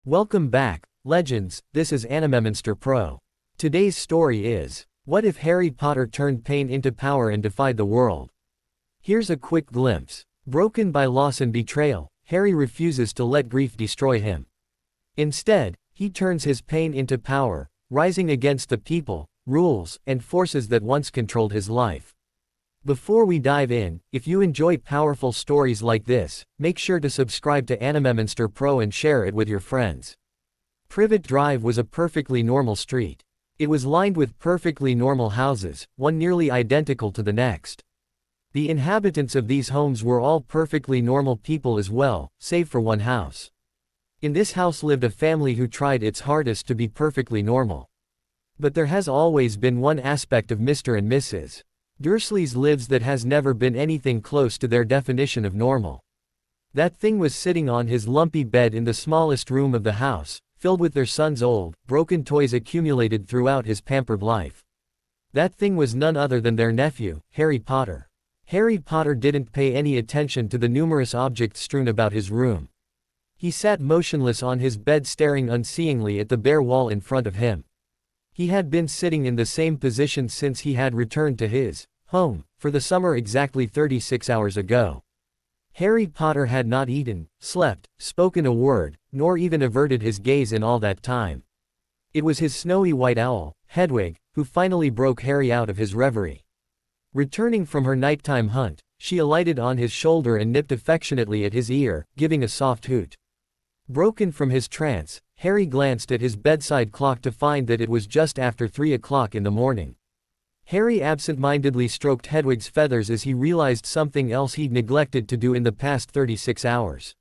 Welcome back, Legends. This is Animagus Pro. Today's story is, what if Harry Potter turned pain into power and defied the world? Here's a quick glimpse. Broken by loss and betrayal, Harry refuses to let grief destroy him. Instead, he turns his pain into power, rising against the people, rules, and forces that once controlled his life. Before we dive in, if you enjoy powerful stories like this, make sure to subscribe to Animagus Pro and share it with your friends. Privet Drive was a perfectly normal street. It was lined with perfectly normal houses, one nearly identical to the next. The inhabitants of these homes were all perfectly normal people as well, save for one house. In this house lived a family who tried its hardest to be perfectly normal. But there has always been one aspect of Mr. and Mrs. Dursley's lives that has never been anything close to their definition of normal. That thing was sitting on his lumpy bed in the smallest room of the house, filled with their son's old, broken toys accumulated throughout his pampered life. That thing was none other than their nephew, Harry Potter. Harry Potter didn't pay any attention to the numerous objects strewn about his room. He sat motionless on his bed staring unseeingly at the bare wall in front of him. He had been sitting in the same position since he had returned to his home for the summer exactly 36 hours ago. Harry Potter had not eaten, slept, spoken a word, nor even averted his gaze in all that time. It was his snowy white owl, Hedwig, who finally broke Harry out of his reverie. Returning from her nighttime hunt, she alighted on his shoulder and nipped affectionately at his ear, giving a soft hoot. Broken from his trance, Harry glanced at his bedside clock to find that it was just after 3 o'clock in the morning. Harry absent-mindedly stroked Hedwig's feathers as he realized something else he'd neglected to do in the past 36 hours.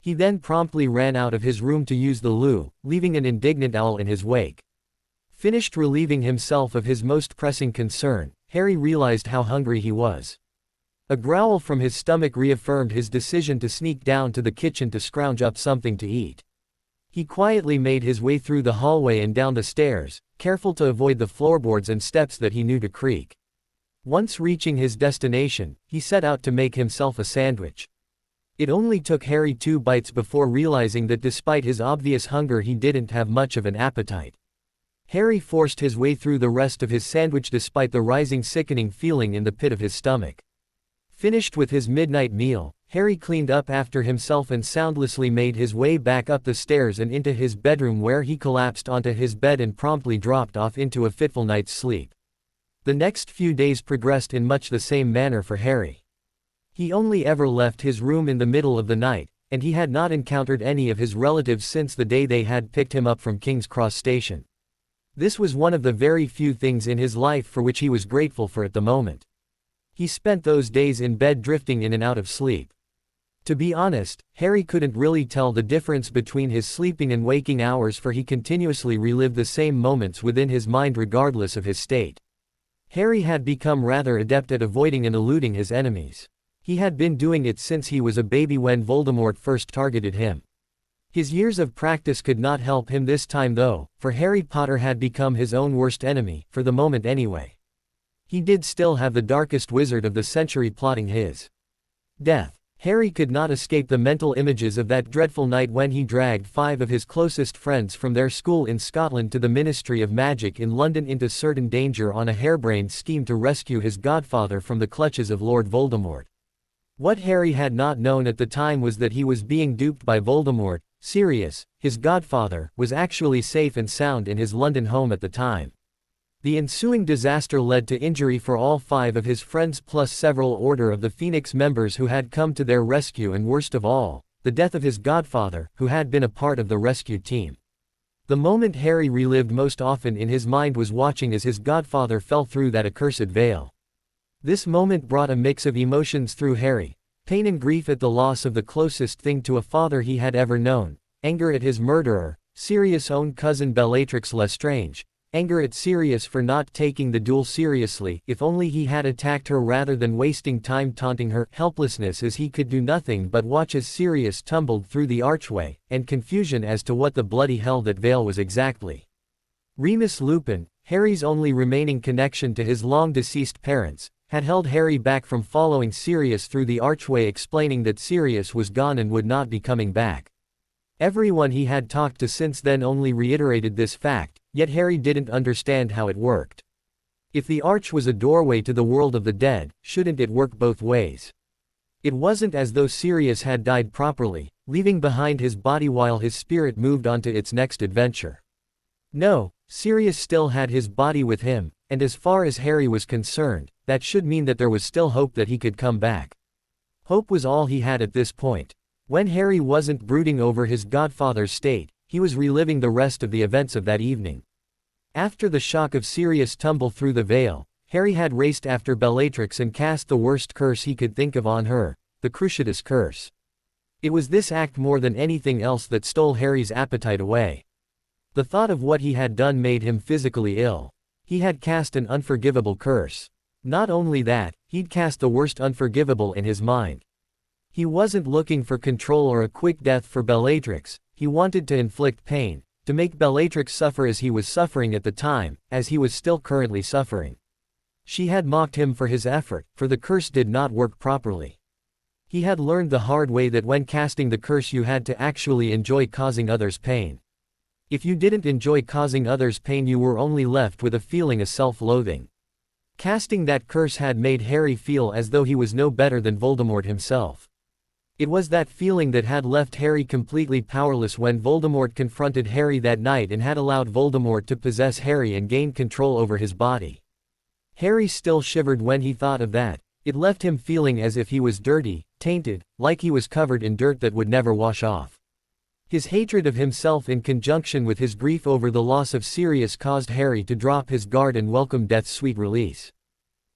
He then promptly ran out of his room to use the loo, leaving an indignant owl in his wake. Finished relieving himself of his most pressing concern, Harry realized how hungry he was. A growl from his stomach reaffirmed his decision to sneak down to the kitchen to scrounge up something to eat. He quietly made his way through the hallway and down the stairs, careful to avoid the floorboards and steps that he knew to creak. Once reaching his destination, he set out to make himself a sandwich. It only took Harry 2 bites before realizing that despite his obvious hunger he didn't have much of an appetite. Harry forced his way through the rest of his sandwich despite the rising sickening feeling in the pit of his stomach. Finished with his midnight meal, Harry cleaned up after himself and soundlessly made his way back up the stairs and into his bedroom, where he collapsed onto his bed and promptly dropped off into a fitful night's sleep. The next few days progressed in much the same manner for Harry. He only ever left his room in the middle of the night, and he had not encountered any of his relatives since the day they had picked him up from King's Cross Station. This was one of the very few things in his life for which he was grateful for at the moment. He spent those days in bed drifting in and out of sleep. To be honest, Harry couldn't really tell the difference between his sleeping and waking hours, for he continuously relived the same moments within his mind regardless of his state. Harry had become rather adept at avoiding and eluding his enemies. He had been doing it since he was a baby when Voldemort first targeted him. His years of practice could not help him this time though, for Harry Potter had become his own worst enemy, for the moment anyway. He did still have the darkest wizard of the century plotting his death. Harry could not escape the mental images of that dreadful night when he dragged 5 of his closest friends from their school in Scotland to the Ministry of Magic in London into certain danger on a harebrained scheme to rescue his godfather from the clutches of Lord Voldemort. What Harry had not known at the time was that he was being duped by Voldemort. Sirius, his godfather, was actually safe and sound in his London home at the time. The ensuing disaster led to injury for all 5 of his friends plus several Order of the Phoenix members who had come to their rescue, and worst of all, the death of his godfather, who had been a part of the rescue team. The moment Harry relived most often in his mind was watching as his godfather fell through that accursed veil. This moment brought a mix of emotions through Harry: pain and grief at the loss of the closest thing to a father he had ever known, anger at his murderer, Sirius' own cousin Bellatrix Lestrange, anger at Sirius for not taking the duel seriously. If only he had attacked her rather than wasting time taunting her, helplessness as he could do nothing but watch as Sirius tumbled through the archway, and confusion as to what the bloody hell that veil was exactly. Remus Lupin, Harry's only remaining connection to his long-deceased parents, had held Harry back from following Sirius through the archway, explaining that Sirius was gone and would not be coming back. Everyone he had talked to since then only reiterated this fact, yet Harry didn't understand how it worked. If the arch was a doorway to the world of the dead, shouldn't it work both ways? It wasn't as though Sirius had died properly, leaving behind his body while his spirit moved on to its next adventure. No, Sirius still had his body with him, and as far as Harry was concerned, that should mean that there was still hope that he could come back. Hope was all he had at this point. When Harry wasn't brooding over his godfather's state, he was reliving the rest of the events of that evening. After the shock of Sirius' tumble through the veil, Harry had raced after Bellatrix and cast the worst curse he could think of on her, the Cruciatus curse. It was this act more than anything else that stole Harry's appetite away. The thought of what he had done made him physically ill. He had cast an unforgivable curse. Not only that, he'd cast the worst unforgivable in his mind. He wasn't looking for control or a quick death for Bellatrix, he wanted to inflict pain, to make Bellatrix suffer as he was suffering at the time, as he was still currently suffering. She had mocked him for his effort, for the curse did not work properly. He had learned the hard way that when casting the curse you had to actually enjoy causing others pain. If you didn't enjoy causing others pain, you were only left with a feeling of self-loathing. Casting that curse had made Harry feel as though he was no better than Voldemort himself. It was that feeling that had left Harry completely powerless when Voldemort confronted Harry that night and had allowed Voldemort to possess Harry and gain control over his body. Harry still shivered when he thought of that. It left him feeling as if he was dirty, tainted, like he was covered in dirt that would never wash off. His hatred of himself in conjunction with his grief over the loss of Sirius caused Harry to drop his guard and welcome death's sweet release.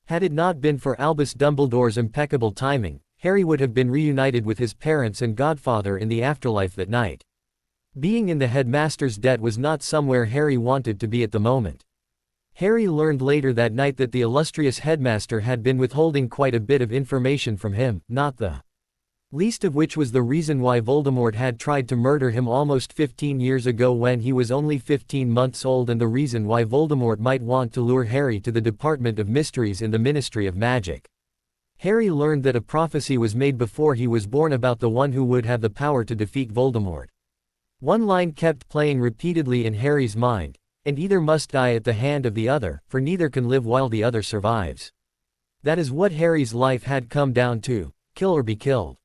Had it not been for Albus Dumbledore's impeccable timing, Harry would have been reunited with his parents and godfather in the afterlife that night. Being in the headmaster's debt was not somewhere Harry wanted to be at the moment. Harry learned later that night that the illustrious headmaster had been withholding quite a bit of information from him, not the least of which was the reason why Voldemort had tried to murder him almost 15 years ago when he was only 15 months old, and the reason why Voldemort might want to lure Harry to the Department of Mysteries in the Ministry of Magic. Harry learned that a prophecy was made before he was born about the one who would have the power to defeat Voldemort. One line kept playing repeatedly in Harry's mind, and either must die at the hand of the other, for neither can live while the other survives. That is what Harry's life had come down to, kill or be killed.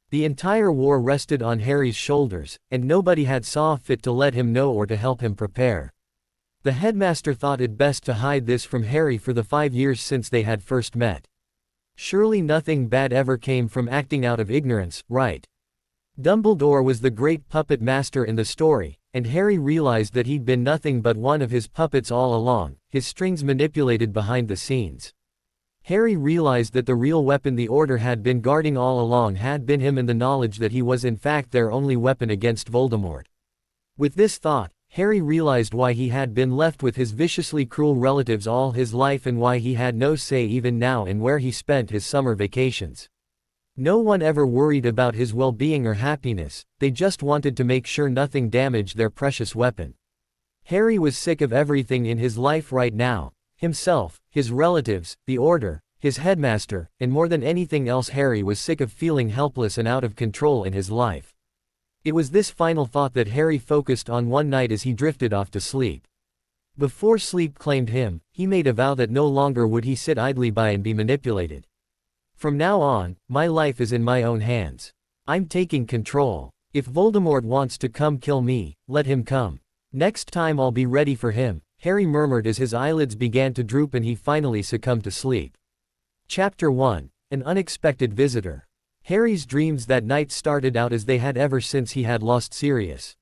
The entire war rested on Harry's shoulders, and nobody had saw fit to let him know or to help him prepare. The headmaster thought it best to hide this from Harry for the 5 years since they had first met. Surely nothing bad ever came from acting out of ignorance, right? Dumbledore was the great puppet master in the story, and Harry realized that he'd been nothing but one of his puppets all along, his strings manipulated behind the scenes. Harry realized that the real weapon the Order had been guarding all along had been him, and the knowledge that he was in fact their only weapon against Voldemort. With this thought, Harry realized why he had been left with his viciously cruel relatives all his life and why he had no say even now in where he spent his summer vacations. No one ever worried about his well-being or happiness, they just wanted to make sure nothing damaged their precious weapon. Harry was sick of everything in his life right now, himself, his relatives, the Order, his headmaster, and more than anything else Harry was sick of feeling helpless and out of control in his life. It was this final thought that Harry focused on one night as he drifted off to sleep. Before sleep claimed him, he made a vow that no longer would he sit idly by and be manipulated. From now on, my life is in my own hands. I'm taking control. If Voldemort wants to come kill me, let him come. Next time I'll be ready for him, Harry murmured as his eyelids began to droop and he finally succumbed to sleep. Chapter 1. An Unexpected Visitor. Harry's dreams that night started out as they had ever since he had lost Sirius.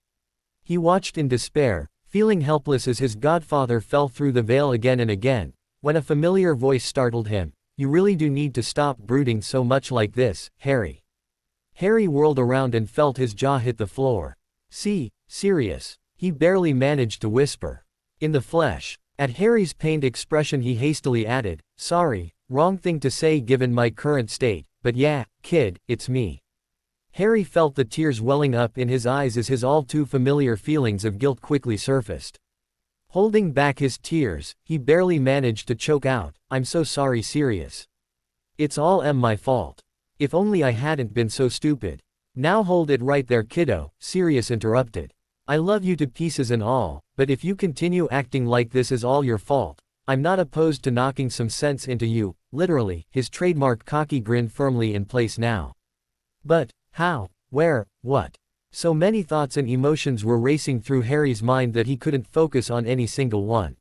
He watched in despair, feeling helpless as his godfather fell through the veil again and again, when a familiar voice startled him. You really do need to stop brooding so much like this, Harry. Harry whirled around and felt his jaw hit the floor. See, Sirius. He barely managed to whisper. In the flesh. At Harry's pained expression he hastily added, sorry, wrong thing to say given my current state, but yeah, kid, it's me. Harry felt the tears welling up in his eyes as his all too familiar feelings of guilt quickly surfaced. Holding back his tears, he barely managed to choke out, I'm so sorry Sirius. It's all my fault. If only I hadn't been so stupid. Now hold it right there, kiddo, Sirius interrupted. I love you to pieces and all, but if you continue acting like this is all your fault, I'm not opposed to knocking some sense into you, literally, his trademark cocky grin firmly in place now. But, how, where, what? So many thoughts and emotions were racing through Harry's mind that he couldn't focus on any single one.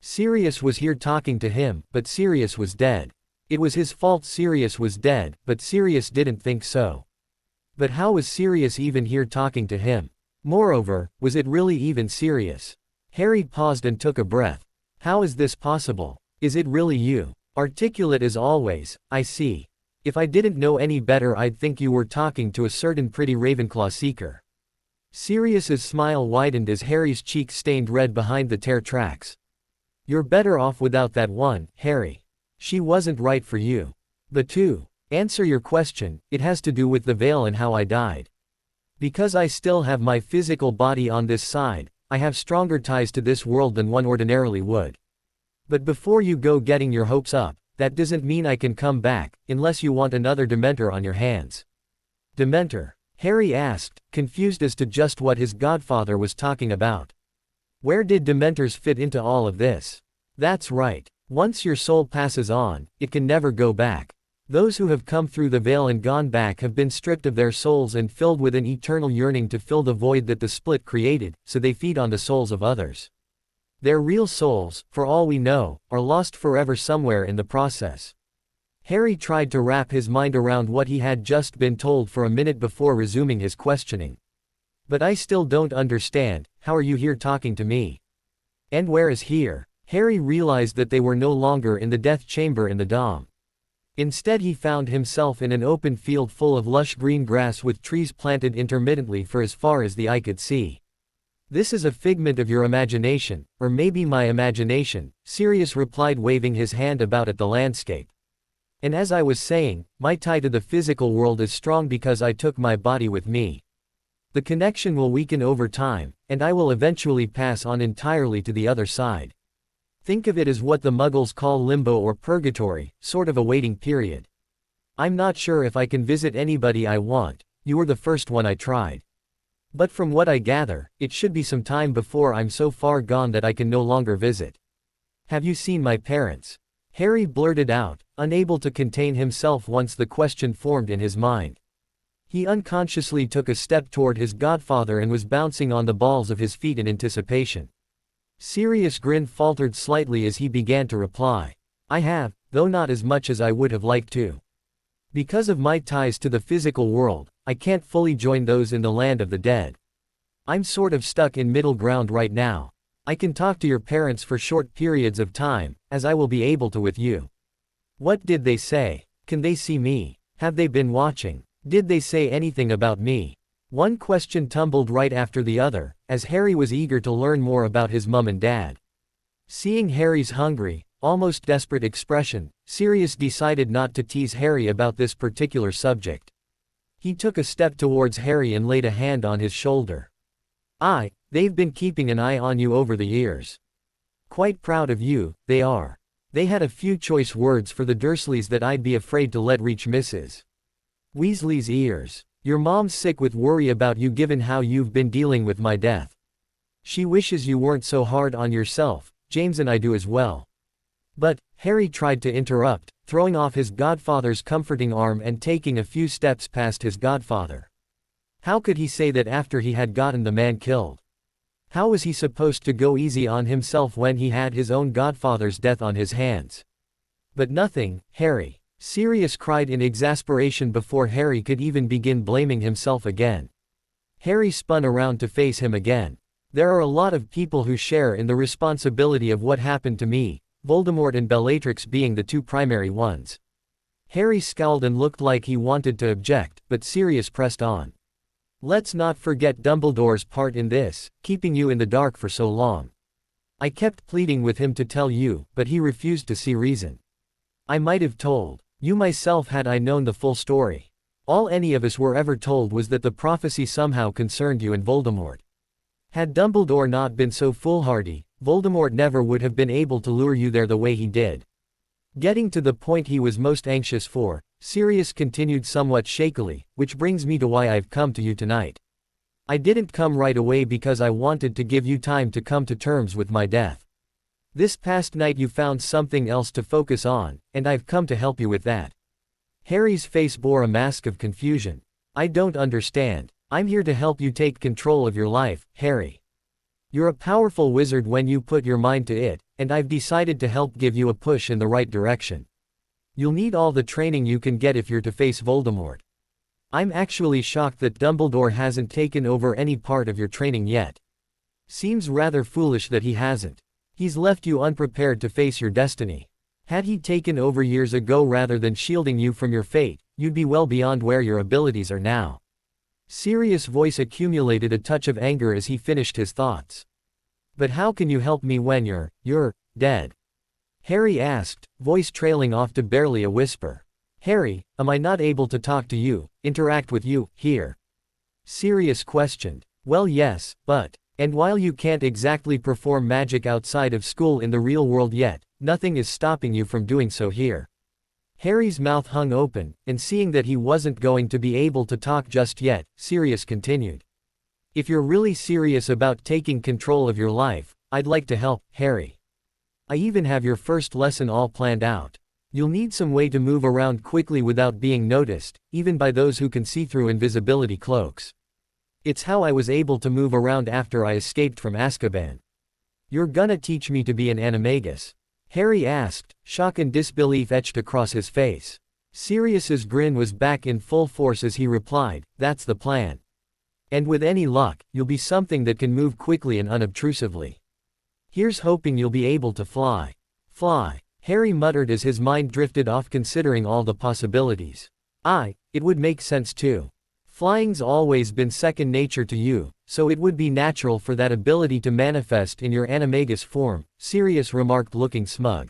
Sirius was here talking to him, but Sirius was dead. It was his fault Sirius was dead, but Sirius didn't think so. But how was Sirius even here talking to him? Moreover, was it really even Sirius? Harry paused and took a breath. How is this possible? Is it really you? Articulate as always, I see. If I didn't know any better I'd think you were talking to a certain pretty Ravenclaw seeker. Sirius's smile widened as Harry's cheeks stained red behind the tear tracks. You're better off without that one, Harry. She wasn't right for you. To answer your question, it has to do with the veil and how I died. Because I still have my physical body on this side, I have stronger ties to this world than one ordinarily would. But before you go getting your hopes up, that doesn't mean I can come back, unless you want another Dementor on your hands. Dementor? Harry asked, confused as to just what his godfather was talking about. Where did Dementors fit into all of this? That's right. Once your soul passes on, it can never go back. Those who have come through the veil and gone back have been stripped of their souls and filled with an eternal yearning to fill the void that the split created, so they feed on the souls of others. Their real souls, for all we know, are lost forever somewhere in the process. Harry tried to wrap his mind around what he had just been told for a minute before resuming his questioning. But I still don't understand, how are you here talking to me? And where is here? Harry realized that they were no longer in the death chamber in the dome. Instead he found himself in an open field full of lush green grass with trees planted intermittently for as far as the eye could see. This is a figment of your imagination, or maybe my imagination, Sirius replied, waving his hand about at the landscape. And as I was saying, my tie to the physical world is strong because I took my body with me. The connection will weaken over time, and I will eventually pass on entirely to the other side. Think of it as what the Muggles call limbo or purgatory, sort of a waiting period. I'm not sure if I can visit anybody I want, you were the first one I tried. But from what I gather, it should be some time before I'm so far gone that I can no longer visit. Have you seen my parents? Harry blurted out, unable to contain himself once the question formed in his mind. He unconsciously took a step toward his godfather and was bouncing on the balls of his feet in anticipation. Sirius' grin faltered slightly as he began to reply. I have, though not as much as I would have liked to. Because of my ties to the physical world, I can't fully join those in the land of the dead. I'm sort of stuck in middle ground right now. I can talk to your parents for short periods of time, as I will be able to with you. What did they say? Can they see me? Have they been watching? Did they say anything about me? One question tumbled right after the other, as Harry was eager to learn more about his mum and dad. Seeing Harry's hungry, almost desperate expression, Sirius decided not to tease Harry about this particular subject. He took a step towards Harry and laid a hand on his shoulder. They've been keeping an eye on you over the years. Quite proud of you, they are. They had a few choice words for the Dursleys that I'd be afraid to let reach Mrs. Weasley's ears. Your mom's sick with worry about you given how you've been dealing with my death. She wishes you weren't so hard on yourself, James and I do as well. But, Harry tried to interrupt, throwing off his godfather's comforting arm and taking a few steps past his godfather. How could he say that after he had gotten the man killed? How was he supposed to go easy on himself when he had his own godfather's death on his hands? But nothing, Harry. Sirius cried in exasperation before Harry could even begin blaming himself again. Harry spun around to face him again. There are a lot of people who share in the responsibility of what happened to me, Voldemort and Bellatrix being the two primary ones. Harry scowled and looked like he wanted to object, but Sirius pressed on. Let's not forget Dumbledore's part in this, keeping you in the dark for so long. I kept pleading with him to tell you, but he refused to see reason. I might have told you myself had I known the full story. All any of us were ever told was that the prophecy somehow concerned you and Voldemort. Had Dumbledore not been so foolhardy, Voldemort never would have been able to lure you there the way he did. Getting to the point he was most anxious for, Sirius continued somewhat shakily, which brings me to why I've come to you tonight. I didn't come right away because I wanted to give you time to come to terms with my death. This past night you found something else to focus on, and I've come to help you with that. Harry's face bore a mask of confusion. I don't understand. I'm here to help you take control of your life, Harry. You're a powerful wizard when you put your mind to it, and I've decided to help give you a push in the right direction. You'll need all the training you can get if you're to face Voldemort. I'm actually shocked that Dumbledore hasn't taken over any part of your training yet. Seems rather foolish that he hasn't. He's left you unprepared to face your destiny. Had he taken over years ago rather than shielding you from your fate, you'd be well beyond where your abilities are now. Sirius' voice accumulated a touch of anger as he finished his thoughts. But how can you help me when you're dead? Harry asked, voice trailing off to barely a whisper. Harry, am I not able to talk to you, interact with you, here? Sirius questioned. Well yes, but, and while you can't exactly perform magic outside of school in the real world yet, nothing is stopping you from doing so here. Harry's mouth hung open, and seeing that he wasn't going to be able to talk just yet, Sirius continued. If you're really serious about taking control of your life, I'd like to help, Harry. I even have your first lesson all planned out. You'll need some way to move around quickly without being noticed, even by those who can see through invisibility cloaks. It's how I was able to move around after I escaped from Azkaban. You're gonna teach me to be an animagus? Harry asked, shock and disbelief etched across his face. Sirius's grin was back in full force as he replied, that's the plan. And with any luck, you'll be something that can move quickly and unobtrusively. Here's hoping you'll be able to fly. Fly, Harry muttered as his mind drifted off considering all the possibilities. It would make sense too. Flying's always been second nature to you, so it would be natural for that ability to manifest in your animagus form, Sirius remarked looking smug.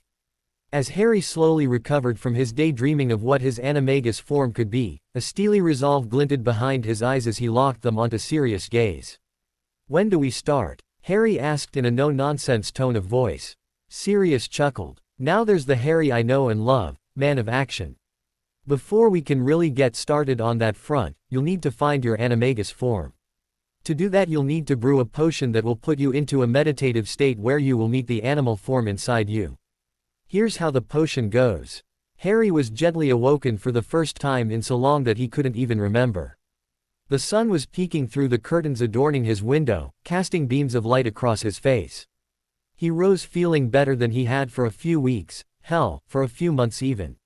As Harry slowly recovered from his daydreaming of what his animagus form could be, a steely resolve glinted behind his eyes as he locked them onto Sirius' gaze. When do we start? Harry asked in a no-nonsense tone of voice. Sirius chuckled. Now there's the Harry I know and love, man of action. Before we can really get started on that front, you'll need to find your animagus form. To do that you'll need to brew a potion that will put you into a meditative state where you will meet the animal form inside you. Here's how the potion goes. Harry was gently awoken for the first time in so long that he couldn't even remember. The sun was peeking through the curtains adorning his window, casting beams of light across his face. He rose feeling better than he had for a few weeks, hell, for a few months even.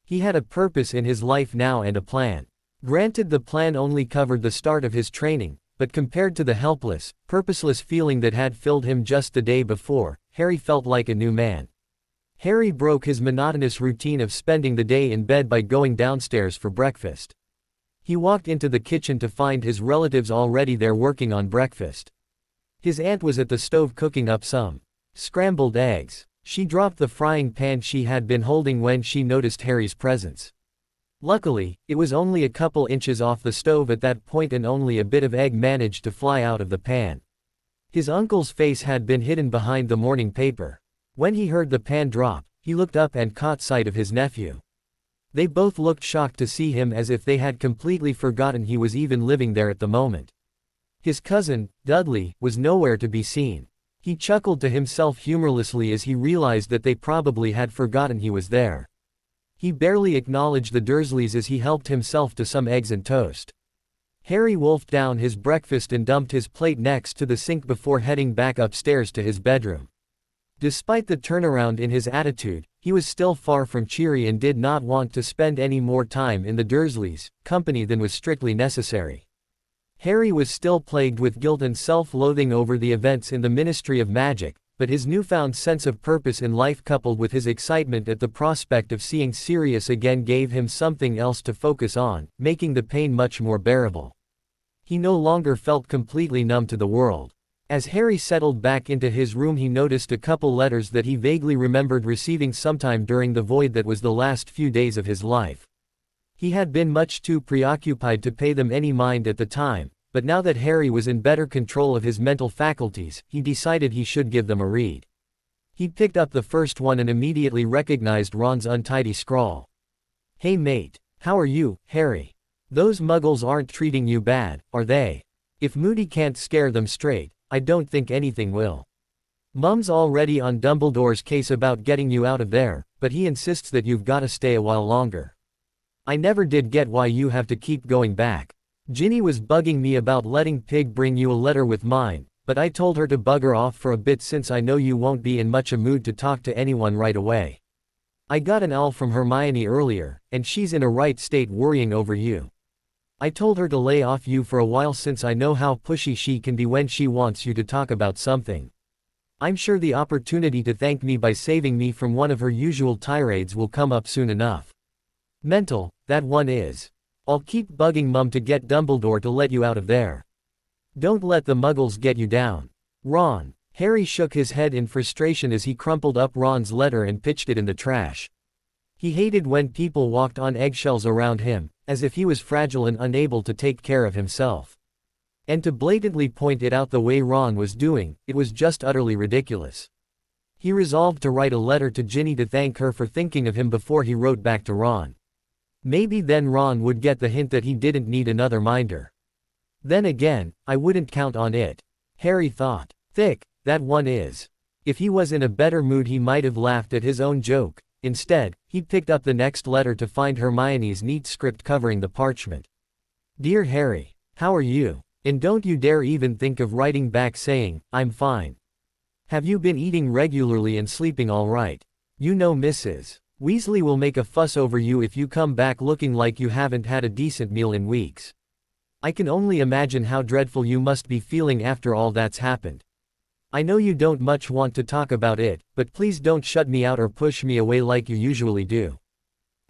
He had a purpose in his life now and a plan. Granted, the plan only covered the start of his training, but compared to the helpless, purposeless feeling that had filled him just the day before, Harry felt like a new man. Harry broke his monotonous routine of spending the day in bed by going downstairs for breakfast. He walked into the kitchen to find his relatives already there working on breakfast. His aunt was at the stove cooking up some scrambled eggs. She dropped the frying pan she had been holding when she noticed Harry's presence. Luckily, it was only a couple inches off the stove at that point and only a bit of egg managed to fly out of the pan. His uncle's face had been hidden behind the morning paper. When he heard the pan drop, he looked up and caught sight of his nephew. They both looked shocked to see him as if they had completely forgotten he was even living there at the moment. His cousin, Dudley, was nowhere to be seen. He chuckled to himself humorlessly as he realized that they probably had forgotten he was there. He barely acknowledged the Dursleys as he helped himself to some eggs and toast. Harry wolfed down his breakfast and dumped his plate next to the sink before heading back upstairs to his bedroom. Despite the turnaround in his attitude, he was still far from cheery and did not want to spend any more time in the Dursleys' company than was strictly necessary. Harry was still plagued with guilt and self-loathing over the events in the Ministry of Magic, but his newfound sense of purpose in life coupled with his excitement at the prospect of seeing Sirius again gave him something else to focus on, making the pain much more bearable. He no longer felt completely numb to the world. As Harry settled back into his room he noticed a couple letters that he vaguely remembered receiving sometime during the void that was the last few days of his life. He had been much too preoccupied to pay them any mind at the time, but now that Harry was in better control of his mental faculties, he decided he should give them a read. He picked up the first one and immediately recognized Ron's untidy scrawl. "Hey mate, How are you, Harry? Those muggles aren't treating you bad, are they? If Moody can't scare them straight, I don't think anything will. Mum's already on Dumbledore's case about getting you out of there, but he insists that you've gotta stay a while longer. I never did get why you have to keep going back. Ginny was bugging me about letting Pig bring you a letter with mine, but I told her to bugger off for a bit since I know you won't be in much a mood to talk to anyone right away. I got an owl from Hermione earlier, and she's in a right state worrying over you. I told her to lay off you for a while since I know how pushy she can be when she wants you to talk about something. I'm sure the opportunity to thank me by saving me from one of her usual tirades will come up soon enough. Mental, that one is. I'll keep bugging Mum to get Dumbledore to let you out of there. Don't let the muggles get you down. Ron. Harry shook his head in frustration as he crumpled up Ron's letter and pitched it in the trash. He hated when people walked on eggshells around him, as if he was fragile and unable to take care of himself. And to blatantly point it out the way Ron was doing, it was just utterly ridiculous. He resolved to write a letter to Ginny to thank her for thinking of him before he wrote back to Ron. Maybe then Ron would get the hint that he didn't need another minder. Then again, I wouldn't count on it. Harry thought. Thick, that one is. If he was in a better mood he might have laughed at his own joke. Instead, he picked up the next letter to find Hermione's neat script covering the parchment. Dear Harry, how are you? And don't you dare even think of writing back saying, I'm fine. Have you been eating regularly and sleeping all right? You know Mrs. Weasley will make a fuss over you if you come back looking like you haven't had a decent meal in weeks. I can only imagine how dreadful you must be feeling after all that's happened. I know you don't much want to talk about it, but please don't shut me out or push me away like you usually do.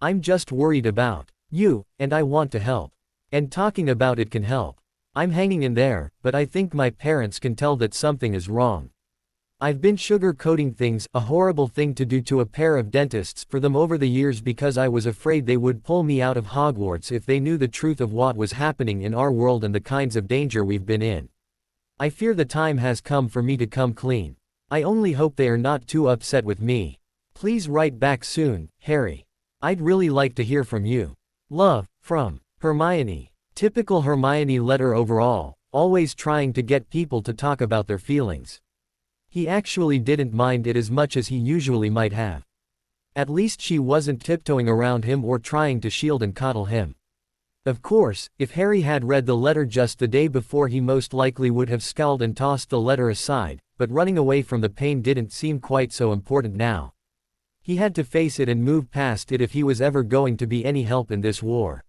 I'm just worried about you, and I want to help. And talking about it can help. I'm hanging in there, but I think my parents can tell that something is wrong. I've been sugar-coating things, a horrible thing to do to a pair of dentists, for them over the years because I was afraid they would pull me out of Hogwarts if they knew the truth of what was happening in our world and the kinds of danger we've been in. I fear the time has come for me to come clean. I only hope they are not too upset with me. Please write back soon, Harry. I'd really like to hear from you. Love, from Hermione. Typical Hermione letter overall, always trying to get people to talk about their feelings. He actually didn't mind it as much as he usually might have. At least she wasn't tiptoeing around him or trying to shield and coddle him. Of course, if Harry had read the letter just the day before he most likely would have scowled and tossed the letter aside, but running away from the pain didn't seem quite so important now. He had to face it and move past it if he was ever going to be any help in this war.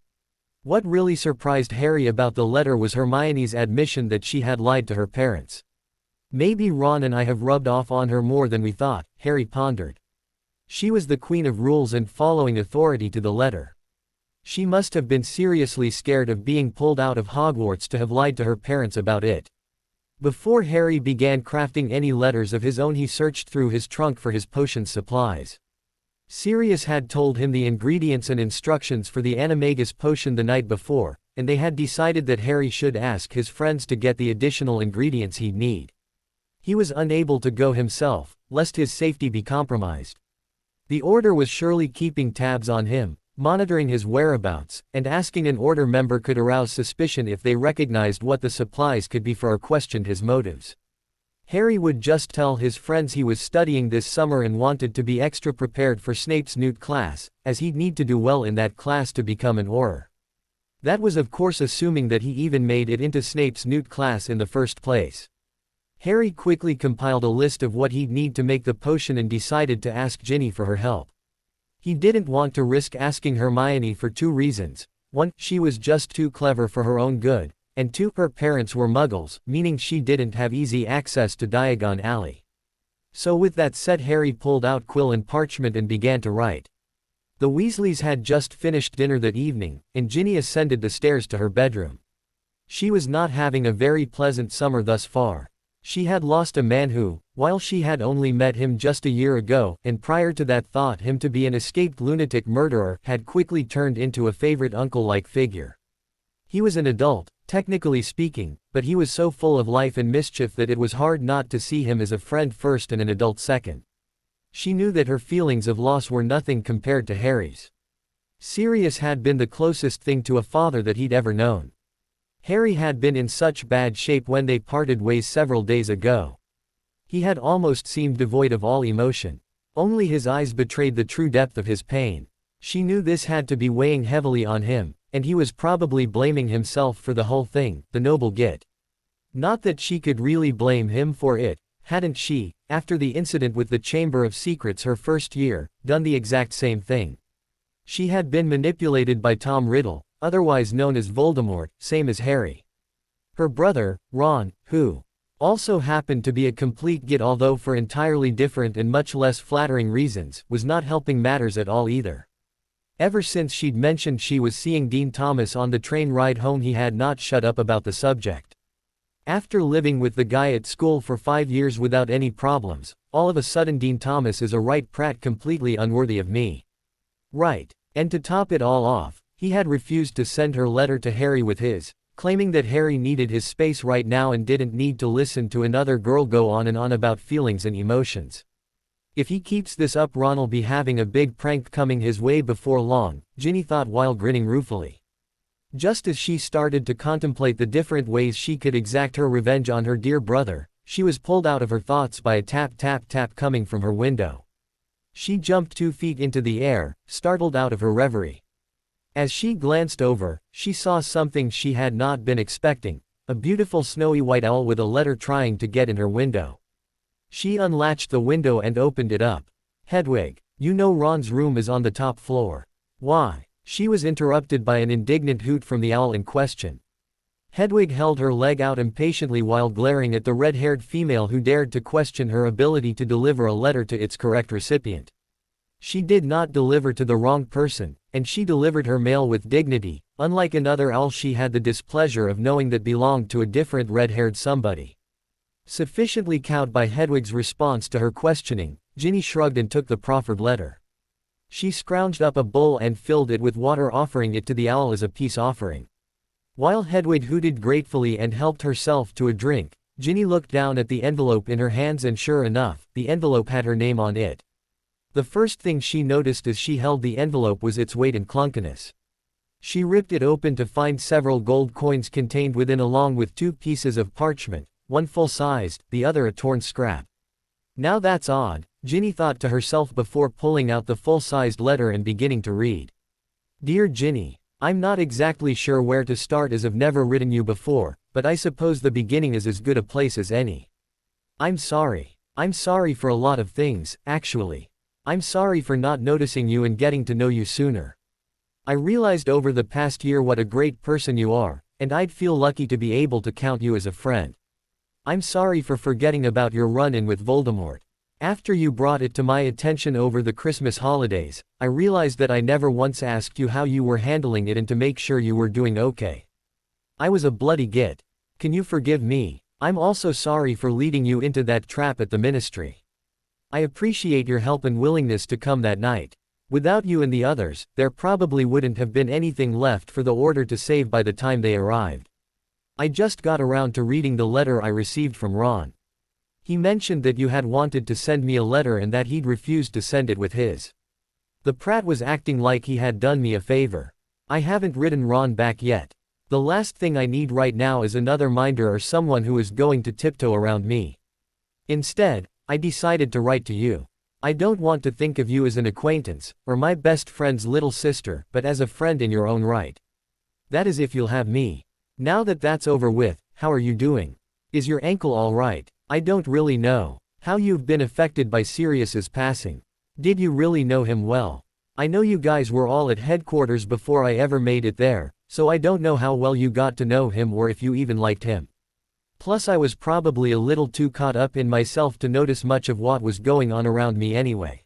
What really surprised Harry about the letter was Hermione's admission that she had lied to her parents. Maybe Ron and I have rubbed off on her more than we thought, Harry pondered. She was the queen of rules and following authority to the letter. She must have been seriously scared of being pulled out of Hogwarts to have lied to her parents about it. Before Harry began crafting any letters of his own, he searched through his trunk for his potion supplies. Sirius had told him the ingredients and instructions for the Animagus potion the night before, and they had decided that Harry should ask his friends to get the additional ingredients he'd need. He was unable to go himself, lest his safety be compromised. The Order was surely keeping tabs on him, monitoring his whereabouts, and asking an Order member could arouse suspicion if they recognized what the supplies could be for or questioned his motives. Harry would just tell his friends he was studying this summer and wanted to be extra prepared for Snape's Newt class, as he'd need to do well in that class to become an Auror. That was of course assuming that he even made it into Snape's Newt class in the first place. Harry quickly compiled a list of what he'd need to make the potion and decided to ask Ginny for her help. He didn't want to risk asking Hermione for two reasons. One, she was just too clever for her own good, and two, her parents were muggles, meaning she didn't have easy access to Diagon Alley. So with that said, Harry pulled out quill and parchment and began to write. The Weasleys had just finished dinner that evening, and Ginny ascended the stairs to her bedroom. She was not having a very pleasant summer thus far. She had lost a man who, while she had only met him just a year ago, and prior to that thought him to be an escaped lunatic murderer, had quickly turned into a favorite uncle-like figure. He was an adult, technically speaking, but he was so full of life and mischief that it was hard not to see him as a friend first and an adult second. She knew that her feelings of loss were nothing compared to Harry's. Sirius had been the closest thing to a father that he'd ever known. Harry had been in such bad shape when they parted ways several days ago. He had almost seemed devoid of all emotion. Only his eyes betrayed the true depth of his pain. She knew this had to be weighing heavily on him, and he was probably blaming himself for the whole thing, the noble git. Not that she could really blame him for it, hadn't she, after the incident with the Chamber of Secrets her first year, done the exact same thing? She had been manipulated by Tom Riddle, otherwise known as Voldemort, same as Harry. Her brother, Ron, who also happened to be a complete git although for entirely different and much less flattering reasons, was not helping matters at all either. Ever since she'd mentioned she was seeing Dean Thomas on the train ride home he had not shut up about the subject. After living with the guy at school for 5 years without any problems, all of a sudden Dean Thomas is a right prat completely unworthy of me. Right. And to top it all off, he had refused to send her letter to Harry with his, claiming that Harry needed his space right now and didn't need to listen to another girl go on and on about feelings and emotions. If he keeps this up, Ron'll be having a big prank coming his way before long, Ginny thought while grinning ruefully. Just as she started to contemplate the different ways she could exact her revenge on her dear brother, she was pulled out of her thoughts by a tap tap tap coming from her window. She jumped 2 feet into the air, startled out of her reverie. As she glanced over, she saw something she had not been expecting, a beautiful snowy white owl with a letter trying to get in her window. She unlatched the window and opened it up. Hedwig, you know Ron's room is on the top floor. Why? She was interrupted by an indignant hoot from the owl in question. Hedwig held her leg out impatiently while glaring at the red-haired female who dared to question her ability to deliver a letter to its correct recipient. She did not deliver to the wrong person, and she delivered her mail with dignity. Unlike another owl, she had the displeasure of knowing that belonged to a different red-haired somebody. Sufficiently cowed by Hedwig's response to her questioning, Ginny shrugged and took the proffered letter. She scrounged up a bowl and filled it with water, offering it to the owl as a peace offering. While Hedwig hooted gratefully and helped herself to a drink, Ginny looked down at the envelope in her hands and sure enough, the envelope had her name on it. The first thing she noticed as she held the envelope was its weight and clunkiness. She ripped it open to find several gold coins contained within along with 2 pieces of parchment, one full-sized, the other a torn scrap. Now that's odd, Ginny thought to herself before pulling out the full-sized letter and beginning to read. Dear Ginny, I'm not exactly sure where to start as I've never written you before, but I suppose the beginning is as good a place as any. I'm sorry. I'm sorry for a lot of things, actually. I'm sorry for not noticing you and getting to know you sooner. I realized over the past year what a great person you are, and I'd feel lucky to be able to count you as a friend. I'm sorry for forgetting about your run-in with Voldemort. After you brought it to my attention over the Christmas holidays, I realized that I never once asked you how you were handling it and to make sure you were doing okay. I was a bloody git. Can you forgive me? I'm also sorry for leading you into that trap at the ministry. I appreciate your help and willingness to come that night. Without you and the others, there probably wouldn't have been anything left for the Order to save by the time they arrived. I just got around to reading the letter I received from Ron. He mentioned that you had wanted to send me a letter and that he'd refused to send it with his. The prat was acting like he had done me a favor. I haven't written Ron back yet. The last thing I need right now is another minder or someone who is going to tiptoe around me. Instead, I decided to write to you. I don't want to think of you as an acquaintance, or my best friend's little sister, but as a friend in your own right. That is if you'll have me. Now that that's over with, how are you doing? Is your ankle all right? I don't really know how you've been affected by Sirius's passing. Did you really know him well? I know you guys were all at headquarters before I ever made it there, so I don't know how well you got to know him or if you even liked him. Plus I was probably a little too caught up in myself to notice much of what was going on around me anyway.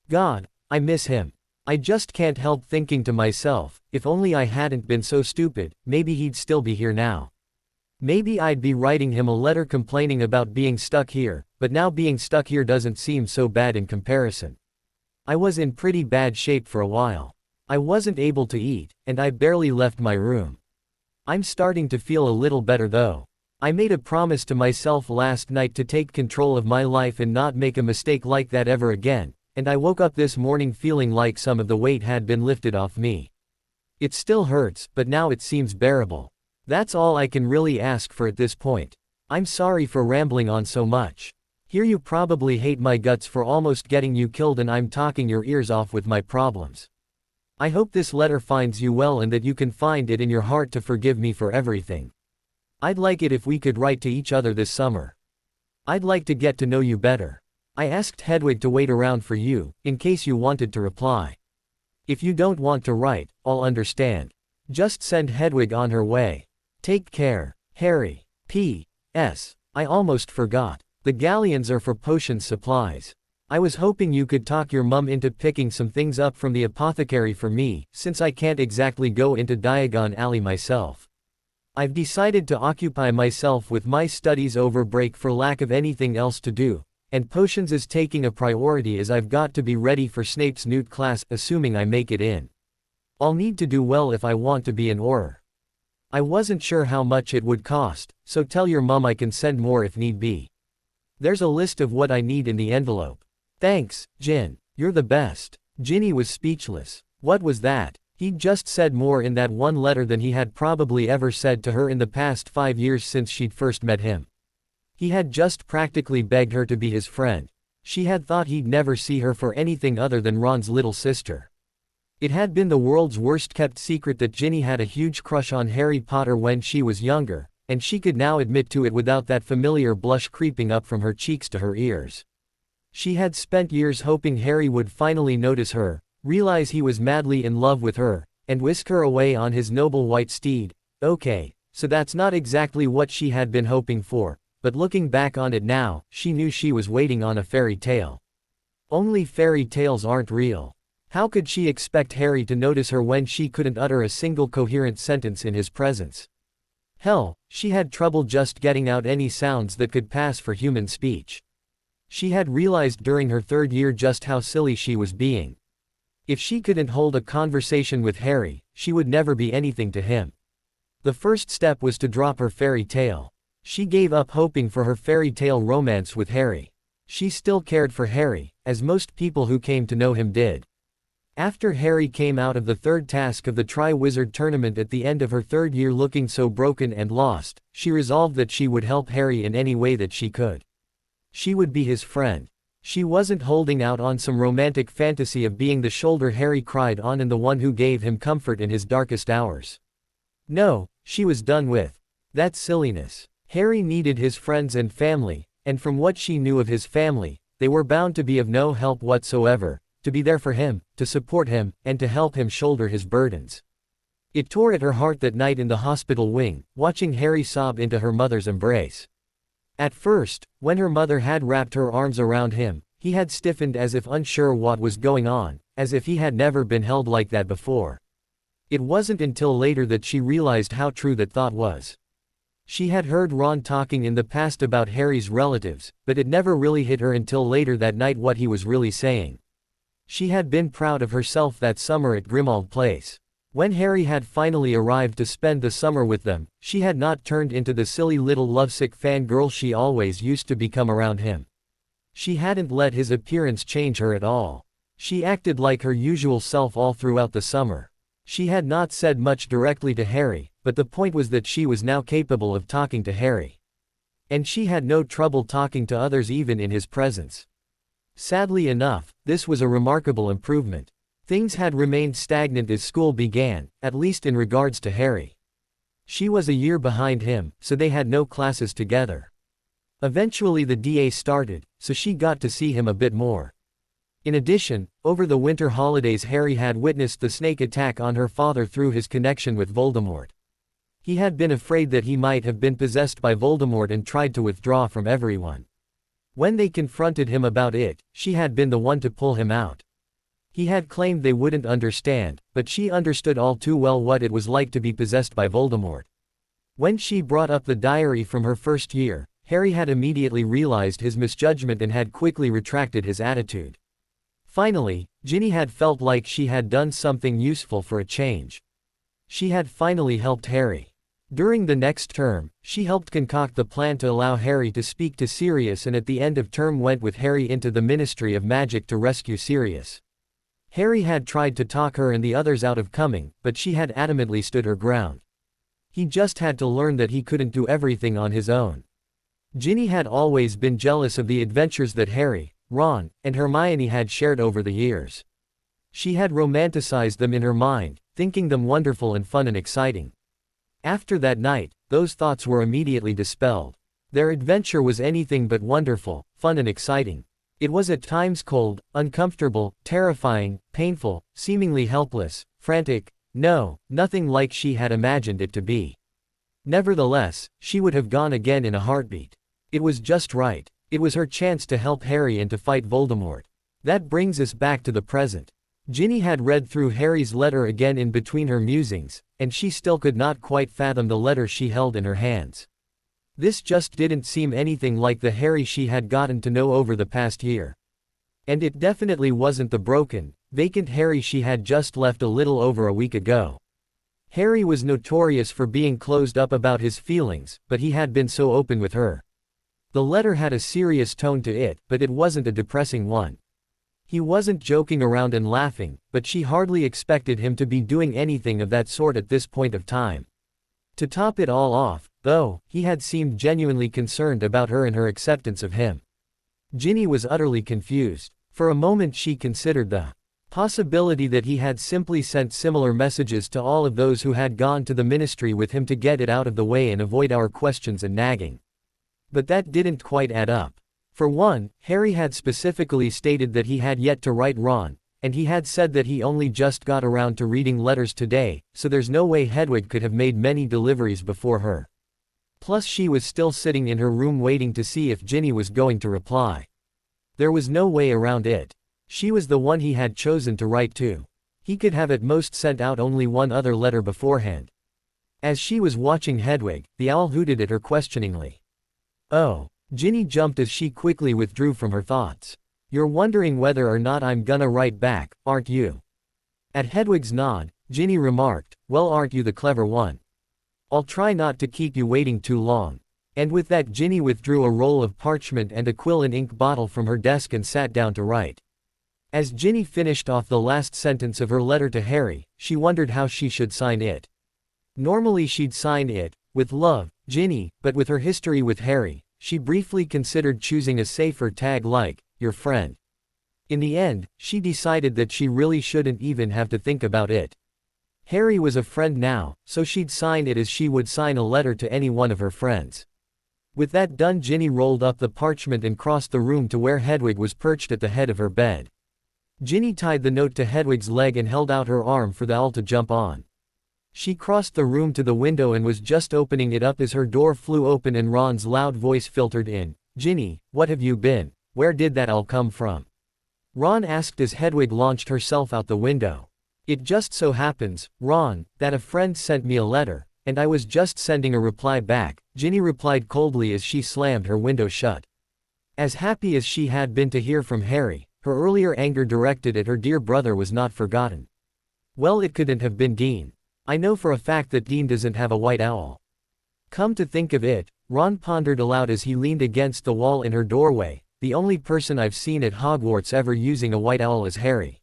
God, I miss him. I just can't help thinking to myself, if only I hadn't been so stupid, maybe he'd still be here now. Maybe I'd be writing him a letter complaining about being stuck here, but now being stuck here doesn't seem so bad in comparison. I was in pretty bad shape for a while. I wasn't able to eat, and I barely left my room. I'm starting to feel a little better though. I made a promise to myself last night to take control of my life and not make a mistake like that ever again, and I woke up this morning feeling like some of the weight had been lifted off me. It still hurts, but now it seems bearable. That's all I can really ask for at this point. I'm sorry for rambling on so much. Here you probably hate my guts for almost getting you killed and I'm talking your ears off with my problems. I hope this letter finds you well and that you can find it in your heart to forgive me for everything. I'd like it if we could write to each other this summer. I'd like to get to know you better. I asked Hedwig to wait around for you, in case you wanted to reply. If you don't want to write, I'll understand. Just send Hedwig on her way. Take care, Harry. P.S. I almost forgot. The galleons are for potion supplies. I was hoping you could talk your mum into picking some things up from the apothecary for me, since I can't exactly go into Diagon Alley myself. I've decided to occupy myself with my studies over break for lack of anything else to do, and potions is taking a priority as I've got to be ready for Snape's Newt class assuming I make it in. I'll need to do well if I want to be an Auror. I wasn't sure how much it would cost, so tell your mum I can send more if need be. There's a list of what I need in the envelope. Thanks, Gin. You're the best. Ginny was speechless. What was that? He'd just said more in that one letter than he had probably ever said to her in the past 5 years since she'd first met him. He had just practically begged her to be his friend. She had thought he'd never see her for anything other than Ron's little sister. It had been the world's worst-kept secret that Ginny had a huge crush on Harry Potter when she was younger, and she could now admit to it without that familiar blush creeping up from her cheeks to her ears. She had spent years hoping Harry would finally notice her, realize he was madly in love with her, and whisk her away on his noble white steed. Okay, so that's not exactly what she had been hoping for, but looking back on it now, she knew she was waiting on a fairy tale. Only fairy tales aren't real. How could she expect Harry to notice her when she couldn't utter a single coherent sentence in his presence? Hell, she had trouble just getting out any sounds that could pass for human speech. She had realized during her 3rd year just how silly she was being. If she couldn't hold a conversation with Harry, she would never be anything to him. The first step was to drop her fairy tale. She gave up hoping for her fairy tale romance with Harry. She still cared for Harry, as most people who came to know him did. After Harry came out of the 3rd task of the Tri-Wizard tournament at the end of her 3rd year looking so broken and lost, she resolved that she would help Harry in any way that she could. She would be his friend. She wasn't holding out on some romantic fantasy of being the shoulder Harry cried on and the one who gave him comfort in his darkest hours. No, she was done with that silliness. Harry needed his friends and family, and from what she knew of his family, they were bound to be of no help whatsoever, to be there for him, to support him, and to help him shoulder his burdens. It tore at her heart that night in the hospital wing, watching Harry sob into her mother's embrace. At first, when her mother had wrapped her arms around him, he had stiffened as if unsure what was going on, as if he had never been held like that before. It wasn't until later that she realized how true that thought was. She had heard Ron talking in the past about Harry's relatives, but it never really hit her until later that night what he was really saying. She had been proud of herself that summer at Grimmauld Place. When Harry had finally arrived to spend the summer with them, she had not turned into the silly little lovesick fangirl she always used to become around him. She hadn't let his appearance change her at all. She acted like her usual self all throughout the summer. She had not said much directly to Harry, but the point was that she was now capable of talking to Harry. And she had no trouble talking to others even in his presence. Sadly enough, this was a remarkable improvement. Things had remained stagnant as school began, at least in regards to Harry. She was a year behind him, so they had no classes together. Eventually the DA started, so she got to see him a bit more. In addition, over the winter holidays Harry had witnessed the snake attack on her father through his connection with Voldemort. He had been afraid that he might have been possessed by Voldemort and tried to withdraw from everyone. When they confronted him about it, she had been the one to pull him out. He had claimed they wouldn't understand, but she understood all too well what it was like to be possessed by Voldemort. When she brought up the diary from her 1st year, Harry had immediately realized his misjudgment and had quickly retracted his attitude. Finally, Ginny had felt like she had done something useful for a change. She had finally helped Harry. During the next term, she helped concoct the plan to allow Harry to speak to Sirius, and at the end of term went with Harry into the Ministry of Magic to rescue Sirius. Harry had tried to talk her and the others out of coming, but she had adamantly stood her ground. He just had to learn that he couldn't do everything on his own. Ginny had always been jealous of the adventures that Harry, Ron, and Hermione had shared over the years. She had romanticized them in her mind, thinking them wonderful and fun and exciting. After that night, those thoughts were immediately dispelled. Their adventure was anything but wonderful, fun and exciting. It was at times cold, uncomfortable, terrifying, painful, seemingly helpless, frantic, no, nothing like she had imagined it to be. Nevertheless, she would have gone again in a heartbeat. It was just right. It was her chance to help Harry and to fight Voldemort. That brings us back to the present. Ginny had read through Harry's letter again in between her musings, and she still could not quite fathom the letter she held in her hands. This just didn't seem anything like the Harry she had gotten to know over the past year. And it definitely wasn't the broken, vacant Harry she had just left a little over a week ago. Harry was notorious for being closed up about his feelings, but he had been so open with her. The letter had a serious tone to it, but it wasn't a depressing one. He wasn't joking around and laughing, but she hardly expected him to be doing anything of that sort at this point of time. To top it all off, though, he had seemed genuinely concerned about her and her acceptance of him. Ginny was utterly confused. For a moment she considered the possibility that he had simply sent similar messages to all of those who had gone to the ministry with him to get it out of the way and avoid our questions and nagging. But that didn't quite add up. For one, Harry had specifically stated that he had yet to write Ron, and he had said that he only just got around to reading letters today, so there's no way Hedwig could have made many deliveries before her. Plus she was still sitting in her room waiting to see if Ginny was going to reply. There was no way around it. She was the one he had chosen to write to. He could have at most sent out only one other letter beforehand. As she was watching Hedwig, the owl hooted at her questioningly. Oh. Ginny jumped as she quickly withdrew from her thoughts. You're wondering whether or not I'm gonna write back, aren't you? At Hedwig's nod, Ginny remarked, well, aren't you the clever one? I'll try not to keep you waiting too long. And with that Ginny withdrew a roll of parchment and a quill and ink bottle from her desk and sat down to write. As Ginny finished off the last sentence of her letter to Harry, she wondered how she should sign it. Normally she'd sign it, with love, Ginny, but with her history with Harry, she briefly considered choosing a safer tag like, your friend. In the end, she decided that she really shouldn't even have to think about it. Harry was a friend now, so she'd sign it as she would sign a letter to any one of her friends. With that done, Ginny rolled up the parchment and crossed the room to where Hedwig was perched at the head of her bed. Ginny tied the note to Hedwig's leg and held out her arm for the owl to jump on. She crossed the room to the window and was just opening it up as her door flew open and Ron's loud voice filtered in. Ginny, what have you been? Where did that owl come from? Ron asked as Hedwig launched herself out the window. It just so happens, Ron, that a friend sent me a letter, and I was just sending a reply back, Ginny replied coldly as she slammed her window shut. As happy as she had been to hear from Harry, her earlier anger directed at her dear brother was not forgotten. Well, it couldn't have been Dean. I know for a fact that Dean doesn't have a white owl. Come to think of it, Ron pondered aloud as he leaned against the wall in her doorway, the only person I've seen at Hogwarts ever using a white owl is Harry.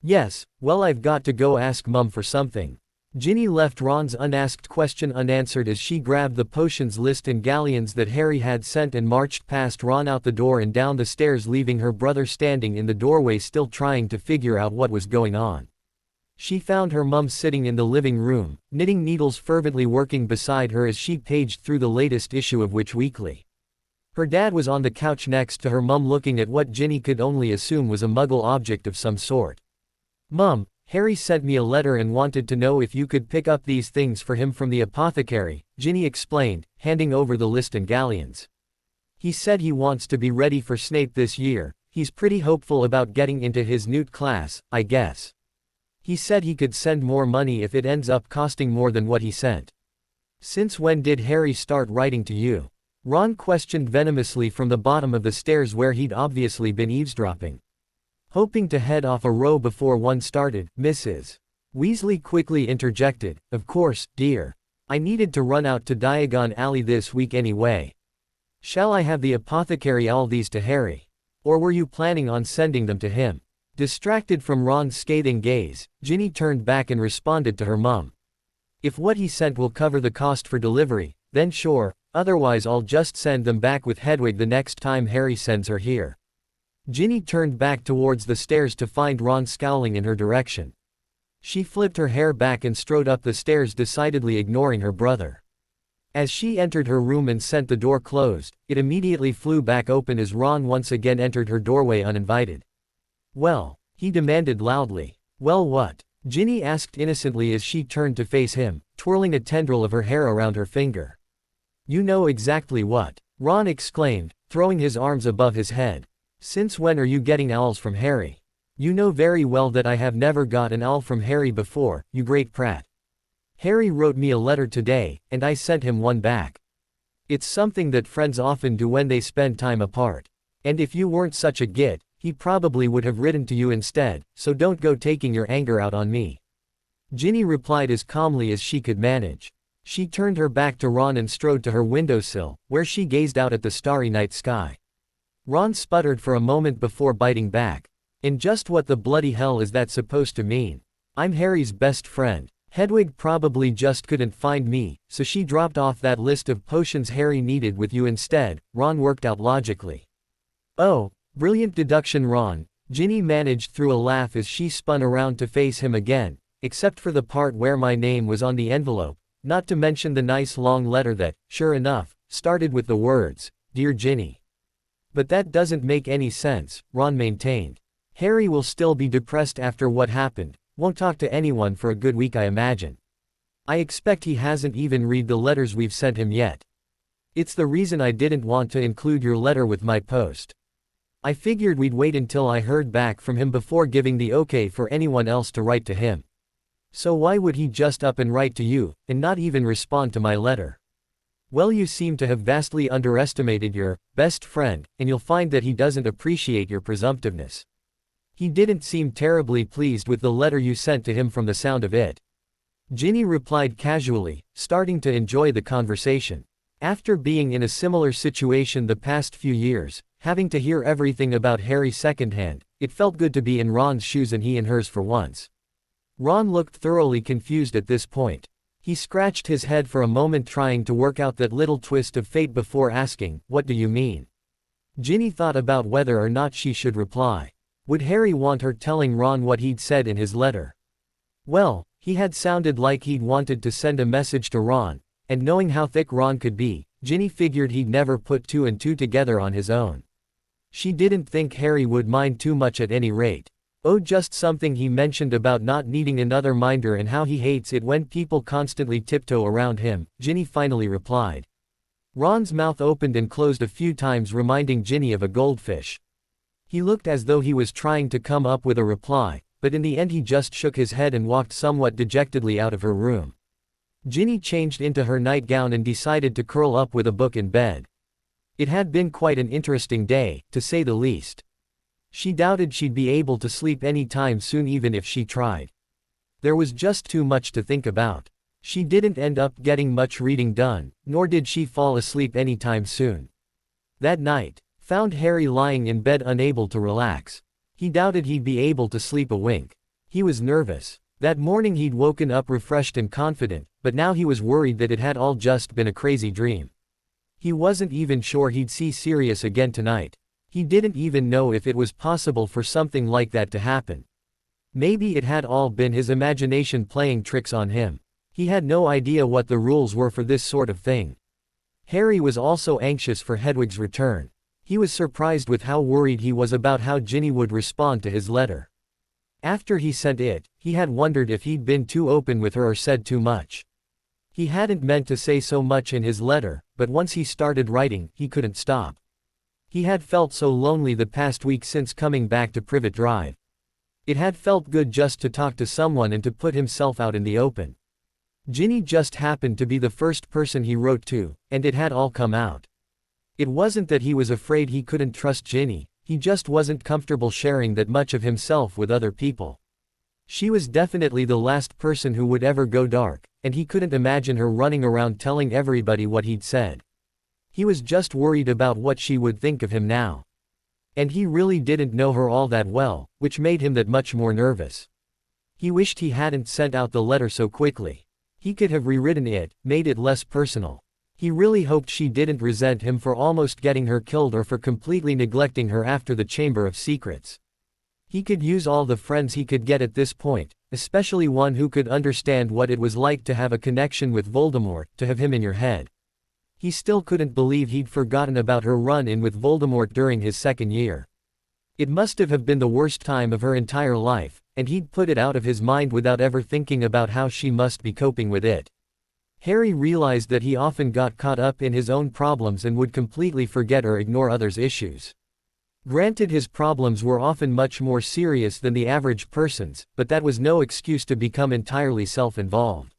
Yes, well, I've got to go ask Mum for something. Ginny left Ron's unasked question unanswered as she grabbed the potions list and galleons that Harry had sent and marched past Ron out the door and down the stairs, leaving her brother standing in the doorway still trying to figure out what was going on. She found her mum sitting in the living room, knitting needles fervently working beside her as she paged through the latest issue of Witch Weekly. Her dad was on the couch next to her mum looking at what Ginny could only assume was a muggle object of some sort. Mum, Harry sent me a letter and wanted to know if you could pick up these things for him from the apothecary, Ginny explained, handing over the list and galleons. He said he wants to be ready for Snape this year, he's pretty hopeful about getting into his Newt class, I guess. He said he could send more money if it ends up costing more than what he sent. Since when did Harry start writing to you? Ron questioned venomously from the bottom of the stairs where he'd obviously been eavesdropping. Hoping to head off a row before one started, Mrs. Weasley quickly interjected, of course, dear. I needed to run out to Diagon Alley this week anyway. Shall I have the apothecary all these to Harry? Or were you planning on sending them to him? Distracted from Ron's scathing gaze, Ginny turned back and responded to her mum. If what he sent will cover the cost for delivery, then sure, otherwise I'll just send them back with Hedwig the next time Harry sends her here. Ginny turned back towards the stairs to find Ron scowling in her direction. She flipped her hair back and strode up the stairs, decidedly ignoring her brother. As she entered her room and sent the door closed, it immediately flew back open as Ron once again entered her doorway uninvited. "Well?" he demanded loudly. "Well, what?" Ginny asked innocently as she turned to face him, twirling a tendril of her hair around her finger. "You know exactly what," Ron exclaimed, throwing his arms above his head. "Since when are you getting owls from Harry? You know very well that I have never got an owl from Harry before, you great prat. Harry wrote me a letter today, and I sent him one back. It's something that friends often do when they spend time apart. And if you weren't such a git, he probably would have written to you instead, so don't go taking your anger out on me." Ginny replied as calmly as she could manage. She turned her back to Ron and strode to her windowsill, where she gazed out at the starry night sky. Ron sputtered for a moment before biting back. "And just what the bloody hell is that supposed to mean? I'm Harry's best friend. Hedwig probably just couldn't find me, so she dropped off that list of potions Harry needed with you instead," Ron worked out logically. "Oh, brilliant deduction, Ron," Ginny managed through a laugh as she spun around to face him again, "except for the part where my name was on the envelope, not to mention the nice long letter that, sure enough, started with the words, 'Dear Ginny.'" "But that doesn't make any sense," Ron maintained. "Harry will still be depressed after what happened, won't talk to anyone for a good week, I imagine. I expect he hasn't even read the letters we've sent him yet. It's the reason I didn't want to include your letter with my post. I figured we'd wait until I heard back from him before giving the okay for anyone else to write to him. So why would he just up and write to you, and not even respond to my letter? Well, you seem to have vastly underestimated your best friend, and you'll find that he doesn't appreciate your presumptiveness. He didn't seem terribly pleased with the letter you sent to him from the sound of it." Ginny replied casually, starting to enjoy the conversation. After being in a similar situation the past few years, having to hear everything about Harry secondhand, it felt good to be in Ron's shoes and he in hers for once. Ron looked thoroughly confused at this point. He scratched his head for a moment trying to work out that little twist of fate before asking, "What do you mean?" Ginny thought about whether or not she should reply. Would Harry want her telling Ron what he'd said in his letter? Well, he had sounded like he'd wanted to send a message to Ron, and knowing how thick Ron could be, Ginny figured he'd never put two and two together on his own. She didn't think Harry would mind too much at any rate. Oh, just something he mentioned about not needing another minder and how he hates it when people constantly tiptoe around him, Ginny finally replied. Ron's mouth opened and closed a few times, reminding Ginny of a goldfish. He looked as though he was trying to come up with a reply, but in the end he just shook his head and walked somewhat dejectedly out of her room. Ginny changed into her nightgown and decided to curl up with a book in bed. It had been quite an interesting day, to say the least. She doubted she'd be able to sleep any time soon even if she tried. There was just too much to think about. She didn't end up getting much reading done, nor did she fall asleep anytime soon. That night, found Harry lying in bed unable to relax. He doubted he'd be able to sleep a wink. He was nervous. That morning he'd woken up refreshed and confident, but now he was worried that it had all just been a crazy dream. He wasn't even sure he'd see Sirius again tonight. He didn't even know if it was possible for something like that to happen. Maybe it had all been his imagination playing tricks on him. He had no idea what the rules were for this sort of thing. Harry was also anxious for Hedwig's return. He was surprised with how worried he was about how Ginny would respond to his letter. After he sent it, he had wondered if he'd been too open with her or said too much. He hadn't meant to say so much in his letter, but once he started writing, he couldn't stop. He had felt so lonely the past week since coming back to Privet Drive. It had felt good just to talk to someone and to put himself out in the open. Ginny just happened to be the first person he wrote to, and it had all come out. It wasn't that he was afraid he couldn't trust Ginny, he just wasn't comfortable sharing that much of himself with other people. She was definitely the last person who would ever go dark, and he couldn't imagine her running around telling everybody what he'd said. He was just worried about what she would think of him now. And he really didn't know her all that well, which made him that much more nervous. He wished he hadn't sent out the letter so quickly. He could have rewritten it, made it less personal. He really hoped she didn't resent him for almost getting her killed or for completely neglecting her after the Chamber of Secrets. He could use all the friends he could get at this point, especially one who could understand what it was like to have a connection with Voldemort, to have him in your head. He still couldn't believe he'd forgotten about her run-in with Voldemort during his second year. It must have been the worst time of her entire life, and he'd put it out of his mind without ever thinking about how she must be coping with it. Harry realized that he often got caught up in his own problems and would completely forget or ignore others' issues. Granted, his problems were often much more serious than the average person's, but that was no excuse to become entirely self-involved.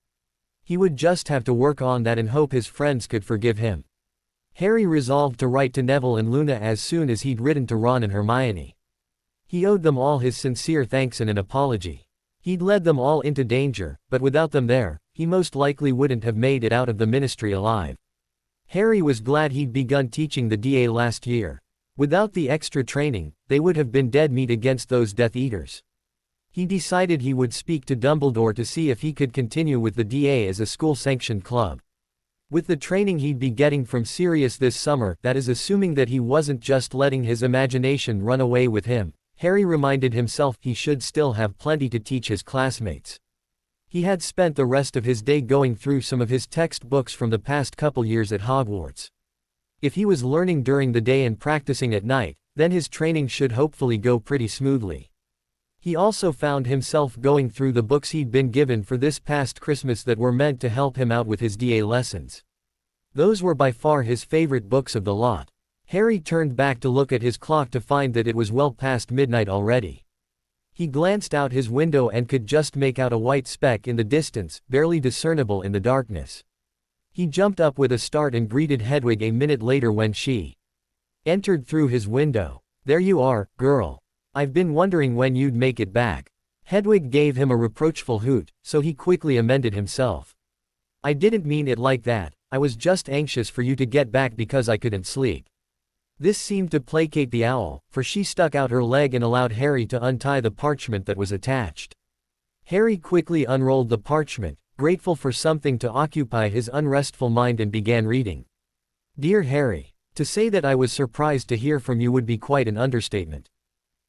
He would just have to work on that and hope his friends could forgive him. Harry resolved to write to Neville and Luna as soon as he'd written to Ron and Hermione. He owed them all his sincere thanks and an apology. He'd led them all into danger, but without them there, he most likely wouldn't have made it out of the Ministry alive. Harry was glad he'd begun teaching the DA last year. Without the extra training, they would have been dead meat against those Death Eaters. He decided he would speak to Dumbledore to see if he could continue with the DA as a school-sanctioned club. With the training he'd be getting from Sirius this summer, that is assuming that he wasn't just letting his imagination run away with him, Harry reminded himself he should still have plenty to teach his classmates. He had spent the rest of his day going through some of his textbooks from the past couple years at Hogwarts. If he was learning during the day and practicing at night, then his training should hopefully go pretty smoothly. He also found himself going through the books he'd been given for this past Christmas that were meant to help him out with his DA lessons. Those were by far his favorite books of the lot. Harry turned back to look at his clock to find that it was well past midnight already. He glanced out his window and could just make out a white speck in the distance, barely discernible in the darkness. He jumped up with a start and greeted Hedwig a minute later when she entered through his window. "There you are, girl. I've been wondering when you'd make it back." Hedwig gave him a reproachful hoot, so he quickly amended himself. "I didn't mean it like that, I was just anxious for you to get back because I couldn't sleep." This seemed to placate the owl, for she stuck out her leg and allowed Harry to untie the parchment that was attached. Harry quickly unrolled the parchment, grateful for something to occupy his unrestful mind, and began reading. "Dear Harry, to say that I was surprised to hear from you would be quite an understatement.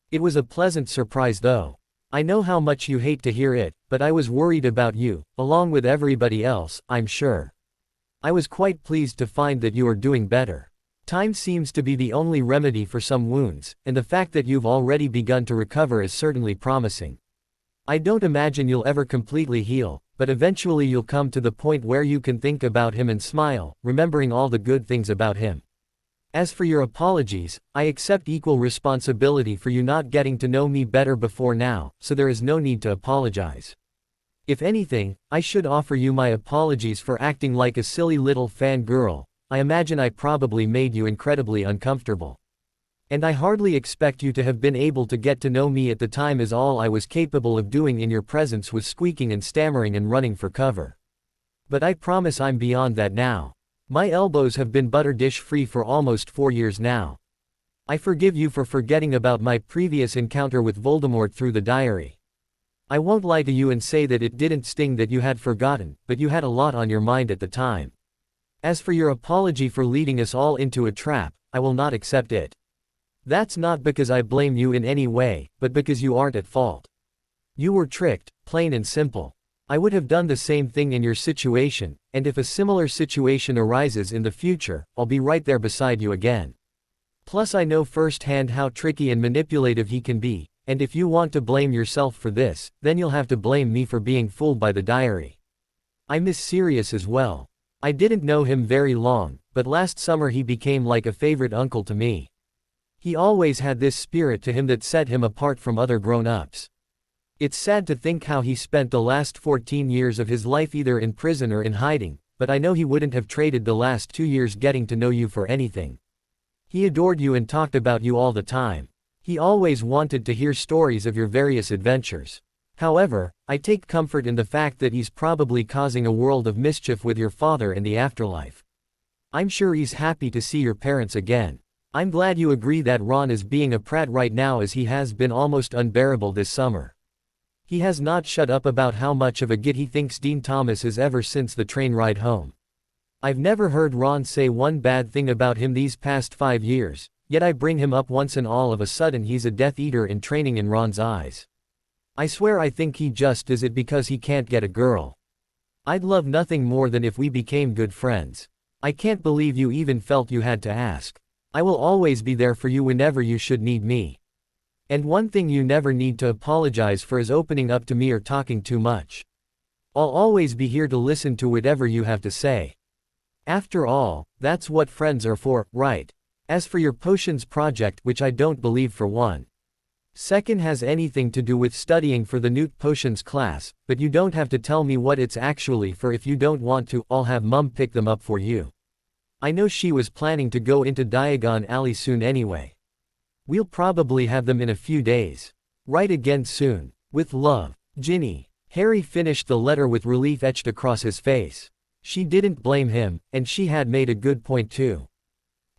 It was a pleasant surprise though. I know how much you hate to hear it, but I was worried about you, along with everybody else, I'm sure. I was quite pleased to find that you are doing better. Time seems to be the only remedy for some wounds, and the fact that you've already begun to recover is certainly promising. I don't imagine you'll ever completely heal, but eventually you'll come to the point where you can think about him and smile, remembering all the good things about him. As for your apologies, I accept equal responsibility for you not getting to know me better before now, so there is no need to apologize. If anything, I should offer you my apologies for acting like a silly little fangirl. I imagine I probably made you incredibly uncomfortable. And I hardly expect you to have been able to get to know me at the time, as all I was capable of doing in your presence was squeaking and stammering and running for cover. But I promise I'm beyond that now. My elbows have been butter dish free for almost 4 years now. I forgive you for forgetting about my previous encounter with Voldemort through the diary. I won't lie to you and say that it didn't sting that you had forgotten, but you had a lot on your mind at the time. As for your apology for leading us all into a trap, I will not accept it. That's not because I blame you in any way, but because you aren't at fault. You were tricked, plain and simple. I would have done the same thing in your situation, and if a similar situation arises in the future, I'll be right there beside you again. Plus I know firsthand how tricky and manipulative he can be, and if you want to blame yourself for this, then you'll have to blame me for being fooled by the diary. I miss Sirius as well. I didn't know him very long, but last summer he became like a favorite uncle to me. He always had this spirit to him that set him apart from other grown-ups. It's sad to think how he spent the last 14 years of his life either in prison or in hiding, but I know he wouldn't have traded the last 2 years getting to know you for anything. He adored you and talked about you all the time. He always wanted to hear stories of your various adventures. However, I take comfort in the fact that he's probably causing a world of mischief with your father in the afterlife. I'm sure he's happy to see your parents again. I'm glad you agree that Ron is being a prat right now, as he has been almost unbearable this summer. He has not shut up about how much of a git he thinks Dean Thomas is ever since the train ride home. I've never heard Ron say one bad thing about him these past 5 years, yet I bring him up once and all of a sudden he's a Death Eater in training in Ron's eyes. I swear I think he just is it because he can't get a girl. I'd love nothing more than if we became good friends. I can't believe you even felt you had to ask. I will always be there for you whenever you should need me. And one thing you never need to apologize for is opening up to me or talking too much. I'll always be here to listen to whatever you have to say. After all, that's what friends are for, right? As for your potions project, which I don't believe for one second has anything to do with studying for the Newt Potions class, but you don't have to tell me what it's actually for if you don't want to. I'll have Mum pick them up for you. I know she was planning to go into Diagon Alley soon anyway. We'll probably have them in a few days. Write again soon. With love, Ginny. Harry finished the letter with relief etched across his face. She didn't blame him, and she had made a good point too.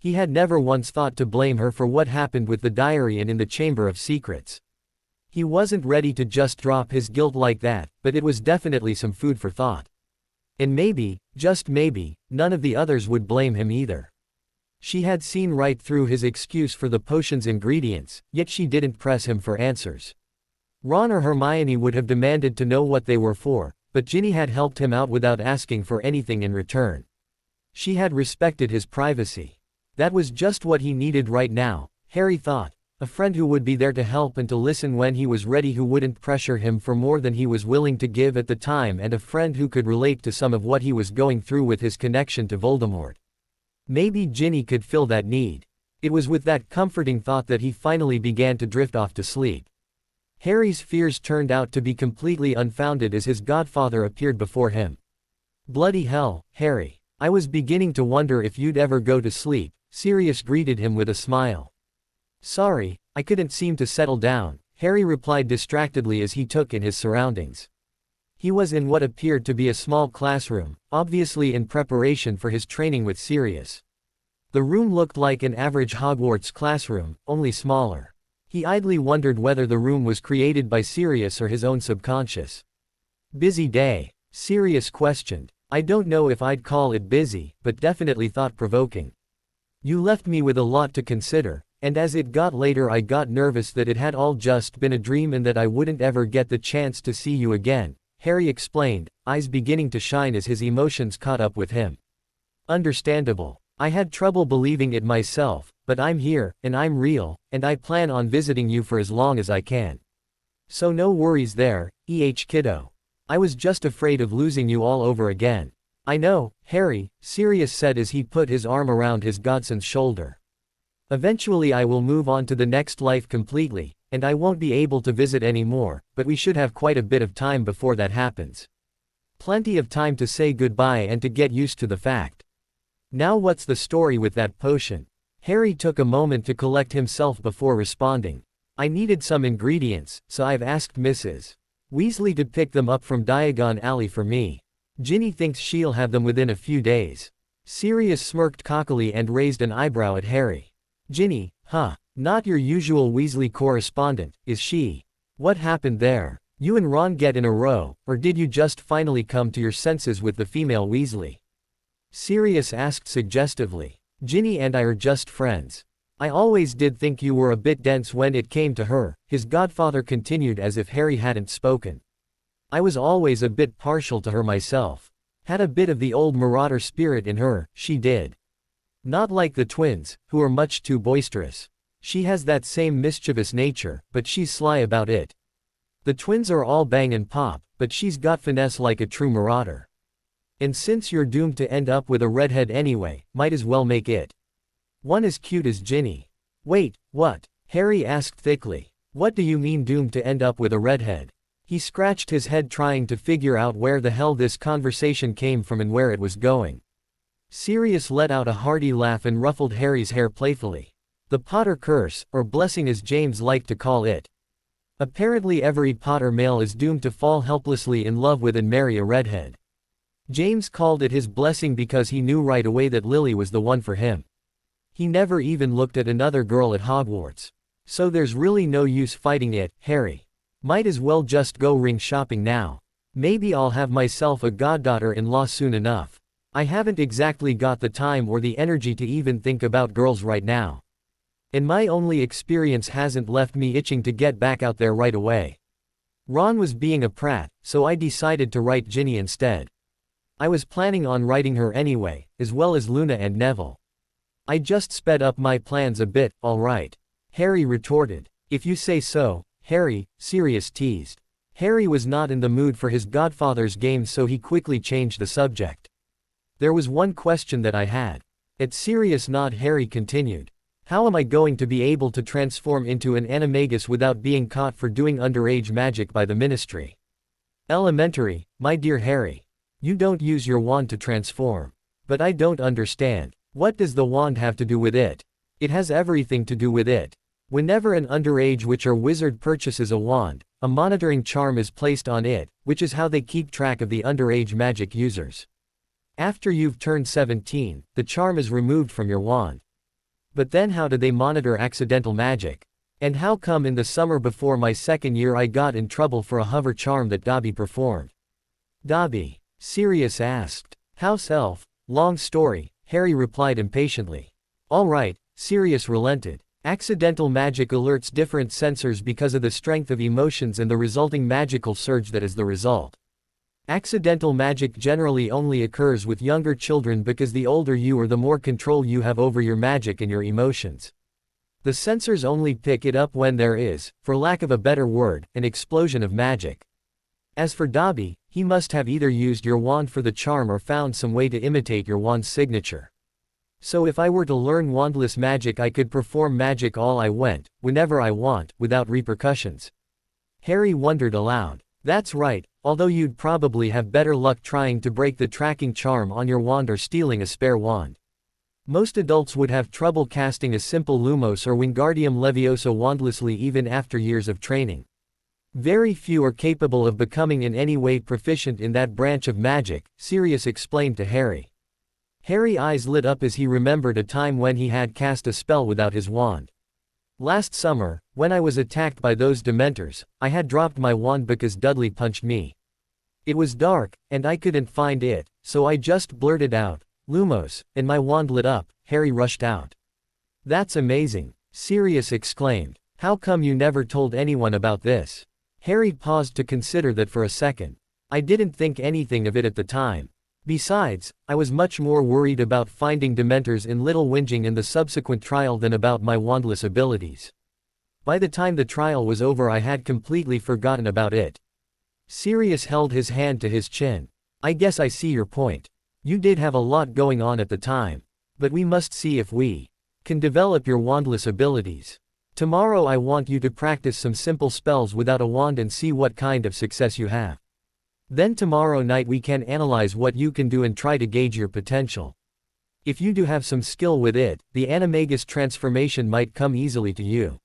He had never once thought to blame her for what happened with the diary and in the Chamber of Secrets. He wasn't ready to just drop his guilt like that, but it was definitely some food for thought. And maybe, just maybe, none of the others would blame him either. She had seen right through his excuse for the potion's ingredients, yet she didn't press him for answers. Ron or Hermione would have demanded to know what they were for, but Ginny had helped him out without asking for anything in return. She had respected his privacy. That was just what he needed right now, Harry thought. A friend who would be there to help and to listen when he was ready, who wouldn't pressure him for more than he was willing to give at the time, and a friend who could relate to some of what he was going through with his connection to Voldemort. Maybe Ginny could fill that need. It was with that comforting thought that he finally began to drift off to sleep. Harry's fears turned out to be completely unfounded as his godfather appeared before him. Bloody hell, Harry. I was beginning to wonder if you'd ever go to sleep, Sirius greeted him with a smile. Sorry, I couldn't seem to settle down, Harry replied distractedly as he took in his surroundings. He was in what appeared to be a small classroom, obviously in preparation for his training with Sirius. The room looked like an average Hogwarts classroom, only smaller. He idly wondered whether the room was created by Sirius or his own subconscious. Busy day? Sirius questioned. I don't know if I'd call it busy, but definitely thought-provoking. You left me with a lot to consider, and as it got later I got nervous that it had all just been a dream and that I wouldn't ever get the chance to see you again, Harry explained, eyes beginning to shine as his emotions caught up with him. Understandable. I had trouble believing it myself, but I'm here, and I'm real, and I plan on visiting you for as long as I can. So no worries there, kiddo. I was just afraid of losing you all over again. I know, Harry, Sirius said as he put his arm around his godson's shoulder. Eventually I will move on to the next life completely, and I won't be able to visit anymore, but we should have quite a bit of time before that happens. Plenty of time to say goodbye and to get used to the fact. Now what's the story with that potion? Harry took a moment to collect himself before responding. I needed some ingredients, so I've asked Mrs. Weasley to pick them up from Diagon Alley for me. Ginny thinks she'll have them within a few days. Sirius smirked cockily and raised an eyebrow at Harry. Ginny, huh? Not your usual Weasley correspondent, is she? What happened there? You and Ron get in a row, or did you just finally come to your senses with the female Weasley? Sirius asked suggestively. Ginny and I are just friends. I always did think you were a bit dense when it came to her, his godfather continued as if Harry hadn't spoken. I was always a bit partial to her myself. Had a bit of the old marauder spirit in her, she did. Not like the twins, who are much too boisterous. She has that same mischievous nature, but she's sly about it. The twins are all bang and pop, but she's got finesse like a true marauder. And since you're doomed to end up with a redhead anyway, might as well make it one as cute as Ginny. Wait, what? Harry asked thickly. What do you mean doomed to end up with a redhead? He scratched his head trying to figure out where the hell this conversation came from and where it was going. Sirius let out a hearty laugh and ruffled Harry's hair playfully. The Potter curse, or blessing as James liked to call it. Apparently every Potter male is doomed to fall helplessly in love with and marry a redhead. James called it his blessing because he knew right away that Lily was the one for him. He never even looked at another girl at Hogwarts. So there's really no use fighting it, Harry. Might as well just go ring shopping now. Maybe I'll have myself a goddaughter-in-law soon enough. I haven't exactly got the time or the energy to even think about girls right now. And my only experience hasn't left me itching to get back out there right away. Ron was being a prat, so I decided to write Ginny instead. I was planning on writing her anyway, as well as Luna and Neville. I just sped up my plans a bit, all right. Harry retorted. If you say so, Harry, Sirius teased. Harry was not in the mood for his godfather's game, so he quickly changed the subject. There was one question that I had. At Sirius' nod, Harry continued. How am I going to be able to transform into an Animagus without being caught for doing underage magic by the Ministry? Elementary, my dear Harry. You don't use your wand to transform. But I don't understand. What does the wand have to do with it? It has everything to do with it. Whenever an underage witch or wizard purchases a wand, a monitoring charm is placed on it, which is how they keep track of the underage magic users. After you've turned 17, the charm is removed from your wand. But then how do they monitor accidental magic? And how come in the summer before my second year I got in trouble for a hover charm that Dobby performed? Dobby? Sirius asked. House elf. Long story, Harry replied impatiently. All right, Sirius relented. Accidental magic alerts different sensors because of the strength of emotions and the resulting magical surge that is the result. Accidental magic generally only occurs with younger children because the older you are, the more control you have over your magic and your emotions. The sensors only pick it up when there is, for lack of a better word, an explosion of magic. As for Dobby, he must have either used your wand for the charm or found some way to imitate your wand's signature. So if I were to learn wandless magic, I could perform magic all I went, whenever I want, without repercussions. Harry wondered aloud. That's right, although you'd probably have better luck trying to break the tracking charm on your wand or stealing a spare wand. Most adults would have trouble casting a simple Lumos or Wingardium Leviosa wandlessly even after years of training. Very few are capable of becoming in any way proficient in that branch of magic, Sirius explained to Harry. Harry's eyes lit up as he remembered a time when he had cast a spell without his wand. Last summer, when I was attacked by those Dementors, I had dropped my wand because Dudley punched me. It was dark, and I couldn't find it, so I just blurted out, Lumos, and my wand lit up. Harry rushed out. That's amazing, Sirius exclaimed. How come you never told anyone about this? Harry paused to consider that for a second. I didn't think anything of it at the time. Besides, I was much more worried about finding Dementors in Little Whinging and the subsequent trial than about my wandless abilities. By the time the trial was over, I had completely forgotten about it. Sirius held his hand to his chin. I guess I see your point. You did have a lot going on at the time. But we must see if we can develop your wandless abilities. Tomorrow I want you to practice some simple spells without a wand and see what kind of success you have. Then tomorrow night we can analyze what you can do and try to gauge your potential. If you do have some skill with it, the Animagus transformation might come easily to you.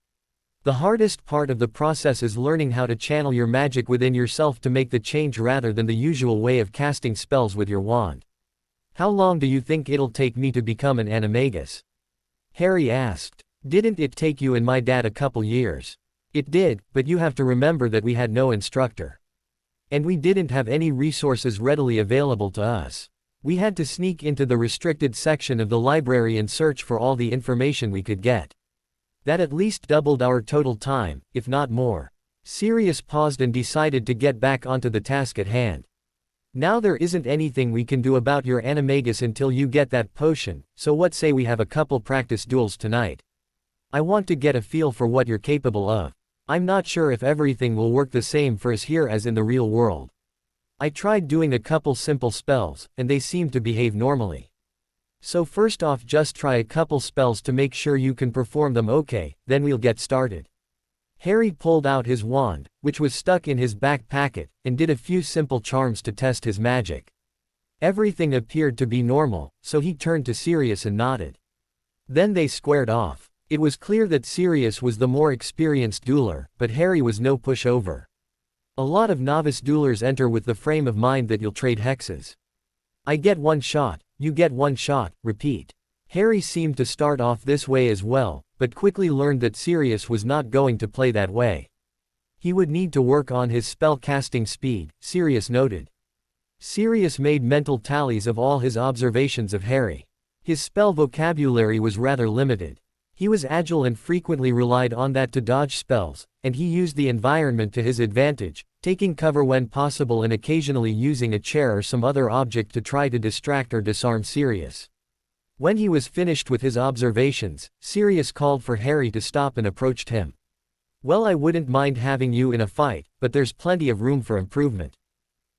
The hardest part of the process is learning how to channel your magic within yourself to make the change rather than the usual way of casting spells with your wand. How long do you think it'll take me to become an Animagus? Harry asked. Didn't it take you and my dad a couple years? It did, but you have to remember that we had no instructor. And we didn't have any resources readily available to us. We had to sneak into the restricted section of the library and search for all the information we could get. That at least doubled our total time, if not more. Sirius paused and decided to get back onto the task at hand. Now there isn't anything we can do about your Animagus until you get that potion, so what say we have a couple practice duels tonight? I want to get a feel for what you're capable of. I'm not sure if everything will work the same for us here as in the real world. I tried doing a couple simple spells, and they seem to behave normally. So first off, just try a couple spells to make sure you can perform them okay, then we'll get started. Harry pulled out his wand, which was stuck in his back pocket, and did a few simple charms to test his magic. Everything appeared to be normal, so he turned to Sirius and nodded. Then they squared off. It was clear that Sirius was the more experienced dueler, but Harry was no pushover. A lot of novice duelers enter with the frame of mind that you'll trade hexes. I get one shot, you get one shot, repeat. Harry seemed to start off this way as well, but quickly learned that Sirius was not going to play that way. He would need to work on his spell casting speed, Sirius noted. Sirius made mental tallies of all his observations of Harry. His spell vocabulary was rather limited. He was agile and frequently relied on that to dodge spells, and he used the environment to his advantage, taking cover when possible and occasionally using a chair or some other object to try to distract or disarm Sirius. When he was finished with his observations, Sirius called for Harry to stop and approached him. Well, I wouldn't mind having you in a fight, but there's plenty of room for improvement.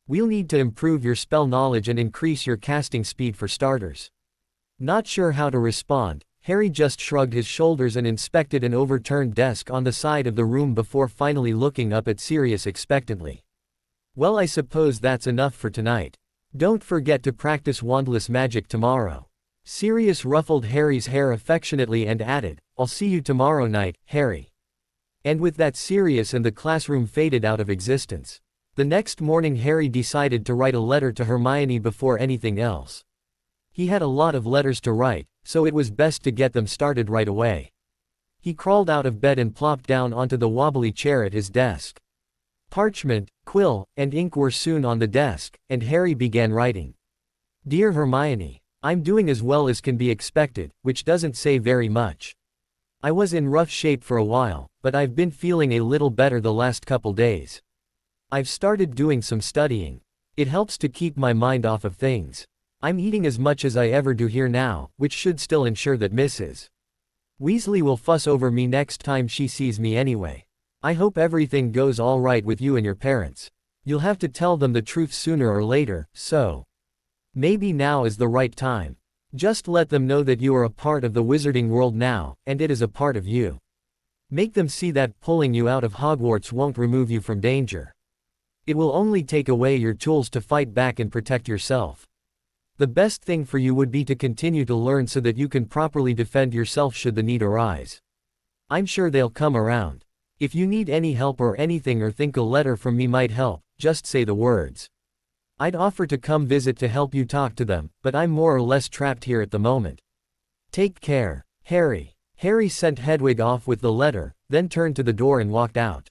We'll need to improve your spell knowledge and increase your casting speed for starters. Not sure how to respond, Harry just shrugged his shoulders and inspected an overturned desk on the side of the room before finally looking up at Sirius expectantly. Well, I suppose that's enough for tonight. Don't forget to practice wandless magic tomorrow. Sirius ruffled Harry's hair affectionately and added, I'll see you tomorrow night, Harry. And with that Sirius and the classroom faded out of existence. The next morning Harry decided to write a letter to Hermione before anything else. He had a lot of letters to write, so it was best to get them started right away. He crawled out of bed and plopped down onto the wobbly chair at his desk. Parchment, quill, and ink were soon on the desk, and Harry began writing. Dear Hermione, I'm doing as well as can be expected, which doesn't say very much. I was in rough shape for a while, but I've been feeling a little better the last couple days. I've started doing some studying. It helps to keep my mind off of things. I'm eating as much as I ever do here now, which should still ensure that Mrs. Weasley will fuss over me next time she sees me anyway. I hope everything goes all right with you and your parents. You'll have to tell them the truth sooner or later, so maybe now is the right time. Just let them know that you are a part of the wizarding world now, and it is a part of you. Make them see that pulling you out of Hogwarts won't remove you from danger. It will only take away your tools to fight back and protect yourself. The best thing for you would be to continue to learn so that you can properly defend yourself should the need arise. I'm sure they'll come around. If you need any help or anything or think a letter from me might help, just say the words. I'd offer to come visit to help you talk to them, but I'm more or less trapped here at the moment. Take care, Harry. Harry sent Hedwig off with the letter, then turned to the door and walked out.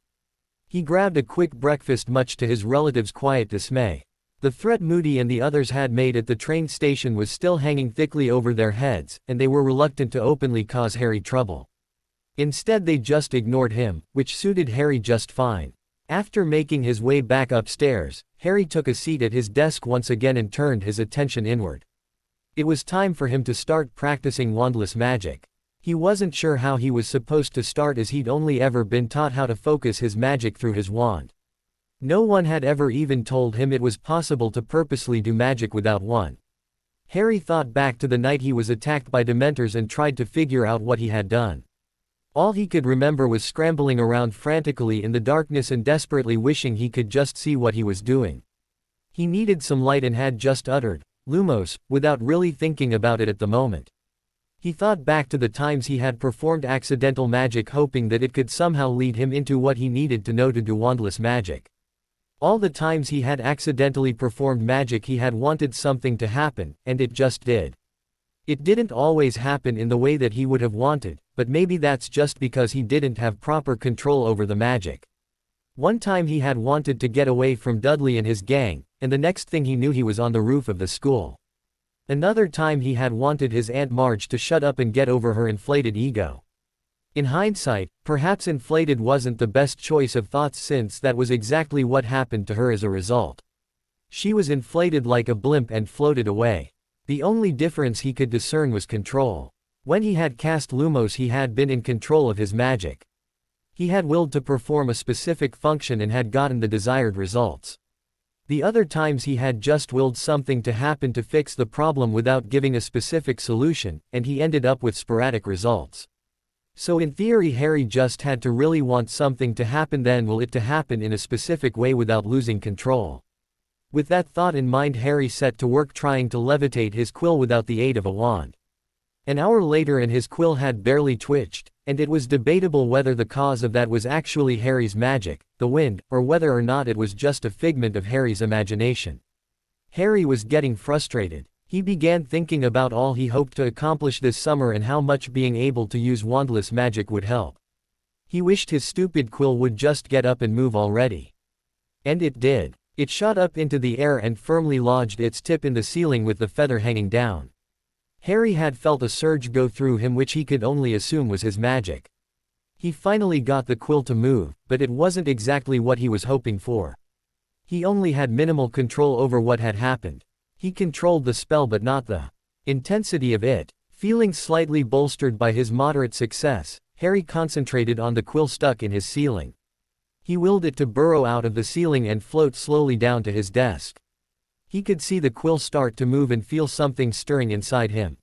He grabbed a quick breakfast much to his relatives' quiet dismay. The threat Moody and the others had made at the train station was still hanging thickly over their heads, and they were reluctant to openly cause Harry trouble. Instead they just ignored him, which suited Harry just fine. After making his way back upstairs, Harry took a seat at his desk once again and turned his attention inward. It was time for him to start practicing wandless magic. He wasn't sure how he was supposed to start as he'd only ever been taught how to focus his magic through his wand. No one had ever even told him it was possible to purposely do magic without one. Harry thought back to the night he was attacked by Dementors and tried to figure out what he had done. All he could remember was scrambling around frantically in the darkness and desperately wishing he could just see what he was doing. He needed some light and had just uttered, Lumos, without really thinking about it at the moment. He thought back to the times he had performed accidental magic hoping that it could somehow lead him into what he needed to know to do wandless magic. All the times he had accidentally performed magic he had wanted something to happen, and it just did. It didn't always happen in the way that he would have wanted, but maybe that's just because he didn't have proper control over the magic. One time he had wanted to get away from Dudley and his gang, and the next thing he knew he was on the roof of the school. Another time he had wanted his Aunt Marge to shut up and get over her inflated ego. In hindsight, perhaps inflated wasn't the best choice of thoughts since that was exactly what happened to her as a result. She was inflated like a blimp and floated away. The only difference he could discern was control. When he had cast Lumos he had been in control of his magic. He had willed to perform a specific function and had gotten the desired results. The other times he had just willed something to happen to fix the problem without giving a specific solution, and he ended up with sporadic results. So in theory Harry just had to really want something to happen, then will it to happen in a specific way without losing control. With that thought in mind Harry set to work trying to levitate his quill without the aid of a wand. An hour later and his quill had barely twitched, and it was debatable whether the cause of that was actually Harry's magic, the wind, or whether or not it was just a figment of Harry's imagination. Harry was getting frustrated. He began thinking about all he hoped to accomplish this summer and how much being able to use wandless magic would help. He wished his stupid quill would just get up and move already. And it did. It shot up into the air and firmly lodged its tip in the ceiling with the feather hanging down. Harry had felt a surge go through him which he could only assume was his magic. He finally got the quill to move, but it wasn't exactly what he was hoping for. He only had minimal control over what had happened. He controlled the spell but not the intensity of it. Feeling slightly bolstered by his moderate success, Harry concentrated on the quill stuck in his ceiling. He willed it to burrow out of the ceiling and float slowly down to his desk. He could see the quill start to move and feel something stirring inside him.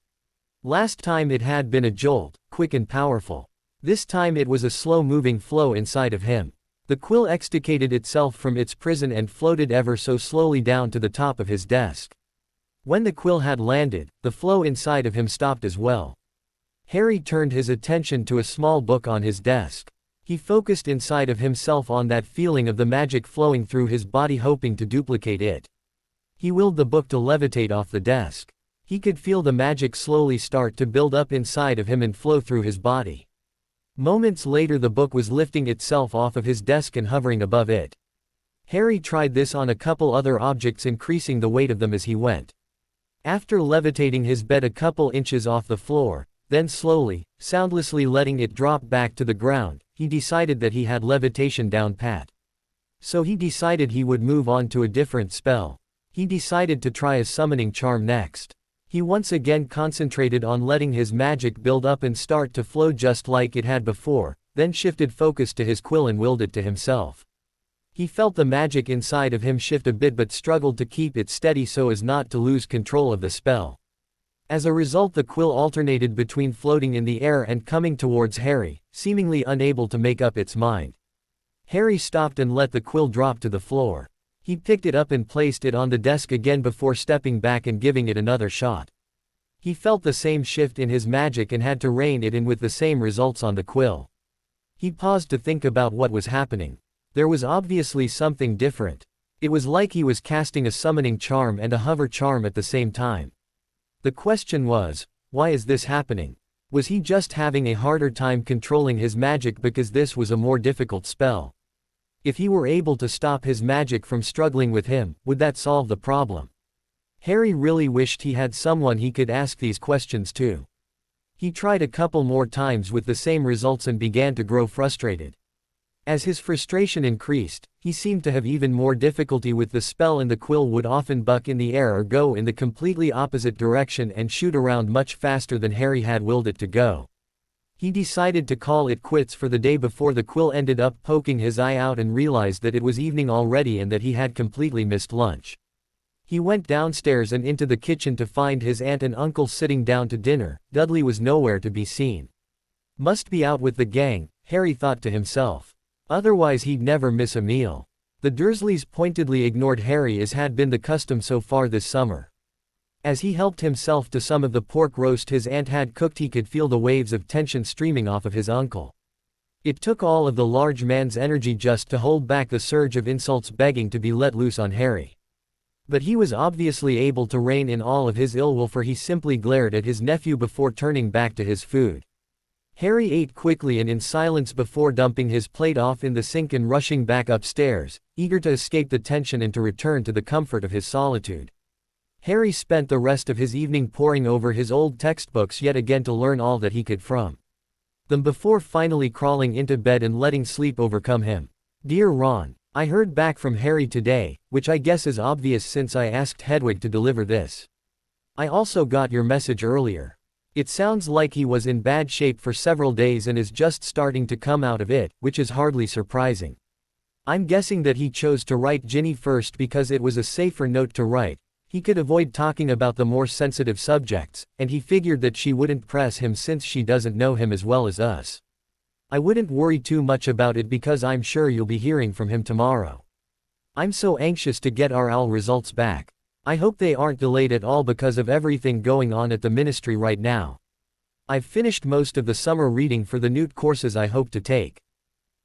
Last time it had been a jolt, quick and powerful. This time it was a slow-moving flow inside of him. The quill extricated itself from its prison and floated ever so slowly down to the top of his desk. When the quill had landed, the flow inside of him stopped as well. Harry turned his attention to a small book on his desk. He focused inside of himself on that feeling of the magic flowing through his body, hoping to duplicate it. He willed the book to levitate off the desk. He could feel the magic slowly start to build up inside of him and flow through his body. Moments later the book was lifting itself off of his desk and hovering above it. Harry tried this on a couple other objects, increasing the weight of them as he went. After levitating his bed a couple inches off the floor, then slowly, soundlessly letting it drop back to the ground, he decided that he had levitation down pat. So he decided he would move on to a different spell. He decided to try a summoning charm next. He once again concentrated on letting his magic build up and start to flow just like it had before, then shifted focus to his quill and willed it to himself. He felt the magic inside of him shift a bit but struggled to keep it steady so as not to lose control of the spell. As a result, the quill alternated between floating in the air and coming towards Harry, seemingly unable to make up its mind. Harry stopped and let the quill drop to the floor. He picked it up and placed it on the desk again before stepping back and giving it another shot. He felt the same shift in his magic and had to rein it in with the same results on the quill. He paused to think about what was happening. There was obviously something different. It was like he was casting a summoning charm and a hover charm at the same time. The question was, why is this happening? Was he just having a harder time controlling his magic because this was a more difficult spell? If he were able to stop his magic from struggling with him, would that solve the problem? Harry really wished he had someone he could ask these questions to. He tried a couple more times with the same results and began to grow frustrated. As his frustration increased, he seemed to have even more difficulty with the spell, and the quill would often buck in the air or go in the completely opposite direction and shoot around much faster than Harry had willed it to go. He decided to call it quits for the day before the quill ended up poking his eye out and realized that it was evening already and that he had completely missed lunch. He went downstairs and into the kitchen to find his aunt and uncle sitting down to dinner. Dudley was nowhere to be seen. Must be out with the gang, Harry thought to himself. Otherwise he'd never miss a meal. The Dursleys pointedly ignored Harry as had been the custom so far this summer. As he helped himself to some of the pork roast his aunt had cooked, he could feel the waves of tension streaming off of his uncle. It took all of the large man's energy just to hold back the surge of insults begging to be let loose on Harry. But he was obviously able to rein in all of his ill will, for he simply glared at his nephew before turning back to his food. Harry ate quickly and in silence before dumping his plate off in the sink and rushing back upstairs, eager to escape the tension and to return to the comfort of his solitude. Harry spent the rest of his evening poring over his old textbooks yet again to learn all that he could from them before finally crawling into bed and letting sleep overcome him. Dear Ron, I heard back from Harry today, which I guess is obvious since I asked Hedwig to deliver this. I also got your message earlier. It sounds like he was in bad shape for several days and is just starting to come out of it, which is hardly surprising. I'm guessing that he chose to write Ginny first because it was a safer note to write. He could avoid talking about the more sensitive subjects, and he figured that she wouldn't press him since she doesn't know him as well as us. I wouldn't worry too much about it because I'm sure you'll be hearing from him tomorrow. I'm so anxious to get our OWL results back. I hope they aren't delayed at all because of everything going on at the ministry right now. I've finished most of the summer reading for the Newt courses I hope to take.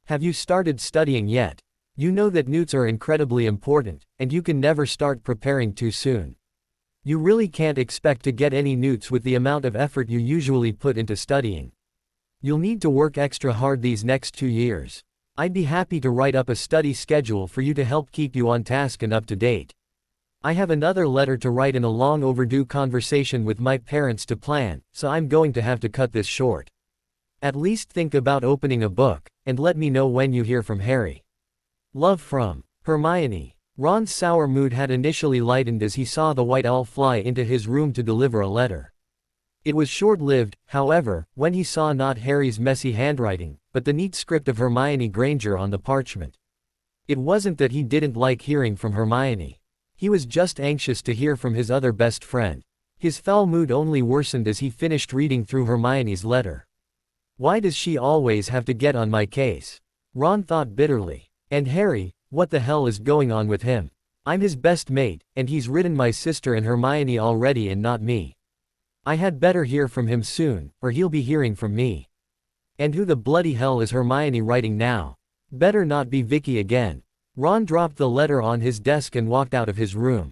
Have you started studying yet? You know that Newts are incredibly important, and you can never start preparing too soon. You really can't expect to get any Newts with the amount of effort you usually put into studying. You'll need to work extra hard these next 2 years. I'd be happy to write up a study schedule for you to help keep you on task and up to date. I have another letter to write and a long overdue conversation with my parents to plan, so I'm going to have to cut this short. At least think about opening a book, and let me know when you hear from Harry. Love from Hermione. Ron's sour mood had initially lightened as he saw the white owl fly into his room to deliver a letter. It was short-lived, however, when he saw not Harry's messy handwriting, but the neat script of Hermione Granger on the parchment. It wasn't that he didn't like hearing from Hermione. He was just anxious to hear from his other best friend. His foul mood only worsened as he finished reading through Hermione's letter. Why does she always have to get on my case? Ron thought bitterly. And Harry, what the hell is going on with him? I'm his best mate, and he's written my sister and Hermione already and not me. I had better hear from him soon, or he'll be hearing from me. And who the bloody hell is Hermione writing now? Better not be Vicky again. Ron dropped the letter on his desk and walked out of his room.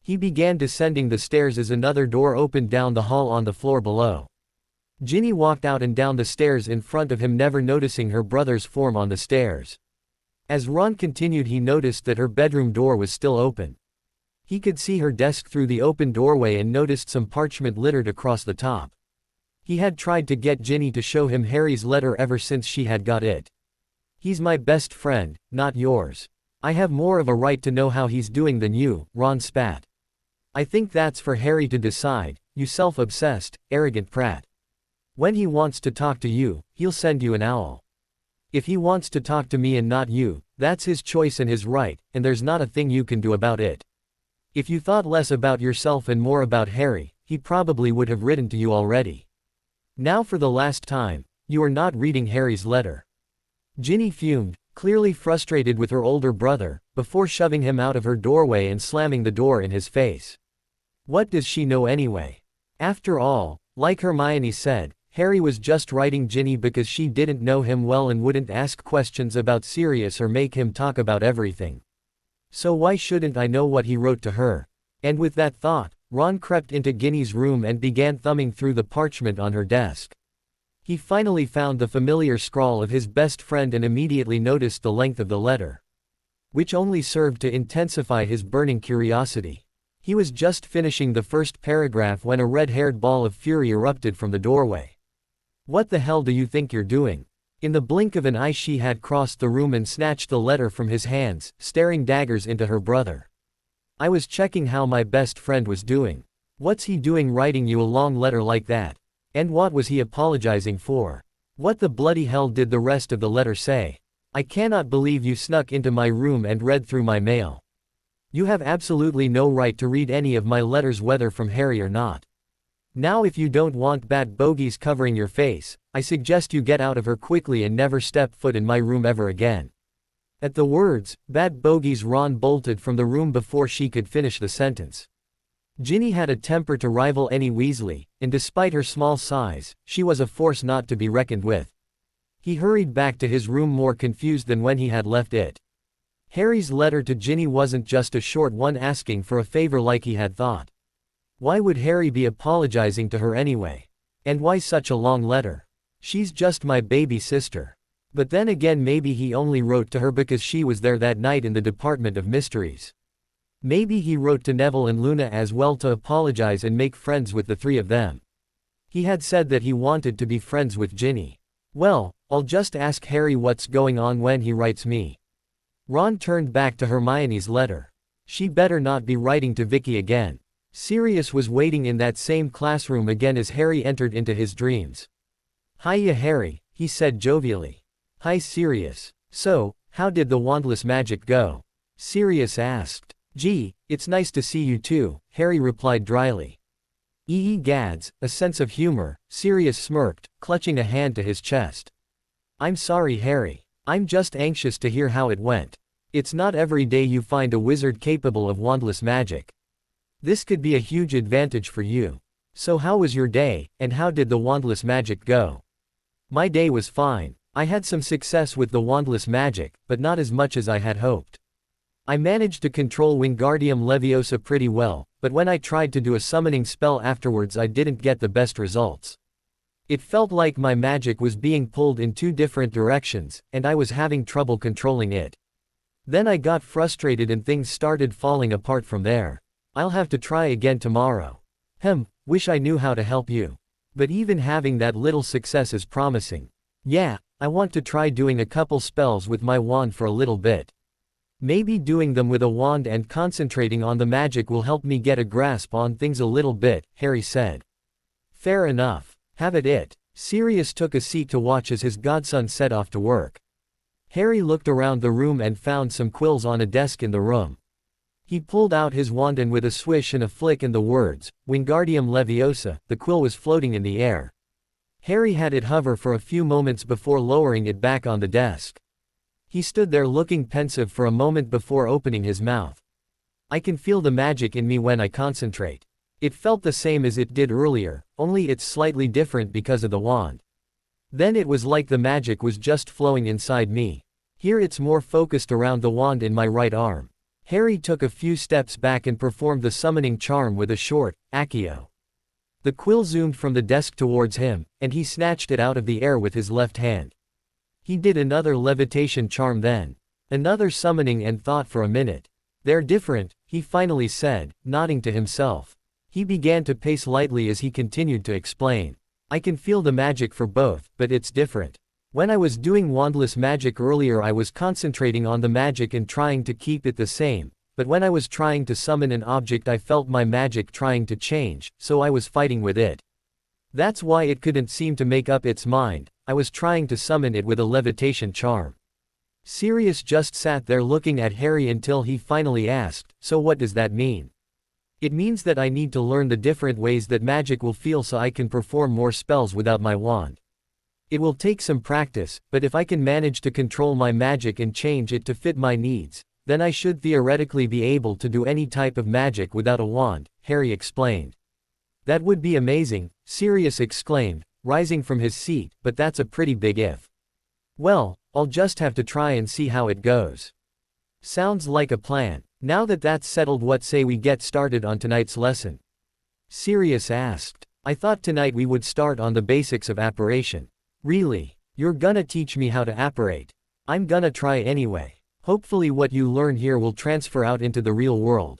He began descending the stairs as another door opened down the hall on the floor below. Ginny walked out and down the stairs in front of him, never noticing her brother's form on the stairs. As Ron continued, he noticed that her bedroom door was still open. He could see her desk through the open doorway and noticed some parchment littered across the top. He had tried to get Ginny to show him Harry's letter ever since she had got it. He's my best friend, not yours. I have more of a right to know how he's doing than you, Ron spat. I think that's for Harry to decide, you self-obsessed, arrogant prat. When he wants to talk to you, he'll send you an owl. If he wants to talk to me and not you, that's his choice and his right, and there's not a thing you can do about it. If you thought less about yourself and more about Harry, he probably would have written to you already. Now for the last time, you are not reading Harry's letter. Ginny fumed, clearly frustrated with her older brother, before shoving him out of her doorway and slamming the door in his face. What does she know anyway? After all, like Hermione said, Harry was just writing Ginny because she didn't know him well and wouldn't ask questions about Sirius or make him talk about everything. So why shouldn't I know what he wrote to her? And with that thought, Ron crept into Ginny's room and began thumbing through the parchment on her desk. He finally found the familiar scrawl of his best friend and immediately noticed the length of the letter, which only served to intensify his burning curiosity. He was just finishing the first paragraph when a red-haired ball of fury erupted from the doorway. What the hell do you think you're doing? In the blink of an eye she had crossed the room and snatched the letter from his hands, staring daggers into her brother. I was checking how my best friend was doing. What's he doing writing you a long letter like that? And what was he apologizing for? What the bloody hell did the rest of the letter say? I cannot believe you snuck into my room and read through my mail. You have absolutely no right to read any of my letters, whether from Harry or not. Now if you don't want bad bogies covering your face, I suggest you get out of her quickly and never step foot in my room ever again. At the words, bad bogies, Ron bolted from the room before she could finish the sentence. Ginny had a temper to rival any Weasley, and despite her small size, she was a force not to be reckoned with. He hurried back to his room more confused than when he had left it. Harry's letter to Ginny wasn't just a short one asking for a favor like he had thought. Why would Harry be apologizing to her anyway? And why such a long letter? She's just my baby sister. But then again, maybe he only wrote to her because she was there that night in the Department of Mysteries. Maybe he wrote to Neville and Luna as well to apologize and make friends with the three of them. He had said that he wanted to be friends with Ginny. Well, I'll just ask Harry what's going on when he writes me. Ron turned back to Hermione's letter. She better not be writing to Vicky again. Sirius was waiting in that same classroom again as Harry entered into his dreams. Hiya Harry, he said jovially. Hi Sirius. So, how did the wandless magic go? Sirius asked. Gee, it's nice to see you too, Harry replied dryly. Gads, a sense of humor, Sirius smirked, clutching a hand to his chest. I'm sorry Harry. I'm just anxious to hear how it went. It's not every day you find a wizard capable of wandless magic. This could be a huge advantage for you. So how was your day, and how did the wandless magic go? My day was fine. I had some success with the wandless magic, but not as much as I had hoped. I managed to control Wingardium Leviosa pretty well, but when I tried to do a summoning spell afterwards I didn't get the best results. It felt like my magic was being pulled in two different directions, and I was having trouble controlling it. Then I got frustrated and things started falling apart from there. I'll have to try again tomorrow. Wish I knew how to help you. But even having that little success is promising. Yeah, I want to try doing a couple spells with my wand for a little bit. Maybe doing them with a wand and concentrating on the magic will help me get a grasp on things a little bit, Harry said. Fair enough. Have at it. Sirius took a seat to watch as his godson set off to work. Harry looked around the room and found some quills on a desk in the room. He pulled out his wand and with a swish and a flick and the words, Wingardium Leviosa, the quill was floating in the air. Harry had it hover for a few moments before lowering it back on the desk. He stood there looking pensive for a moment before opening his mouth. I can feel the magic in me when I concentrate. It felt the same as it did earlier, only it's slightly different because of the wand. Then it was like the magic was just flowing inside me. Here it's more focused around the wand in my right arm. Harry took a few steps back and performed the summoning charm with a short, Accio. The quill zoomed from the desk towards him, and he snatched it out of the air with his left hand. He did another levitation charm then. Another summoning and thought for a minute. They're different, he finally said, nodding to himself. He began to pace lightly as he continued to explain. I can feel the magic for both, but it's different. When I was doing wandless magic earlier I was concentrating on the magic and trying to keep it the same, but when I was trying to summon an object I felt my magic trying to change, so I was fighting with it. That's why it couldn't seem to make up its mind. I was trying to summon it with a levitation charm. Sirius just sat there looking at Harry until he finally asked, so what does that mean? It means that I need to learn the different ways that magic will feel so I can perform more spells without my wand. It will take some practice, but if I can manage to control my magic and change it to fit my needs, then I should theoretically be able to do any type of magic without a wand, Harry explained. That would be amazing, Sirius exclaimed, rising from his seat, but that's a pretty big if. Well, I'll just have to try and see how it goes. Sounds like a plan. Now that that's settled, what say we get started on tonight's lesson? Sirius asked. I thought tonight we would start on the basics of apparition. Really? You're gonna teach me how to apparate? I'm gonna try anyway. Hopefully what you learn here will transfer out into the real world.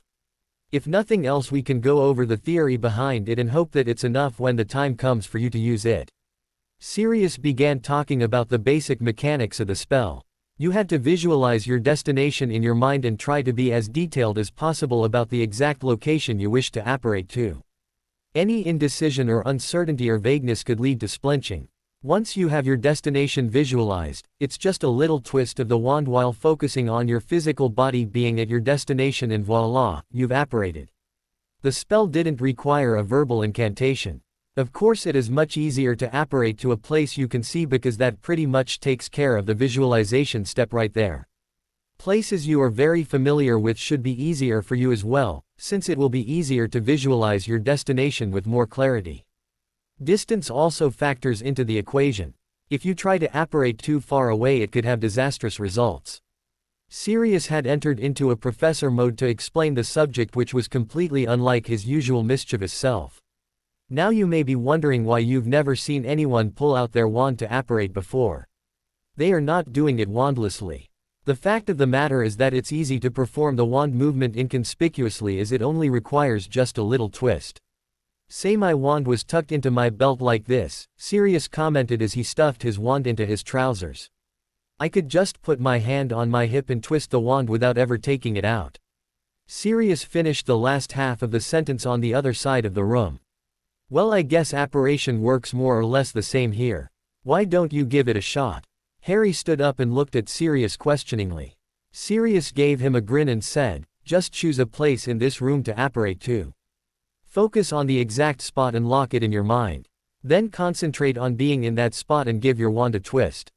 If nothing else we can go over the theory behind it and hope that it's enough when the time comes for you to use it. Sirius began talking about the basic mechanics of the spell. You had to visualize your destination in your mind and try to be as detailed as possible about the exact location you wish to apparate to. Any indecision or uncertainty or vagueness could lead to splinching. Once you have your destination visualized, it's just a little twist of the wand while focusing on your physical body being at your destination and voila, you've apparated. The spell didn't require a verbal incantation. Of course it is much easier to apparate to a place you can see because that pretty much takes care of the visualization step right there. Places you are very familiar with should be easier for you as well, since it will be easier to visualize your destination with more clarity. Distance also factors into the equation. If you try to apparate too far away it could have disastrous results. Sirius had entered into a professor mode to explain the subject, which was completely unlike his usual mischievous self. Now you may be wondering why you've never seen anyone pull out their wand to apparate before. They are not doing it wandlessly. The fact of the matter is that it's easy to perform the wand movement inconspicuously as it only requires just a little twist. Say my wand was tucked into my belt like this, Sirius commented as he stuffed his wand into his trousers. I could just put my hand on my hip and twist the wand without ever taking it out. Sirius finished the last half of the sentence on the other side of the room. Well, I guess apparition works more or less the same here. Why don't you give it a shot? Harry stood up and looked at Sirius questioningly. Sirius gave him a grin and said, just choose a place in this room to apparate to. Focus on the exact spot and lock it in your mind. Then concentrate on being in that spot and give your wand a twist.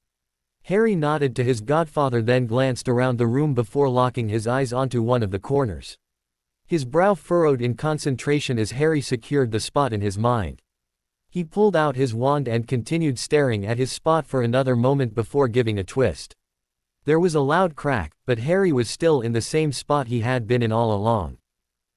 Harry nodded to his godfather, then glanced around the room before locking his eyes onto one of the corners. His brow furrowed in concentration as Harry secured the spot in his mind. He pulled out his wand and continued staring at his spot for another moment before giving a twist. There was a loud crack, but Harry was still in the same spot he had been in all along.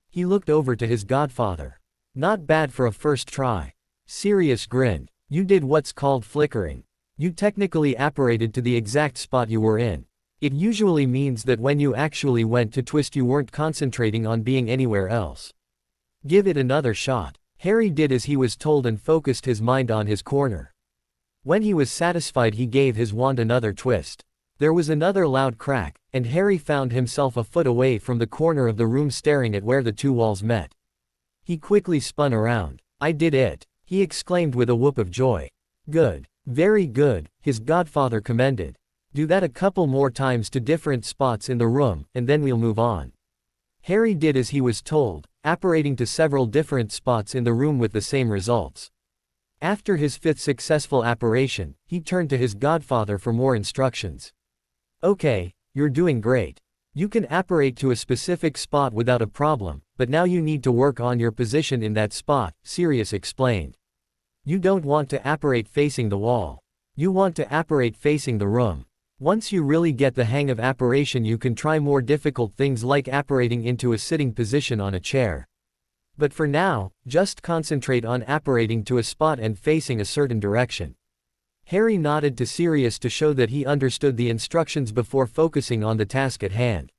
He looked over to his godfather. Not bad for a first try. Sirius grinned. You did what's called flickering. You technically apparated to the exact spot you were in. It usually means that when you actually went to twist you weren't concentrating on being anywhere else. Give it another shot. Harry did as he was told and focused his mind on his corner. When he was satisfied he gave his wand another twist. There was another loud crack, and Harry found himself a foot away from the corner of the room staring at where the two walls met. He quickly spun around. I did it, he exclaimed with a whoop of joy. Good. Very good, his godfather commended. Do that a couple more times to different spots in the room, and then we'll move on. Harry did as he was told, apparating to several different spots in the room with the same results. After his fifth successful apparition, he turned to his godfather for more instructions. Okay, you're doing great. You can apparate to a specific spot without a problem, but now you need to work on your position in that spot, Sirius explained. You don't want to apparate facing the wall. You want to apparate facing the room. Once you really get the hang of apparation you can try more difficult things like apparating into a sitting position on a chair. But for now, just concentrate on apparating to a spot and facing a certain direction. Harry nodded to Sirius to show that he understood the instructions before focusing on the task at hand.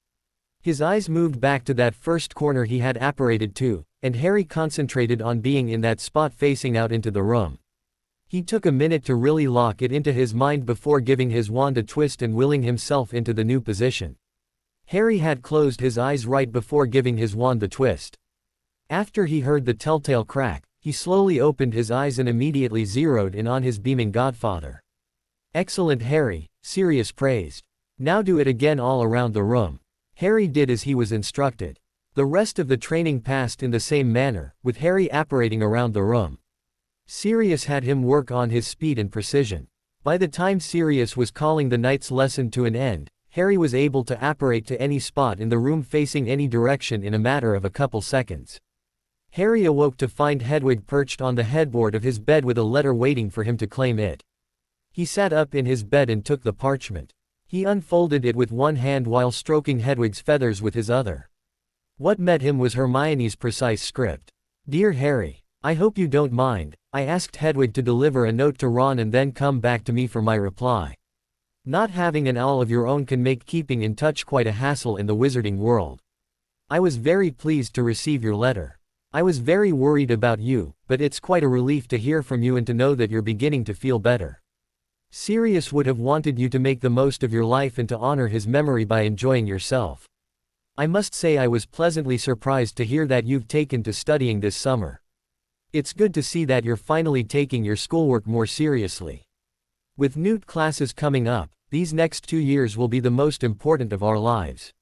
His eyes moved back to that first corner he had apparated to, and Harry concentrated on being in that spot facing out into the room. He took a minute to really lock it into his mind before giving his wand a twist and willing himself into the new position. Harry had closed his eyes right before giving his wand the twist. After he heard the telltale crack, he slowly opened his eyes and immediately zeroed in on his beaming godfather. Excellent, Harry, Sirius praised. Now do it again all around the room. Harry did as he was instructed. The rest of the training passed in the same manner, with Harry apparating around the room. Sirius had him work on his speed and precision. By the time Sirius was calling the night's lesson to an end, Harry was able to apparate to any spot in the room facing any direction in a matter of a couple seconds. Harry awoke to find Hedwig perched on the headboard of his bed with a letter waiting for him to claim it. He sat up in his bed and took the parchment. He unfolded it with one hand while stroking Hedwig's feathers with his other. What met him was Hermione's precise script. Dear Harry, I hope you don't mind, I asked Hedwig to deliver a note to Ron and then come back to me for my reply. Not having an owl of your own can make keeping in touch quite a hassle in the wizarding world. I was very pleased to receive your letter. I was very worried about you, but it's quite a relief to hear from you and to know that you're beginning to feel better. Sirius would have wanted you to make the most of your life and to honor his memory by enjoying yourself. I must say I was pleasantly surprised to hear that you've taken to studying this summer. It's good to see that you're finally taking your schoolwork more seriously. With Newt classes coming up, these next 2 years will be the most important of our lives.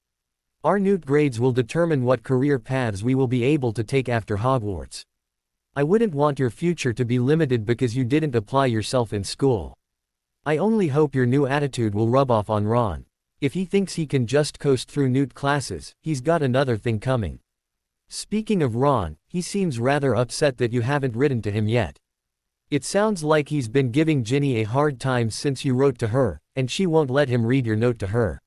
Our Newt grades will determine what career paths we will be able to take after Hogwarts. I wouldn't want your future to be limited because you didn't apply yourself in school. I only hope your new attitude will rub off on Ron. If he thinks he can just coast through Newt classes, he's got another thing coming. Speaking of Ron, he seems rather upset that you haven't written to him yet. It sounds like he's been giving Ginny a hard time since you wrote to her, and she won't let him read your note to her.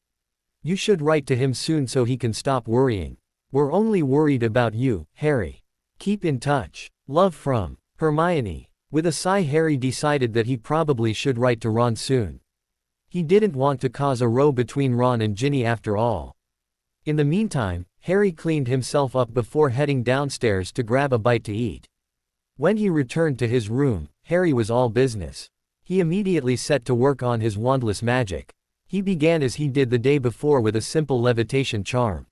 You should write to him soon so he can stop worrying. We're only worried about you, Harry. Keep in touch. Love from Hermione. With a sigh, Harry decided that he probably should write to Ron soon. He didn't want to cause a row between Ron and Ginny after all. In the meantime, Harry cleaned himself up before heading downstairs to grab a bite to eat. When he returned to his room, Harry was all business. He immediately set to work on his wandless magic. He began as he did the day before with a simple levitation charm.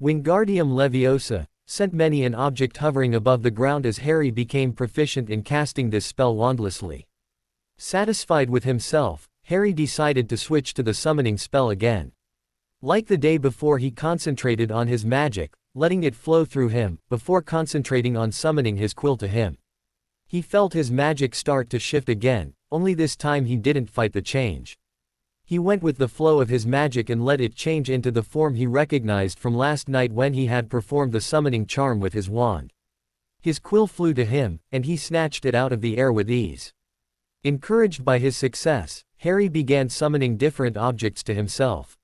Wingardium Leviosa sent many an object hovering above the ground as Harry became proficient in casting this spell wandlessly. Satisfied with himself, Harry decided to switch to the summoning spell again. Like the day before, he concentrated on his magic, letting it flow through him, before concentrating on summoning his quill to him. He felt his magic start to shift again, only this time he didn't fight the change. He went with the flow of his magic and let it change into the form he recognized from last night when he had performed the summoning charm with his wand. His quill flew to him, and he snatched it out of the air with ease. Encouraged by his success, Harry began summoning different objects to himself.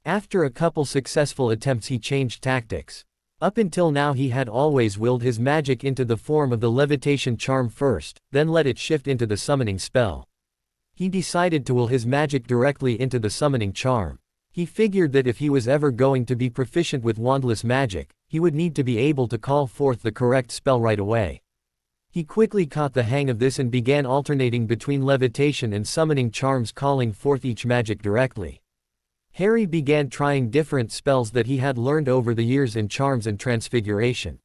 After a couple successful attempts he changed tactics. Up until now he had always willed his magic into the form of the levitation charm first, then let it shift into the summoning spell. He decided to will his magic directly into the summoning charm. He figured that if he was ever going to be proficient with wandless magic, he would need to be able to call forth the correct spell right away. He quickly caught the hang of this and began alternating between levitation and summoning charms, calling forth each magic directly. Harry began trying different spells that he had learned over the years in charms and transfiguration.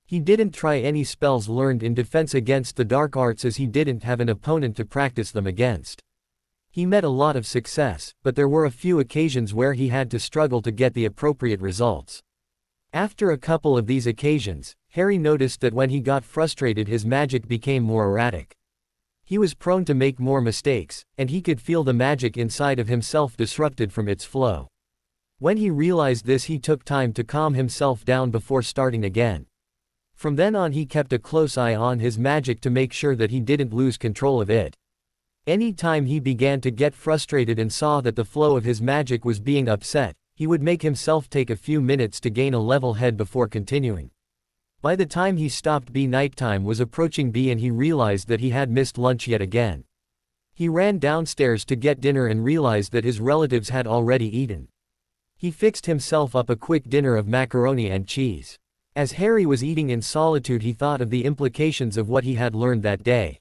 He didn't try any spells learned in defense against the dark arts as he didn't have an opponent to practice them against. He met a lot of success, but there were a few occasions where he had to struggle to get the appropriate results. After a couple of these occasions, Harry noticed that when he got frustrated his magic became more erratic. He was prone to make more mistakes, and he could feel the magic inside of himself disrupted from its flow. When he realized this he took time to calm himself down before starting again. From then on he kept a close eye on his magic to make sure that he didn't lose control of it. Any time he began to get frustrated and saw that the flow of his magic was being upset, he would make himself take a few minutes to gain a level head before continuing. By the time he stopped nighttime was approaching and he realized that he had missed lunch yet again. He ran downstairs to get dinner and realized that his relatives had already eaten. He fixed himself up a quick dinner of macaroni and cheese. As Harry was eating in solitude he thought of the implications of what he had learned that day.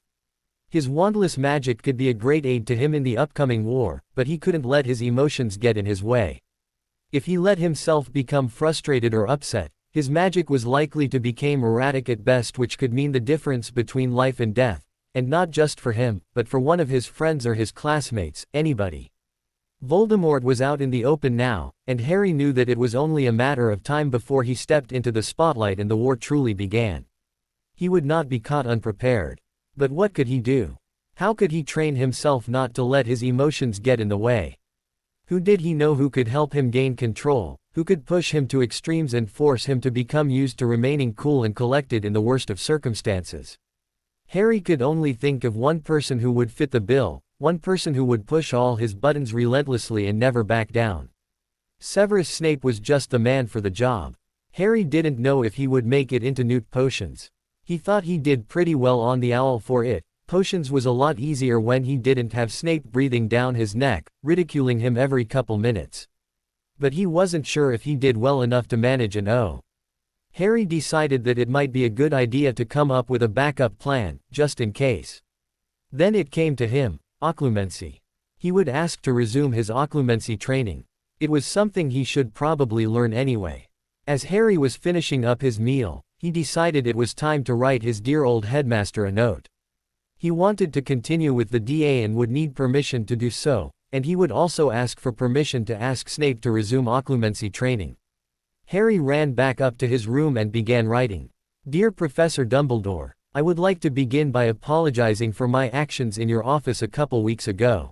His wandless magic could be a great aid to him in the upcoming war, but he couldn't let his emotions get in his way. If he let himself become frustrated or upset, his magic was likely to become erratic at best, which could mean the difference between life and death, and not just for him, but for one of his friends or his classmates, anybody. Voldemort was out in the open now, and Harry knew that it was only a matter of time before he stepped into the spotlight and the war truly began. He would not be caught unprepared. But what could he do? How could he train himself not to let his emotions get in the way? Who did he know who could help him gain control, who could push him to extremes and force him to become used to remaining cool and collected in the worst of circumstances? Harry could only think of one person who would fit the bill, one person who would push all his buttons relentlessly and never back down. Severus Snape was just the man for the job. Harry didn't know if he would make it into Newt Potions. He thought he did pretty well on the Owl for it. Potions was a lot easier when he didn't have Snape breathing down his neck, ridiculing him every couple minutes. But he wasn't sure if he did well enough to manage an O. Harry decided that it might be a good idea to come up with a backup plan, just in case. Then it came to him, Occlumency. He would ask to resume his Occlumency training. It was something he should probably learn anyway. As Harry was finishing up his meal, he decided it was time to write his dear old headmaster a note. He wanted to continue with the DA and would need permission to do so, and he would also ask for permission to ask Snape to resume Occlumency training. Harry ran back up to his room and began writing. Dear Professor Dumbledore, I would like to begin by apologizing for my actions in your office a couple weeks ago.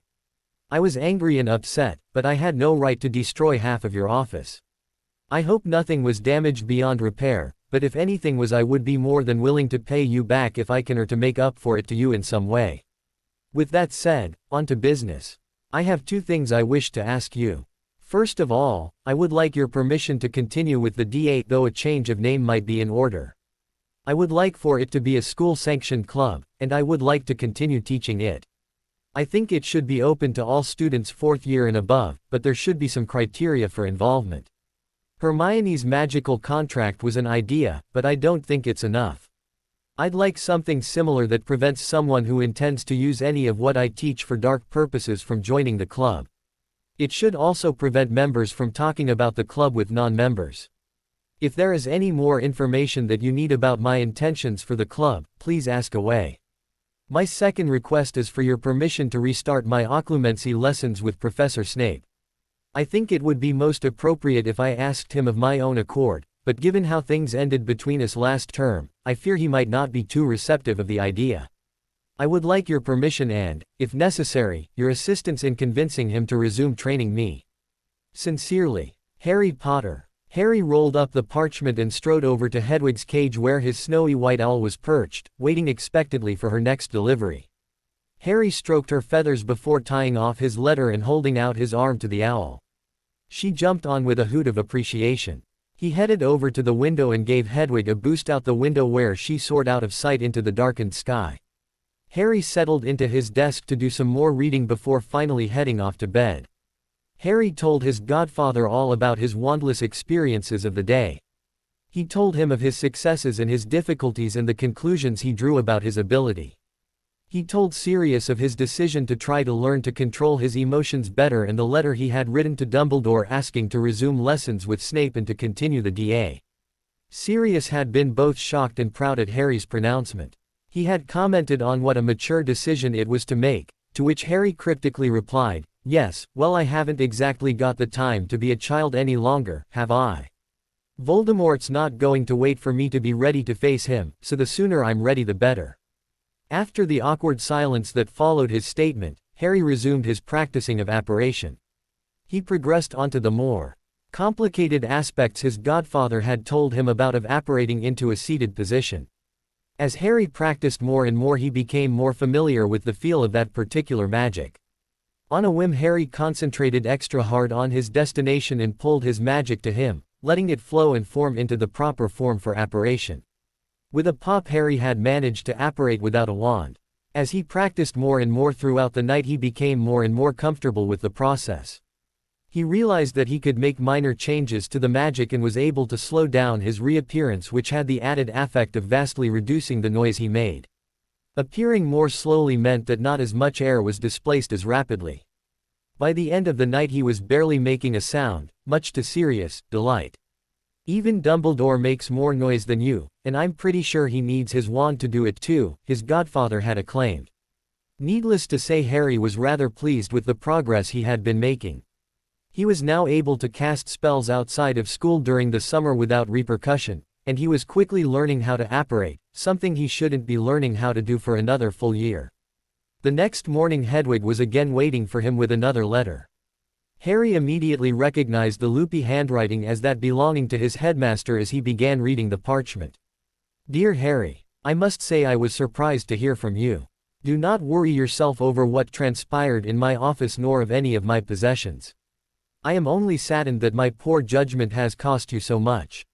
I was angry and upset, but I had no right to destroy half of your office. I hope nothing was damaged beyond repair, but if anything was I would be more than willing to pay you back if I can or to make up for it to you in some way. With that said, on to business. I have two things I wish to ask you. First of all, I would like your permission to continue with the D8 though a change of name might be in order. I would like for it to be a school-sanctioned club, and I would like to continue teaching it. I think it should be open to all students 4th year and above, but there should be some criteria for involvement. Hermione's magical contract was an idea, but I don't think it's enough. I'd like something similar that prevents someone who intends to use any of what I teach for dark purposes from joining the club. It should also prevent members from talking about the club with non-members. If there is any more information that you need about my intentions for the club, please ask away. My second request is for your permission to restart my Occlumency lessons with Professor Snape. I think it would be most appropriate if I asked him of my own accord, but given how things ended between us last term, I fear he might not be too receptive of the idea. I would like your permission and, if necessary, your assistance in convincing him to resume training me. Sincerely, Harry Potter. Harry rolled up the parchment and strode over to Hedwig's cage where his snowy white owl was perched, waiting expectantly for her next delivery. Harry stroked her feathers before tying off his letter and holding out his arm to the owl. She jumped on with a hoot of appreciation. He headed over to the window and gave Hedwig a boost out the window where she soared out of sight into the darkened sky. Harry settled into his desk to do some more reading before finally heading off to bed. Harry told his godfather all about his wandless experiences of the day. He told him of his successes and his difficulties and the conclusions he drew about his ability. He told Sirius of his decision to try to learn to control his emotions better and the letter he had written to Dumbledore asking to resume lessons with Snape and to continue the DA. Sirius had been both shocked and proud at Harry's pronouncement. He had commented on what a mature decision it was to make, to which Harry cryptically replied, "Yes, well, I haven't exactly got the time to be a child any longer, have I? Voldemort's not going to wait for me to be ready to face him, so the sooner I'm ready the better." After the awkward silence that followed his statement, Harry resumed his practicing of apparition. He progressed onto the more complicated aspects his godfather had told him about of apparating into a seated position. As Harry practiced more and more, he became more familiar with the feel of that particular magic. On a whim, Harry concentrated extra hard on his destination and pulled his magic to him, letting it flow and form into the proper form for apparition. With a pop, Harry had managed to apparate without a wand. As he practiced more and more throughout the night, he became more and more comfortable with the process. He realized that he could make minor changes to the magic and was able to slow down his reappearance, which had the added effect of vastly reducing the noise he made. Appearing more slowly meant that not as much air was displaced as rapidly. By the end of the night he was barely making a sound, much to Sirius' delight. "Even Dumbledore makes more noise than you, and I'm pretty sure he needs his wand to do it too," his godfather had acclaimed. Needless to say, Harry was rather pleased with the progress he had been making. He was now able to cast spells outside of school during the summer without repercussion, and he was quickly learning how to apparate, something he shouldn't be learning how to do for another full year. The next morning Hedwig was again waiting for him with another letter. Harry immediately recognized the loopy handwriting as that belonging to his headmaster as he began reading the parchment. "Dear Harry, I must say I was surprised to hear from you. Do not worry yourself over what transpired in my office nor of any of my possessions. I am only saddened that my poor judgment has cost you so much.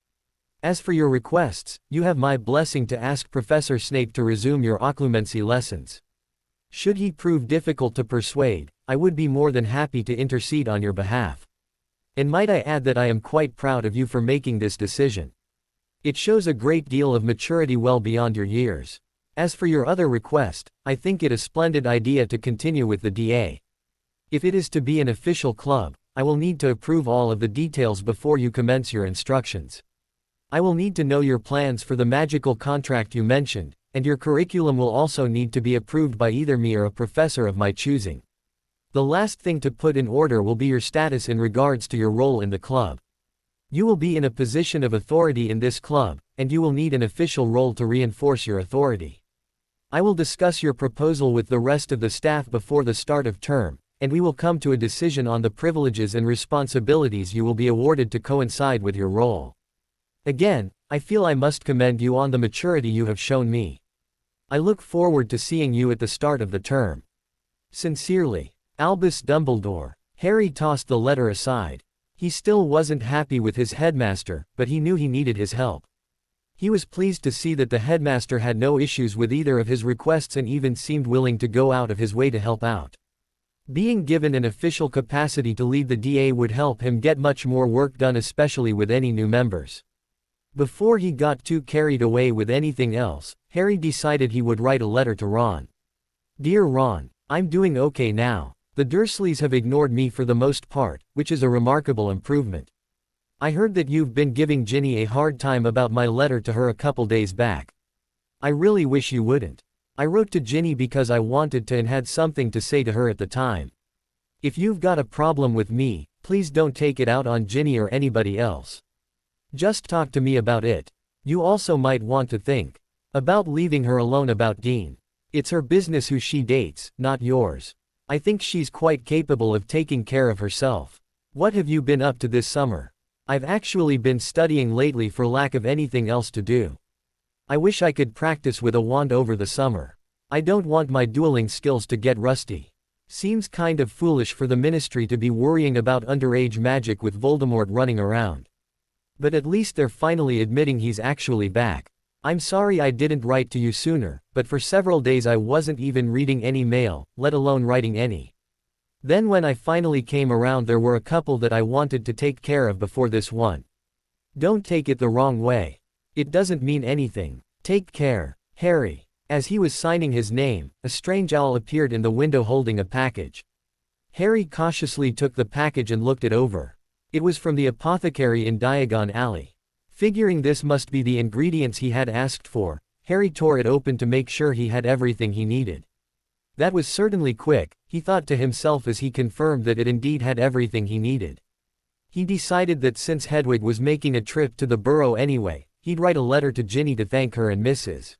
As for your requests, you have my blessing to ask Professor Snape to resume your Occlumency lessons. Should he prove difficult to persuade, I would be more than happy to intercede on your behalf. And might I add that I am quite proud of you for making this decision. It shows a great deal of maturity well beyond your years. As for your other request, I think it a splendid idea to continue with the DA. If it is to be an official club, I will need to approve all of the details before you commence your instructions. I will need to know your plans for the magical contract you mentioned, and your curriculum will also need to be approved by either me or a professor of my choosing. The last thing to put in order will be your status in regards to your role in the club. You will be in a position of authority in this club, and you will need an official role to reinforce your authority. I will discuss your proposal with the rest of the staff before the start of term, and we will come to a decision on the privileges and responsibilities you will be awarded to coincide with your role. Again, I feel I must commend you on the maturity you have shown me. I look forward to seeing you at the start of the term. Sincerely, Albus Dumbledore." Harry tossed the letter aside. He still wasn't happy with his headmaster, but he knew he needed his help. He was pleased to see that the headmaster had no issues with either of his requests and even seemed willing to go out of his way to help out. Being given an official capacity to lead the DA would help him get much more work done, especially with any new members. Before he got too carried away with anything else, Harry decided he would write a letter to Ron. "Dear Ron, I'm doing okay now. The Dursleys have ignored me for the most part, which is a remarkable improvement. I heard that you've been giving Ginny a hard time about my letter to her a couple days back. I really wish you wouldn't. I wrote to Ginny because I wanted to and had something to say to her at the time. If you've got a problem with me, please don't take it out on Ginny or anybody else. Just talk to me about it. You also might want to think about leaving her alone about Dean. It's her business who she dates, not yours. I think she's quite capable of taking care of herself. What have you been up to this summer? I've actually been studying lately for lack of anything else to do. I wish I could practice with a wand over the summer. I don't want my dueling skills to get rusty. Seems kind of foolish for the Ministry to be worrying about underage magic with Voldemort running around. But at least they're finally admitting he's actually back. I'm sorry I didn't write to you sooner, but for several days I wasn't even reading any mail, let alone writing any. Then when I finally came around there were a couple that I wanted to take care of before this one. Don't take it the wrong way. It doesn't mean anything. Take care, Harry. As he was signing his name, a strange owl appeared in the window holding a package. Harry cautiously took the package and looked it over. It was from the apothecary in Diagon Alley. Figuring this must be the ingredients he had asked for, Harry tore it open to make sure he had everything he needed. That was certainly quick, he thought to himself as he confirmed that it indeed had everything he needed. He decided that since Hedwig was making a trip to the burrow anyway, he'd write a letter to Ginny to thank her and Mrs.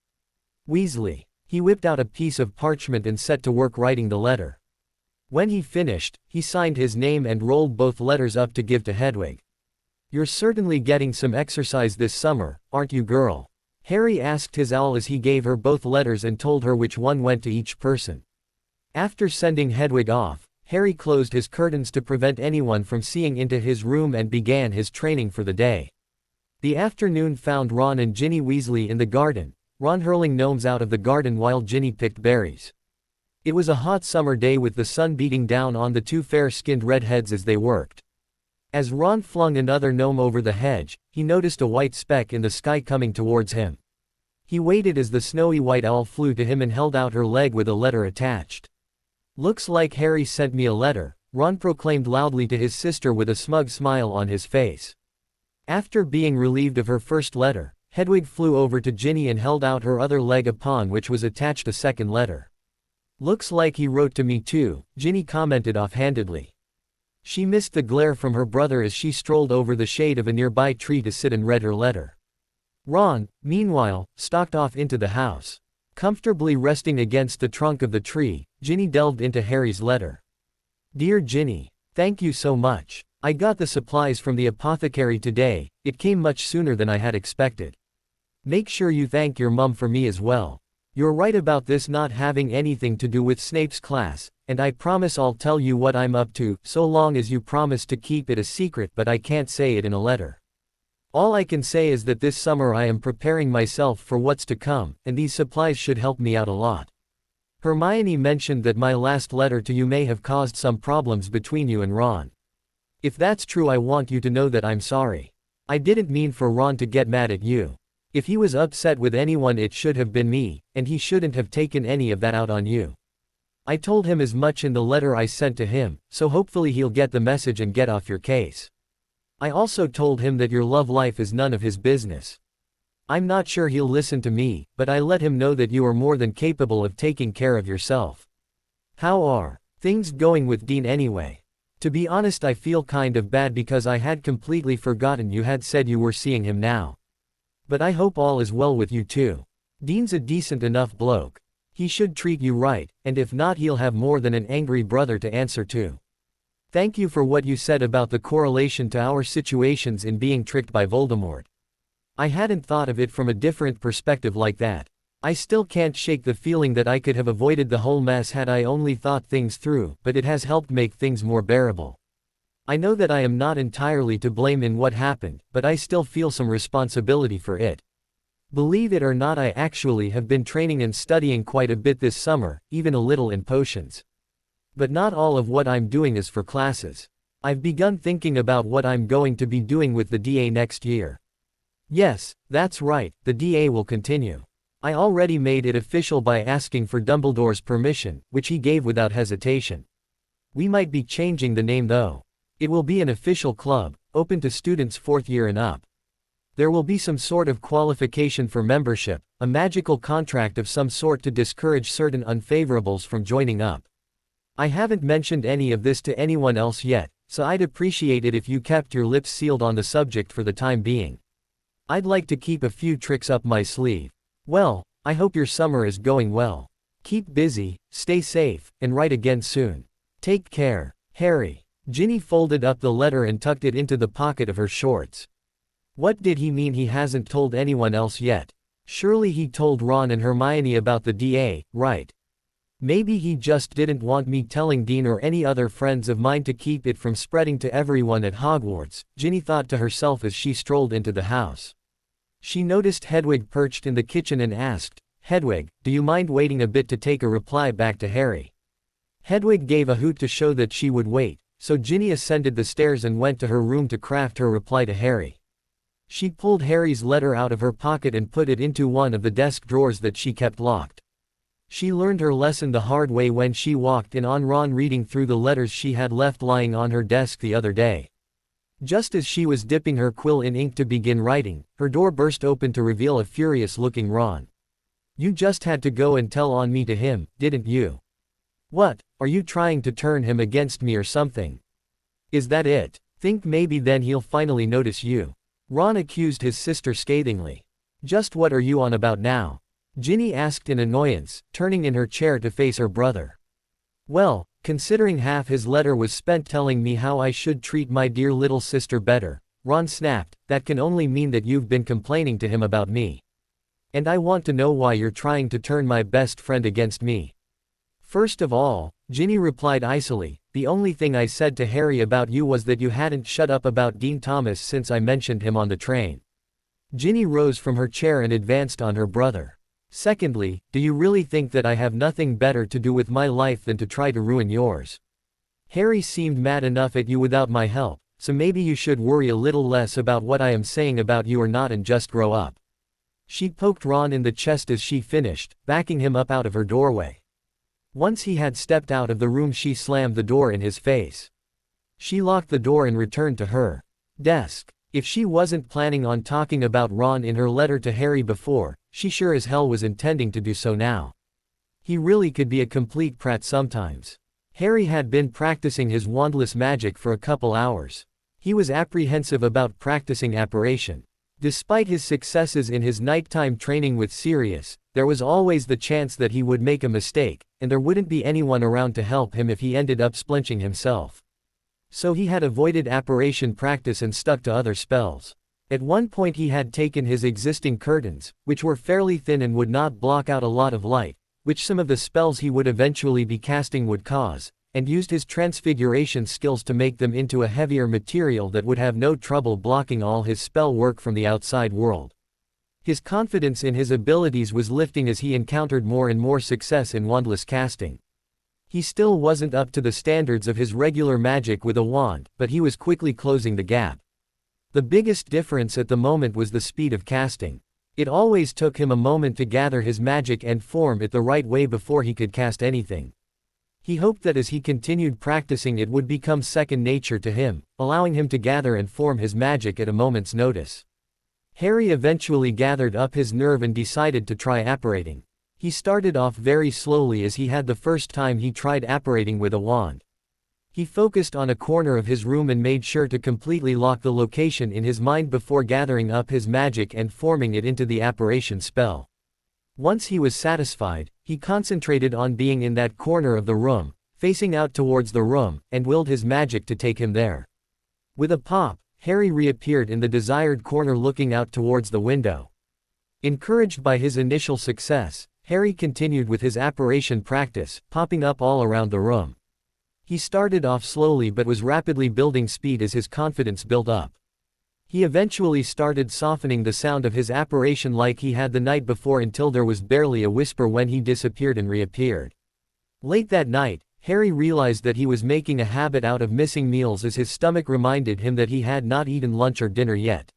Weasley. He whipped out a piece of parchment and set to work writing the letter. When he finished, he signed his name and rolled both letters up to give to Hedwig. "You're certainly getting some exercise this summer, aren't you, girl?" Harry asked his owl as he gave her both letters and told her which one went to each person. After sending Hedwig off, Harry closed his curtains to prevent anyone from seeing into his room and began his training for the day. The afternoon found Ron and Ginny Weasley in the garden, Ron hurling gnomes out of the garden while Ginny picked berries. It was a hot summer day with the sun beating down on the two fair-skinned redheads as they worked. As Ron flung another gnome over the hedge, he noticed a white speck in the sky coming towards him. He waited as the snowy white owl flew to him and held out her leg with a letter attached. "Looks like Harry sent me a letter," Ron proclaimed loudly to his sister with a smug smile on his face. After being relieved of her first letter, Hedwig flew over to Ginny and held out her other leg upon which was attached a second letter. "Looks like he wrote to me too," Ginny commented offhandedly. She missed the glare from her brother as she strolled over the shade of a nearby tree to sit and read her letter. Ron, meanwhile, stalked off into the house. Comfortably resting against the trunk of the tree, Ginny delved into Harry's letter. "Dear Ginny, thank you so much. I got the supplies from the apothecary today, it came much sooner than I had expected. Make sure you thank your mum for me as well. You're right about this not having anything to do with Snape's class, and I promise I'll tell you what I'm up to, so long as you promise to keep it a secret, but I can't say it in a letter. All I can say is that this summer I am preparing myself for what's to come, and these supplies should help me out a lot. Hermione mentioned that my last letter to you may have caused some problems between you and Ron. If that's true, I want you to know that I'm sorry. I didn't mean for Ron to get mad at you. If he was upset with anyone it should have been me, and he shouldn't have taken any of that out on you. I told him as much in the letter I sent to him, so hopefully he'll get the message and get off your case. I also told him that your love life is none of his business. I'm not sure he'll listen to me, but I let him know that you are more than capable of taking care of yourself. How are things going with Dean anyway? To be honest, I feel kind of bad because I had completely forgotten you had said you were seeing him now. But I hope all is well with you too. Dean's a decent enough bloke. He should treat you right, and if not he'll have more than an angry brother to answer to. Thank you for what you said about the correlation to our situations in being tricked by Voldemort. I hadn't thought of it from a different perspective like that. I still can't shake the feeling that I could have avoided the whole mess had I only thought things through, but it has helped make things more bearable. I know that I am not entirely to blame in what happened, but I still feel some responsibility for it. Believe it or not, I actually have been training and studying quite a bit this summer, even a little in potions. But not all of what I'm doing is for classes. I've begun thinking about what I'm going to be doing with the DA next year. Yes, that's right, the DA will continue. I already made it official by asking for Dumbledore's permission, which he gave without hesitation. We might be changing the name though. It will be an official club, open to students 4th year and up. There will be some sort of qualification for membership, a magical contract of some sort to discourage certain unfavorables from joining up. I haven't mentioned any of this to anyone else yet, so I'd appreciate it if you kept your lips sealed on the subject for the time being. I'd like to keep a few tricks up my sleeve. Well, I hope your summer is going well. Keep busy, stay safe, and write again soon. Take care, Harry. Ginny folded up the letter and tucked it into the pocket of her shorts. What did he mean he hasn't told anyone else yet? Surely he told Ron and Hermione about the DA, right? Maybe he just didn't want me telling Dean or any other friends of mine to keep it from spreading to everyone at Hogwarts, Ginny thought to herself as she strolled into the house. She noticed Hedwig perched in the kitchen and asked, "Hedwig, do you mind waiting a bit to take a reply back to Harry?" Hedwig gave a hoot to show that she would wait, so Ginny ascended the stairs and went to her room to craft her reply to Harry. She pulled Harry's letter out of her pocket and put it into one of the desk drawers that she kept locked. She learned her lesson the hard way when she walked in on Ron reading through the letters she had left lying on her desk the other day. Just as she was dipping her quill in ink to begin writing, her door burst open to reveal a furious-looking Ron. "You just had to go and tell on me to him, didn't you? What, are you trying to turn him against me or something? Is that it? Think maybe then he'll finally notice you." Ron accused his sister scathingly. "Just what are you on about now?" Ginny asked in annoyance, turning in her chair to face her brother. "Well, considering half his letter was spent telling me how I should treat my dear little sister better," Ron snapped, "that can only mean that you've been complaining to him about me. And I want to know why you're trying to turn my best friend against me." "First of all," Ginny replied icily, "the only thing I said to Harry about you was that you hadn't shut up about Dean Thomas since I mentioned him on the train." Ginny rose from her chair and advanced on her brother. "Secondly, do you really think that I have nothing better to do with my life than to try to ruin yours? Harry seemed mad enough at you without my help, so maybe you should worry a little less about what I am saying about you or not and just grow up." She poked Ron in the chest as she finished, backing him up out of her doorway. Once he had stepped out of the room, she slammed the door in his face. She locked the door and returned to her desk. If she wasn't planning on talking about Ron in her letter to Harry before, she sure as hell was intending to do so now. He really could be a complete prat sometimes. Harry had been practicing his wandless magic for a couple hours. He was apprehensive about practicing apparition. Despite his successes in his nighttime training with Sirius, there was always the chance that he would make a mistake, and there wouldn't be anyone around to help him if he ended up splinching himself. So he had avoided apparition practice and stuck to other spells. At one point he had taken his existing curtains, which were fairly thin and would not block out a lot of light, which some of the spells he would eventually be casting would cause, and used his transfiguration skills to make them into a heavier material that would have no trouble blocking all his spell work from the outside world. His confidence in his abilities was lifting as he encountered more and more success in wandless casting. He still wasn't up to the standards of his regular magic with a wand, but he was quickly closing the gap. The biggest difference at the moment was the speed of casting. It always took him a moment to gather his magic and form it the right way before he could cast anything. He hoped that as he continued practicing it would become second nature to him, allowing him to gather and form his magic at a moment's notice. Harry eventually gathered up his nerve and decided to try apparating. He started off very slowly as he had the first time he tried apparating with a wand. He focused on a corner of his room and made sure to completely lock the location in his mind before gathering up his magic and forming it into the apparition spell. Once he was satisfied, he concentrated on being in that corner of the room, facing out towards the room, and willed his magic to take him there. With a pop, Harry reappeared in the desired corner looking out towards the window. Encouraged by his initial success, Harry continued with his apparition practice, popping up all around the room. He started off slowly but was rapidly building speed as his confidence built up. He eventually started softening the sound of his apparition like he had the night before until there was barely a whisper when he disappeared and reappeared. Late that night, Harry realized that he was making a habit out of missing meals as his stomach reminded him that he had not eaten lunch or dinner yet.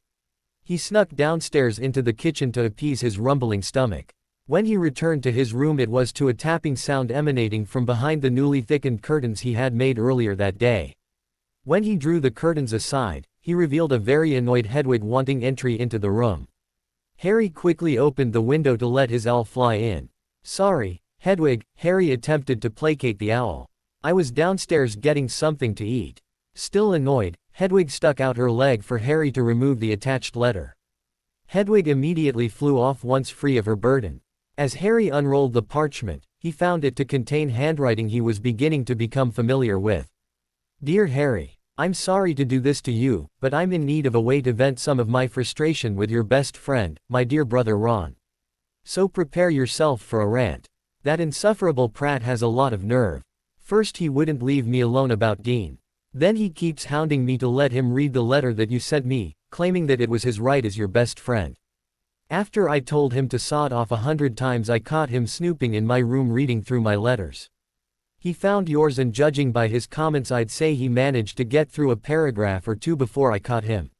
He snuck downstairs into the kitchen to appease his rumbling stomach. When he returned to his room it was to a tapping sound emanating from behind the newly thickened curtains he had made earlier that day. When he drew the curtains aside, he revealed a very annoyed Hedwig wanting entry into the room. Harry quickly opened the window to let his owl fly in. "Sorry, Hedwig," Harry attempted to placate the owl. "I was downstairs getting something to eat." Still annoyed, Hedwig stuck out her leg for Harry to remove the attached letter. Hedwig immediately flew off once free of her burden. As Harry unrolled the parchment, he found it to contain handwriting he was beginning to become familiar with. Dear Harry, I'm sorry to do this to you, but I'm in need of a way to vent some of my frustration with your best friend, my dear brother Ron. So prepare yourself for a rant. That insufferable Pratt has a lot of nerve. First he wouldn't leave me alone about Dean. Then he keeps hounding me to let him read the letter that you sent me, claiming that it was his right as your best friend. After I told him to sod off 100 times, I caught him snooping in my room reading through my letters. He found yours, and judging by his comments I'd say he managed to get through a paragraph or two before I caught him.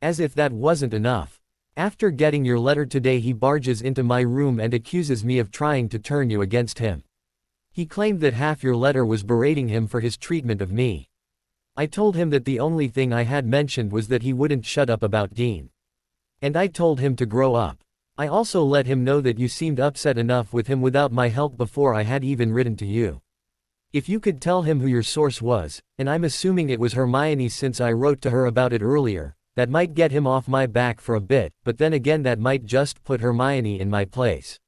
As if that wasn't enough. After getting your letter today he barges into my room and accuses me of trying to turn you against him. He claimed that half your letter was berating him for his treatment of me. I told him that the only thing I had mentioned was that he wouldn't shut up about Dean. And I told him to grow up. I also let him know that you seemed upset enough with him without my help before I had even written to you. If you could tell him who your source was, and I'm assuming it was Hermione since I wrote to her about it earlier, that might get him off my back for a bit, but then again that might just put Hermione in my place.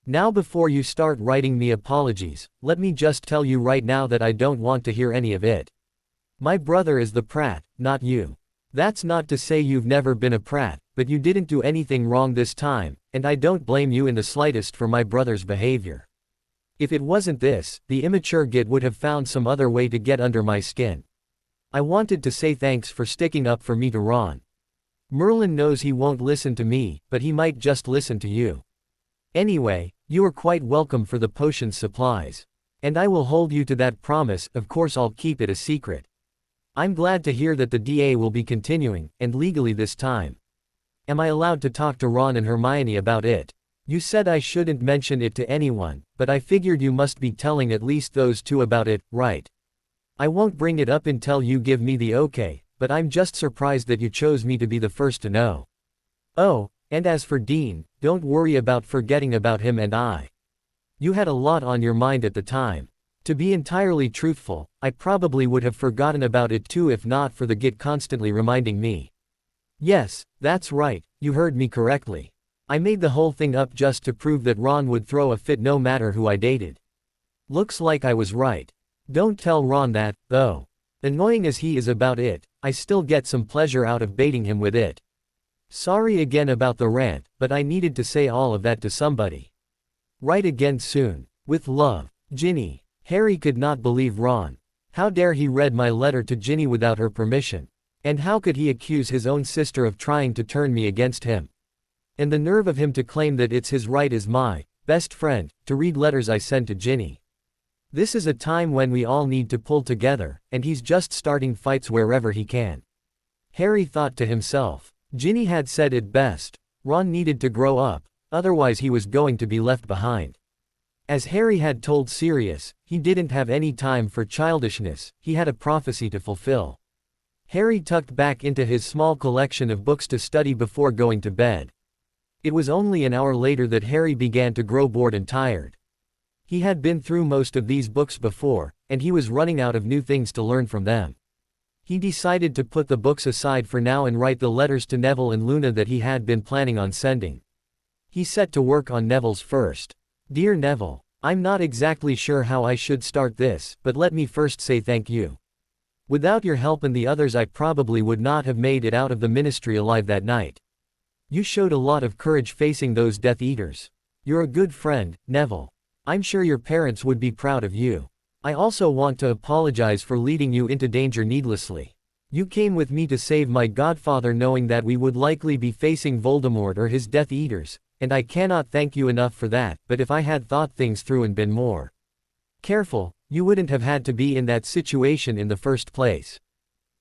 Now before you start writing me apologies, let me just tell you right now that I don't want to hear any of it. My brother is the Pratt, not you. That's not to say you've never been a Pratt, but you didn't do anything wrong this time, and I don't blame you in the slightest for my brother's behavior. If it wasn't this, the immature git would have found some other way to get under my skin. I wanted to say thanks for sticking up for me to Ron. Merlin knows he won't listen to me, but he might just listen to you. Anyway, you are quite welcome for the potion supplies. And I will hold you to that promise, of course I'll keep it a secret. I'm glad to hear that the DA will be continuing, and legally this time. Am I allowed to talk to Ron and Hermione about it? You said I shouldn't mention it to anyone, but I figured you must be telling at least those two about it, right? I won't bring it up until you give me the okay, but I'm just surprised that you chose me to be the first to know. Oh, and as for Dean, don't worry about forgetting about him and I. You had a lot on your mind at the time. To be entirely truthful, I probably would have forgotten about it too if not for the git constantly reminding me. Yes, that's right, you heard me correctly. I made the whole thing up just to prove that Ron would throw a fit no matter who I dated. Looks like I was right. Don't tell Ron that, though. Annoying as he is about it, I still get some pleasure out of baiting him with it. Sorry again about the rant, but I needed to say all of that to somebody. Write again soon. With love, Ginny. Harry could not believe Ron. How dare he read my letter to Ginny without her permission? And how could he accuse his own sister of trying to turn me against him? And the nerve of him to claim that it's his right as my best friend to read letters I send to Ginny. This is a time when we all need to pull together, and he's just starting fights wherever he can. Harry thought to himself. Ginny had said it best. Ron needed to grow up, otherwise he was going to be left behind. As Harry had told Sirius, he didn't have any time for childishness, he had a prophecy to fulfill. Harry tucked back into his small collection of books to study before going to bed. It was only an hour later that Harry began to grow bored and tired. He had been through most of these books before, and he was running out of new things to learn from them. He decided to put the books aside for now and write the letters to Neville and Luna that he had been planning on sending. He set to work on Neville's first. Dear Neville, I'm not exactly sure how I should start this, but let me first say thank you. Without your help and the others I probably would not have made it out of the ministry alive that night. You showed a lot of courage facing those Death Eaters. You're a good friend, Neville. I'm sure your parents would be proud of you. I also want to apologize for leading you into danger needlessly. You came with me to save my godfather knowing that we would likely be facing Voldemort or his Death Eaters, and I cannot thank you enough for that, but if I had thought things through and been more careful, you wouldn't have had to be in that situation in the first place.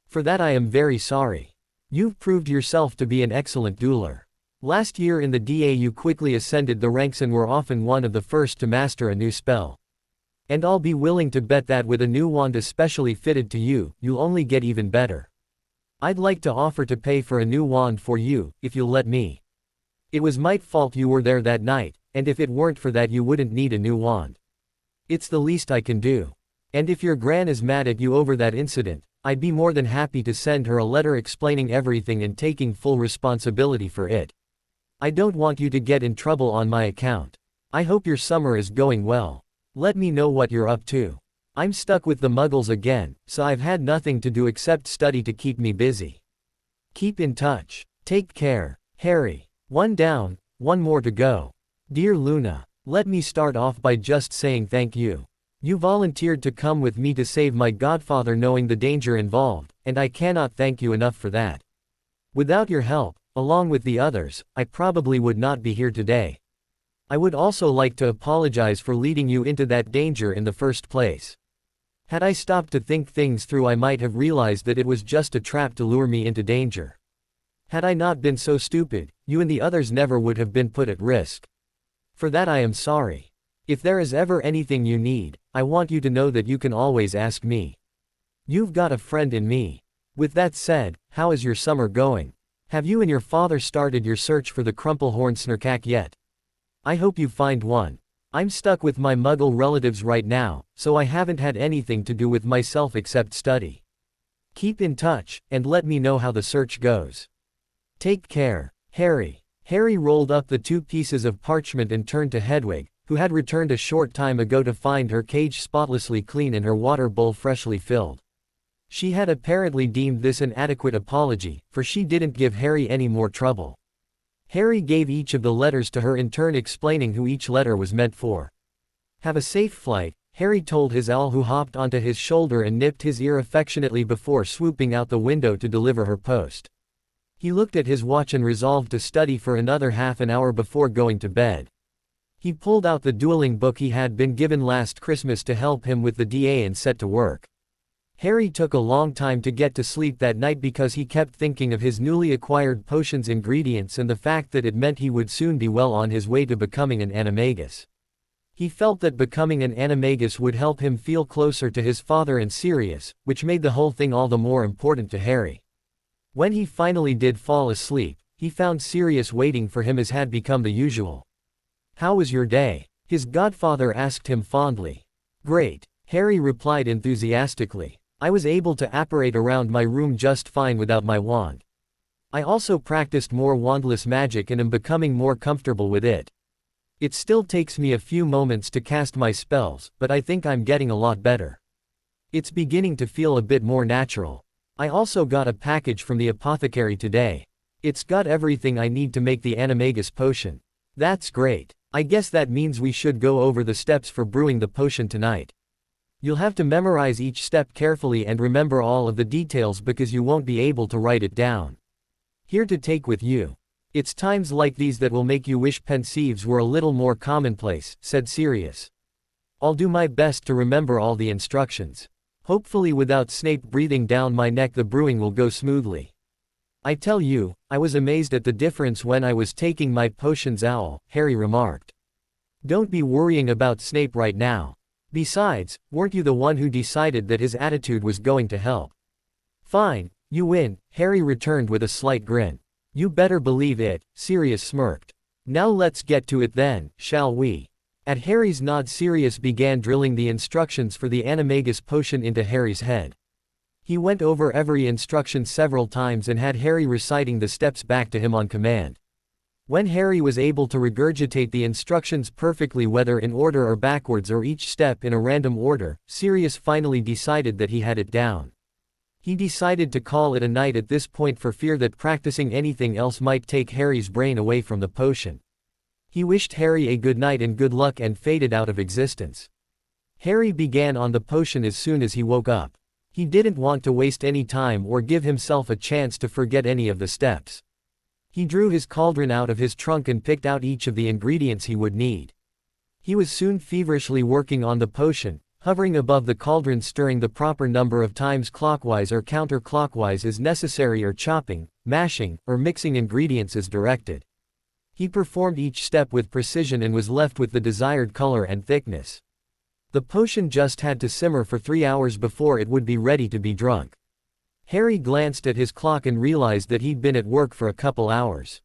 For that I am very sorry. You've proved yourself to be an excellent dueler. Last year in the DA you quickly ascended the ranks and were often one of the first to master a new spell. And I'll be willing to bet that with a new wand especially fitted to you, you'll only get even better. I'd like to offer to pay for a new wand for you, if you'll let me. It was my fault you were there that night, and if it weren't for that you wouldn't need a new wand. It's the least I can do. And if your gran is mad at you over that incident, I'd be more than happy to send her a letter explaining everything and taking full responsibility for it. I don't want you to get in trouble on my account. I hope your summer is going well. Let me know what you're up to. I'm stuck with the Muggles again, so I've had nothing to do except study to keep me busy. Keep in touch. Take care, Harry. One down, one more to go. Dear Luna, let me start off by just saying thank you. You volunteered to come with me to save my godfather knowing the danger involved, and I cannot thank you enough for that. Without your help, along with the others, I probably would not be here today. I would also like to apologize for leading you into that danger in the first place. Had I stopped to think things through, I might have realized that it was just a trap to lure me into danger. Had I not been so stupid, you and the others never would have been put at risk. For that I am sorry. If there is ever anything you need, I want you to know that you can always ask me. You've got a friend in me. With that said, how is your summer going? Have you and your father started your search for the Crumplehorn Snarkack yet? I hope you find one. I'm stuck with my Muggle relatives right now, so I haven't had anything to do with myself except study. Keep in touch, and let me know how the search goes. Take care, Harry. Harry rolled up the 2 pieces of parchment and turned to Hedwig, who had returned a short time ago to find her cage spotlessly clean and her water bowl freshly filled. She had apparently deemed this an adequate apology, for she didn't give Harry any more trouble. Harry gave each of the letters to her in turn, explaining who each letter was meant for. Have a safe flight, Harry told his owl, who hopped onto his shoulder and nipped his ear affectionately before swooping out the window to deliver her post. He looked at his watch and resolved to study for another half an hour before going to bed. He pulled out the dueling book he had been given last Christmas to help him with the DA and set to work. Harry took a long time to get to sleep that night because he kept thinking of his newly acquired potion's ingredients and the fact that it meant he would soon be well on his way to becoming an Animagus. He felt that becoming an Animagus would help him feel closer to his father and Sirius, which made the whole thing all the more important to Harry. When he finally did fall asleep, he found Sirius waiting for him as had become the usual. How was your day? His godfather asked him fondly. Great, Harry replied enthusiastically. I was able to apparate around my room just fine without my wand. I also practiced more wandless magic and am becoming more comfortable with it. It still takes me a few moments to cast my spells, but I think I'm getting a lot better. It's beginning to feel a bit more natural. I also got a package from the apothecary today. It's got everything I need to make the Animagus potion. That's great. I guess that means we should go over the steps for brewing the potion tonight. You'll have to memorize each step carefully and remember all of the details because you won't be able to write it down. Here to take with you. It's times like these that will make you wish pensives were a little more commonplace, said Sirius. I'll do my best to remember all the instructions. Hopefully without Snape breathing down my neck the brewing will go smoothly. I tell you, I was amazed at the difference when I was taking my potions, Owl, Harry remarked. Don't be worrying about Snape right now. Besides, weren't you the one who decided that his attitude was going to help? Fine, you win, Harry returned with a slight grin. You better believe it, Sirius smirked. Now let's get to it then, shall we? At Harry's nod, Sirius began drilling the instructions for the Animagus potion into Harry's head. He went over every instruction several times and had Harry reciting the steps back to him on command. When Harry was able to regurgitate the instructions perfectly, whether in order or backwards or each step in a random order, Sirius finally decided that he had it down. He decided to call it a night at this point for fear that practicing anything else might take Harry's brain away from the potion. He wished Harry a good night and good luck and faded out of existence. Harry began on the potion as soon as he woke up. He didn't want to waste any time or give himself a chance to forget any of the steps. He drew his cauldron out of his trunk and picked out each of the ingredients he would need. He was soon feverishly working on the potion, hovering above the cauldron, stirring the proper number of times clockwise or counterclockwise as necessary, or chopping, mashing, or mixing ingredients as directed. He performed each step with precision and was left with the desired color and thickness. The potion just had to simmer for 3 hours before it would be ready to be drunk. Harry glanced at his clock and realized that he'd been at work for a couple hours.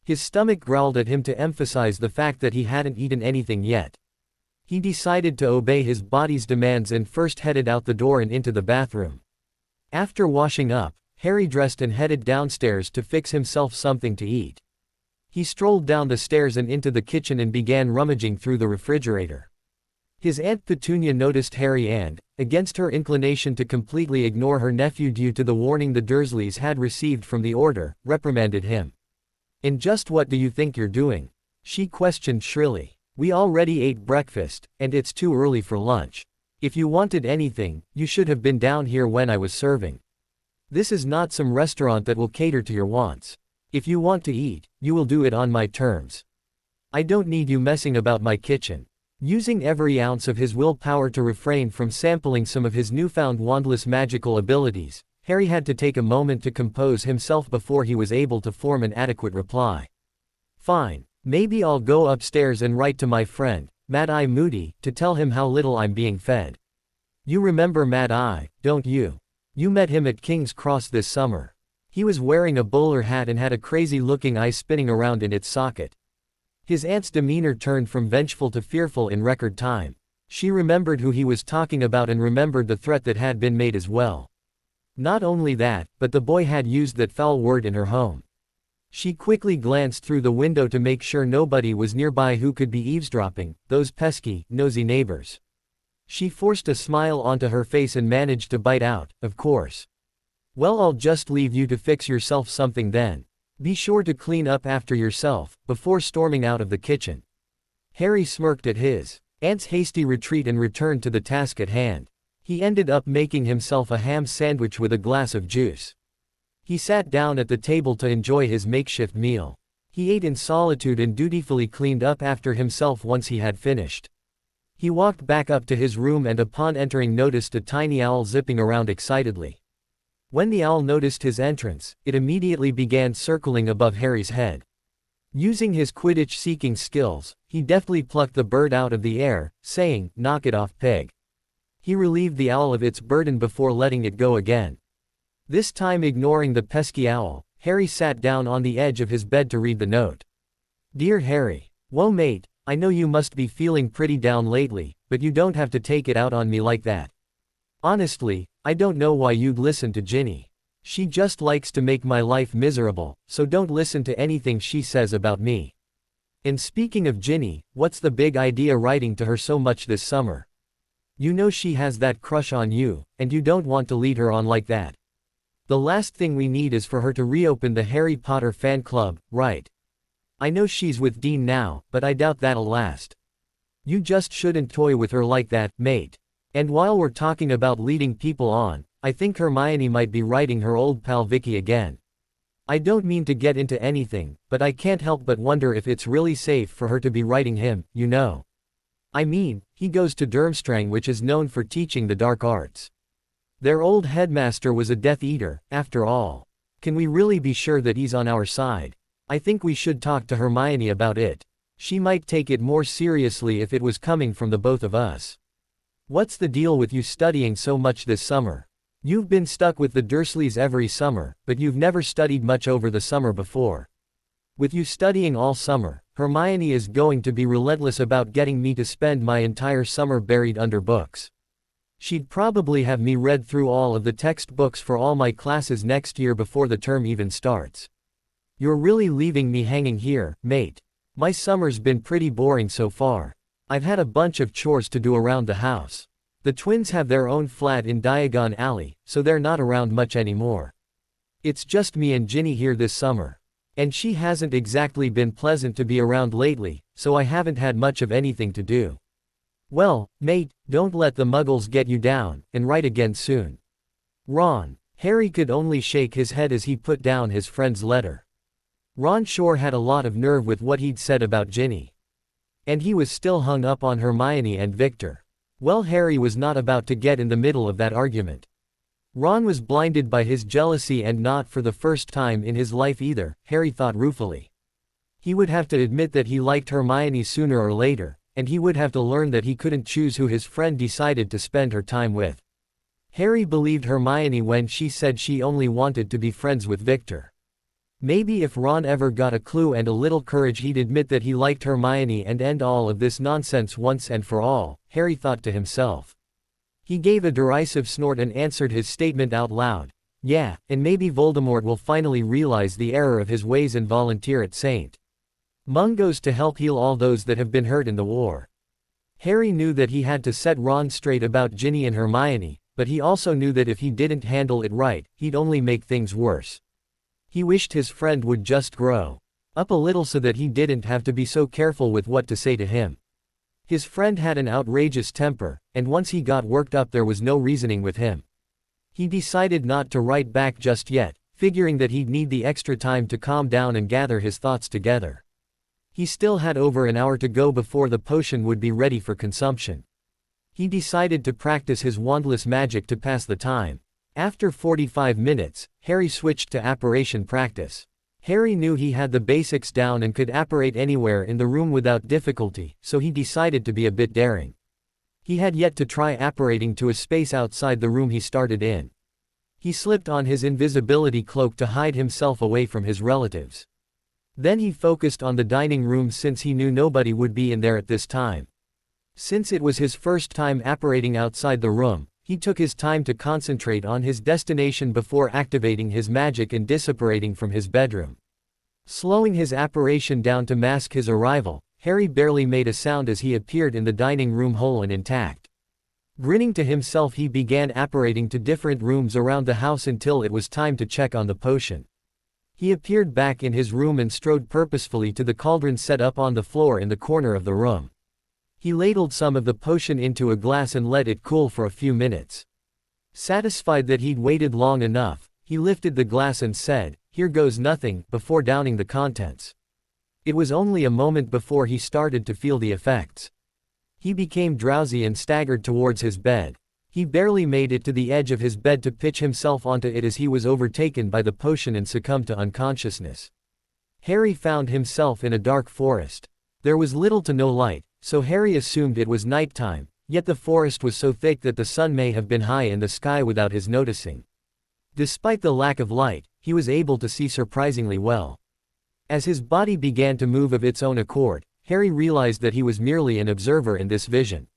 His stomach growled at him to emphasize the fact that he hadn't eaten anything yet. He decided to obey his body's demands and first headed out the door and into the bathroom. After washing up, Harry dressed and headed downstairs to fix himself something to eat. He strolled down the stairs and into the kitchen and began rummaging through the refrigerator. He His Aunt Petunia noticed Harry and, against her inclination to completely ignore her nephew due to the warning the Dursleys had received from the Order, reprimanded him. "And just what do you think you're doing?" she questioned shrilly. "We already ate breakfast, and it's too early for lunch. If you wanted anything, you should have been down here when I was serving. This is not some restaurant that will cater to your wants. If you want to eat, you will do it on my terms. I don't need you messing about my kitchen." Using every ounce of his willpower to refrain from sampling some of his newfound wandless magical abilities, Harry had to take a moment to compose himself before he was able to form an adequate reply. "Fine. Maybe I'll go upstairs and write to my friend, Mad-Eye Moody, to tell him how little I'm being fed. You remember Mad-Eye, don't you? You met him at King's Cross this summer. He was wearing a bowler hat and had a crazy-looking eye spinning around in its socket." His aunt's demeanor turned from vengeful to fearful in record time. She remembered who he was talking about and remembered the threat that had been made as well. Not only that, but the boy had used that foul word in her home. She quickly glanced through the window to make sure nobody was nearby who could be eavesdropping, those pesky, nosy neighbors. She forced a smile onto her face and managed to bite out, "Of course. Well, I'll just leave you to fix yourself something then. Be sure to clean up after yourself, before storming out of the kitchen." Harry smirked at his aunt's hasty retreat and returned to the task at hand. He ended up making himself a ham sandwich with a glass of juice. He sat down at the table to enjoy his makeshift meal. He ate in solitude and dutifully cleaned up after himself once he had finished. He walked back up to his room and upon entering noticed a tiny owl zipping around excitedly. When the owl noticed his entrance, it immediately began circling above Harry's head. Using his Quidditch-seeking skills, he deftly plucked the bird out of the air, saying, "Knock it off, Peg." He relieved the owl of its burden before letting it go again. This time ignoring the pesky owl, Harry sat down on the edge of his bed to read the note. "Dear Harry, whoa mate, I know you must be feeling pretty down lately, but you don't have to take it out on me like that. Honestly, I don't know why you'd listen to Ginny. She just likes to make my life miserable, so don't listen to anything she says about me. And speaking of Ginny, what's the big idea writing to her so much this summer? You know she has that crush on you, and you don't want to lead her on like that. The last thing we need is for her to reopen the Harry Potter fan club, right? I know she's with Dean now, but I doubt that'll last. You just shouldn't toy with her like that, mate. And while we're talking about leading people on, I think Hermione might be writing her old pal Vicky again. I don't mean to get into anything, but I can't help but wonder if it's really safe for her to be writing him, you know. I mean, he goes to Durmstrang, which is known for teaching the dark arts. Their old headmaster was a Death Eater, after all. Can we really be sure that he's on our side? I think we should talk to Hermione about it. She might take it more seriously if it was coming from the both of us. What's the deal with you studying so much this summer? You've been stuck with the Dursleys every summer, but you've never studied much over the summer before. With you studying all summer, Hermione is going to be relentless about getting me to spend my entire summer buried under books. She'd probably have me read through all of the textbooks for all my classes next year before the term even starts. You're really leaving me hanging here, mate. My summer's been pretty boring so far. I've had a bunch of chores to do around the house. The twins have their own flat in Diagon Alley, so they're not around much anymore. It's just me and Ginny here this summer. And she hasn't exactly been pleasant to be around lately, so I haven't had much of anything to do. Well, mate, don't let the muggles get you down, and write again soon. Ron. Harry could only shake his head as he put down his friend's letter. Ron sure had a lot of nerve with what he'd said about Ginny. And he was still hung up on Hermione and Victor. Well, Harry was not about to get in the middle of that argument. Ron was blinded by his jealousy, and not for the first time in his life either, Harry thought ruefully. He would have to admit that he liked Hermione sooner or later, and he would have to learn that he couldn't choose who his friend decided to spend her time with. Harry believed Hermione when she said she only wanted to be friends with Victor. Maybe if Ron ever got a clue and a little courage, he'd admit that he liked Hermione and end all of this nonsense once and for all, Harry thought to himself. He gave a derisive snort and answered his statement out loud. Yeah, and maybe Voldemort will finally realize the error of his ways and volunteer at St. Mungo's to help heal all those that have been hurt in the war. Harry knew that he had to set Ron straight about Ginny and Hermione, but he also knew that if he didn't handle it right, he'd only make things worse. He wished his friend would just grow up a little so that he didn't have to be so careful with what to say to him. His friend had an outrageous temper, and once he got worked up there was no reasoning with him. He decided not to write back just yet, figuring that he'd need the extra time to calm down and gather his thoughts together. He still had over an hour to go before the potion would be ready for consumption. He decided to practice his wandless magic to pass the time. After 45 minutes, Harry switched to apparition practice. Harry knew he had the basics down and could apparate anywhere in the room without difficulty, so he decided to be a bit daring. He had yet to try apparating to a space outside the room he started in. He slipped on his invisibility cloak to hide himself away from his relatives. Then he focused on the dining room since he knew nobody would be in there at this time. Since it was his first time apparating outside the room, he took his time to concentrate on his destination before activating his magic and disapparating from his bedroom. Slowing his apparition down to mask his arrival, Harry barely made a sound as he appeared in the dining room whole and intact. Grinning to himself, he began apparating to different rooms around the house until it was time to check on the potion. He appeared back in his room and strode purposefully to the cauldron set up on the floor in the corner of the room. He ladled some of the potion into a glass and let it cool for a few minutes. Satisfied that he'd waited long enough, he lifted the glass and said, "Here goes nothing," before downing the contents. It was only a moment before he started to feel the effects. He became drowsy and staggered towards his bed. He barely made it to the edge of his bed to pitch himself onto it as he was overtaken by the potion and succumbed to unconsciousness. Harry found himself in a dark forest. There was little to no light, so Harry assumed it was nighttime, yet the forest was so thick that the sun may have been high in the sky without his noticing. Despite the lack of light, he was able to see surprisingly well. As his body began to move of its own accord, Harry realized that he was merely an observer in this vision.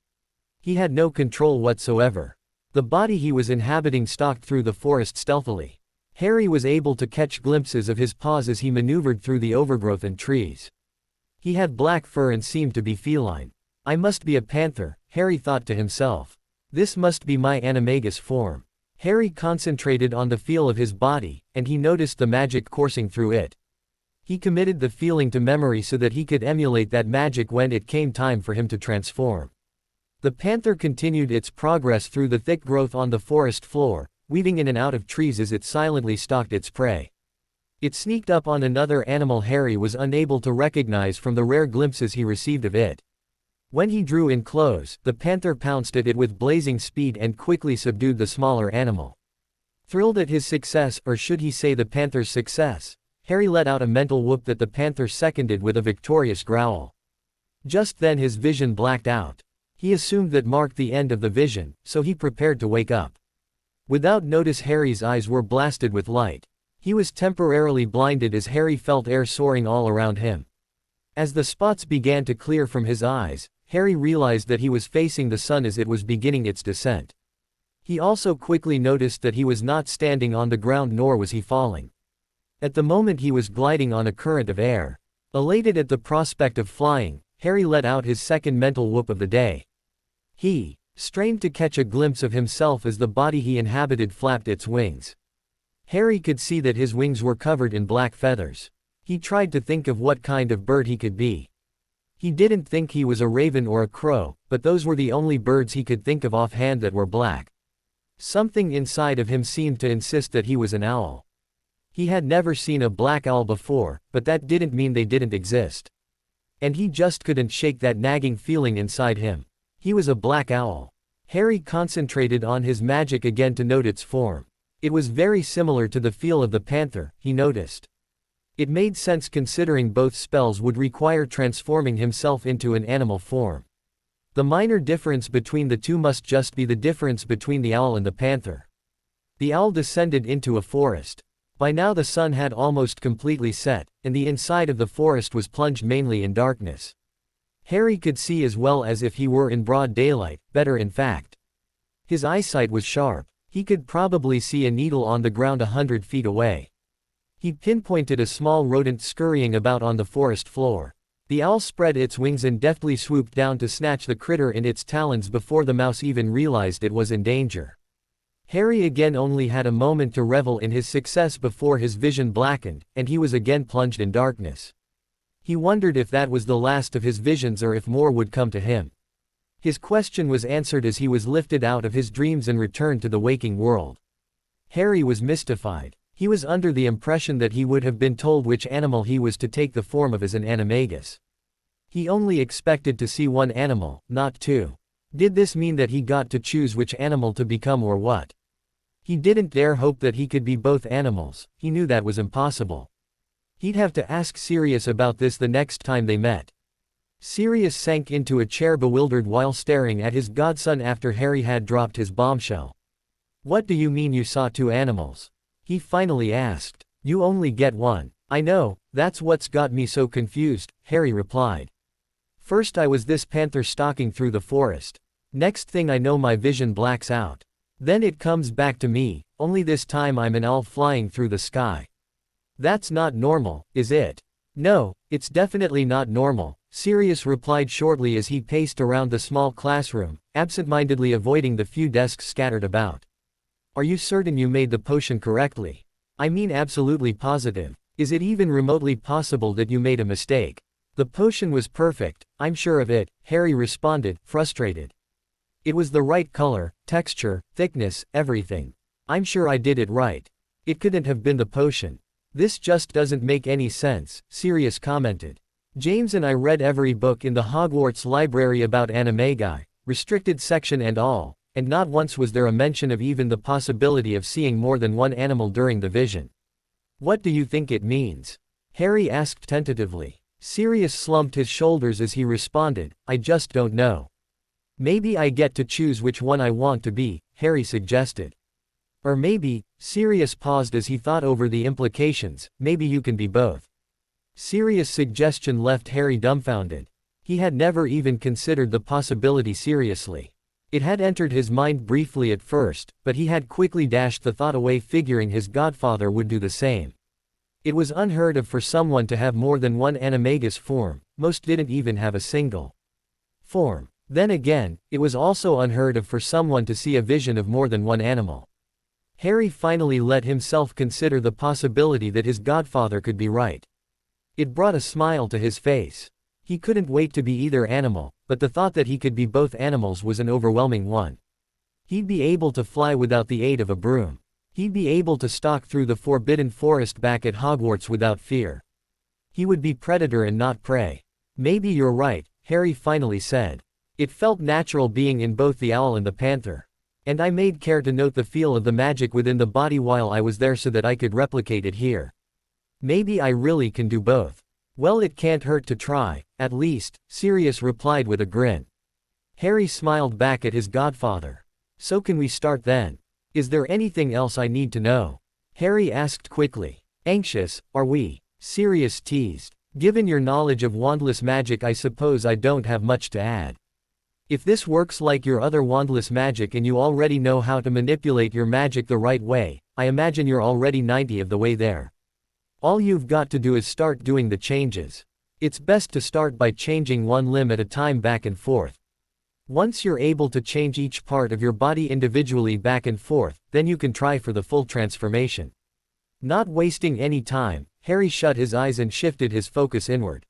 He had no control whatsoever. The body he was inhabiting stalked through the forest stealthily. Harry was able to catch glimpses of his paws as he maneuvered through the overgrowth and trees. He had black fur and seemed to be feline. "I must be a panther," Harry thought to himself. "This must be my Animagus form." Harry concentrated on the feel of his body, and he noticed the magic coursing through it. He committed the feeling to memory so that he could emulate that magic when it came time for him to transform. The panther continued its progress through the thick growth on the forest floor, weaving in and out of trees as it silently stalked its prey. It sneaked up on another animal Harry was unable to recognize from the rare glimpses he received of it. When he drew in close, the panther pounced at it with blazing speed and quickly subdued the smaller animal. Thrilled at his success, or should he say the panther's success, Harry let out a mental whoop that the panther seconded with a victorious growl. Just then his vision blacked out. He assumed that marked the end of the vision, so he prepared to wake up. Without notice, Harry's eyes were blasted with light. He was temporarily blinded as Harry felt air soaring all around him. As the spots began to clear from his eyes, Harry realized that he was facing the sun as it was beginning its descent. He also quickly noticed that he was not standing on the ground nor was he falling. At the moment he was gliding on a current of air. Elated at the prospect of flying, Harry let out his second mental whoop of the day. He strained to catch a glimpse of himself as the body he inhabited flapped its wings. Harry could see that his wings were covered in black feathers. He tried to think of what kind of bird he could be. He didn't think he was a raven or a crow, but those were the only birds he could think of offhand that were black. Something inside of him seemed to insist that he was an owl. He had never seen a black owl before, but that didn't mean they didn't exist. And he just couldn't shake that nagging feeling inside him. He was a black owl. Harry concentrated on his magic again to note its form. It was very similar to the feel of the panther, he noticed. It made sense considering both spells would require transforming himself into an animal form. The minor difference between the two must just be the difference between the owl and the panther. The owl descended into a forest. By now the sun had almost completely set, and the inside of the forest was plunged mainly in darkness. Harry could see as well as if he were in broad daylight, better in fact. His eyesight was sharp. He could probably see a needle on the ground 100 feet away. He pinpointed a small rodent scurrying about on the forest floor. The owl spread its wings and deftly swooped down to snatch the critter in its talons before the mouse even realized it was in danger. Harry again only had a moment to revel in his success before his vision blackened, and he was again plunged in darkness. He wondered if that was the last of his visions or if more would come to him. His question was answered as he was lifted out of his dreams and returned to the waking world. Harry was mystified. He was under the impression that he would have been told which animal he was to take the form of as an animagus. He only expected to see one animal, not two. Did this mean that he got to choose which animal to become or what? He didn't dare hope that he could be both animals, he knew that was impossible. He'd have to ask Sirius about this the next time they met. Sirius sank into a chair bewildered while staring at his godson after Harry had dropped his bombshell. "What do you mean you saw two animals?" he finally asked. "You only get one." "I know, that's what's got me so confused," Harry replied. "First I was this panther stalking through the forest. Next thing I know my vision blacks out. Then it comes back to me, only this time I'm an owl flying through the sky. That's not normal, is it?" "No, it's definitely not normal," Sirius replied shortly as he paced around the small classroom, absent-mindedly avoiding the few desks scattered about. "Are you certain you made the potion correctly? I mean absolutely positive. Is it even remotely possible that you made a mistake?" "The potion was perfect, I'm sure of it," Harry responded, frustrated. "It was the right color, texture, thickness, everything. I'm sure I did it right. It couldn't have been the potion." "This just doesn't make any sense," Sirius commented. "James and I read every book in the Hogwarts library about animagi, restricted section and all, and not once was there a mention of even the possibility of seeing more than one animal during the vision." "What do you think it means?" Harry asked tentatively. Sirius slumped his shoulders as he responded, "I just don't know." "Maybe I get to choose which one I want to be," Harry suggested. "Or maybe," Sirius paused as he thought over the implications, "maybe you can be both." Sirius' suggestion left Harry dumbfounded. He had never even considered the possibility seriously. It had entered his mind briefly at first, but he had quickly dashed the thought away, figuring his godfather would do the same. It was unheard of for someone to have more than one animagus form, most didn't even have a single form. Then again, it was also unheard of for someone to see a vision of more than one animal. Harry finally let himself consider the possibility that his godfather could be right. It brought a smile to his face. He couldn't wait to be either animal, but the thought that he could be both animals was an overwhelming one. He'd be able to fly without the aid of a broom. He'd be able to stalk through the forbidden forest back at Hogwarts without fear. He would be predator and not prey. "Maybe you're right," Harry finally said. "It felt natural being in both the owl and the panther. And I made care to note the feel of the magic within the body while I was there so that I could replicate it here. Maybe I really can do both." "Well, it can't hurt to try, at least," Sirius replied with a grin. Harry smiled back at his godfather. "So can we start then? Is there anything else I need to know?" Harry asked quickly. "Anxious, are we?" Sirius teased. "Given your knowledge of wandless magic, I suppose I don't have much to add. If this works like your other wandless magic and you already know how to manipulate your magic the right way, I imagine you're already 90 of the way there. All you've got to do is start doing the changes. It's best to start by changing one limb at a time back and forth. Once you're able to change each part of your body individually back and forth, then you can try for the full transformation." Not wasting any time, Harry shut his eyes and shifted his focus inward.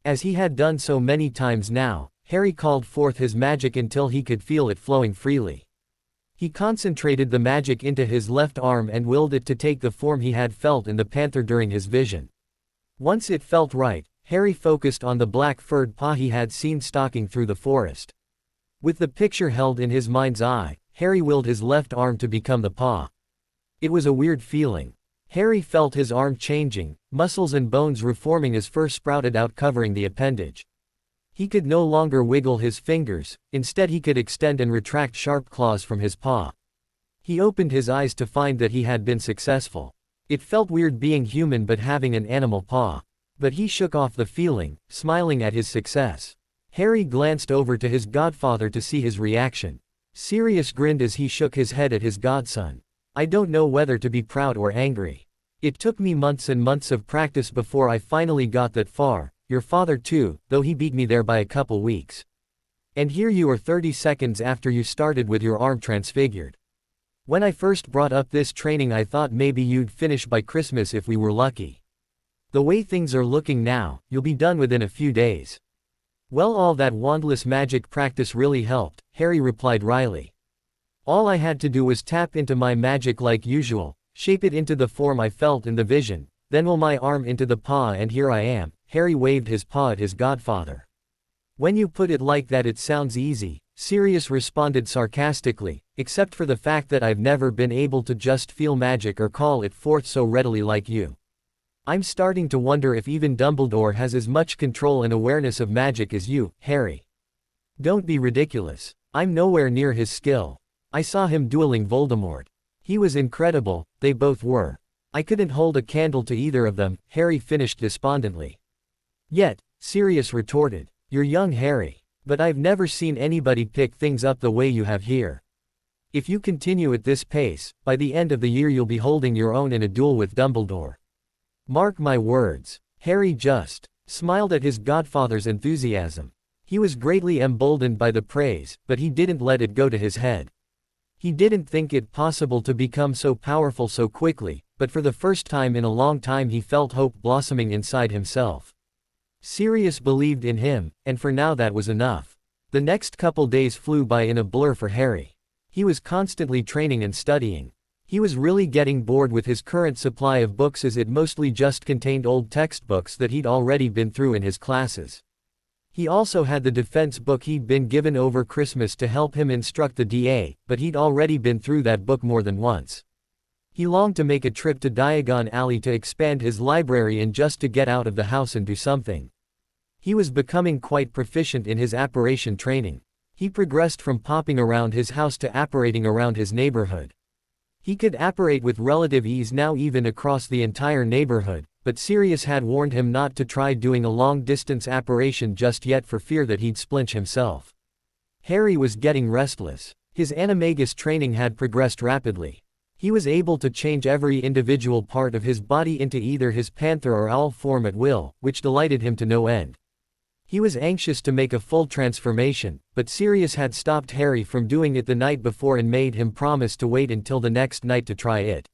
As he had done so many times now, Harry called forth his magic until he could feel it flowing freely. He concentrated the magic into his left arm and willed it to take the form he had felt in the panther during his vision. Once it felt right, Harry focused on the black furred paw he had seen stalking through the forest. With the picture held in his mind's eye, Harry willed his left arm to become the paw. It was a weird feeling. Harry felt his arm changing, muscles and bones reforming as fur sprouted out covering the appendage. He could no longer wiggle his fingers, instead he could extend and retract sharp claws from his paw. He opened his eyes to find that he had been successful. It felt weird being human but having an animal paw. But he shook off the feeling, smiling at his success. Harry glanced over to his godfather to see his reaction. Sirius grinned as he shook his head at his godson. "I don't know whether to be proud or angry. It took me months and months of practice before I finally got that far. your father too, though he beat me there by a couple weeks. And here you are 30 seconds after you started with your arm transfigured. When I first brought up this training I thought maybe you'd finish by Christmas if we were lucky. The way things are looking now, you'll be done within a few days. Well, all that wandless magic practice really helped, Harry replied wryly. All I had to do was tap into my magic like usual, shape it into the form I felt in the vision, then will my arm into the paw and here I am. Harry waved his paw at his godfather. When you put it like that it sounds easy, Sirius responded sarcastically, except for the fact that I've never been able to just feel magic or call it forth so readily like you. I'm starting to wonder if even Dumbledore has as much control and awareness of magic as you, Harry. Don't be ridiculous. I'm nowhere near his skill. I saw him dueling Voldemort. He was incredible, they both were. I couldn't hold a candle to either of them, Harry finished despondently. Yet, Sirius retorted, you're young, Harry. But I've never seen anybody pick things up the way you have here. If you continue at this pace, by the end of the year you'll be holding your own in a duel with Dumbledore. Mark my words. Harry just smiled at his godfather's enthusiasm. He was greatly emboldened by the praise, but he didn't let it go to his head. He didn't think it possible to become so powerful so quickly, but for the first time in a long time he felt hope blossoming inside himself. Sirius believed in him, and for now that was enough. The next couple days flew by in a blur for Harry. He was constantly training and studying. He was really getting bored with his current supply of books as it mostly just contained old textbooks that he'd already been through in his classes. He also had the defense book he'd been given over Christmas to help him instruct the DA, but he'd already been through that book more than once. He longed to make a trip to Diagon Alley to expand his library and just to get out of the house and do something. He was becoming quite proficient in his apparition training. He progressed from popping around his house to apparating around his neighborhood. He could apparate with relative ease now even across the entire neighborhood, but Sirius had warned him not to try doing a long-distance apparition just yet for fear that he'd splinch himself. Harry was getting restless. His Animagus training had progressed rapidly. He was able to change every individual part of his body into either his panther or owl form at will, which delighted him to no end. He was anxious to make a full transformation, but Sirius had stopped Harry from doing it the night before and made him promise to wait until the next night to try it.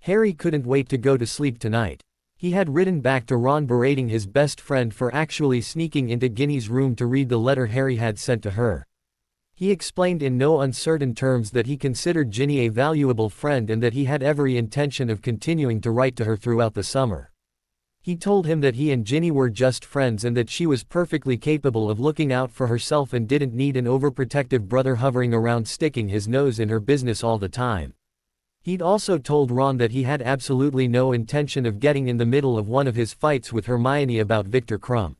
Harry couldn't wait to go to sleep tonight. He had written back to Ron berating his best friend for actually sneaking into Ginny's room to read the letter Harry had sent to her. He explained in no uncertain terms that he considered Ginny a valuable friend and that he had every intention of continuing to write to her throughout the summer. He told him that he and Ginny were just friends and that she was perfectly capable of looking out for herself and didn't need an overprotective brother hovering around sticking his nose in her business all the time. He'd also told Ron that he had absolutely no intention of getting in the middle of one of his fights with Hermione about Viktor Krum.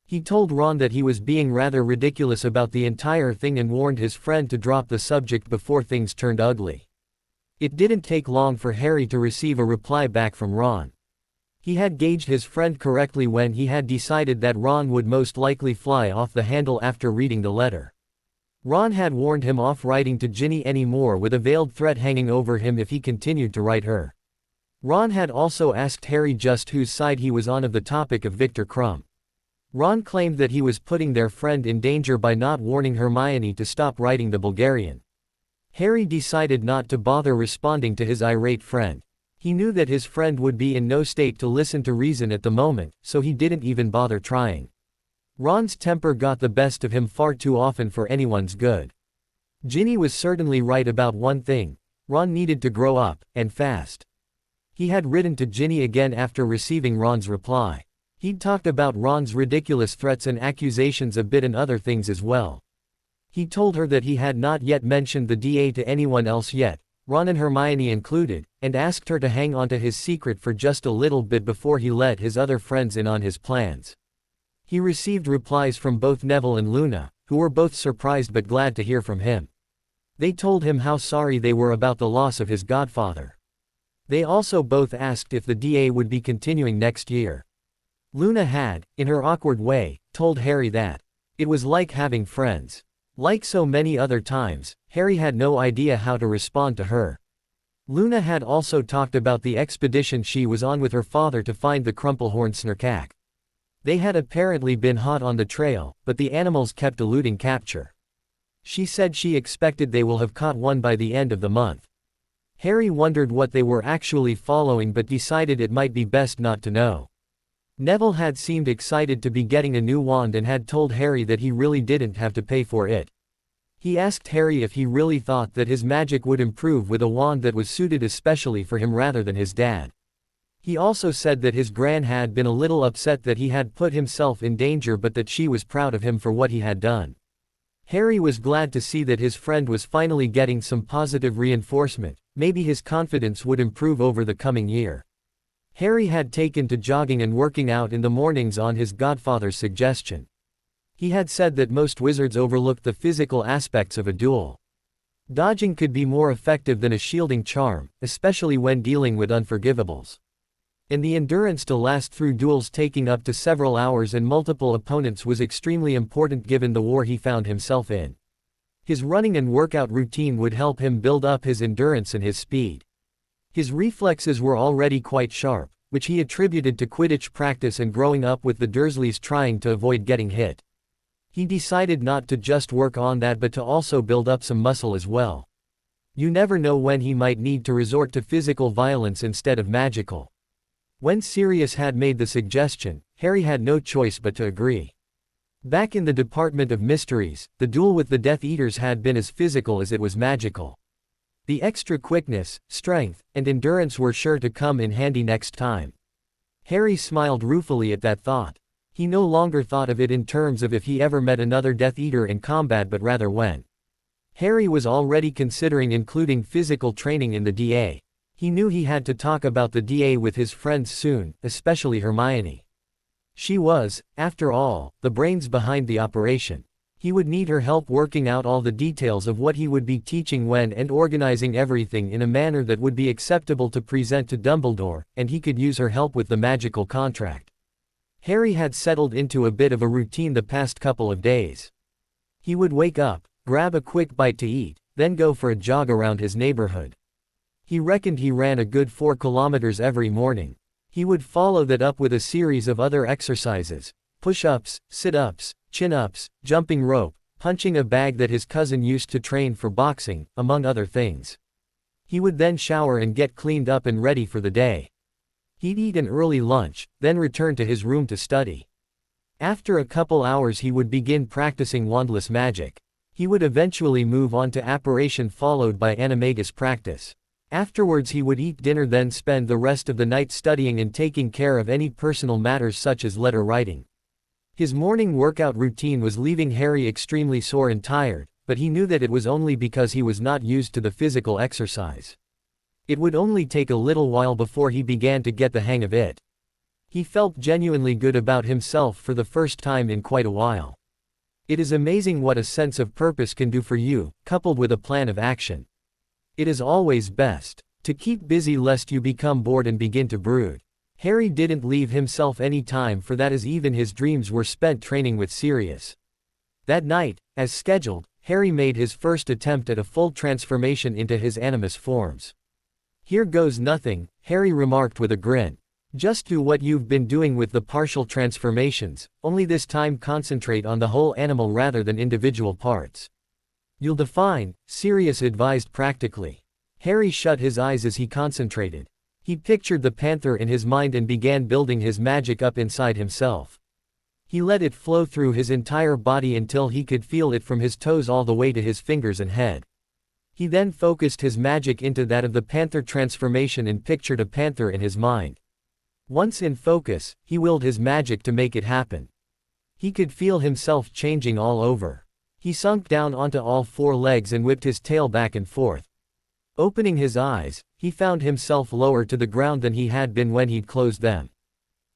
He told Ron that he was being rather ridiculous about the entire thing and warned his friend to drop the subject before things turned ugly. It didn't take long for Harry to receive a reply back from Ron. He had gauged his friend correctly when he had decided that Ron would most likely fly off the handle after reading the letter. Ron had warned him off writing to Ginny anymore with a veiled threat hanging over him if he continued to write her. Ron had also asked Harry just whose side he was on of the topic of Viktor Krum. Ron claimed that he was putting their friend in danger by not warning Hermione to stop writing the Bulgarian. Harry decided not to bother responding to his irate friend. He knew that his friend would be in no state to listen to reason at the moment, so he didn't even bother trying. Ron's temper got the best of him far too often for anyone's good. Ginny was certainly right about one thing: Ron needed to grow up, and fast. He had written to Ginny again after receiving Ron's reply. He'd talked about Ron's ridiculous threats and accusations a bit and other things as well. He told her that he had not yet mentioned the DA to anyone else yet, Ron and Hermione included, and asked her to hang on to his secret for just a little bit before he let his other friends in on his plans. He received replies from both Neville and Luna, who were both surprised but glad to hear from him. They told him how sorry they were about the loss of his godfather. They also both asked if the DA would be continuing next year. Luna had, in her awkward way, told Harry that it was like having friends. Like so many other times, Harry had no idea how to respond to her. Luna had also talked about the expedition she was on with her father to find the Crumplehorn Snarkack. They had apparently been hot on the trail, but the animals kept eluding capture. She said she expected they will have caught one by the end of the month. Harry wondered what they were actually following but decided it might be best not to know. Neville had seemed excited to be getting a new wand and had told Harry that he really didn't have to pay for it. He asked Harry if he really thought that his magic would improve with a wand that was suited especially for him rather than his dad. He also said that his gran had been a little upset that he had put himself in danger but that she was proud of him for what he had done. Harry was glad to see that his friend was finally getting some positive reinforcement. Maybe his confidence would improve over the coming year. Harry had taken to jogging and working out in the mornings on his godfather's suggestion. He had said that most wizards overlook the physical aspects of a duel. Dodging could be more effective than a shielding charm, especially when dealing with unforgivables. And the endurance to last through duels taking up to several hours and multiple opponents was extremely important given the war he found himself in. His running and workout routine would help him build up his endurance and his speed. His reflexes were already quite sharp, which he attributed to Quidditch practice and growing up with the Dursleys trying to avoid getting hit. He decided not to just work on that but to also build up some muscle as well. You never know when he might need to resort to physical violence instead of magical. When Sirius had made the suggestion, Harry had no choice but to agree. Back in the Department of Mysteries, the duel with the Death Eaters had been as physical as it was magical. The extra quickness, strength, and endurance were sure to come in handy next time. Harry smiled ruefully at that thought. He no longer thought of it in terms of if he ever met another Death Eater in combat but rather when. Harry was already considering including physical training in the DA. He knew he had to talk about the DA with his friends soon, especially Hermione. She was, after all, the brains behind the operation. He would need her help working out all the details of what he would be teaching when and organizing everything in a manner that would be acceptable to present to Dumbledore, and he could use her help with the magical contract. Harry had settled into a bit of a routine the past couple of days. He would wake up, grab a quick bite to eat, then go for a jog around his neighborhood. He reckoned he ran a good 4 kilometers every morning. He would follow that up with a series of other exercises: push-ups, sit-ups, chin-ups, jumping rope, punching a bag that his cousin used to train for boxing, among other things. He would then shower and get cleaned up and ready for the day. He'd eat an early lunch, then return to his room to study. After a couple hours he would begin practicing wandless magic. He would eventually move on to apparition followed by animagus practice. Afterwards he would eat dinner then spend the rest of the night studying and taking care of any personal matters such as letter writing. His morning workout routine was leaving Harry extremely sore and tired, but he knew that it was only because he was not used to the physical exercise. It would only take a little while before he began to get the hang of it. He felt genuinely good about himself for the first time in quite a while. It is amazing what a sense of purpose can do for you, coupled with a plan of action. It is always best to keep busy lest you become bored and begin to brood. Harry didn't leave himself any time for that as even his dreams were spent training with Sirius. That night, as scheduled, Harry made his first attempt at a full transformation into his animus forms. "Here goes nothing," Harry remarked with a grin. "Just do what you've been doing with the partial transformations, only this time concentrate on the whole animal rather than individual parts. You'll define," Sirius advised practically. Harry shut his eyes as he concentrated. He pictured the panther in his mind and began building his magic up inside himself. He let it flow through his entire body until he could feel it from his toes all the way to his fingers and head. He then focused his magic into that of the panther transformation and pictured a panther in his mind. Once in focus, he willed his magic to make it happen. He could feel himself changing all over. He sunk down onto all 4 legs and whipped his tail back and forth. Opening his eyes, he found himself lower to the ground than he had been when he'd closed them.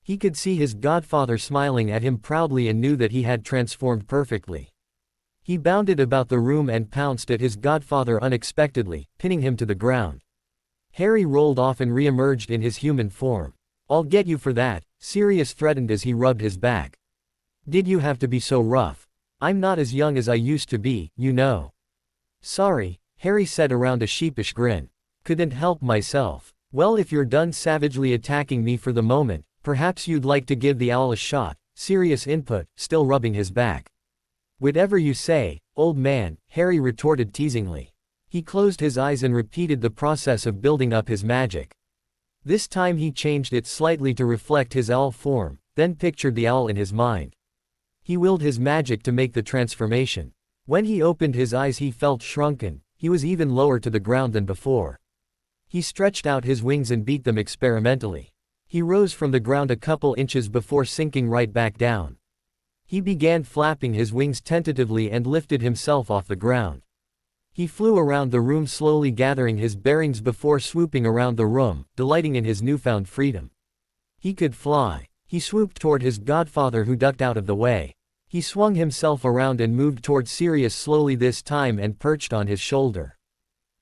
He could see his godfather smiling at him proudly and knew that he had transformed perfectly. He bounded about the room and pounced at his godfather unexpectedly, pinning him to the ground. Harry rolled off and re-emerged in his human form. "I'll get you for that," Sirius threatened as he rubbed his back. "Did you have to be so rough? I'm not as young as I used to be, you know." "Sorry," Harry said around a sheepish grin. "Couldn't help myself." "Well, if you're done savagely attacking me for the moment, perhaps you'd like to give the owl a shot," Sirius input, still rubbing his back. Whatever you say, old man, Harry retorted teasingly. He closed his eyes and repeated the process of building up his magic. This time he changed it slightly to reflect his owl form, then pictured the owl in his mind. He willed his magic to make the transformation. When he opened his eyes he felt shrunken, he was even lower to the ground than before. He stretched out his wings and beat them experimentally. He rose from the ground a couple inches before sinking right back down. He began flapping his wings tentatively and lifted himself off the ground. He flew around the room slowly gathering his bearings before swooping around the room, delighting in his newfound freedom. He could fly. He swooped toward his godfather who ducked out of the way. He swung himself around and moved toward Sirius slowly this time and perched on his shoulder.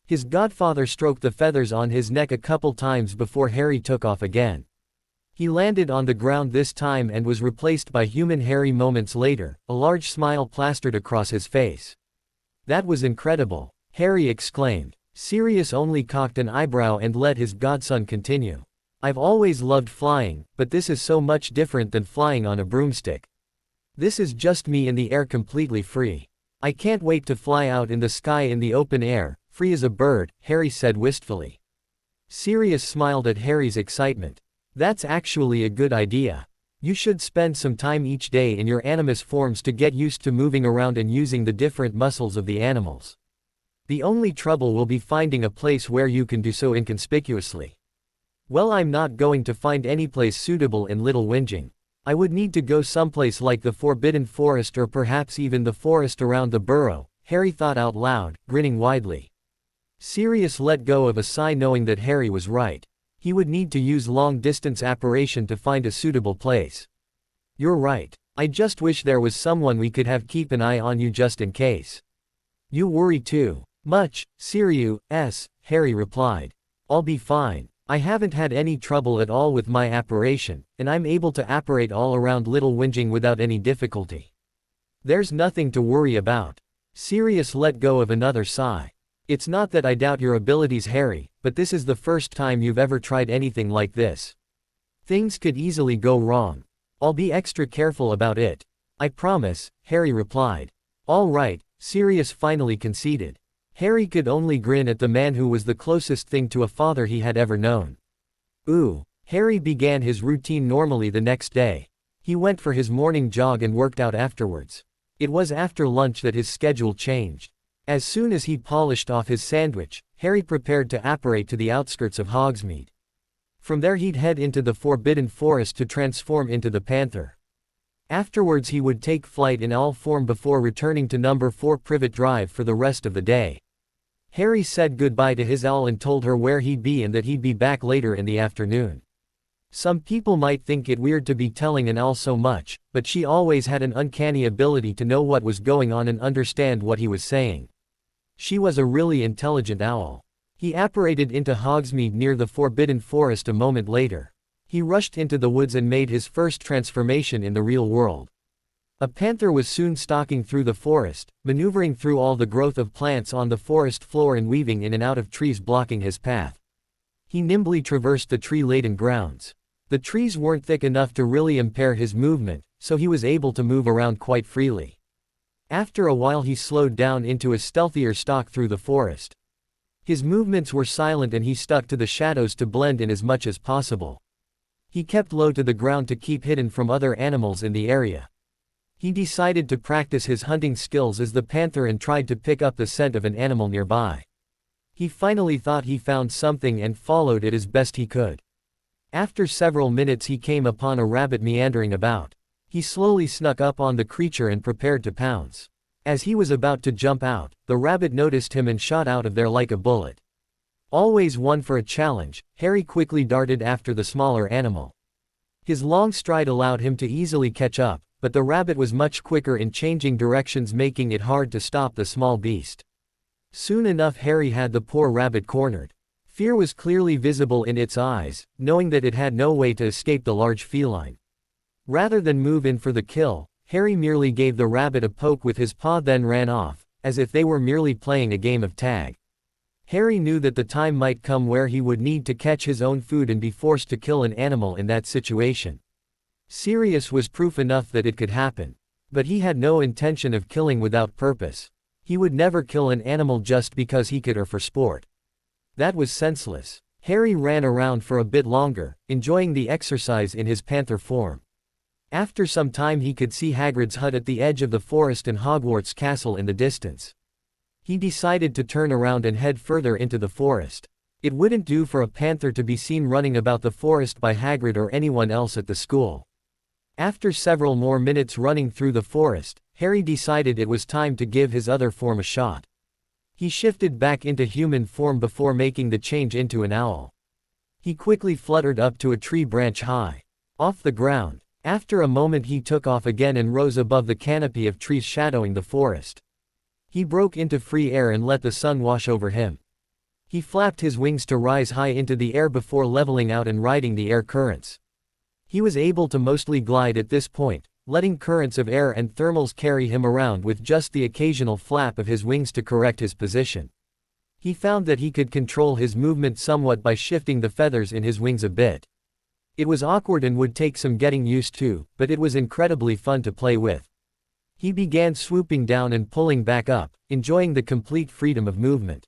His godfather stroked the feathers on his neck a couple times before Harry took off again. He landed on the ground this time and was replaced by human Harry moments later, a large smile plastered across his face. That was incredible, Harry exclaimed. Sirius only cocked an eyebrow and let his godson continue. I've always loved flying, but this is so much different than flying on a broomstick. This is just me in the air completely free. I can't wait to fly out in the sky in the open air, free as a bird, Harry said wistfully. Sirius smiled at Harry's excitement. That's actually a good idea. You should spend some time each day in your animus forms to get used to moving around and using the different muscles of the animals. The only trouble will be finding a place where you can do so inconspicuously. Well, I'm not going to find any place suitable in Little Whinging. I would need to go someplace like the Forbidden Forest or perhaps even the forest around the burrow, Harry thought out loud, grinning widely. Sirius let go of a sigh knowing that Harry was right. He would need to use long-distance apparition to find a suitable place. You're right. I just wish there was someone we could have keep an eye on you just in case. You worry too much, Sirius, Harry replied. I'll be fine. I haven't had any trouble at all with my apparition, and I'm able to apparate all around Little Whinging without any difficulty. There's nothing to worry about. Sirius let go of another sigh. It's not that I doubt your abilities, Harry, but this is the first time you've ever tried anything like this. Things could easily go wrong. I'll be extra careful about it. I promise, Harry replied. All right, Sirius finally conceded. Harry could only grin at the man who was the closest thing to a father he had ever known. Harry began his routine normally the next day. He went for his morning jog and worked out afterwards. It was after lunch that his schedule changed. As soon as he polished off his sandwich, Harry prepared to apparate to the outskirts of Hogsmeade. From there he'd head into the Forbidden Forest to transform into the Panther. Afterwards he would take flight in owl form before returning to number 4 Privet Drive for the rest of the day. Harry said goodbye to his owl and told her where he'd be and that he'd be back later in the afternoon. Some people might think it weird to be telling an owl so much, but she always had an uncanny ability to know what was going on and understand what he was saying. She was a really intelligent owl. He apparated into Hogsmeade near the Forbidden Forest a moment later. He rushed into the woods and made his first transformation in the real world. A panther was soon stalking through the forest, maneuvering through all the growth of plants on the forest floor and weaving in and out of trees blocking his path. He nimbly traversed the tree-laden grounds. The trees weren't thick enough to really impair his movement, so he was able to move around quite freely. After a while he slowed down into a stealthier stalk through the forest. His movements were silent and he stuck to the shadows to blend in as much as possible. He kept low to the ground to keep hidden from other animals in the area. He decided to practice his hunting skills as the panther and tried to pick up the scent of an animal nearby. He finally thought he found something and followed it as best he could. After several minutes he came upon a rabbit meandering about. He slowly snuck up on the creature and prepared to pounce. As he was about to jump out, the rabbit noticed him and shot out of there like a bullet. Always one for a challenge, Harry quickly darted after the smaller animal. His long stride allowed him to easily catch up, but the rabbit was much quicker in changing directions, making it hard to stop the small beast. Soon enough Harry had the poor rabbit cornered. Fear was clearly visible in its eyes, knowing that it had no way to escape the large feline. Rather than move in for the kill, Harry merely gave the rabbit a poke with his paw then ran off, as if they were merely playing a game of tag. Harry knew that the time might come where he would need to catch his own food and be forced to kill an animal in that situation. Sirius was proof enough that it could happen. But he had no intention of killing without purpose. He would never kill an animal just because he could or for sport. That was senseless. Harry ran around for a bit longer, enjoying the exercise in his panther form. After some time he could see Hagrid's hut at the edge of the forest and Hogwarts castle in the distance. He decided to turn around and head further into the forest. It wouldn't do for a panther to be seen running about the forest by Hagrid or anyone else at the school. After several more minutes running through the forest, Harry decided it was time to give his other form a shot. He shifted back into human form before making the change into an owl. He quickly fluttered up to a tree branch high off the ground. After a moment he took off again and rose above the canopy of trees shadowing the forest. He broke into free air and let the sun wash over him. He flapped his wings to rise high into the air before leveling out and riding the air currents. He was able to mostly glide at this point, letting currents of air and thermals carry him around with just the occasional flap of his wings to correct his position. He found that he could control his movement somewhat by shifting the feathers in his wings a bit. It was awkward and would take some getting used to, but it was incredibly fun to play with. He began swooping down and pulling back up, enjoying the complete freedom of movement.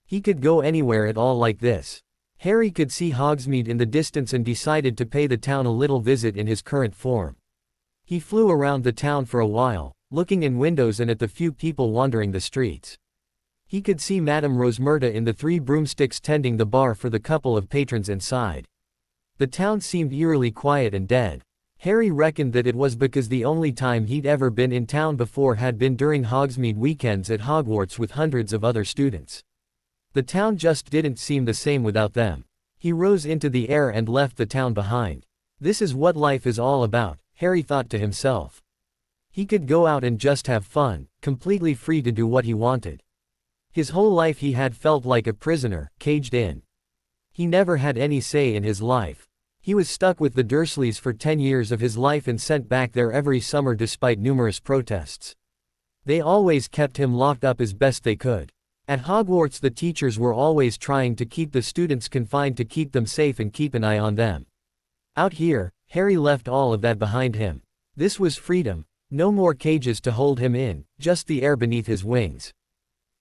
He could go anywhere at all like this. Harry could see Hogsmeade in the distance and decided to pay the town a little visit in his current form. He flew around the town for a while, looking in windows and at the few people wandering the streets. He could see Madame Rosmerta in the 3 broomsticks tending the bar for the couple of patrons inside. The town seemed eerily quiet and dead. Harry reckoned that it was because the only time he'd ever been in town before had been during Hogsmeade weekends at Hogwarts with hundreds of other students. The town just didn't seem the same without them. He rose into the air and left the town behind. This is what life is all about, Harry thought to himself. He could go out and just have fun, completely free to do what he wanted. His whole life he had felt like a prisoner, caged in. He never had any say in his life. He was stuck with the Dursleys for 10 years of his life and sent back there every summer despite numerous protests. They always kept him locked up as best they could. At Hogwarts the teachers were always trying to keep the students confined to keep them safe and keep an eye on them. Out here, Harry left all of that behind him. This was freedom. No more cages to hold him in, just the air beneath his wings.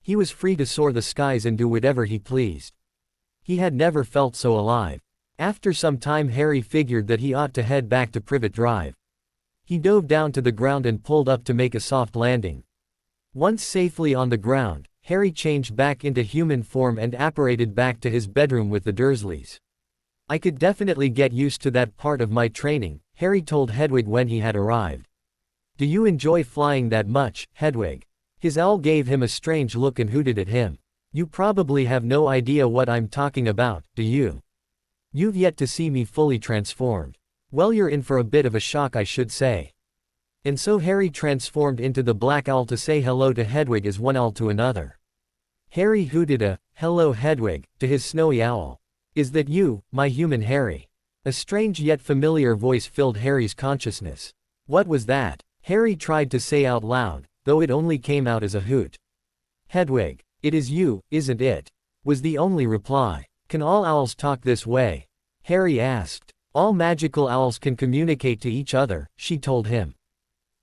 He was free to soar the skies and do whatever he pleased. He had never felt so alive. After some time Harry figured that he ought to head back to Privet Drive. He dove down to the ground and pulled up to make a soft landing. Once safely on the ground, Harry changed back into human form and apparated back to his bedroom with the Dursleys. I could definitely get used to that part of my training, Harry told Hedwig when he had arrived. Do you enjoy flying that much, Hedwig? His owl gave him a strange look and hooted at him. You probably have no idea what I'm talking about, do you? You've yet to see me fully transformed. Well, you're in for a bit of a shock, I should say. And so Harry transformed into the black owl to say hello to Hedwig as one owl to another. Harry hooted a, "Hello Hedwig," to his snowy owl. Is that you, my human Harry? A strange yet familiar voice filled Harry's consciousness. What was that? Harry tried to say out loud, though it only came out as a hoot. Hedwig, it is you, isn't it? Was the only reply. Can all owls talk this way? Harry asked. All magical owls can communicate to each other, she told him.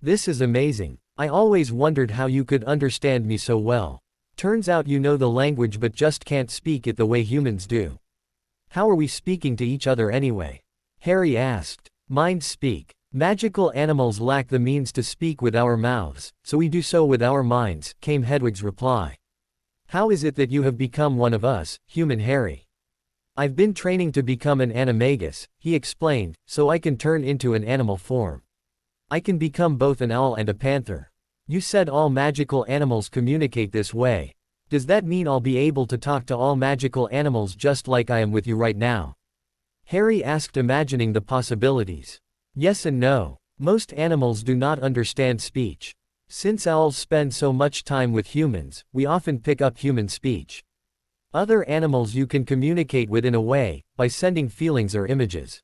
This is amazing. I always wondered how you could understand me so well. Turns out you know the language but just can't speak it the way humans do. How are we speaking to each other anyway? Harry asked. Mind speak. Magical animals lack the means to speak with our mouths, so we do so with our minds, came Hedwig's reply. How is it that you have become one of us, human Harry? I've been training to become an animagus, he explained, so I can turn into an animal form. I can become both an owl and a panther. You said all magical animals communicate this way. Does that mean I'll be able to talk to all magical animals just like I am with you right now? Harry asked, imagining the possibilities. Yes and no. Most animals do not understand speech. Since owls spend so much time with humans, we often pick up human speech. Other animals you can communicate with in a way, by sending feelings or images.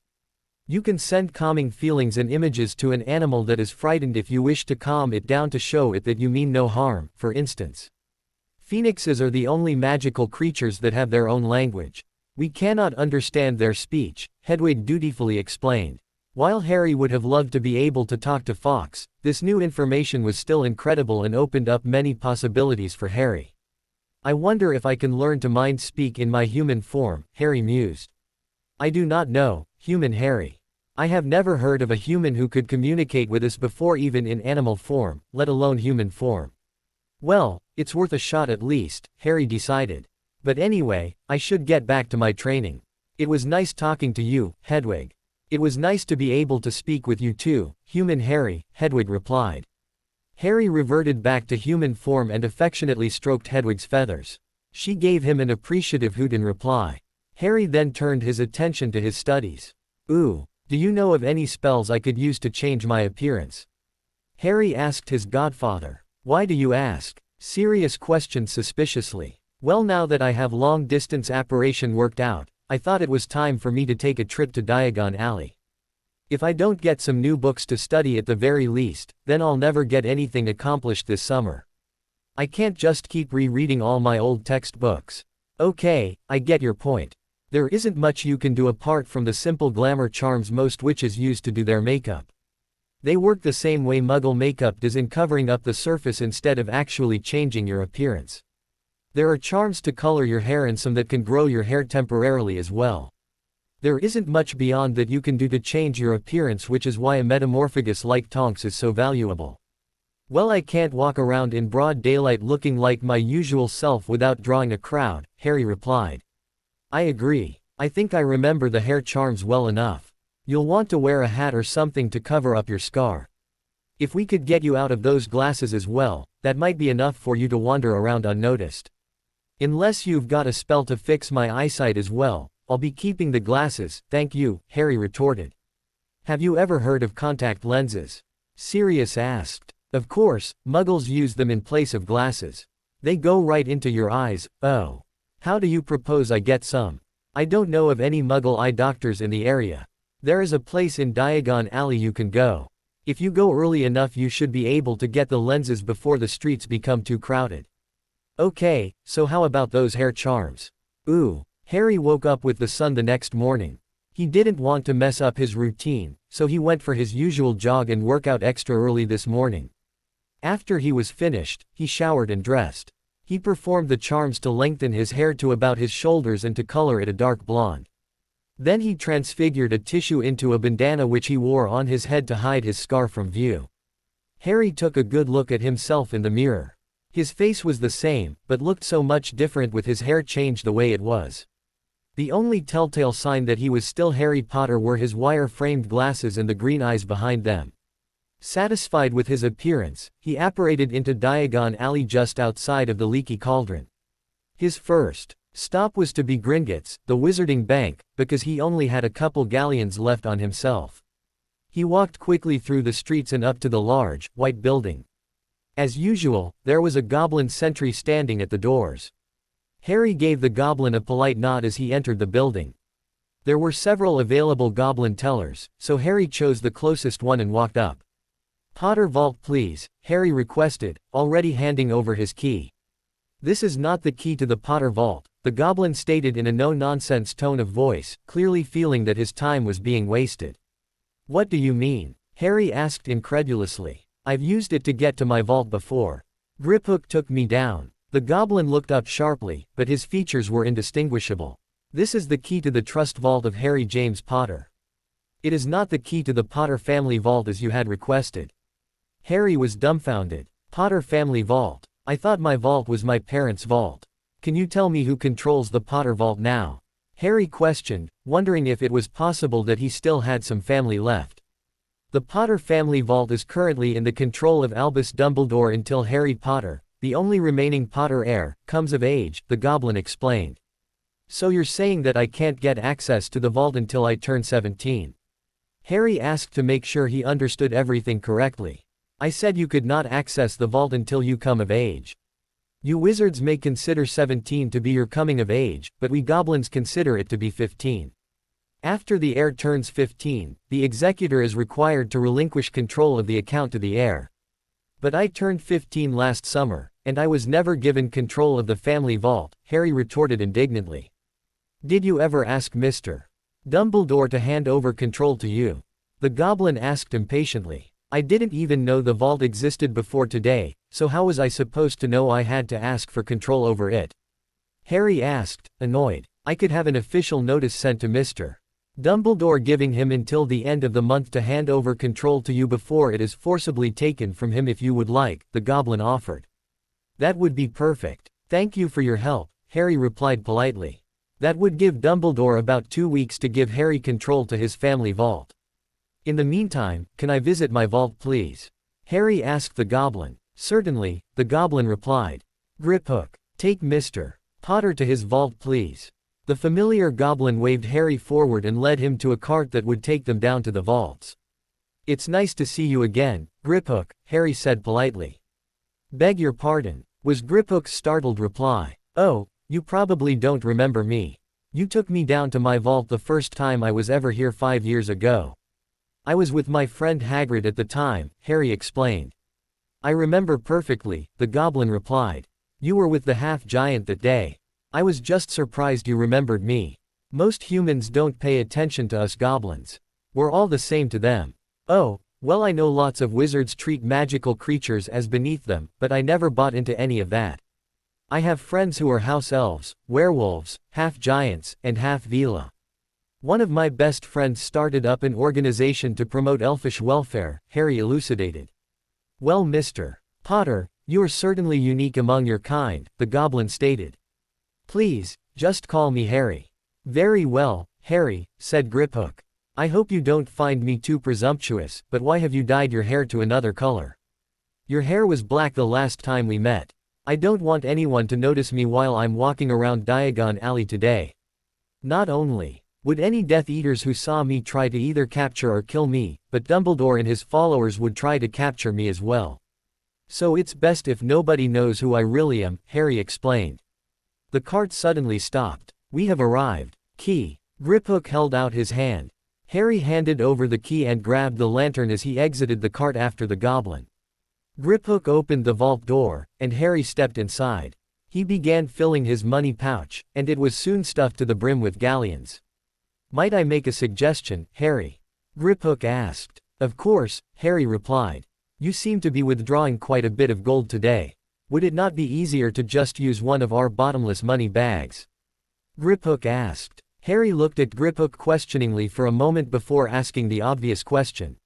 You can send calming feelings and images to an animal that is frightened if you wish to calm it down to show it that you mean no harm, for instance. Phoenixes are the only magical creatures that have their own language. We cannot understand their speech, Hedwig dutifully explained. While Harry would have loved to be able to talk to Fawkes, this new information was still incredible and opened up many possibilities for Harry. I wonder if I can learn to mind speak in my human form, Harry mused. I do not know, human Harry. I have never heard of a human who could communicate with us before, even in animal form, let alone human form. Well, it's worth a shot at least, Harry decided. But anyway, I should get back to my training. It was nice talking to you, Hedwig. It was nice to be able to speak with you too, human Harry, Hedwig replied. Harry reverted back to human form and affectionately stroked Hedwig's feathers. She gave him an appreciative hoot in reply. Harry then turned his attention to his studies. Ooh, do you know of any spells I could use to change my appearance? Harry asked his godfather. Why do you ask? Sirius questioned suspiciously. Well, now that I have long-distance apparition worked out, I thought it was time for me to take a trip to Diagon Alley. If I don't get some new books to study at the very least, then I'll never get anything accomplished this summer. I can't just keep rereading all my old textbooks. Okay, I get your point. There isn't much you can do apart from the simple glamour charms most witches use to do their makeup. They work the same way Muggle makeup does in covering up the surface instead of actually changing your appearance. There are charms to color your hair and some that can grow your hair temporarily as well. There isn't much beyond that you can do to change your appearance, which is why a metamorphagus like Tonks is so valuable. Well, I can't walk around in broad daylight looking like my usual self without drawing a crowd, Harry replied. I agree. I think I remember the hair charms well enough. You'll want to wear a hat or something to cover up your scar. If we could get you out of those glasses as well, that might be enough for you to wander around unnoticed. Unless you've got a spell to fix my eyesight as well, I'll be keeping the glasses, thank you, Harry retorted. Have you ever heard of contact lenses? Sirius asked. Of course, Muggles use them in place of glasses. They go right into your eyes. Oh. How do you propose I get some? I don't know of any Muggle eye doctors in the area. There is a place in Diagon Alley you can go. If you go early enough you should be able to get the lenses before the streets become too crowded. Okay, so how about those hair charms? Ooh. Harry woke up with the sun the next morning. He didn't want to mess up his routine, so he went for his usual jog and workout extra early this morning. After he was finished, he showered and dressed. He performed the charms to lengthen his hair to about his shoulders and to color it a dark blonde. Then he transfigured a tissue into a bandana which he wore on his head to hide his scar from view. Harry took a good look at himself in the mirror. His face was the same, but looked so much different with his hair changed the way it was. The only telltale sign that he was still Harry Potter were his wire-framed glasses and the green eyes behind them. Satisfied with his appearance, he apparated into Diagon Alley just outside of the Leaky Cauldron. His first stop was to be Gringotts, the Wizarding Bank, because he only had a couple galleons left on himself. He walked quickly through the streets and up to the large, white building. As usual, there was a goblin sentry standing at the doors. Harry gave the goblin a polite nod as he entered the building. There were several available goblin tellers, so Harry chose the closest one and walked up. Potter Vault please, Harry requested, already handing over his key. This is not the key to the Potter Vault, the goblin stated in a no-nonsense tone of voice, clearly feeling that his time was being wasted. What do you mean? Harry asked incredulously. I've used it to get to my vault before. Griphook took me down. The goblin looked up sharply, but his features were indistinguishable. This is the key to the Trust Vault of Harry James Potter. It is not the key to the Potter family vault as you had requested. Harry was dumbfounded. Potter family vault. I thought my vault was my parents' vault. Can you tell me who controls the Potter vault now? Harry questioned, wondering if it was possible that he still had some family left. The Potter family vault is currently in the control of Albus Dumbledore until Harry Potter, the only remaining Potter heir, comes of age, the goblin explained. So you're saying that I can't get access to the vault until I turn 17? Harry asked to make sure he understood everything correctly. I said you could not access the vault until you come of age. You wizards may consider 17 to be your coming of age, but we goblins consider it to be 15. After the heir turns 15, the executor is required to relinquish control of the account to the heir. But I turned 15 last summer, and I was never given control of the family vault, Harry retorted indignantly. Did you ever ask Mr. Dumbledore to hand over control to you? The goblin asked impatiently. I didn't even know the vault existed before today, so how was I supposed to know I had to ask for control over it? Harry asked, annoyed. I could have an official notice sent to Mr. Dumbledore giving him until the end of the month to hand over control to you before it is forcibly taken from him if you would like, the goblin offered. That would be perfect. Thank you for your help, Harry replied politely. That would give Dumbledore about 2 weeks to give Harry control to his family vault. In the meantime, can I visit my vault please? Harry asked the goblin. Certainly, the goblin replied. Griphook, take Mr. Potter to his vault please. The familiar goblin waved Harry forward and led him to a cart that would take them down to the vaults. It's nice to see you again, Griphook, Harry said politely. Beg your pardon, was Griphook's startled reply. Oh, you probably don't remember me. You took me down to my vault the first time I was ever here 5 years ago. I was with my friend Hagrid at the time, Harry explained. I remember perfectly, the goblin replied. You were with the half-giant that day. I was just surprised you remembered me. Most humans don't pay attention to us goblins. We're all the same to them. Oh, well I know lots of wizards treat magical creatures as beneath them, but I never bought into any of that. I have friends who are house elves, werewolves, half-giants, and half-Vila. One of my best friends started up an organization to promote elfish welfare, Harry elucidated. Well Mr. Potter, you are certainly unique among your kind, the goblin stated. Please, just call me Harry. Very well, Harry, said Griphook. I hope you don't find me too presumptuous, but why have you dyed your hair to another color? Your hair was black the last time we met. I don't want anyone to notice me while I'm walking around Diagon Alley today. Not only would any Death Eaters who saw me try to either capture or kill me, but Dumbledore and his followers would try to capture me as well. So it's best if nobody knows who I really am, Harry explained. The cart suddenly stopped. We have arrived. Key. Griphook held out his hand. Harry handed over the key and grabbed the lantern as he exited the cart after the goblin. Griphook opened the vault door, and Harry stepped inside. He began filling his money pouch, and it was soon stuffed to the brim with galleons. Might I make a suggestion, Harry? Griphook asked. Of course, Harry replied. You seem to be withdrawing quite a bit of gold today. Would it not be easier to just use one of our bottomless money bags? Griphook asked. Harry looked at Griphook questioningly for a moment before asking the obvious question.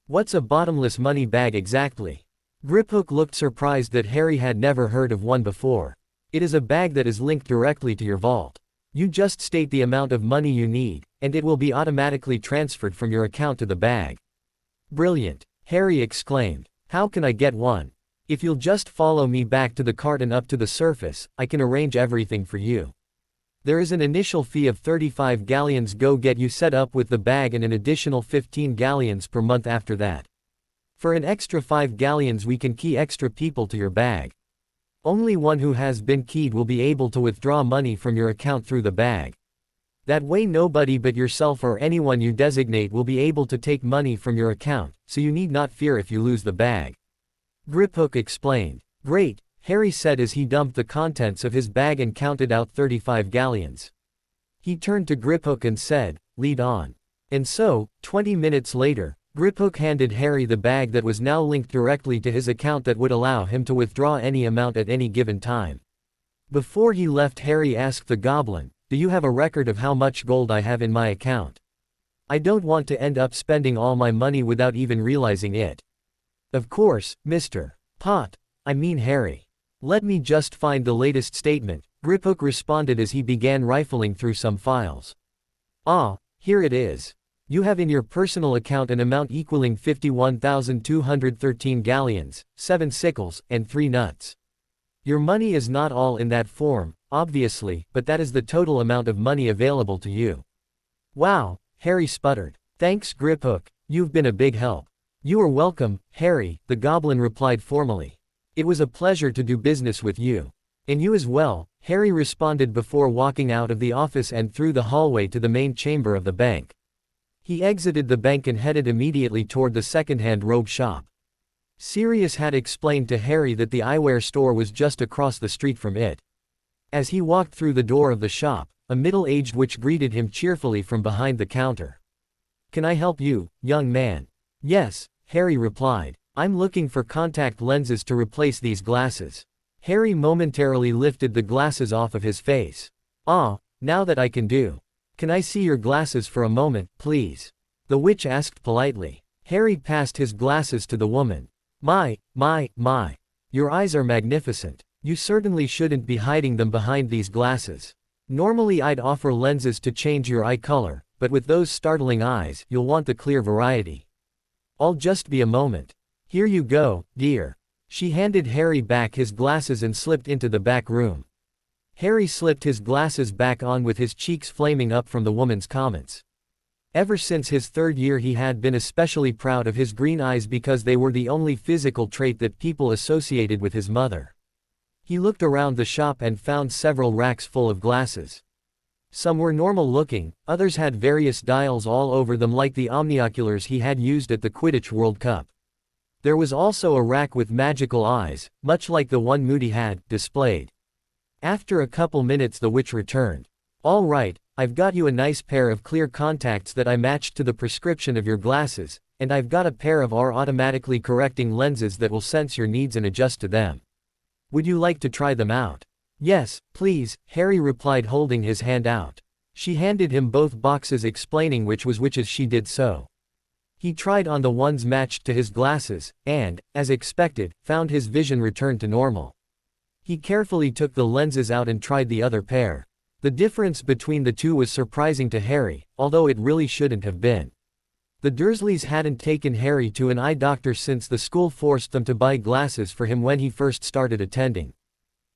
What's a bottomless money bag exactly? Griphook looked surprised that Harry had never heard of one before. It is a bag that is linked directly to your vault. You just state the amount of money you need, and it will be automatically transferred from your account to the bag. Brilliant, Harry exclaimed. How can I get one? If you'll just follow me back to the cart and up to the surface, I can arrange everything for you. There is an initial fee of 35 galleons go get you set up with the bag and an additional 15 galleons per month after that. For an extra 5 galleons we can key extra people to your bag. Only one who has been keyed will be able to withdraw money from your account through the bag. That way nobody but yourself or anyone you designate will be able to take money from your account, so you need not fear if you lose the bag. Griphook explained. Great, Harry said as he dumped the contents of his bag and counted out 35 galleons. He turned to Griphook and said, lead on. And so, 20 minutes later, Griphook handed Harry the bag that was now linked directly to his account that would allow him to withdraw any amount at any given time. Before he left, Harry asked the goblin, do you have a record of how much gold I have in my account? I don't want to end up spending all my money without even realizing it. Of course, Mr. Harry. Let me just find the latest statement, Griphook responded as he began rifling through some files. Ah, here it is. You have in your personal account an amount equaling 51,213 galleons, 7 sickles, and 3 nuts. Your money is not all in that form, obviously, but that is the total amount of money available to you. Wow, Harry sputtered. Thanks Griphook, you've been a big help. You are welcome, Harry, the goblin replied formally. It was a pleasure to do business with you. And you as well, Harry responded before walking out of the office and through the hallway to the main chamber of the bank. He exited the bank and headed immediately toward the second-hand robe shop. Sirius had explained to Harry that the eyewear store was just across the street from it. As he walked through the door of the shop, a middle-aged witch greeted him cheerfully from behind the counter. Can I help you, young man? Yes, Harry replied. I'm looking for contact lenses to replace these glasses. Harry momentarily lifted the glasses off of his face. Ah, now that I can do. Can I see your glasses for a moment, please? The witch asked politely. Harry passed his glasses to the woman. My. Your eyes are magnificent. You certainly shouldn't be hiding them behind these glasses. Normally I'd offer lenses to change your eye color, but with those startling eyes, you'll want the clear variety. I'll just be a moment. Here you go, dear. She handed Harry back his glasses and slipped into the back room. Harry slipped his glasses back on with his cheeks flaming up from the woman's comments. Ever since his 3rd year he had been especially proud of his green eyes because they were the only physical trait that people associated with his mother. He looked around the shop and found several racks full of glasses. Some were normal looking, others had various dials all over them like the omnioculars he had used at the Quidditch World Cup. There was also a rack with magical eyes, much like the one Moody had, displayed. After a couple minutes the witch returned. All right, I've got you a nice pair of clear contacts that I matched to the prescription of your glasses, and I've got a pair of our automatically correcting lenses that will sense your needs and adjust to them. Would you like to try them out? Yes, please, Harry replied holding his hand out. She handed him both boxes explaining which was which as she did so. He tried on the ones matched to his glasses, and, as expected, found his vision returned to normal. He carefully took the lenses out and tried the other pair. The difference between the two was surprising to Harry, although it really shouldn't have been. The Dursleys hadn't taken Harry to an eye doctor since the school forced them to buy glasses for him when he first started attending.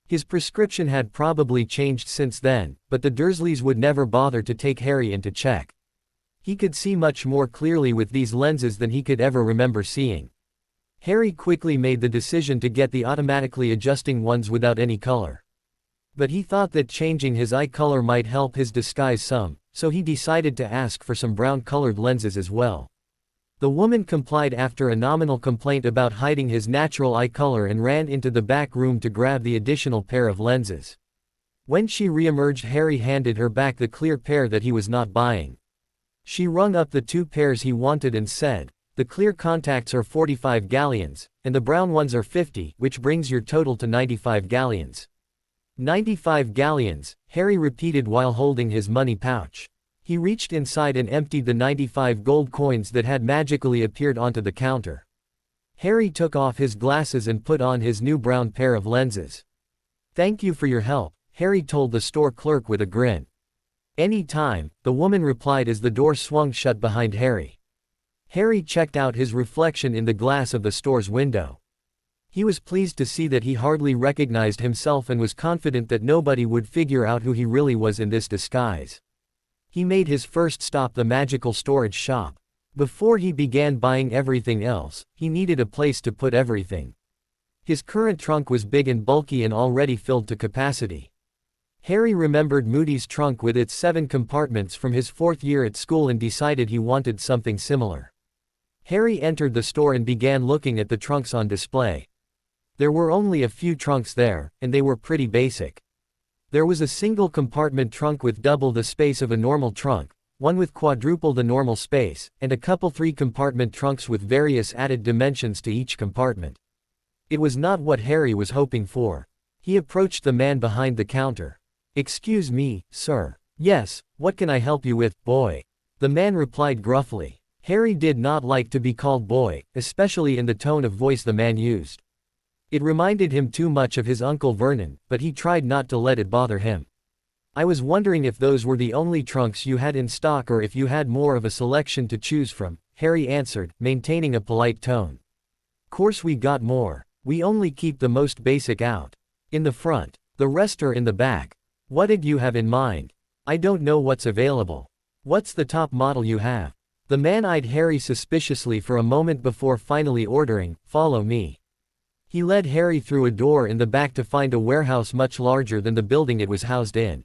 His prescription had probably changed since then, but the Dursleys would never bother to take Harry in to check. He could see much more clearly with these lenses than he could ever remember seeing. Harry quickly made the decision to get the automatically adjusting ones without any color. But he thought that changing his eye color might help his disguise some, so he decided to ask for some brown-colored lenses as well. The woman complied after a nominal complaint about hiding his natural eye color and ran into the back room to grab the additional pair of lenses. When she re-emerged, Harry handed her back the clear pair that he was not buying. She rung up the 2 pairs he wanted and said, "The clear contacts are 45 galleons, and the brown ones are 50, which brings your total to 95 galleons. 95 galleons, Harry repeated while holding his money pouch. He reached inside and emptied the 95 gold coins that had magically appeared onto the counter. Harry took off his glasses and put on his new brown pair of lenses. "Thank you for your help," Harry told the store clerk with a grin. "Any time," the woman replied as the door swung shut behind Harry. Harry checked out his reflection in the glass of the store's window. He was pleased to see that he hardly recognized himself and was confident that nobody would figure out who he really was in this disguise. He made his first stop the magical storage shop. Before he began buying everything else, he needed a place to put everything. His current trunk was big and bulky and already filled to capacity. Harry remembered Moody's trunk with its 7 compartments from his 4th year at school and decided he wanted something similar. Harry entered the store and began looking at the trunks on display. There were only a few trunks there, and they were pretty basic. There was a single compartment trunk with double the space of a normal trunk, one with quadruple the normal space, and a couple 3-compartment trunks with various added dimensions to each compartment. It was not what Harry was hoping for. He approached the man behind the counter. "Excuse me, sir." "Yes, what can I help you with, boy?" the man replied gruffly. Harry did not like to be called boy, especially in the tone of voice the man used. It reminded him too much of his Uncle Vernon, but he tried not to let it bother him. "I was wondering if those were the only trunks you had in stock or if you had more of a selection to choose from," Harry answered, maintaining a polite tone. "Course we got more. We only keep the most basic out. In the front. The rest are in the back. What did you have in mind?" "I don't know what's available." "What's the top model you have?" The man eyed Harry suspiciously for a moment before finally ordering, "Follow me." He led Harry through a door in the back to find a warehouse much larger than the building it was housed in.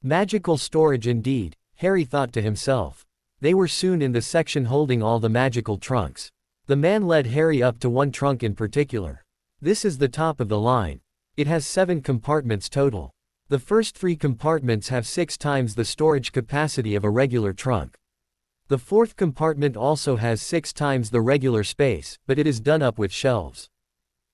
Magical storage indeed, Harry thought to himself. They were soon in the section holding all the magical trunks. The man led Harry up to one trunk in particular. "This is the top of the line. It has 7 compartments total. The first 3 compartments have 6 times the storage capacity of a regular trunk. The fourth compartment also has 6 times the regular space, but it is done up with shelves.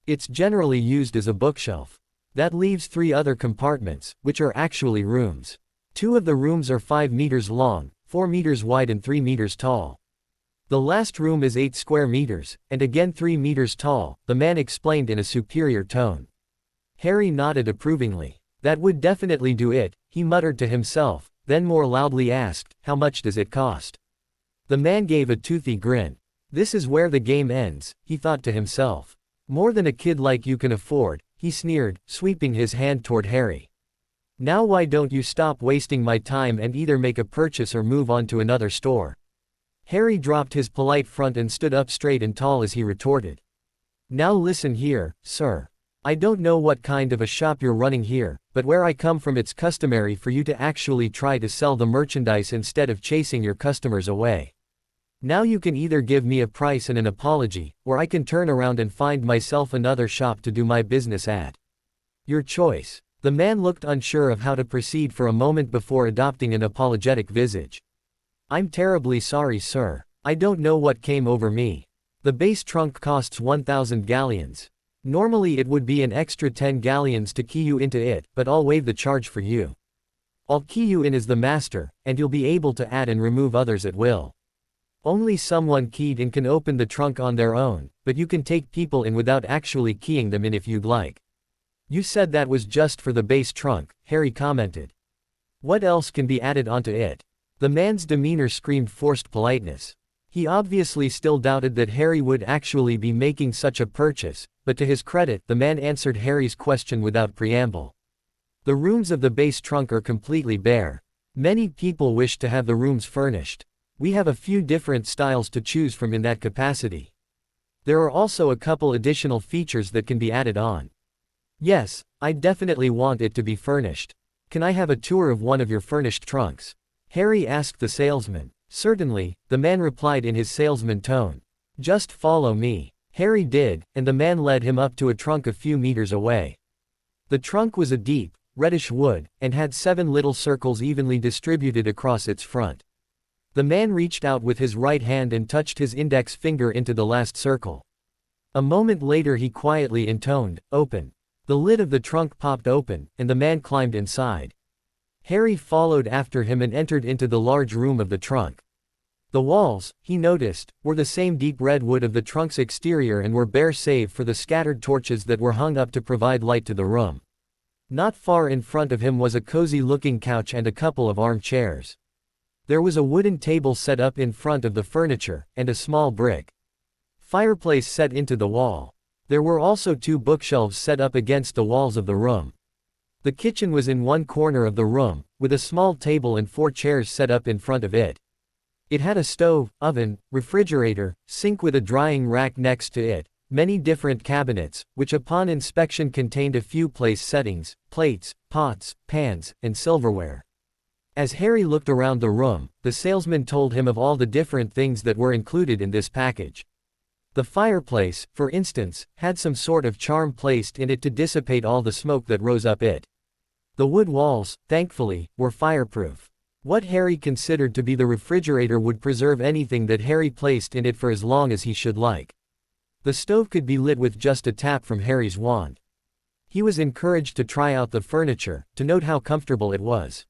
It's generally used as a bookshelf. That leaves 3 other compartments, which are actually rooms. 2 of the rooms are 5 meters long, 4 meters wide and 3 meters tall. The last room is 8 square meters, and again 3 meters tall, the man explained in a superior tone. Harry nodded approvingly. That would definitely do it, he muttered to himself, then more loudly asked, how much does it cost? The man gave a toothy grin. This is where the game ends, he thought to himself. More than a kid like you can afford, he sneered, sweeping his hand toward Harry. Now why don't you stop wasting my time and either make a purchase or move on to another store? Harry dropped his polite front and stood up straight and tall as he retorted. Now listen here, sir. I don't know what kind of a shop you're running here, but where I come from it's customary for you to actually try to sell the merchandise instead of chasing your customers away. Now you can either give me a price and an apology, or I can turn around and find myself another shop to do my business at. Your choice. The man looked unsure of how to proceed for a moment before adopting an apologetic visage. I'm terribly sorry, sir. I don't know what came over me. The base trunk costs 1,000 galleons. Normally it would be an extra 10 galleons to key you into it, but I'll waive the charge for you. I'll key you in as the master, and you'll be able to add and remove others at will. Only someone keyed in can open the trunk on their own, but you can take people in without actually keying them in if you'd like. You said that was just for the base trunk, Harry commented. What else can be added onto it? The man's demeanor screamed forced politeness. He obviously still doubted that Harry would actually be making such a purchase, but to his credit, the man answered Harry's question without preamble. The rooms of the base trunk are completely bare. Many people wish to have the rooms furnished. We have a few different styles to choose from in that capacity. There are also a couple additional features that can be added on. Yes, I definitely want it to be furnished. Can I have a tour of one of your furnished trunks? Harry asked the salesman. Certainly, the man replied in his salesman tone. Just follow me. Harry did, and the man led him up to a trunk a few meters away. The trunk was a deep, reddish wood, and had 7 little circles evenly distributed across its front. The man reached out with his right hand and touched his index finger into the last circle. A moment later he quietly intoned, "Open." The lid of the trunk popped open, and the man climbed inside. Harry followed after him and entered into the large room of the trunk. The walls, he noticed, were the same deep red wood of the trunk's exterior and were bare save for the scattered torches that were hung up to provide light to the room. Not far in front of him was a cozy-looking couch and a couple of armchairs. There was a wooden table set up in front of the furniture, and a small brick fireplace set into the wall. There were also 2 bookshelves set up against the walls of the room. The kitchen was in one corner of the room, with a small table and 4 chairs set up in front of it. It had a stove, oven, refrigerator, sink with a drying rack next to it, many different cabinets, which upon inspection contained a few place settings, plates, pots, pans, and silverware. As Harry looked around the room, the salesman told him of all the different things that were included in this package. The fireplace, for instance, had some sort of charm placed in it to dissipate all the smoke that rose up it. The wood walls, thankfully, were fireproof. What Harry considered to be the refrigerator would preserve anything that Harry placed in it for as long as he should like. The stove could be lit with just a tap from Harry's wand. He was encouraged to try out the furniture, to note how comfortable it was.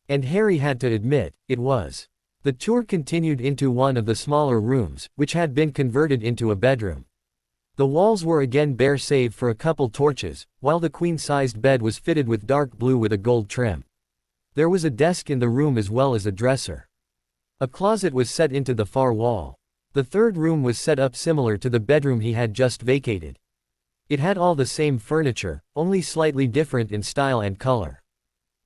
And Harry had to admit, it was. The tour continued into one of the smaller rooms, which had been converted into a bedroom. The walls were again bare save for a couple torches, while the queen-sized bed was fitted with dark blue with a gold trim. There was a desk in the room as well as a dresser. A closet was set into the far wall. The third room was set up similar to the bedroom he had just vacated. It had all the same furniture, only slightly different in style and color.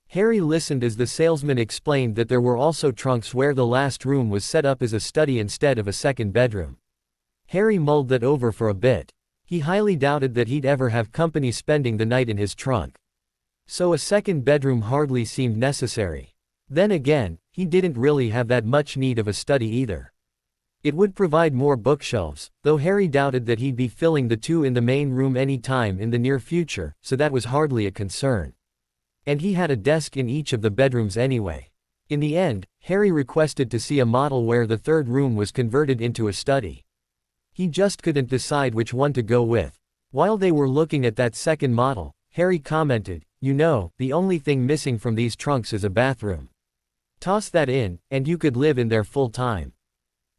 Harry listened as the salesman explained that there were also trunks where the last room was set up as a study instead of a second bedroom. Harry mulled that over for a bit. He highly doubted that he'd ever have company spending the night in his trunk. So a second bedroom hardly seemed necessary. Then again, he didn't really have that much need of a study either. It would provide more bookshelves, though Harry doubted that he'd be filling the 2 in the main room any time in the near future, so that was hardly a concern. And he had a desk in each of the bedrooms anyway. In the end, Harry requested to see a model where the third room was converted into a study. He just couldn't decide which one to go with. While they were looking at that second model, Harry commented, "You know, the only thing missing from these trunks is a bathroom. Toss that in, and you could live in there full time."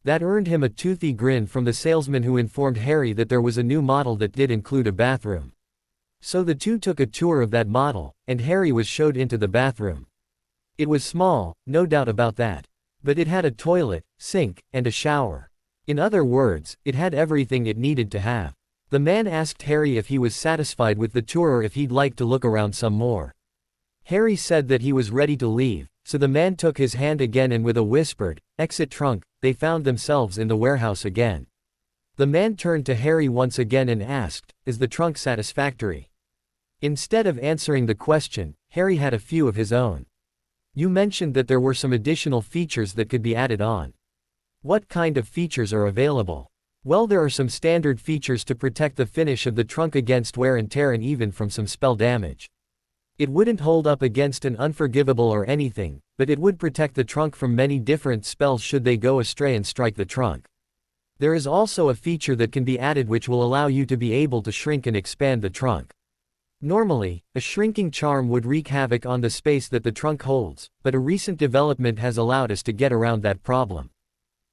That earned him a toothy grin from the salesman, who informed Harry that there was a new model that did include a bathroom. So the two took a tour of that model, and Harry was showed into the bathroom. It was small, no doubt about that. But it had a toilet, sink, and a shower. In other words, it had everything it needed to have. The man asked Harry if he was satisfied with the tour or if he'd like to look around some more. Harry said that he was ready to leave, so the man took his hand again and with a whispered, "Exit trunk," they found themselves in the warehouse again. The man turned to Harry once again and asked, "Is the trunk satisfactory?" Instead of answering the question, Harry had a few of his own. "You mentioned that there were some additional features that could be added on. What kind of features are available?" "Well, there are some standard features to protect the finish of the trunk against wear and tear and even from some spell damage. It wouldn't hold up against an unforgivable or anything, but it would protect the trunk from many different spells should they go astray and strike the trunk. There is also a feature that can be added which will allow you to be able to shrink and expand the trunk. Normally, a shrinking charm would wreak havoc on the space that the trunk holds, but a recent development has allowed us to get around that problem."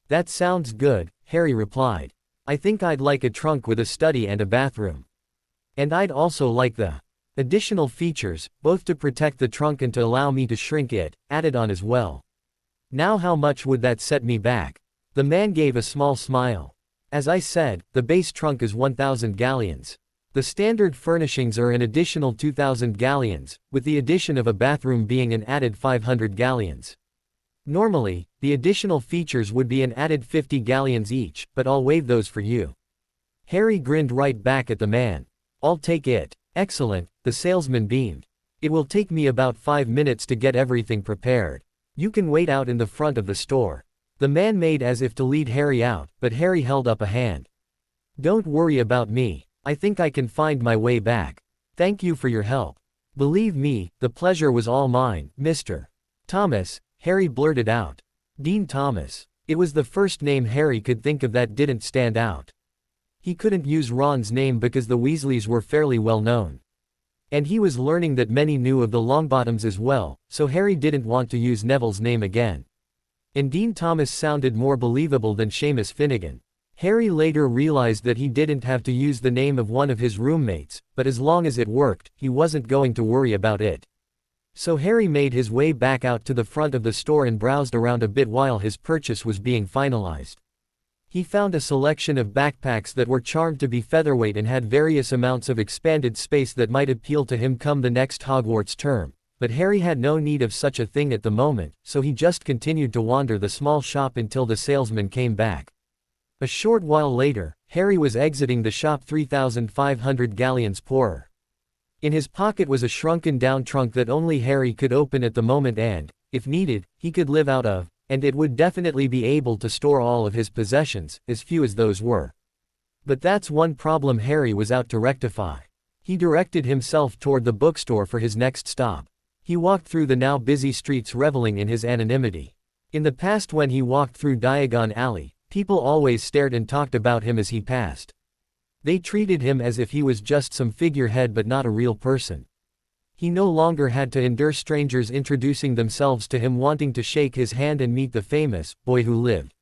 "That sounds good," Harry replied. "I think I'd like a trunk with a study and a bathroom. And I'd also like the additional features, both to protect the trunk and to allow me to shrink it, added on as well. Now how much would that set me back?" The man gave a small smile. "As I said, the base trunk is 1,000 galleons. The standard furnishings are an additional 2,000 galleons, with the addition of a bathroom being an added 500 galleons. Normally, the additional features would be an added 50 galleons each, but I'll waive those for you." Harry grinned right back at the man. "I'll take it." "Excellent," the salesman beamed. "It will take me about 5 minutes to get everything prepared. You can wait out in the front of the store." The man made as if to lead Harry out, but Harry held up a hand. "Don't worry about me. I think I can find my way back. Thank you for your help." "Believe me, the pleasure was all mine, Mr. Thomas," Harry blurted out. Dean Thomas. It was the first name Harry could think of that didn't stand out. He couldn't use Ron's name because the Weasleys were fairly well known. And he was learning that many knew of the Longbottoms as well, so Harry didn't want to use Neville's name again. And Dean Thomas sounded more believable than Seamus Finnegan. Harry later realized that he didn't have to use the name of one of his roommates, but as long as it worked, he wasn't going to worry about it. So Harry made his way back out to the front of the store and browsed around a bit while his purchase was being finalized. He found a selection of backpacks that were charmed to be featherweight and had various amounts of expanded space that might appeal to him come the next Hogwarts term, but Harry had no need of such a thing at the moment, so he just continued to wander the small shop until the salesman came back. A short while later, Harry was exiting the shop 3,500 galleons poorer. In his pocket was a shrunken-down trunk that only Harry could open at the moment and, if needed, he could live out of, and it would definitely be able to store all of his possessions, as few as those were. But that's one problem Harry was out to rectify. He directed himself toward the bookstore for his next stop. He walked through the now busy streets reveling in his anonymity. In the past, when he walked through Diagon Alley, people always stared and talked about him as he passed. They treated him as if he was just some figurehead but not a real person. He no longer had to endure strangers introducing themselves to him wanting to shake his hand and meet the famous boy who lived.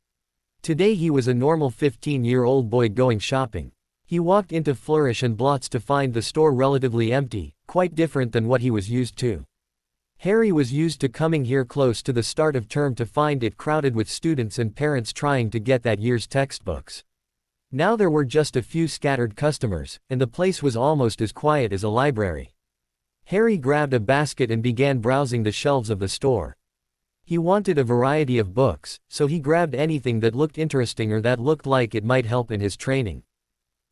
Today he was a normal 15-year-old boy going shopping. He walked into Flourish and Blots to find the store relatively empty, quite different than what he was used to. Harry was used to coming here close to the start of term to find it crowded with students and parents trying to get that year's textbooks. Now there were just a few scattered customers, and the place was almost as quiet as a library. Harry grabbed a basket and began browsing the shelves of the store. He wanted a variety of books, so he grabbed anything that looked interesting or that looked like it might help in his training.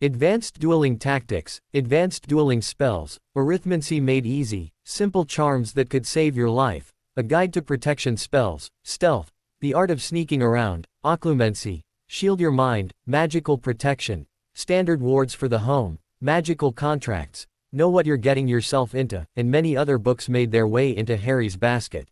Advanced Dueling Tactics, Advanced Dueling Spells, Arithmancy Made Easy, Simple Charms That Could Save Your Life, A Guide to Protection Spells, Stealth, The Art of Sneaking Around, Occlumency, Shield Your Mind, Magical Protection, Standard Wards for the Home, Magical Contracts, Know What You're Getting Yourself Into, and many other books made their way into Harry's basket.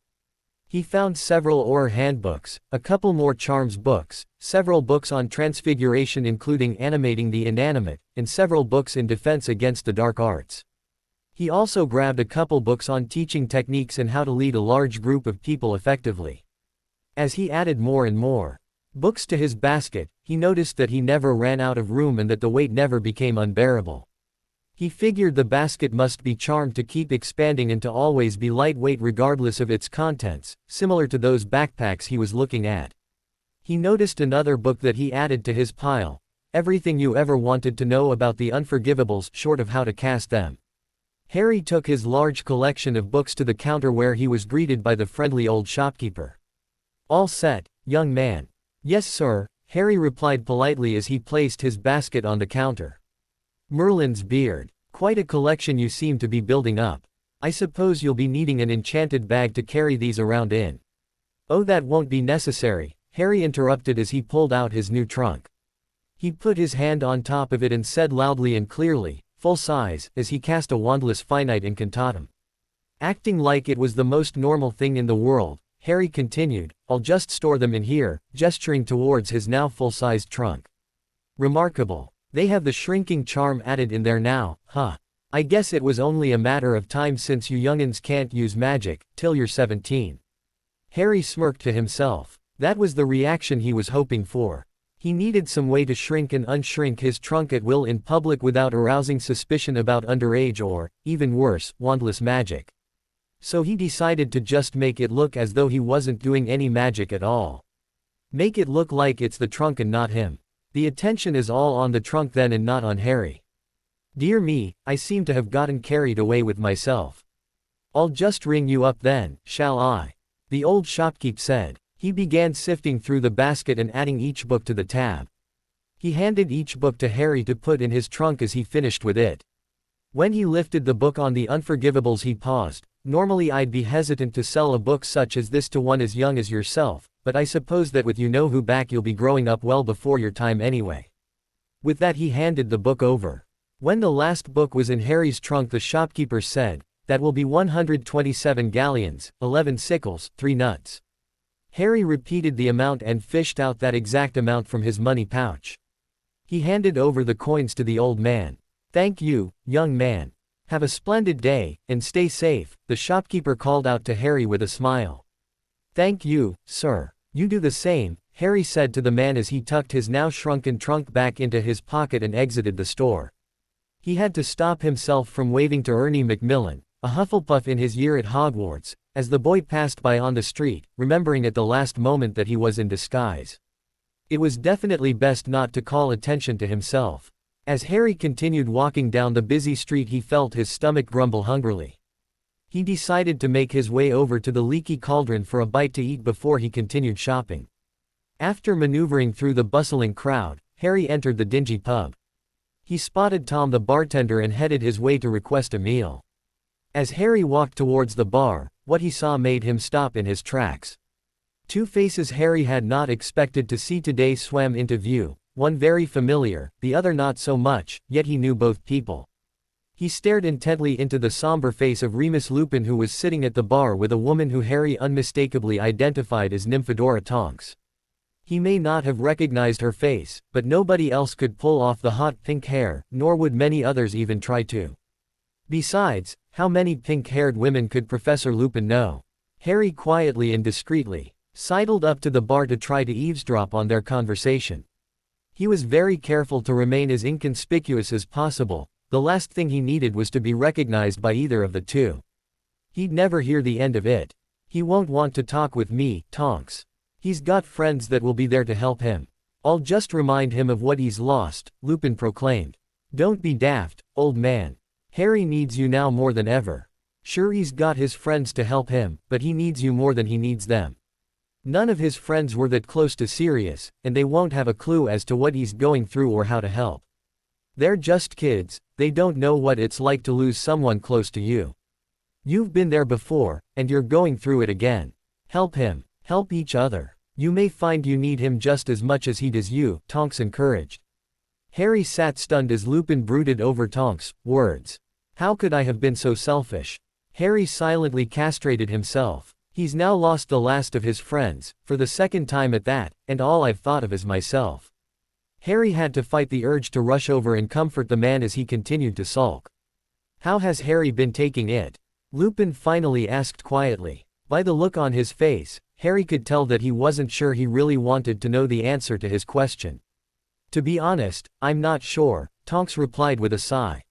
He found several Auror handbooks, a couple more charms books, several books on transfiguration including animating the inanimate, and several books in defense against the dark arts. He also grabbed a couple books on teaching techniques and how to lead a large group of people effectively. As he added more and more books to his basket, he noticed that he never ran out of room and that the weight never became unbearable. He figured the basket must be charmed to keep expanding and to always be lightweight regardless of its contents, similar to those backpacks he was looking at. He noticed another book that he added to his pile, Everything You Ever Wanted to Know About the Unforgivables, short of how to cast them. Harry took his large collection of books to the counter where he was greeted by the friendly old shopkeeper. "All set, young man." "Yes, sir," Harry replied politely as he placed his basket on the counter. Merlin's beard. "Quite a collection you seem to be building up. I suppose you'll be needing an enchanted bag to carry these around in." "Oh, that won't be necessary," Harry interrupted as he pulled out his new trunk. He put his hand on top of it and said loudly and clearly, "Full size," as he cast a wandless finite incantatum. Acting like it was the most normal thing in the world, Harry continued, "I'll just store them in here," gesturing towards his now full-sized trunk. "Remarkable. They have the shrinking charm added in there now, huh? I guess it was only a matter of time since you youngins can't use magic, till you're 17. Harry smirked to himself. That was the reaction he was hoping for. He needed some way to shrink and unshrink his trunk at will in public without arousing suspicion about underage or, even worse, wandless magic. So he decided to just make it look as though he wasn't doing any magic at all. Make it look like it's the trunk and not him. The attention is all on the trunk then and not on Harry. Dear me, I seem to have gotten carried away with myself. "I'll just ring you up then, shall I?" the old shopkeep said. He began sifting through the basket and adding each book to the tab. He handed each book to Harry to put in his trunk as he finished with it. When he lifted the book on the Unforgivables he paused. "Normally I'd be hesitant to sell a book such as this to one as young as yourself, but I suppose that with you-know-who back you'll be growing up well before your time anyway." With that he handed the book over. When the last book was in Harry's trunk the shopkeeper said, "That will be 127 galleons, 11 sickles, 3 nuts." Harry repeated the amount and fished out that exact amount from his money pouch. He handed over the coins to the old man. "Thank you, young man. Have a splendid day, and stay safe," the shopkeeper called out to Harry with a smile. "Thank you, sir. You do the same," Harry said to the man as he tucked his now shrunken trunk back into his pocket and exited the store. He had to stop himself from waving to Ernie Macmillan, a Hufflepuff in his year at Hogwarts, as the boy passed by on the street, remembering at the last moment that he was in disguise. It was definitely best not to call attention to himself. As Harry continued walking down the busy street he felt his stomach grumble hungrily. He decided to make his way over to the Leaky Cauldron for a bite to eat before he continued shopping. After maneuvering through the bustling crowd, Harry entered the dingy pub. He spotted Tom the bartender and headed his way to request a meal. As Harry walked towards the bar, what he saw made him stop in his tracks. Two faces Harry had not expected to see today swam into view, one very familiar, the other not so much, yet he knew both people. He stared intently into the somber face of Remus Lupin who was sitting at the bar with a woman who Harry unmistakably identified as Nymphadora Tonks. He may not have recognized her face, but nobody else could pull off the hot pink hair, nor would many others even try to. Besides, how many pink-haired women could Professor Lupin know? Harry quietly and discreetly sidled up to the bar to try to eavesdrop on their conversation. He was very careful to remain as inconspicuous as possible. The last thing he needed was to be recognized by either of the two. He'd never hear the end of it. "He won't want to talk with me, Tonks. He's got friends that will be there to help him. I'll just remind him of what he's lost," Lupin proclaimed. "Don't be daft, old man. Harry needs you now more than ever. Sure, he's got his friends to help him, but he needs you more than he needs them. None of his friends were that close to Sirius, and they won't have a clue as to what he's going through or how to help. They're just kids, they don't know what it's like to lose someone close to you. You've been there before, and you're going through it again. Help him, help each other. You may find you need him just as much as he does you," Tonks encouraged. Harry sat stunned as Lupin brooded over Tonks' words. How could I have been so selfish? Harry silently castrated himself. He's now lost the last of his friends, for the second time at that, and all I've thought of is myself. Harry had to fight the urge to rush over and comfort the man as he continued to sulk. How has Harry been taking it? Lupin finally asked quietly. By the look on his face, Harry could tell that he wasn't sure he really wanted to know the answer to his question. To be honest, I'm not sure, Tonks replied with a sigh.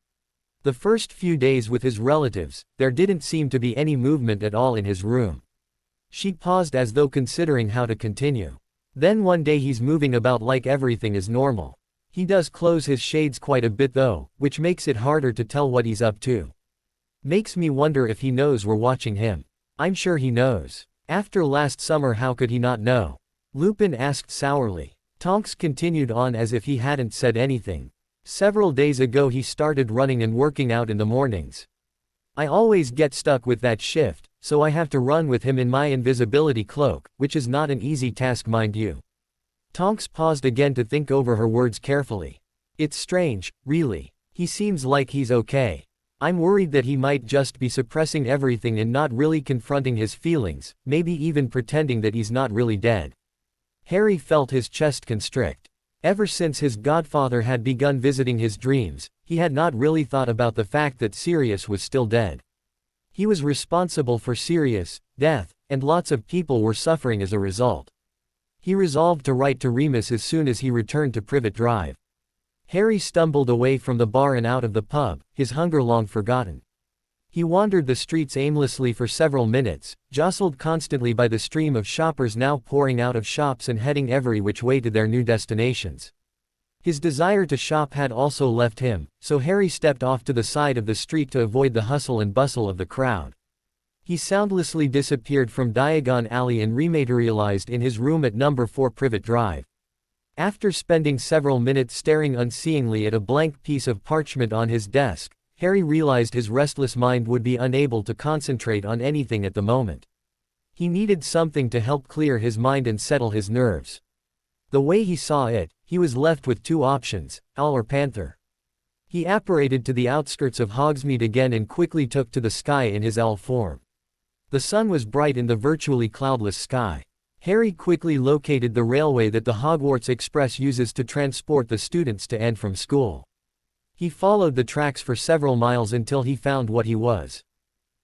The first few days with his relatives, there didn't seem to be any movement at all in his room. She paused as though considering how to continue. Then one day he's moving about like everything is normal. He does close his shades quite a bit though, which makes it harder to tell what he's up to. Makes me wonder if he knows we're watching him. I'm sure he knows. After last summer, how could he not know? Lupin asked sourly. Tonks continued on as if he hadn't said anything. Several days ago he started running and working out in the mornings. I always get stuck with that shift, so I have to run with him in my invisibility cloak, which is not an easy task, mind you. Tonks paused again to think over her words carefully. It's strange, really. He seems like he's okay. I'm worried that he might just be suppressing everything and not really confronting his feelings, maybe even pretending that he's not really dead. Harry felt his chest constrict. Ever since his godfather had begun visiting his dreams, he had not really thought about the fact that Sirius was still dead. He was responsible for Sirius' death, and lots of people were suffering as a result. He resolved to write to Remus as soon as he returned to Privet Drive. Harry stumbled away from the bar and out of the pub, his hunger long forgotten. He wandered the streets aimlessly for several minutes, jostled constantly by the stream of shoppers now pouring out of shops and heading every which way to their new destinations. His desire to shop had also left him, so Harry stepped off to the side of the street to avoid the hustle and bustle of the crowd. He soundlessly disappeared from Diagon Alley and rematerialized in his room at number 4 Privet Drive. After spending several minutes staring unseeingly at a blank piece of parchment on his desk, Harry realized his restless mind would be unable to concentrate on anything at the moment. He needed something to help clear his mind and settle his nerves. The way he saw it, he was left with two options, owl or panther. He apparated to the outskirts of Hogsmeade again and quickly took to the sky in his owl form. The sun was bright in the virtually cloudless sky. Harry quickly located the railway that the Hogwarts Express uses to transport the students to and from school. He followed the tracks for several miles until he found what he was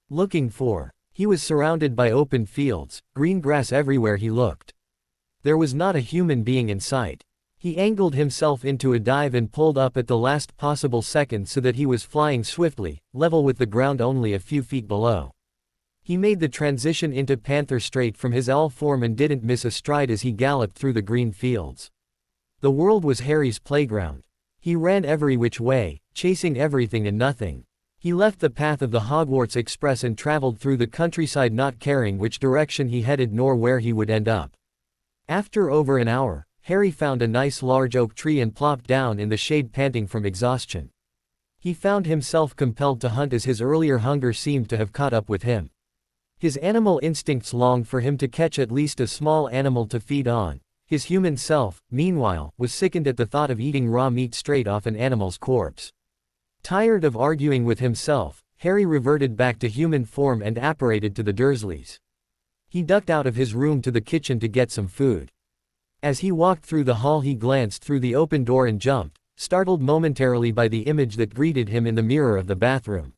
looking for. He was surrounded by open fields, green grass everywhere he looked. There was not a human being in sight. He angled himself into a dive and pulled up at the last possible second so that he was flying swiftly, level with the ground only a few feet below. He made the transition into panther straight from his owl form and didn't miss a stride as he galloped through the green fields. The world was Harry's playground. He ran every which way, chasing everything and nothing. He left the path of the Hogwarts Express and traveled through the countryside, not caring which direction he headed nor where he would end up. After over an hour, Harry found a nice large oak tree and plopped down in the shade, panting from exhaustion. He found himself compelled to hunt as his earlier hunger seemed to have caught up with him. His animal instincts longed for him to catch at least a small animal to feed on. His human self, meanwhile, was sickened at the thought of eating raw meat straight off an animal's corpse. Tired of arguing with himself, Harry reverted back to human form and apparated to the Dursleys. He ducked out of his room to the kitchen to get some food. As he walked through the hall he glanced through the open door and jumped, startled momentarily by the image that greeted him in the mirror of the bathroom.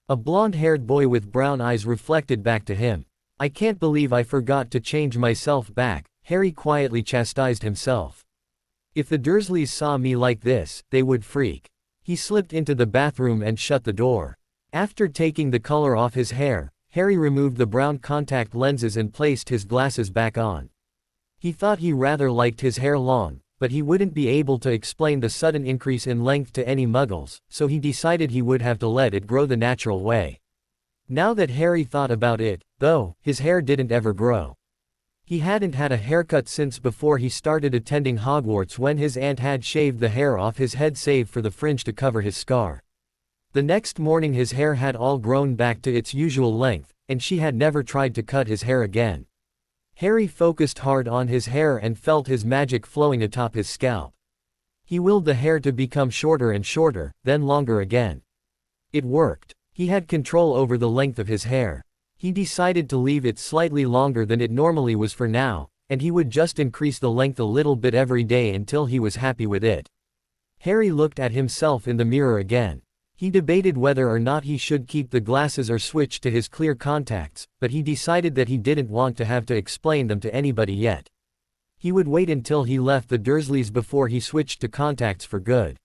A blonde-haired boy with brown eyes reflected back to him. "I can't believe I forgot to change myself back," Harry quietly chastised himself. "If the Dursleys saw me like this, they would freak." He slipped into the bathroom and shut the door. After taking the color off his hair, Harry removed the brown contact lenses and placed his glasses back on. He thought he rather liked his hair long, but he wouldn't be able to explain the sudden increase in length to any muggles, so he decided he would have to let it grow the natural way. Now that Harry thought about it, though, his hair didn't ever grow. He hadn't had a haircut since before he started attending Hogwarts, when his aunt had shaved the hair off his head save for the fringe to cover his scar. The next morning his hair had all grown back to its usual length, and she had never tried to cut his hair again. Harry focused hard on his hair and felt his magic flowing atop his scalp. He willed the hair to become shorter and shorter, then longer again. It worked. He had control over the length of his hair. He decided to leave it slightly longer than it normally was for now, and he would just increase the length a little bit every day until he was happy with it. Harry looked at himself in the mirror again. He debated whether or not he should keep the glasses or switch to his clear contacts, but he decided that he didn't want to have to explain them to anybody yet. He would wait until he left the Dursleys before he switched to contacts for good.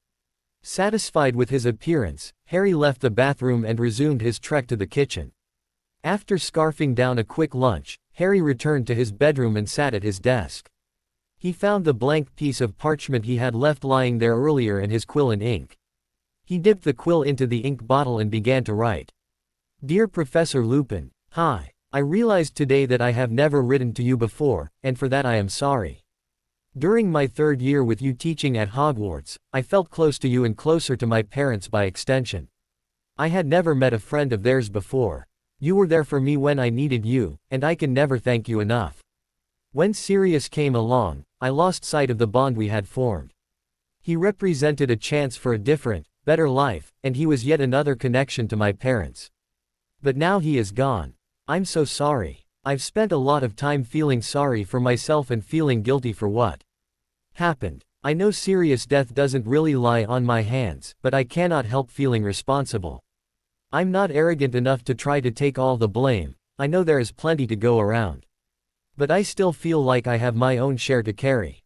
Satisfied with his appearance, Harry left the bathroom and resumed his trek to the kitchen. After scarfing down a quick lunch, Harry returned to his bedroom and sat at his desk. He found the blank piece of parchment he had left lying there earlier and his quill and ink. He dipped the quill into the ink bottle and began to write. Dear Professor Lupin, hi. I realized today that I have never written to you before, and for that I am sorry. During my 3rd year with you teaching at Hogwarts, I felt close to you and closer to my parents by extension. I had never met a friend of theirs before. You were there for me when I needed you, and I can never thank you enough. When Sirius came along, I lost sight of the bond we had formed. He represented a chance for a different, better life, and he was yet another connection to my parents. But now he is gone. I'm so sorry. I've spent a lot of time feeling sorry for myself and feeling guilty for what happened. I know Sirius' death doesn't really lie on my hands, but I cannot help feeling responsible. I'm not arrogant enough to try to take all the blame. I know there is plenty to go around. But I still feel like I have my own share to carry.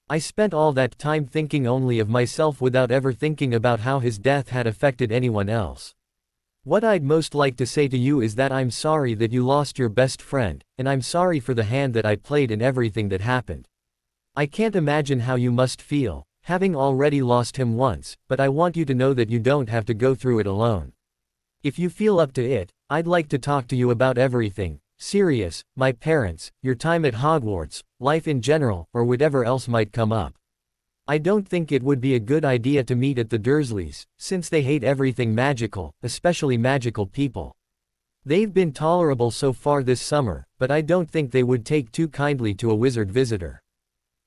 I spent all that time thinking only of myself without ever thinking about how his death had affected anyone else. What I'd most like to say to you is that I'm sorry that you lost your best friend, and I'm sorry for the hand that I played in everything that happened. I can't imagine how you must feel, having already lost him once, but I want you to know that you don't have to go through it alone. If you feel up to it, I'd like to talk to you about everything. Sirius, my parents, your time at Hogwarts, life in general, or whatever else might come up. I don't think it would be a good idea to meet at the Dursleys, since they hate everything magical, especially magical people. They've been tolerable so far this summer, but I don't think they would take too kindly to a wizard visitor.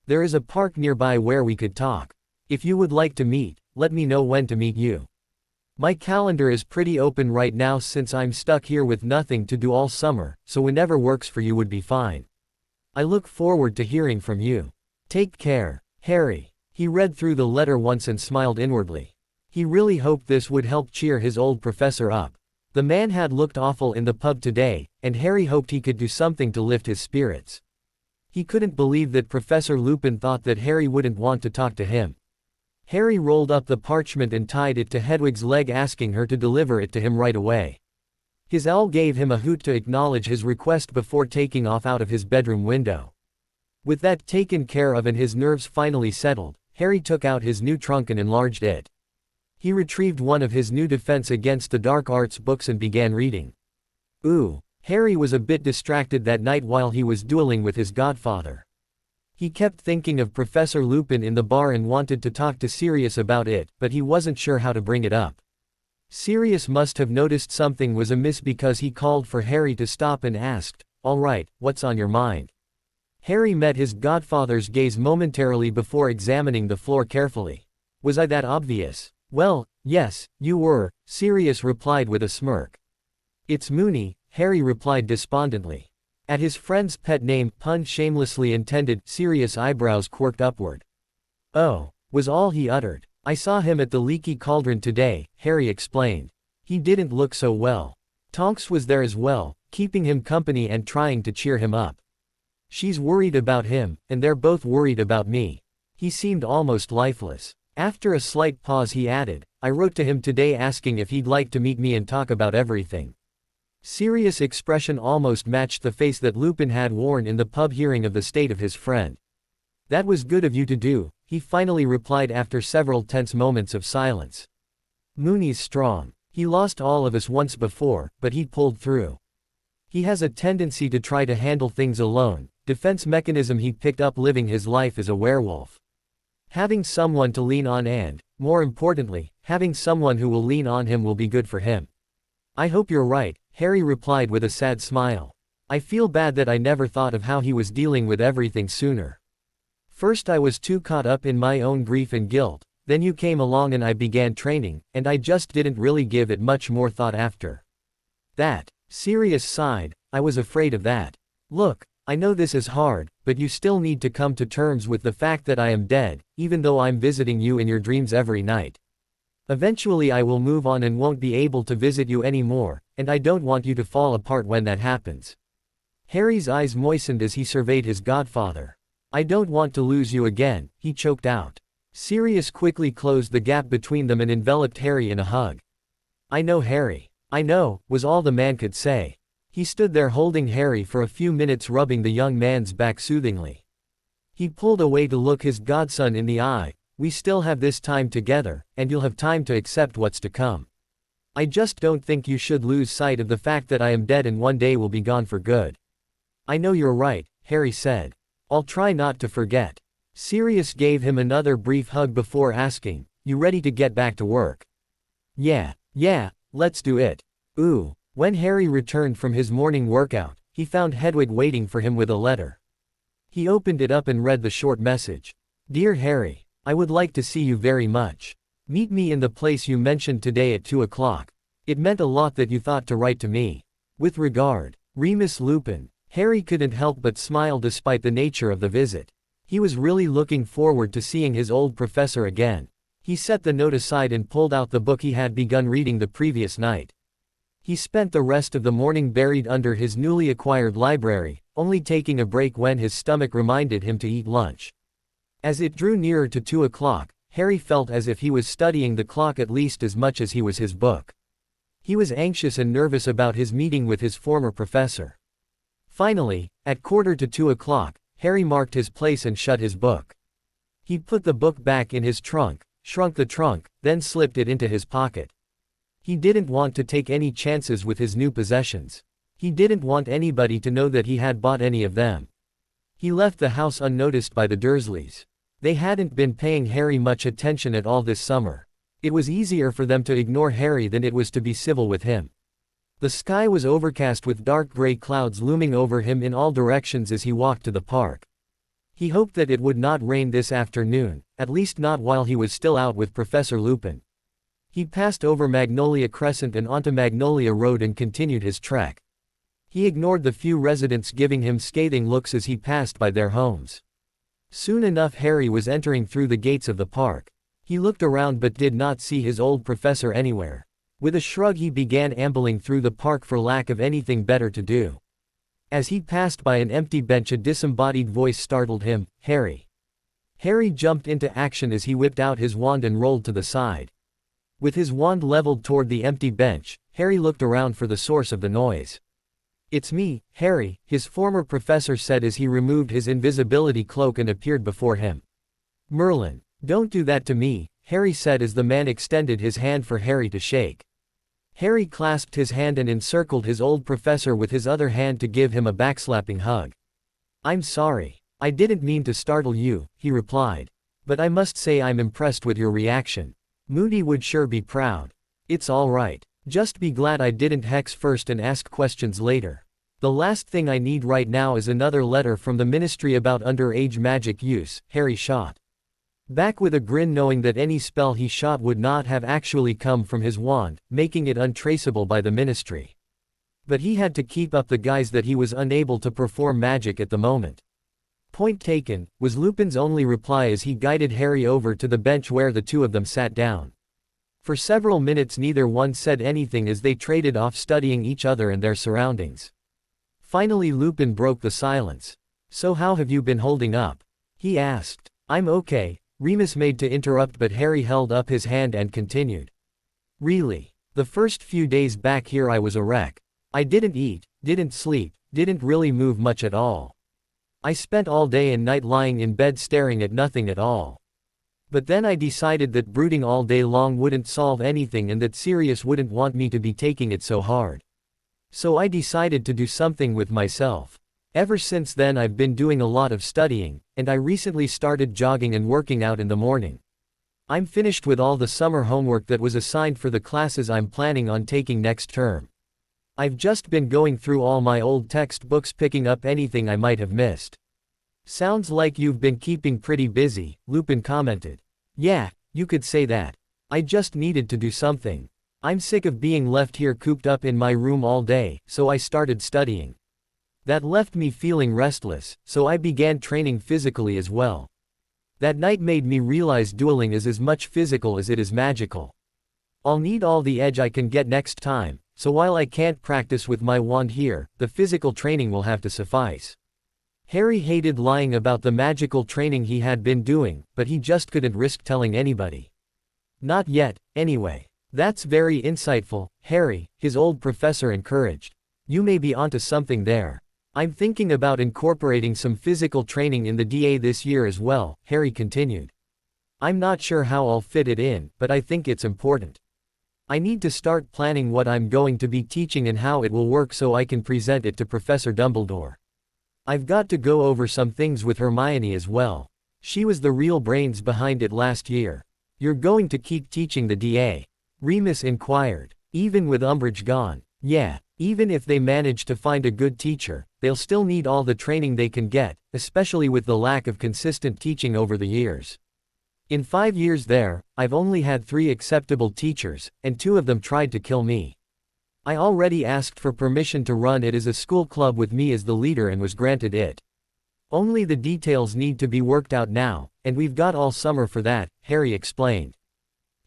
There is a park nearby where we could talk. If you would like to meet, let me know when to meet you. My calendar is pretty open right now since I'm stuck here with nothing to do all summer, so whenever works for you would be fine. I look forward to hearing from you. Take care, Harry. He read through the letter once and smiled inwardly. He really hoped this would help cheer his old professor up. The man had looked awful in the pub today, and Harry hoped he could do something to lift his spirits. He couldn't believe that Professor Lupin thought that Harry wouldn't want to talk to him. Harry rolled up the parchment and tied it to Hedwig's leg, asking her to deliver it to him right away. His owl gave him a hoot to acknowledge his request before taking off out of his bedroom window. With that taken care of and his nerves finally settled, Harry took out his new trunk and enlarged it. He retrieved one of his new Defense Against the Dark Arts books and began reading. Harry was a bit distracted that night while he was dueling with his godfather. He kept thinking of Professor Lupin in the bar and wanted to talk to Sirius about it, but he wasn't sure how to bring it up. Sirius must have noticed something was amiss because he called for Harry to stop and asked, "All right, what's on your mind?" Harry met his godfather's gaze momentarily before examining the floor carefully. "Was I that obvious?" "Well, yes, you were," Sirius replied with a smirk. "It's Moony," Harry replied despondently. At his friend's pet name, pun shamelessly intended, Sirius' eyebrows quirked upward. "Oh," was all he uttered. "I saw him at the Leaky Cauldron today," Harry explained. "He didn't look so well. Tonks was there as well, keeping him company and trying to cheer him up. She's worried about him, and they're both worried about me." He seemed almost lifeless. After a slight pause he added, "I wrote to him today asking if he'd like to meet me and talk about everything." Sirius' expression almost matched the face that Lupin had worn in the pub hearing of the state of his friend. "That was good of you to do," he finally replied after several tense moments of silence. "Moony's strong. He lost all of us once before, but he pulled through. He has a tendency to try to handle things alone, defense mechanism he picked up living his life as a werewolf. Having someone to lean on and, more importantly, having someone who will lean on him will be good for him." "I hope you're right," Harry replied with a sad smile. "I feel bad that I never thought of how he was dealing with everything sooner. First I was too caught up in my own grief and guilt, then you came along and I began training, and I just didn't really give it much more thought after that. Sirius sighed, I was afraid of that. Look, I know this is hard, but you still need to come to terms with the fact that I am dead, even though I'm visiting you in your dreams every night. Eventually I will move on and won't be able to visit you anymore, and I don't want you to fall apart when that happens. Harry's eyes moistened as he surveyed his godfather. I don't want to lose you again, he choked out. Sirius quickly closed the gap between them and enveloped Harry in a hug. I know, Harry. I know, was all the man could say. He stood there holding Harry for a few minutes, rubbing the young man's back soothingly. He pulled away to look his godson in the eye. We still have this time together, and you'll have time to accept what's to come. I just don't think you should lose sight of the fact that I am dead and one day will be gone for good. I know you're right, Harry said. I'll try not to forget. Sirius gave him another brief hug before asking, you ready to get back to work? Yeah, let's do it. Ooh. When Harry returned from his morning workout, he found Hedwig waiting for him with a letter. He opened it up and read the short message. Dear Harry, I would like to see you very much. Meet me in the place you mentioned today at 2 o'clock. It meant a lot that you thought to write to me. With regard, Remus Lupin. Harry couldn't help but smile despite the nature of the visit. He was really looking forward to seeing his old professor again. He set the note aside and pulled out the book he had begun reading the previous night. He spent the rest of the morning buried under his newly acquired library, only taking a break when his stomach reminded him to eat lunch. As it drew nearer to 2 o'clock, Harry felt as if he was studying the clock at least as much as he was his book. He was anxious and nervous about his meeting with his former professor. Finally, at 1:45 o'clock, Harry marked his place and shut his book. He put the book back in his trunk, shrunk the trunk, then slipped it into his pocket. He didn't want to take any chances with his new possessions. He didn't want anybody to know that he had bought any of them. He left the house unnoticed by the Dursleys. They hadn't been paying Harry much attention at all this summer. It was easier for them to ignore Harry than it was to be civil with him. The sky was overcast with dark gray clouds looming over him in all directions as he walked to the park. He hoped that it would not rain this afternoon, at least not while he was still out with Professor Lupin. He passed over Magnolia Crescent and onto Magnolia Road and continued his trek. He ignored the few residents giving him scathing looks as he passed by their homes. Soon enough Harry was entering through the gates of the park. He looked around but did not see his old professor anywhere. With a shrug he began ambling through the park for lack of anything better to do. As he passed by an empty bench a disembodied voice startled him, Harry. Harry jumped into action as he whipped out his wand and rolled to the side. With his wand leveled toward the empty bench, Harry looked around for the source of the noise. It's me, Harry, his former professor said as he removed his invisibility cloak and appeared before him. Merlin, don't do that to me, Harry said as the man extended his hand for Harry to shake. Harry clasped his hand and encircled his old professor with his other hand to give him a backslapping hug. I'm sorry. I didn't mean to startle you, he replied. But I must say I'm impressed with your reaction. Moody would sure be proud. It's all right. Just be glad I didn't hex first and ask questions later. The last thing I need right now is another letter from the Ministry about underage magic use, Harry shot back with a grin, knowing that any spell he shot would not have actually come from his wand, making it untraceable by the Ministry. But he had to keep up the guise that he was unable to perform magic at the moment. Point taken, was Lupin's only reply as he guided Harry over to the bench where the two of them sat down. For several minutes neither one said anything as they traded off studying each other and their surroundings. Finally Lupin broke the silence. So how have you been holding up? He asked. I'm okay, Remus made to interrupt, but Harry held up his hand and continued. Really? The first few days back here I was a wreck. I didn't eat, didn't sleep, didn't really move much at all. I spent all day and night lying in bed staring at nothing at all. But then I decided that brooding all day long wouldn't solve anything and that Sirius wouldn't want me to be taking it so hard. So I decided to do something with myself. Ever since then I've been doing a lot of studying, and I recently started jogging and working out in the morning. I'm finished with all the summer homework that was assigned for the classes I'm planning on taking next term. I've just been going through all my old textbooks picking up anything I might have missed. Sounds like you've been keeping pretty busy, Lupin commented. Yeah, you could say that. I just needed to do something. I'm sick of being left here cooped up in my room all day, so I started studying. That left me feeling restless, so I began training physically as well. That night made me realize dueling is as much physical as it is magical. I'll need all the edge I can get next time, so while I can't practice with my wand here, the physical training will have to suffice. Harry hated lying about the magical training he had been doing, but he just couldn't risk telling anybody. Not yet, anyway. That's very insightful, Harry, his old professor encouraged. You may be onto something there. I'm thinking about incorporating some physical training in the DA this year as well, Harry continued. I'm not sure how I'll fit it in, but I think it's important. I need to start planning what I'm going to be teaching and how it will work so I can present it to Professor Dumbledore. I've got to go over some things with Hermione as well. She was the real brains behind it last year. You're going to keep teaching the DA? Remus inquired. Even with Umbridge gone? Yeah, even if they manage to find a good teacher, they'll still need all the training they can get, especially with the lack of consistent teaching over the years. In 5 years there, I've only had 3 acceptable teachers, and 2 of them tried to kill me. I already asked for permission to run it as a school club with me as the leader and was granted it. Only the details need to be worked out now, and we've got all summer for that, Harry explained.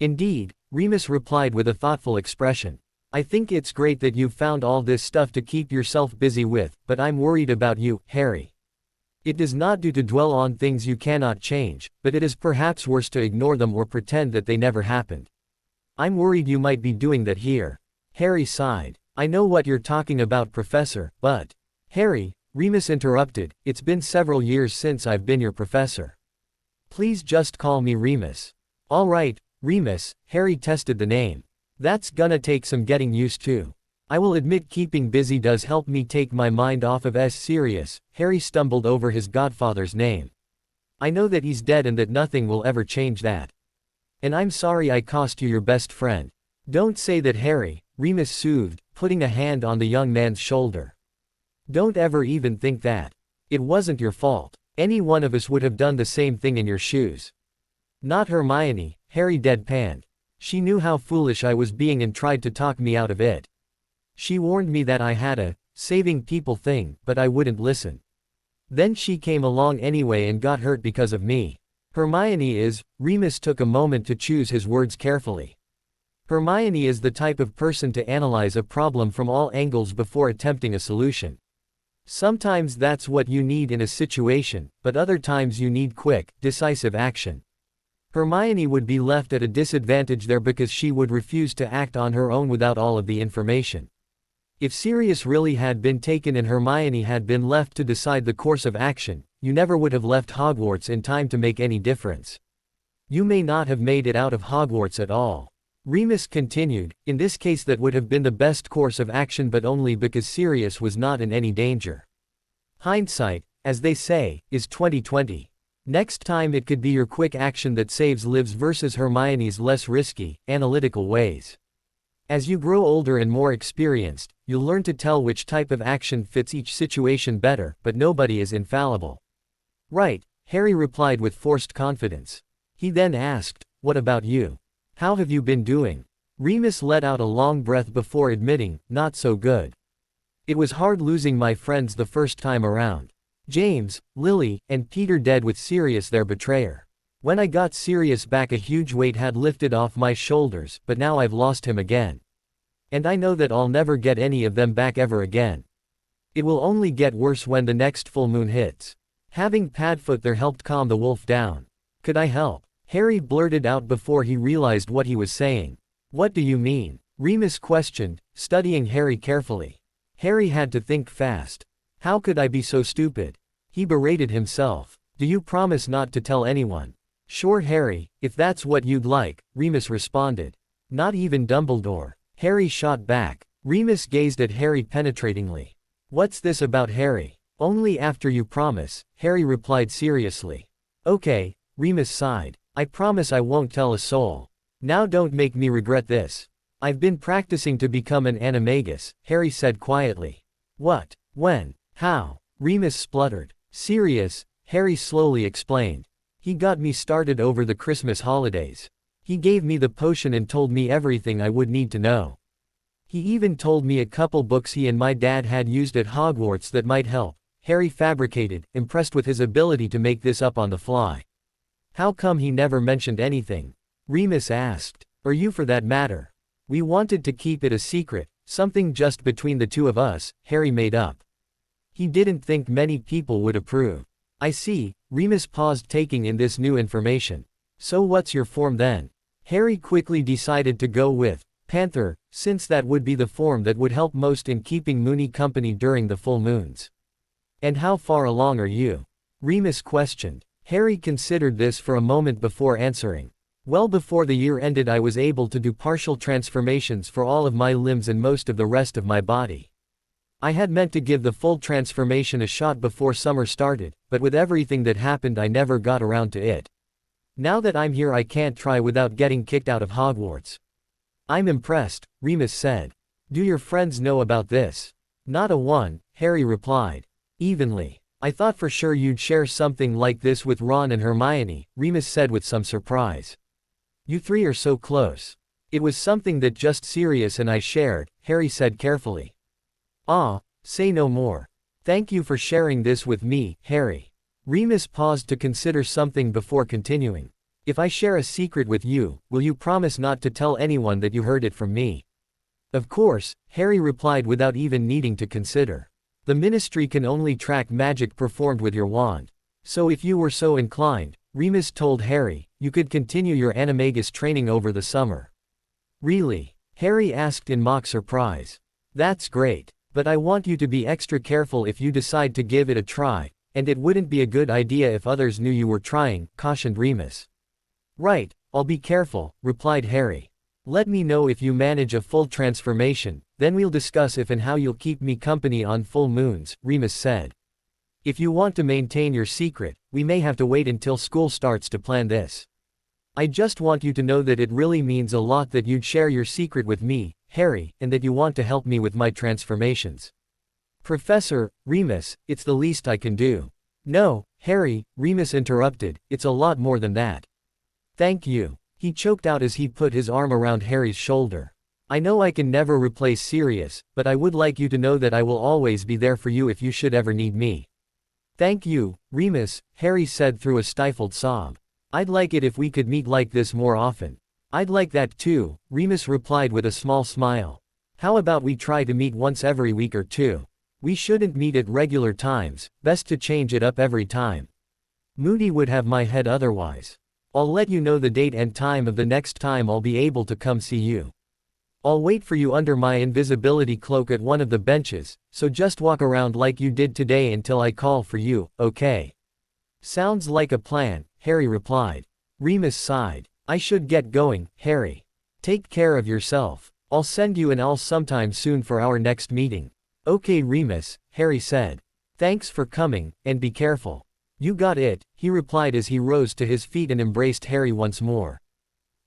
Indeed, Remus replied with a thoughtful expression. I think it's great that you've found all this stuff to keep yourself busy with, but I'm worried about you, Harry. It does not do to dwell on things you cannot change, but it is perhaps worse to ignore them or pretend that they never happened. I'm worried you might be doing that here. Harry sighed. I know what you're talking about, Professor, but… Harry, Remus interrupted, it's been several years since I've been your professor. Please just call me Remus. All right, Remus, Harry tested the name. That's gonna take some getting used to. I will admit keeping busy does help me take my mind off of Sirius. Harry stumbled over his godfather's name. I know that he's dead and that nothing will ever change that. And I'm sorry I cost you your best friend. Don't say that, Harry, Remus soothed, putting a hand on the young man's shoulder. Don't ever even think that. It wasn't your fault. Any one of us would have done the same thing in your shoes. Not Hermione, Harry deadpanned. She knew how foolish I was being and tried to talk me out of it. She warned me that I had a saving people thing, but I wouldn't listen. Then she came along anyway and got hurt because of me. Hermione is… Remus took a moment to choose his words carefully. Hermione is the type of person to analyze a problem from all angles before attempting a solution. Sometimes that's what you need in a situation, but other times you need quick, decisive action. Hermione would be left at a disadvantage there because she would refuse to act on her own without all of the information. If Sirius really had been taken and Hermione had been left to decide the course of action, you never would have left Hogwarts in time to make any difference. You may not have made it out of Hogwarts at all. Remus continued, in this case that would have been the best course of action, but only because Sirius was not in any danger. Hindsight, as they say, is 20/20. Next time it could be your quick action that saves lives versus Hermione's less risky, analytical ways. As you grow older and more experienced, you'll learn to tell which type of action fits each situation better, but nobody is infallible. Right, Harry replied with forced confidence. He then asked, what about you? How have you been doing? Remus let out a long breath before admitting, not so good. It was hard losing my friends the first time around. James, Lily, and Peter dead with Sirius their betrayer. When I got Sirius back, a huge weight had lifted off my shoulders, but now I've lost him again. And I know that I'll never get any of them back ever again. It will only get worse when the next full moon hits. Having Padfoot there helped calm the wolf down. Could I help? Harry blurted out before he realized what he was saying. What do you mean? Remus questioned, studying Harry carefully. Harry had to think fast. How could I be so stupid? He berated himself. Do you promise not to tell anyone? Sure, Harry, if that's what you'd like, Remus responded. Not even Dumbledore. Harry shot back. Remus gazed at Harry penetratingly. What's this about, Harry? Only after you promise, Harry replied seriously. Okay, Remus sighed. I promise I won't tell a soul. Now don't make me regret this. I've been practicing to become an Animagus, Harry said quietly. What? When? How? Remus spluttered. Sirius, Harry slowly explained. He got me started over the Christmas holidays. He gave me the potion and told me everything I would need to know. He even told me a couple books he and my dad had used at Hogwarts that might help," Harry fabricated, impressed with his ability to make this up on the fly. "How come he never mentioned anything?" Remus asked. "Or you for that matter. We wanted to keep it a secret, something just between the two of us," Harry made up. He didn't think many people would approve. "I see," Remus paused, taking in this new information. "So what's your form then?" Harry quickly decided to go with Panther, since that would be the form that would help most in keeping Moony company during the full moons. "And how far along are you?" Remus questioned. Harry considered this for a moment before answering. "Well, before the year ended I was able to do partial transformations for all of my limbs and most of the rest of my body. I had meant to give the full transformation a shot before summer started, but with everything that happened I never got around to it. Now that I'm here I can't try without getting kicked out of Hogwarts." "I'm impressed," Remus said. "Do your friends know about this?" "Not a one," Harry replied. Evenly. "I thought for sure you'd share something like this with Ron and Hermione," Remus said with some surprise. "You three are so close." "It was something that just Sirius and I shared," Harry said carefully. "Ah, say no more. Thank you for sharing this with me, Harry." Remus paused to consider something before continuing. "If I share a secret with you, will you promise not to tell anyone that you heard it from me?" "Of course," Harry replied without even needing to consider. "The Ministry can only track magic performed with your wand. So if you were so inclined," Remus told Harry, "you could continue your Animagus training over the summer." "Really?" Harry asked in mock surprise. "That's great. But I want you to be extra careful if you decide to give it a try, and it wouldn't be a good idea if others knew you were trying," cautioned Remus. "Right, I'll be careful," replied Harry. "Let me know if you manage a full transformation, then we'll discuss if and how you'll keep me company on full moons," Remus said. "If you want to maintain your secret, we may have to wait until school starts to plan this. I just want you to know that it really means a lot that you'd share your secret with me, Harry, and that you want to help me with my transformations." "Professor Remus, it's the least I can do." "No, Harry," Remus interrupted, "it's a lot more than that." "Thank you," he choked out as he put his arm around Harry's shoulder. "I know I can never replace Sirius, but I would like you to know that I will always be there for you if you should ever need me." "Thank you, Remus," Harry said through a stifled sob. "I'd like it if we could meet like this more often." "I'd like that too," Remus replied with a small smile. "How about we try to meet once every week or two? We shouldn't meet at regular times, best to change it up every time. Moody would have my head otherwise. I'll let you know the date and time of the next time I'll be able to come see you. I'll wait for you under my invisibility cloak at one of the benches, so just walk around like you did today until I call for you, okay?" "Sounds like a plan," Harry replied. Remus sighed. "I should get going, Harry. Take care of yourself. I'll send you an owl sometime soon for our next meeting." "Okay Remus," Harry said. "Thanks for coming, and be careful." "You got it," he replied as he rose to his feet and embraced Harry once more.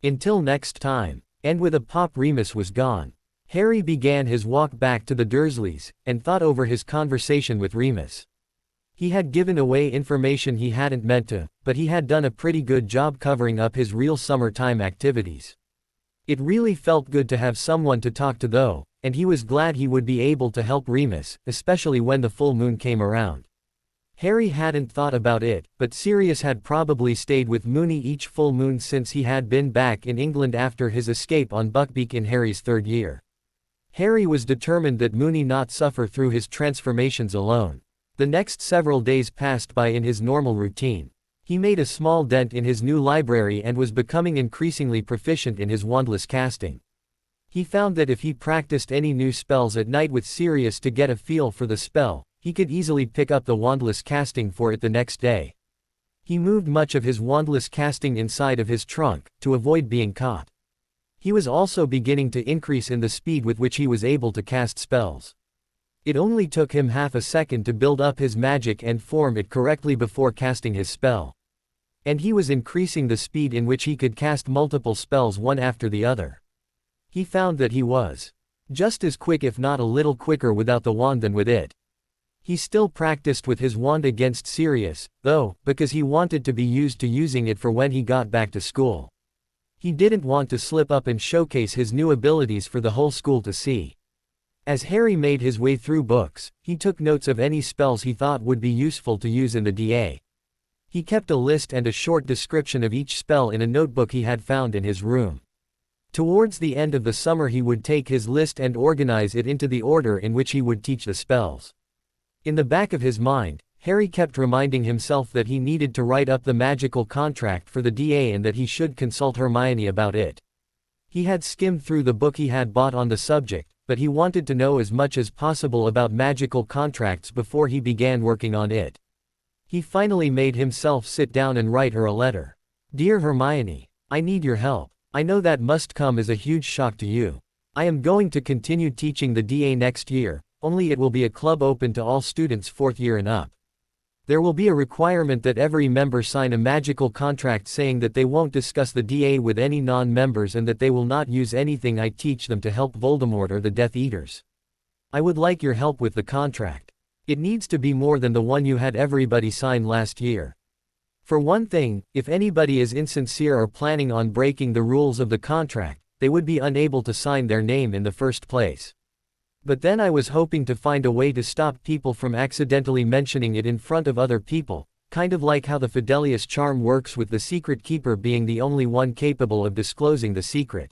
"Until next time." And with a pop Remus was gone. Harry began his walk back to the Dursleys, and thought over his conversation with Remus. He had given away information he hadn't meant to, but he had done a pretty good job covering up his real summertime activities. It really felt good to have someone to talk to though, and he was glad he would be able to help Remus, especially when the full moon came around. Harry hadn't thought about it, but Sirius had probably stayed with Moony each full moon since he had been back in England after his escape on Buckbeak in Harry's third year. Harry was determined that Moony not suffer through his transformations alone. The next several days passed by in his normal routine. He made a small dent in his new library and was becoming increasingly proficient in his wandless casting. He found that if he practiced any new spells at night with Sirius to get a feel for the spell, he could easily pick up the wandless casting for it the next day. He moved much of his wandless casting inside of his trunk, to avoid being caught. He was also beginning to increase in the speed with which he was able to cast spells. It only took him half a second to build up his magic and form it correctly before casting his spell. And he was increasing the speed in which he could cast multiple spells one after the other. He found that he was just as quick if not a little quicker without the wand than with it. He still practiced with his wand against Sirius, though, because he wanted to be used to using it for when he got back to school. He didn't want to slip up and showcase his new abilities for the whole school to see. As Harry made his way through books, he took notes of any spells he thought would be useful to use in the DA. He kept a list and a short description of each spell in a notebook he had found in his room. Towards the end of the summer he would take his list and organize it into the order in which he would teach the spells. In the back of his mind, Harry kept reminding himself that he needed to write up the magical contract for the DA and that he should consult Hermione about it. He had skimmed through the book he had bought on the subject, but he wanted to know as much as possible about magical contracts before he began working on it. He finally made himself sit down and write her a letter. Dear Hermione, I need your help. I know that must come as a huge shock to you. I am going to continue teaching the DA next year, only it will be a club open to all students 4th year and up. There will be a requirement that every member sign a magical contract saying that they won't discuss the DA with any non-members and that they will not use anything I teach them to help Voldemort or the Death Eaters. I would like your help with the contract. It needs to be more than the one you had everybody sign last year. For one thing, if anybody is insincere or planning on breaking the rules of the contract, they would be unable to sign their name in the first place. But then I was hoping to find a way to stop people from accidentally mentioning it in front of other people, kind of like how the Fidelius charm works with the secret keeper being the only one capable of disclosing the secret.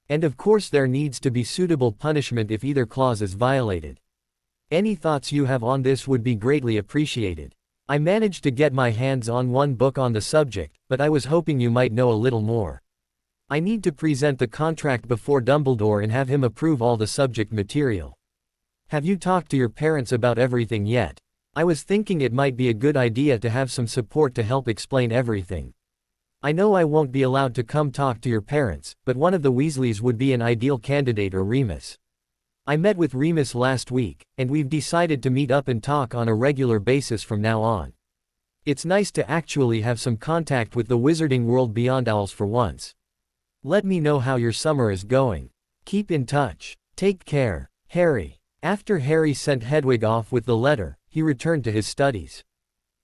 And of course there needs to be suitable punishment if either clause is violated. Any thoughts you have on this would be greatly appreciated. I managed to get my hands on one book on the subject, but I was hoping you might know a little more. I need to present the contract before Dumbledore and have him approve all the subject material. Have you talked to your parents about everything yet? I was thinking it might be a good idea to have some support to help explain everything. I know I won't be allowed to come talk to your parents, but one of the Weasleys would be an ideal candidate, or Remus. I met with Remus last week, and we've decided to meet up and talk on a regular basis from now on. It's nice to actually have some contact with the wizarding world beyond owls for once. Let me know how your summer is going. Keep in touch. Take care, Harry. After Harry sent Hedwig off with the letter, he returned to his studies.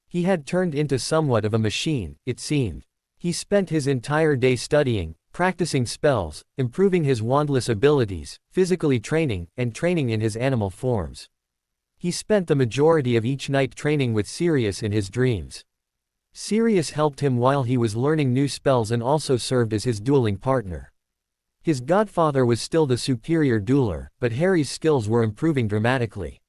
He had turned into somewhat of a machine, it seemed. He spent his entire day studying, practicing spells, improving his wandless abilities, physically training, and training in his animal forms. He spent the majority of each night training with Sirius in his dreams. Sirius helped him while he was learning new spells and also served as his dueling partner. His godfather was still the superior dueler, but Harry's skills were improving dramatically.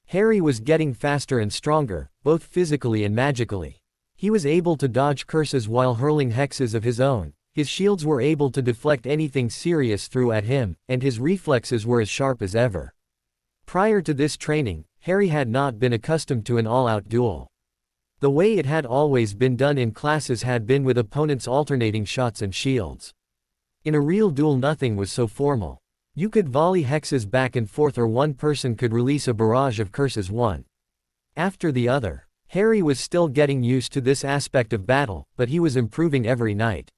Harry was getting faster and stronger, both physically and magically. He was able to dodge curses while hurling hexes of his own, his shields were able to deflect anything Sirius threw at him, and his reflexes were as sharp as ever. Prior to this training, Harry had not been accustomed to an all-out duel. The way it had always been done in classes had been with opponents alternating shots and shields. In a real duel nothing was so formal. You could volley hexes back and forth, or one person could release a barrage of curses one after the other. Harry was still getting used to this aspect of battle, but he was improving every night.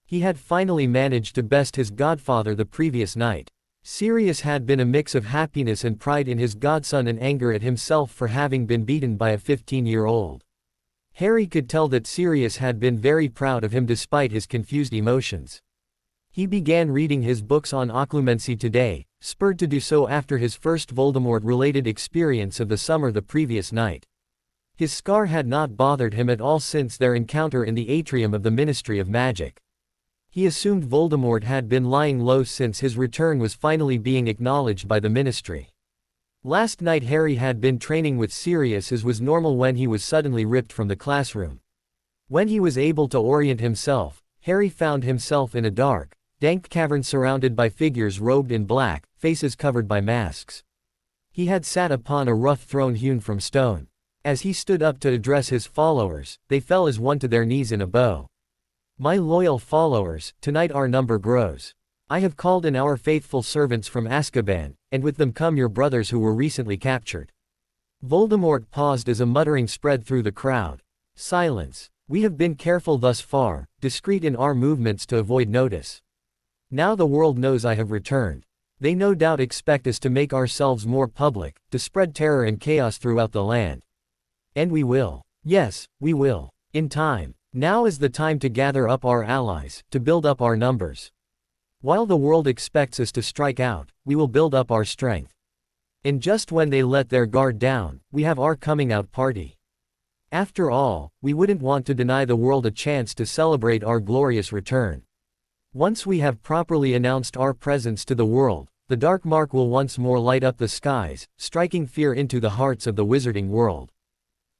He had finally managed to best his godfather the previous night. Sirius had been a mix of happiness and pride in his godson and anger at himself for having been beaten by a 15-year-old. Harry could tell that Sirius had been very proud of him despite his confused emotions. He began reading his books on Occlumency today, spurred to do so after his first Voldemort-related experience of the summer the previous night. His scar had not bothered him at all since their encounter in the atrium of the Ministry of Magic. He assumed Voldemort had been lying low since his return was finally being acknowledged by the Ministry. Last night Harry had been training with Sirius as was normal when he was suddenly ripped from the classroom. When he was able to orient himself, Harry found himself in a dark, dank cavern surrounded by figures robed in black, faces covered by masks. He had sat upon a rough throne hewn from stone. As he stood up to address his followers, they fell as one to their knees in a bow. My loyal followers, tonight our number grows. I have called in our faithful servants from Azkaban, and with them come your brothers who were recently captured. Voldemort paused as a muttering spread through the crowd. Silence. We have been careful thus far, discreet in our movements to avoid notice. Now the world knows I have returned. They no doubt expect us to make ourselves more public, to spread terror and chaos throughout the land. And we will. Yes, we will. In time. Now is the time to gather up our allies, to build up our numbers. While the world expects us to strike out, we will build up our strength. And just when they let their guard down, we have our coming out party. After all, we wouldn't want to deny the world a chance to celebrate our glorious return. Once we have properly announced our presence to the world, the dark mark will once more light up the skies, striking fear into the hearts of the wizarding world.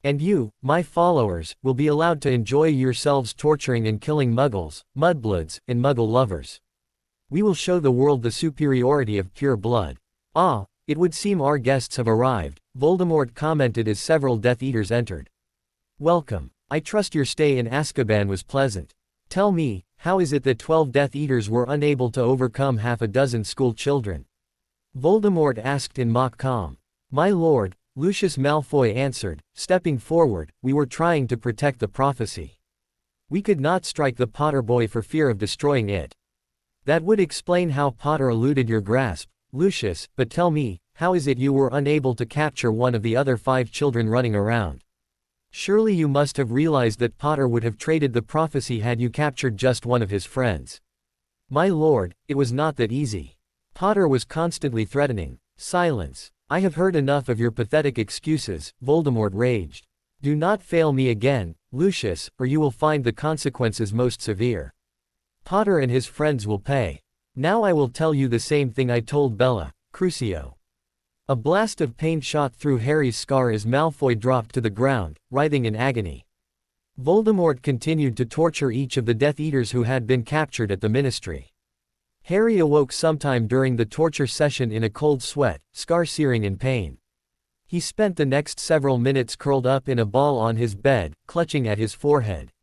And you, my followers, will be allowed to enjoy yourselves torturing and killing muggles, mudbloods, and muggle lovers. We will show the world the superiority of pure blood. Ah, it would seem our guests have arrived, Voldemort commented as several Death Eaters entered. Welcome. I trust your stay in Azkaban was pleasant. Tell me, how is it that 12 Death Eaters were unable to overcome half a dozen school children? Voldemort asked in mock calm. My lord, Lucius Malfoy answered, stepping forward, we were trying to protect the prophecy. We could not strike the Potter boy for fear of destroying it. That would explain how Potter eluded your grasp, Lucius, but tell me, how is it you were unable to capture one of the other 5 children running around? Surely you must have realized that Potter would have traded the prophecy had you captured just one of his friends. My lord, it was not that easy. Potter was constantly threatening. Silence. I have heard enough of your pathetic excuses, Voldemort raged. Do not fail me again, Lucius, or you will find the consequences most severe. Potter and his friends will pay. Now I will tell you the same thing I told Bella, Crucio. A blast of pain shot through Harry's scar as Malfoy dropped to the ground, writhing in agony. Voldemort continued to torture each of the Death Eaters who had been captured at the Ministry. Harry awoke sometime during the torture session in a cold sweat, scar-searing in pain. He spent the next several minutes curled up in a ball on his bed, clutching at his forehead.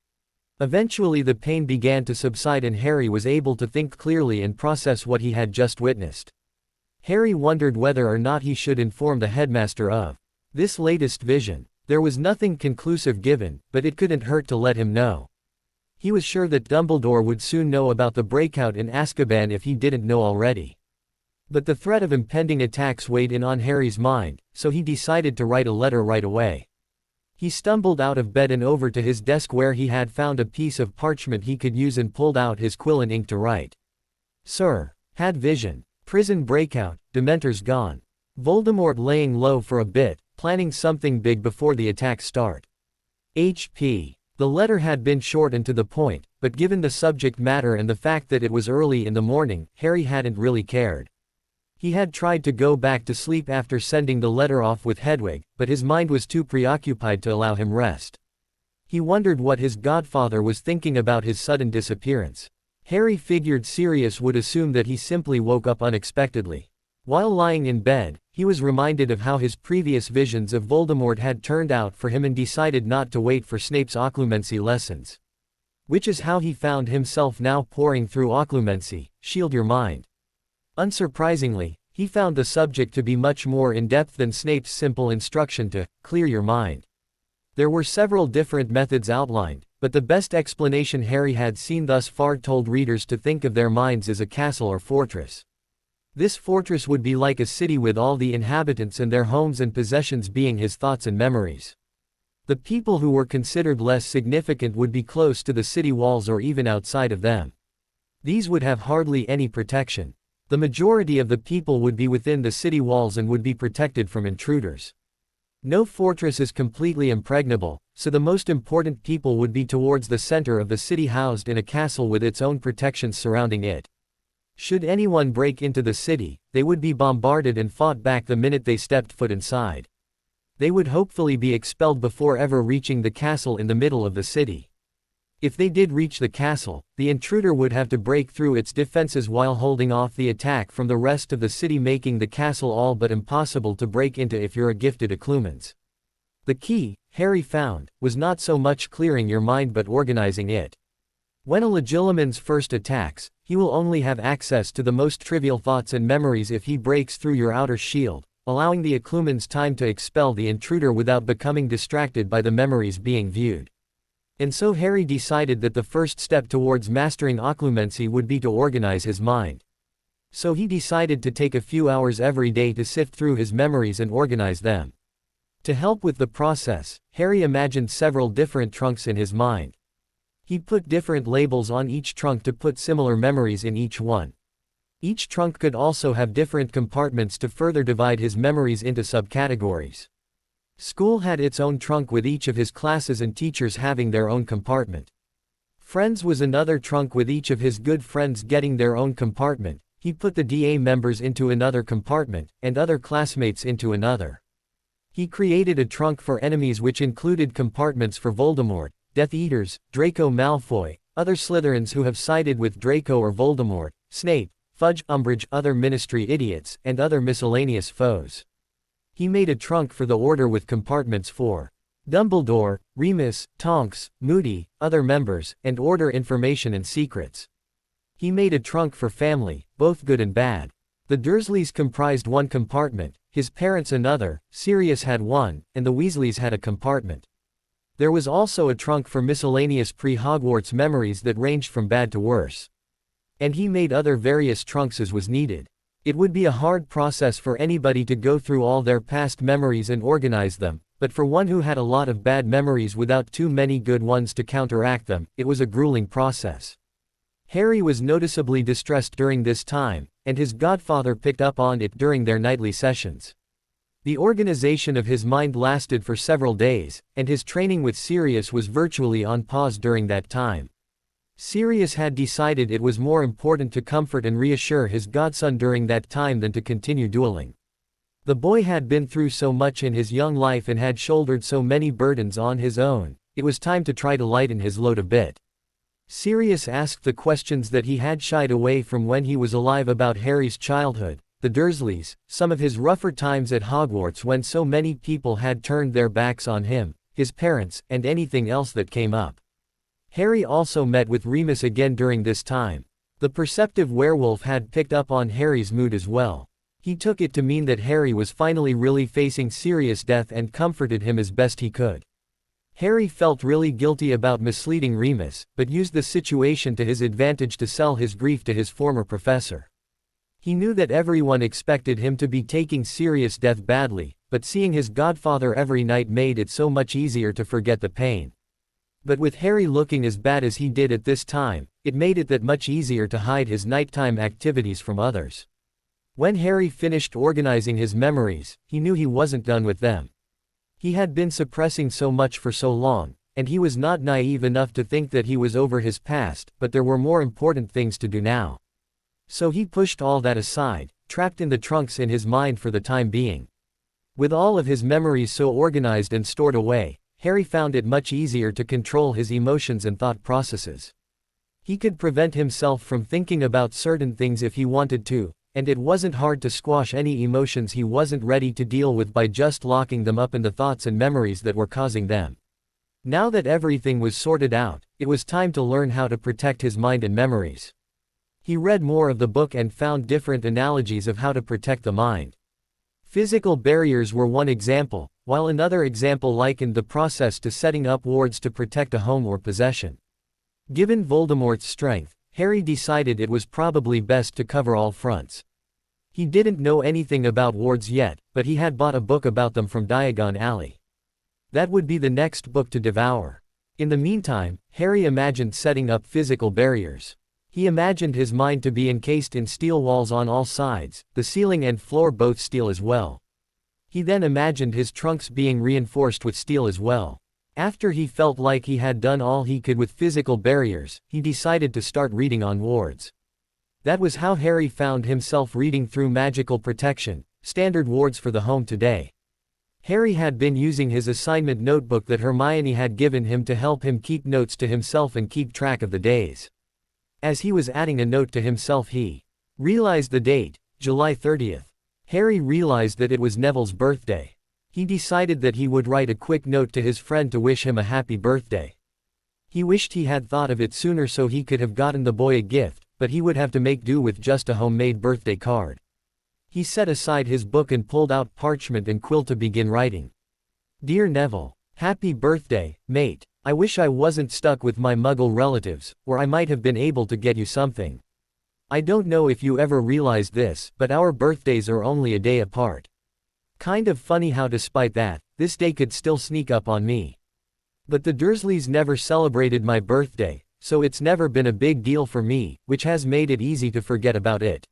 Eventually the pain began to subside and Harry was able to think clearly and process what he had just witnessed. Harry wondered whether or not he should inform the headmaster of this latest vision. There was nothing conclusive given, but it couldn't hurt to let him know. He was sure that Dumbledore would soon know about the breakout in Azkaban if he didn't know already. But the threat of impending attacks weighed in on Harry's mind, so he decided to write a letter right away. He stumbled out of bed and over to his desk where he had found a piece of parchment he could use and pulled out his quill and ink to write. Sir. Had vision. Prison breakout, Dementors gone. Voldemort laying low for a bit, planning something big before the attacks start. HP. The letter had been short and to the point, but given the subject matter and the fact that it was early in the morning, Harry hadn't really cared. He had tried to go back to sleep after sending the letter off with Hedwig, but his mind was too preoccupied to allow him rest. He wondered what his godfather was thinking about his sudden disappearance. Harry figured Sirius would assume that he simply woke up unexpectedly. While lying in bed, he was reminded of how his previous visions of Voldemort had turned out for him and decided not to wait for Snape's Occlumency lessons. Which is how he found himself now pouring through Occlumency, Shield Your Mind. Unsurprisingly, he found the subject to be much more in-depth than Snape's simple instruction to clear your mind. There were several different methods outlined, but the best explanation Harry had seen thus far told readers to think of their minds as a castle or fortress. This fortress would be like a city with all the inhabitants and their homes and possessions being his thoughts and memories. The people who were considered less significant would be close to the city walls or even outside of them. These would have hardly any protection. The majority of the people would be within the city walls and would be protected from intruders. No fortress is completely impregnable, so the most important people would be towards the center of the city housed in a castle with its own protections surrounding it. Should anyone break into the city, they would be bombarded and fought back the minute they stepped foot inside. They would hopefully be expelled before ever reaching the castle in the middle of the city. If they did reach the castle, the intruder would have to break through its defenses while holding off the attack from the rest of the city, making the castle all but impossible to break into if you're a gifted Occlumens. The key, Harry found, was not so much clearing your mind but organizing it. When a Legilimens first attacks, he will only have access to the most trivial thoughts and memories if he breaks through your outer shield, allowing the Occlumens time to expel the intruder without becoming distracted by the memories being viewed. And so Harry decided that the first step towards mastering Occlumency would be to organize his mind. So he decided to take a few hours every day to sift through his memories and organize them. To help with the process, Harry imagined several different trunks in his mind. He put different labels on each trunk to put similar memories in each one. Each trunk could also have different compartments to further divide his memories into subcategories. School had its own trunk with each of his classes and teachers having their own compartment. Friends was another trunk with each of his good friends getting their own compartment. He put the DA members into another compartment, and other classmates into another. He created a trunk for enemies which included compartments for Voldemort, Death Eaters, Draco Malfoy, other Slytherins who have sided with Draco or Voldemort, Snape, Fudge, Umbridge, other Ministry idiots, and other miscellaneous foes. He made a trunk for the Order with compartments for Dumbledore, Remus, Tonks, Moody, other members, and Order information and secrets. He made a trunk for family, both good and bad. The Dursleys comprised one compartment, his parents another, Sirius had one, and the Weasleys had a compartment. There was also a trunk for miscellaneous pre-Hogwarts memories that ranged from bad to worse. And he made other various trunks as was needed. It would be a hard process for anybody to go through all their past memories and organize them, but for one who had a lot of bad memories without too many good ones to counteract them, it was a grueling process. Harry was noticeably distressed during this time, and his godfather picked up on it during their nightly sessions. The organization of his mind lasted for several days, and his training with Sirius was virtually on pause during that time. Sirius had decided it was more important to comfort and reassure his godson during that time than to continue dueling. The boy had been through so much in his young life and had shouldered so many burdens on his own, it was time to try to lighten his load a bit. Sirius asked the questions that he had shied away from when he was alive about Harry's childhood, the Dursleys, some of his rougher times at Hogwarts when so many people had turned their backs on him, his parents, and anything else that came up. Harry also met with Remus again during this time. The perceptive werewolf had picked up on Harry's mood as well. He took it to mean that Harry was finally really facing serious death and comforted him as best he could. Harry felt really guilty about misleading Remus, but used the situation to his advantage to sell his grief to his former professor. He knew that everyone expected him to be taking serious death badly, but seeing his godfather every night made it so much easier to forget the pain. But with Harry looking as bad as he did at this time, it made it that much easier to hide his nighttime activities from others. When Harry finished organizing his memories, he knew he wasn't done with them. He had been suppressing so much for so long, and he was not naive enough to think that he was over his past, but there were more important things to do now. So he pushed all that aside, trapped in the trunks in his mind for the time being. With all of his memories so organized and stored away, Harry found it much easier to control his emotions and thought processes. He could prevent himself from thinking about certain things if he wanted to, and it wasn't hard to squash any emotions he wasn't ready to deal with by just locking them up in the thoughts and memories that were causing them. Now that everything was sorted out, it was time to learn how to protect his mind and memories. He read more of the book and found different analogies of how to protect the mind. Physical barriers were one example, while another example likened the process to setting up wards to protect a home or possession. Given Voldemort's strength, Harry decided it was probably best to cover all fronts. He didn't know anything about wards yet, but he had bought a book about them from Diagon Alley. That would be the next book to devour. In the meantime, Harry imagined setting up physical barriers. He imagined his mind to be encased in steel walls on all sides, the ceiling and floor both steel as well. He then imagined his trunks being reinforced with steel as well. After he felt like he had done all he could with physical barriers, he decided to start reading on wards. That was how Harry found himself reading through Magical Protection, Standard Wards for the Home today. Harry had been using his assignment notebook that Hermione had given him to help him keep notes to himself and keep track of the days. As he was adding a note to himself he realized the date, July 30th. Harry realized that it was Neville's birthday. He decided that he would write a quick note to his friend to wish him a happy birthday. He wished he had thought of it sooner so he could have gotten the boy a gift, but he would have to make do with just a homemade birthday card. He set aside his book and pulled out parchment and quill to begin writing. Dear Neville, happy birthday, mate. I wish I wasn't stuck with my Muggle relatives, or I might have been able to get you something. I don't know if you ever realized this, but our birthdays are only a day apart. Kind of funny how despite that, this day could still sneak up on me. But the Dursleys never celebrated my birthday, so it's never been a big deal for me, which has made it easy to forget about it.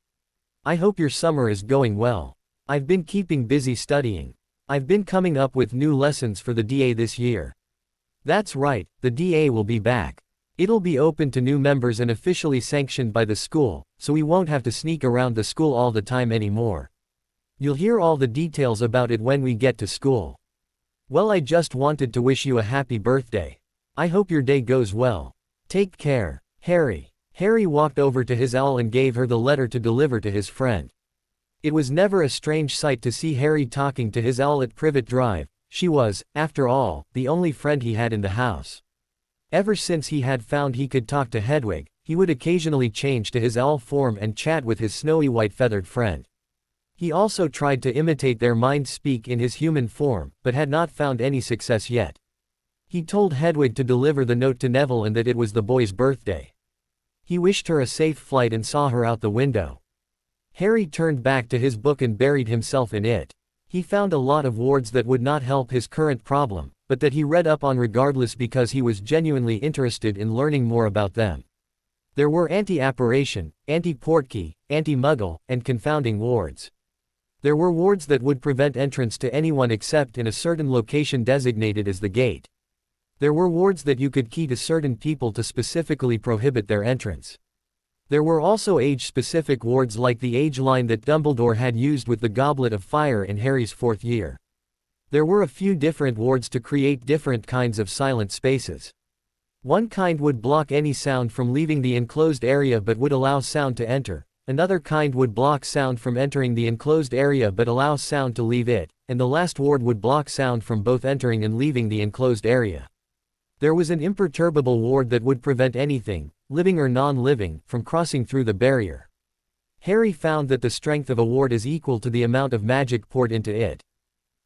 I hope your summer is going well. I've been keeping busy studying. I've been coming up with new lessons for the DA this year. That's right, the DA will be back. It'll be open to new members and officially sanctioned by the school, so we won't have to sneak around the school all the time anymore. You'll hear all the details about it when we get to school. Well, I just wanted to wish you a happy birthday. I hope your day goes well. Take care, Harry. Harry walked over to his owl and gave her the letter to deliver to his friend. It was never a strange sight to see Harry talking to his owl at Privet Drive. She was, after all, the only friend he had in the house. Ever since he had found he could talk to Hedwig, he would occasionally change to his owl form and chat with his snowy white feathered friend. He also tried to imitate their mind speak in his human form, but had not found any success yet. He told Hedwig to deliver the note to Neville and that it was the boy's birthday. He wished her a safe flight and saw her out the window. Harry turned back to his book and buried himself in it. He found a lot of words that would not help his current problem, but that he read up on regardless because he was genuinely interested in learning more about them. There were anti-apparition, anti-portkey, anti-muggle, and confounding wards. There were wards that would prevent entrance to anyone except in a certain location designated as the gate. There were wards that you could key to certain people to specifically prohibit their entrance. There were also age-specific wards like the age line that Dumbledore had used with the Goblet of Fire in Harry's 4th year. There were a few different wards to create different kinds of silent spaces. One kind would block any sound from leaving the enclosed area but would allow sound to enter, another kind would block sound from entering the enclosed area but allow sound to leave it, and the last ward would block sound from both entering and leaving the enclosed area. There was an imperturbable ward that would prevent anything, living or non-living, from crossing through the barrier. Harry found that the strength of a ward is equal to the amount of magic poured into it.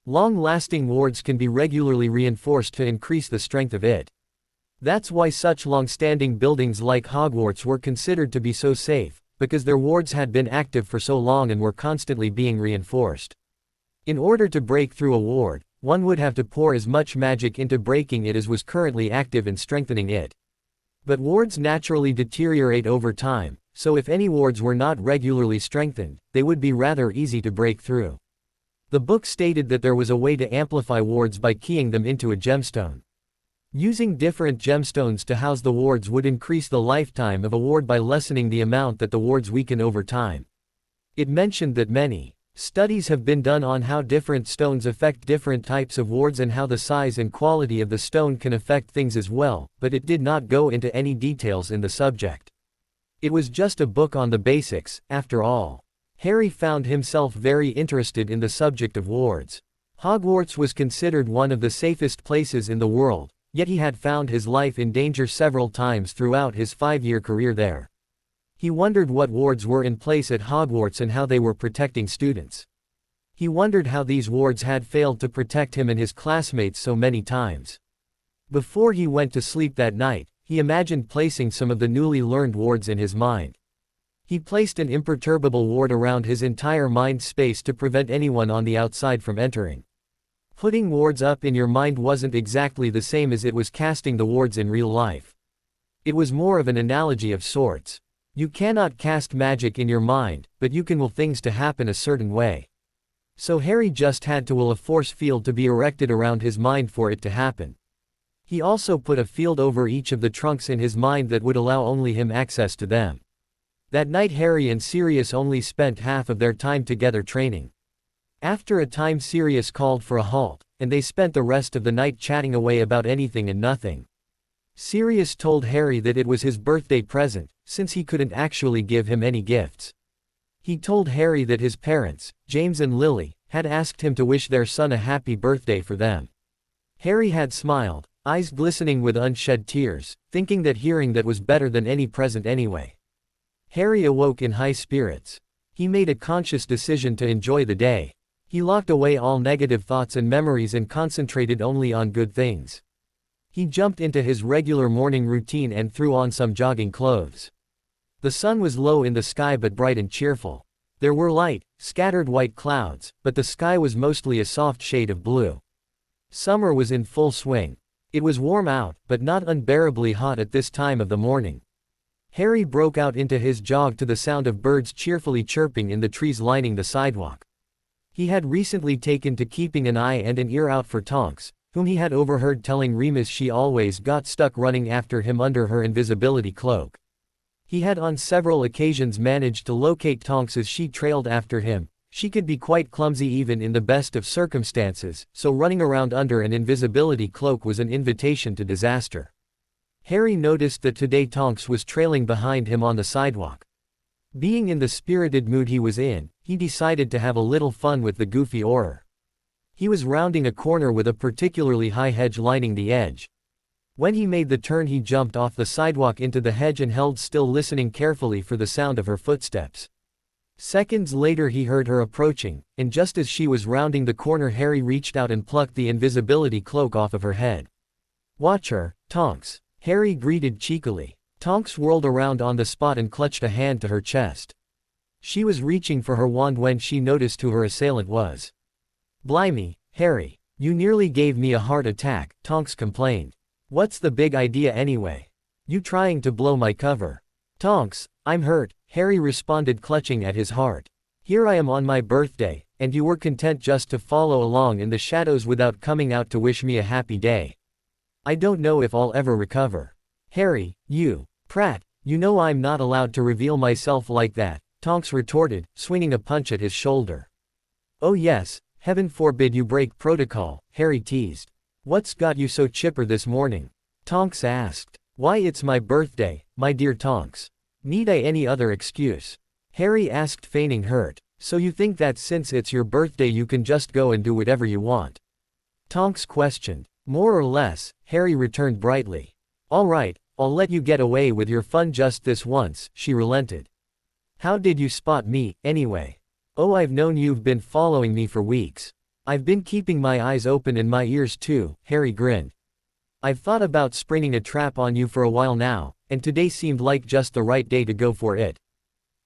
Long-lasting wards can be regularly reinforced to increase the strength of it. That's why such long-standing buildings like Hogwarts were considered to be so safe, because their wards had been active for so long and were constantly being reinforced. In order to break through a ward, one would have to pour as much magic into breaking it as was currently active in strengthening it. But wards naturally deteriorate over time, so if any wards were not regularly strengthened, they would be rather easy to break through. The book stated that there was a way to amplify wards by keying them into a gemstone. Using different gemstones to house the wards would increase the lifetime of a ward by lessening the amount that the wards weaken over time. It mentioned that many studies have been done on how different stones affect different types of wards and how the size and quality of the stone can affect things as well, but it did not go into any details in the subject. It was just a book on the basics, after all. Harry found himself very interested in the subject of wards. Hogwarts was considered one of the safest places in the world, yet he had found his life in danger several times throughout his 5-year career there. He wondered what wards were in place at Hogwarts and how they were protecting students. He wondered how these wards had failed to protect him and his classmates so many times. Before he went to sleep that night, he imagined placing some of the newly learned wards in his mind. He placed an imperturbable ward around his entire mind space to prevent anyone on the outside from entering. Putting wards up in your mind wasn't exactly the same as it was casting the wards in real life. It was more of an analogy of sorts. You cannot cast magic in your mind, but you can will things to happen a certain way. So Harry just had to will a force field to be erected around his mind for it to happen. He also put a field over each of the trunks in his mind that would allow only him access to them. That night Harry and Sirius only spent half of their time together training. After a time Sirius called for a halt, and they spent the rest of the night chatting away about anything and nothing. Sirius told Harry that it was his birthday present, since he couldn't actually give him any gifts. He told Harry that his parents, James and Lily, had asked him to wish their son a happy birthday for them. Harry had smiled, eyes glistening with unshed tears, thinking that hearing that was better than any present anyway. Harry awoke in high spirits. He made a conscious decision to enjoy the day. He locked away all negative thoughts and memories and concentrated only on good things. He jumped into his regular morning routine and threw on some jogging clothes. The sun was low in the sky but bright and cheerful. There were light, scattered white clouds, but the sky was mostly a soft shade of blue. Summer was in full swing. It was warm out, but not unbearably hot at this time of the morning. Harry broke out into his jog to the sound of birds cheerfully chirping in the trees lining the sidewalk. He had recently taken to keeping an eye and an ear out for Tonks, whom he had overheard telling Remus she always got stuck running after him under her invisibility cloak. He had on several occasions managed to locate Tonks as she trailed after him. She could be quite clumsy even in the best of circumstances, so running around under an invisibility cloak was an invitation to disaster. Harry noticed that today Tonks was trailing behind him on the sidewalk. Being in the spirited mood he was in, he decided to have a little fun with the goofy orer. He was rounding a corner with a particularly high hedge lining the edge. When he made the turn, he jumped off the sidewalk into the hedge and held still, listening carefully for the sound of her footsteps. Seconds later he heard her approaching, and just as she was rounding the corner, Harry reached out and plucked the invisibility cloak off of her head. "Watch her, Tonks," Harry greeted cheekily. Tonks whirled around on the spot and clutched a hand to her chest. She was reaching for her wand when she noticed who her assailant was. "Blimey, Harry, you nearly gave me a heart attack," Tonks complained. "What's the big idea anyway? You trying to blow my cover?" "Tonks, I'm hurt," Harry responded, clutching at his heart. "Here I am on my birthday, and you were content just to follow along in the shadows without coming out to wish me a happy day. I don't know if I'll ever recover." "Harry, you prat, you know I'm not allowed to reveal myself like that," Tonks retorted, swinging a punch at his shoulder. "Oh yes, heaven forbid you break protocol," Harry teased. "What's got you so chipper this morning?" Tonks asked. "Why, it's my birthday, my dear Tonks. Need I any other excuse?" Harry asked, feigning hurt. "So you think that since it's your birthday you can just go and do whatever you want?" Tonks questioned. "More or less," Harry returned brightly. "All right, I'll let you get away with your fun just this once," she relented. "How did you spot me, anyway?" "Oh, I've known you've been following me for weeks. I've been keeping my eyes open and my ears too," Harry grinned. "I've thought about springing a trap on you for a while now, and today seemed like just the right day to go for it."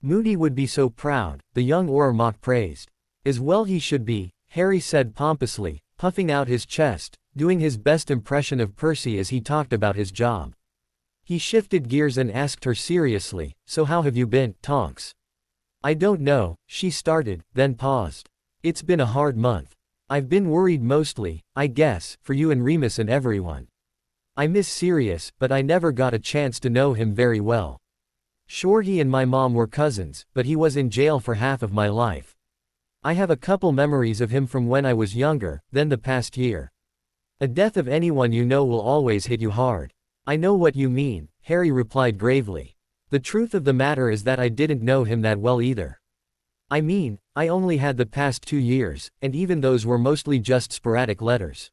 "Moody would be so proud," the young orer mock praised. "As well he should be," Harry said pompously, puffing out his chest, doing his best impression of Percy as he talked about his job. He shifted gears and asked her seriously, "So how have you been, Tonks?" "I don't know," she started, then paused. "It's been a hard month. I've been worried mostly, I guess, for you and Remus and everyone. I miss Sirius, but I never got a chance to know him very well. Sure, he and my mom were cousins, but he was in jail for half of my life. I have a couple memories of him from when I was younger, then the past year. A death of anyone you know will always hit you hard." "I know what you mean," Harry replied gravely. "The truth of the matter is that I didn't know him that well either. I mean, I only had the past 2 years, and even those were mostly just sporadic letters.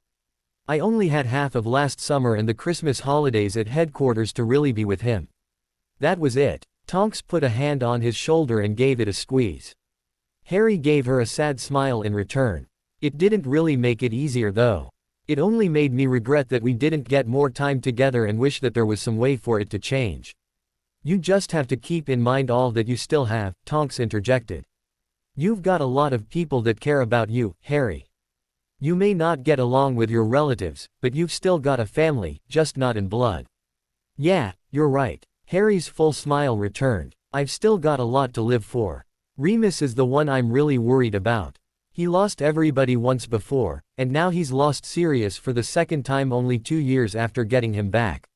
I only had half of last summer and the Christmas holidays at headquarters to really be with him. That was it." Tonks put a hand on his shoulder and gave it a squeeze. Harry gave her a sad smile in return. "It didn't really make it easier though. It only made me regret that we didn't get more time together and wish that there was some way for it to change." "You just have to keep in mind all that you still have," Tonks interjected. "You've got a lot of people that care about you, Harry. You may not get along with your relatives, but you've still got a family, just not in blood." "Yeah, you're right." Harry's full smile returned. "I've still got a lot to live for. Remus is the one I'm really worried about. He lost everybody once before, and now he's lost Sirius for the second time only 2 years after getting him back.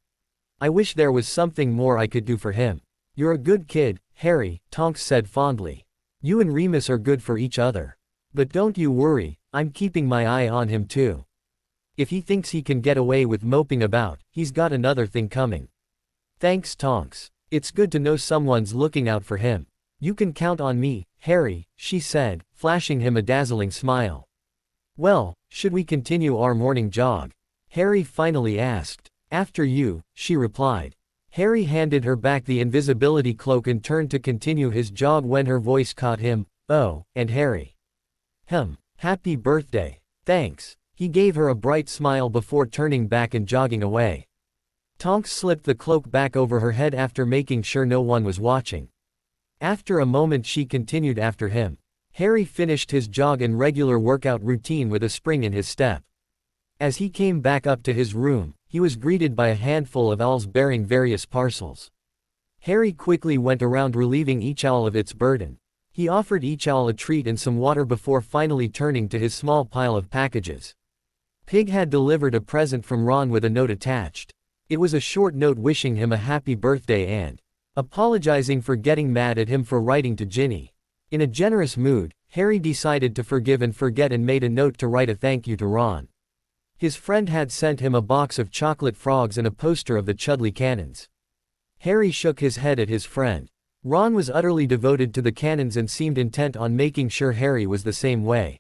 I wish there was something more I could do for him." "You're a good kid, Harry," Tonks said fondly. "You and Remus are good for each other. But don't you worry, I'm keeping my eye on him too. If he thinks he can get away with moping about, he's got another thing coming." "Thanks, Tonks. It's good to know someone's looking out for him. You can count on me, Harry," she said, flashing him a dazzling smile. "Well, should we continue our morning jog?" Harry finally asked. "After you," she replied. Harry handed her back the invisibility cloak and turned to continue his jog when her voice caught him. "Oh, and Harry. Happy birthday." "Thanks." He gave her a bright smile before turning back and jogging away. Tonks slipped the cloak back over her head after making sure no one was watching. After a moment she continued after him. Harry finished his jog and regular workout routine with a spring in his step. As he came back up to his room, he was greeted by a handful of owls bearing various parcels. Harry quickly went around relieving each owl of its burden. He offered each owl a treat and some water before finally turning to his small pile of packages. Pig had delivered a present from Ron with a note attached. It was a short note wishing him a happy birthday and apologizing for getting mad at him for writing to Ginny. In a generous mood, Harry decided to forgive and forget and made a note to write a thank you to Ron. His friend had sent him a box of chocolate frogs and a poster of the Chudley Cannons. Harry shook his head at his friend. Ron was utterly devoted to the cannons and seemed intent on making sure Harry was the same way.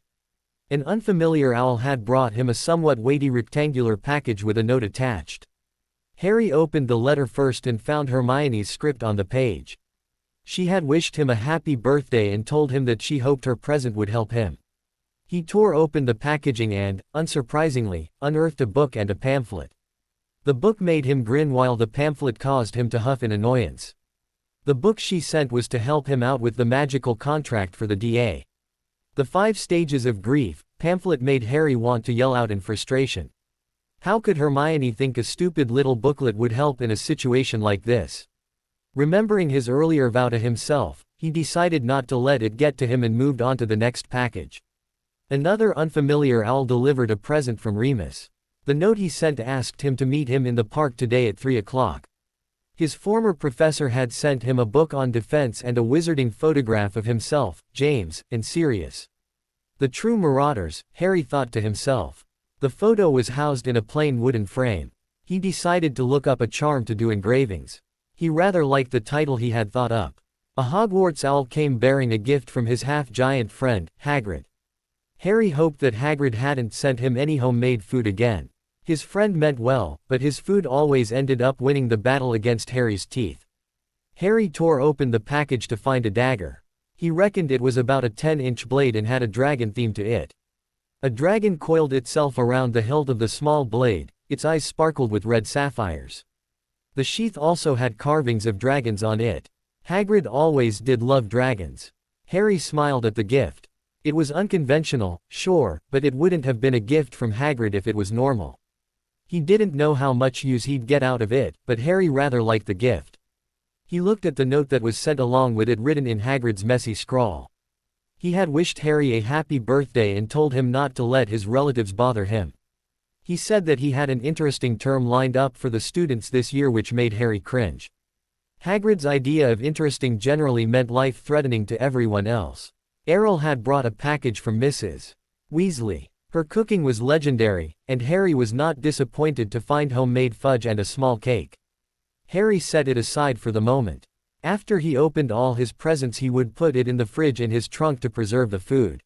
An unfamiliar owl had brought him a somewhat weighty rectangular package with a note attached. Harry opened the letter first and found Hermione's script on the page. She had wished him a happy birthday and told him that she hoped her present would help him. He tore open the packaging and, unsurprisingly, unearthed a book and a pamphlet. The book made him grin while the pamphlet caused him to huff in annoyance. The book she sent was to help him out with the magical contract for the DA. The 5 Stages of Grief pamphlet made Harry want to yell out in frustration. How could Hermione think a stupid little booklet would help in a situation like this? Remembering his earlier vow to himself, he decided not to let it get to him and moved on to the next package. Another unfamiliar owl delivered a present from Remus. The note he sent asked him to meet him in the park today at 3 o'clock. His former professor had sent him a book on defense and a wizarding photograph of himself, James, and Sirius. The true marauders, Harry thought to himself. The photo was housed in a plain wooden frame. He decided to look up a charm to do engravings. He rather liked the title he had thought up. A Hogwarts owl came bearing a gift from his half-giant friend, Hagrid. Harry hoped that Hagrid hadn't sent him any homemade food again. His friend meant well, but his food always ended up winning the battle against Harry's teeth. Harry tore open the package to find a dagger. He reckoned it was about a 10-inch blade and had a dragon theme to it. A dragon coiled itself around the hilt of the small blade, its eyes sparkled with red sapphires. The sheath also had carvings of dragons on it. Hagrid always did love dragons. Harry smiled at the gift. It was unconventional, sure, but it wouldn't have been a gift from Hagrid if it was normal. He didn't know how much use he'd get out of it, but Harry rather liked the gift. He looked at the note that was sent along with it written in Hagrid's messy scrawl. He had wished Harry a happy birthday and told him not to let his relatives bother him. He said that he had an interesting term lined up for the students this year which made Harry cringe. Hagrid's idea of interesting generally meant life-threatening to everyone else. Errol had brought a package from Mrs. Weasley. Her cooking was legendary, and Harry was not disappointed to find homemade fudge and a small cake. Harry set it aside for the moment. After he opened all his presents he would put it in the fridge in his trunk to preserve the food.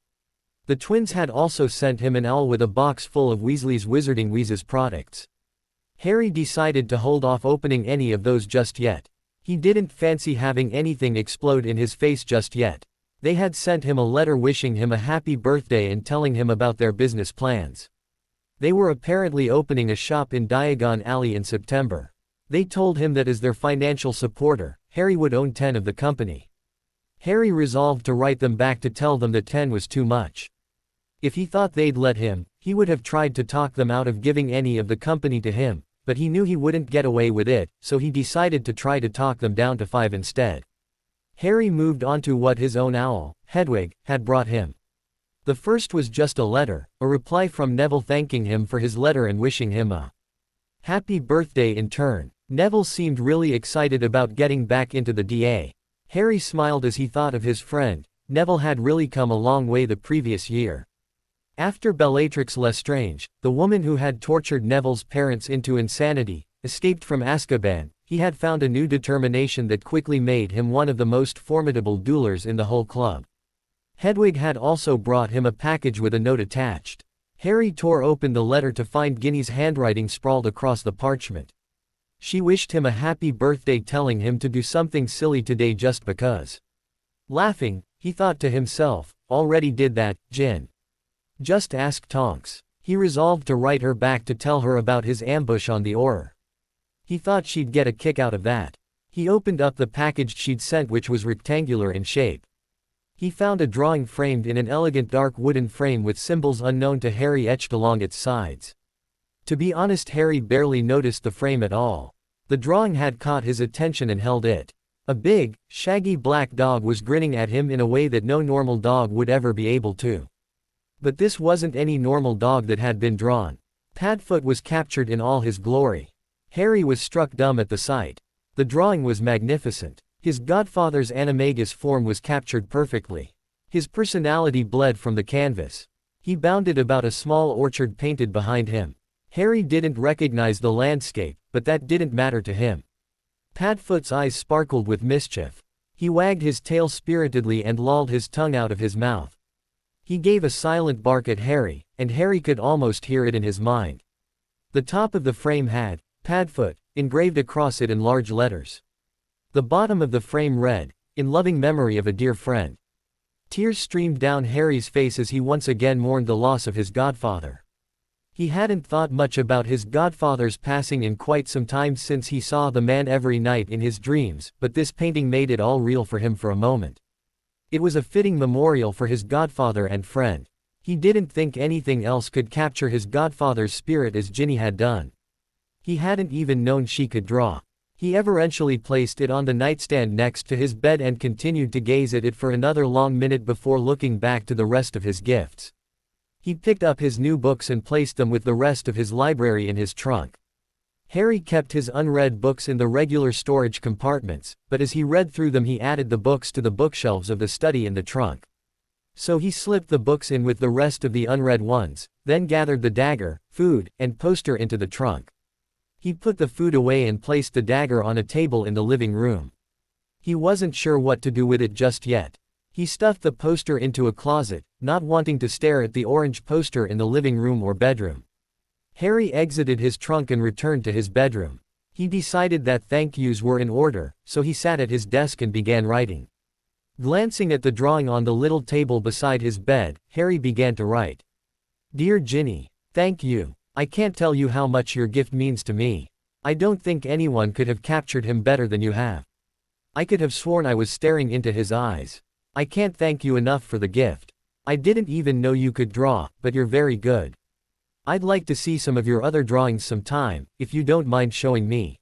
The twins had also sent him an owl with a box full of Weasley's Wizarding Wheezes products. Harry decided to hold off opening any of those just yet. He didn't fancy having anything explode in his face just yet. They had sent him a letter wishing him a happy birthday and telling him about their business plans. They were apparently opening a shop in Diagon Alley in September. They told him that as their financial supporter, Harry would own 10 of the company. Harry resolved to write them back to tell them that 10 was too much. If he thought they'd let him, he would have tried to talk them out of giving any of the company to him, but he knew he wouldn't get away with it, so he decided to try to talk them down to 5 instead. Harry moved on to what his own owl, Hedwig, had brought him. The first was just a letter, a reply from Neville thanking him for his letter and wishing him a happy birthday in turn. Neville seemed really excited about getting back into the DA. Harry smiled as he thought of his friend. Neville had really come a long way the previous year. After Bellatrix Lestrange, the woman who had tortured Neville's parents into insanity, escaped from Azkaban, he had found a new determination that quickly made him one of the most formidable duelers in the whole club. Hedwig had also brought him a package with a note attached. Harry tore open the letter to find Ginny's handwriting sprawled across the parchment. She wished him a happy birthday, telling him to do something silly today just because. Laughing, he thought to himself, already did that, Gin. Just ask Tonks. He resolved to write her back to tell her about his ambush on the Auror. He thought she'd get a kick out of that. He opened up the package she'd sent, which was rectangular in shape. He found a drawing framed in an elegant dark wooden frame with symbols unknown to Harry etched along its sides. To be honest, Harry barely noticed the frame at all. The drawing had caught his attention and held it. A big, shaggy black dog was grinning at him in a way that no normal dog would ever be able to. But this wasn't any normal dog that had been drawn. Padfoot was captured in all his glory. Harry was struck dumb at the sight. The drawing was magnificent. His godfather's Animagus form was captured perfectly. His personality bled from the canvas. He bounded about a small orchard painted behind him. Harry didn't recognize the landscape, but that didn't matter to him. Padfoot's eyes sparkled with mischief. He wagged his tail spiritedly and lolled his tongue out of his mouth. He gave a silent bark at Harry, and Harry could almost hear it in his mind. The top of the frame had Padfoot engraved across it in large letters. The bottom of the frame read, "In loving memory of a dear friend." Tears streamed down Harry's face as he once again mourned the loss of his godfather. He hadn't thought much about his godfather's passing in quite some time since he saw the man every night in his dreams, but this painting made it all real for him for a moment. It was a fitting memorial for his godfather and friend. He didn't think anything else could capture his godfather's spirit as Ginny had done. He hadn't even known she could draw. He eventually placed it on the nightstand next to his bed and continued to gaze at it for another long minute before looking back to the rest of his gifts. He picked up his new books and placed them with the rest of his library in his trunk. Harry kept his unread books in the regular storage compartments, but as he read through them he added the books to the bookshelves of the study in the trunk. So he slipped the books in with the rest of the unread ones, then gathered the dagger, food, and poster into the trunk. He put the food away and placed the dagger on a table in the living room. He wasn't sure what to do with it just yet. He stuffed the poster into a closet, not wanting to stare at the orange poster in the living room or bedroom. Harry exited his trunk and returned to his bedroom. He decided that thank yous were in order, so he sat at his desk and began writing. Glancing at the drawing on the little table beside his bed, Harry began to write. "Dear Ginny, thank you. I can't tell you how much your gift means to me. I don't think anyone could have captured him better than you have. I could have sworn I was staring into his eyes. I can't thank you enough for the gift. I didn't even know you could draw, but you're very good. I'd like to see some of your other drawings sometime, if you don't mind showing me.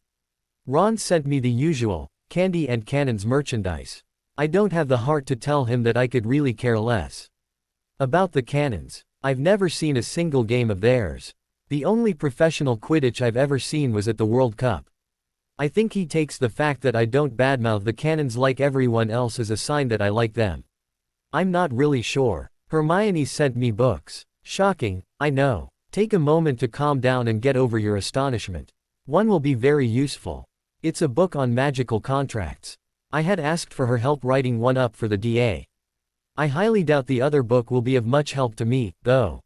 Ron sent me the usual, candy and cannons merchandise. I don't have the heart to tell him that I could really care less about the cannons. I've never seen a single game of theirs. The only professional Quidditch I've ever seen was at the World Cup. I think he takes the fact that I don't badmouth the cannons like everyone else as a sign that I like them. I'm not really sure. Hermione sent me books. Shocking, I know. Take a moment to calm down and get over your astonishment. One will be very useful. It's a book on magical contracts. I had asked for her help writing one up for the DA. I highly doubt the other book will be of much help to me, though.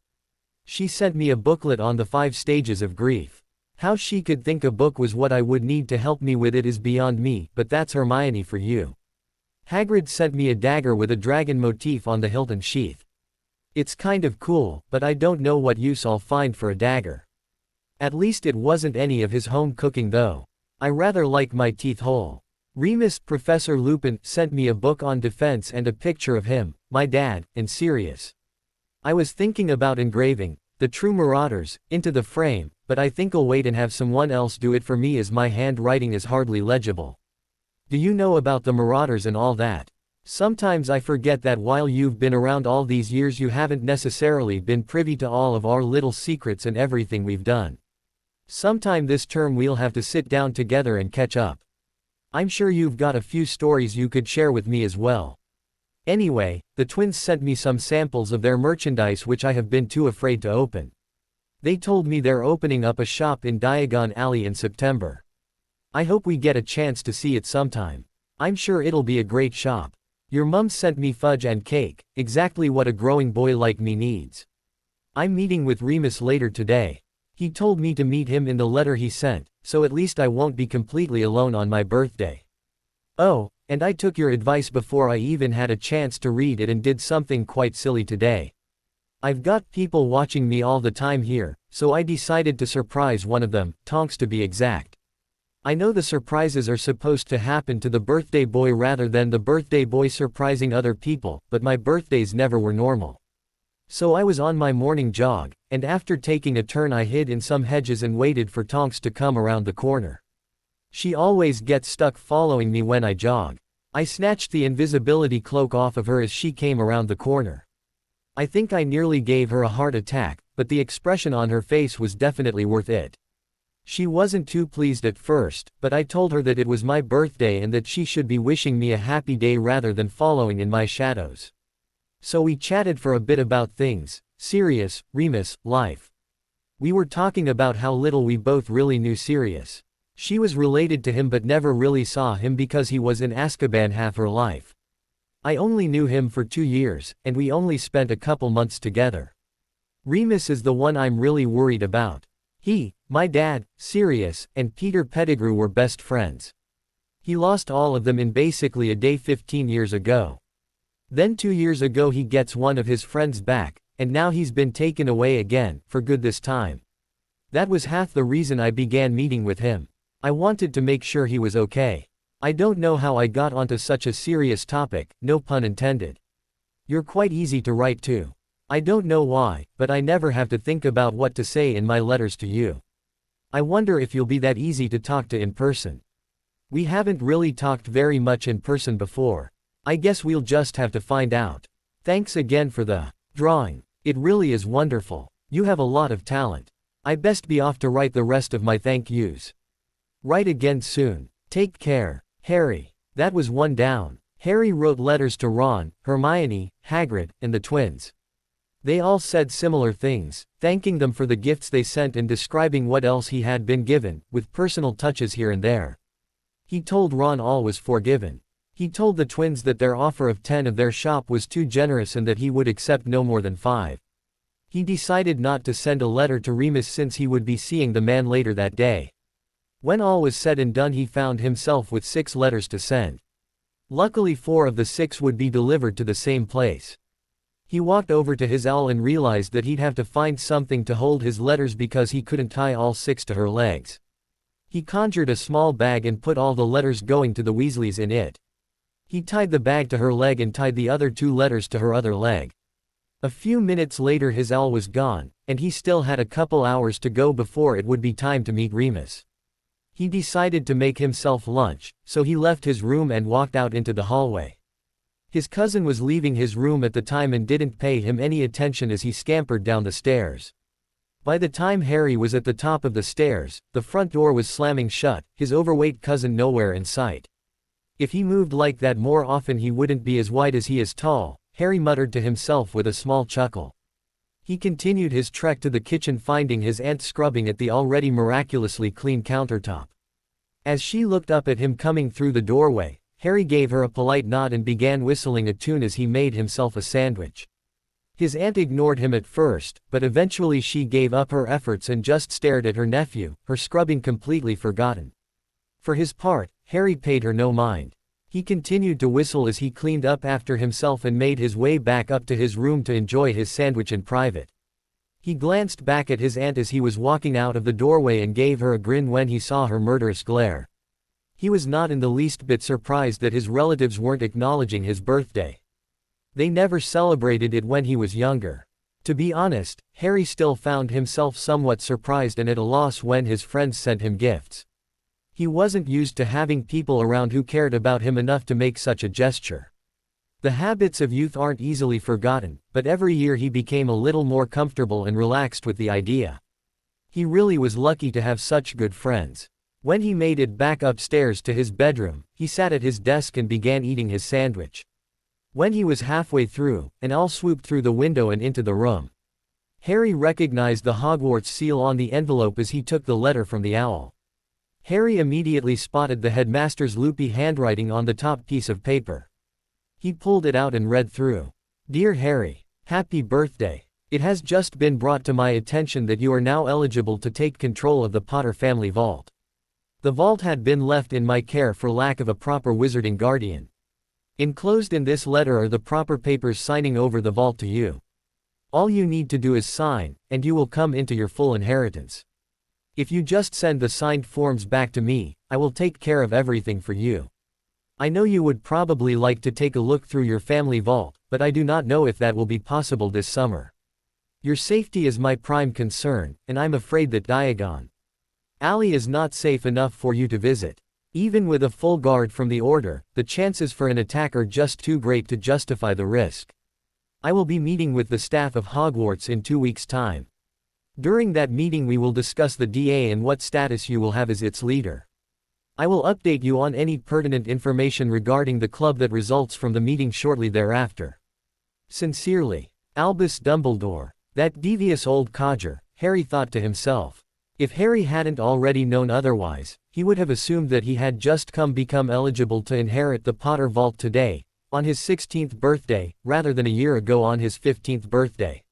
She sent me a booklet on the 5 stages of grief. How she could think a book was what I would need to help me with it is beyond me, but that's Hermione for you. Hagrid sent me a dagger with a dragon motif on the hilt and sheath. It's kind of cool, but I don't know what use I'll find for a dagger. At least it wasn't any of his home cooking though. I rather like my teeth whole. Remus, Professor Lupin, sent me a book on defense and a picture of him, my dad, and Sirius. I was thinking about engraving the true Marauders into the frame, but I think I'll wait and have someone else do it for me as my handwriting is hardly legible. Do you know about the Marauders and all that? Sometimes I forget that while you've been around all these years you haven't necessarily been privy to all of our little secrets and everything we've done. Sometime this term we'll have to sit down together and catch up. I'm sure you've got a few stories you could share with me as well. Anyway, the twins sent me some samples of their merchandise which I have been too afraid to open. They told me they're opening up a shop in Diagon Alley in September. I hope we get a chance to see it sometime. I'm sure it'll be a great shop. Your mum sent me fudge and cake, exactly what a growing boy like me needs. I'm meeting with Remus later today. He told me to meet him in the letter he sent, so at least I won't be completely alone on my birthday. Oh, and I took your advice before I even had a chance to read it and did something quite silly today. I've got people watching me all the time here, so I decided to surprise one of them, Tonks to be exact. I know the surprises are supposed to happen to the birthday boy rather than the birthday boy surprising other people, but my birthdays never were normal. So I was on my morning jog, and after taking a turn I hid in some hedges and waited for Tonks to come around the corner. She always gets stuck following me when I jog. I snatched the invisibility cloak off of her as she came around the corner. I think I nearly gave her a heart attack, but the expression on her face was definitely worth it. She wasn't too pleased at first, but I told her that it was my birthday and that she should be wishing me a happy day rather than following in my shadows. So we chatted for a bit about things, Sirius, Remus, life. We were talking about how little we both really knew Sirius. She was related to him but never really saw him because he was in Azkaban half her life. I only knew him for 2 years, and we only spent a couple months together. Remus is the one I'm really worried about. He, my dad, Sirius, and Peter Pettigrew were best friends. He lost all of them in basically a day 15 years ago. Then 2 years ago he gets one of his friends back, and now he's been taken away again, for good this time. That was half the reason I began meeting with him. I wanted to make sure he was okay. I don't know how I got onto such a serious topic, no pun intended. You're quite easy to write to. I don't know why, but I never have to think about what to say in my letters to you. I wonder if you'll be that easy to talk to in person. We haven't really talked very much in person before. I guess we'll just have to find out. Thanks again for the drawing. It really is wonderful. You have a lot of talent. I best be off to write the rest of my thank yous. Write again soon. Take care, Harry. That was one down. Harry wrote letters to Ron, Hermione, Hagrid, and the twins. They all said similar things, thanking them for the gifts they sent and describing what else he had been given, with personal touches here and there. He told Ron all was forgiven. He told the twins that their offer of 10 of their shop was too generous and that he would accept no more than 5. He decided not to send a letter to Remus since he would be seeing the man later that day. When all was said and done he found himself with 6 letters to send. Luckily 4 of the 6 would be delivered to the same place. He walked over to his owl and realized that he'd have to find something to hold his letters because he couldn't tie all 6 to her legs. He conjured a small bag and put all the letters going to the Weasleys in it. He tied the bag to her leg and tied the other 2 letters to her other leg. A few minutes later his owl was gone, and he still had a couple hours to go before it would be time to meet Remus. He decided to make himself lunch, so he left his room and walked out into the hallway. His cousin was leaving his room at the time and didn't pay him any attention as he scampered down the stairs. By the time Harry was at the top of the stairs, the front door was slamming shut, his overweight cousin nowhere in sight. If he moved like that more often he wouldn't be as wide as he is tall, Harry muttered to himself with a small chuckle. He continued his trek to the kitchen finding his aunt scrubbing at the already miraculously clean countertop. As she looked up at him coming through the doorway, Harry gave her a polite nod and began whistling a tune as he made himself a sandwich. His aunt ignored him at first, but eventually she gave up her efforts and just stared at her nephew, her scrubbing completely forgotten. For his part, Harry paid her no mind. He continued to whistle as he cleaned up after himself and made his way back up to his room to enjoy his sandwich in private. He glanced back at his aunt as he was walking out of the doorway and gave her a grin when he saw her murderous glare. He was not in the least bit surprised that his relatives weren't acknowledging his birthday. They never celebrated it when he was younger. To be honest, Harry still found himself somewhat surprised and at a loss when his friends sent him gifts. He wasn't used to having people around who cared about him enough to make such a gesture. The habits of youth aren't easily forgotten, but every year he became a little more comfortable and relaxed with the idea. He really was lucky to have such good friends. When he made it back upstairs to his bedroom, he sat at his desk and began eating his sandwich. When he was halfway through, an owl swooped through the window and into the room. Harry recognized the Hogwarts seal on the envelope as he took the letter from the owl. Harry immediately spotted the headmaster's Lupin handwriting on the top piece of paper. He pulled it out and read through. "Dear Harry, happy birthday. It has just been brought to my attention that you are now eligible to take control of the Potter family vault. The vault had been left in my care for lack of a proper wizarding guardian. Enclosed in this letter are the proper papers signing over the vault to you. All you need to do is sign, and you will come into your full inheritance. If you just send the signed forms back to me, I will take care of everything for you. I know you would probably like to take a look through your family vault, but I do not know if that will be possible this summer. Your safety is my prime concern, and I'm afraid that Diagon Alley is not safe enough for you to visit. Even with a full guard from the Order, the chances for an attack are just too great to justify the risk. I will be meeting with the staff of Hogwarts in 2 weeks' time. During that meeting we will discuss the DA and what status you will have as its leader. I will update you on any pertinent information regarding the club that results from the meeting shortly thereafter. Sincerely, Albus Dumbledore. That devious old codger, Harry thought to himself. If Harry hadn't already known otherwise, he would have assumed that he had just become eligible to inherit the Potter Vault today, on his 16th birthday, rather than a year ago on his 15th birthday.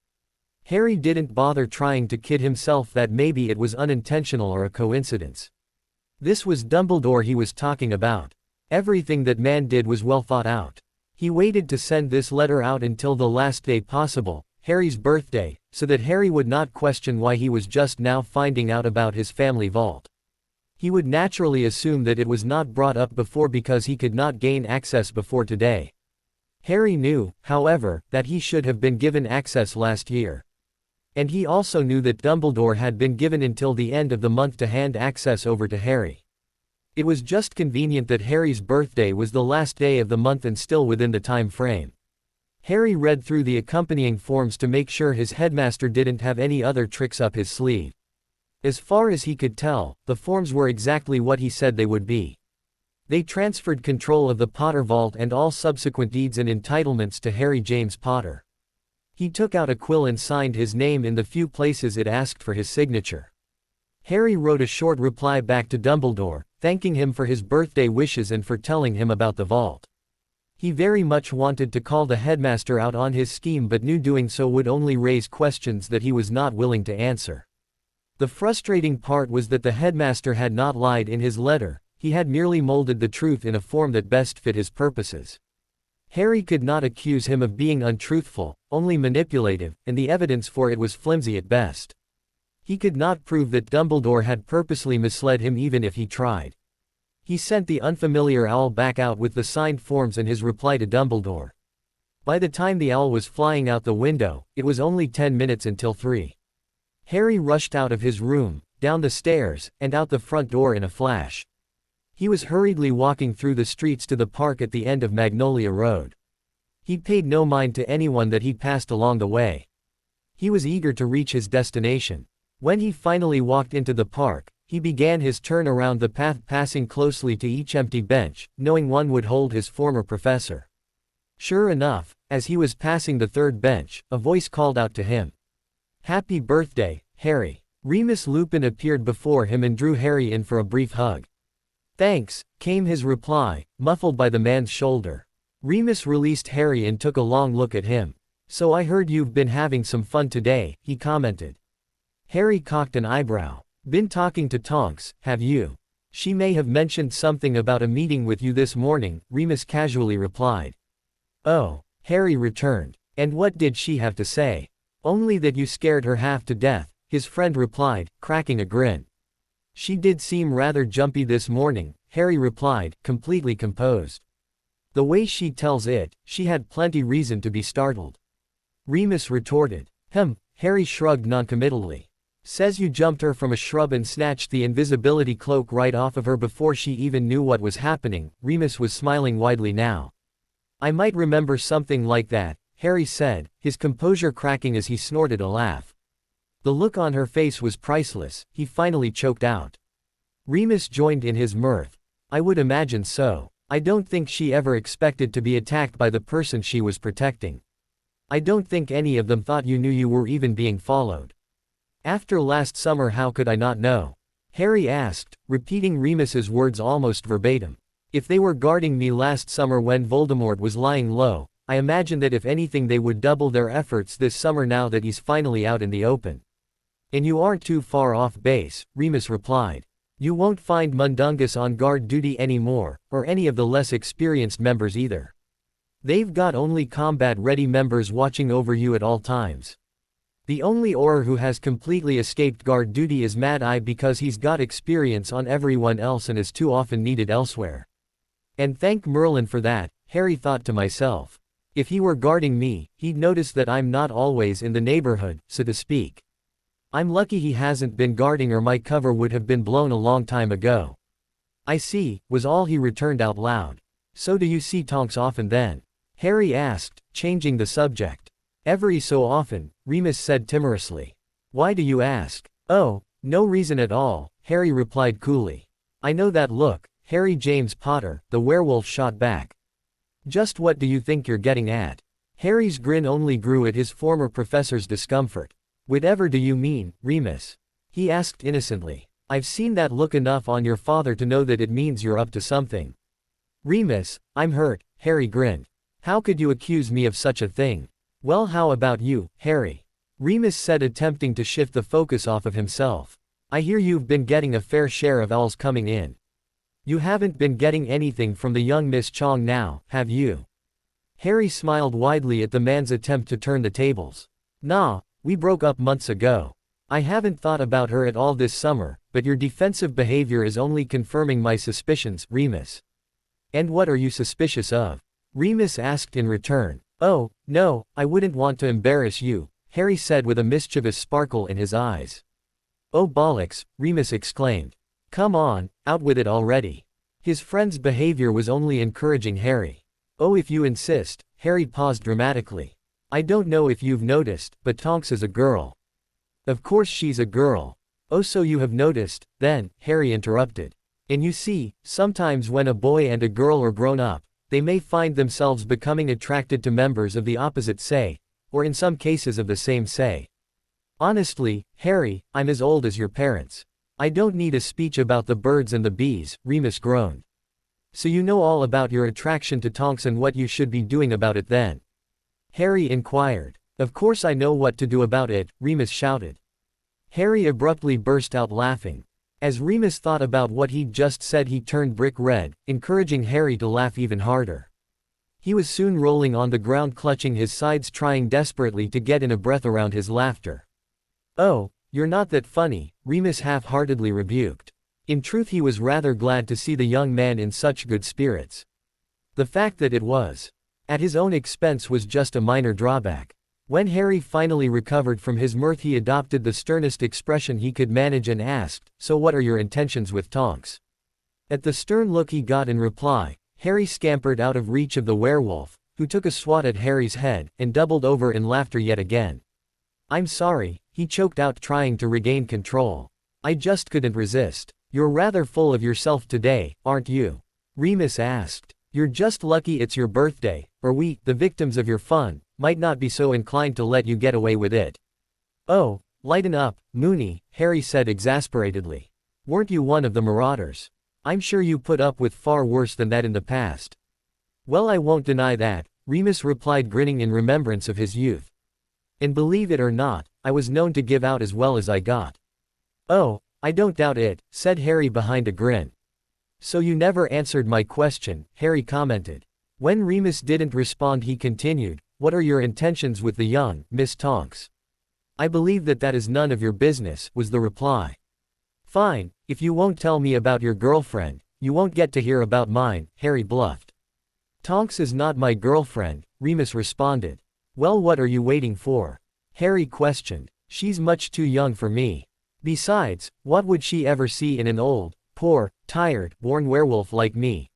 Harry didn't bother trying to kid himself that maybe it was unintentional or a coincidence. This was Dumbledore he was talking about. Everything that man did was well thought out. He waited to send this letter out until the last day possible, Harry's birthday, so that Harry would not question why he was just now finding out about his family vault. He would naturally assume that it was not brought up before because he could not gain access before today. Harry knew, however, that he should have been given access last year. And he also knew that Dumbledore had been given until the end of the month to hand access over to Harry. It was just convenient that Harry's birthday was the last day of the month and still within the time frame. Harry read through the accompanying forms to make sure his headmaster didn't have any other tricks up his sleeve. As far as he could tell, the forms were exactly what he said they would be. They transferred control of the Potter Vault and all subsequent deeds and entitlements to Harry James Potter. He took out a quill and signed his name in the few places it asked for his signature. Harry wrote a short reply back to Dumbledore, thanking him for his birthday wishes and for telling him about the vault. He very much wanted to call the headmaster out on his scheme but knew doing so would only raise questions that he was not willing to answer. The frustrating part was that the headmaster had not lied in his letter, he had merely molded the truth in a form that best fit his purposes. Harry could not accuse him of being untruthful, only manipulative, and the evidence for it was flimsy at best. He could not prove that Dumbledore had purposely misled him even if he tried. He sent the unfamiliar owl back out with the signed forms and his reply to Dumbledore. By the time the owl was flying out the window, it was only 10 minutes until 3. Harry rushed out of his room, down the stairs, and out the front door in a flash. He was hurriedly walking through the streets to the park at the end of Magnolia Road. He paid no mind to anyone that he passed along the way. He was eager to reach his destination. When he finally walked into the park, he began his turn around the path, passing closely to each empty bench, knowing one would hold his former professor. Sure enough, as he was passing the third bench, a voice called out to him. "Happy birthday, Harry." Remus Lupin appeared before him and drew Harry in for a brief hug. "Thanks," came his reply, muffled by the man's shoulder. Remus released Harry and took a long look at him. "So I heard you've been having some fun today," he commented. Harry cocked an eyebrow. "Been talking to Tonks, have you? She may have mentioned something about a meeting with you this morning," Remus casually replied. "Oh," Harry returned. "And what did she have to say?" "Only that you scared her half to death," his friend replied, cracking a grin. "She did seem rather jumpy this morning," Harry replied, completely composed. "The way she tells it, she had plenty reason to be startled." Remus retorted. Harry shrugged noncommittally. "Says you jumped her from a shrub and snatched the invisibility cloak right off of her before she even knew what was happening." Remus was smiling widely now. "I might remember something like that," Harry said, his composure cracking as he snorted a laugh. The look on her face was priceless, he finally choked out. Remus joined in his mirth. "I would imagine so. I don't think she ever expected to be attacked by the person she was protecting. I don't think any of them thought you knew you were even being followed." "After last summer how could I not know?" Harry asked, repeating Remus's words almost verbatim. "If they were guarding me last summer when Voldemort was lying low, I imagine that if anything they would double their efforts this summer now that he's finally out in the open." "And you aren't too far off base," Remus replied. "You won't find Mundungus on guard duty anymore, or any of the less experienced members either. They've got only combat-ready members watching over you at all times. The only Auror who has completely escaped guard duty is Mad Eye because he's got experience on everyone else and is too often needed elsewhere. And thank Merlin for that," Harry thought to myself. If he were guarding me, he'd notice that I'm not always in the neighborhood, so to speak. I'm lucky he hasn't been guarding, or my cover would have been blown a long time ago. I see, was all he returned out loud. So do you see Tonks often then? Harry asked, changing the subject. Every so often, Remus said timorously. Why do you ask? Oh, no reason at all, Harry replied coolly. I know that look, Harry James Potter, the werewolf shot back. Just what do you think you're getting at? Harry's grin only grew at his former professor's discomfort. Whatever do you mean, Remus? He asked innocently. I've seen that look enough on your father to know that it means you're up to something. Remus, I'm hurt, Harry grinned. How could you accuse me of such a thing? Well, how about you, Harry? Remus said, attempting to shift the focus off of himself. I hear you've been getting a fair share of owls coming in. You haven't been getting anything from the young Miss Chong now, have you? Harry smiled widely at the man's attempt to turn the tables. Nah, we broke up months ago. I haven't thought about her at all this summer, but your defensive behavior is only confirming my suspicions, Remus. And what are you suspicious of? Remus asked in return. Oh, no, I wouldn't want to embarrass you, Harry said with a mischievous sparkle in his eyes. Oh bollocks, Remus exclaimed. Come on, out with it already. His friend's behavior was only encouraging Harry. Oh, if you insist, Harry paused dramatically. I don't know if you've noticed, but Tonks is a girl. Of course she's a girl. Oh, so you have noticed, then, Harry interrupted. And you see, sometimes when a boy and a girl are grown up, they may find themselves becoming attracted to members of the opposite sex, or in some cases of the same sex. Honestly, Harry, I'm as old as your parents. I don't need a speech about the birds and the bees, Remus groaned. So you know all about your attraction to Tonks and what you should be doing about it then? Harry inquired. Of course I know what to do about it, Remus shouted. Harry abruptly burst out laughing. As Remus thought about what he'd just said, he turned brick red, encouraging Harry to laugh even harder. He was soon rolling on the ground, clutching his sides, trying desperately to get in a breath around his laughter. Oh, you're not that funny, Remus half-heartedly rebuked. In truth, he was rather glad to see the young man in such good spirits. The fact that it was at his own expense was just a minor drawback. When Harry finally recovered from his mirth, he adopted the sternest expression he could manage and asked, So what are your intentions with Tonks? At the stern look he got in reply, Harry scampered out of reach of the werewolf, who took a swat at Harry's head, and doubled over in laughter yet again. I'm sorry, he choked out, trying to regain control. I just couldn't resist. You're rather full of yourself today, aren't you? Remus asked. You're just lucky it's your birthday, or we, the victims of your fun, might not be so inclined to let you get away with it. Oh, lighten up, Moony, Harry said exasperatedly. Weren't you one of the marauders? I'm sure you put up with far worse than that in the past. Well, I won't deny that, Remus replied, grinning in remembrance of his youth. And believe it or not, I was known to give out as well as I got. Oh, I don't doubt it, said Harry behind a grin. So you never answered my question, Harry commented. When Remus didn't respond, he continued, What are your intentions with the young Miss Tonks? I believe that is none of your business, was the reply. Fine, if you won't tell me about your girlfriend, you won't get to hear about mine, Harry bluffed. Tonks is not my girlfriend, Remus responded. Well, what are you waiting for? Harry questioned. She's much too young for me. Besides, what would she ever see in an old, poor, tired, born werewolf like me?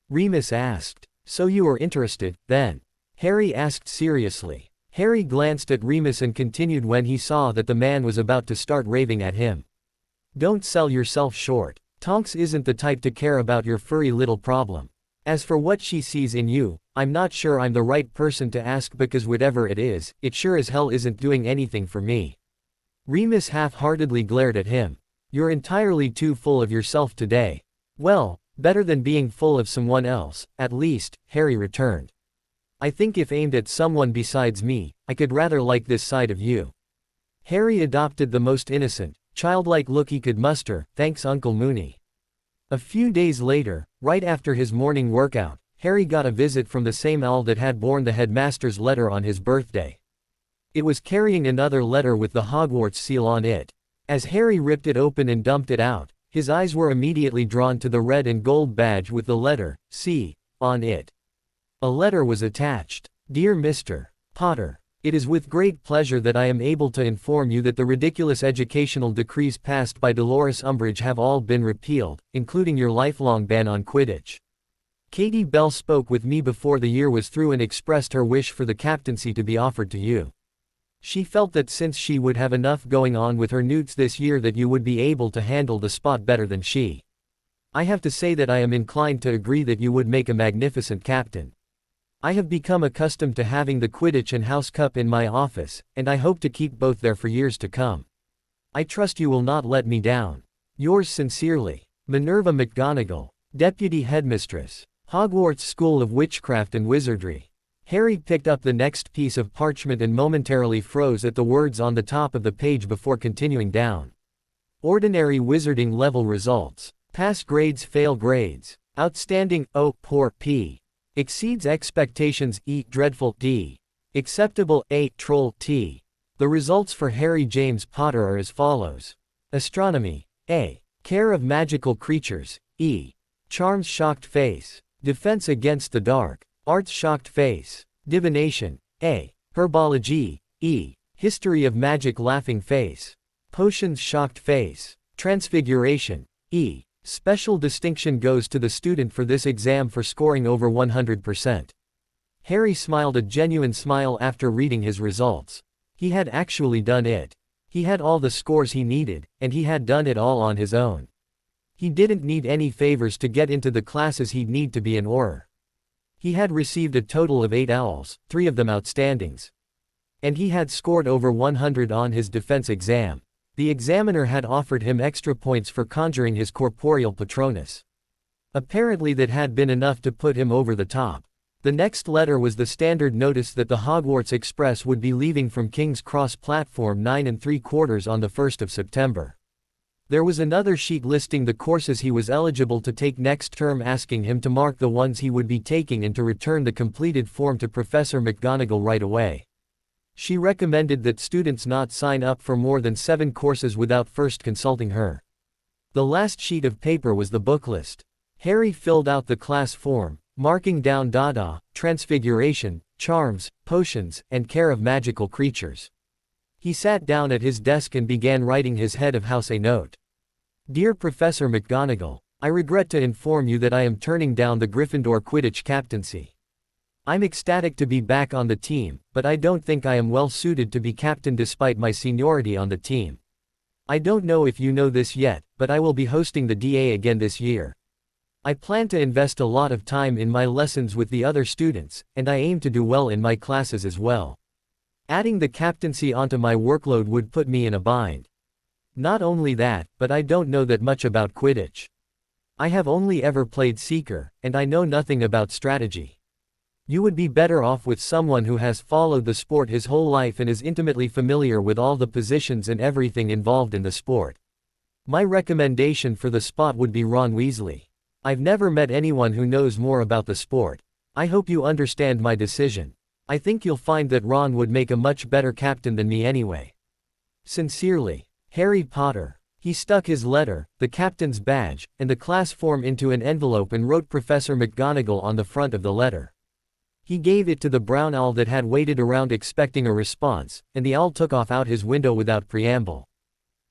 Remus asked. So you are interested, then? Harry asked seriously. Harry glanced at Remus and continued when he saw that the man was about to start raving at him. Don't sell yourself short. Tonks isn't the type to care about your furry little problem. As for what she sees in you, I'm not sure I'm the right person to ask, because whatever it is, it sure as hell isn't doing anything for me. Remus half-heartedly glared at him. You're entirely too full of yourself today. Well, better than being full of someone else, at least, Harry returned. I think if aimed at someone besides me, I could rather like this side of you. Harry adopted the most innocent, childlike look he could muster, thanks Uncle Moony. A few days later, right after his morning workout, Harry got a visit from the same owl that had borne the headmaster's letter on his birthday. It was carrying another letter with the Hogwarts seal on it. As Harry ripped it open and dumped it out, his eyes were immediately drawn to the red and gold badge with the letter C on it. A letter was attached. Dear Mr. Potter, it is with great pleasure that I am able to inform you that the ridiculous educational decrees passed by Dolores Umbridge have all been repealed, including your lifelong ban on Quidditch. Katie Bell spoke with me before the year was through and expressed her wish for the captaincy to be offered to you. She felt that since she would have enough going on with her newts this year that you would be able to handle the spot better than she. I have to say that I am inclined to agree that you would make a magnificent captain. I have become accustomed to having the Quidditch and House Cup in my office, and I hope to keep both there for years to come. I trust you will not let me down. Yours sincerely, Minerva McGonagall, Deputy Headmistress, Hogwarts School of Witchcraft and Wizardry. Harry picked up the next piece of parchment and momentarily froze at the words on the top of the page before continuing down. Ordinary wizarding level results. Pass grades, fail grades. Outstanding O, poor P. Exceeds expectations E, dreadful D. Acceptable A, troll T. The results for Harry James Potter are as follows. Astronomy A. Care of magical creatures E. Charms, shocked face. Defense against the dark. Arts, shocked face. Divination A. Herbology E. History of magic, laughing face. Potions, shocked face. Transfiguration E. Special distinction goes to the student for this exam for scoring over 100%. Harry smiled a genuine smile after reading his results. He had actually done it. He had all the scores he needed, and he had done it all on his own. He didn't need any favors to get into the classes he'd need to be an Auror. He had received a total of 8 owls, 3 of them outstandings. And he had scored over 100 on his defense exam. The examiner had offered him extra points for conjuring his corporeal Patronus. Apparently that had been enough to put him over the top. The next letter was the standard notice that the Hogwarts Express would be leaving from King's Cross platform 9 3/4 on the 1st of September. There was another sheet listing the courses he was eligible to take next term, asking him to mark the ones he would be taking and to return the completed form to Professor McGonagall right away. She recommended that students not sign up for more than 7 courses without first consulting her. The last sheet of paper was the book list. Harry filled out the class form, marking down Dada, Transfiguration, Charms, Potions, and Care of Magical Creatures. He sat down at his desk and began writing his head of house a note. Dear Professor McGonagall, I regret to inform you that I am turning down the Gryffindor Quidditch captaincy. I'm ecstatic to be back on the team, but I don't think I am well suited to be captain despite my seniority on the team. I don't know if you know this yet, but I will be hosting the DA again this year. I plan to invest a lot of time in my lessons with the other students, and I aim to do well in my classes as well. Adding the captaincy onto my workload would put me in a bind. Not only that, but I don't know that much about Quidditch. I have only ever played Seeker, and I know nothing about strategy. You would be better off with someone who has followed the sport his whole life and is intimately familiar with all the positions and everything involved in the sport. My recommendation for the spot would be Ron Weasley. I've never met anyone who knows more about the sport. I hope you understand my decision. I think you'll find that Ron would make a much better captain than me anyway. Sincerely, Harry Potter. He stuck his letter, the captain's badge, and the class form into an envelope and wrote Professor McGonagall on the front of the letter. He gave it to the brown owl that had waited around expecting a response, and the owl took off out his window without preamble.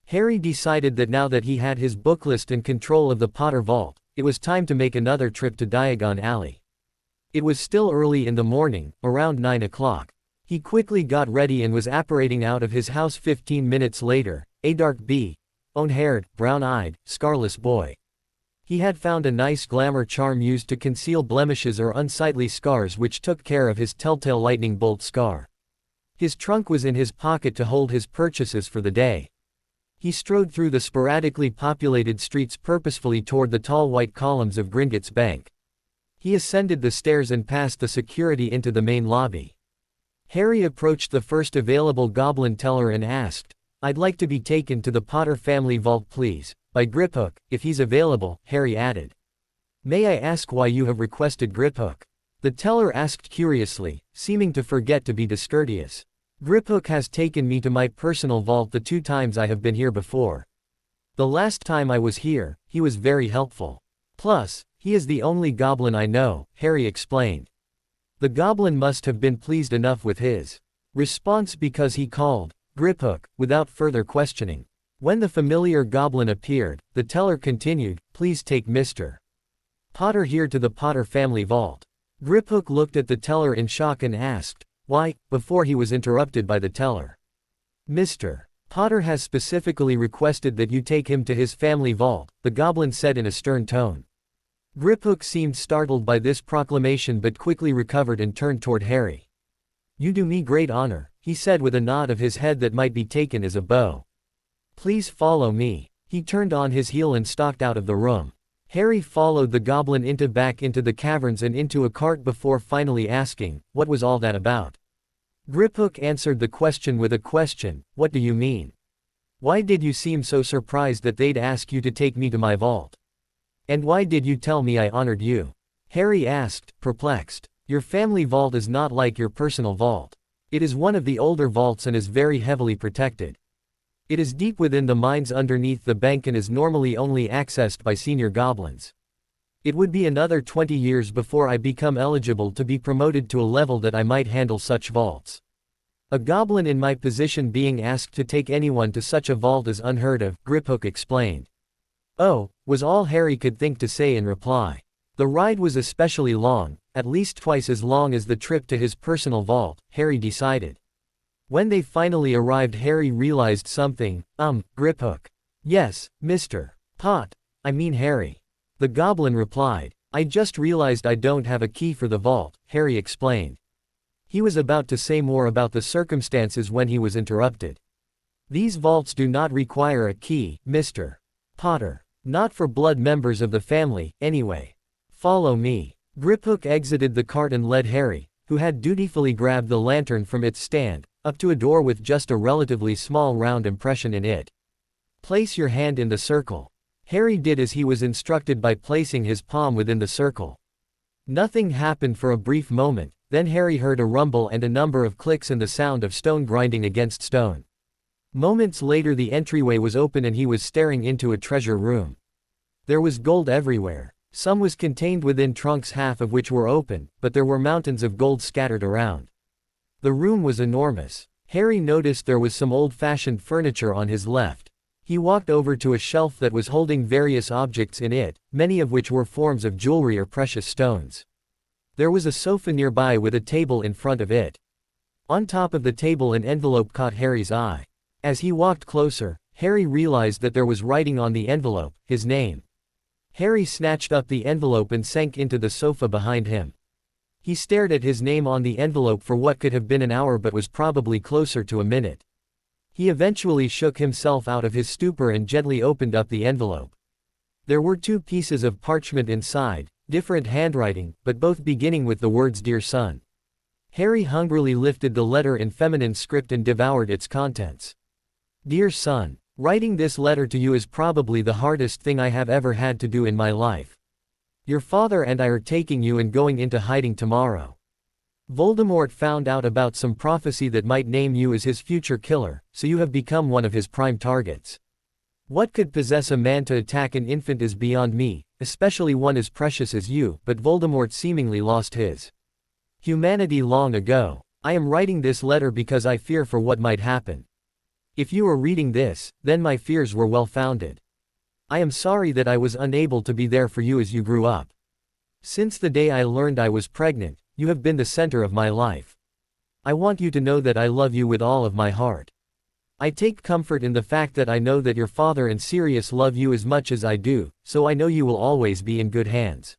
Harry decided that now that he had his book list and control of the Potter Vault, it was time to make another trip to Diagon Alley. It was still early in the morning, around 9 o'clock. He quickly got ready and was apparating out of his house 15 minutes later, a dark own-haired, brown-eyed, scarless boy. He had found a nice glamour charm used to conceal blemishes or unsightly scars, which took care of his telltale lightning bolt scar. His trunk was in his pocket to hold his purchases for the day. He strode through the sporadically populated streets purposefully toward the tall white columns of Gringotts Bank. He ascended the stairs and passed the security into the main lobby. Harry approached the first available goblin teller and asked, "I'd like to be taken to the Potter family vault, please, by Griphook, if he's available," Harry added. "May I ask why you have requested Griphook?" the teller asked curiously, seeming to forget to be discourteous. "Griphook has taken me to my personal vault the 2 times I have been here before. The last time I was here, he was very helpful. Plus, he is the only goblin I know," Harry explained. The goblin must have been pleased enough with his response because he called Griphook without further questioning. When the familiar goblin appeared, the teller continued, "Please take Mr. Potter here to the Potter family vault." Griphook looked at the teller in shock and asked, "Why?" before he was interrupted by the teller. "Mr. Potter has specifically requested that you take him to his family vault," the goblin said in a stern tone. Griphook seemed startled by this proclamation but quickly recovered and turned toward Harry. "You do me great honor," he said with a nod of his head that might be taken as a bow. "Please follow me." He turned on his heel and stalked out of the room. Harry followed the goblin back into the caverns and into a cart before finally asking, "What was all that about?" Griphook answered the question with a question, "What do you mean? Why did you seem so surprised that they'd ask you to take me to my vault? And why did you tell me I honored you?" Harry asked, perplexed. "Your family vault is not like your personal vault. It is one of the older vaults and is very heavily protected. It is deep within the mines underneath the bank and is normally only accessed by senior goblins. It would be another 20 years before I become eligible to be promoted to a level that I might handle such vaults. A goblin in my position being asked to take anyone to such a vault is unheard of," Griphook explained. "Oh," was all Harry could think to say in reply. The ride was especially long, at least twice as long as the trip to his personal vault, Harry decided. When they finally arrived, Harry realized something. Griphook. "Yes, Mr. Pot. I mean Harry." The goblin replied. "I just realized I don't have a key for the vault," Harry explained. He was about to say more about the circumstances when he was interrupted. "These vaults do not require a key, Mr. Potter. Not for blood members of the family, anyway. Follow me." Griphook exited the cart and led Harry, who had dutifully grabbed the lantern from its stand, up to a door with just a relatively small round impression in it. "Place your hand in the circle." Harry did as he was instructed by placing his palm within the circle. Nothing happened for a brief moment, then Harry heard a rumble and a number of clicks and the sound of stone grinding against stone. Moments later the entryway was open and he was staring into a treasure room. There was gold everywhere. Some was contained within trunks, half of which were open, but there were mountains of gold scattered around. The room was enormous. Harry noticed there was some old-fashioned furniture on his left. He walked over to a shelf that was holding various objects in it, many of which were forms of jewelry or precious stones. There was a sofa nearby with a table in front of it. On top of the table an envelope caught Harry's eye. As he walked closer, Harry realized that there was writing on the envelope, his name. Harry snatched up the envelope and sank into the sofa behind him. He stared at his name on the envelope for what could have been an hour but was probably closer to a minute. He eventually shook himself out of his stupor and gently opened up the envelope. There were 2 pieces of parchment inside, different handwriting, but both beginning with the words "Dear Son." Harry hungrily lifted the letter in feminine script and devoured its contents. "Dear Son, writing this letter to you is probably the hardest thing I have ever had to do in my life. Your father and I are taking you and going into hiding tomorrow. Voldemort found out about some prophecy that might name you as his future killer, so you have become one of his prime targets. What could possess a man to attack an infant is beyond me, especially one as precious as you, but Voldemort seemingly lost his humanity long ago. I am writing this letter because I fear for what might happen. If you are reading this, then my fears were well founded. I am sorry that I was unable to be there for you as you grew up. Since the day I learned I was pregnant, you have been the center of my life. I want you to know that I love you with all of my heart. I take comfort in the fact that I know that your father and Sirius love you as much as I do, so I know you will always be in good hands.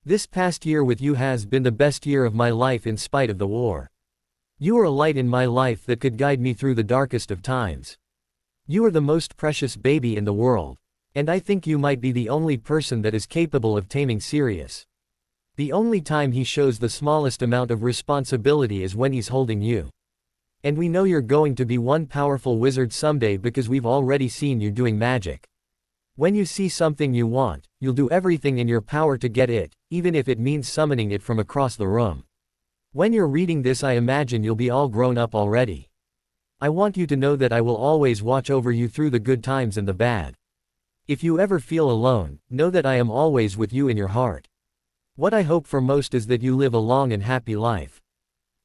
This past year with you has been the best year of my life in spite of the war. You are a light in my life that could guide me through the darkest of times. You are the most precious baby in the world. And I think you might be the only person that is capable of taming Sirius. The only time he shows the smallest amount of responsibility is when he's holding you. And we know you're going to be one powerful wizard someday because we've already seen you doing magic. When you see something you want, you'll do everything in your power to get it, even if it means summoning it from across the room. When you're reading this, I imagine you'll be all grown up already. I want you to know that I will always watch over you through the good times and the bad. If you ever feel alone, know that I am always with you in your heart. What I hope for most is that you live a long and happy life.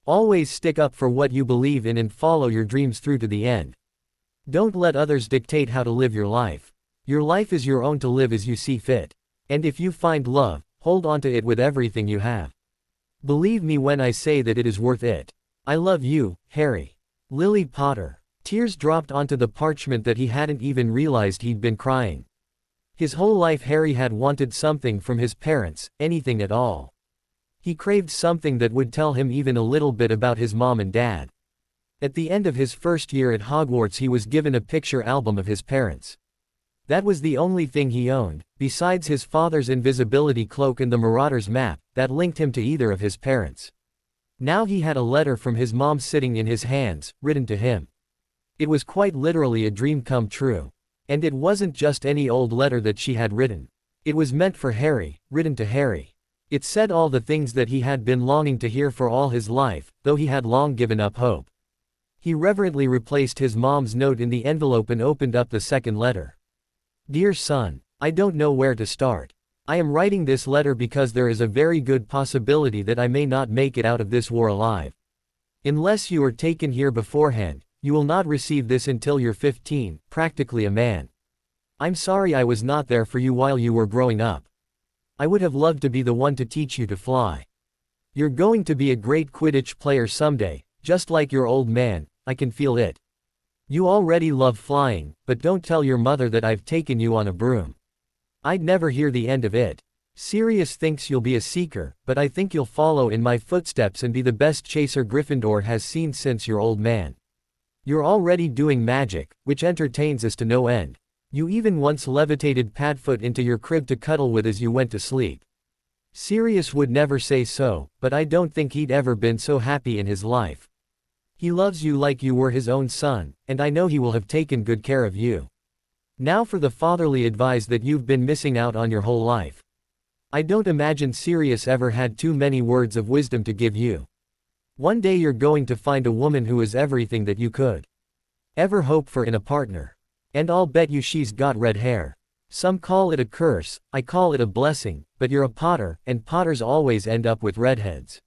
Always stick up for what you believe in and follow your dreams through to the end. Don't let others dictate how to live your life. Your life is your own to live as you see fit. And if you find love, hold on to it with everything you have. Believe me when I say that it is worth it. I love you, Harry. Lily Potter. Tears dropped onto the parchment that he hadn't even realized he'd been crying. His whole life Harry had wanted something from his parents, anything at all. He craved something that would tell him even a little bit about his mom and dad. At the end of his first year at Hogwarts he was given a picture album of his parents. That was the only thing he owned, besides his father's invisibility cloak and the Marauder's map, that linked him to either of his parents. Now he had a letter from his mom sitting in his hands, written to him. It was quite literally a dream come true. And it wasn't just any old letter that she had written. It was meant for Harry, written to Harry. It said all the things that he had been longing to hear for all his life, though he had long given up hope. He reverently replaced his mom's note in the envelope and opened up the second letter. Dear son, I don't know where to start. I am writing this letter because there is a very good possibility that I may not make it out of this war alive. Unless you are taken here beforehand, you will not receive this until you're 15, practically a man. I'm sorry I was not there for you while you were growing up. I would have loved to be the one to teach you to fly. You're going to be a great Quidditch player someday, just like your old man, I can feel it. You already love flying, but don't tell your mother that I've taken you on a broom. I'd never hear the end of it. Sirius thinks you'll be a seeker, but I think you'll follow in my footsteps and be the best chaser Gryffindor has seen since your old man. You're already doing magic, which entertains us to no end. You even once levitated Padfoot into your crib to cuddle with as you went to sleep. Sirius would never say so, but I don't think he'd ever been so happy in his life. He loves you like you were his own son, and I know he will have taken good care of you. Now for the fatherly advice that you've been missing out on your whole life. I don't imagine Sirius ever had too many words of wisdom to give you. One day you're going to find a woman who is everything that you could ever hope for in a partner. And I'll bet you she's got red hair. Some call it a curse, I call it a blessing, but you're a Potter, and Potters always end up with redheads.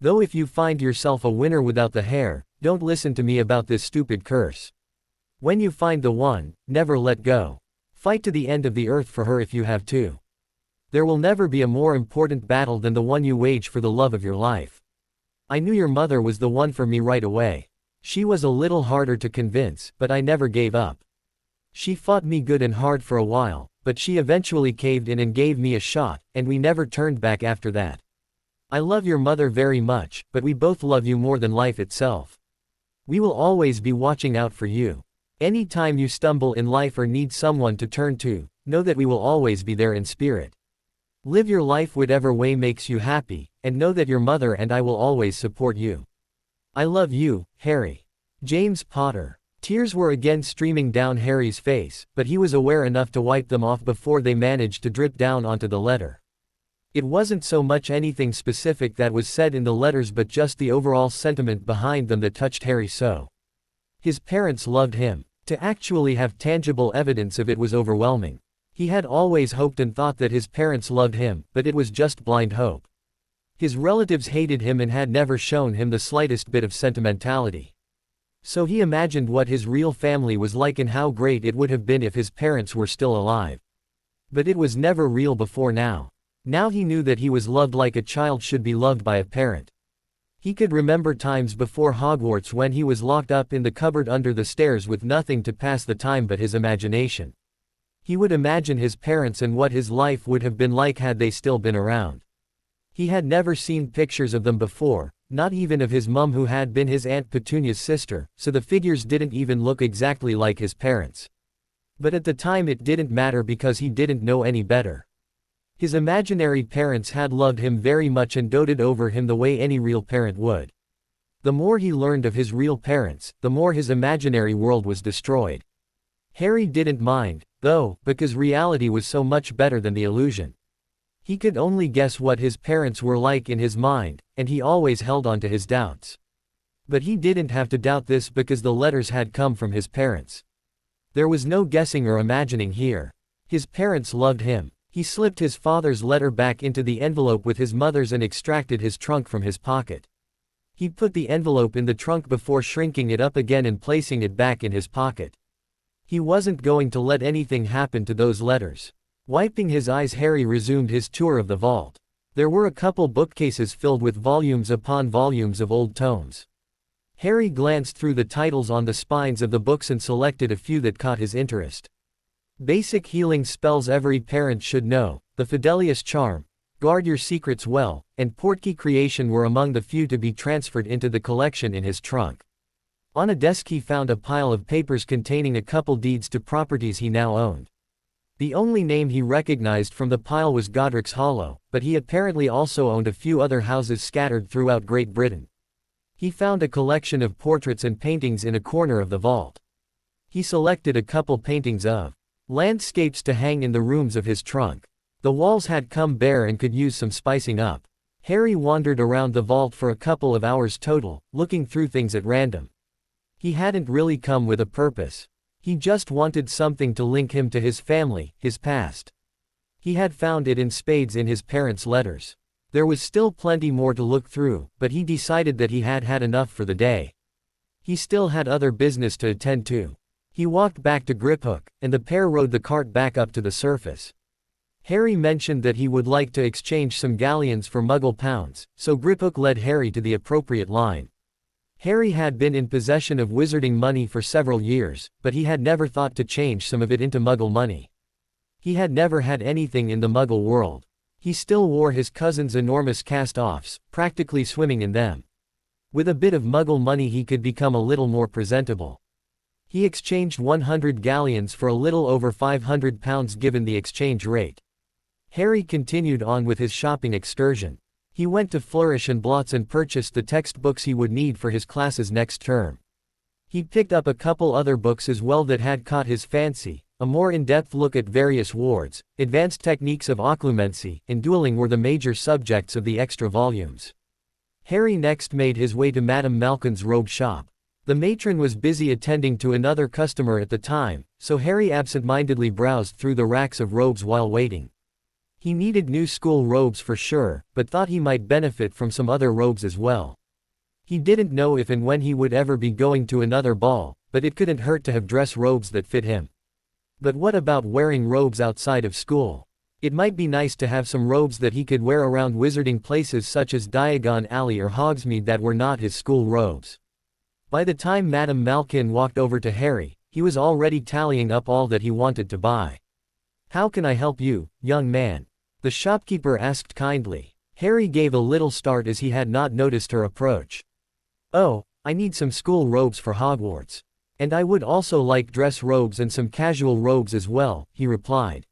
Though if you find yourself a winner without the hair, don't listen to me about this stupid curse. When you find the one, never let go. Fight to the end of the earth for her if you have to. There will never be a more important battle than the one you wage for the love of your life. I knew your mother was the one for me right away. She was a little harder to convince, but I never gave up. She fought me good and hard for a while, but she eventually caved in and gave me a shot, and we never turned back after that. I love your mother very much, but we both love you more than life itself. We will always be watching out for you. Any time you stumble in life or need someone to turn to, know that we will always be there in spirit. Live your life whatever way makes you happy, and know that your mother and I will always support you. I love you, Harry. James Potter. Tears were again streaming down Harry's face, but he was aware enough to wipe them off before they managed to drip down onto the letter. It wasn't so much anything specific that was said in the letters but just the overall sentiment behind them that touched Harry so. His parents loved him. To actually have tangible evidence of it was overwhelming. He had always hoped and thought that his parents loved him, but it was just blind hope. His relatives hated him and had never shown him the slightest bit of sentimentality. So he imagined what his real family was like and how great it would have been if his parents were still alive. But it was never real before now. Now he knew that he was loved like a child should be loved by a parent. He could remember times before Hogwarts when he was locked up in the cupboard under the stairs with nothing to pass the time but his imagination. He would imagine his parents and what his life would have been like had they still been around. He had never seen pictures of them before, not even of his mum who had been his Aunt Petunia's sister, so the figures didn't even look exactly like his parents. But at the time it didn't matter because he didn't know any better. His imaginary parents had loved him very much and doted over him the way any real parent would. The more he learned of his real parents, the more his imaginary world was destroyed. Harry didn't mind, though, because reality was so much better than the illusion. He could only guess what his parents were like in his mind, and he always held on to his doubts. But he didn't have to doubt this because the letters had come from his parents. There was no guessing or imagining here. His parents loved him. He slipped his father's letter back into the envelope with his mother's and extracted his trunk from his pocket. He put the envelope in the trunk before shrinking it up again and placing it back in his pocket. He wasn't going to let anything happen to those letters. Wiping his eyes, Harry resumed his tour of the vault. There were a couple bookcases filled with volumes upon volumes of old tomes. Harry glanced through the titles on the spines of the books and selected a few that caught his interest. Basic healing spells every parent should know, the Fidelius Charm, Guard Your Secrets Well, and Portkey Creation were among the few to be transferred into the collection in his trunk. On a desk he found a pile of papers containing a couple deeds to properties he now owned. The only name he recognized from the pile was Godric's Hollow, but he apparently also owned a few other houses scattered throughout Great Britain. He found a collection of portraits and paintings in a corner of the vault. He selected a couple paintings of landscapes to hang in the rooms of his trunk. The walls had come bare and could use some spicing up. Harry wandered around the vault for a couple of hours total, looking through things at random. He hadn't really come with a purpose. He just wanted something to link him to his family, his past. He had found it in spades in his parents' letters. There was still plenty more to look through, but he decided that he had had enough for the day. He still had other business to attend to. He walked back to Griphook, and the pair rode the cart back up to the surface. Harry mentioned that he would like to exchange some galleons for Muggle pounds, so Griphook led Harry to the appropriate line. Harry had been in possession of wizarding money for several years, but he had never thought to change some of it into Muggle money. He had never had anything in the Muggle world. He still wore his cousin's enormous cast-offs, practically swimming in them. With a bit of Muggle money he could become a little more presentable. He exchanged 100 galleons for a little over £500 given the exchange rate. Harry continued on with his shopping excursion. He went to Flourish and Blotts and purchased the textbooks he would need for his classes next term. He picked up a couple other books as well that had caught his fancy. A more in-depth look at various wards, advanced techniques of occlumency, and dueling were the major subjects of the extra volumes. Harry next made his way to Madame Malkin's robe shop. The matron was busy attending to another customer at the time, so Harry absent-mindedly browsed through the racks of robes while waiting. He needed new school robes for sure, but thought he might benefit from some other robes as well. He didn't know if and when he would ever be going to another ball, but it couldn't hurt to have dress robes that fit him. But what about wearing robes outside of school? It might be nice to have some robes that he could wear around wizarding places such as Diagon Alley or Hogsmeade that were not his school robes. By the time Madame Malkin walked over to Harry, he was already tallying up all that he wanted to buy. "How can I help you, young man?" the shopkeeper asked kindly. Harry gave a little start as he had not noticed her approach. "Oh, I need some school robes for Hogwarts. And I would also like dress robes and some casual robes as well," he replied.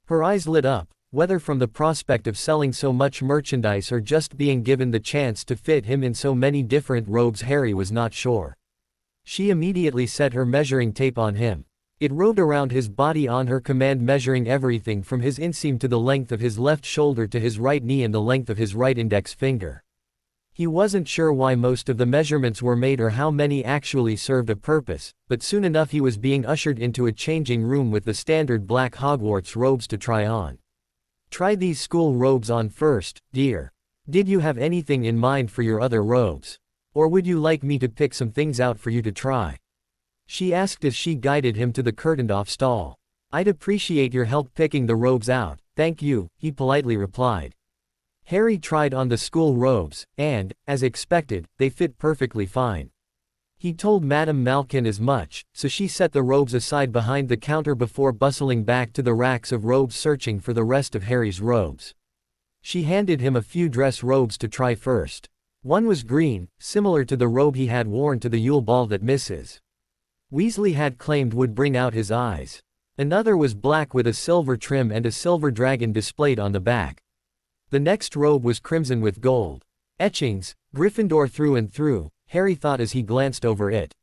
Her eyes lit up, whether from the prospect of selling so much merchandise or just being given the chance to fit him in so many different robes, Harry was not sure. She immediately set her measuring tape on him. It roved around his body on her command, measuring everything from his inseam to the length of his left shoulder to his right knee and the length of his right index finger. He wasn't sure why most of the measurements were made or how many actually served a purpose, but soon enough he was being ushered into a changing room with the standard black Hogwarts robes to try on. "Try these school robes on first, dear. Did you have anything in mind for your other robes? Or would you like me to pick some things out for you to try?" she asked as she guided him to the curtained-off stall. "I'd appreciate your help picking the robes out, thank you," he politely replied. Harry tried on the school robes, and, as expected, they fit perfectly fine. He told Madame Malkin as much, so she set the robes aside behind the counter before bustling back to the racks of robes searching for the rest of Harry's robes. She handed him a few dress robes to try first. One was green, similar to the robe he had worn to the Yule Ball that Mrs. Weasley had claimed would bring out his eyes. Another was black with a silver trim and a silver dragon displayed on the back. The next robe was crimson with gold etchings, Gryffindor through and through, Harry thought as he glanced over it.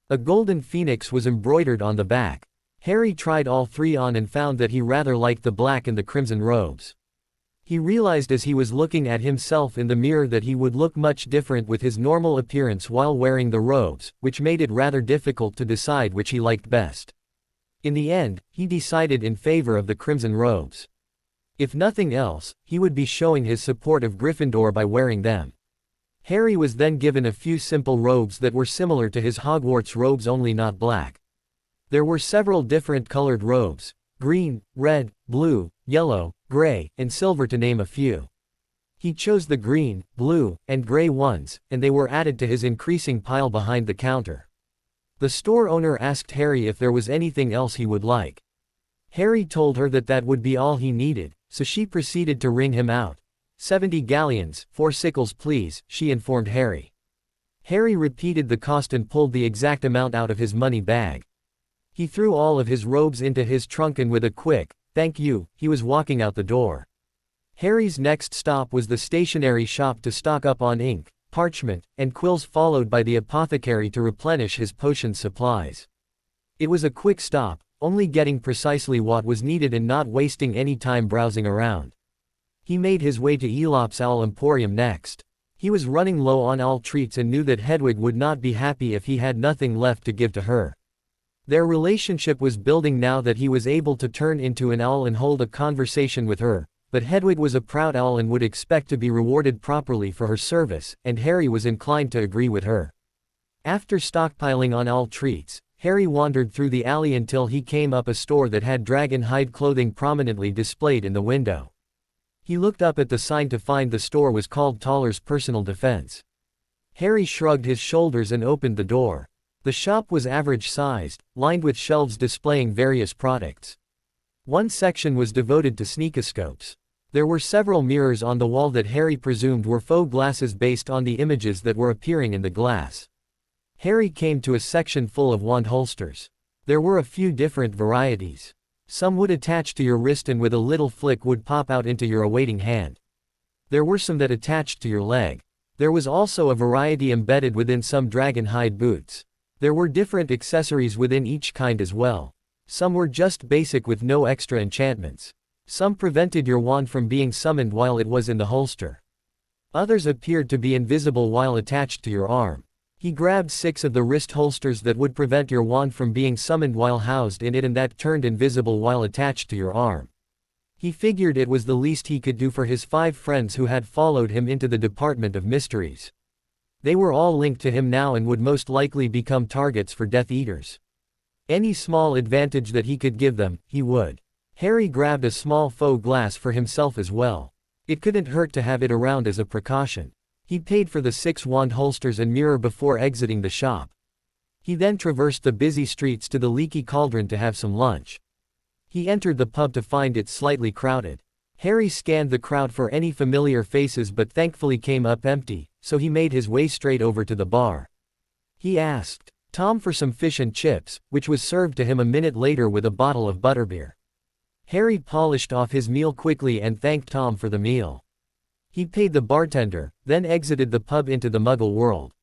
A golden phoenix was embroidered on the back. Harry tried all three on and found that he rather liked the black and the crimson robes. He realized as he was looking at himself in the mirror that he would look much different with his normal appearance while wearing the robes, which made it rather difficult to decide which he liked best. In the end, he decided in favor of the crimson robes. If nothing else, he would be showing his support of Gryffindor by wearing them. Harry was then given a few simple robes that were similar to his Hogwarts robes, only not black. There were several different colored robes: green, red, blue, yellow, gray, and silver, to name a few. He chose the green, blue, and gray ones, and they were added to his increasing pile behind the counter. The store owner asked Harry if there was anything else he would like. Harry told her that that would be all he needed, so she proceeded to ring him out. 70 galleons, 4 sickles please, she informed Harry. Harry repeated the cost and pulled the exact amount out of his money bag. He threw all of his robes into his trunk and with a quick, "Thank you," he was walking out the door. Harry's next stop was the stationery shop to stock up on ink, parchment, and quills, followed by the apothecary to replenish his potion supplies. It was a quick stop, only getting precisely what was needed and not wasting any time browsing around. He made his way to Elop's Owl Emporium next. He was running low on owl treats and knew that Hedwig would not be happy if he had nothing left to give to her. Their relationship was building now that he was able to turn into an owl and hold a conversation with her, but Hedwig was a proud owl and would expect to be rewarded properly for her service, and Harry was inclined to agree with her. After stockpiling on owl treats, Harry wandered through the alley until he came up a store that had dragon hide clothing prominently displayed in the window. He looked up at the sign to find the store was called Toller's Personal Defense. Harry shrugged his shoulders and opened the door. The shop was average-sized, lined with shelves displaying various products. One section was devoted to sneakoscopes. There were several mirrors on the wall that Harry presumed were faux glasses based on the images that were appearing in the glass. Harry came to a section full of wand holsters. There were a few different varieties. Some would attach to your wrist and with a little flick would pop out into your awaiting hand. There were some that attached to your leg. There was also a variety embedded within some dragon hide boots. There were different accessories within each kind as well. Some were just basic with no extra enchantments. Some prevented your wand from being summoned while it was in the holster. Others appeared to be invisible while attached to your arm. He grabbed 6 of the wrist holsters that would prevent your wand from being summoned while housed in it and that turned invisible while attached to your arm. He figured it was the least he could do for his 5 friends who had followed him into the Department of Mysteries. They were all linked to him now and would most likely become targets for Death Eaters. Any small advantage that he could give them, he would. Harry grabbed a small faux glass for himself as well. It couldn't hurt to have it around as a precaution. He paid for the 6 wand holsters and mirror before exiting the shop. He then traversed the busy streets to the Leaky Cauldron to have some lunch. He entered the pub to find it slightly crowded. Harry scanned the crowd for any familiar faces but thankfully came up empty, so he made his way straight over to the bar. He asked Tom for some fish and chips, which was served to him a minute later with a bottle of butterbeer. Harry polished off his meal quickly and thanked Tom for the meal. He paid the bartender, then exited the pub into the Muggle world.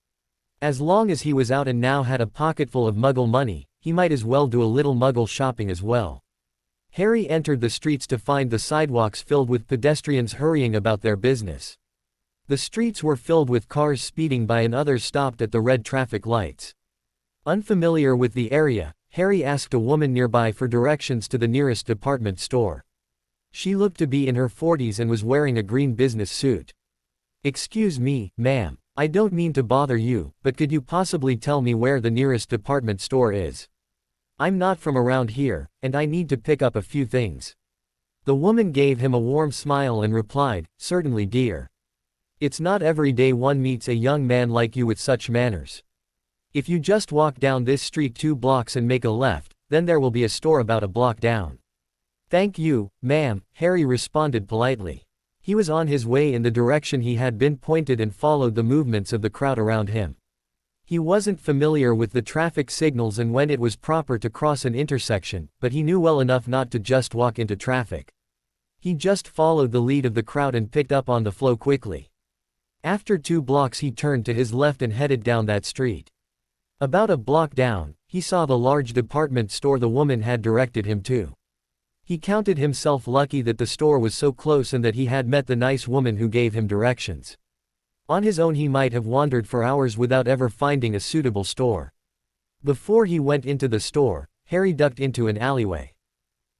As long as he was out and now had a pocketful of Muggle money, he might as well do a little Muggle shopping as well. Harry entered the streets to find the sidewalks filled with pedestrians hurrying about their business. The streets were filled with cars speeding by and others stopped at the red traffic lights. Unfamiliar with the area, Harry asked a woman nearby for directions to the nearest department store. She looked to be in her 40s and was wearing a green business suit. "Excuse me, ma'am, I don't mean to bother you, but could you possibly tell me where the nearest department store is? I'm not from around here, and I need to pick up a few things." The woman gave him a warm smile and replied, "Certainly, dear. It's not every day one meets a young man like you with such manners. If you just walk down this street 2 blocks and make a left, then there will be a store about a block down." "Thank you, ma'am," Harry responded politely. He was on his way in the direction he had been pointed and followed the movements of the crowd around him. He wasn't familiar with the traffic signals and when it was proper to cross an intersection, but he knew well enough not to just walk into traffic. He just followed the lead of the crowd and picked up on the flow quickly. After 2 blocks he turned to his left and headed down that street. About a block down, he saw the large department store the woman had directed him to. He counted himself lucky that the store was so close and that he had met the nice woman who gave him directions. On his own he might have wandered for hours without ever finding a suitable store. Before he went into the store, Harry ducked into an alleyway.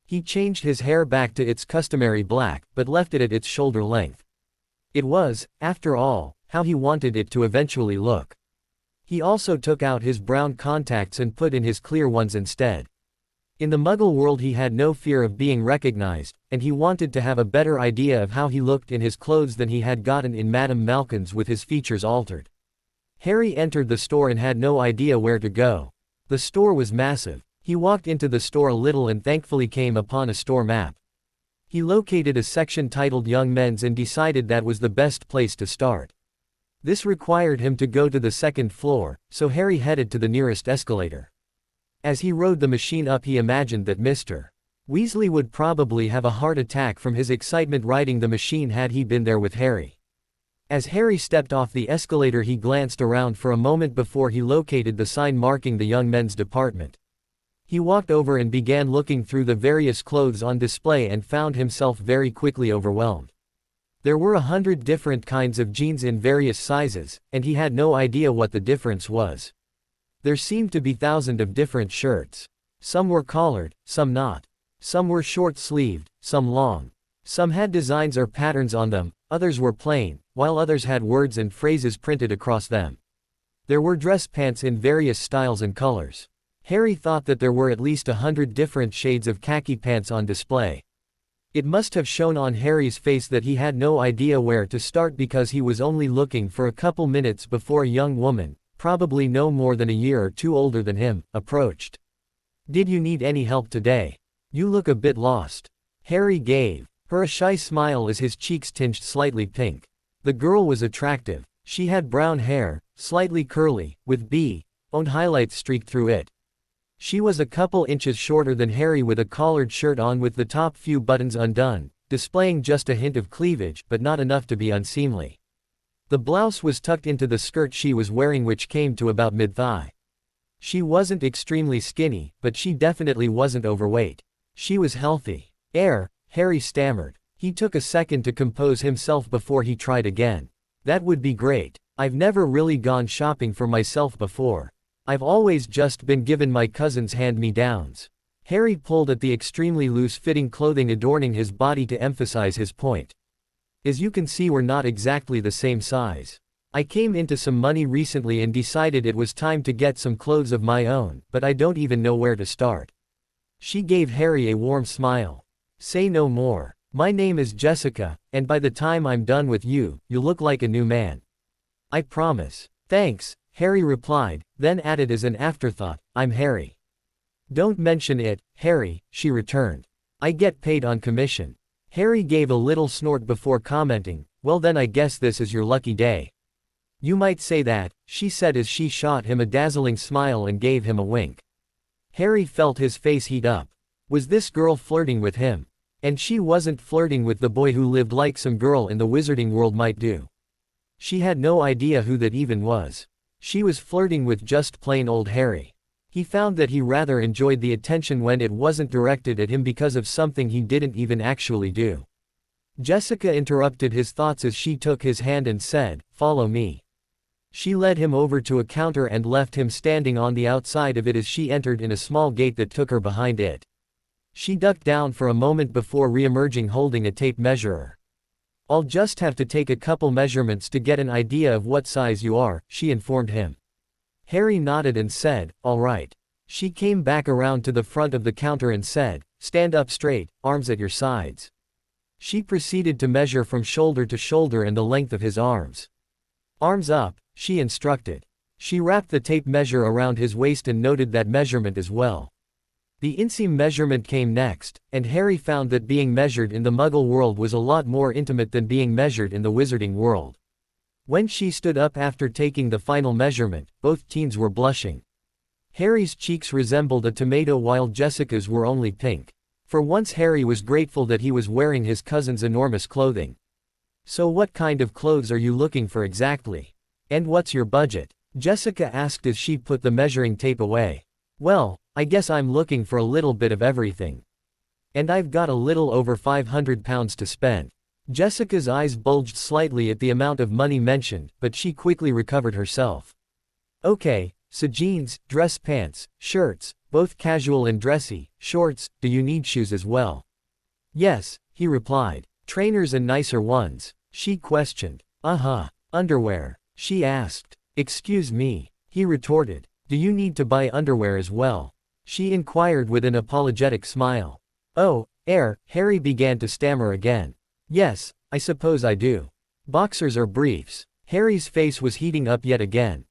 He changed his hair back to its customary black, but left it at its shoulder length. It was, after all, how he wanted it to eventually look. He also took out his brown contacts and put in his clear ones instead. In the Muggle world he had no fear of being recognized, and he wanted to have a better idea of how he looked in his clothes than he had gotten in Madame Malkin's with his features altered. Harry entered the store and had no idea where to go. The store was massive. He walked into the store a little and thankfully came upon a store map. He located a section titled Young Men's and decided that was the best place to start. This required him to go to the second floor, so Harry headed to the nearest escalator. As he rode the machine up he imagined that Mr. Weasley would probably have a heart attack from his excitement riding the machine had he been there with Harry. As Harry stepped off the escalator he glanced around for a moment before he located the sign marking the Young Men's department. He walked over and began looking through the various clothes on display and found himself very quickly overwhelmed. There were 100 different kinds of jeans in various sizes, and he had no idea what the difference was. There seemed to be thousands of different shirts. Some were collared, some not. Some were short-sleeved, some long. Some had designs or patterns on them, others were plain, while others had words and phrases printed across them. There were dress pants in various styles and colors. Harry thought that there were at least 100 different shades of khaki pants on display. It must have shown on Harry's face that he had no idea where to start because he was only looking for a couple minutes before a young woman, probably no more than a year or two older than him, approached. "Did you need any help today? You look a bit lost." Harry gave her a shy smile as his cheeks tinged slightly pink. The girl was attractive. She had brown hair, slightly curly, with B-owned highlights streaked through it. She was a couple inches shorter than Harry with a collared shirt on with the top few buttons undone, displaying just a hint of cleavage but not enough to be unseemly. The blouse was tucked into the skirt she was wearing which came to about mid-thigh. She wasn't extremely skinny, but she definitely wasn't overweight. She was healthy. Harry stammered. He took a second to compose himself before he tried again. "That would be great. I've never really gone shopping for myself before. I've always just been given my cousin's hand-me-downs." Harry pulled at the extremely loose-fitting clothing adorning his body to emphasize his point. "As you can see we're not exactly the same size. I came into some money recently and decided it was time to get some clothes of my own, but I don't even know where to start." She gave Harry a warm smile. "Say no more. My name is Jessica, and by the time I'm done with you, you'll look like a new man. I promise." "Thanks," Harry replied, then added as an afterthought, "I'm Harry." "Don't mention it, Harry," she returned. "I get paid on commission." Harry gave a little snort before commenting, "Well then I guess this is your lucky day." "You might say that," she said as she shot him a dazzling smile and gave him a wink. Harry felt his face heat up. Was this girl flirting with him? And she wasn't flirting with the boy who lived like some girl in the wizarding world might do. She had no idea who that even was. She was flirting with just plain old Harry. He found that he rather enjoyed the attention when it wasn't directed at him because of something he didn't even actually do. Jessica interrupted his thoughts as she took his hand and said, "Follow me." She led him over to a counter and left him standing on the outside of it as she entered in a small gate that took her behind it. She ducked down for a moment before re-emerging holding a tape measurer. "I'll just have to take a couple measurements to get an idea of what size you are," she informed him. Harry nodded and said, "All right." She came back around to the front of the counter and said, "Stand up straight, arms at your sides." She proceeded to measure from shoulder to shoulder and the length of his arms. "Arms up," she instructed. She wrapped the tape measure around his waist and noted that measurement as well. The inseam measurement came next, and Harry found that being measured in the Muggle world was a lot more intimate than being measured in the Wizarding world. When she stood up after taking the final measurement, both teens were blushing. Harry's cheeks resembled a tomato while Jessica's were only pink. For once Harry was grateful that he was wearing his cousin's enormous clothing. "So what kind of clothes are you looking for exactly? And what's your budget?" Jessica asked as she put the measuring tape away. "Well, I guess I'm looking for a little bit of everything. And I've got a little over £500 to spend." Jessica's eyes bulged slightly at the amount of money mentioned, but she quickly recovered herself. "Okay, So jeans, dress pants, shirts, both casual and dressy, shorts, do you need shoes as well? Yes, he replied. Trainers and nicer ones? She questioned. Uh-huh. Underwear? She asked. Excuse me, he retorted. Do you need to buy underwear as well? She inquired with an apologetic smile. Oh, Harry began to stammer again. Yes, I suppose I do. Boxers or briefs? Harry's face was heating up yet again.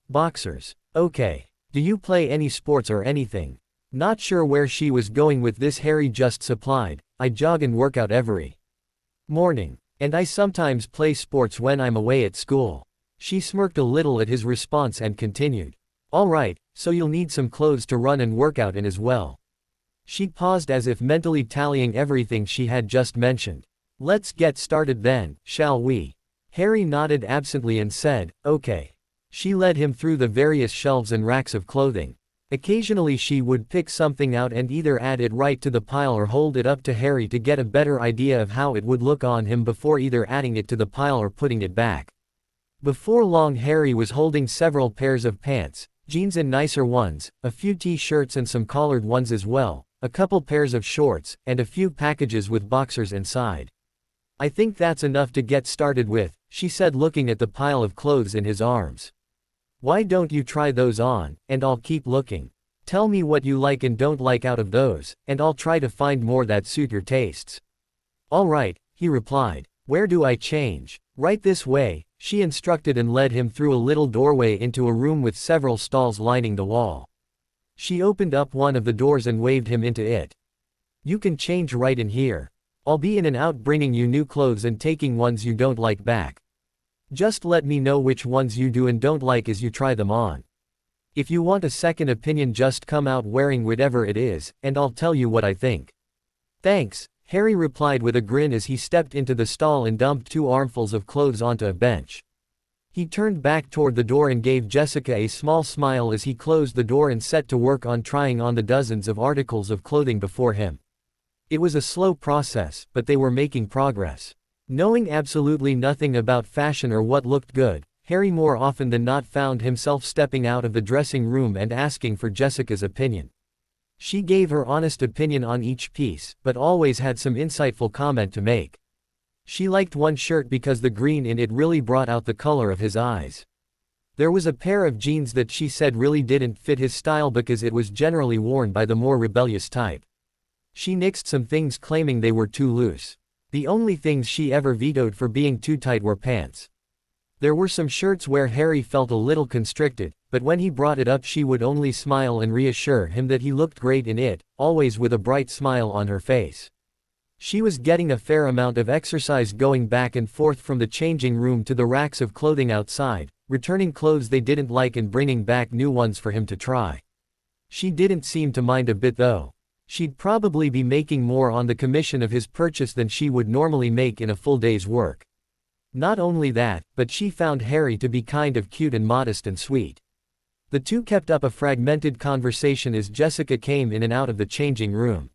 Boxers. Okay. Do you play any sports or anything? Not sure where she was going with this. Harry just supplied. I jog and work out every morning. And I sometimes play sports when I'm away at school. She smirked a little at his response and continued. All right, so you'll need some clothes to run and work out in as well. She paused as if mentally tallying everything she had just mentioned. Let's get started then, shall we? Harry nodded absently and said, okay. She led him through the various shelves and racks of clothing. Occasionally she would pick something out and either add it right to the pile or hold it up to Harry to get a better idea of how it would look on him before either adding it to the pile or putting it back. Before long Harry was holding several pairs of pants, jeans and nicer ones, a few t-shirts and some collared ones as well, a couple pairs of shorts, and a few packages with boxers inside. I think that's enough to get started with, she said looking at the pile of clothes in his arms. Why don't you try those on, and I'll keep looking. Tell me what you like and don't like out of those, and I'll try to find more that suit your tastes. All right, he replied. Where do I change? Right this way, she instructed and led him through a little doorway into a room with several stalls lining the wall. She opened up one of the doors and waved him into it. You can change right in here. I'll be in and out bringing you new clothes and taking ones you don't like back. Just let me know which ones you do and don't like as you try them on. If you want a second opinion just come out wearing whatever it is, and I'll tell you what I think. Thanks, Harry replied with a grin as he stepped into the stall and dumped 2 armfuls of clothes onto a bench. He turned back toward the door and gave Jessica a small smile as he closed the door and set to work on trying on the dozens of articles of clothing before him. It was a slow process, but they were making progress. Knowing absolutely nothing about fashion or what looked good, Harry more often than not found himself stepping out of the dressing room and asking for Jessica's opinion. She gave her honest opinion on each piece, but always had some insightful comment to make. She liked one shirt because the green in it really brought out the color of his eyes. There was a pair of jeans that she said really didn't fit his style because it was generally worn by the more rebellious type. She nixed some things claiming they were too loose. The only things she ever vetoed for being too tight were pants. There were some shirts where Harry felt a little constricted, but when he brought it up she would only smile and reassure him that he looked great in it, always with a bright smile on her face. She was getting a fair amount of exercise going back and forth from the changing room to the racks of clothing outside, returning clothes they didn't like and bringing back new ones for him to try. She didn't seem to mind a bit though. She'd probably be making more on the commission of his purchase than she would normally make in a full day's work. Not only that, but she found Harry to be kind of cute and modest and sweet. The two kept up a fragmented conversation as Jessica came in and out of the changing room.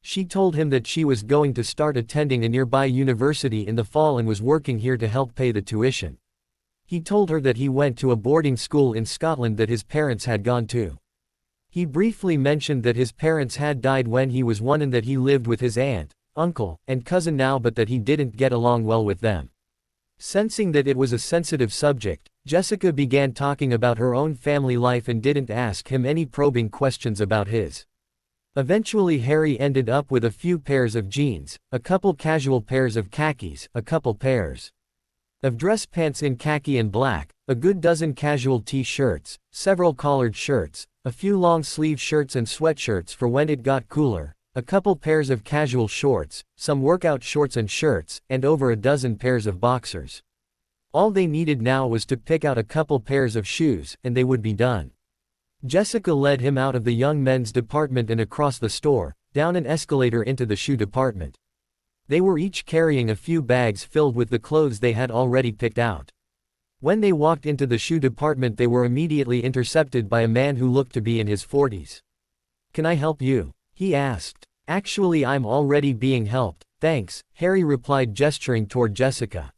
She told him that she was going to start attending a nearby university in the fall and was working here to help pay the tuition. He told her that he went to a boarding school in Scotland that his parents had gone to. He briefly mentioned that his parents had died when he was 1 and that he lived with his aunt, uncle, and cousin now but that he didn't get along well with them. Sensing that it was a sensitive subject, Jessica began talking about her own family life and didn't ask him any probing questions about his. Eventually Harry ended up with a few pairs of jeans, a couple casual pairs of khakis, a couple pairs of dress pants in khaki and black, a good dozen casual t-shirts, several collared shirts, a few long-sleeve shirts and sweatshirts for when it got cooler, a couple pairs of casual shorts, some workout shorts and shirts, and over a dozen pairs of boxers. All they needed now was to pick out a couple pairs of shoes, and they would be done. Jessica led him out of the young men's department and across the store, down an escalator into the shoe department. They were each carrying a few bags filled with the clothes they had already picked out. When they walked into the shoe department they were immediately intercepted by a man who looked to be in his 40s. "Can I help you?" he asked. "Actually I'm already being helped, thanks," Harry replied gesturing toward Jessica.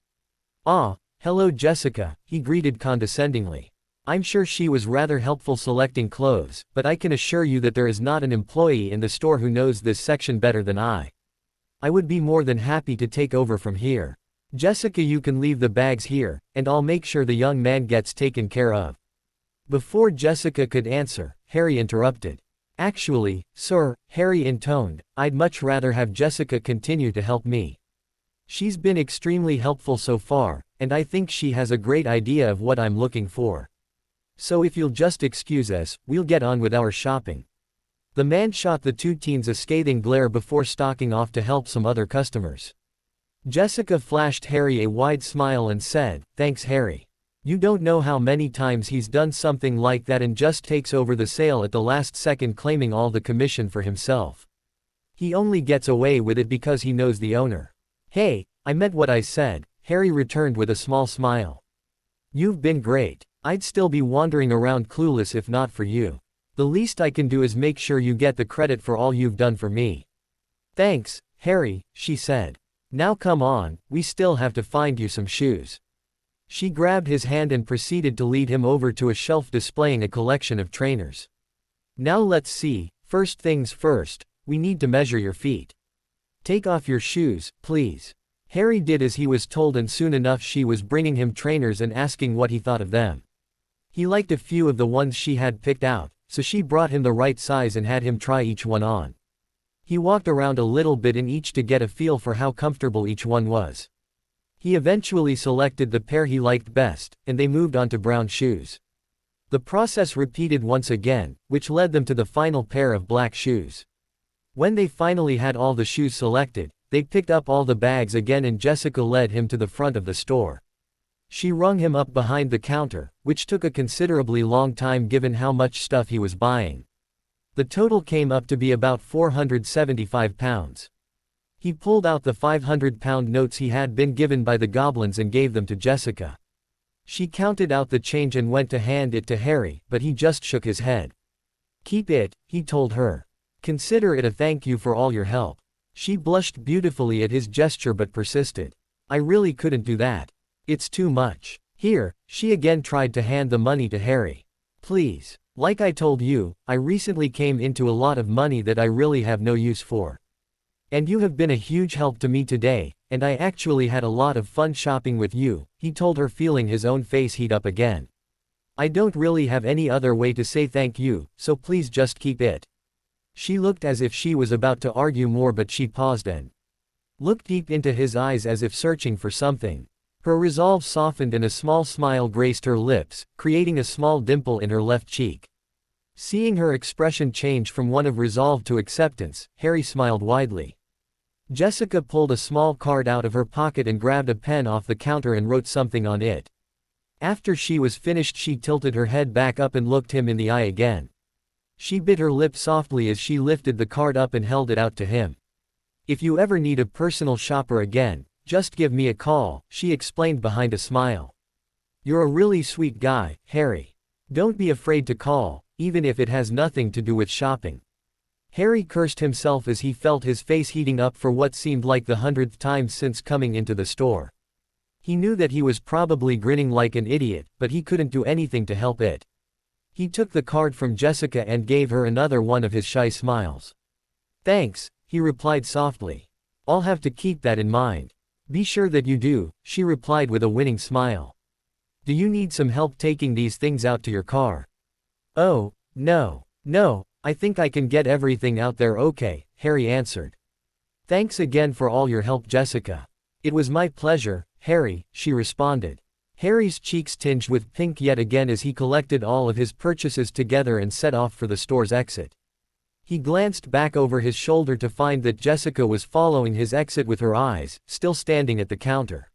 "Ah, hello Jessica," he greeted condescendingly. I'm sure she was rather helpful selecting clothes, but I can assure you that there is not an employee in the store who knows this section better than I. I would be more than happy to take over from here. Jessica, you can leave the bags here, and I'll make sure the young man gets taken care of." Before Jessica could answer, Harry interrupted. "Actually, sir," Harry intoned, "I'd much rather have Jessica continue to help me. She's been extremely helpful so far, and I think she has a great idea of what I'm looking for. So if you'll just excuse us, we'll get on with our shopping." The man shot the two teens a scathing glare before stalking off to help some other customers. Jessica flashed Harry a wide smile and said, "Thanks, Harry. You don't know how many times he's done something like that and just takes over the sale at the last second, claiming all the commission for himself. He only gets away with it because he knows the owner." "Hey, I meant what I said," Harry returned with a small smile. "You've been great. I'd still be wandering around clueless if not for you. The least I can do is make sure you get the credit for all you've done for me." "Thanks, Harry," she said. "Now come on, we still have to find you some shoes." She grabbed his hand and proceeded to lead him over to a shelf displaying a collection of trainers. "Now let's see, first things first, we need to measure your feet. Take off your shoes, please." Harry did as he was told, and soon enough she was bringing him trainers and asking what he thought of them. He liked a few of the ones she had picked out, so she brought him the right size and had him try each one on. He walked around a little bit in each to get a feel for how comfortable each one was. He eventually selected the pair he liked best, and they moved on to brown shoes. The process repeated once again, which led them to the final pair of black shoes. When they finally had all the shoes selected, they picked up all the bags again and Jessica led him to the front of the store. She rung him up behind the counter, which took a considerably long time given how much stuff he was buying. The total came up to be about £475. He pulled out the £500 notes he had been given by the goblins and gave them to Jessica. She counted out the change and went to hand it to Harry, but he just shook his head. "Keep it," he told her. "Consider it a thank you for all your help." She blushed beautifully at his gesture but persisted. "I really couldn't do that. It's too much." "Here," she again tried to hand the money to Harry. "Please. Like I told you, I recently came into a lot of money that I really have no use for. And you have been a huge help to me today, and I actually had a lot of fun shopping with you," he told her, feeling his own face heat up again. "I don't really have any other way to say thank you, so please just keep it." She looked as if she was about to argue more, but she paused and looked deep into his eyes as if searching for something. Her resolve softened and a small smile graced her lips, creating a small dimple in her left cheek. Seeing her expression change from one of resolve to acceptance, Harry smiled widely. Jessica pulled a small card out of her pocket and grabbed a pen off the counter and wrote something on it. After she was finished, she tilted her head back up and looked him in the eye again. She bit her lip softly as she lifted the card up and held it out to him. "If you ever need a personal shopper again, just give me a call," she explained behind a smile. "You're a really sweet guy, Harry. Don't be afraid to call, even if it has nothing to do with shopping." Harry cursed himself as he felt his face heating up for what seemed like the 100th time since coming into the store. He knew that he was probably grinning like an idiot, but he couldn't do anything to help it. He took the card from Jessica and gave her another one of his shy smiles. "Thanks," he replied softly. "I'll have to keep that in mind." "Be sure that you do," she replied with a winning smile. "Do you need some help taking these things out to your car?" "Oh, no, I think I can get everything out there okay," Harry answered. "Thanks again for all your help, Jessica." "It was my pleasure, Harry," she responded. Harry's cheeks tinged with pink yet again as he collected all of his purchases together and set off for the store's exit. He glanced back over his shoulder to find that Jessica was following his exit with her eyes, still standing at the counter.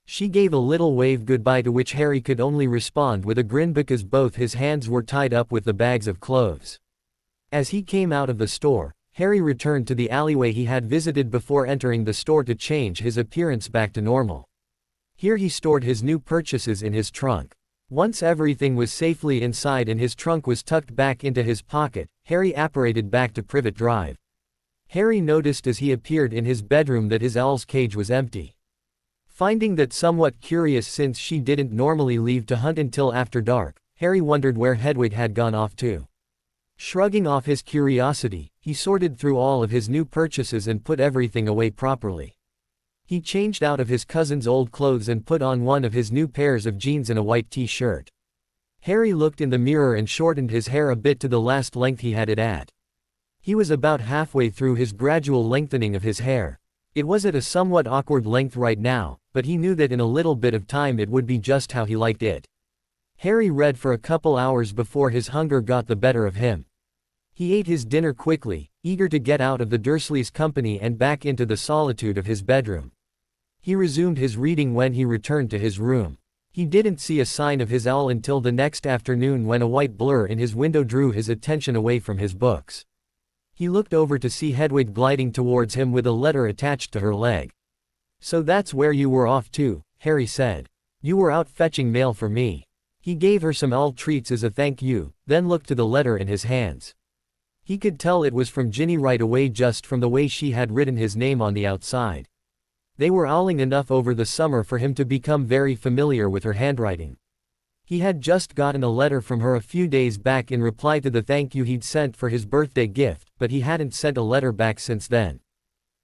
She gave a little wave goodbye to which Harry could only respond with a grin because both his hands were tied up with the bags of clothes. As he came out of the store, Harry returned to the alleyway he had visited before entering the store to change his appearance back to normal. Here he stored his new purchases in his trunk. Once everything was safely inside and his trunk was tucked back into his pocket, Harry apparated back to Privet Drive. Harry noticed as he appeared in his bedroom that his owl's cage was empty. Finding that somewhat curious since she didn't normally leave to hunt until after dark, Harry wondered where Hedwig had gone off to. Shrugging off his curiosity, he sorted through all of his new purchases and put everything away properly. He changed out of his cousin's old clothes and put on one of his new pairs of jeans and a white t-shirt. Harry looked in the mirror and shortened his hair a bit to the last length he had it at. He was about halfway through his gradual lengthening of his hair. It was at a somewhat awkward length right now, but he knew that in a little bit of time it would be just how he liked it. Harry read for a couple hours before his hunger got the better of him. He ate his dinner quickly, eager to get out of the Dursleys' company and back into the solitude of his bedroom. He resumed his reading when he returned to his room. He didn't see a sign of his owl until the next afternoon when a white blur in his window drew his attention away from his books. He looked over to see Hedwig gliding towards him with a letter attached to her leg. "So that's where you were off to," Harry said. "You were out fetching mail for me." He gave her some owl treats as a thank you, then looked to the letter in his hands. He could tell it was from Ginny right away just from the way she had written his name on the outside. They were owling enough over the summer for him to become very familiar with her handwriting. He had just gotten a letter from her a few days back in reply to the thank you he'd sent for his birthday gift, but he hadn't sent a letter back since then.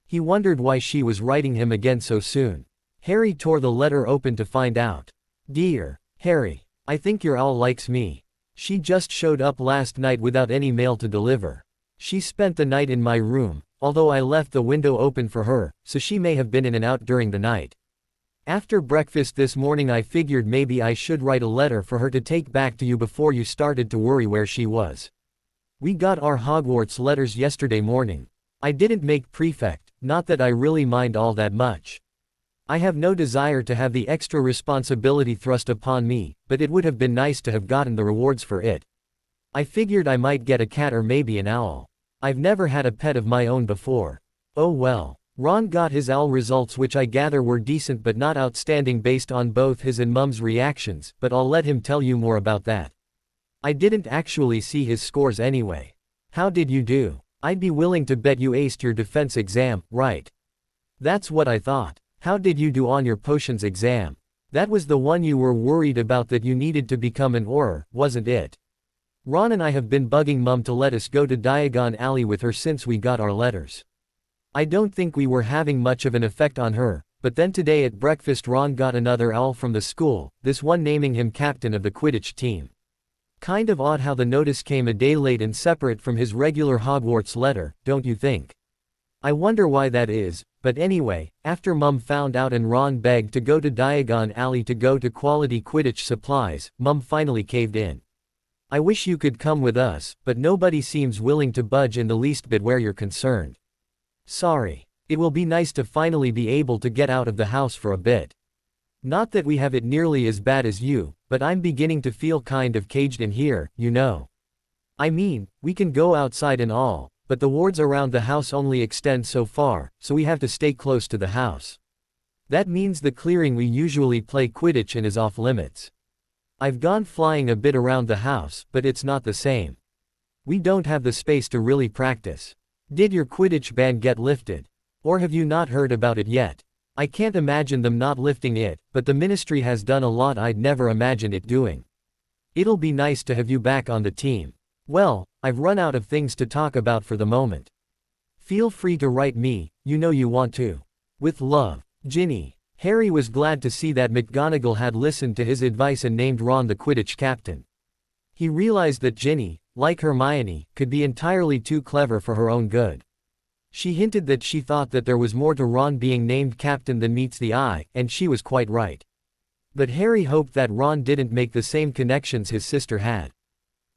He wondered why she was writing him again so soon. Harry tore the letter open to find out. "Dear Harry, I think your owl likes me. She just showed up last night without any mail to deliver. She spent the night in my room, although I left the window open for her, so she may have been in and out during the night. After breakfast this morning I figured maybe I should write a letter for her to take back to you before you started to worry where she was. We got our Hogwarts letters yesterday morning. I didn't make prefect, not that I really mind all that much. I have no desire to have the extra responsibility thrust upon me, but it would have been nice to have gotten the rewards for it. I figured I might get a cat or maybe an owl. I've never had a pet of my own before. Oh well. Ron got his owl results, which I gather were decent but not outstanding based on both his and Mum's reactions, but I'll let him tell you more about that. I didn't actually see his scores anyway. How did you do? I'd be willing to bet you aced your defense exam, right? That's what I thought. How did you do on your potions exam? That was the one you were worried about, that you needed to become an Auror, wasn't it? Ron and I have been bugging Mum to let us go to Diagon Alley with her since we got our letters. I don't think we were having much of an effect on her, but then today at breakfast Ron got another owl from the school, this one naming him captain of the Quidditch team. Kind of odd how the notice came a day late and separate from his regular Hogwarts letter, don't you think? I wonder why that is, but anyway, after Mum found out and Ron begged to go to Diagon Alley to go to quality Quidditch supplies, Mum finally caved in. I wish you could come with us, but nobody seems willing to budge in the least bit where you're concerned. Sorry. It will be nice to finally be able to get out of the house for a bit. Not that we have it nearly as bad as you, but I'm beginning to feel kind of caged in here, you know. I mean, we can go outside and all, but the wards around the house only extend so far, so we have to stay close to the house. That means the clearing we usually play Quidditch in is off limits. I've gone flying a bit around the house, but it's not the same. We don't have the space to really practice. Did your Quidditch ban get lifted? Or have you not heard about it yet? I can't imagine them not lifting it, but the ministry has done a lot I'd never imagined it doing. It'll be nice to have you back on the team. Well, I've run out of things to talk about for the moment. Feel free to write me, you know you want to. With love, Ginny. Harry was glad to see that McGonagall had listened to his advice and named Ron the Quidditch captain. He realized that Ginny, like Hermione, could be entirely too clever for her own good. She hinted that she thought that there was more to Ron being named captain than meets the eye, and she was quite right. But Harry hoped that Ron didn't make the same connections his sister had.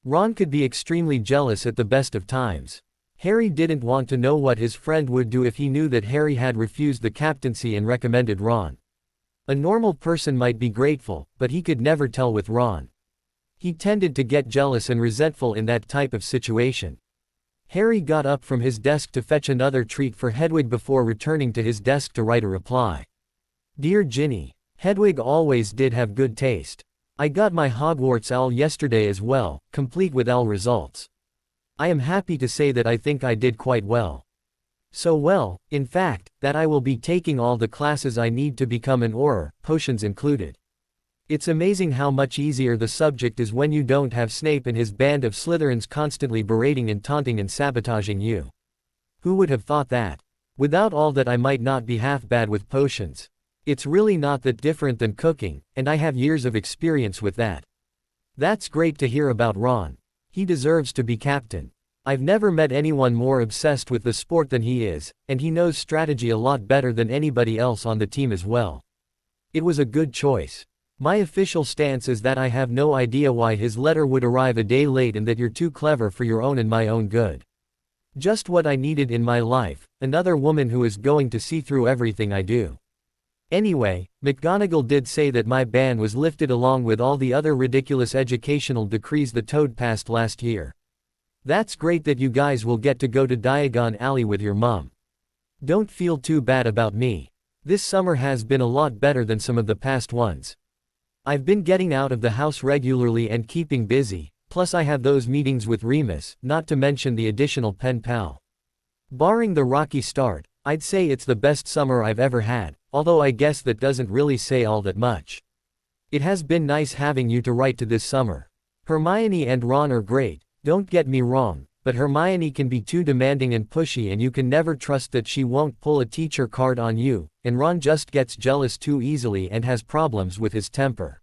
Ron could be extremely jealous at the best of times. Harry didn't want to know what his friend would do if he knew that Harry had refused the captaincy and recommended Ron. A normal person might be grateful, but he could never tell with Ron. He tended to get jealous and resentful in that type of situation. Harry got up from his desk to fetch another treat for Hedwig before returning to his desk to write a reply. Dear Ginny, Hedwig always did have good taste. I got my Hogwarts owl yesterday as well, complete with owl results. I am happy to say that I think I did quite well. So well, in fact, that I will be taking all the classes I need to become an Auror, potions included. It's amazing how much easier the subject is when you don't have Snape and his band of Slytherins constantly berating and taunting and sabotaging you. Who would have thought that? Without all that I might not be half bad with potions. It's really not that different than cooking, and I have years of experience with that. That's great to hear about Ron. He deserves to be captain. I've never met anyone more obsessed with the sport than he is, and he knows strategy a lot better than anybody else on the team as well. It was a good choice. My official stance is that I have no idea why his letter would arrive a day late and that you're too clever for your own and my own good. Just what I needed in my life, another woman who is going to see through everything I do. Anyway, McGonagall did say that my ban was lifted along with all the other ridiculous educational decrees the Toad passed last year. That's great that you guys will get to go to Diagon Alley with your mum. Don't feel too bad about me. This summer has been a lot better than some of the past ones. I've been getting out of the house regularly and keeping busy, plus I have those meetings with Remus, not to mention the additional pen pal. Barring the rocky start, I'd say it's the best summer I've ever had, although I guess that doesn't really say all that much. It has been nice having you to write to this summer. Hermione and Ron are great, don't get me wrong, but Hermione can be too demanding and pushy and you can never trust that she won't pull a teacher card on you, and Ron just gets jealous too easily and has problems with his temper.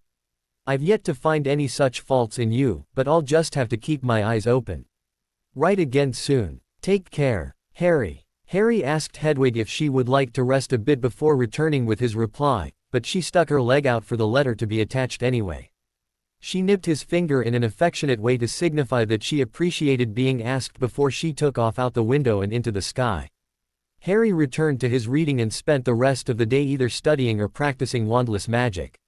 I've yet to find any such faults in you, but I'll just have to keep my eyes open. Write again soon. Take care, Harry. Harry asked Hedwig if she would like to rest a bit before returning with his reply, but she stuck her leg out for the letter to be attached anyway. She nipped his finger in an affectionate way to signify that she appreciated being asked before she took off out the window and into the sky. Harry returned to his reading and spent the rest of the day either studying or practicing wandless magic.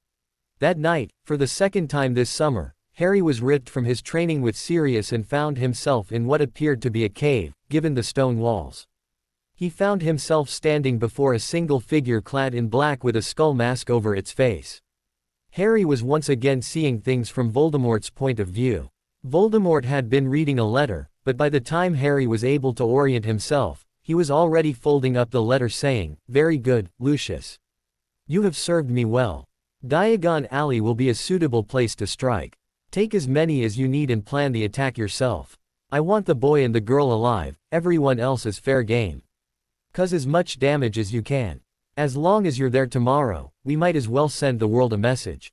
That night, for the second time this summer, Harry was ripped from his training with Sirius and found himself in what appeared to be a cave, given the stone walls. He found himself standing before a single figure clad in black with a skull mask over its face. Harry was once again seeing things from Voldemort's point of view. Voldemort had been reading a letter, but by the time Harry was able to orient himself, he was already folding up the letter saying, "Very good, Lucius. You have served me well. Diagon Alley will be a suitable place to strike. Take as many as you need and plan the attack yourself. I want the boy and the girl alive, everyone else is fair game. Cause as much damage as you can. As long as you're there tomorrow, we might as well send the world a message."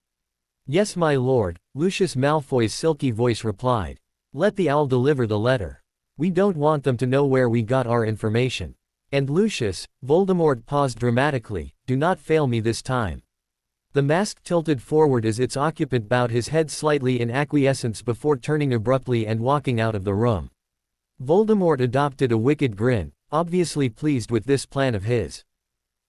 "Yes, my lord," Lucius Malfoy's silky voice replied. "Let the owl deliver the letter. We don't want them to know where we got our information. And Lucius," Voldemort paused dramatically, "do not fail me this time." The mask tilted forward as its occupant bowed his head slightly in acquiescence before turning abruptly and walking out of the room. Voldemort adopted a wicked grin, obviously pleased with this plan of his.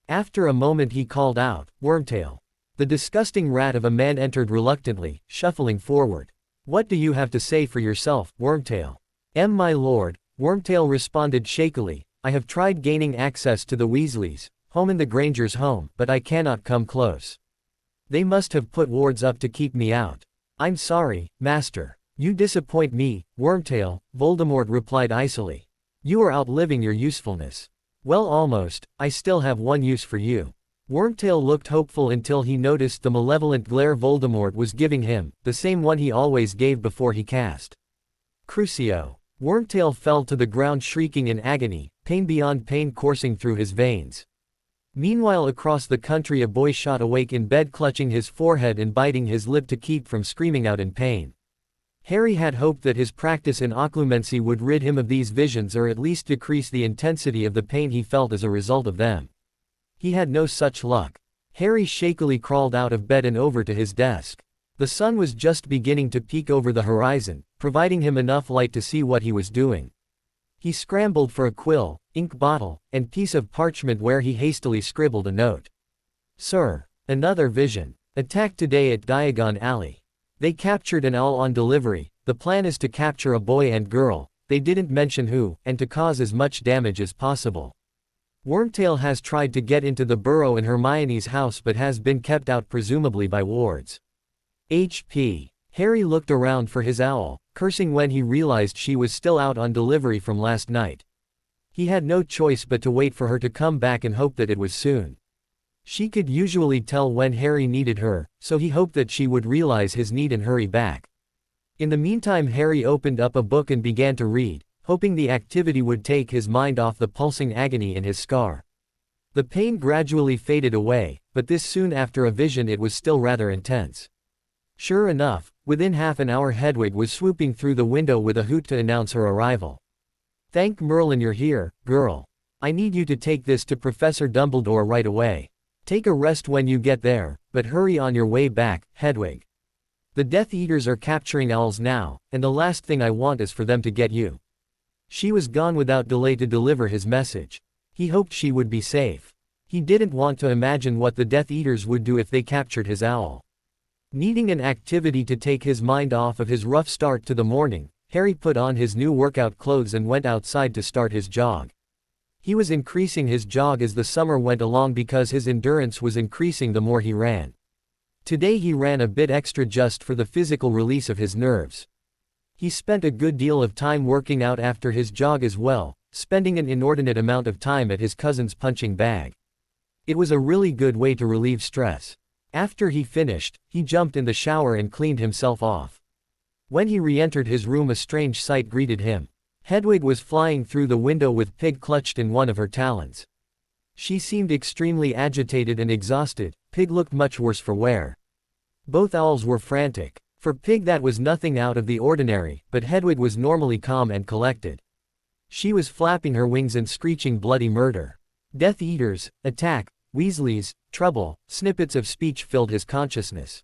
After a moment he called out, "Wormtail." The disgusting rat of a man entered reluctantly, shuffling forward. "What do you have to say for yourself, Wormtail?" My lord," Wormtail responded shakily, "I have tried gaining access to the Weasleys, home in the Granger's home, but I cannot come close. They must have put wards up to keep me out. I'm sorry, master. You disappoint me, Wormtail," Voldemort replied icily. "You are outliving your usefulness." "Well, almost. I still have one use for you." Wormtail looked hopeful until he noticed the malevolent glare Voldemort was giving him, the same one he always gave before he cast Crucio. Wormtail fell to the ground shrieking in agony, pain beyond pain coursing through his veins. Meanwhile across the country a boy shot awake in bed clutching his forehead and biting his lip to keep from screaming out in pain. Harry had hoped that his practice in Occlumency would rid him of these visions or at least decrease the intensity of the pain he felt as a result of them. He had no such luck. Harry shakily crawled out of bed and over to his desk. The sun was just beginning to peek over the horizon, providing him enough light to see what he was doing. He scrambled for a quill, ink bottle, and piece of parchment where he hastily scribbled a note. "Sir, another vision. Attack today at Diagon Alley. They captured an owl on delivery. The plan is to capture a boy and girl, they didn't mention who, and to cause as much damage as possible. Wormtail has tried to get into the burrow in Hermione's house but has been kept out presumably by wards. HP." Harry looked around for his owl, cursing when he realized she was still out on delivery from last night. He had no choice but to wait for her to come back and hope that it was soon. She could usually tell when Harry needed her, so he hoped that she would realize his need and hurry back. In the meantime, Harry opened up a book and began to read, hoping the activity would take his mind off the pulsing agony in his scar. The pain gradually faded away, but this soon after a vision it was still rather intense. Sure enough, within half an hour Hedwig was swooping through the window with a hoot to announce her arrival. "Thank Merlin you're here, girl. I need you to take this to Professor Dumbledore right away. Take a rest when you get there, but hurry on your way back, Hedwig. The Death Eaters are capturing owls now, and the last thing I want is for them to get you." She was gone without delay to deliver his message. He hoped she would be safe. He didn't want to imagine what the Death Eaters would do if they captured his owl. Needing an activity to take his mind off of his rough start to the morning, Harry put on his new workout clothes and went outside to start his jog. He was increasing his jog as the summer went along because his endurance was increasing the more he ran. Today he ran a bit extra just for the physical release of his nerves. He spent a good deal of time working out after his jog as well, spending an inordinate amount of time at his cousin's punching bag. It was a really good way to relieve stress. After he finished, he jumped in the shower and cleaned himself off. When he re-entered his room, a strange sight greeted him. Hedwig was flying through the window with Pig clutched in one of her talons. She seemed extremely agitated and exhausted. Pig looked much worse for wear. Both owls were frantic. For Pig that was nothing out of the ordinary, but Hedwig was normally calm and collected. She was flapping her wings and screeching bloody murder. Death Eaters, attack, Weasleys, trouble, snippets of speech filled his consciousness.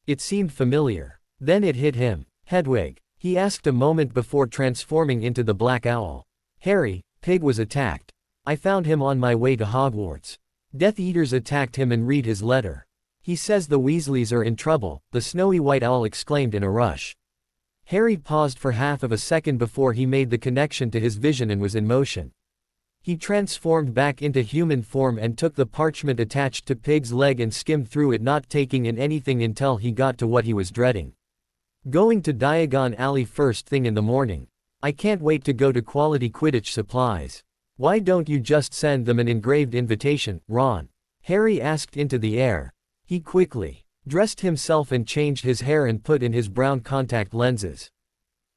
It seemed familiar. Then it hit him. Hedwig, he asked a moment before transforming into the Black Owl. "Harry, Pig was attacked. I found him on my way to Hogwarts. Death Eaters attacked him and read his letter. He says the Weasleys are in trouble," the snowy white owl exclaimed in a rush. Harry paused for half of a second before he made the connection to his vision and was in motion. He transformed back into human form and took the parchment attached to Pig's leg and skimmed through it, not taking in anything until he got to what he was dreading. "Going to Diagon Alley first thing in the morning. I can't wait to go to Quality Quidditch Supplies. Why don't you just send them an engraved invitation, Ron?" Harry asked into the air. He quickly dressed himself and changed his hair and put in his brown contact lenses.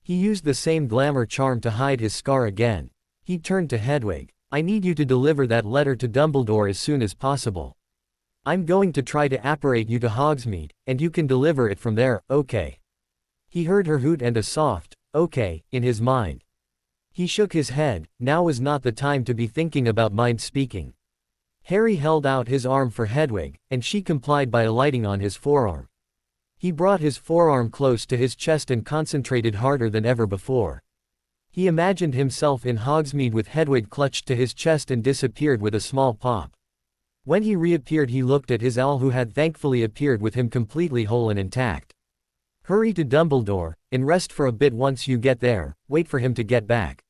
He used the same glamour charm to hide his scar again. He turned to Hedwig. "I need you to deliver that letter to Dumbledore as soon as possible. I'm going to try to apparate you to Hogsmeade, and you can deliver it from there, okay?" He heard her hoot and a soft, "okay," in his mind. He shook his head. Now was not the time to be thinking about mind speaking. Harry held out his arm for Hedwig, and she complied by alighting on his forearm. He brought his forearm close to his chest and concentrated harder than ever before. He imagined himself in Hogsmeade with Hedwig clutched to his chest and disappeared with a small pop. When he reappeared, he looked at his owl, who had thankfully appeared with him completely whole and intact. "Hurry to Dumbledore, and rest for a bit. Once you get there, wait for him to get back.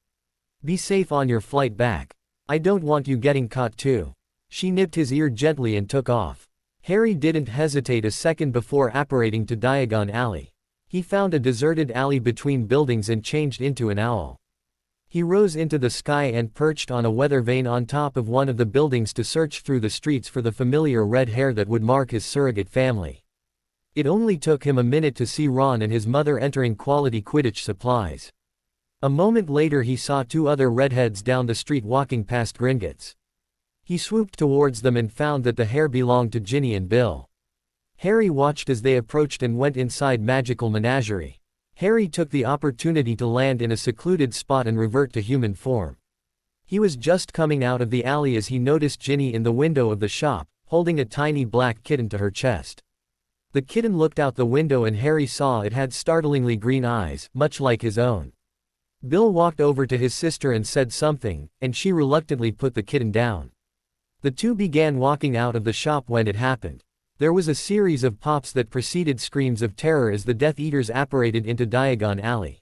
Be safe on your flight back. I don't want you getting caught too." She nipped his ear gently and took off. Harry didn't hesitate a second before apparating to Diagon Alley. He found a deserted alley between buildings and changed into an owl. He rose into the sky and perched on a weather vane on top of one of the buildings to search through the streets for the familiar red hair that would mark his surrogate family. It only took him a minute to see Ron and his mother entering Quality Quidditch Supplies. A moment later he saw two other redheads down the street walking past Gringotts. He swooped towards them and found that the hair belonged to Ginny and Bill. Harry watched as they approached and went inside Magical Menagerie. Harry took the opportunity to land in a secluded spot and revert to human form. He was just coming out of the alley as he noticed Ginny in the window of the shop, holding a tiny black kitten to her chest. The kitten looked out the window and Harry saw it had startlingly green eyes, much like his own. Bill walked over to his sister and said something, and she reluctantly put the kitten down. The two began walking out of the shop when it happened. There was a series of pops that preceded screams of terror as the Death Eaters apparated into Diagon Alley.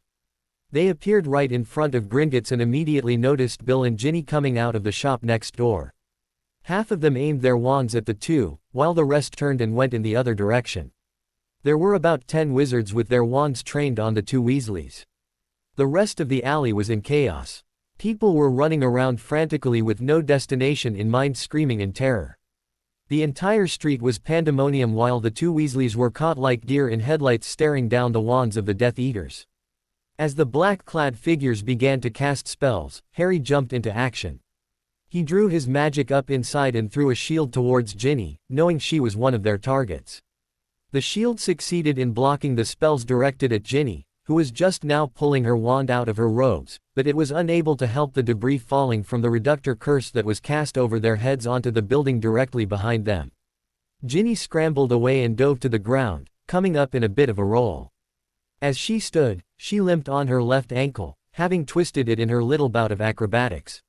They appeared right in front of Gringotts and immediately noticed Bill and Ginny coming out of the shop next door. Half of them aimed their wands at the two, while the rest turned and went in the other direction. There were about 10 wizards with their wands trained on the two Weasleys. The rest of the alley was in chaos. People were running around frantically with no destination in mind, screaming in terror. The entire street was pandemonium while the two Weasleys were caught like deer in headlights staring down the wands of the Death Eaters. As the black-clad figures began to cast spells, Harry jumped into action. He drew his magic up inside and threw a shield towards Ginny, knowing she was one of their targets. The shield succeeded in blocking the spells directed at Ginny, who was just now pulling her wand out of her robes, but it was unable to help the debris falling from the reductor curse that was cast over their heads onto the building directly behind them. Ginny scrambled away and dove to the ground, coming up in a bit of a roll. As she stood, she limped on her left ankle, having twisted it in her little bout of acrobatics.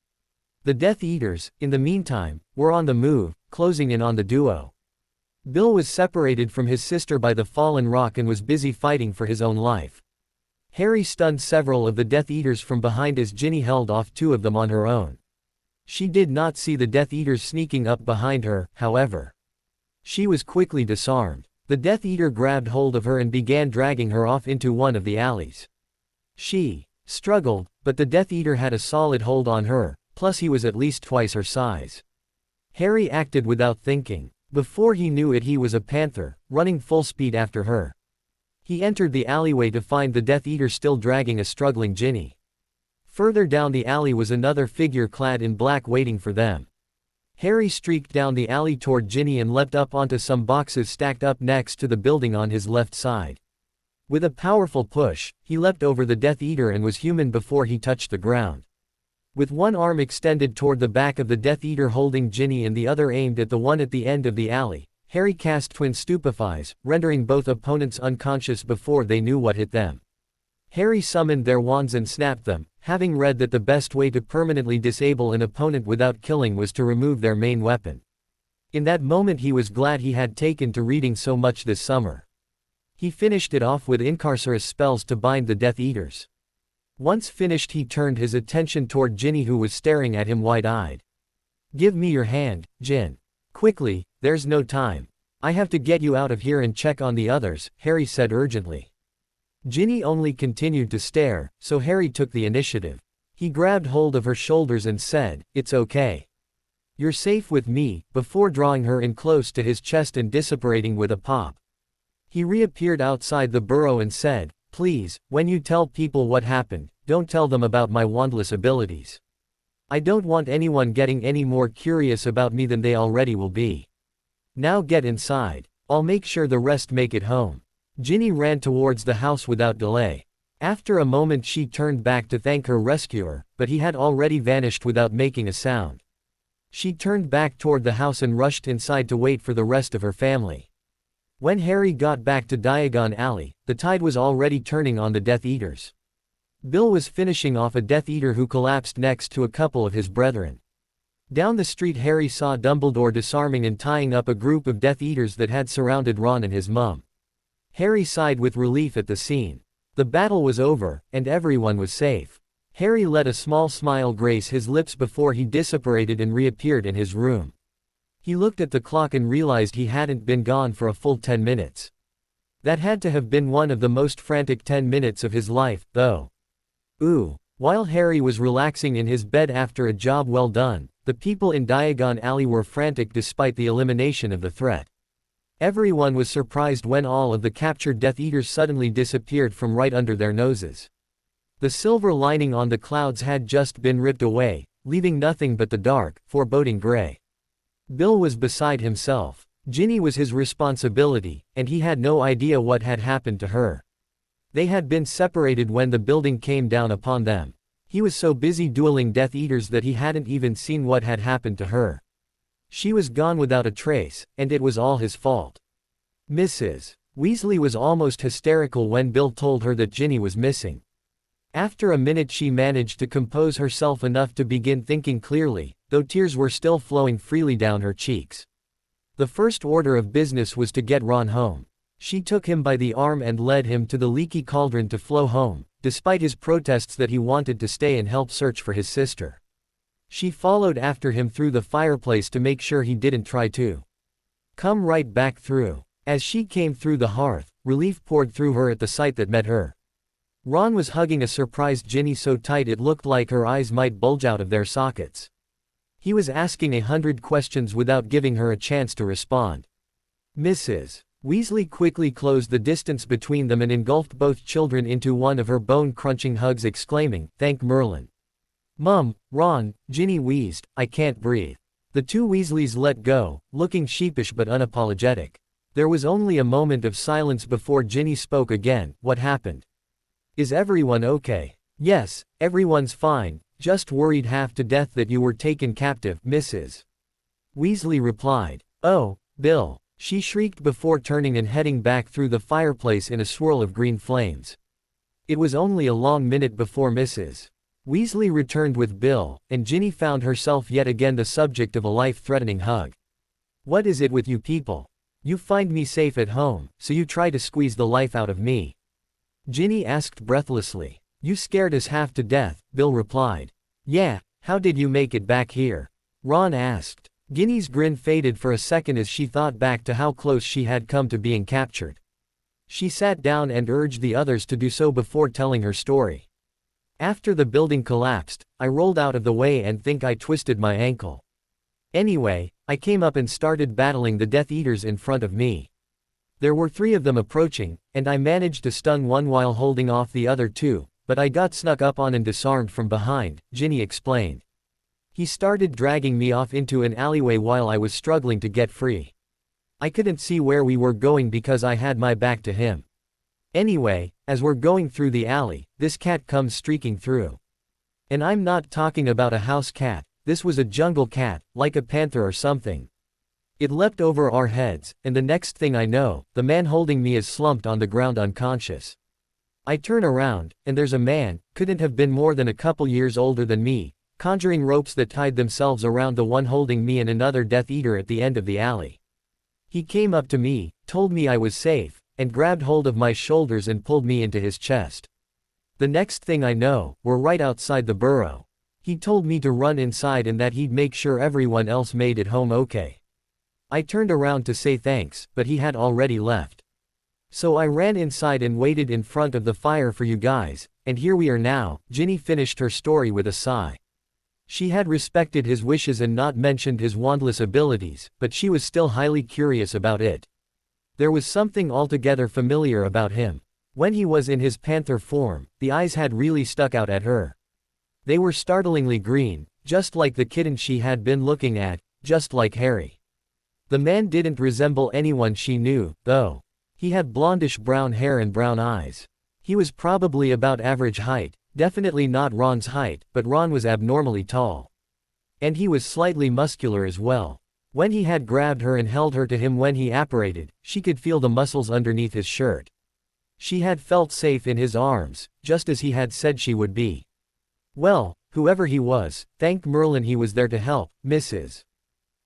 The Death Eaters, in the meantime, were on the move, closing in on the duo. Bill was separated from his sister by the fallen rock and was busy fighting for his own life. Harry stunned several of the Death Eaters from behind as Ginny held off two of them on her own. She did not see the Death Eaters sneaking up behind her, however. She was quickly disarmed. The Death Eater grabbed hold of her and began dragging her off into one of the alleys. She struggled, but the Death Eater had a solid hold on her, plus he was at least twice her size. Harry acted without thinking. Before he knew it, he was a panther, running full speed after her. He entered the alleyway to find the Death Eater still dragging a struggling Ginny. Further down the alley was another figure clad in black waiting for them. Harry streaked down the alley toward Ginny and leapt up onto some boxes stacked up next to the building on his left side. With a powerful push, he leapt over the Death Eater and was human before he touched the ground. With one arm extended toward the back of the Death Eater holding Ginny and the other aimed at the one at the end of the alley, Harry cast Twin Stupefies, rendering both opponents unconscious before they knew what hit them. Harry summoned their wands and snapped them, having read that the best way to permanently disable an opponent without killing was to remove their main weapon. In that moment he was glad he had taken to reading so much this summer. He finished it off with Incarcerous spells to bind the Death Eaters. Once finished, he turned his attention toward Ginny, who was staring at him wide-eyed. "Give me your hand, Gin. Quickly, there's no time. I have to get you out of here and check on the others," Harry said urgently. Ginny only continued to stare, so Harry took the initiative. He grabbed hold of her shoulders and said, "It's okay. You're safe with me," before drawing her in close to his chest and disapparating with a pop. He reappeared outside the burrow and said, "Please, when you tell people what happened, don't tell them about my wandless abilities. I don't want anyone getting any more curious about me than they already will be. Now get inside. I'll make sure the rest make it home." Ginny ran towards the house without delay. After a moment she turned back to thank her rescuer, but he had already vanished without making a sound. She turned back toward the house and rushed inside to wait for the rest of her family. When Harry got back to Diagon Alley, the tide was already turning on the Death Eaters. Bill was finishing off a Death Eater who collapsed next to a couple of his brethren. Down the street Harry saw Dumbledore disarming and tying up a group of Death Eaters that had surrounded Ron and his mum. Harry sighed with relief at the scene. The battle was over, and everyone was safe. Harry let a small smile grace his lips before he disapparated and reappeared in his room. He looked at the clock and realized he hadn't been gone for a full 10 minutes. That had to have been one of the most frantic 10 minutes of his life, though. While Harry was relaxing in his bed after a job well done, the people in Diagon Alley were frantic despite the elimination of the threat. Everyone was surprised when all of the captured Death Eaters suddenly disappeared from right under their noses. The silver lining on the clouds had just been ripped away, leaving nothing but the dark, foreboding gray. Bill was beside himself. Ginny was his responsibility, and he had no idea what had happened to her. They had been separated when the building came down upon them. He was so busy dueling Death Eaters that he hadn't even seen what had happened to her. She was gone without a trace, and it was all his fault. Mrs. Weasley was almost hysterical when Bill told her that Ginny was missing. After a minute she managed to compose herself enough to begin thinking clearly, though tears were still flowing freely down her cheeks. The first order of business was to get Ron home. She took him by the arm and led him to the leaky cauldron to flow home, despite his protests that he wanted to stay and help search for his sister. She followed after him through the fireplace to make sure he didn't try to come right back through. As she came through the hearth, relief poured through her at the sight that met her. Ron was hugging a surprised Ginny so tight it looked like her eyes might bulge out of their sockets. He was asking 100 questions without giving her a chance to respond. Mrs. Weasley quickly closed the distance between them and engulfed both children into one of her bone-crunching hugs, exclaiming, "Thank Merlin." "Mum, Ron," Ginny wheezed, "I can't breathe." The two Weasleys let go, looking sheepish but unapologetic. There was only a moment of silence before Ginny spoke again. "What happened? Is everyone okay?" "Yes, everyone's fine, just worried half to death that you were taken captive," Mrs. Weasley replied. "Oh, Bill," she shrieked before turning and heading back through the fireplace in a swirl of green flames. It was only a long minute before Mrs. Weasley returned with Bill, and Ginny found herself yet again the subject of a life-threatening hug. "What is it with you people? You find me safe at home, so you try to squeeze the life out of me?" Ginny asked breathlessly. "You scared us half to death," Bill replied. "Yeah, how did you make it back here?" Ron asked. Ginny's grin faded for a second as she thought back to how close she had come to being captured. She sat down and urged the others to do so before telling her story. "After the building collapsed, I rolled out of the way and think I twisted my ankle. Anyway, I came up and started battling the Death Eaters in front of me. There were 3 of them approaching, and I managed to stun one while holding off the other 2, but I got snuck up on and disarmed from behind," Ginny explained. "He started dragging me off into an alleyway while I was struggling to get free. I couldn't see where we were going because I had my back to him. Anyway, as we're going through the alley, this cat comes streaking through. And I'm not talking about a house cat, this was a jungle cat, like a panther or something. It leapt over our heads, and the next thing I know, the man holding me is slumped on the ground unconscious. I turn around, and there's a man, couldn't have been more than a couple years older than me, conjuring ropes that tied themselves around the one holding me and another Death Eater at the end of the alley. He came up to me, told me I was safe, and grabbed hold of my shoulders and pulled me into his chest. The next thing I know, we're right outside the burrow. He told me to run inside and that he'd make sure everyone else made it home okay. I turned around to say thanks, but he had already left. So I ran inside and waited in front of the fire for you guys, and here we are now." Ginny finished her story with a sigh. She had respected his wishes and not mentioned his wandless abilities, but she was still highly curious about it. There was something altogether familiar about him. When he was in his panther form, the eyes had really stuck out at her. They were startlingly green, just like the kitten she had been looking at, just like Harry. The man didn't resemble anyone she knew, though. He had blondish brown hair and brown eyes. He was probably about average height, definitely not Ron's height, but Ron was abnormally tall. And he was slightly muscular as well. When he had grabbed her and held her to him when he apparated, she could feel the muscles underneath his shirt. She had felt safe in his arms, just as he had said she would be. "Well, whoever he was, thank Merlin he was there to help," Mrs.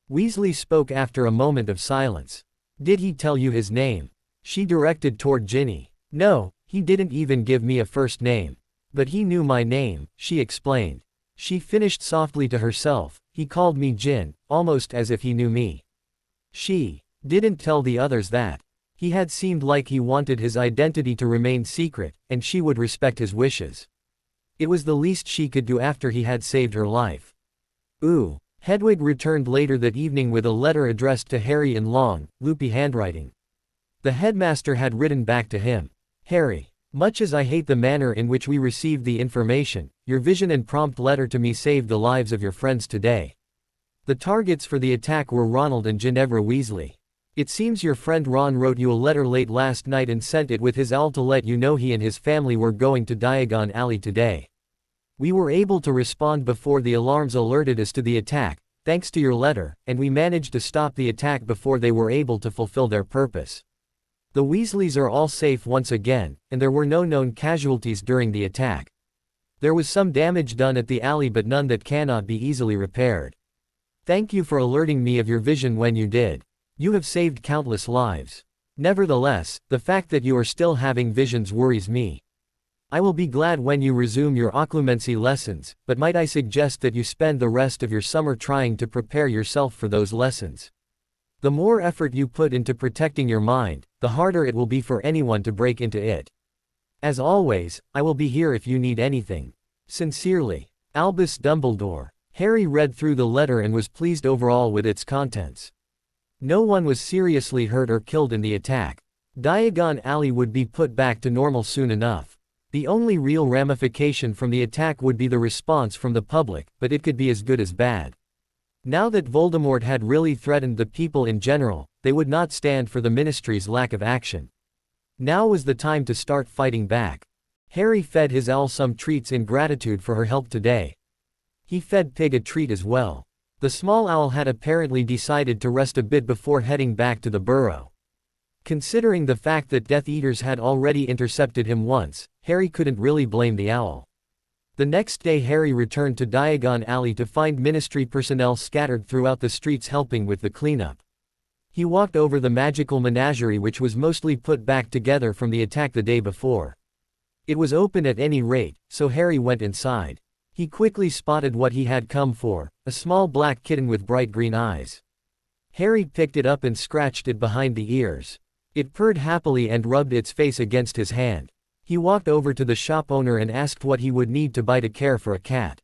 Weasley spoke after a moment of silence. "Did he tell you his name?" She directed toward Ginny. "No, he didn't even give me a first name. But he knew my name," she explained. She finished softly to herself, "He called me Jin, almost as if he knew me." She didn't tell the others that. He had seemed like he wanted his identity to remain secret, and she would respect his wishes. It was the least she could do after he had saved her life. Ooh. Hedwig returned later that evening with a letter addressed to Harry in long, loopy handwriting. The headmaster had written back to him. "Harry, much as I hate the manner in which we received the information, your vision and prompt letter to me saved the lives of your friends today. The targets for the attack were Ronald and Ginevra Weasley. It seems your friend Ron wrote you a letter late last night and sent it with his owl to let you know he and his family were going to Diagon Alley today. We were able to respond before the alarms alerted us to the attack, thanks to your letter, and we managed to stop the attack before they were able to fulfill their purpose. The Weasleys are all safe once again, and there were no known casualties during the attack. There was some damage done at the alley but none that cannot be easily repaired. Thank you for alerting me of your vision when you did. You have saved countless lives. Nevertheless, the fact that you are still having visions worries me. I will be glad when you resume your Occlumency lessons, but might I suggest that you spend the rest of your summer trying to prepare yourself for those lessons. The more effort you put into protecting your mind, the harder it will be for anyone to break into it. As always, I will be here if you need anything. Sincerely, Albus Dumbledore. Harry read through the letter and was pleased overall with its contents. No one was seriously hurt or killed in the attack. Diagon Alley would be put back to normal soon enough. The only real ramification from the attack would be the response from the public, but it could be as good as bad. Now that Voldemort had really threatened the people in general, they would not stand for the Ministry's lack of action. Now was the time to start fighting back. Harry fed his owl some treats in gratitude for her help today. He fed Pig a treat as well. The small owl had apparently decided to rest a bit before heading back to the burrow. Considering the fact that Death Eaters had already intercepted him once, Harry couldn't really blame the owl. The next day Harry returned to Diagon Alley to find Ministry personnel scattered throughout the streets helping with the cleanup. He walked over the magical menagerie which was mostly put back together from the attack the day before. It was open at any rate, so Harry went inside. He quickly spotted what he had come for, a small black kitten with bright green eyes. Harry picked it up and scratched it behind the ears. It purred happily and rubbed its face against his hand. He walked over to the shop owner and asked what he would need to buy to care for a cat.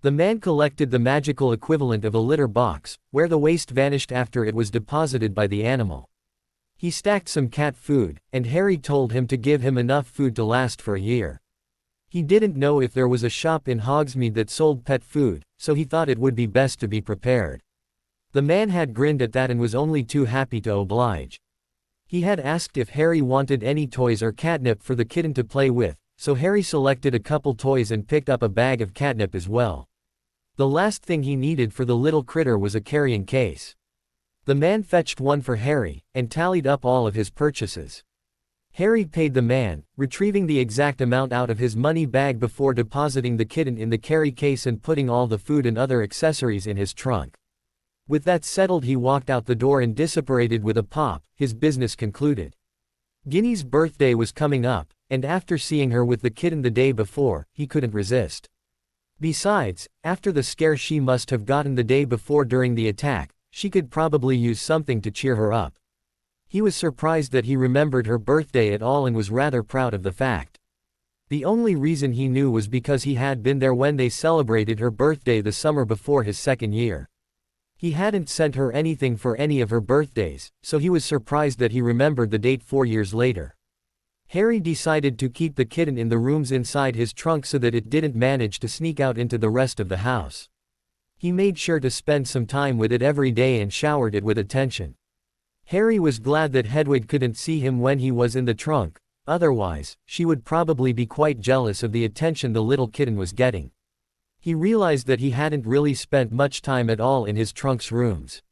The man collected the magical equivalent of a litter box, where the waste vanished after it was deposited by the animal. He stacked some cat food, and Harry told him to give him enough food to last for a year. He didn't know if there was a shop in Hogsmeade that sold pet food, so he thought it would be best to be prepared. The man had grinned at that and was only too happy to oblige. He had asked if Harry wanted any toys or catnip for the kitten to play with, so Harry selected a couple toys and picked up a bag of catnip as well. The last thing he needed for the little critter was a carrying case. The man fetched one for Harry, and tallied up all of his purchases. Harry paid the man, retrieving the exact amount out of his money bag before depositing the kitten in the carry case and putting all the food and other accessories in his trunk. With that settled he walked out the door and disapparated with a pop, his business concluded. Ginny's birthday was coming up, and after seeing her with the kitten the day before, he couldn't resist. Besides, after the scare she must have gotten the day before during the attack, she could probably use something to cheer her up. He was surprised that he remembered her birthday at all and was rather proud of the fact. The only reason he knew was because he had been there when they celebrated her birthday the summer before his second year. He hadn't sent her anything for any of her birthdays, so he was surprised that he remembered the date 4 years later. Harry decided to keep the kitten in the rooms inside his trunk so that it didn't manage to sneak out into the rest of the house. He made sure to spend some time with it every day and showered it with attention. Harry was glad that Hedwig couldn't see him when he was in the trunk, otherwise, she would probably be quite jealous of the attention the little kitten was getting. He realized that he hadn't really spent much time at all in his trunk's rooms.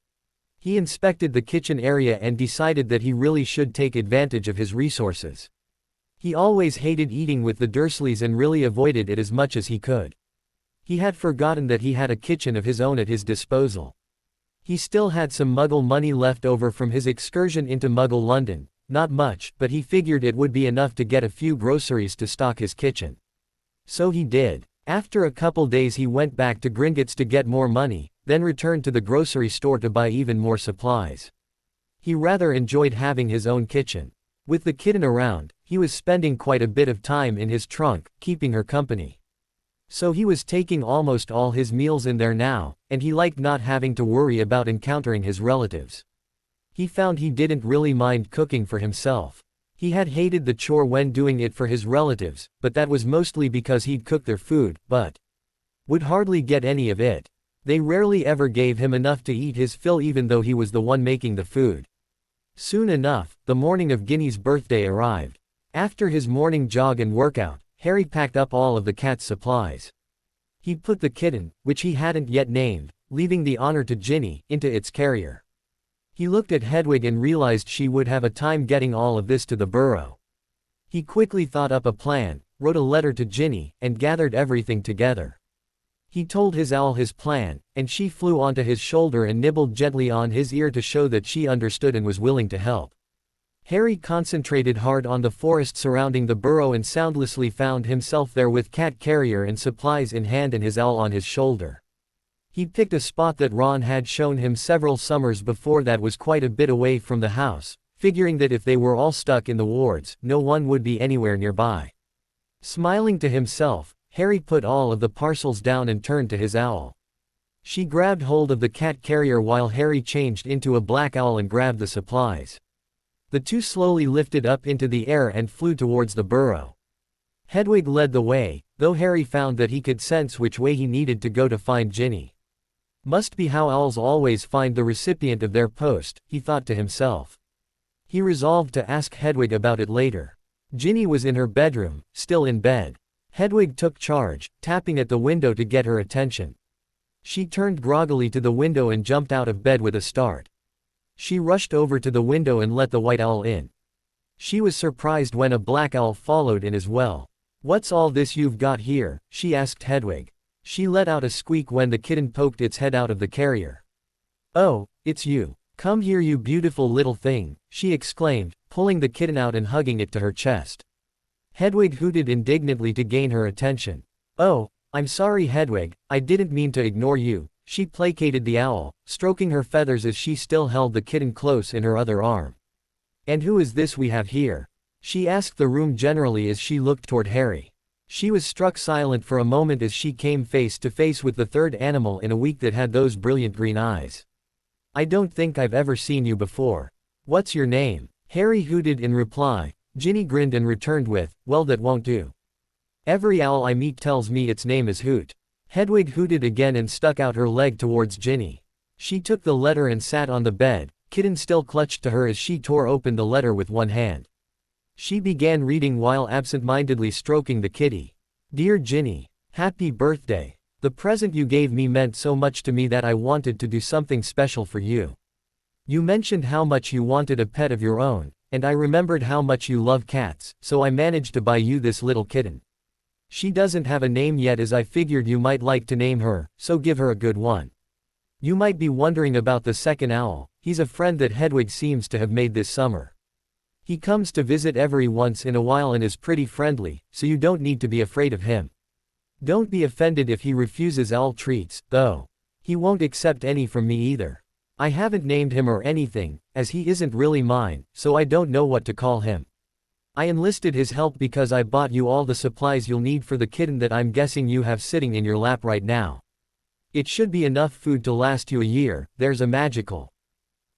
He inspected the kitchen area and decided that he really should take advantage of his resources. He always hated eating with the Dursleys and really avoided it as much as he could. He had forgotten that he had a kitchen of his own at his disposal. He still had some Muggle money left over from his excursion into Muggle London, not much, but he figured it would be enough to get a few groceries to stock his kitchen. So he did. After a couple days he went back to Gringotts to get more money, then returned to the grocery store to buy even more supplies. He rather enjoyed having his own kitchen. With the kitten around, he was spending quite a bit of time in his trunk, keeping her company. So he was taking almost all his meals in there now, and he liked not having to worry about encountering his relatives. He found he didn't really mind cooking for himself. He had hated the chore when doing it for his relatives, but that was mostly because he'd cook their food, but would hardly get any of it. They rarely ever gave him enough to eat his fill even though he was the one making the food. Soon enough, the morning of Ginny's birthday arrived. After his morning jog and workout, Harry packed up all of the cat's supplies. He put the kitten, which he hadn't yet named, leaving the honor to Ginny, into its carrier. He looked at Hedwig and realized she would have a time getting all of this to the burrow. He quickly thought up a plan, wrote a letter to Ginny, and gathered everything together. He told his owl his plan, and she flew onto his shoulder and nibbled gently on his ear to show that she understood and was willing to help. Harry concentrated hard on the forest surrounding the burrow and soundlessly found himself there with cat carrier and supplies in hand and his owl on his shoulder. He picked a spot that Ron had shown him several summers before that was quite a bit away from the house, figuring that if they were all stuck in the wards, no one would be anywhere nearby. Smiling to himself, Harry put all of the parcels down and turned to his owl. She grabbed hold of the cat carrier while Harry changed into a black owl and grabbed the supplies. The two slowly lifted up into the air and flew towards the burrow. Hedwig led the way, though Harry found that he could sense which way he needed to go to find Ginny. Must be how owls always find the recipient of their post, he thought to himself. He resolved to ask Hedwig about it later. Ginny was in her bedroom, still in bed. Hedwig took charge, tapping at the window to get her attention. She turned groggily to the window and jumped out of bed with a start. She rushed over to the window and let the white owl in. She was surprised when a black owl followed in as well. "What's all this you've got here?" she asked Hedwig. She let out a squeak when the kitten poked its head out of the carrier. "Oh, it's you. Come here, you beautiful little thing," she exclaimed, pulling the kitten out and hugging it to her chest. Hedwig hooted indignantly to gain her attention. "Oh, I'm sorry, Hedwig, I didn't mean to ignore you," she placated the owl, stroking her feathers as she still held the kitten close in her other arm. "And who is this we have here?" she asked the room generally as she looked toward Harry. She was struck silent for a moment as she came face to face with the third animal in a week that had those brilliant green eyes. "I don't think I've ever seen you before. What's your name?" Harry hooted in reply. Ginny grinned and returned with, "Well, that won't do. Every owl I meet tells me its name is Hoot." Hedwig hooted again and stuck out her leg towards Ginny. She took the letter and sat on the bed, kitten still clutched to her as she tore open the letter with one hand. She began reading while absent-mindedly stroking the kitty. "Dear Ginny, happy birthday. The present you gave me meant so much to me that I wanted to do something special for you. You mentioned how much you wanted a pet of your own, and I remembered how much you love cats, so I managed to buy you this little kitten. She doesn't have a name yet as I figured you might like to name her, so give her a good one. You might be wondering about the second owl. He's a friend that Hedwig seems to have made this summer. He comes to visit every once in a while and is pretty friendly, so you don't need to be afraid of him. Don't be offended if he refuses owl treats, though. He won't accept any from me either. I haven't named him or anything, as he isn't really mine, so I don't know what to call him. I enlisted his help because I bought you all the supplies you'll need for the kitten that I'm guessing you have sitting in your lap right now. It should be enough food to last you a year. There's a magical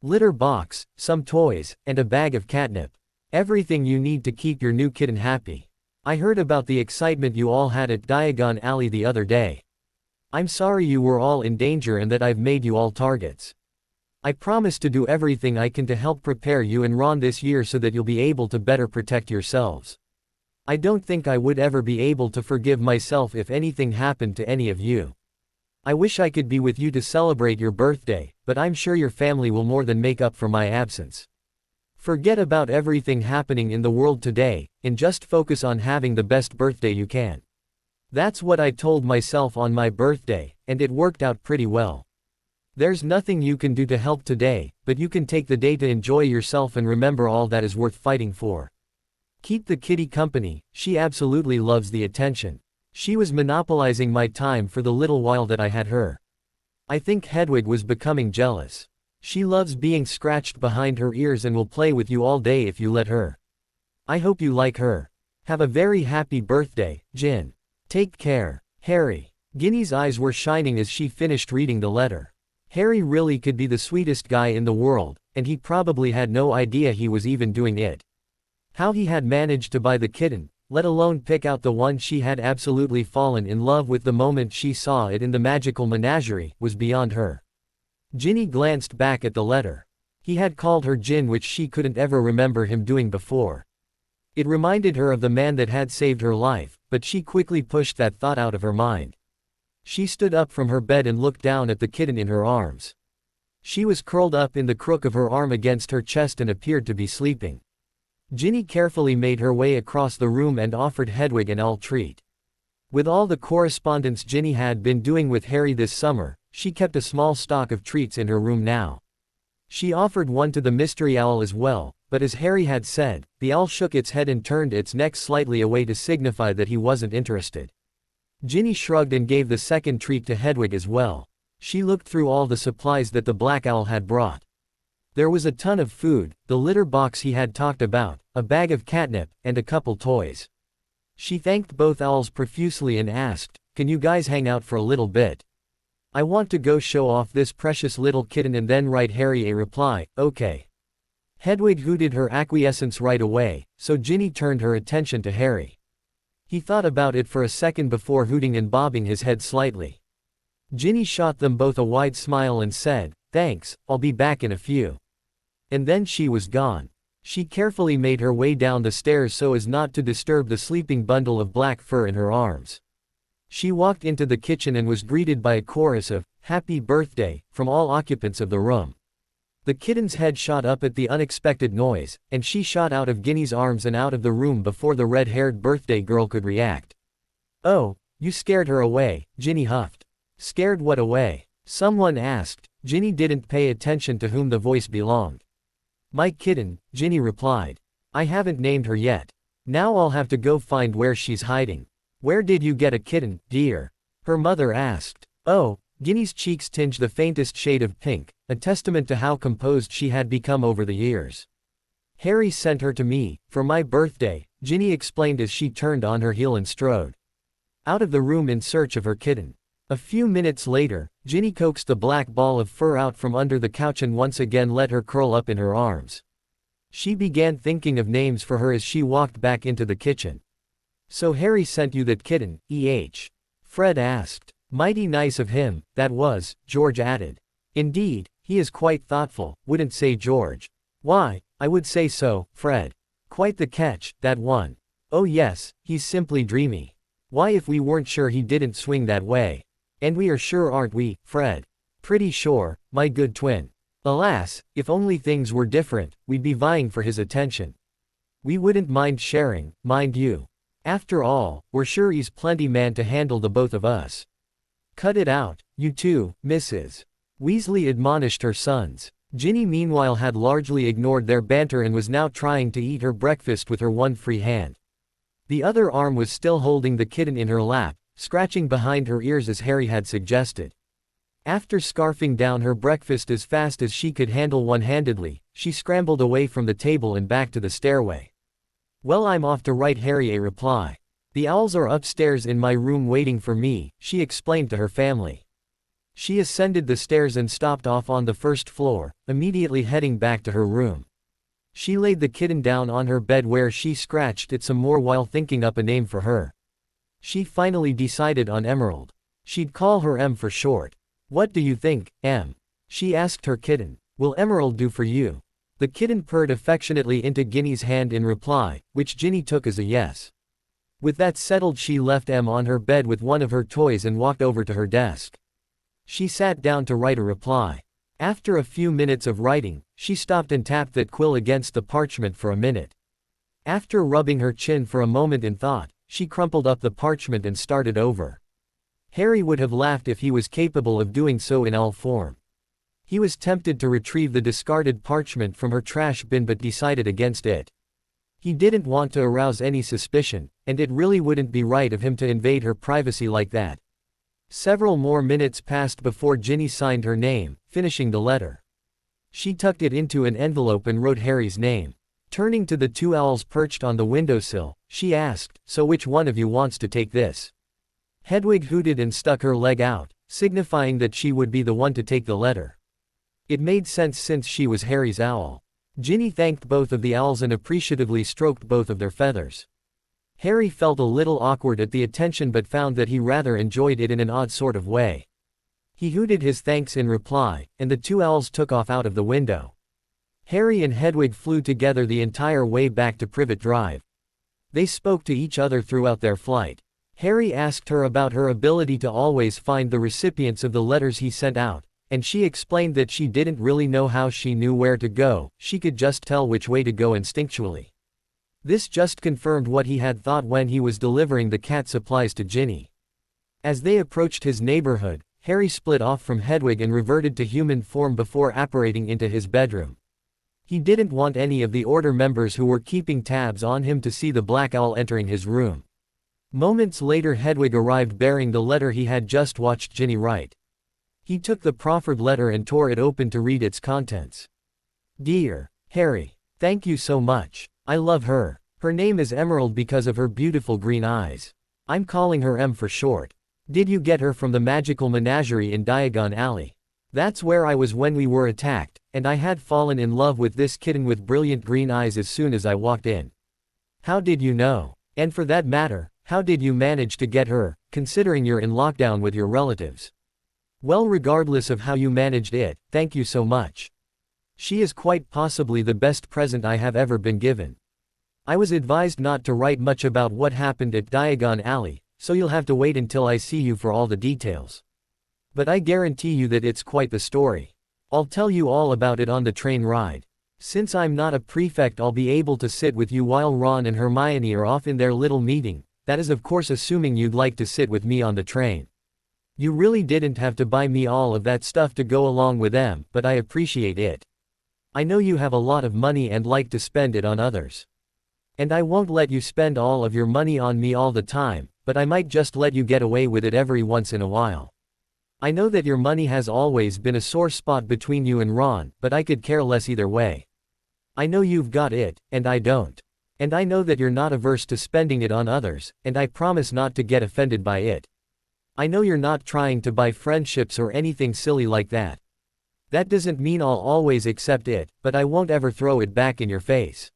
litter box, some toys, and a bag of catnip. Everything you need to keep your new kitten happy. I heard about the excitement you all had at Diagon Alley the other day. I'm sorry you were all in danger and that I've made you all targets. I promise to do everything I can to help prepare you and Ron this year so that you'll be able to better protect yourselves. I don't think I would ever be able to forgive myself if anything happened to any of you. I wish I could be with you to celebrate your birthday, but I'm sure your family will more than make up for my absence. Forget about everything happening in the world today, and just focus on having the best birthday you can. That's what I told myself on my birthday, and it worked out pretty well. There's nothing you can do to help today, but you can take the day to enjoy yourself and remember all that is worth fighting for. Keep the kitty company, she absolutely loves the attention. She was monopolizing my time for the little while that I had her. I think Hedwig was becoming jealous. She loves being scratched behind her ears and will play with you all day if you let her. I hope you like her. Have a very happy birthday, Gin. Take care, Harry." Ginny's eyes were shining as she finished reading the letter. Harry really could be the sweetest guy in the world, and he probably had no idea he was even doing it. How he had managed to buy the kitten, let alone pick out the one she had absolutely fallen in love with the moment she saw it in the magical menagerie, was beyond her. Ginny glanced back at the letter. He had called her Gin, which she couldn't ever remember him doing before. It reminded her of the man that had saved her life, but she quickly pushed that thought out of her mind. She stood up from her bed and looked down at the kitten in her arms. She was curled up in the crook of her arm against her chest and appeared to be sleeping. Ginny carefully made her way across the room and offered Hedwig an owl treat. With all the correspondence Ginny had been doing with Harry this summer, she kept a small stock of treats in her room now. She offered one to the mystery owl as well, but as Harry had said, the owl shook its head and turned its neck slightly away to signify that he wasn't interested. Ginny shrugged and gave the second treat to Hedwig as well. She looked through all the supplies that the black owl had brought. There was a ton of food, the litter box he had talked about, a bag of catnip, and a couple toys. She thanked both owls profusely and asked, "Can you guys hang out for a little bit?" I want to go show off this precious little kitten and then write Harry a reply, okay. Hedwig hooted her acquiescence right away, so Ginny turned her attention to Harry. He thought about it for a second before hooting and bobbing his head slightly. Ginny shot them both a wide smile and said, "Thanks, I'll be back in a few." And then she was gone. She carefully made her way down the stairs so as not to disturb the sleeping bundle of black fur in her arms. She walked into the kitchen and was greeted by a chorus of, "Happy birthday," from all occupants of the room. The kitten's head shot up at the unexpected noise, and she shot out of Ginny's arms and out of the room before the red-haired birthday girl could react. "Oh, you scared her away," Ginny huffed. "Scared what away?" someone asked. Ginny didn't pay attention to whom the voice belonged. "My kitten," Ginny replied. "I haven't named her yet. Now I'll have to go find where she's hiding." "Where did you get a kitten, dear?" her mother asked. "Oh," Ginny's cheeks tinged the faintest shade of pink, a testament to how composed she had become over the years. "Harry sent her to me, for my birthday," Ginny explained as she turned on her heel and strode out of the room in search of her kitten. A few minutes later, Ginny coaxed the black ball of fur out from under the couch and once again let her curl up in her arms. She began thinking of names for her as she walked back into the kitchen. "So Harry sent you that kitten, Fred asked. "Mighty nice of him, that was," George added. "Indeed, he is quite thoughtful, wouldn't say George." "Why, I would say so, Fred. Quite the catch, that one." "Oh yes, he's simply dreamy. Why, if we weren't sure he didn't swing that way." "And we are sure, aren't we, Fred?" "Pretty sure, my good twin. Alas, if only things were different, we'd be vying for his attention. We wouldn't mind sharing, mind you. After all, we're sure he's plenty man to handle the both of us." "Cut it out, you two, Mrs. Weasley," admonished her sons. Ginny meanwhile had largely ignored their banter and was now trying to eat her breakfast with her one free hand. The other arm was still holding the kitten in her lap, scratching behind her ears as Harry had suggested. After scarfing down her breakfast as fast as she could handle one-handedly, she scrambled away from the table and back to the stairway. "Well, I'm off to write Harry a reply. The owls are upstairs in my room waiting for me," she explained to her family. She ascended the stairs and stopped off on the first floor, immediately heading back to her room. She laid the kitten down on her bed where she scratched it some more while thinking up a name for her. She finally decided on Emerald. She'd call her Em for short. "What do you think, Em?" she asked her kitten. "Will Emerald do for you?" The kitten purred affectionately into Ginny's hand in reply, which Ginny took as a yes. With that settled, she left Em on her bed with one of her toys and walked over to her desk. She sat down to write a reply. After a few minutes of writing, she stopped and tapped that quill against the parchment for a minute. After rubbing her chin for a moment in thought, she crumpled up the parchment and started over. Harry would have laughed if he was capable of doing so in owl form. He was tempted to retrieve the discarded parchment from her trash bin but decided against it. He didn't want to arouse any suspicion, and it really wouldn't be right of him to invade her privacy like that. Several more minutes passed before Ginny signed her name, finishing the letter. She tucked it into an envelope and wrote Harry's name. Turning to the two owls perched on the windowsill, she asked, "So which one of you wants to take this?" Hedwig hooted and stuck her leg out, signifying that she would be the one to take the letter. It made sense since she was Harry's owl. Ginny thanked both of the owls and appreciatively stroked both of their feathers. Harry felt a little awkward at the attention but found that he rather enjoyed it in an odd sort of way. He hooted his thanks in reply, and the two owls took off out of the window. Harry and Hedwig flew together the entire way back to Privet Drive. They spoke to each other throughout their flight. Harry asked her about her ability to always find the recipients of the letters he sent out, and she explained that she didn't really know how she knew where to go, she could just tell which way to go instinctually. This just confirmed what he had thought when he was delivering the cat supplies to Ginny. As they approached his neighborhood, Harry split off from Hedwig and reverted to human form before apparating into his bedroom. He didn't want any of the Order members who were keeping tabs on him to see the Black Owl entering his room. Moments later, Hedwig arrived bearing the letter he had just watched Ginny write. He took the proffered letter and tore it open to read its contents. "Dear Harry, thank you so much. I love her. Her name is Emerald because of her beautiful green eyes. I'm calling her Em for short. Did you get her from the magical menagerie in Diagon Alley? That's where I was when we were attacked, and I had fallen in love with this kitten with brilliant green eyes as soon as I walked in. How did you know? And for that matter, how did you manage to get her, considering you're in lockdown with your relatives? Well, regardless of how you managed it, thank you so much. She is quite possibly the best present I have ever been given. I was advised not to write much about what happened at Diagon Alley, so you'll have to wait until I see you for all the details. But I guarantee you that it's quite the story. I'll tell you all about it on the train ride. Since I'm not a prefect, I'll be able to sit with you while Ron and Hermione are off in their little meeting. That is of course assuming you'd like to sit with me on the train. You really didn't have to buy me all of that stuff to go along with them, but I appreciate it. I know you have a lot of money and like to spend it on others. And I won't let you spend all of your money on me all the time, but I might just let you get away with it every once in a while. I know that your money has always been a sore spot between you and Ron, but I could care less either way. I know you've got it, and I don't. And I know that you're not averse to spending it on others, and I promise not to get offended by it. I know you're not trying to buy friendships or anything silly like that. That doesn't mean I'll always accept it, but I won't ever throw it back in your face.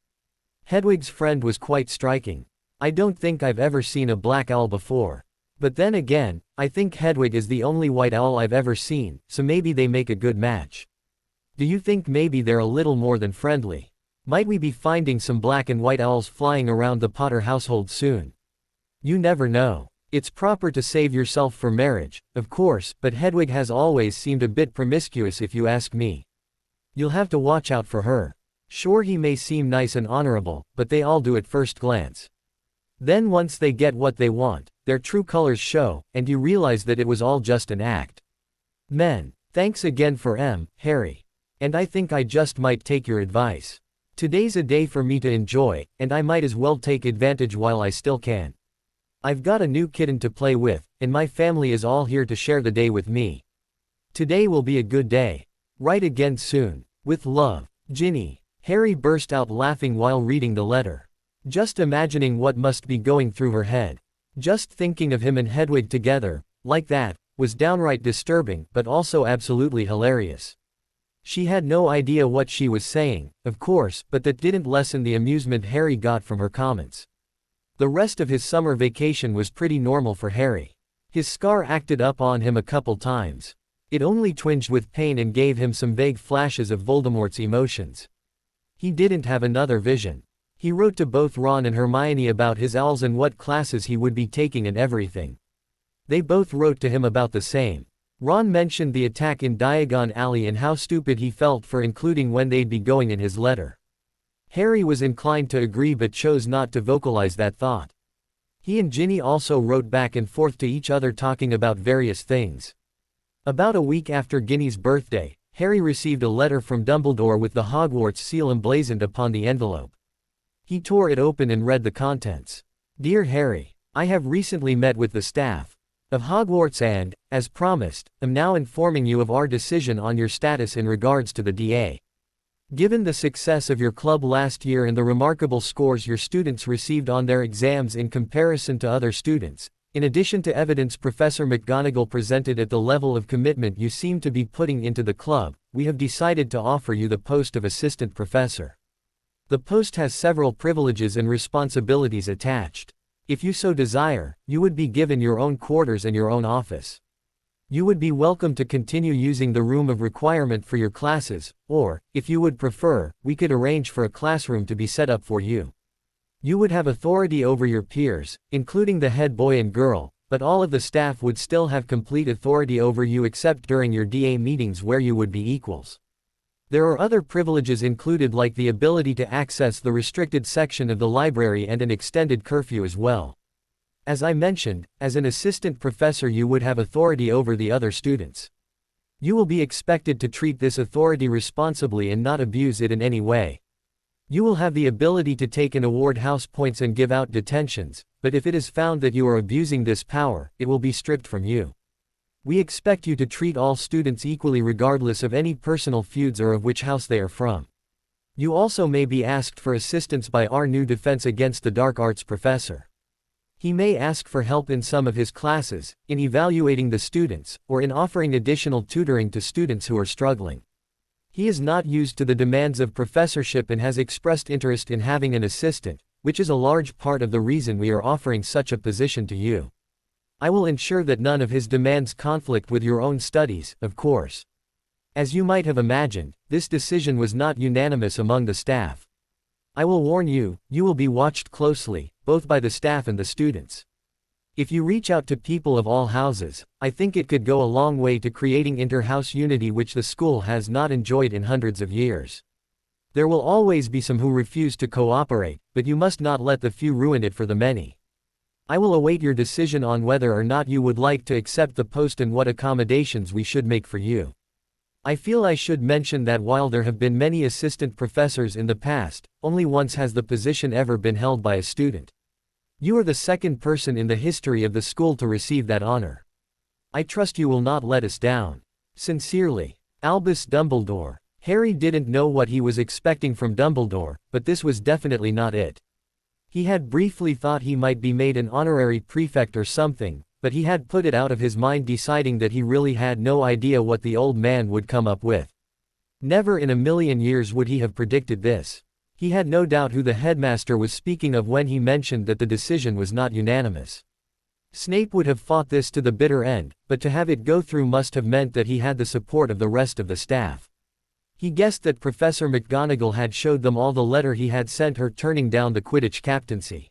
Hedwig's friend was quite striking. I don't think I've ever seen a black owl before. But then again, I think Hedwig is the only white owl I've ever seen, so maybe they make a good match. Do you think maybe they're a little more than friendly? Might we be finding some black and white owls flying around the Potter household soon? You never know. It's proper to save yourself for marriage, of course, but Hedwig has always seemed a bit promiscuous if you ask me. You'll have to watch out for her. Sure, he may seem nice and honorable, but they all do at first glance. Then once they get what they want, their true colors show, and you realize that it was all just an act. Men, thanks again for Harry. And I think I just might take your advice. Today's a day for me to enjoy, and I might as well take advantage while I still can. I've got a new kitten to play with, and my family is all here to share the day with me. Today will be a good day. Write again soon. With love, Ginny. Harry burst out laughing while reading the letter. Just imagining what must be going through her head. Just thinking of him and Hedwig together, like that, was downright disturbing, but also absolutely hilarious. She had no idea what she was saying, of course, but that didn't lessen the amusement Harry got from her comments. The rest of his summer vacation was pretty normal for Harry. His scar acted up on him a couple times. It only twinged with pain and gave him some vague flashes of Voldemort's emotions. He didn't have another vision. He wrote to both Ron and Hermione about his owls and what classes he would be taking and everything. They both wrote to him about the same. Ron mentioned the attack in Diagon Alley and how stupid he felt for including when they'd be going in his letter. Harry was inclined to agree but chose not to vocalize that thought. He and Ginny also wrote back and forth to each other talking about various things. About a week after Ginny's birthday, Harry received a letter from Dumbledore with the Hogwarts seal emblazoned upon the envelope. He tore it open and read the contents. Dear Harry, I have recently met with the staff of Hogwarts and, as promised, am now informing you of our decision on your status in regards to the DA. Given the success of your club last year and the remarkable scores your students received on their exams in comparison to other students, in addition to evidence Professor McGonagall presented at the level of commitment you seem to be putting into the club, we have decided to offer you the post of assistant professor. The post has several privileges and responsibilities attached. If you so desire, you would be given your own quarters and your own office. You would be welcome to continue using the room of requirement for your classes, or, if you would prefer, we could arrange for a classroom to be set up for you. You would have authority over your peers, including the head boy and girl, but all of the staff would still have complete authority over you except during your DA meetings where you would be equals. There are other privileges included like the ability to access the restricted section of the library and an extended curfew as well. As I mentioned, as an assistant professor you would have authority over the other students. You will be expected to treat this authority responsibly and not abuse it in any way. You will have the ability to take and award house points and give out detentions, but if it is found that you are abusing this power, it will be stripped from you. We expect you to treat all students equally regardless of any personal feuds or of which house they are from. You also may be asked for assistance by our new Defense Against the Dark Arts professor. He may ask for help in some of his classes, in evaluating the students, or in offering additional tutoring to students who are struggling. He is not used to the demands of professorship and has expressed interest in having an assistant, which is a large part of the reason we are offering such a position to you. I will ensure that none of his demands conflict with your own studies, of course. As you might have imagined, this decision was not unanimous among the staff. I will warn you, you will be watched closely, both by the staff and the students. If you reach out to people of all houses, I think it could go a long way to creating inter-house unity which the school has not enjoyed in hundreds of years. There will always be some who refuse to cooperate, but you must not let the few ruin it for the many. I will await your decision on whether or not you would like to accept the post and what accommodations we should make for you. I feel I should mention that while there have been many assistant professors in the past, only once has the position ever been held by a student. You are the second person in the history of the school to receive that honor. I trust you will not let us down. Sincerely, Albus Dumbledore. Harry didn't know what he was expecting from Dumbledore, but this was definitely not it. He had briefly thought he might be made an honorary prefect or something, but he had put it out of his mind, deciding that he really had no idea what the old man would come up with. Never in a million years would he have predicted this. He had no doubt who the headmaster was speaking of when he mentioned that the decision was not unanimous. Snape would have fought this to the bitter end, but to have it go through must have meant that he had the support of the rest of the staff. He guessed that Professor McGonagall had showed them all the letter he had sent her turning down the Quidditch captaincy.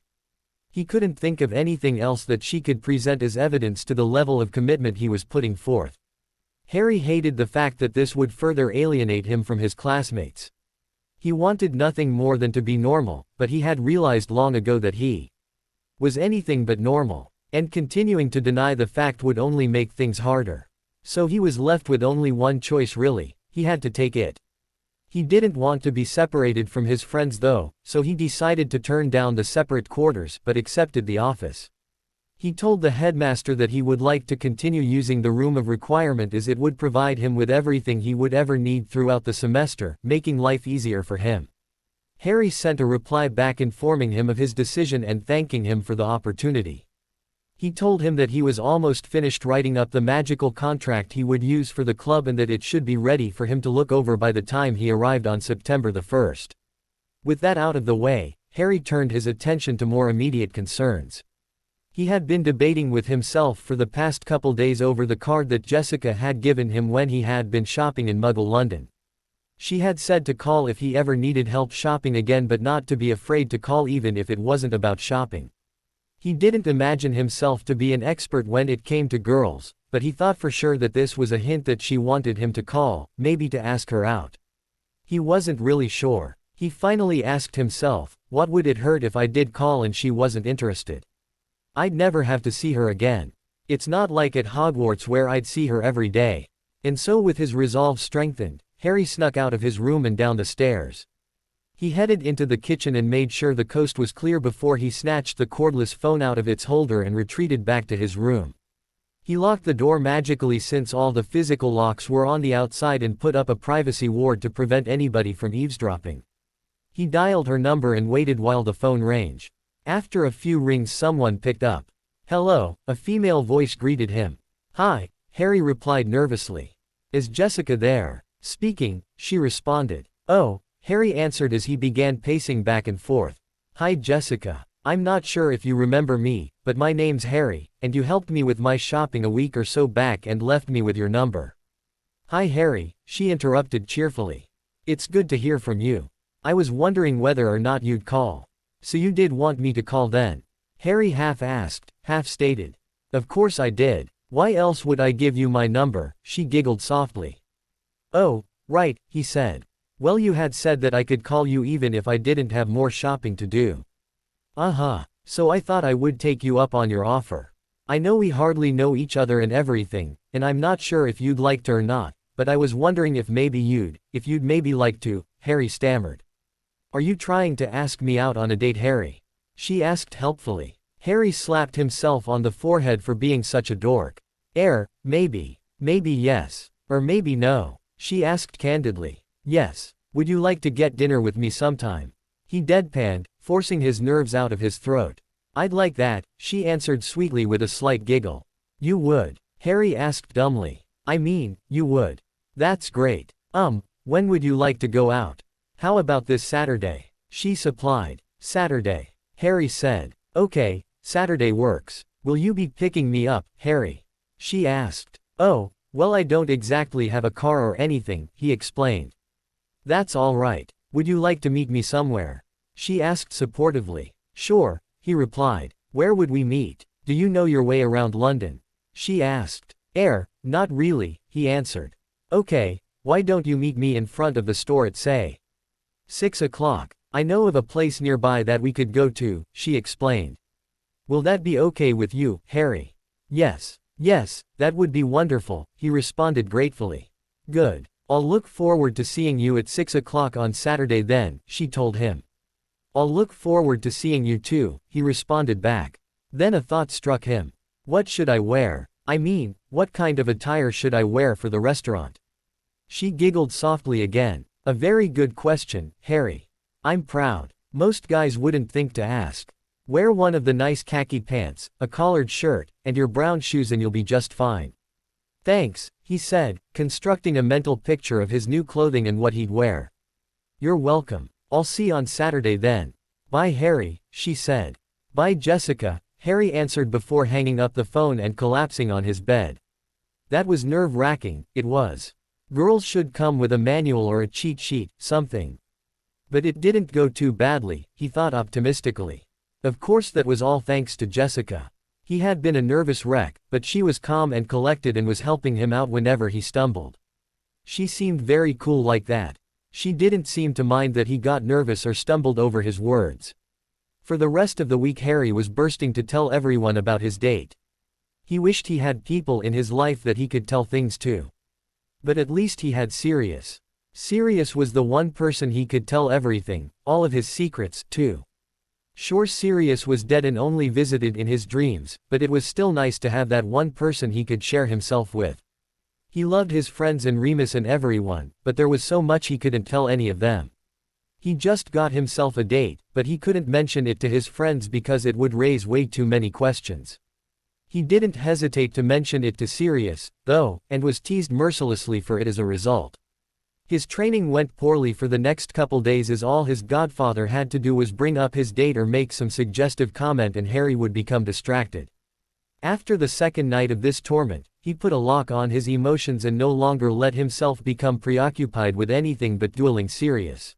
He couldn't think of anything else that she could present as evidence to the level of commitment he was putting forth. Harry hated the fact that this would further alienate him from his classmates. He wanted nothing more than to be normal, but he had realized long ago that he was anything but normal, and continuing to deny the fact would only make things harder. So he was left with only one choice really. He had to take it. He didn't want to be separated from his friends though, so he decided to turn down the separate quarters but accepted the office. He told the headmaster that he would like to continue using the room of requirement as it would provide him with everything he would ever need throughout the semester, making life easier for him. Harry sent a reply back informing him of his decision and thanking him for the opportunity. He told him that he was almost finished writing up the magical contract he would use for the club and that it should be ready for him to look over by the time he arrived on September the 1st. With that out of the way, Harry turned his attention to more immediate concerns. He had been debating with himself for the past couple days over the card that Jessica had given him when he had been shopping in Muggle London. She had said to call if he ever needed help shopping again, but not to be afraid to call even if it wasn't about shopping. He didn't imagine himself to be an expert when it came to girls, but he thought for sure that this was a hint that she wanted him to call, maybe to ask her out. He wasn't really sure. He finally asked himself, what would it hurt if I did call and she wasn't interested? I'd never have to see her again. It's not like at Hogwarts where I'd see her every day. And so with his resolve strengthened, Harry snuck out of his room and down the stairs. He headed into the kitchen and made sure the coast was clear before he snatched the cordless phone out of its holder and retreated back to his room. He locked the door magically since all the physical locks were on the outside and put up a privacy ward to prevent anybody from eavesdropping. He dialed her number and waited while the phone rang. After a few rings someone picked up. Hello, a female voice greeted him. Hi, Harry replied nervously. Is Jessica there? Speaking, she responded. Oh, Harry answered as he began pacing back and forth. Hi Jessica. I'm not sure if you remember me, but my name's Harry, and you helped me with my shopping a week or so back and left me with your number. Hi Harry, she interrupted cheerfully. It's good to hear from you. I was wondering whether or not you'd call. So you did want me to call then? Harry half asked, half stated. Of course I did. Why else would I give you my number? She giggled softly. Oh, right, he said. Well, you had said that I could call you even if I didn't have more shopping to do. So I thought I would take you up on your offer. I know we hardly know each other and everything, and I'm not sure if you'd like to or not, but I was wondering if you'd maybe like to, Harry stammered. Are you trying to ask me out on a date, Harry? She asked helpfully. Harry slapped himself on the forehead for being such a dork. Maybe yes, or maybe no, she asked candidly. Yes. Would you like to get dinner with me sometime? He deadpanned, forcing his nerves out of his throat. I'd like that, she answered sweetly with a slight giggle. You would? Harry asked dumbly. I mean, you would. That's great. When would you like to go out? How about this Saturday? She supplied. Saturday. Harry said. Okay, Saturday works. Will you be picking me up, Harry? She asked. Oh, well, I don't exactly have a car or anything, he explained. That's all right. Would you like to meet me somewhere? She asked supportively. Sure, he replied. Where would we meet? Do you know your way around London? She asked. Not really, he answered. Okay, why don't you meet me in front of the store at say 6 o'clock? I know of a place nearby that we could go to, she explained. Will that be okay with you, Harry? Yes, that would be wonderful, he responded gratefully. Good. I'll look forward to seeing you at 6 o'clock on Saturday then, she told him. I'll look forward to seeing you too, he responded back. Then a thought struck him. What should I wear? I mean, what kind of attire should I wear for the restaurant? She giggled softly again. A very good question, Harry. I'm proud. Most guys wouldn't think to ask. Wear one of the nice khaki pants, a collared shirt, and your brown shoes and you'll be just fine. Thanks, he said, constructing a mental picture of his new clothing and what he'd wear. You're welcome. I'll see you on Saturday then. Bye Harry, she said. Bye Jessica, Harry answered before hanging up the phone and collapsing on his bed. That was nerve-wracking, it was. Girls should come with a manual or a cheat sheet, something. But it didn't go too badly, he thought optimistically. Of course that was all thanks to Jessica. He had been a nervous wreck, but she was calm and collected and was helping him out whenever he stumbled. She seemed very cool like that. She didn't seem to mind that he got nervous or stumbled over his words. For the rest of the week Harry was bursting to tell everyone about his date. He wished he had people in his life that he could tell things to. But at least he had Sirius. Sirius was the one person he could tell everything, all of his secrets, too. Sure, Sirius was dead and only visited in his dreams, but it was still nice to have that one person he could share himself with. He loved his friends and Remus and everyone, but there was so much he couldn't tell any of them. He just got himself a date, but he couldn't mention it to his friends because it would raise way too many questions. He didn't hesitate to mention it to Sirius, though, and was teased mercilessly for it as a result. His training went poorly for the next couple days as all his godfather had to do was bring up his date or make some suggestive comment and Harry would become distracted. After the second night of this torment, he put a lock on his emotions and no longer let himself become preoccupied with anything but dueling Sirius.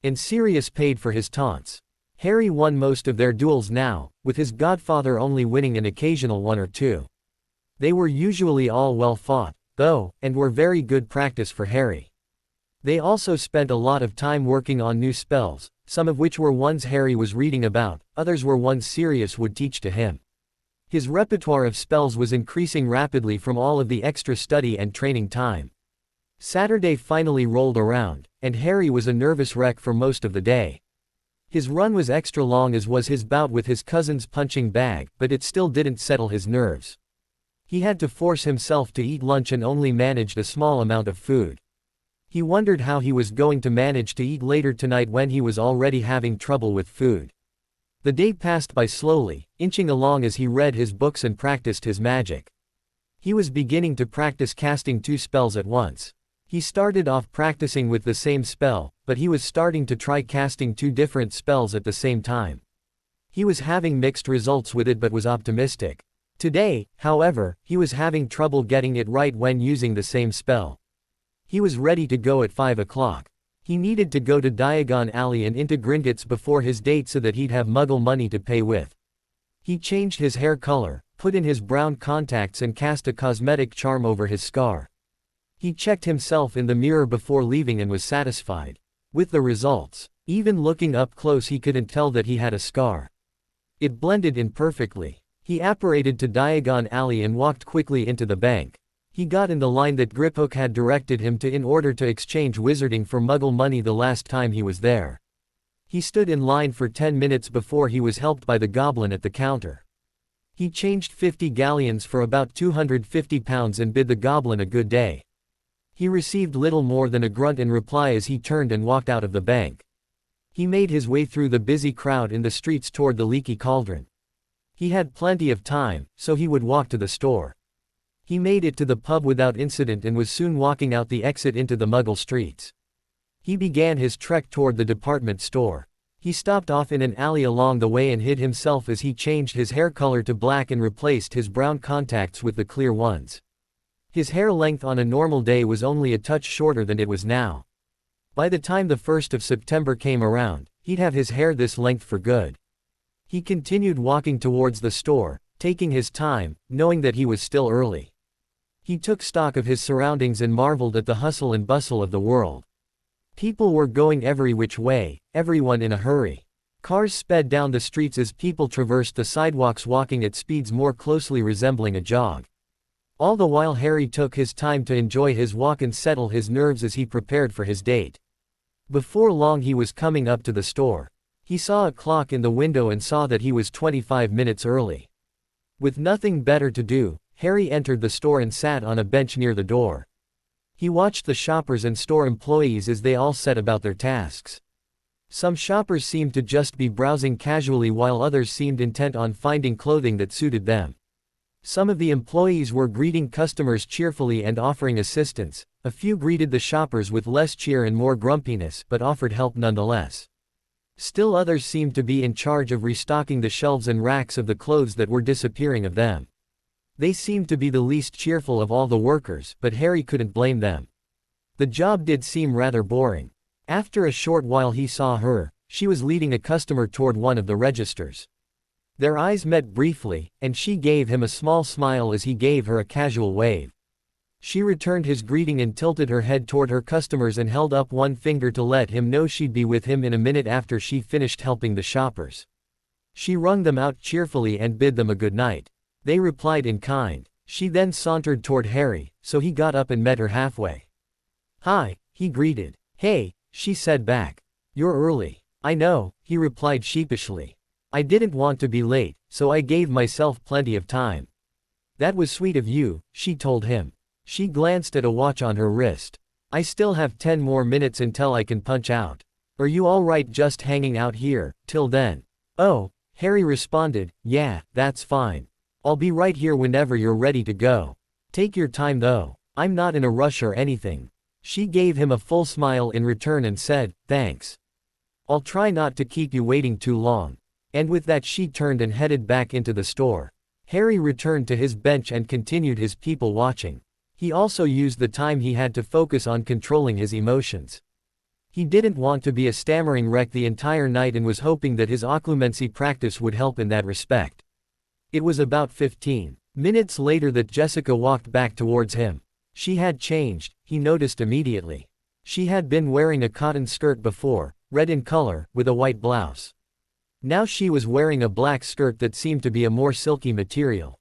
And Sirius paid for his taunts. Harry won most of their duels now, with his godfather only winning an occasional one or two. They were usually all well fought, though, and were very good practice for Harry. They also spent a lot of time working on new spells, some of which were ones Harry was reading about, others were ones Sirius would teach to him. His repertoire of spells was increasing rapidly from all of the extra study and training time. Saturday finally rolled around, and Harry was a nervous wreck for most of the day. His run was extra long as was his bout with his cousin's punching bag, but it still didn't settle his nerves. He had to force himself to eat lunch and only managed a small amount of food. He wondered how he was going to manage to eat later tonight when he was already having trouble with food. The day passed by slowly, inching along as he read his books and practiced his magic. He was beginning to practice casting 2 spells at once. He started off practicing with the same spell, but he was starting to try casting 2 different spells at the same time. He was having mixed results with it but was optimistic. Today, however, he was having trouble getting it right when using the same spell. He was ready to go at 5 o'clock. He needed to go to Diagon Alley and into Gringotts before his date so that he'd have Muggle money to pay with. He changed his hair color, put in his brown contacts and cast a cosmetic charm over his scar. He checked himself in the mirror before leaving and was satisfied with the results. Even looking up close he couldn't tell that he had a scar. It blended in perfectly. He apparated to Diagon Alley and walked quickly into the bank. He got in the line that Griphook had directed him to in order to exchange wizarding for Muggle money the last time he was there. He stood in line for 10 minutes before he was helped by the goblin at the counter. He changed 50 galleons for about £250 and bid the goblin a good day. He received little more than a grunt in reply as he turned and walked out of the bank. He made his way through the busy crowd in the streets toward the Leaky Cauldron. He had plenty of time, so he would walk to the store. He made it to the pub without incident and was soon walking out the exit into the Muggle streets. He began his trek toward the department store. He stopped off in an alley along the way and hid himself as he changed his hair color to black and replaced his brown contacts with the clear ones. His hair length on a normal day was only a touch shorter than it was now. By the time the 1st of September came around, he'd have his hair this length for good. He continued walking towards the store, taking his time, knowing that he was still early. He took stock of his surroundings and marveled at the hustle and bustle of the world. People were going every which way, everyone in a hurry. Cars sped down the streets as people traversed the sidewalks walking at speeds more closely resembling a jog. All the while Harry took his time to enjoy his walk and settle his nerves as he prepared for his date. Before long he was coming up to the store. He saw a clock in the window and saw that he was 25 minutes early. With nothing better to do, Harry entered the store and sat on a bench near the door. He watched the shoppers and store employees as they all set about their tasks. Some shoppers seemed to just be browsing casually while others seemed intent on finding clothing that suited them. Some of the employees were greeting customers cheerfully and offering assistance. A few greeted the shoppers with less cheer and more grumpiness but offered help nonetheless. Still others seemed to be in charge of restocking the shelves and racks of the clothes that were disappearing of them. They seemed to be the least cheerful of all the workers, but Harry couldn't blame them. The job did seem rather boring. After a short while he saw her. She was leading a customer toward one of the registers. Their eyes met briefly, and she gave him a small smile as he gave her a casual wave. She returned his greeting and tilted her head toward her customers and held up one finger to let him know she'd be with him in a minute after she finished helping the shoppers. She wrung them out cheerfully and bid them a good night. They replied in kind. She then sauntered toward Harry, so he got up and met her halfway. "Hi," he greeted. "Hey," she said back. "You're early." "I know," he replied sheepishly. "I didn't want to be late, so I gave myself plenty of time." "That was sweet of you," she told him. She glanced at a watch on her wrist. "I still have 10 more minutes until I can punch out. Are you all right just hanging out here, till then?" "Oh," Harry responded, "yeah, that's fine. I'll be right here whenever you're ready to go. Take your time though. I'm not in a rush or anything." She gave him a full smile in return and said, "Thanks. I'll try not to keep you waiting too long." And with that she turned and headed back into the store. Harry returned to his bench and continued his people watching. He also used the time he had to focus on controlling his emotions. He didn't want to be a stammering wreck the entire night and was hoping that his occlumency practice would help in that respect. It was about 15 minutes later that Jessica walked back towards him. She had changed, he noticed immediately. She had been wearing a cotton skirt before, red in color, with a white blouse. Now she was wearing a black skirt that seemed to be a more silky material.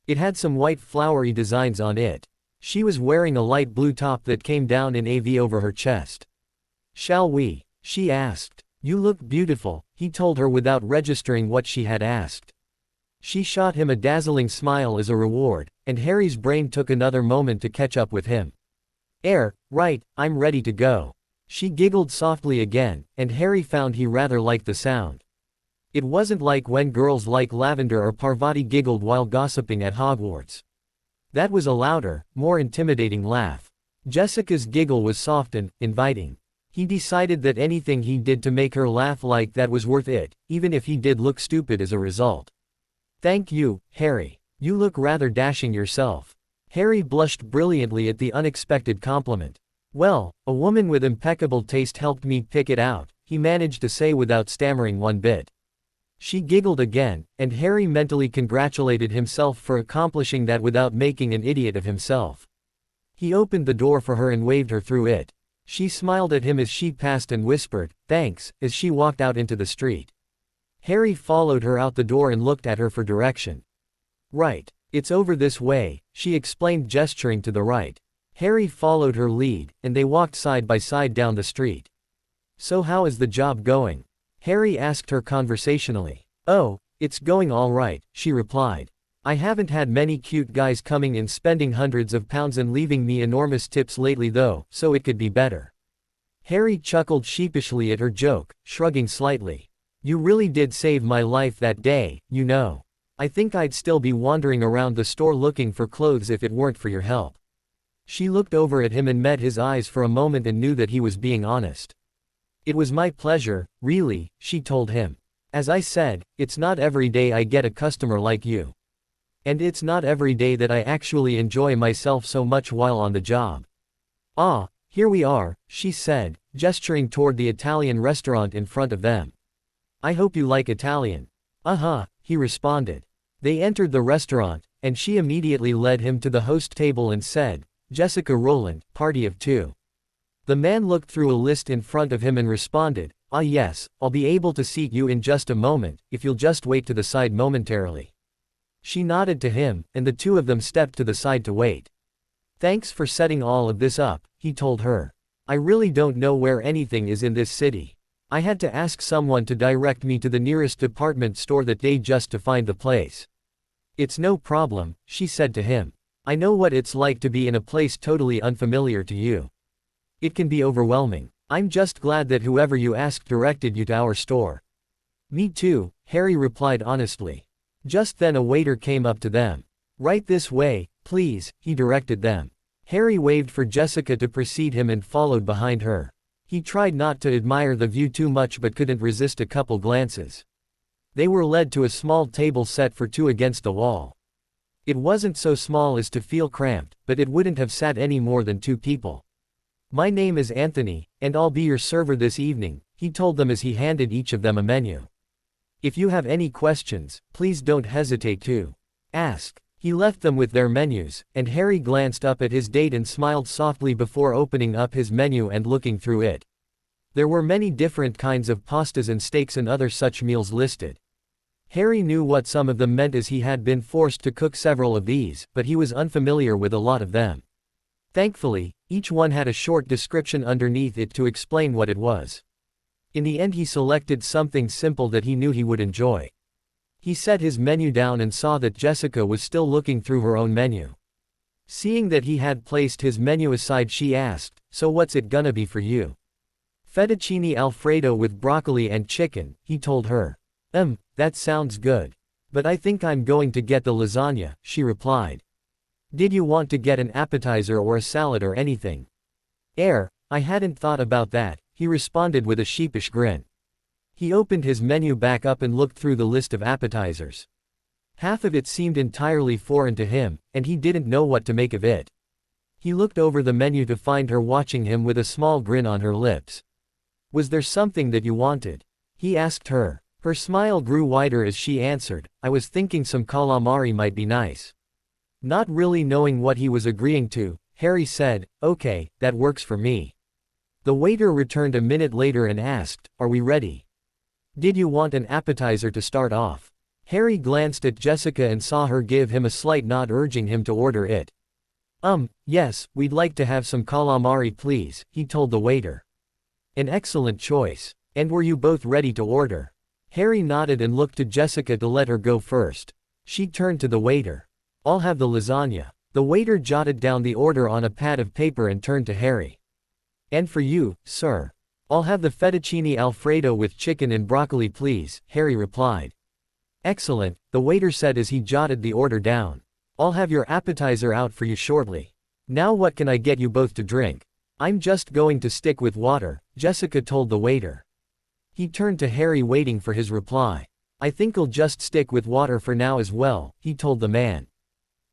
It had some white flowery designs on it. She was wearing a light blue top that came down in AV over her chest. "Shall we?" she asked. "You look beautiful," he told her without registering what she had asked. She shot him a dazzling smile as a reward, and Harry's brain took another moment to catch up with him. Right, I'm ready to go." She giggled softly again, and Harry found he rather liked the sound. It wasn't like when girls like Lavender or Parvati giggled while gossiping at Hogwarts. That was a louder, more intimidating laugh. Jessica's giggle was soft and inviting. He decided that anything he did to make her laugh like that was worth it, even if he did look stupid as a result. "Thank you, Harry. You look rather dashing yourself." Harry blushed brilliantly at the unexpected compliment. "Well, a woman with impeccable taste helped me pick it out," he managed to say without stammering one bit. She giggled again, and Harry mentally congratulated himself for accomplishing that without making an idiot of himself. He opened the door for her and waved her through it. She smiled at him as she passed and whispered, "Thanks," as she walked out into the street. Harry followed her out the door and looked at her for direction. "Right. It's over this way," she explained, gesturing to the right. Harry followed her lead, and they walked side by side down the street. "So how is the job going?" Harry asked her conversationally. "Oh, it's going all right," she replied. "I haven't had many cute guys coming in spending hundreds of pounds and leaving me enormous tips lately though, so it could be better." Harry chuckled sheepishly at her joke, shrugging slightly. "You really did save my life that day, you know." I think I'd still be wandering around the store looking for clothes if it weren't for your help. She looked over at him and met his eyes for a moment and knew that he was being honest. It was my pleasure, really, she told him. As I said, it's not every day I get a customer like you. And it's not every day that I actually enjoy myself so much while on the job. Ah, here we are, she said, gesturing toward the Italian restaurant in front of them. I hope you like Italian. Uh-huh, he responded. They entered the restaurant, and she immediately led him to the host table and said, Jessica Rowland, party of 2. The man looked through a list in front of him and responded, ah yes, I'll be able to seat you in just a moment, if you'll just wait to the side momentarily. She nodded to him, and the two of them stepped to the side to wait. Thanks for setting all of this up, he told her. I really don't know where anything is in this city. I had to ask someone to direct me to the nearest department store that day just to find the place. It's no problem, she said to him. I know what it's like to be in a place totally unfamiliar to you. It can be overwhelming. I'm just glad that whoever you asked directed you to our store. Me too, Harry replied honestly. Just then a waiter came up to them. Right this way, please, he directed them. Harry waved for Jessica to precede him and followed behind her. He tried not to admire the view too much but couldn't resist a couple glances. They were led to a small table set for 2 against the wall. It wasn't so small as to feel cramped, but it wouldn't have sat any more than 2 people. My name is Anthony, and I'll be your server this evening, he told them as he handed each of them a menu. If you have any questions, please don't hesitate to ask. He left them with their menus, and Harry glanced up at his date and smiled softly before opening up his menu and looking through it. There were many different kinds of pastas and steaks and other such meals listed. Harry knew what some of them meant as he had been forced to cook several of these, but he was unfamiliar with a lot of them. Thankfully, each one had a short description underneath it to explain what it was. In the end he selected something simple that he knew he would enjoy. He set his menu down and saw that Jessica was still looking through her own menu. Seeing that he had placed his menu aside, she asked, "So what's it gonna be for you?" "Fettuccine Alfredo with broccoli and chicken," he told her. That sounds good. But I think I'm going to get the lasagna," she replied. "Did you want to get an appetizer or a salad or anything?" I hadn't thought about that," he responded with a sheepish grin. He opened his menu back up and looked through the list of appetizers. Half of it seemed entirely foreign to him, and he didn't know what to make of it. He looked over the menu to find her watching him with a small grin on her lips. "Was there something that you wanted?" he asked her. Her smile grew wider as she answered, "I was thinking some calamari might be nice." Not really knowing what he was agreeing to, Harry said, "Okay, that works for me." The waiter returned a minute later and asked, "Are we ready?" "Did you want an appetizer to start off?" Harry glanced at Jessica and saw her give him a slight nod urging him to order it. Yes, we'd like to have some calamari please," he told the waiter. "An excellent choice. And were you both ready to order?" Harry nodded and looked to Jessica to let her go first. She turned to the waiter. "I'll have the lasagna." The waiter jotted down the order on a pad of paper and turned to Harry. "And for you, sir?" "I'll have the fettuccine Alfredo with chicken and broccoli please," Harry replied. "Excellent," the waiter said as he jotted the order down. "I'll have your appetizer out for you shortly. Now what can I get you both to drink?" "I'm just going to stick with water," Jessica told the waiter. He turned to Harry waiting for his reply. "I think I'll just stick with water for now as well," he told the man.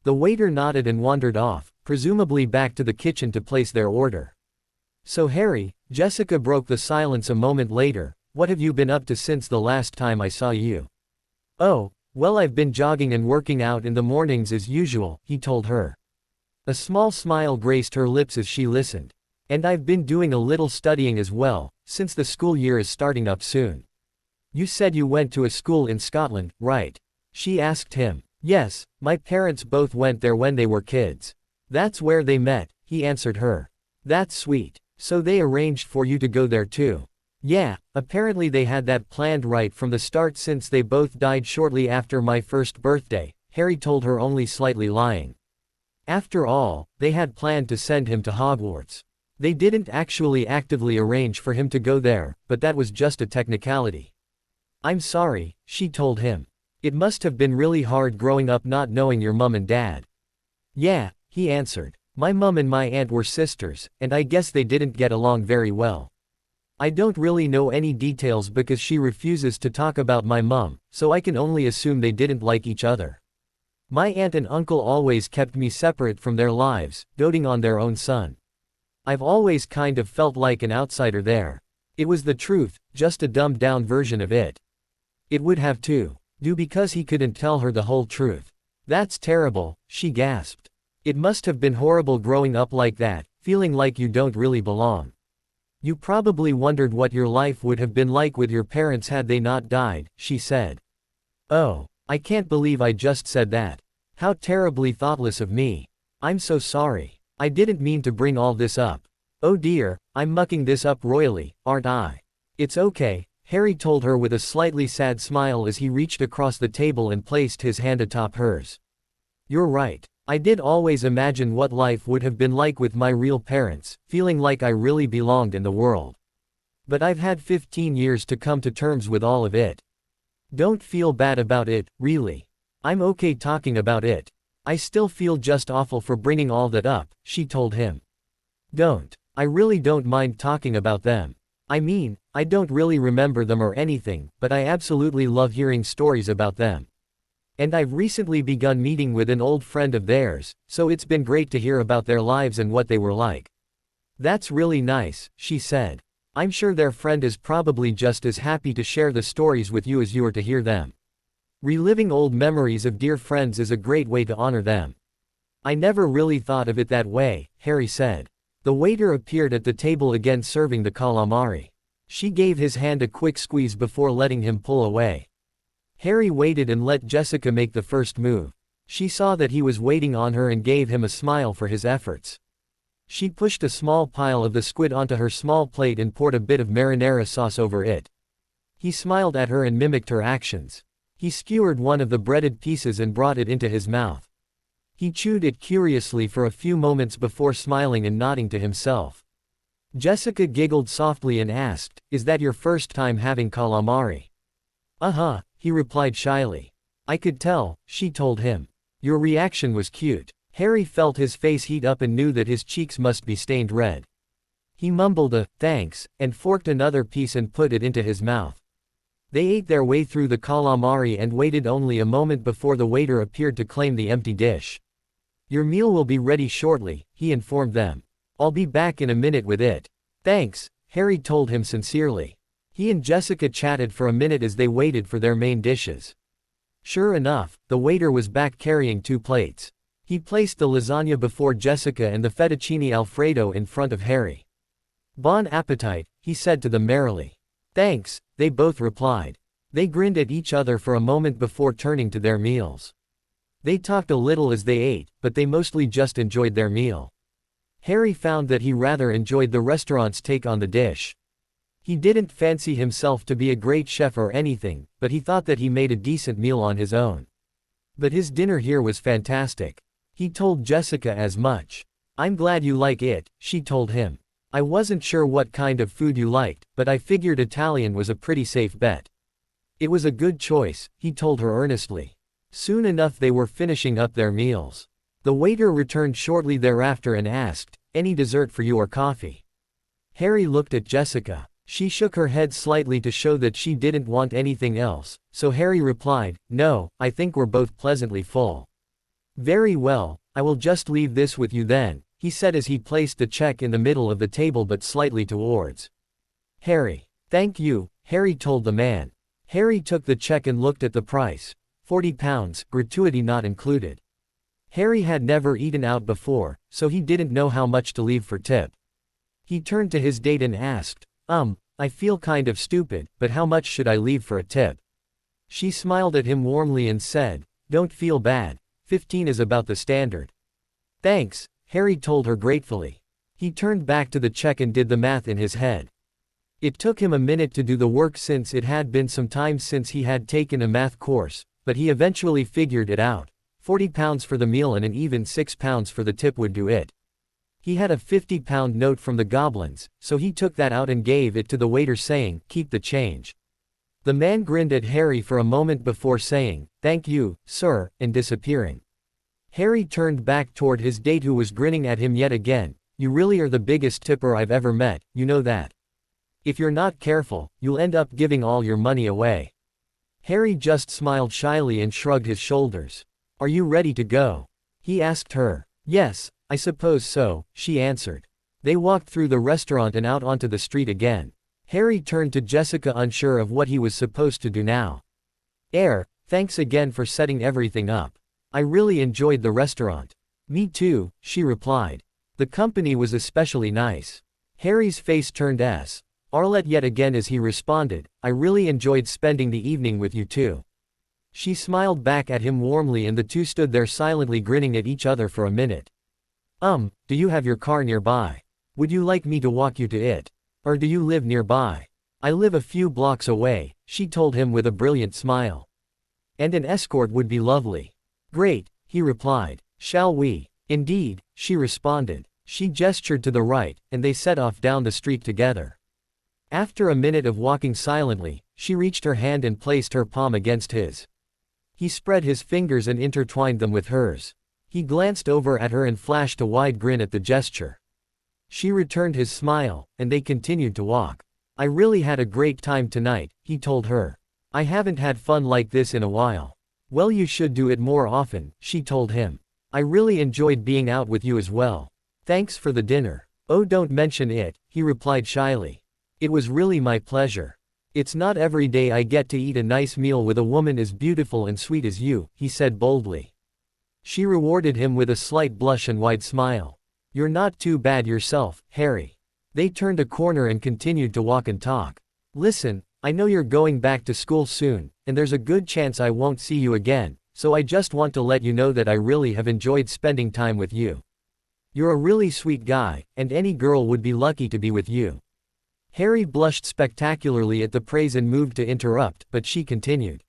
The waiter nodded and wandered off, presumably back to the kitchen to place their order. "So Harry," Jessica broke the silence a moment later, "what have you been up to since the last time I saw you?" "Oh, well, I've been jogging and working out in the mornings as usual," he told her. A small smile graced her lips as she listened. "And I've been doing a little studying as well, since the school year is starting up soon." "You said you went to a school in Scotland, right?" she asked him. "Yes, my parents both went there when they were kids. That's where they met," he answered her. "That's sweet. So they arranged for you to go there too?" "Yeah, apparently they had that planned right from the start since they both died shortly after my first birthday," Harry told her, only slightly lying. After all, they had planned to send him to Hogwarts. They didn't actually actively arrange for him to go there, but that was just a technicality. "I'm sorry," she told him. It must have been really hard growing up not knowing your mum and dad. Yeah, he answered. My mum and my aunt were sisters, and I guess they didn't get along very well. I don't really know any details because she refuses to talk about my mum, so I can only assume they didn't like each other. My aunt and uncle always kept me separate from their lives, doting on their own son. I've always kind of felt like an outsider there. It was the truth, just a dumbed down version of it. It would have to do because he couldn't tell her the whole truth. That's terrible, she gasped. It must have been horrible growing up like that, feeling like you don't really belong. You probably wondered what your life would have been like with your parents had they not died, she said. Oh, I can't believe I just said that. How terribly thoughtless of me. I'm so sorry. I didn't mean to bring all this up. Oh dear, I'm mucking this up royally, aren't I? It's okay, Harry told her with a slightly sad smile as he reached across the table and placed his hand atop hers. You're right. I did always imagine what life would have been like with my real parents, feeling like I really belonged in the world. But I've had 15 years to come to terms with all of it. Don't feel bad about it, really. I'm okay talking about it. I still feel just awful for bringing all that up, she told him. Don't. I really don't mind talking about them. I mean, I don't really remember them or anything, but I absolutely love hearing stories about them. And I've recently begun meeting with an old friend of theirs, so it's been great to hear about their lives and what they were like. That's really nice, she said. I'm sure their friend is probably just as happy to share the stories with you as you are to hear them. Reliving old memories of dear friends is a great way to honor them. I never really thought of it that way, Harry said. The waiter appeared at the table again serving the calamari. She gave his hand a quick squeeze before letting him pull away. Harry waited and let Jessica make the first move. She saw that he was waiting on her and gave him a smile for his efforts. She pushed a small pile of the squid onto her small plate and poured a bit of marinara sauce over it. He smiled at her and mimicked her actions. He skewered one of the breaded pieces and brought it into his mouth. He chewed it curiously for a few moments before smiling and nodding to himself. Jessica giggled softly and asked, "Is that your first time having calamari?" "Uh-huh," he replied shyly. "I could tell," she told him. "Your reaction was cute." Harry felt his face heat up and knew that his cheeks must be stained red. He mumbled a, "Thanks," and forked another piece and put it into his mouth. They ate their way through the calamari and waited only a moment before the waiter appeared to claim the empty dish. "Your meal will be ready shortly," he informed them. "I'll be back in a minute with it." "Thanks," Harry told him sincerely. He and Jessica chatted for a minute as they waited for their main dishes. Sure enough, the waiter was back carrying 2 plates. He placed the lasagna before Jessica and the fettuccine alfredo in front of Harry. "Bon appetite," he said to them merrily. "Thanks," they both replied. They grinned at each other for a moment before turning to their meals. They talked a little as they ate, but they mostly just enjoyed their meal. Harry found that he rather enjoyed the restaurant's take on the dish. He didn't fancy himself to be a great chef or anything, but he thought that he made a decent meal on his own. But his dinner here was fantastic. He told Jessica as much. "I'm glad you like it," she told him. "I wasn't sure what kind of food you liked, but I figured Italian was a pretty safe bet." "It was a good choice," he told her earnestly. Soon enough they were finishing up their meals. The waiter returned shortly thereafter and asked, "Any dessert for you or coffee?" Harry looked at Jessica. She shook her head slightly to show that she didn't want anything else, so Harry replied, "No, I think we're both pleasantly full." "Very well, I will just leave this with you then," he said as he placed the check in the middle of the table but slightly towards Harry. "Thank you," Harry told the man. Harry took the check and looked at the price. £40, gratuity not included. Harry had never eaten out before, so he didn't know how much to leave for tip. He turned to his date and asked, I feel kind of stupid, but how much should I leave for a tip?" She smiled at him warmly and said, "Don't feel bad. 15 is about the standard." "Thanks," Harry told her gratefully. He turned back to the check and did the math in his head. It took him a minute to do the work since it had been some time since he had taken a math course, but he eventually figured it out. £40 for the meal and an even £6 for the tip would do it. He had a £50 note from the goblins, so he took that out and gave it to the waiter saying, "Keep the change." The man grinned at Harry for a moment before saying, "Thank you, sir," and disappearing. Harry turned back toward his date, who was grinning at him yet again. "You really are the biggest tipper I've ever met, you know that. If you're not careful, you'll end up giving all your money away." Harry just smiled shyly and shrugged his shoulders. "Are you ready to go?" he asked her. "Yes, I suppose so," she answered. They walked through the restaurant and out onto the street again. Harry turned to Jessica, unsure of what he was supposed to do now. Thanks again for setting everything up. I really enjoyed the restaurant." "Me too," she replied. "The company was especially nice." Harry's face turned Arlette yet again as he responded, "I really enjoyed spending the evening with you too." She smiled back at him warmly, and the two stood there silently grinning at each other for a minute. Do you have your car nearby? Would you like me to walk you to it? Or do you live nearby?" "I live a few blocks away," she told him with a brilliant smile. "And an escort would be lovely." "Great," he replied. "Shall we?" "Indeed," she responded. She gestured to the right, and they set off down the street together. After a minute of walking silently, she reached her hand and placed her palm against his. He spread his fingers and intertwined them with hers. He glanced over at her and flashed a wide grin at the gesture. She returned his smile, and they continued to walk. "I really had a great time tonight," he told her. "I haven't had fun like this in a while." "Well, you should do it more often," she told him. "I really enjoyed being out with you as well. Thanks for the dinner." "Oh, don't mention it," he replied shyly. "It was really my pleasure. It's not every day I get to eat a nice meal with a woman as beautiful and sweet as you," he said boldly. She rewarded him with a slight blush and wide smile. "You're not too bad yourself, Harry." They turned a corner and continued to walk and talk. "Listen, I know you're going back to school soon, and there's a good chance I won't see you again, so I just want to let you know that I really have enjoyed spending time with you. You're a really sweet guy, and any girl would be lucky to be with you." Harry blushed spectacularly at the praise and moved to interrupt, but she continued.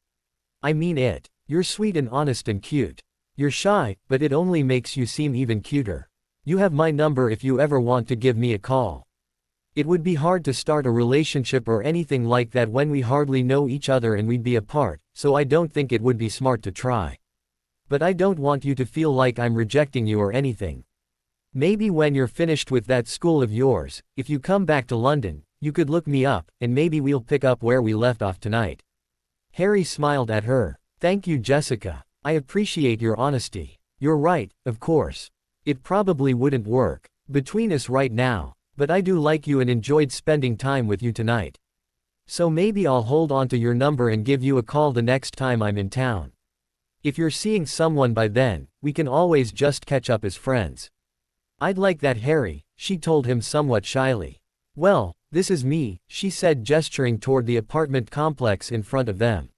"I mean it. You're sweet and honest and cute. You're shy, but it only makes you seem even cuter. You have my number if you ever want to give me a call. It would be hard to start a relationship or anything like that when we hardly know each other and we'd be apart, so I don't think it would be smart to try. But I don't want you to feel like I'm rejecting you or anything. Maybe when you're finished with that school of yours, if you come back to London, you could look me up, and maybe we'll pick up where we left off tonight." Harry smiled at her. "Thank you, Jessica. I appreciate your honesty. You're right, of course. It probably wouldn't work between us right now, but I do like you and enjoyed spending time with you tonight. So maybe I'll hold on to your number and give you a call the next time I'm in town. If you're seeing someone by then, we can always just catch up as friends." "I'd like that, Harry," she told him somewhat shyly. "Well, this is me," she said, gesturing toward the apartment complex in front of them.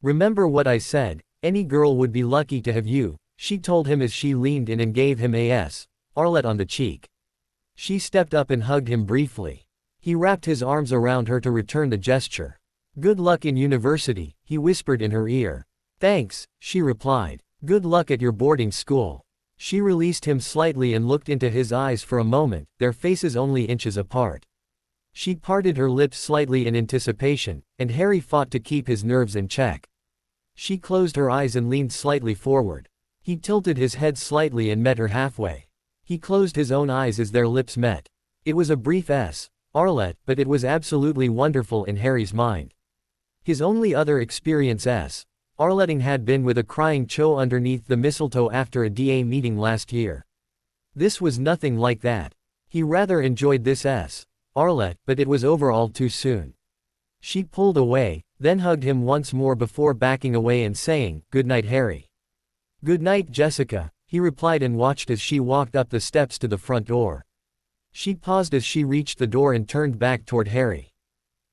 "Remember what I said, any girl would be lucky to have you," she told him as she leaned in and gave him Arlette on the cheek. She stepped up and hugged him briefly. He wrapped his arms around her to return the gesture. "Good luck in university," he whispered in her ear. "Thanks," she replied. "Good luck at your boarding school." She released him slightly and looked into his eyes for a moment, their faces only inches apart. She parted her lips slightly in anticipation, and Harry fought to keep his nerves in check. She closed her eyes and leaned slightly forward. He tilted his head slightly and met her halfway. He closed his own eyes as their lips met. It was a brief Arlette, but it was absolutely wonderful in Harry's mind. His only other experience Arletting had been with a crying Cho underneath the mistletoe after a DA meeting last year. This was nothing like that. He rather enjoyed this Arlette, but it was over all too soon. She pulled away, then hugged him once more before backing away and saying, "Good night, Harry." "Good night, Jessica," he replied and watched as she walked up the steps to the front door. She paused as she reached the door and turned back toward Harry.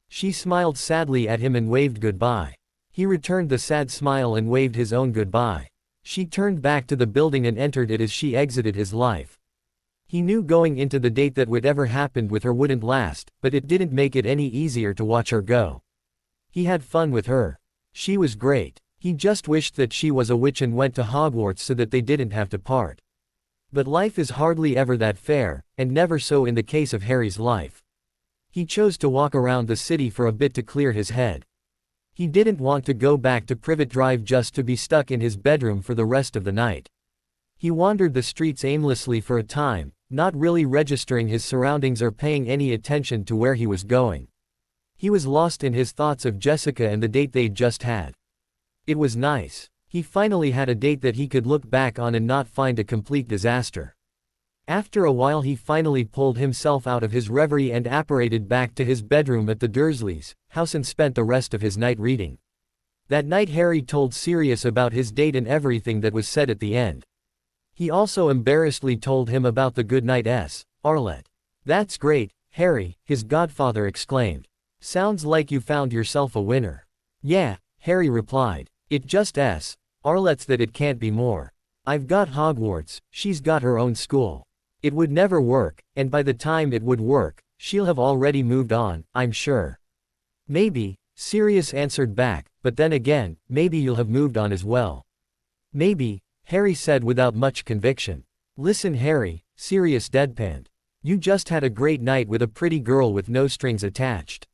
She smiled sadly at him and waved goodbye. He returned the sad smile and waved his own goodbye. She turned back to the building and entered it as she exited his life. He knew going into the date that whatever happened with her wouldn't last, but it didn't make it any easier to watch her go. He had fun with her. She was great. He just wished that she was a witch and went to Hogwarts so that they didn't have to part. But life is hardly ever that fair, and never so in the case of Harry's life. He chose to walk around the city for a bit to clear his head. He didn't want to go back to Privet Drive just to be stuck in his bedroom for the rest of the night. He wandered the streets aimlessly for a time, not really registering his surroundings or paying any attention to where he was going. He was lost in his thoughts of Jessica and the date they'd just had. It was nice. He finally had a date that he could look back on and not find a complete disaster. After a while he finally pulled himself out of his reverie and apparated back to his bedroom at the Dursleys' house and spent the rest of his night reading. That night Harry told Sirius about his date and everything that was said at the end. He also embarrassedly told him about the goodnight Arlette. "That's great, Harry," his godfather exclaimed. "Sounds like you found yourself a winner." "Yeah," Harry replied. "It just Arlette's that it can't be more. I've got Hogwarts, she's got her own school. It would never work, and by the time it would work, she'll have already moved on, I'm sure." "Maybe," Sirius answered back, "but then again, maybe you'll have moved on as well." "Maybe," Harry said without much conviction. "Listen Harry," Sirius deadpanned. "You just had a great night with a pretty girl with no strings attached.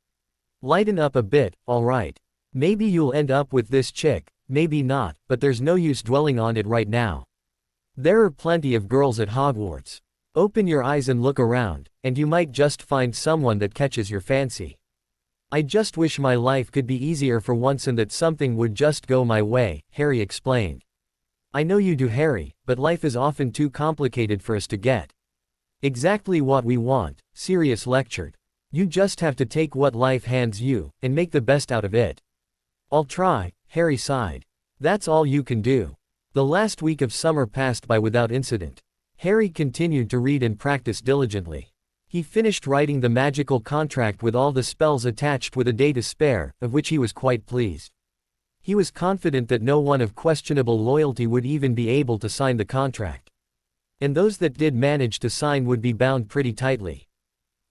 Lighten up a bit, alright? Maybe you'll end up with this chick, maybe not, but there's no use dwelling on it right now. There are plenty of girls at Hogwarts. Open your eyes and look around, and you might just find someone that catches your fancy. I just wish my life could be easier for once and that something would just go my way," Harry explained. "I know you do Harry, but life is often too complicated for us to get exactly what we want," Sirius lectured. "You just have to take what life hands you, and make the best out of it." "I'll try," Harry sighed. "That's all you can do." The last week of summer passed by without incident. Harry continued to read and practice diligently. He finished writing the magical contract with all the spells attached with a day to spare, of which he was quite pleased. He was confident that no one of questionable loyalty would even be able to sign the contract. And those that did manage to sign would be bound pretty tightly.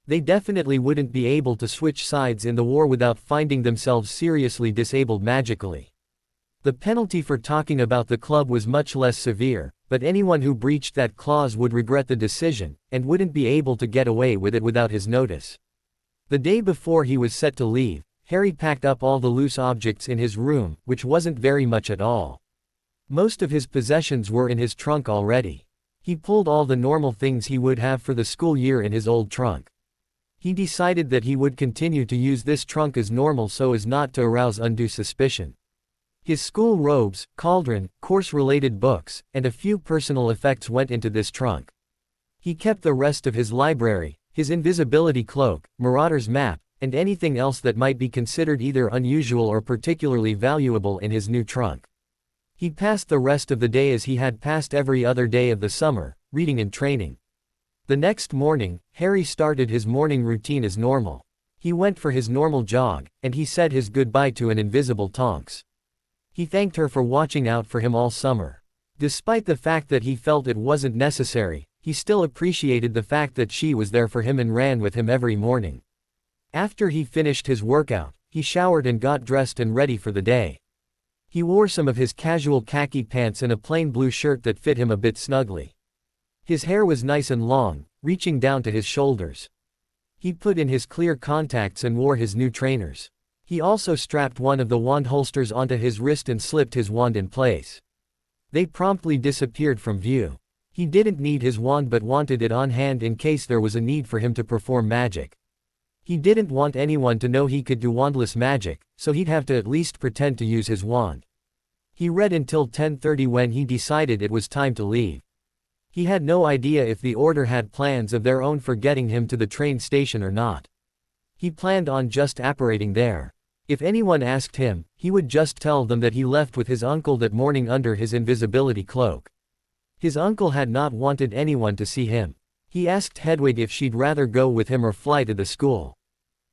They definitely wouldn't be able to switch sides in the war without finding themselves seriously disabled magically. The penalty for talking about the club was much less severe, but anyone who breached that clause would regret the decision, and wouldn't be able to get away with it without his notice. The day before he was set to leave, Harry packed up all the loose objects in his room, which wasn't very much at all. Most of his possessions were in his trunk already. He pulled all the normal things he would have for the school year in his old trunk. He decided that he would continue to use this trunk as normal so as not to arouse undue suspicion. His school robes, cauldron, course-related books, and a few personal effects went into this trunk. He kept the rest of his library, his invisibility cloak, Marauder's map, and anything else that might be considered either unusual or particularly valuable in his new trunk. He passed the rest of the day as he had passed every other day of the summer, reading and training. The next morning, Harry started his morning routine as normal. He went for his normal jog, and he said his goodbye to an invisible Tonks. He thanked her for watching out for him all summer. Despite the fact that he felt it wasn't necessary, he still appreciated the fact that she was there for him and ran with him every morning. After he finished his workout, he showered and got dressed and ready for the day. He wore some of his casual khaki pants and a plain blue shirt that fit him a bit snugly. His hair was nice and long, reaching down to his shoulders. He put in his clear contacts and wore his new trainers. He also strapped one of the wand holsters onto his wrist and slipped his wand in place. They promptly disappeared from view. He didn't need his wand but wanted it on hand in case there was a need for him to perform magic. He didn't want anyone to know he could do wandless magic, so he'd have to at least pretend to use his wand. He read until 10:30 when he decided it was time to leave. He had no idea if the Order had plans of their own for getting him to the train station or not. He planned on just apparating there. If anyone asked him, he would just tell them that he left with his uncle that morning under his invisibility cloak. His uncle had not wanted anyone to see him. He asked Hedwig if she'd rather go with him or fly to the school.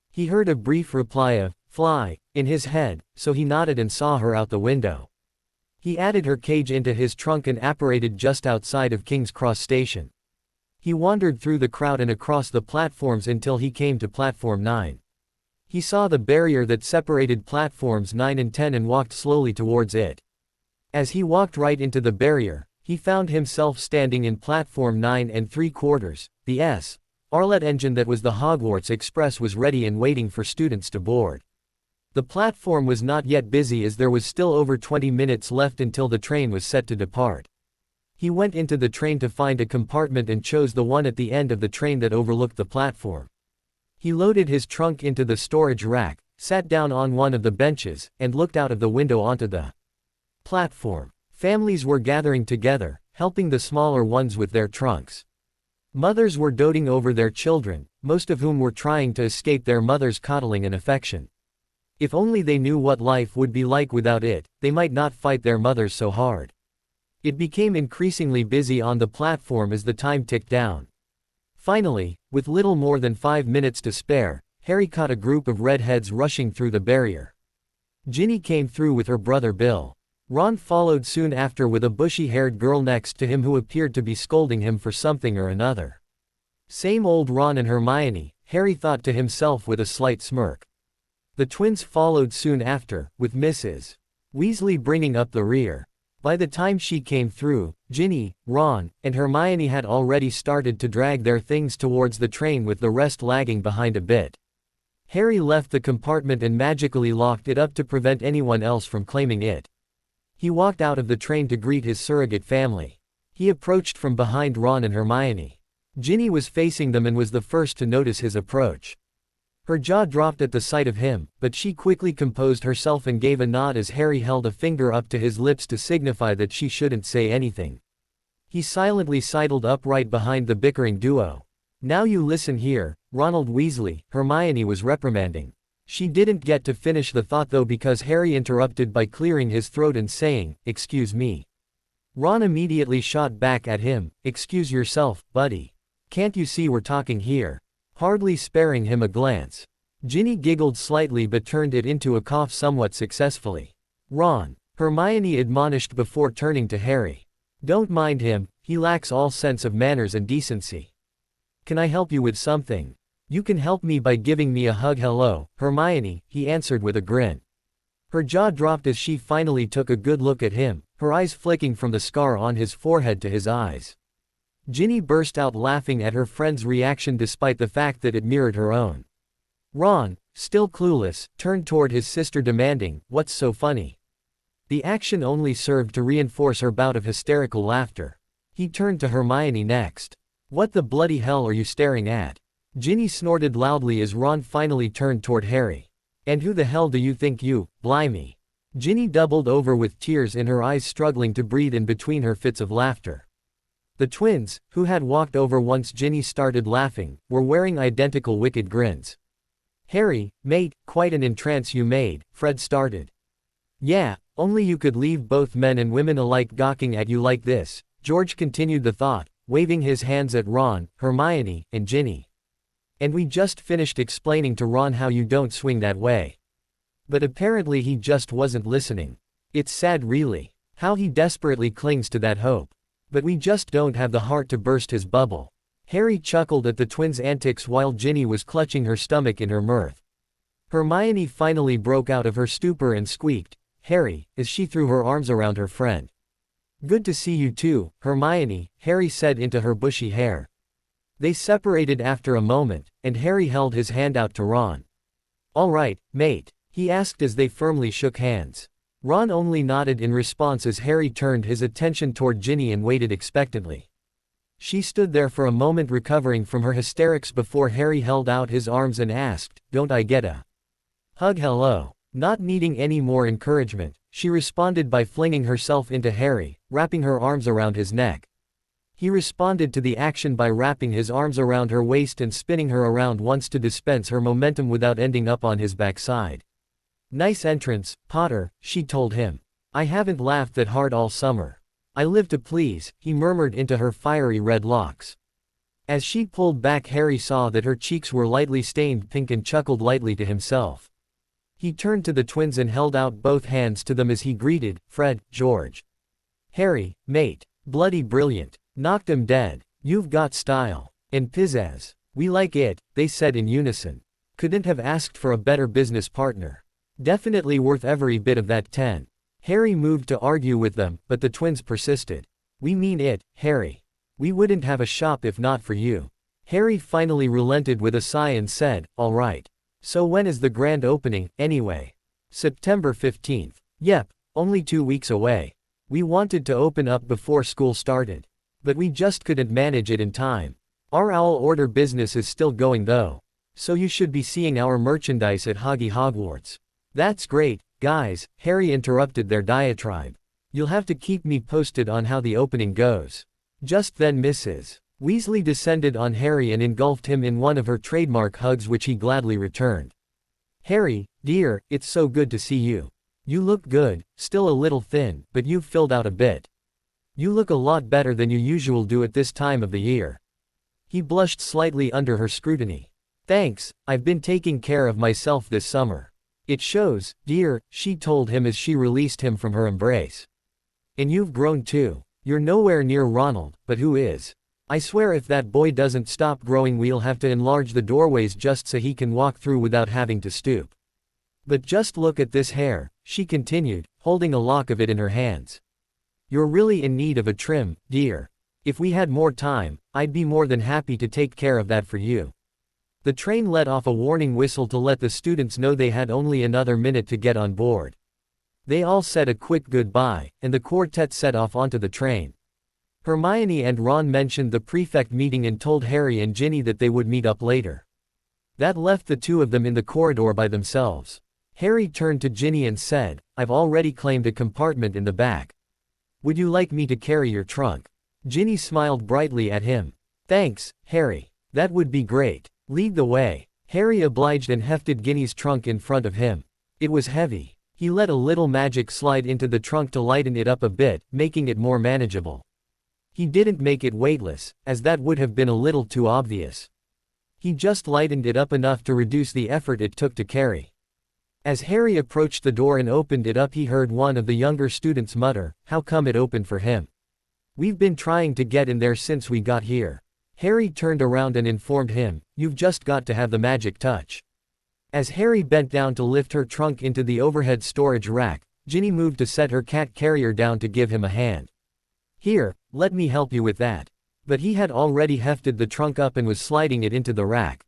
He heard a brief reply of, "Fly," in his head, so he nodded and saw her out the window. He added her cage into his trunk and apparated just outside of King's Cross Station. He wandered through the crowd and across the platforms until he came to Platform 9. He saw the barrier that separated Platforms 9 and 10 and walked slowly towards it. As he walked right into the barrier, he found himself standing in Platform 9 3/4. The Arlette engine that was the Hogwarts Express was ready and waiting for students to board. The platform was not yet busy as there was still over 20 minutes left until the train was set to depart. He went into the train to find a compartment and chose the one at the end of the train that overlooked the platform. He loaded his trunk into the storage rack, sat down on one of the benches, and looked out of the window onto the platform. Families were gathering together, helping the smaller ones with their trunks. Mothers were doting over their children, most of whom were trying to escape their mother's coddling and affection. If only they knew what life would be like without it, they might not fight their mothers so hard. It became increasingly busy on the platform as the time ticked down. Finally, with little more than 5 minutes to spare, Harry caught a group of redheads rushing through the barrier. Ginny came through with her brother Bill. Ron followed soon after with a bushy-haired girl next to him who appeared to be scolding him for something or another. Same old Ron and Hermione, Harry thought to himself with a slight smirk. The twins followed soon after, with Mrs. Weasley bringing up the rear. By the time she came through, Ginny, Ron, and Hermione had already started to drag their things towards the train with the rest lagging behind a bit. Harry left the compartment and magically locked it up to prevent anyone else from claiming it. He walked out of the train to greet his surrogate family. He approached from behind Ron and Hermione. Ginny was facing them and was the first to notice his approach. Her jaw dropped at the sight of him, but she quickly composed herself and gave a nod as Harry held a finger up to his lips to signify that she shouldn't say anything. He silently sidled up right behind the bickering duo. "Now you listen here, Ronald Weasley," Hermione was reprimanding. She didn't get to finish the thought though because Harry interrupted by clearing his throat and saying, "Excuse me." Ron immediately shot back at him, "Excuse yourself, buddy. Can't you see we're talking here?" Hardly sparing him a glance. Ginny giggled slightly but turned it into a cough somewhat successfully. "Ron," Hermione admonished before turning to Harry. "Don't mind him, he lacks all sense of manners and decency. Can I help you with something?" "You can help me by giving me a hug." "Hello, Hermione," he answered with a grin. Her jaw dropped as she finally took a good look at him, her eyes flicking from the scar on his forehead to his eyes. Ginny burst out laughing at her friend's reaction despite the fact that it mirrored her own. Ron, still clueless, turned toward his sister demanding, "What's so funny?" The action only served to reinforce her bout of hysterical laughter. He turned to Hermione next. "What the bloody hell are you staring at?" Ginny snorted loudly as Ron finally turned toward Harry. "And who the hell do you think you, blimey?" Ginny doubled over with tears in her eyes, struggling to breathe in between her fits of laughter. The twins, who had walked over once Ginny started laughing, were wearing identical wicked grins. "Harry, mate, quite an entrance you made," Fred started. "Yeah, only you could leave both men and women alike gawking at you like this," George continued the thought, waving his hands at Ron, Hermione, and Ginny. "And we just finished explaining to Ron how you don't swing that way." But apparently he just wasn't listening. It's sad really, how he desperately clings to that hope. But we just don't have the heart to burst his bubble. Harry chuckled at the twins' antics while Ginny was clutching her stomach in her mirth. Hermione finally broke out of her stupor and squeaked, "Harry," as she threw her arms around her friend. "Good to see you too, Hermione," Harry said into her bushy hair. They separated after a moment, and Harry held his hand out to Ron. "All right, mate?" he asked as they firmly shook hands. Ron only nodded in response as Harry turned his attention toward Ginny and waited expectantly. She stood there for a moment recovering from her hysterics before Harry held out his arms and asked, "Don't I get a hug?" "Hello." Not needing any more encouragement, she responded by flinging herself into Harry, wrapping her arms around his neck. He responded to the action by wrapping his arms around her waist and spinning her around once to dispense her momentum without ending up on his backside. "Nice entrance, Potter," she told him. "I haven't laughed that hard all summer. I live to please," he murmured into her fiery red locks. As she pulled back, Harry saw that her cheeks were lightly stained pink and chuckled lightly to himself. He turned to the twins and held out both hands to them as he greeted, "Fred, George. Harry, mate. Bloody brilliant. Knocked 'em dead. You've got style. And pizzazz. We like it," they said in unison. Couldn't have asked for a better business partner. Definitely worth every bit of that 10. Harry moved to argue with them, but the twins persisted. "We mean it, Harry. We wouldn't have a shop if not for you." Harry finally relented with a sigh and said, "All right. So when is the grand opening, anyway?" September 15th. Yep, only 2 weeks away. We wanted to open up before school started. But we just couldn't manage it in time. Our owl order business is still going though. So you should be seeing our merchandise at Hogwarts. That's great, guys, Harry interrupted their diatribe. You'll have to keep me posted on how the opening goes. Just then Mrs. Weasley descended on Harry and engulfed him in one of her trademark hugs which he gladly returned. Harry, dear, it's so good to see you. You look good, still a little thin, but you've filled out a bit. You look a lot better than you usually do at this time of the year. He blushed slightly under her scrutiny. Thanks, I've been taking care of myself this summer. It shows, dear, she told him as she released him from her embrace. And you've grown too. You're nowhere near Ronald, but who is? I swear if that boy doesn't stop growing we'll have to enlarge the doorways just so he can walk through without having to stoop. But just look at this hair, she continued, holding a lock of it in her hands. You're really in need of a trim, dear. If we had more time, I'd be more than happy to take care of that for you. The train let off a warning whistle to let the students know they had only another minute to get on board. They all said a quick goodbye, and the quartet set off onto the train. Hermione and Ron mentioned the prefect meeting and told Harry and Ginny that they would meet up later. That left the two of them in the corridor by themselves. Harry turned to Ginny and said, I've already claimed a compartment in the back. Would you like me to carry your trunk? Ginny smiled brightly at him. Thanks, Harry. That would be great. Lead the way. Harry obliged and hefted Ginny's trunk in front of him. It was heavy. He let a little magic slide into the trunk to lighten it up a bit, making it more manageable. He didn't make it weightless, as that would have been a little too obvious. He just lightened it up enough to reduce the effort it took to carry. As Harry approached the door and opened it up he heard one of the younger students mutter, how come it opened for him? We've been trying to get in there since we got here. Harry turned around and informed him, you've just got to have the magic touch. As Harry bent down to lift her trunk into the overhead storage rack, Ginny moved to set her cat carrier down to give him a hand. Here, let me help you with that. But he had already hefted the trunk up and was sliding it into the rack.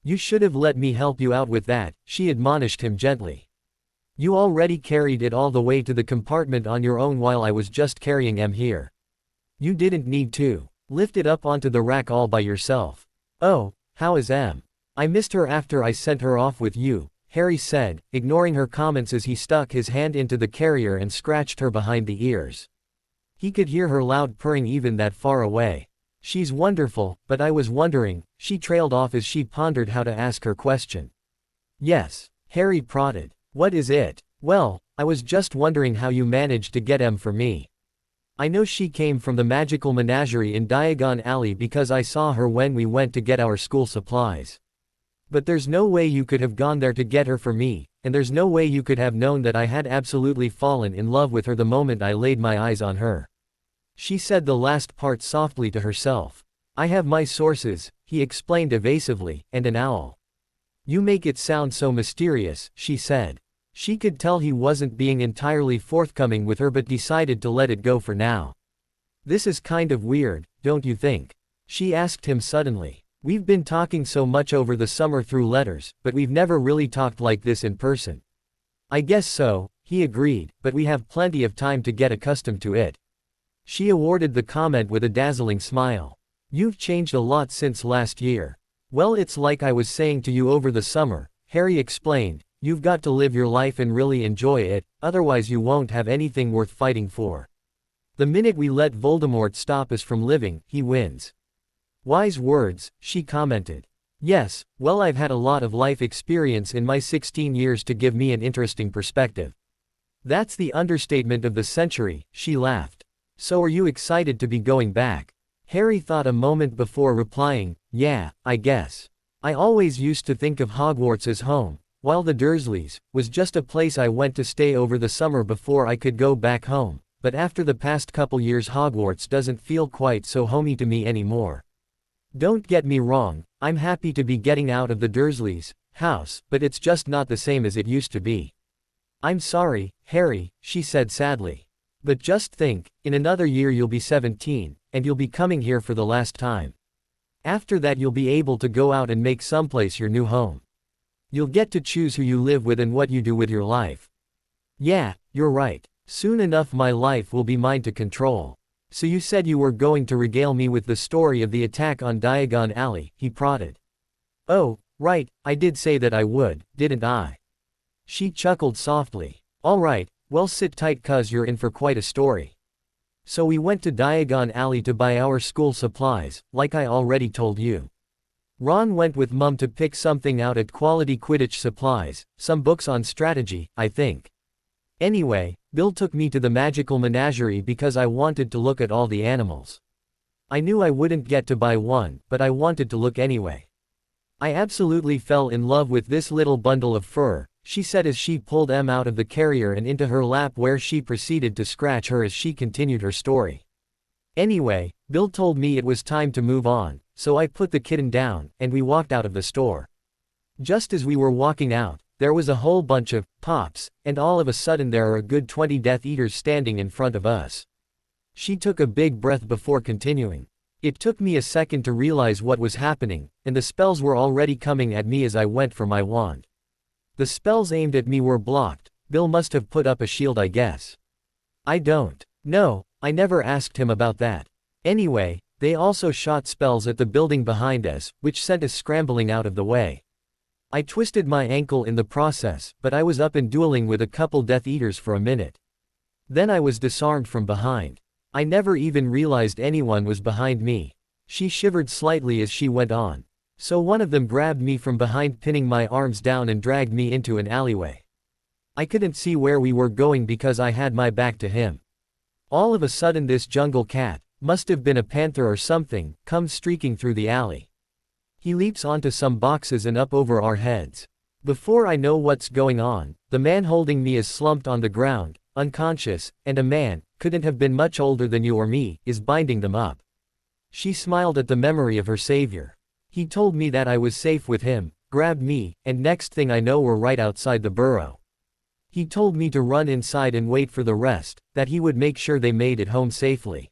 You should have let me help you out with that, she admonished him gently. You already carried it all the way to the compartment on your own while I was just carrying him here. You didn't need to lift it up onto the rack all by yourself. Oh, how is Em? I missed her after I sent her off with you, Harry said, ignoring her comments as he stuck his hand into the carrier and scratched her behind the ears. He could hear her loud purring even that far away. She's wonderful, but I was wondering, she trailed off as she pondered how to ask her question. Yes, Harry prodded. What is it? Well, I was just wondering how you managed to get Em for me. I know she came from the magical menagerie in Diagon Alley because I saw her when we went to get our school supplies. But there's no way you could have gone there to get her for me, and there's no way you could have known that I had absolutely fallen in love with her the moment I laid my eyes on her. She said the last part softly to herself. I have my sources, he explained evasively, and an owl. You make it sound so mysterious, she said. She could tell he wasn't being entirely forthcoming with her but decided to let it go for now. This is kind of weird, don't you think? She asked him suddenly. We've been talking so much over the summer through letters, but we've never really talked like this in person. I guess so, he agreed, but we have plenty of time to get accustomed to it. She awarded the comment with a dazzling smile. You've changed a lot since last year. Well, it's like I was saying to you over the summer, Harry explained, you've got to live your life and really enjoy it, otherwise you won't have anything worth fighting for. The minute we let Voldemort stop us from living, he wins. Wise words, she commented. Yes, well, I've had a lot of life experience in my 16 years to give me an interesting perspective. That's the understatement of the century, she laughed. So are you excited to be going back? Harry thought a moment before replying, yeah, I guess. I always used to think of Hogwarts as home, while the Dursleys was just a place I went to stay over the summer before I could go back home, but after the past couple years Hogwarts doesn't feel quite so homey to me anymore. Don't get me wrong, I'm happy to be getting out of the Dursleys' house, but it's just not the same as it used to be. I'm sorry, Harry, she said sadly. But just think, in another year you'll be 17, and you'll be coming here for the last time. After that you'll be able to go out and make someplace your new home. You'll get to choose who you live with and what you do with your life. Yeah, you're right. Soon enough my life will be mine to control. So you said you were going to regale me with the story of the attack on Diagon Alley, he prodded. Oh, right, I did say that I would, didn't I? She chuckled softly. Alright, well sit tight cuz you're in for quite a story. So we went to Diagon Alley to buy our school supplies, like I already told you. Ron went with Mum to pick something out at Quality Quidditch Supplies, some books on strategy, I think. Anyway, Bill took me to the magical menagerie because I wanted to look at all the animals. I knew I wouldn't get to buy one, but I wanted to look anyway. I absolutely fell in love with this little bundle of fur, she said as she pulled Em out of the carrier and into her lap where she proceeded to scratch her as she continued her story. Anyway, Bill told me it was time to move on, so I put the kitten down, and we walked out of the store. Just as we were walking out, there was a whole bunch of pops, and all of a sudden there are a good 20 Death Eaters standing in front of us. She took a big breath before continuing. It took me a second to realize what was happening, and the spells were already coming at me as I went for my wand. The spells aimed at me were blocked. Bill must have put up a shield, I guess. I don't know, I never asked him about that. Anyway, they also shot spells at the building behind us, which sent us scrambling out of the way. I twisted my ankle in the process, but I was up and dueling with a couple Death Eaters for a minute. Then I was disarmed from behind. I never even realized anyone was behind me. She shivered slightly as she went on. So one of them grabbed me from behind, pinning my arms down and dragged me into an alleyway. I couldn't see where we were going because I had my back to him. All of a sudden this jungle cat, must have been a panther or something, comes streaking through the alley. He leaps onto some boxes and up over our heads. Before I know what's going on, the man holding me is slumped on the ground, unconscious, and a man, couldn't have been much older than you or me, is binding them up. She smiled at the memory of her savior. He told me that I was safe with him, grabbed me, and next thing I know we're right outside the burrow. He told me to run inside and wait for the rest, that he would make sure they made it home safely.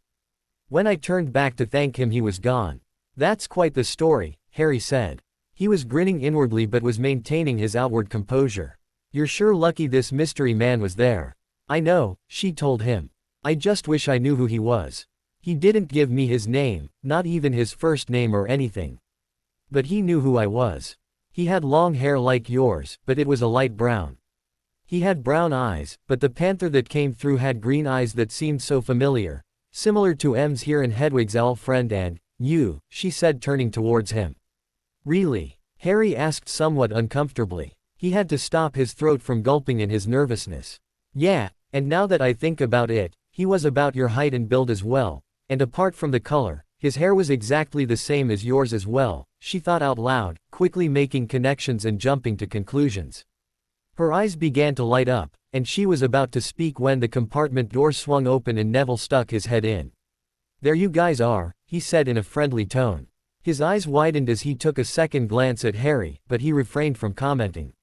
When I turned back to thank him he was gone. That's quite the story, Harry said. He was grinning inwardly but was maintaining his outward composure. You're sure lucky this mystery man was there. I know, she told him. I just wish I knew who he was. He didn't give me his name, not even his first name or anything. But he knew who I was. He had long hair like yours, but it was a light brown. He had brown eyes, but the panther that came through had green eyes that seemed so familiar, similar to M's here and Hedwig's owl friend and, you, she said turning towards him. Really? Harry asked somewhat uncomfortably. He had to stop his throat from gulping in his nervousness. Yeah, and now that I think about it, he was about your height and build as well, and apart from the color, his hair was exactly the same as yours as well, she thought out loud, quickly making connections and jumping to conclusions. Her eyes began to light up, and she was about to speak when the compartment door swung open and Neville stuck his head in. There you guys are, he said in a friendly tone. His eyes widened as he took a second glance at Harry, but he refrained from commenting.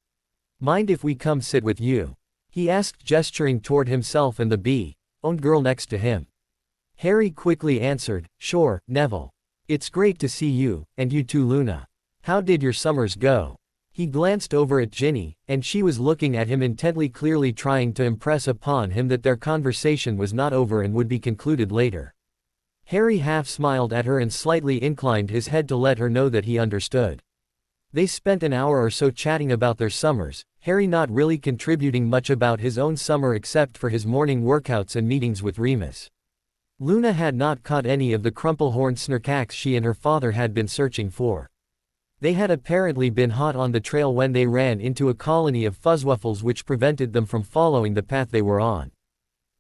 Mind if we come sit with you? He asked, gesturing toward himself and the bee-owned girl next to him. Harry quickly answered, sure, Neville. It's great to see you, and you too, Luna. How did your summers go? He glanced over at Ginny, and she was looking at him intently, clearly trying to impress upon him that their conversation was not over and would be concluded later. Harry half smiled at her and slightly inclined his head to let her know that he understood. They spent an hour or so chatting about their summers, Harry not really contributing much about his own summer except for his morning workouts and meetings with Remus. Luna had not caught any of the crumple-horned snarkax she and her father had been searching for. They had apparently been hot on the trail when they ran into a colony of fuzzwuffles which prevented them from following the path they were on.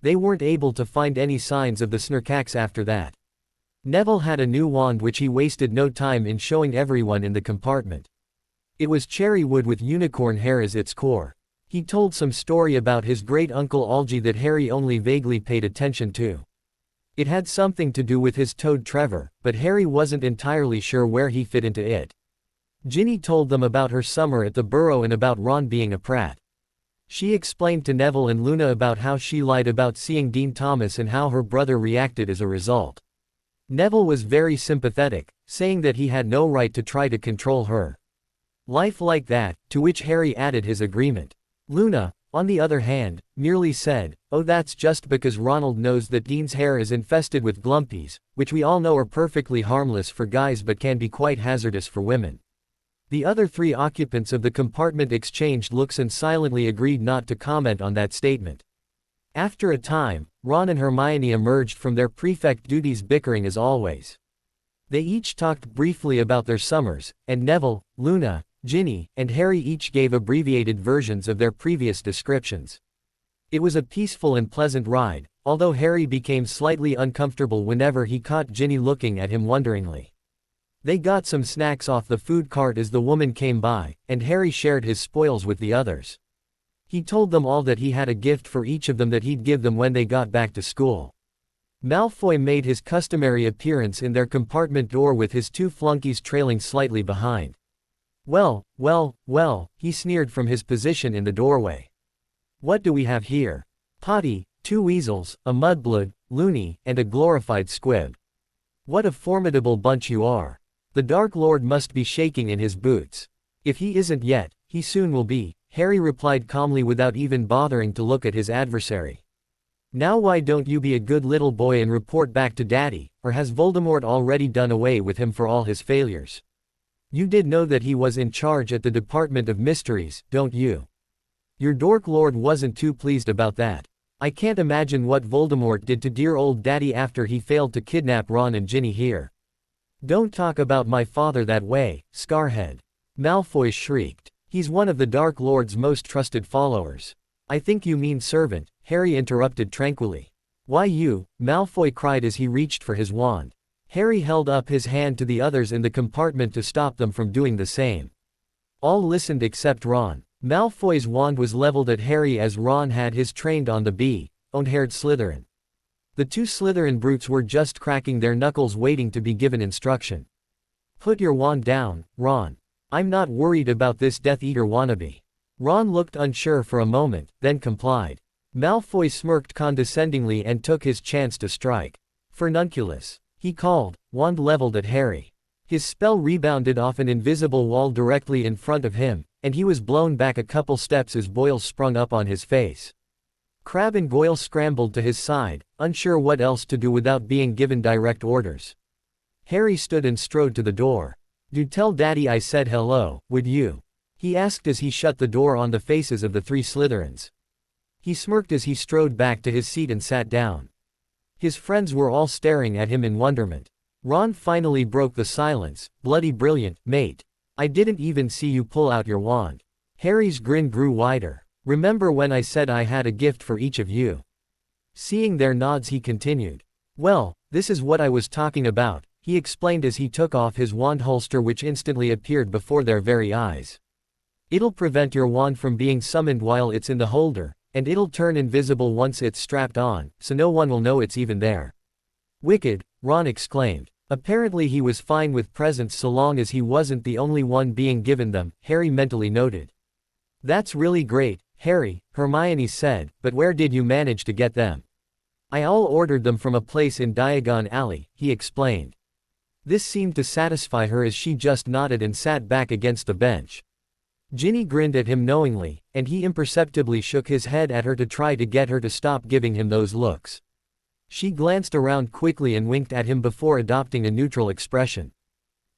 They weren't able to find any signs of the snarkax after that. Neville had a new wand which he wasted no time in showing everyone in the compartment. It was cherry wood with unicorn hair as its core. He told some story about his great-uncle Algie that Harry only vaguely paid attention to. It had something to do with his toad Trevor, but Harry wasn't entirely sure where he fit into it. Ginny told them about her summer at the Burrow and about Ron being a prat. She explained to Neville and Luna about how she lied about seeing Dean Thomas and how her brother reacted as a result. Neville was very sympathetic, saying that he had no right to try to control her. Life like that, to which Harry added his agreement. Luna, on the other hand, merely said, "Oh, that's just because Ronald knows that Dean's hair is infested with glumpies, which we all know are perfectly harmless for guys but can be quite hazardous for women." The other three occupants of the compartment exchanged looks and silently agreed not to comment on that statement. After a time, Ron and Hermione emerged from their prefect duties bickering as always. They each talked briefly about their summers, and Neville, Luna, Ginny, and Harry each gave abbreviated versions of their previous descriptions. It was a peaceful and pleasant ride, although Harry became slightly uncomfortable whenever he caught Ginny looking at him wonderingly. They got some snacks off the food cart as the woman came by, and Harry shared his spoils with the others. He told them all that he had a gift for each of them that he'd give them when they got back to school. Malfoy made his customary appearance in their compartment door with his two flunkies trailing slightly behind. "Well, he sneered from his position in the doorway. "What do we have here? Potty, two weasels, a mudblood, loony, and a glorified squib. What a formidable bunch you are. The Dark Lord must be shaking in his boots. If he isn't yet, he soon will be," Harry replied calmly without even bothering to look at his adversary. "Now why don't you be a good little boy and report back to Daddy, or has Voldemort already done away with him for all his failures? You did know that he was in charge at the Department of Mysteries, don't you? Your Dork Lord wasn't too pleased about that. I can't imagine what Voldemort did to dear old Daddy after he failed to kidnap Ron and Ginny here." "Don't talk about my father that way, Scarhead," Malfoy shrieked. "He's one of the Dark Lord's most trusted followers." "I think you mean servant," Harry interrupted tranquilly. "Why you?" Malfoy cried as he reached for his wand. Harry held up his hand to the others in the compartment to stop them from doing the same. All listened except Ron. Malfoy's wand was leveled at Harry as Ron had his trained on the bee-haired Slytherin. The two Slytherin brutes were just cracking their knuckles waiting to be given instruction. "Put your wand down, Ron. I'm not worried about this Death Eater wannabe." Ron looked unsure for a moment, then complied. Malfoy smirked condescendingly and took his chance to strike. "Furnunculus," he called, wand leveled at Harry. His spell rebounded off an invisible wall directly in front of him, and he was blown back a couple steps as boils sprung up on his face. Crabbe and Goyle scrambled to his side, unsure what else to do without being given direct orders. Harry stood and strode to the door. "Do tell Daddy I said hello, would you?" he asked as he shut the door on the faces of the three Slytherins. He smirked as he strode back to his seat and sat down. His friends were all staring at him in wonderment. Ron finally broke the silence. "Bloody brilliant, mate. I didn't even see you pull out your wand." Harry's grin grew wider. "Remember when I said I had a gift for each of you?" Seeing their nods he continued. "Well, this is what I was talking about," he explained as he took off his wand holster which instantly appeared before their very eyes. "It'll prevent your wand from being summoned while it's in the holder, and it'll turn invisible once it's strapped on, so no one will know it's even there." "Wicked," Ron exclaimed. Apparently he was fine with presents so long as he wasn't the only one being given them, Harry mentally noted. "That's really great, Harry," Hermione said, "but where did you manage to get them?" "I all ordered them from a place in Diagon Alley," he explained. This seemed to satisfy her as she just nodded and sat back against the bench. Ginny grinned at him knowingly, and he imperceptibly shook his head at her to try to get her to stop giving him those looks. She glanced around quickly and winked at him before adopting a neutral expression.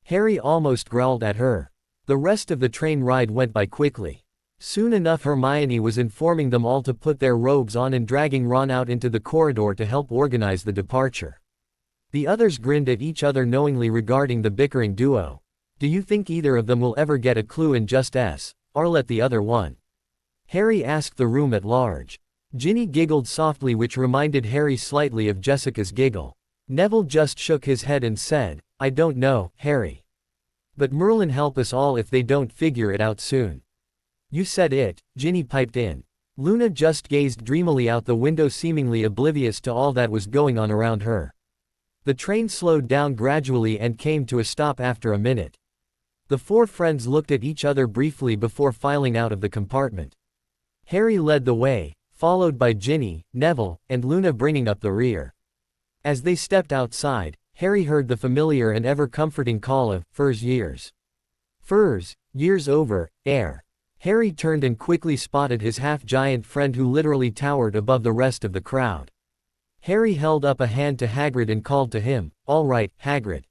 Harry almost growled at her. The rest of the train ride went by quickly. Soon enough Hermione was informing them all to put their robes on and dragging Ron out into the corridor to help organize the departure. The others grinned at each other knowingly regarding the bickering duo. "Do you think either of them will ever get a clue in just S, or let the other one?" Harry asked the room at large. Ginny giggled softly, which reminded Harry slightly of Jessica's giggle. Neville just shook his head and said, "I don't know, Harry. But Merlin help us all if they don't figure it out soon." "You said it," Ginny piped in. Luna just gazed dreamily out the window, seemingly oblivious to all that was going on around her. The train slowed down gradually and came to a stop after a minute. The four friends looked at each other briefly before filing out of the compartment. Harry led the way, followed by Ginny, Neville, and Luna bringing up the rear. As they stepped outside, Harry heard the familiar and ever-comforting call of "Furs years." Furs, years over, air. Harry turned and quickly spotted his half-giant friend who literally towered above the rest of the crowd. Harry held up a hand to Hagrid and called to him, "All right, Hagrid."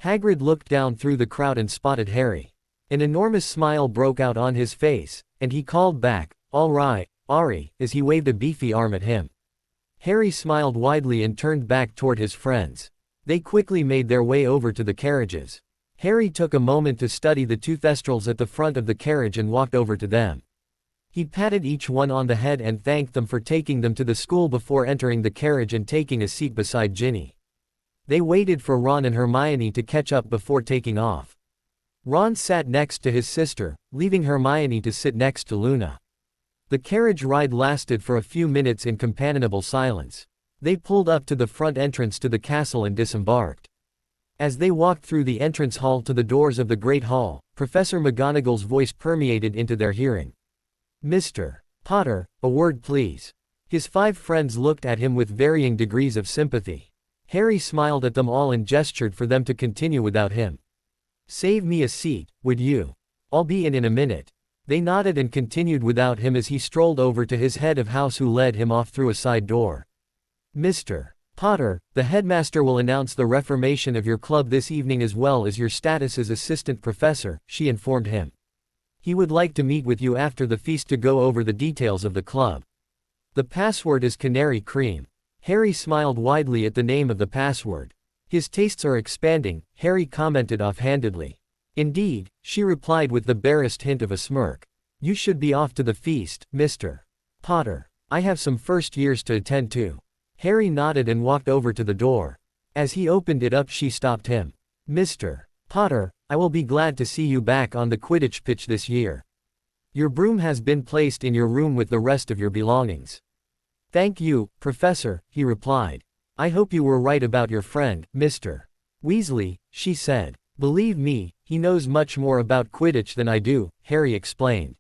Hagrid looked down through the crowd and spotted Harry. An enormous smile broke out on his face, and he called back, "All right, Ari," as he waved a beefy arm at him. Harry smiled widely and turned back toward his friends. They quickly made their way over to the carriages. Harry took a moment to study the two Thestrals at the front of the carriage and walked over to them. He patted each one on the head and thanked them for taking them to the school before entering the carriage and taking a seat beside Ginny. They waited for Ron and Hermione to catch up before taking off. Ron sat next to his sister, leaving Hermione to sit next to Luna. The carriage ride lasted for a few minutes in companionable silence. They pulled up to the front entrance to the castle and disembarked. As they walked through the entrance hall to the doors of the Great Hall, Professor McGonagall's voice permeated into their hearing. "Mr. Potter, a word please." His 5 friends looked at him with varying degrees of sympathy. Harry smiled at them all and gestured for them to continue without him. "Save me a seat, would you? I'll be in a minute." They nodded and continued without him as he strolled over to his head of house who led him off through a side door. "Mr. Potter, the headmaster will announce the reformation of your club this evening as well as your status as assistant professor," she informed him. "He would like to meet with you after the feast to go over the details of the club. The password is Canary Cream." Harry smiled widely at the name of the password. "His tastes are expanding," Harry commented offhandedly. "Indeed," she replied with the barest hint of a smirk. "You should be off to the feast, Mr. Potter. I have some first years to attend to." Harry nodded and walked over to the door. As he opened it up, she stopped him. "Mr. Potter, I will be glad to see you back on the Quidditch pitch this year. Your broom has been placed in your room with the rest of your belongings." "Thank you, Professor," he replied. "I hope you were right about your friend, Mr. Weasley," she said. "Believe me, he knows much more about Quidditch than I do," Harry explained.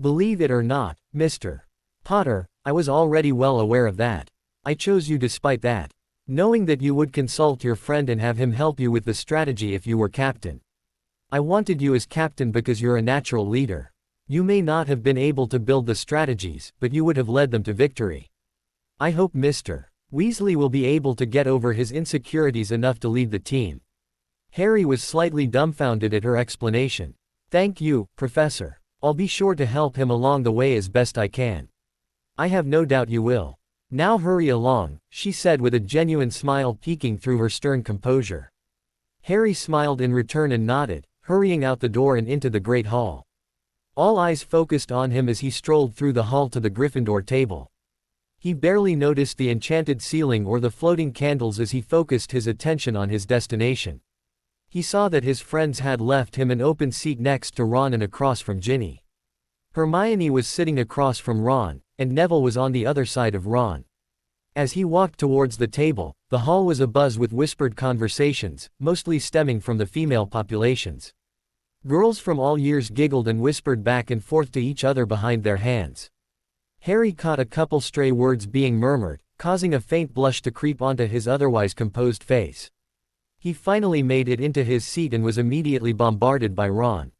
"Believe it or not, Mr. Potter, I was already well aware of that. I chose you despite that, knowing that you would consult your friend and have him help you with the strategy if you were captain. I wanted you as captain because you're a natural leader. You may not have been able to build the strategies, but you would have led them to victory. I hope Mr. Weasley will be able to get over his insecurities enough to lead the team." Harry was slightly dumbfounded at her explanation. "Thank you, Professor. I'll be sure to help him along the way as best I can." "I have no doubt you will. Now hurry along," she said with a genuine smile peeking through her stern composure. Harry smiled in return and nodded, hurrying out the door and into the Great Hall. All eyes focused on him as he strolled through the hall to the Gryffindor table. He barely noticed the enchanted ceiling or the floating candles as he focused his attention on his destination. He saw that his friends had left him an open seat next to Ron and across from Ginny. Hermione was sitting across from Ron, and Neville was on the other side of Ron. As he walked towards the table, the hall was abuzz with whispered conversations, mostly stemming from the female populations. Girls from all years giggled and whispered back and forth to each other behind their hands. Harry caught a couple stray words being murmured, causing a faint blush to creep onto his otherwise composed face. He finally made it into his seat and was immediately bombarded by Ron.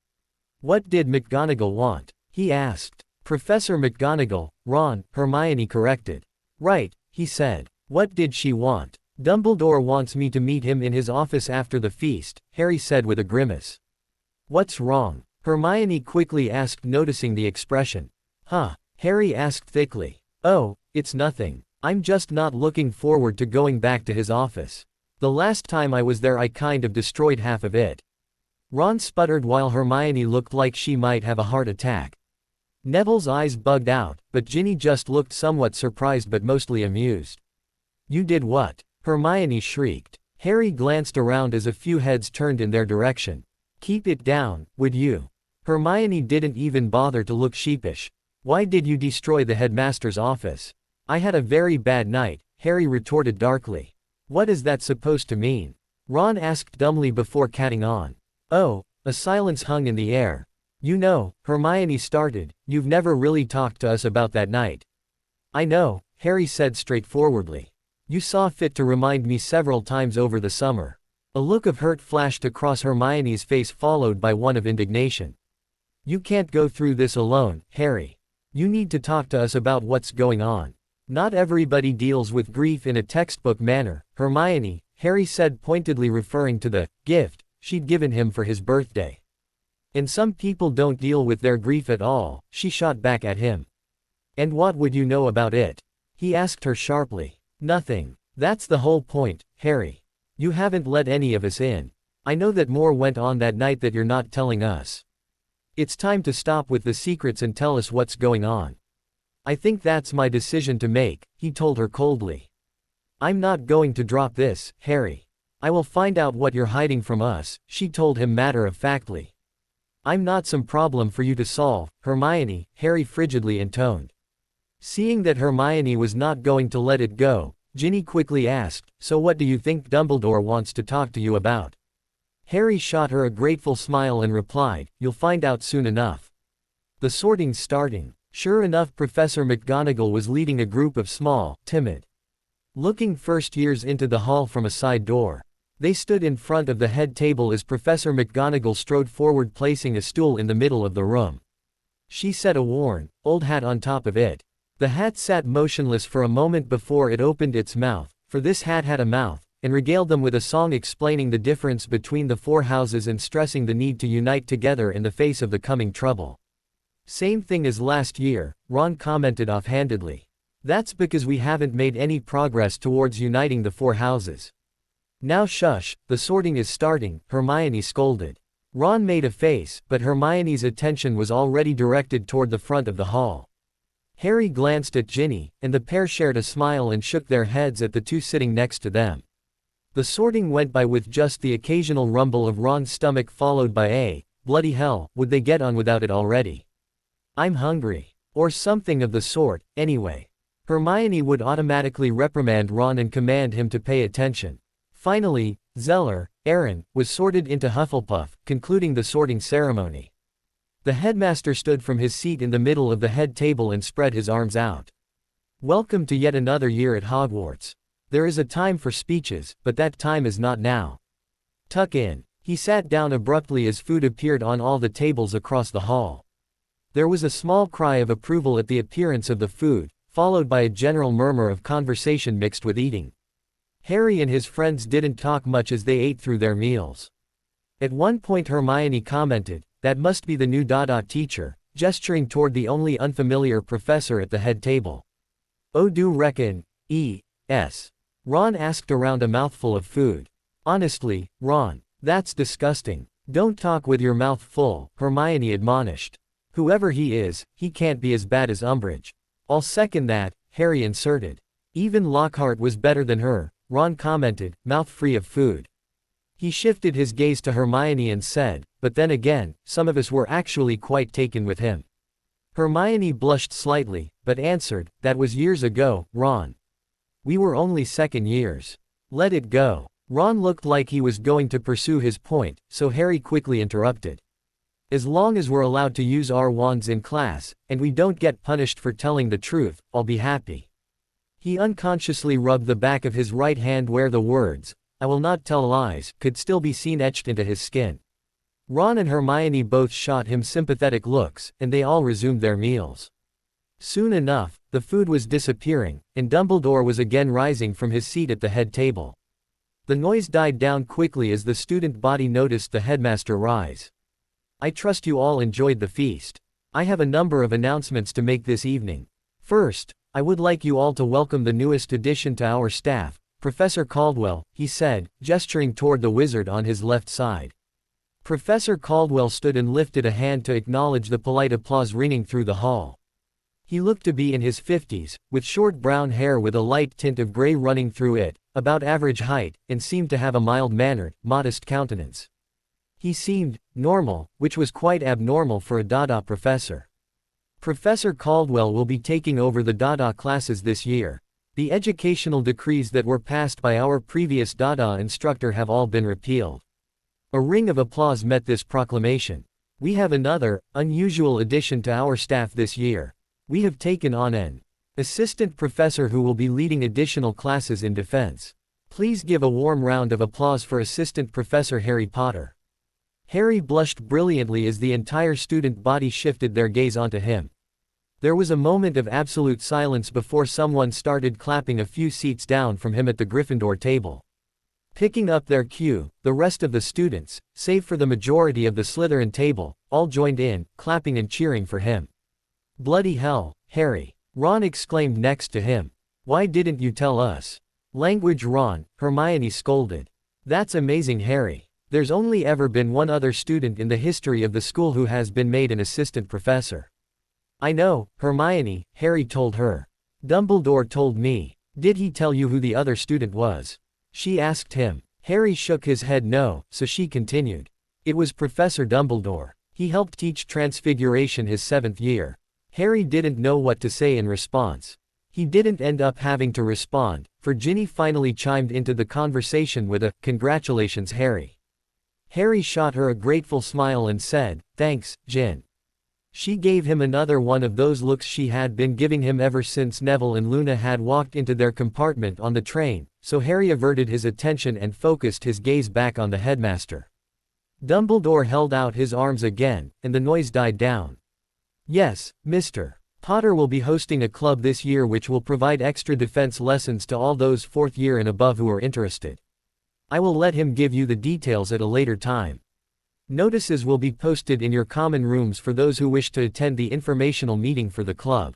"What did McGonagall want?" he asked. "Professor McGonagall," Ron, Hermione corrected. "Right," he said. "What did she want?" "Dumbledore wants me to meet him in his office after the feast," Harry said with a grimace. "What's wrong?" Hermione quickly asked, noticing the expression. "Huh?" Harry asked thickly. "Oh, it's nothing. I'm just not looking forward to going back to his office. The last time I was there I kind of destroyed half of it." Ron sputtered while Hermione looked like she might have a heart attack. Neville's eyes bugged out, but Ginny just looked somewhat surprised but mostly amused. "You did what?" Hermione shrieked. Harry glanced around as a few heads turned in their direction. "Keep it down, would you?" Hermione didn't even bother to look sheepish. "Why did you destroy the headmaster's office?" "I had a very bad night," Harry retorted darkly. "What is that supposed to mean?" Ron asked dumbly before catting on. "Oh," a silence hung in the air. "You know," Hermione started, "you've never really talked to us about that night." "I know," Harry said straightforwardly. "You saw fit to remind me several times over the summer. A look of hurt flashed across Hermione's face, followed by one of indignation. You can't go through this alone, Harry. You need to talk to us about what's going on. Not everybody deals with grief in a textbook manner, Hermione, Harry said, pointedly referring to the gift she'd given him for his birthday. And some people don't deal with their grief at all, she shot back at him. And what would you know about it? He asked her sharply. Nothing. That's the whole point, Harry. You haven't let any of us in. I know that more went on that night that you're not telling us. It's time to stop with the secrets and tell us what's going on. I think that's my decision to make, he told her coldly. I'm not going to drop this, Harry. I will find out what you're hiding from us, she told him matter-of-factly. I'm not some problem for you to solve, Hermione, Harry frigidly intoned. Seeing that Hermione was not going to let it go, Ginny quickly asked, so what do you think Dumbledore wants to talk to you about? Harry shot her a grateful smile and replied, you'll find out soon enough. The sorting's starting. Sure enough, Professor McGonagall was leading a group of small, timid looking first years into the hall from a side door. They stood in front of the head table as Professor McGonagall strode forward, placing a stool in the middle of the room. She set a worn, old hat on top of it. The hat sat motionless for a moment before it opened its mouth, for this hat had a mouth, and regaled them with a song explaining the difference between the four houses and stressing the need to unite together in the face of the coming trouble. Same thing as last year, Ron commented offhandedly. That's because we haven't made any progress towards uniting the four houses. Now shush, the sorting is starting, Hermione scolded. Ron made a face, but Hermione's attention was already directed toward the front of the hall. Harry glanced at Ginny, and the pair shared a smile and shook their heads at the two sitting next to them. The sorting went by with just the occasional rumble of Ron's stomach, followed by a, bloody hell, would they get on without it already? I'm hungry. Or something of the sort, anyway. Hermione would automatically reprimand Ron and command him to pay attention. Finally, Zeller, Aaron, was sorted into Hufflepuff, concluding the sorting ceremony. The headmaster stood from his seat in the middle of the head table and spread his arms out. Welcome to yet another year at Hogwarts. There is a time for speeches, but that time is not now. Tuck in. He sat down abruptly as food appeared on all the tables across the hall. There was a small cry of approval at the appearance of the food, followed by a general murmur of conversation mixed with eating. Harry and his friends didn't talk much as they ate through their meals. At one point Hermione commented, that must be the new Dada teacher, gesturing toward the only unfamiliar professor at the head table. Oh, do reckon, E.S. Ron asked around a mouthful of food. Honestly, Ron, that's disgusting. Don't talk with your mouth full, Hermione admonished. Whoever he is, he can't be as bad as Umbridge. I'll second that, Harry inserted. Even Lockhart was better than her, Ron commented, mouth free of food. He shifted his gaze to Hermione and said, but then again, some of us were actually quite taken with him. Hermione blushed slightly, but answered, that was years ago, Ron. We were only second years. Let it go. Ron looked like he was going to pursue his point, so Harry quickly interrupted. As long as we're allowed to use our wands in class, and we don't get punished for telling the truth, I'll be happy. He unconsciously rubbed the back of his right hand where the words, I will not tell lies, could still be seen etched into his skin. Ron and Hermione both shot him sympathetic looks, and they all resumed their meals. Soon enough, the food was disappearing, and Dumbledore was again rising from his seat at the head table. The noise died down quickly as the student body noticed the headmaster rise. I trust you all enjoyed the feast. I have a number of announcements to make this evening. First, I would like you all to welcome the newest addition to our staff, Professor Caldwell, he said, gesturing toward the wizard on his left side. Professor Caldwell stood and lifted a hand to acknowledge the polite applause ringing through the hall. He looked to be in his 50s, with short brown hair with a light tint of gray running through it, about average height, and seemed to have a mild-mannered, modest countenance. He seemed normal, which was quite abnormal for a Dada professor. Professor Caldwell will be taking over the Dada classes this year. The educational decrees that were passed by our previous Dada instructor have all been repealed. A ring of applause met this proclamation. We have another, unusual addition to our staff this year. We have taken on an assistant professor who will be leading additional classes in defense. Please give a warm round of applause for Assistant Professor Harry Potter. Harry blushed brilliantly as the entire student body shifted their gaze onto him. There was a moment of absolute silence before someone started clapping a few seats down from him at the Gryffindor table. Picking up their cue, the rest of the students, save for the majority of the Slytherin table, all joined in, clapping and cheering for him. Bloody hell, Harry! Ron exclaimed next to him. Why didn't you tell us? Language, Ron, Hermione scolded. That's amazing, Harry. There's only ever been one other student in the history of the school who has been made an assistant professor. I know, Hermione, Harry told her. Dumbledore told me. Did he tell you who the other student was? She asked him. Harry shook his head no, so she continued. It was Professor Dumbledore. He helped teach Transfiguration his 7th year. Harry didn't know what to say in response. He didn't end up having to respond, for Ginny finally chimed into the conversation with a, "Congratulations, Harry." Harry shot her a grateful smile and said, "Thanks, Gin." She gave him another one of those looks she had been giving him ever since Neville and Luna had walked into their compartment on the train, so Harry averted his attention and focused his gaze back on the headmaster. Dumbledore held out his arms again, and the noise died down. Yes, Mr. Potter will be hosting a club this year which will provide extra defense lessons to all those 4th year and above who are interested. I will let him give you the details at a later time. Notices will be posted in your common rooms for those who wish to attend the informational meeting for the club.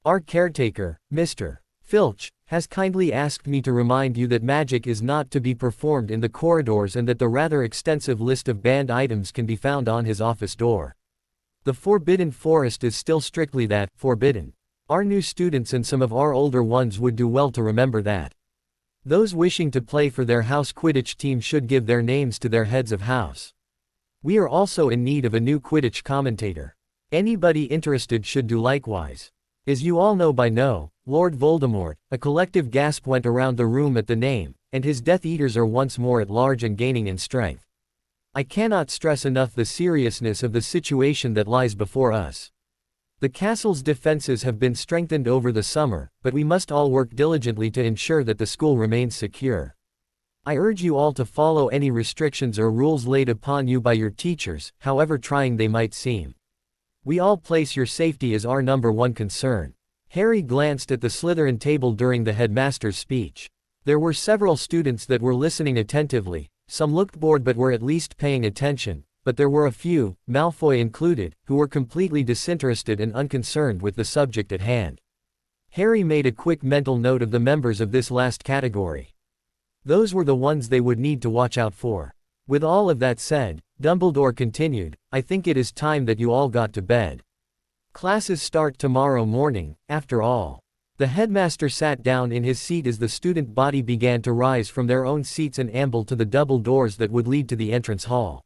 Our caretaker, Mr. Filch, has kindly asked me to remind you that magic is not to be performed in the corridors and that the rather extensive list of banned items can be found on his office door. The Forbidden Forest is still strictly that, forbidden. Our new students and some of our older ones would do well to remember that. Those wishing to play for their house Quidditch team should give their names to their heads of house. We are also in need of a new Quidditch commentator. Anybody interested should do likewise. As you all know by now, Lord Voldemort, a collective gasp went around the room at the name, and his Death Eaters are once more at large and gaining in strength. I cannot stress enough the seriousness of the situation that lies before us. The castle's defenses have been strengthened over the summer, but we must all work diligently to ensure that the school remains secure. I urge you all to follow any restrictions or rules laid upon you by your teachers, however trying they might seem. We all place your safety as our #1 concern. Harry glanced at the Slytherin table during the headmaster's speech. There were several students that were listening attentively, some looked bored but were at least paying attention, but there were a few, Malfoy included, who were completely disinterested and unconcerned with the subject at hand. Harry made a quick mental note of the members of this last category. Those were the ones they would need to watch out for. With all of that said, Dumbledore continued, I think it is time that you all got to bed. Classes start tomorrow morning, after all. The headmaster sat down in his seat as the student body began to rise from their own seats and amble to the double doors that would lead to the entrance hall.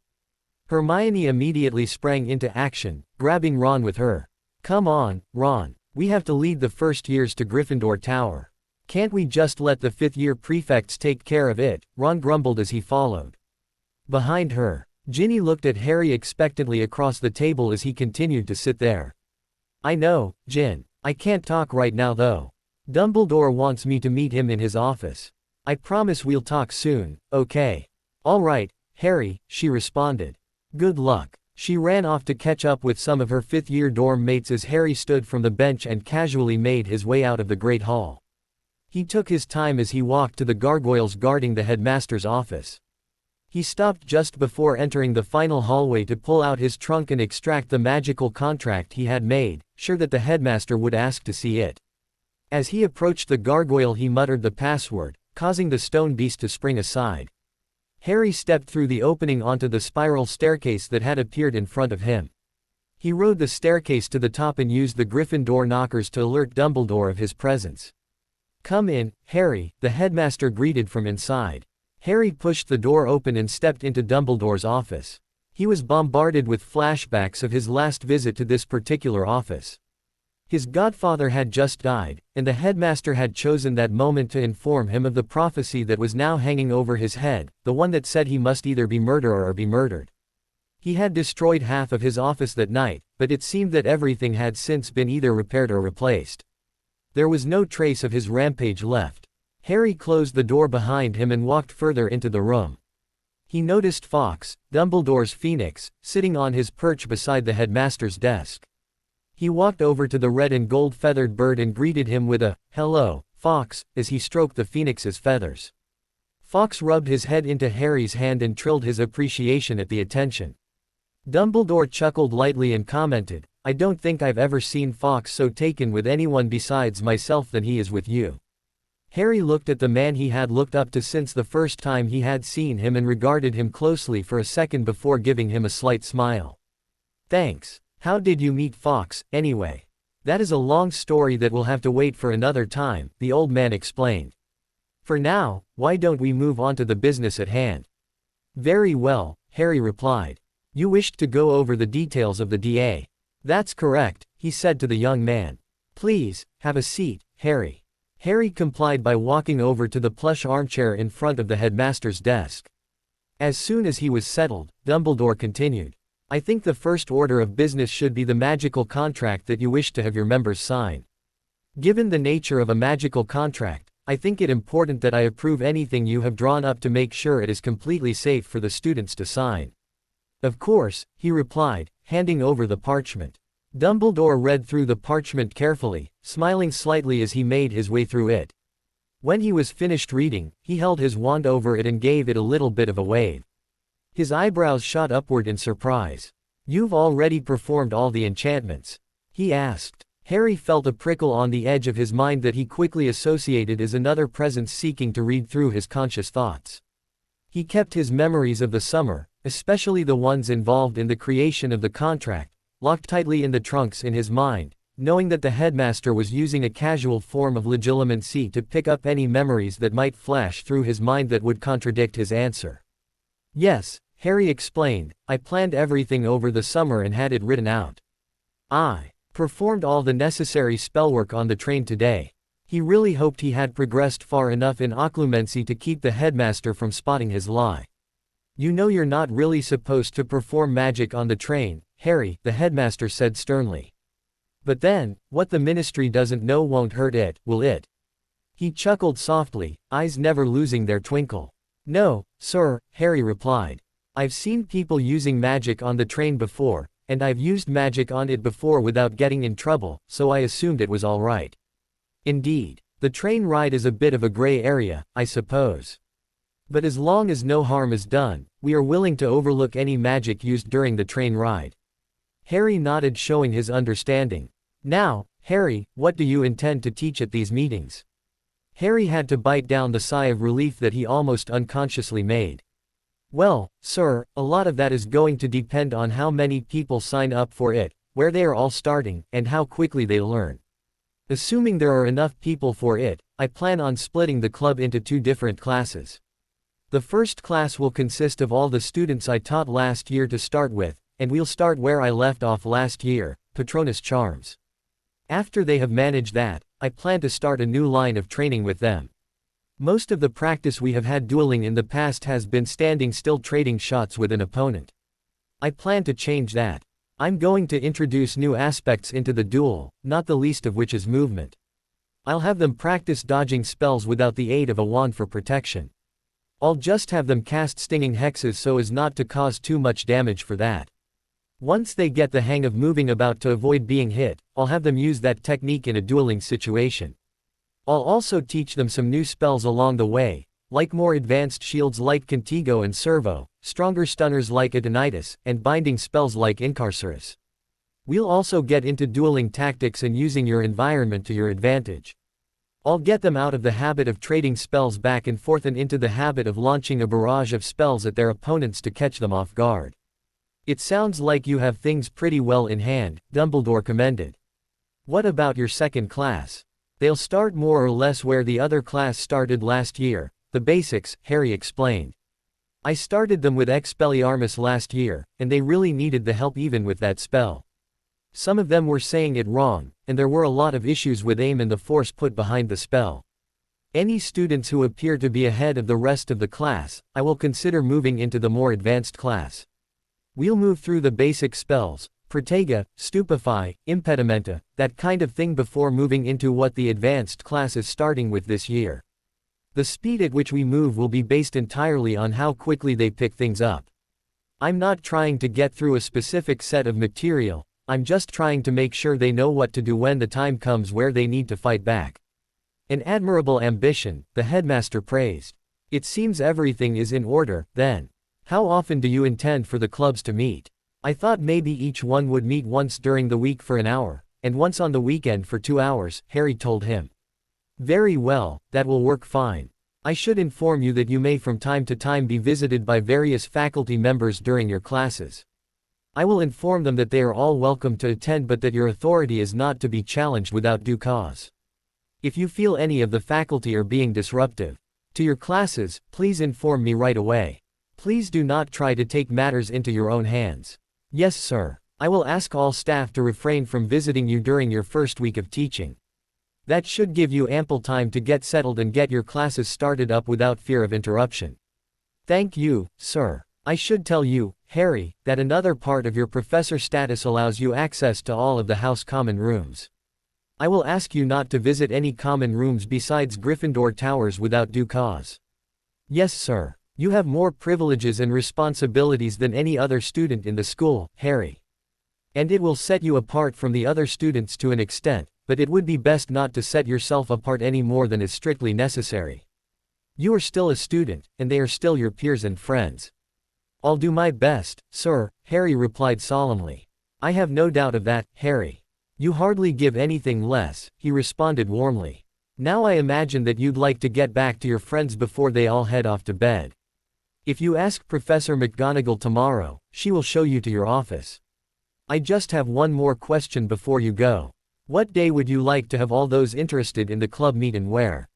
Hermione immediately sprang into action, grabbing Ron with her. Come on, Ron. We have to lead the first years to Gryffindor Tower. Can't we just let the 5th-year prefects take care of it? Ron grumbled as he followed. Behind her, Ginny looked at Harry expectantly across the table as he continued to sit there. I know, Gin. I can't talk right now though. Dumbledore wants me to meet him in his office. I promise we'll talk soon, okay? All right, Harry, she responded. Good luck. She ran off to catch up with some of her 5th-year dorm mates as Harry stood from the bench and casually made his way out of the Great Hall. He took his time as he walked to the gargoyles guarding the headmaster's office. He stopped just before entering the final hallway to pull out his trunk and extract the magical contract he had made, sure that the headmaster would ask to see it. As he approached the gargoyle he muttered the password, causing the stone beast to spring aside. Harry stepped through the opening onto the spiral staircase that had appeared in front of him. He rode the staircase to the top and used the Gryffindor knockers to alert Dumbledore of his presence. Come in, Harry, the headmaster greeted from inside. Harry pushed the door open and stepped into Dumbledore's office. He was bombarded with flashbacks of his last visit to this particular office. His godfather had just died, and the headmaster had chosen that moment to inform him of the prophecy that was now hanging over his head, the one that said he must either be murderer or be murdered. He had destroyed half of his office that night, but it seemed that everything had since been either repaired or replaced. There was no trace of his rampage left. Harry closed the door behind him and walked further into the room. He noticed Fawkes, Dumbledore's phoenix, sitting on his perch beside the headmaster's desk. He walked over to the red and gold feathered bird and greeted him with a, "Hello, Fawkes," as he stroked the phoenix's feathers. Fawkes rubbed his head into Harry's hand and trilled his appreciation at the attention. Dumbledore chuckled lightly and commented, "I don't think I've ever seen Fawkes so taken with anyone besides myself than he is with you." Harry looked at the man he had looked up to since the first time he had seen him and regarded him closely for a second before giving him a slight smile. "Thanks. How did you meet Fawkes, anyway?" "That is a long story that will have to wait for another time," the old man explained. "For now, why don't we move on to the business at hand?" "Very well," Harry replied. "You wished to go over the details of the DA." "That's correct," he said to the young man. "Please, have a seat, Harry." Harry complied by walking over to the plush armchair in front of the headmaster's desk. As soon as he was settled, Dumbledore continued, "I think the first order of business should be the magical contract that you wish to have your members sign. Given the nature of a magical contract, I think it important that I approve anything you have drawn up to make sure it is completely safe for the students to sign." "Of course," he replied, handing over the parchment. Dumbledore read through the parchment carefully, smiling slightly as he made his way through it. When he was finished reading, he held his wand over it and gave it a little bit of a wave. His eyebrows shot upward in surprise. "You've already performed all the enchantments?" he asked. Harry felt a prickle on the edge of his mind that he quickly associated as another presence seeking to read through his conscious thoughts. He kept his memories of the summer, especially the ones involved in the creation of the contract, locked tightly in the trunks in his mind, knowing that the headmaster was using a casual form of legilimency to pick up any memories that might flash through his mind that would contradict his answer. "Yes," Harry explained, "I planned everything over the summer and had it written out. I performed all the necessary spellwork on the train today." He really hoped he had progressed far enough in Occlumency to keep the headmaster from spotting his lie. "You know you're not really supposed to perform magic on the train, Harry," the headmaster said sternly. "But then, what the ministry doesn't know won't hurt it, will it?" He chuckled softly, eyes never losing their twinkle. "No, sir," Harry replied. "I've seen people using magic on the train before, and I've used magic on it before without getting in trouble, so I assumed it was all right." "Indeed. The train ride is a bit of a gray area, I suppose. But as long as no harm is done, we are willing to overlook any magic used during the train ride." Harry nodded, showing his understanding. "Now, Harry, what do you intend to teach at these meetings?" Harry had to bite down the sigh of relief that he almost unconsciously made. "Well, sir, a lot of that is going to depend on how many people sign up for it, where they are all starting, and how quickly they learn. Assuming there are enough people for it, I plan on splitting the club into 2 different classes. The first class will consist of all the students I taught last year to start with, and we'll start where I left off last year, Patronus Charms. After they have managed that, I plan to start a new line of training with them. Most of the practice we have had dueling in the past has been standing still trading shots with an opponent. I plan to change that. I'm going to introduce new aspects into the duel, not the least of which is movement. I'll have them practice dodging spells without the aid of a wand for protection. I'll just have them cast stinging hexes so as not to cause too much damage for that. Once they get the hang of moving about to avoid being hit, I'll have them use that technique in a dueling situation. I'll also teach them some new spells along the way, like more advanced shields like Contigo and Servo, stronger stunners like Adenitis, and binding spells like Incarcerus. We'll also get into dueling tactics and using your environment to your advantage. I'll get them out of the habit of trading spells back and forth and into the habit of launching a barrage of spells at their opponents to catch them off guard." "It sounds like you have things pretty well in hand," Dumbledore commended. "What about your second class?" "They'll start more or less where the other class started last year, the basics," Harry explained. "I started them with Expelliarmus last year, and they really needed the help even with that spell. Some of them were saying it wrong, and there were a lot of issues with aim and the force put behind the spell. Any students who appear to be ahead of the rest of the class, I will consider moving into the more advanced class. We'll move through the basic spells, Protega, Stupefy, Impedimenta, that kind of thing before moving into what the advanced class is starting with this year." The speed at which we move will be based entirely on how quickly they pick things up. I'm not trying to get through a specific set of material, I'm just trying to make sure they know what to do when the time comes where they need to fight back. An admirable ambition, the headmaster praised. It seems everything is in order, then. How often do you intend for the clubs to meet? I thought maybe each one would meet once during the week for an hour, and once on the weekend for 2 hours, Harry told him. Very well, that will work fine. I should inform you that you may from time to time be visited by various faculty members during your classes. I will inform them that they are all welcome to attend but that your authority is not to be challenged without due cause. If you feel any of the faculty are being disruptive to your classes, please inform me right away. Please do not try to take matters into your own hands. Yes, sir. I will ask all staff to refrain from visiting you during your first week of teaching. That should give you ample time to get settled and get your classes started up without fear of interruption. Thank you, sir. I should tell you, Harry, that another part of your professor status allows you access to all of the house common rooms. I will ask you not to visit any common rooms besides Gryffindor towers without due cause. Yes, sir. You have more privileges and responsibilities than any other student in the school, Harry. And it will set you apart from the other students to an extent, but it would be best not to set yourself apart any more than is strictly necessary. You are still a student, and they are still your peers and friends. I'll do my best, sir, Harry replied solemnly. I have no doubt of that, Harry. You hardly give anything less, he responded warmly. Now I imagine that you'd like to get back to your friends before they all head off to bed. If you ask Professor McGonagall tomorrow, she will show you to your office. I just have one more question before you go. What day would you like to have all those interested in the club meet and where?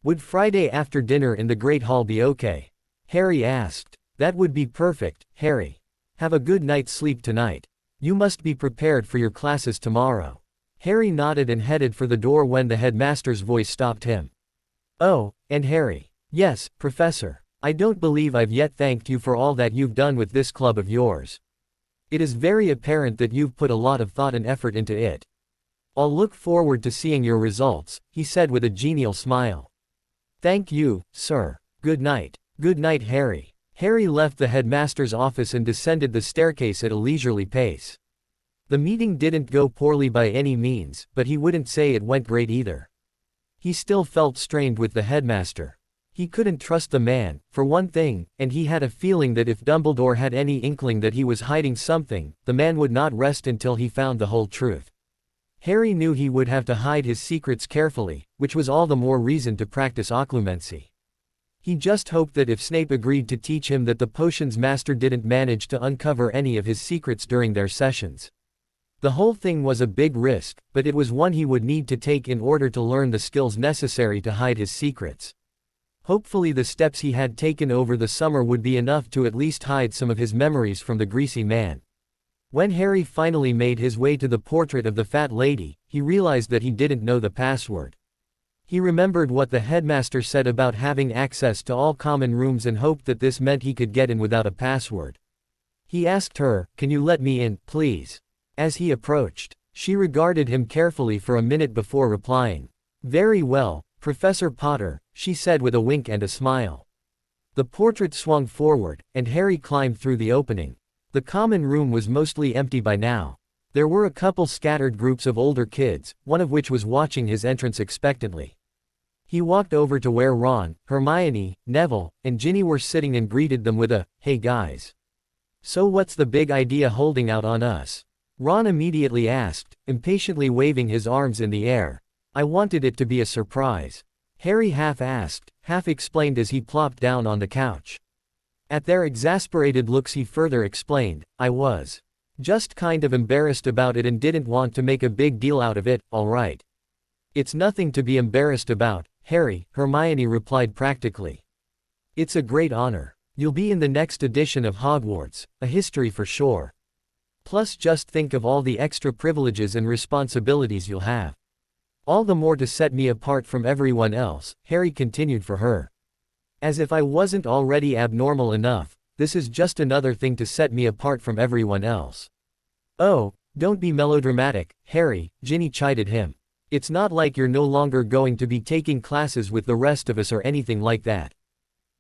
Would Friday after dinner in the Great Hall be okay? Harry asked. That would be perfect, Harry. Have a good night's sleep tonight. You must be prepared for your classes tomorrow. Harry nodded and headed for the door when the headmaster's voice stopped him. Oh, and Harry. Yes, Professor. I don't believe I've yet thanked you for all that you've done with this club of yours. It is very apparent that you've put a lot of thought and effort into it. I'll look forward to seeing your results, he said with a genial smile. Thank you, sir. Good night. Good night, Harry. Harry left the headmaster's office and descended the staircase at a leisurely pace. The meeting didn't go poorly by any means, but he wouldn't say it went great either. He still felt strained with the headmaster. He couldn't trust the man, for one thing, and he had a feeling that if Dumbledore had any inkling that he was hiding something, the man would not rest until he found the whole truth. Harry knew he would have to hide his secrets carefully, which was all the more reason to practice Occlumency. He just hoped that if Snape agreed to teach him that the potions master didn't manage to uncover any of his secrets during their sessions. The whole thing was a big risk, but it was one he would need to take in order to learn the skills necessary to hide his secrets. Hopefully the steps he had taken over the summer would be enough to at least hide some of his memories from the greasy man. When Harry finally made his way to the portrait of the fat lady, he realized that he didn't know the password. He remembered what the headmaster said about having access to all common rooms and hoped that this meant he could get in without a password. He asked her, "Can you let me in, please?" As he approached, she regarded him carefully for a minute before replying. "Very well, Professor Potter," she said with a wink and a smile. The portrait swung forward, and Harry climbed through the opening. The common room was mostly empty by now. There were a couple scattered groups of older kids, one of which was watching his entrance expectantly. He walked over to where Ron, Hermione, Neville, and Ginny were sitting and greeted them with a, "Hey guys. So what's the big idea holding out on us?" Ron immediately asked, impatiently waving his arms in the air. "I wanted it to be a surprise." Harry half asked, half explained as he plopped down on the couch. At their exasperated looks he further explained, "I was just kind of embarrassed about it and didn't want to make a big deal out of it, all right." "It's nothing to be embarrassed about, Harry," Hermione replied practically. "It's a great honor. You'll be in the next edition of Hogwarts, a history for sure. Plus just think of all the extra privileges and responsibilities you'll have. All the more to set me apart from everyone else," Harry continued for her. "As if I wasn't already abnormal enough, this is just another thing to set me apart from everyone else." "Oh, don't be melodramatic, Harry," Ginny chided him. It's not like you're no longer going to be taking classes with the rest of us or anything like that.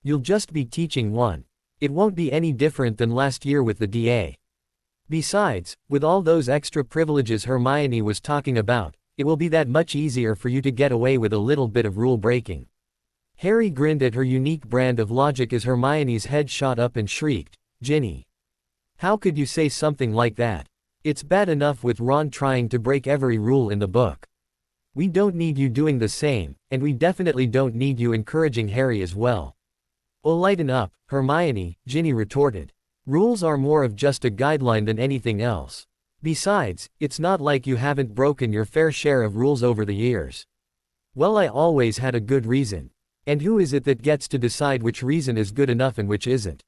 You'll just be teaching one. It won't be any different than last year with the DA. Besides, with all those extra privileges Hermione was talking about, it will be that much easier for you to get away with a little bit of rule breaking. Harry grinned at her unique brand of logic as Hermione's head shot up and shrieked, "Ginny! How could you say something like that? It's bad enough with Ron trying to break every rule in the book. We don't need you doing the same, and we definitely don't need you encouraging Harry as well." "Oh, lighten up, Hermione," Ginny retorted. "Rules are more of just a guideline than anything else. Besides, it's not like you haven't broken your fair share of rules over the years." "Well, I always had a good reason. And who is it that gets to decide which reason is good enough and which isn't?"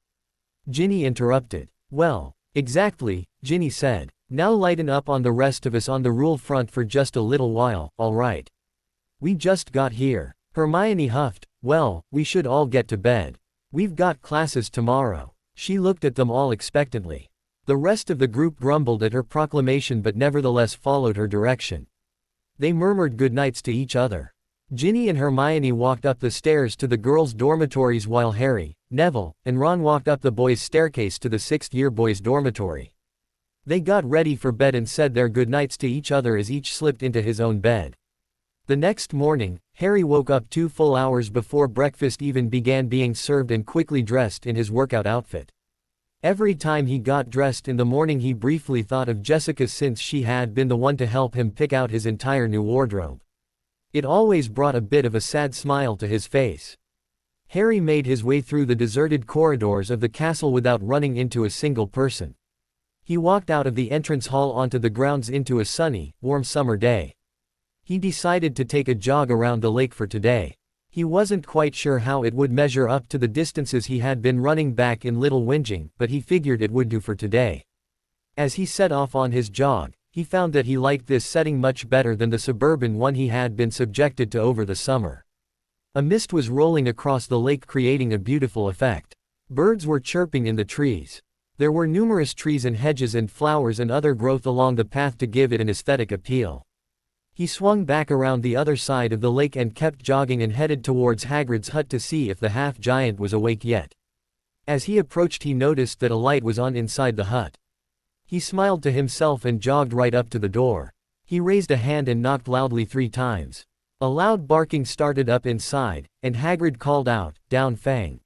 Ginny interrupted. "Well, exactly," Ginny said. "Now lighten up on the rest of us on the rule front for just a little while, alright? We just got here." Hermione huffed. "Well, we should all get to bed. We've got classes tomorrow." She looked at them all expectantly. The rest of the group grumbled at her proclamation but nevertheless followed her direction. They murmured goodnights to each other. Ginny and Hermione walked up the stairs to the girls' dormitories while Harry, Neville, and Ron walked up the boys' staircase to the sixth-year boys' dormitory. They got ready for bed and said their goodnights to each other as each slipped into his own bed. The next morning, Harry woke up 2 full hours before breakfast even began being served and quickly dressed in his workout outfit. Every time he got dressed in the morning he briefly thought of Jessica since she had been the one to help him pick out his entire new wardrobe. It always brought a bit of a sad smile to his face. Harry made his way through the deserted corridors of the castle without running into a single person. He walked out of the entrance hall onto the grounds into a sunny, warm summer day. He decided to take a jog around the lake for today. He wasn't quite sure how it would measure up to the distances he had been running back in Little Whinging, but he figured it would do for today. As he set off on his jog, he found that he liked this setting much better than the suburban one he had been subjected to over the summer. A mist was rolling across the lake creating a beautiful effect. Birds were chirping in the trees. There were numerous trees and hedges and flowers and other growth along the path to give it an aesthetic appeal. He swung back around the other side of the lake and kept jogging and headed towards Hagrid's hut to see if the half-giant was awake yet. As he approached he noticed that a light was on inside the hut. He smiled to himself and jogged right up to the door. He raised a hand and knocked loudly 3 times. A loud barking started up inside, and Hagrid called out, "Down Fang.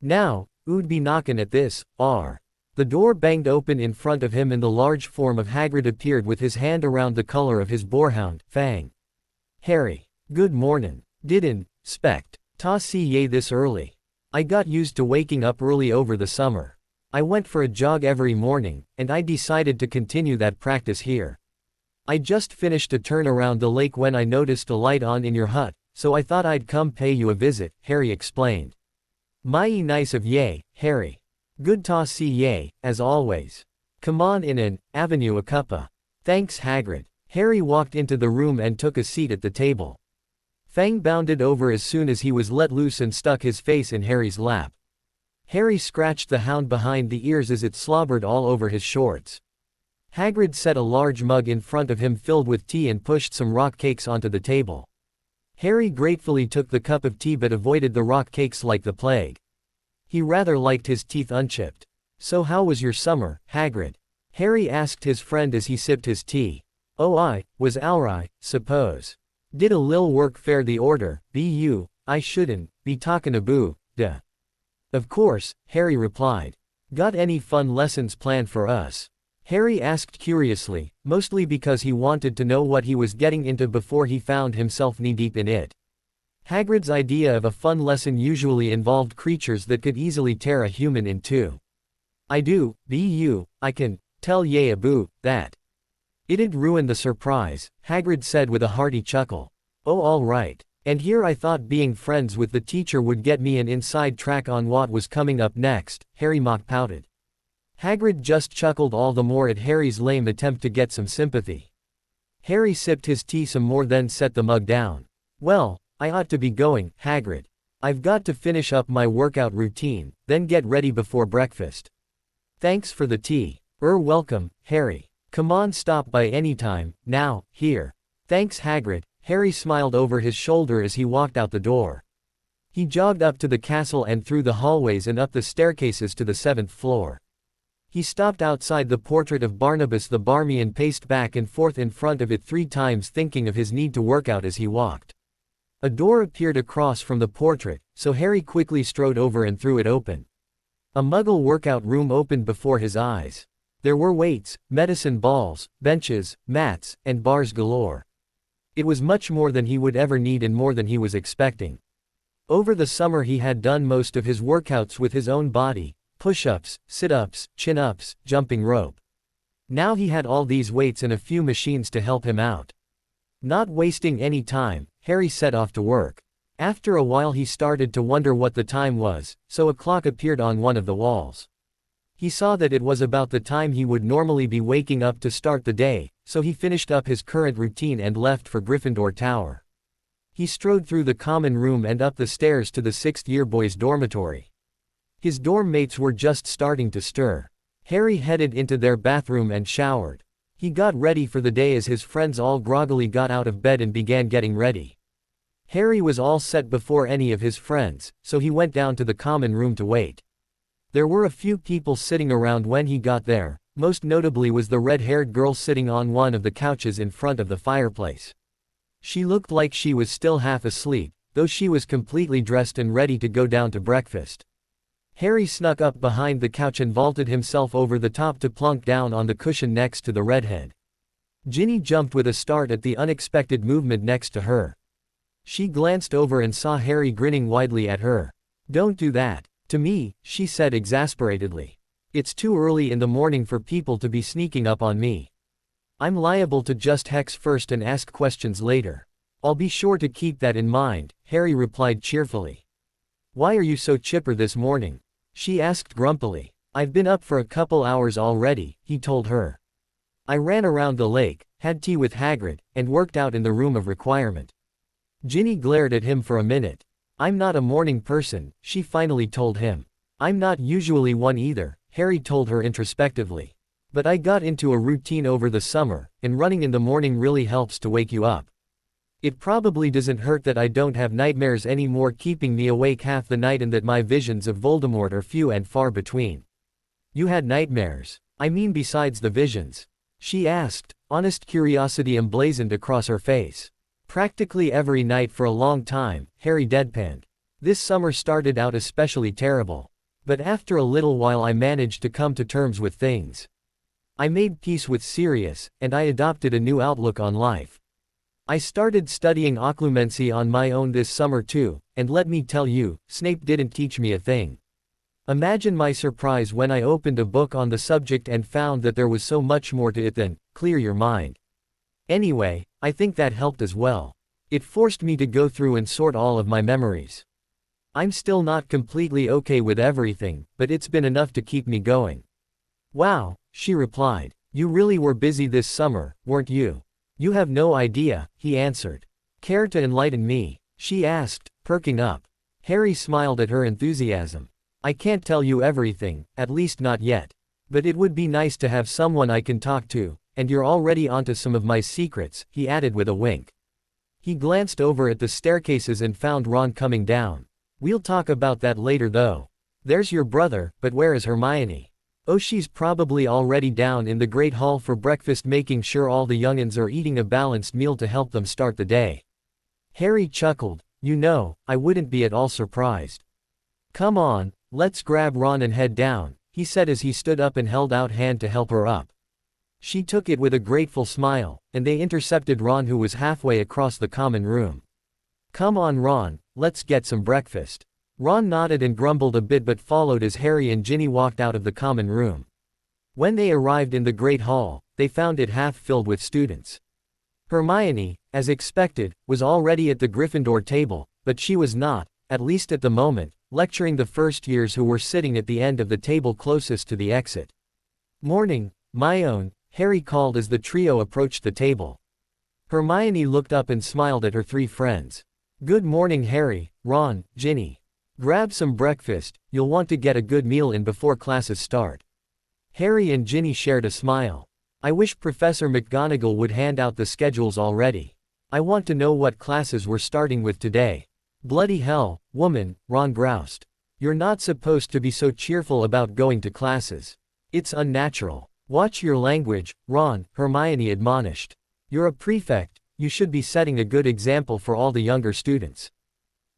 Now, oo'd be knockin' at this, ar." The door banged open in front of him and the large form of Hagrid appeared with his hand around the collar of his boarhound, Fang. "Harry. Good mornin'. Didn't 'spect ta see ye this early. I got used to waking up early over the summer. I went for a jog every morning, and I decided to continue that practice here. I just finished a turn around the lake when I noticed a light on in your hut, so I thought I'd come pay you a visit," Harry explained. "Mighty nice of ye, Harry. Good ta see ye, as always. Come on in and avenue a cuppa." "Thanks, Hagrid." Harry walked into the room and took a seat at the table. Fang bounded over as soon as he was let loose and stuck his face in Harry's lap. Harry scratched the hound behind the ears as it slobbered all over his shorts. Hagrid set a large mug in front of him filled with tea and pushed some rock cakes onto the table. Harry gratefully took the cup of tea but avoided the rock cakes like the plague. He rather liked his teeth unchipped. "So how was your summer, Hagrid?" Harry asked his friend as he sipped his tea. "Oh, I was alright, suppose. Did a lil work fare the order, I shouldn't be talkin' aboo, duh." "Of course," Harry replied. "Got any fun lessons planned for us?" Harry asked curiously, mostly because he wanted to know what he was getting into before he found himself knee-deep in it. Hagrid's idea of a fun lesson usually involved creatures that could easily tear a human in two. "I do, I can tell ye aboo that." "It'd ruin the surprise," Hagrid said with a hearty chuckle. "Oh, all right. And here I thought being friends with the teacher would get me an inside track on what was coming up next," Harry mock-pouted. Hagrid just chuckled all the more at Harry's lame attempt to get some sympathy. Harry sipped his tea some more then set the mug down. "Well, I ought to be going, Hagrid. I've got to finish up my workout routine, then get ready before breakfast." "Thanks for the tea." Welcome, Harry. Come on, stop by anytime. Now, here. Thanks, Hagrid. Harry smiled over his shoulder as he walked out the door. He jogged up to the castle and through the hallways and up the staircases to the 7th floor. He stopped outside the portrait of Barnabas the barmy and paced back and forth in front of it 3 times, thinking of his need to work out as he walked. A door appeared across from the portrait, so Harry quickly strode over and threw it open. A Muggle workout room opened before his eyes. There were weights, medicine balls, benches, mats, and bars galore. It was much more than he would ever need and more than he was expecting. Over the summer he had done most of his workouts with his own body, push-ups, sit-ups, chin-ups, jumping rope. Now he had all these weights and a few machines to help him out. Not wasting any time, Harry set off to work. After a while he started to wonder what the time was, so a clock appeared on one of the walls. He saw that it was about the time he would normally be waking up to start the day, so he finished up his current routine and left for Gryffindor Tower. He strode through the common room and up the stairs to the 6th-year boys' dormitory. His dorm mates were just starting to stir. Harry headed into their bathroom and showered. He got ready for the day as his friends all groggily got out of bed and began getting ready. Harry was all set before any of his friends, so he went down to the common room to wait. There were a few people sitting around when he got there, most notably was the red-haired girl sitting on one of the couches in front of the fireplace. She looked like she was still half asleep, though she was completely dressed and ready to go down to breakfast. Harry snuck up behind the couch and vaulted himself over the top to plunk down on the cushion next to the redhead. Ginny jumped with a start at the unexpected movement next to her. She glanced over and saw Harry grinning widely at her. "Don't do that to me," she said exasperatedly. "It's too early in the morning for people to be sneaking up on me. I'm liable to just hex first and ask questions later." "I'll be sure to keep that in mind," Harry replied cheerfully. "Why are you so chipper this morning?" she asked grumpily. "I've been up for a couple hours already," he told her. "I ran around the lake, had tea with Hagrid, and worked out in the room of requirement." Ginny glared at him for a minute. "I'm not a morning person," she finally told him. "I'm not usually one either," Harry told her introspectively. "But I got into a routine over the summer, and running in the morning really helps to wake you up. It probably doesn't hurt that I don't have nightmares anymore keeping me awake half the night and that my visions of Voldemort are few and far between." "You had nightmares? I mean besides the visions?" she asked, honest curiosity emblazoned across her face. "Practically every night for a long time," Harry deadpanned. "This summer started out especially terrible. But after a little while I managed to come to terms with things. I made peace with Sirius, and I adopted a new outlook on life. I started studying Occlumency on my own this summer too, and let me tell you, Snape didn't teach me a thing. Imagine my surprise when I opened a book on the subject and found that there was so much more to it than, clear your mind. Anyway, I think that helped as well. It forced me to go through and sort all of my memories. I'm still not completely okay with everything, but it's been enough to keep me going." "Wow," she replied. "You really were busy this summer, weren't you?" "You have no idea," he answered. "Care to enlighten me?" she asked, perking up. Harry smiled at her enthusiasm. "I can't tell you everything, at least not yet. But it would be nice to have someone I can talk to, and you're already onto some of my secrets," he added with a wink. He glanced over at the staircases and found Ron coming down. "We'll talk about that later though. There's your brother, but where is Hermione?" "Oh, she's probably already down in the Great Hall for breakfast making sure all the young'uns are eating a balanced meal to help them start the day." Harry chuckled. "You know, I wouldn't be at all surprised." "Come on, let's grab Ron and head down," he said as he stood up and held out hand to help her up. She took it with a grateful smile, and they intercepted Ron who was halfway across the common room. "Come on Ron, let's get some breakfast." Ron nodded and grumbled a bit but followed as Harry and Ginny walked out of the common room. When they arrived in the Great Hall, they found it half filled with students. Hermione, as expected, was already at the Gryffindor table, but she was not, at least at the moment, lecturing the first years who were sitting at the end of the table closest to the exit. "Morning, my own," Harry called as the trio approached the table. Hermione looked up and smiled at her 3 friends. "Good morning Harry, Ron, Ginny. Grab some breakfast, you'll want to get a good meal in before classes start." Harry and Ginny shared a smile. "I wish Professor McGonagall would hand out the schedules already. I want to know what classes we're starting with today. Bloody hell, woman, Ron groused. You're not supposed to be so cheerful about going to classes. It's unnatural. Watch your language, Ron, Hermione admonished. You're a prefect, you should be setting a good example for all the younger students.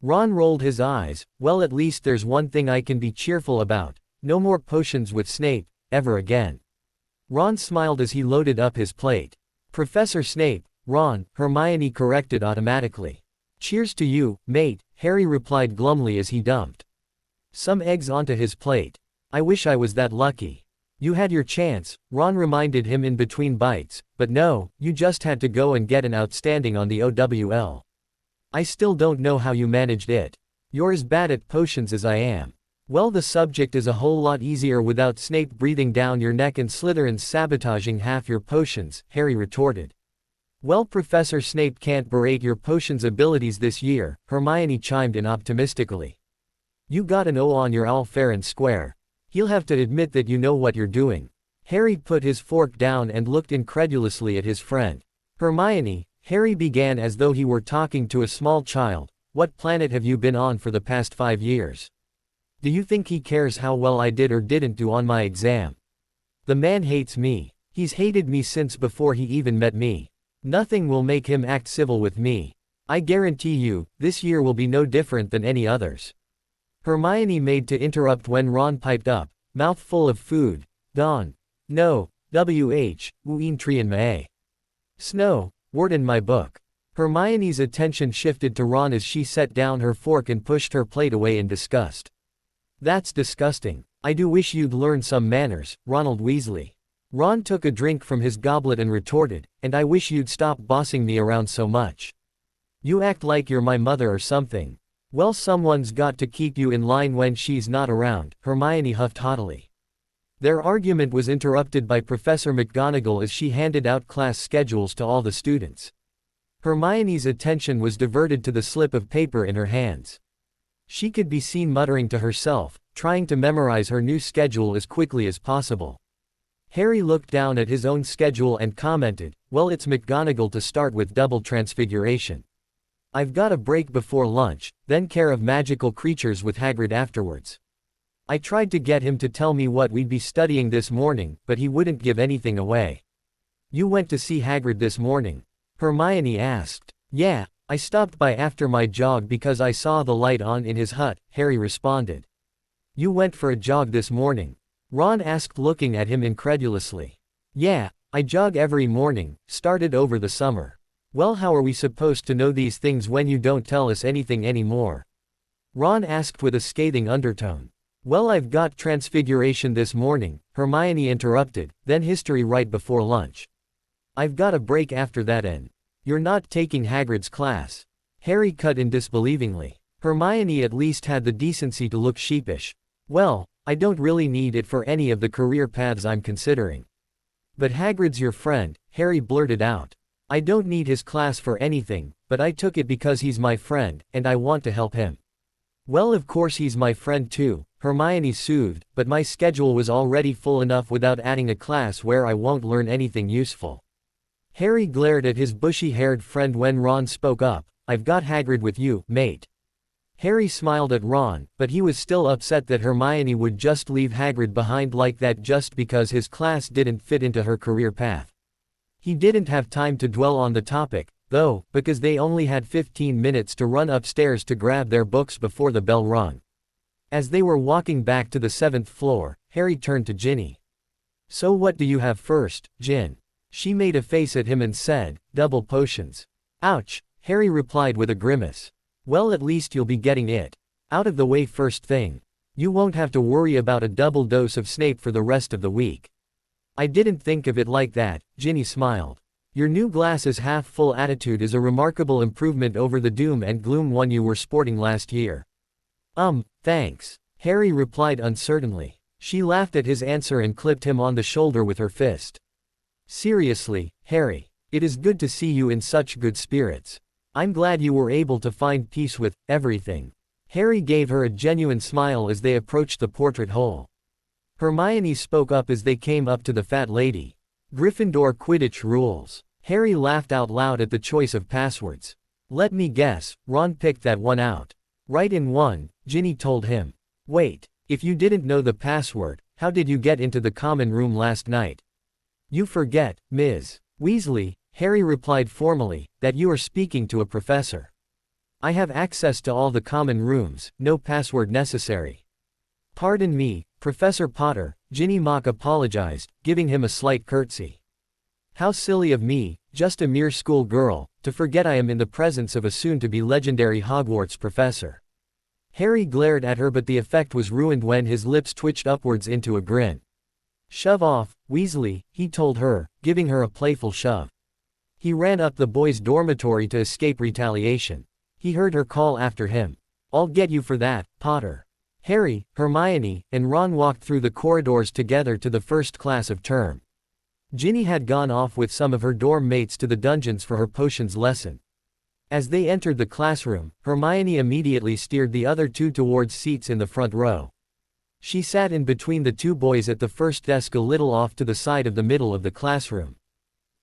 Ron rolled his eyes. Well, at least there's one thing I can be cheerful about. No more potions with Snape, ever again. Ron smiled as he loaded up his plate. Professor Snape, Ron, Hermione corrected automatically. Cheers to you, mate, Harry replied glumly as he dumped some eggs onto his plate. I wish I was that lucky. You had your chance, Ron reminded him in between bites, but no, you just had to go and get an outstanding on the OWL. I still don't know how you managed it. You're as bad at potions as I am. Well, the subject is a whole lot easier without Snape breathing down your neck and Slytherin sabotaging half your potions, Harry retorted. Well, Professor Snape can't berate your potions abilities this year, Hermione chimed in optimistically. You got an O on your all fair and square. He'll have to admit that you know what you're doing. Harry put his fork down and looked incredulously at his friend. Hermione, Harry began as though he were talking to a small child, what planet have you been on for the past 5 years? Do you think he cares how well I did or didn't do on my exam? The man hates me. He's hated me since before he even met me. Nothing will make him act civil with me. I guarantee you, this year will be no different than any others. Hermione made to interrupt when Ron piped up, mouth full of food. Dawn. No. W.H. Uin Trian Mae. Snow. Word in my book. Hermione's attention shifted to Ron as she set down her fork and pushed her plate away in disgust. That's disgusting. I do wish you'd learn some manners, Ronald Weasley. Ron took a drink from his goblet and retorted, and I wish you'd stop bossing me around so much. You act like you're my mother or something. Well, someone's got to keep you in line when she's not around, Hermione huffed haughtily. Their argument was interrupted by Professor McGonagall as she handed out class schedules to all the students. Hermione's attention was diverted to the slip of paper in her hands. She could be seen muttering to herself, trying to memorize her new schedule as quickly as possible. Harry looked down at his own schedule and commented, well, it's McGonagall to start with double transfiguration. I've got a break before lunch, then care of magical creatures with Hagrid afterwards. I tried to get him to tell me what we'd be studying this morning, but he wouldn't give anything away. You went to see Hagrid this morning? Hermione asked. Yeah, I stopped by after my jog because I saw the light on in his hut, Harry responded. You went for a jog this morning? Ron asked, looking at him incredulously. Yeah, I jog every morning, started over the summer. Well, how are we supposed to know these things when you don't tell us anything anymore? Ron asked with a scathing undertone. Well, I've got transfiguration this morning, Hermione interrupted, then history right before lunch. I've got a break after that and you're not taking Hagrid's class. Harry cut in disbelievingly. Hermione at least had the decency to look sheepish. Well, I don't really need it for any of the career paths I'm considering. But Hagrid's your friend, Harry blurted out. I don't need his class for anything, but I took it because he's my friend, and I want to help him. Well, of course he's my friend too, Hermione soothed, but my schedule was already full enough without adding a class where I won't learn anything useful. Harry glared at his bushy-haired friend when Ron spoke up. I've got Hagrid with you, mate. Harry smiled at Ron, but he was still upset that Hermione would just leave Hagrid behind like that just because his class didn't fit into her career path. He didn't have time to dwell on the topic, though, because they only had 15 minutes to run upstairs to grab their books before the bell rung. As they were walking back to the 7th floor, Harry turned to Ginny. So what do you have first, Gin? She made a face at him and said, double potions. Ouch, Harry replied with a grimace. Well, at least you'll be getting it out of the way first thing. You won't have to worry about a double dose of Snape for the rest of the week. I didn't think of it like that, Ginny smiled. Your new glasses half full attitude is a remarkable improvement over the doom and gloom one you were sporting last year. Thanks, Harry replied uncertainly. She laughed at his answer and clipped him on the shoulder with her fist. Seriously, Harry, it is good to see you in such good spirits. I'm glad you were able to find peace with everything. Harry gave her a genuine smile as they approached the portrait hole. Hermione spoke up as they came up to the fat lady. Gryffindor Quidditch rules. Harry laughed out loud at the choice of passwords. Let me guess, Ron picked that one out. Right in one, Ginny told him. Wait, if you didn't know the password, how did you get into the common room last night? You forget, Ms. Weasley, Harry replied formally, that you are speaking to a professor. I have access to all the common rooms, no password necessary. Pardon me, Professor Potter, Ginny mock apologized, giving him a slight curtsy. How silly of me, just a mere school girl, to forget I am in the presence of a soon-to-be legendary Hogwarts professor. Harry glared at her, but the effect was ruined when his lips twitched upwards into a grin. Shove off, Weasley, he told her, giving her a playful shove. He ran up the boys' dormitory to escape retaliation. He heard her call after him. I'll get you for that, Potter. Harry, Hermione, and Ron walked through the corridors together to the first class of term. Ginny had gone off with some of her dorm mates to the dungeons for her potions lesson. As they entered the classroom, Hermione immediately steered the other two towards seats in the front row. She sat in between the two boys at the first desk a little off to the side of the middle of the classroom.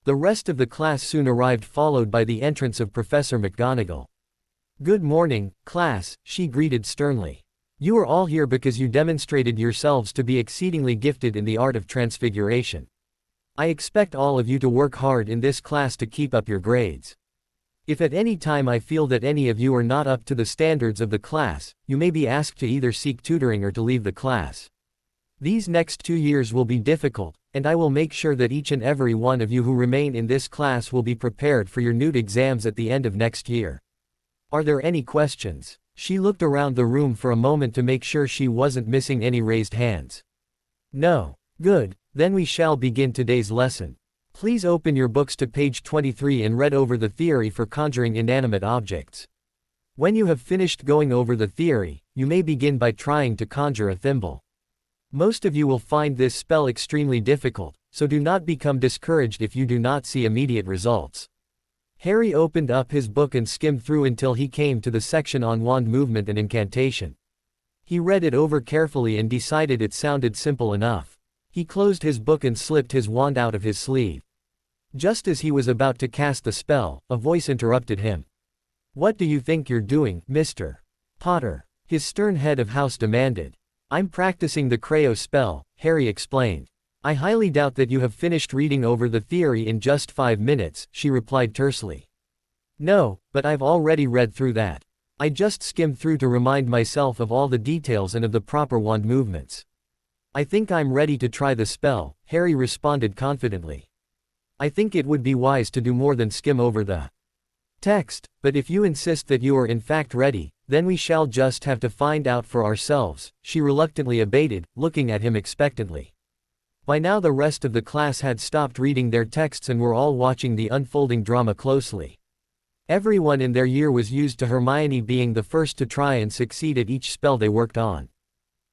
The rest of the class soon arrived, followed by the entrance of Professor McGonagall. Good morning, class, she greeted sternly. You are all here because you demonstrated yourselves to be exceedingly gifted in the art of transfiguration. I expect all of you to work hard in this class to keep up your grades. If at any time I feel that any of you are not up to the standards of the class, you may be asked to either seek tutoring or to leave the class. These next 2 years will be difficult, and I will make sure that each and every one of you who remain in this class will be prepared for your NEWT exams at the end of next year. Are there any questions? She looked around the room for a moment to make sure she wasn't missing any raised hands. No. Good, then we shall begin today's lesson. Please open your books to page 23 and read over the theory for conjuring inanimate objects. When you have finished going over the theory, you may begin by trying to conjure a thimble. Most of you will find this spell extremely difficult, so do not become discouraged if you do not see immediate results. Harry opened up his book and skimmed through until he came to the section on wand movement and incantation. He read it over carefully and decided it sounded simple enough. He closed his book and slipped his wand out of his sleeve. Just as he was about to cast the spell, a voice interrupted him. What do you think you're doing, Mr. Potter? His stern head of house demanded. I'm practicing the Creo spell, Harry explained. I highly doubt that you have finished reading over the theory in just 5 minutes, she replied tersely. No, but I've already read through that. I just skimmed through to remind myself of all the details and of the proper wand movements. I think I'm ready to try the spell, Harry responded confidently. I think it would be wise to do more than skim over the text, but if you insist that you are in fact ready, then we shall just have to find out for ourselves, she reluctantly abated, looking at him expectantly. By now the rest of the class had stopped reading their texts and were all watching the unfolding drama closely. Everyone in their year was used to Hermione being the first to try and succeed at each spell they worked on.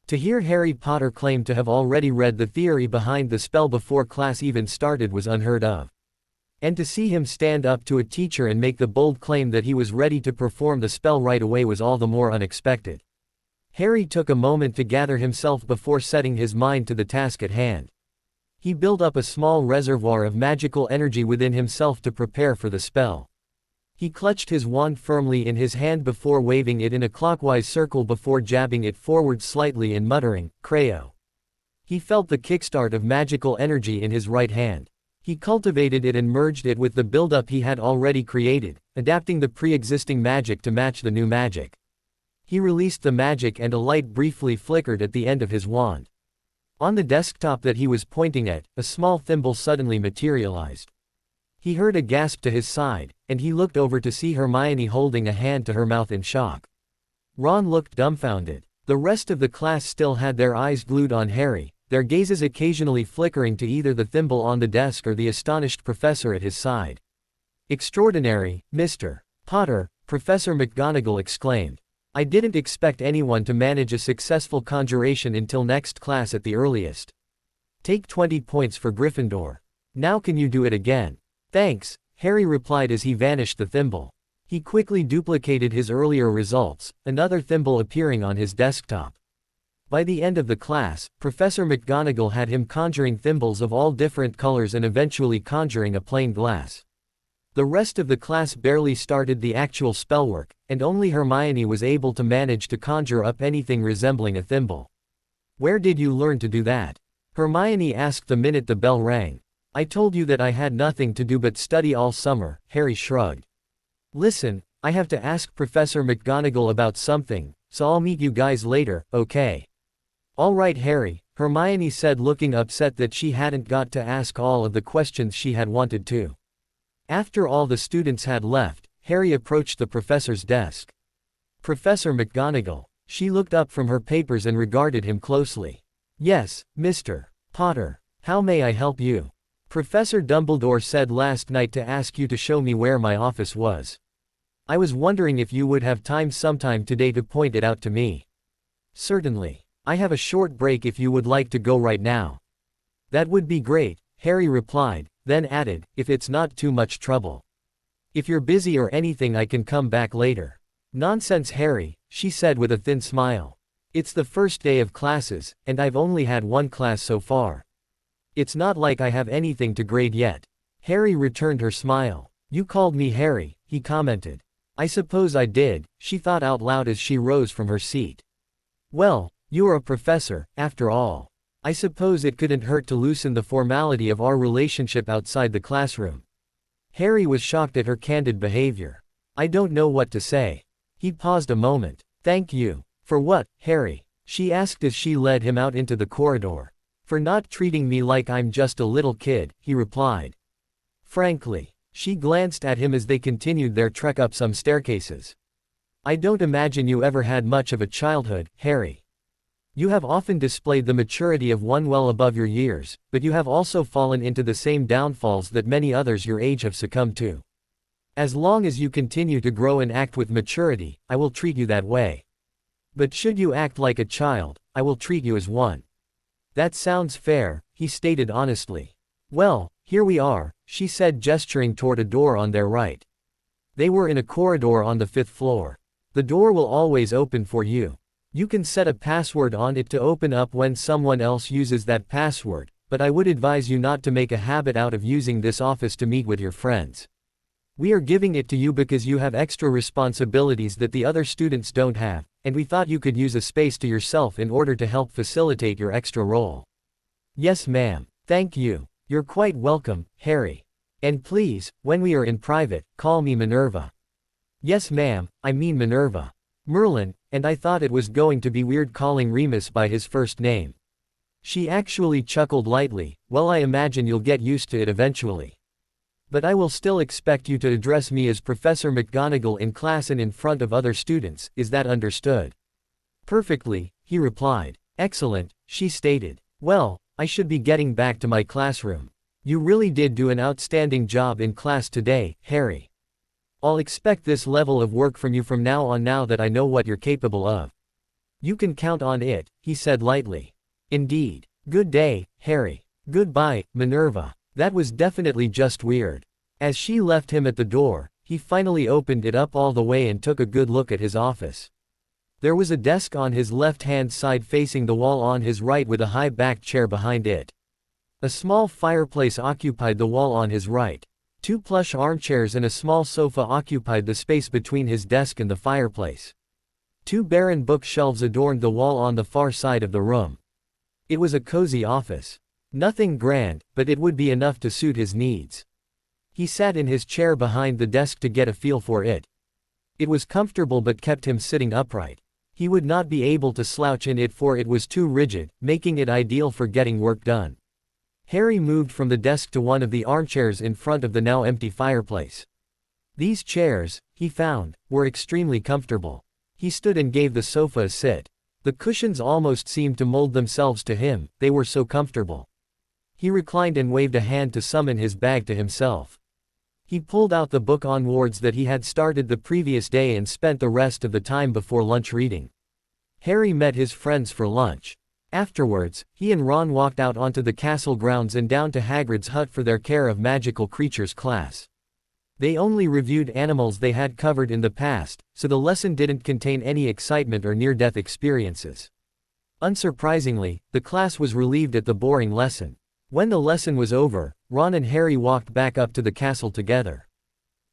To hear Harry Potter claim to have already read the theory behind the spell before class even started was unheard of. And to see him stand up to a teacher and make the bold claim that he was ready to perform the spell right away was all the more unexpected. Harry took a moment to gather himself before setting his mind to the task at hand. He built up a small reservoir of magical energy within himself to prepare for the spell. He clutched his wand firmly in his hand before waving it in a clockwise circle before jabbing it forward slightly and muttering, Creo. He felt the kickstart of magical energy in his right hand. He cultivated it and merged it with the buildup he had already created, adapting the pre-existing magic to match the new magic. He released the magic and a light briefly flickered at the end of his wand. On the desktop that he was pointing at, a small thimble suddenly materialized. He heard a gasp to his side, and he looked over to see Hermione holding a hand to her mouth in shock. Ron looked dumbfounded. The rest of the class still had their eyes glued on Harry, their gazes occasionally flickering to either the thimble on the desk or the astonished professor at his side. Extraordinary, Mr. Potter, Professor McGonagall exclaimed. I didn't expect anyone to manage a successful conjuration until next class at the earliest. Take 20 points for Gryffindor. Now can you do it again? Thanks, Harry replied as he vanished the thimble. He quickly duplicated his earlier results, another thimble appearing on his desktop. By the end of the class, Professor McGonagall had him conjuring thimbles of all different colors and eventually conjuring a plain glass. The rest of the class barely started the actual spellwork, and only Hermione was able to manage to conjure up anything resembling a thimble. "Where did you learn to do that?" Hermione asked the minute the bell rang. "I told you that I had nothing to do but study all summer," Harry shrugged. "Listen, I have to ask Professor McGonagall about something, so I'll meet you guys later, okay?" "All right, Harry," Hermione said, looking upset that she hadn't got to ask all of the questions she had wanted to. After all the students had left, Harry approached the professor's desk. "Professor McGonagall." She looked up from her papers and regarded him closely. "Yes, Mr. Potter. How may I help you?" "Professor Dumbledore said last night to ask you to show me where my office was. I was wondering if you would have time sometime today to point it out to me." "Certainly. I have a short break if you would like to go right now." "That would be great," Harry replied, then added, "if it's not too much trouble. If you're busy or anything I can come back later." "Nonsense, Harry," she said with a thin smile. "It's the first day of classes, and I've only had one class so far. It's not like I have anything to grade yet." Harry returned her smile. "You called me Harry," he commented. "I suppose I did," she thought out loud as she rose from her seat. "Well, you're a professor, after all. I suppose it couldn't hurt to loosen the formality of our relationship outside the classroom." Harry was shocked at her candid behavior. "I don't know what to say." He paused a moment. "Thank you. For what, Harry?" she asked as she led him out into the corridor. "For not treating me like I'm just a little kid," he replied. Frankly. She glanced at him as they continued their trek up some staircases. "I don't imagine you ever had much of a childhood, Harry. You have often displayed the maturity of one well above your years, but you have also fallen into the same downfalls that many others your age have succumbed to. As long as you continue to grow and act with maturity, I will treat you that way. But should you act like a child, I will treat you as one." "That sounds fair," he stated honestly. "Well, here we are," she said, gesturing toward a door on their right. They were in a corridor on the 5th floor. "The door will always open for you. You can set a password on it to open up when someone else uses that password, but I would advise you not to make a habit out of using this office to meet with your friends. We are giving it to you because you have extra responsibilities that the other students don't have, and we thought you could use a space to yourself in order to help facilitate your extra role." "Yes, ma'am. Thank you. You're quite welcome, Harry. And please, when we are in private, call me Minerva." "Yes, ma'am, I mean Minerva. Merlin, and I thought it was going to be weird calling Remus by his first name." She actually chuckled lightly. "Well, I imagine you'll get used to it eventually. But I will still expect you to address me as Professor McGonagall in class and in front of other students, is that understood?" "Perfectly," he replied. "Excellent," she stated. "Well, I should be getting back to my classroom. You really did do an outstanding job in class today, Harry. I'll expect this level of work from you from now on now that I know what you're capable of." "You can count on it," he said lightly. "Indeed. Good day, Harry." "Goodbye, Minerva." That was definitely just weird. As she left him at the door, he finally opened it up all the way and took a good look at his office. There was a desk on his left-hand side facing the wall on his right with a high-backed chair behind it. A small fireplace occupied the wall on his right. 2 plush armchairs and a small sofa occupied the space between his desk and the fireplace. 2 barren bookshelves adorned the wall on the far side of the room. It was a cozy office. Nothing grand, but it would be enough to suit his needs. He sat in his chair behind the desk to get a feel for it. It was comfortable but kept him sitting upright. He would not be able to slouch in it for it was too rigid, making it ideal for getting work done. Harry moved from the desk to one of the armchairs in front of the now empty fireplace. These chairs, he found, were extremely comfortable. He stood and gave the sofa a sit. The cushions almost seemed to mold themselves to him, they were so comfortable. He reclined and waved a hand to summon his bag to himself. He pulled out the book on wards that he had started the previous day and spent the rest of the time before lunch reading. Harry met his friends for lunch. Afterwards, he and Ron walked out onto the castle grounds and down to Hagrid's hut for their Care of Magical Creatures class. They only reviewed animals they had covered in the past, so the lesson didn't contain any excitement or near-death experiences. Unsurprisingly, the class was relieved at the boring lesson. When the lesson was over, Ron and Harry walked back up to the castle together.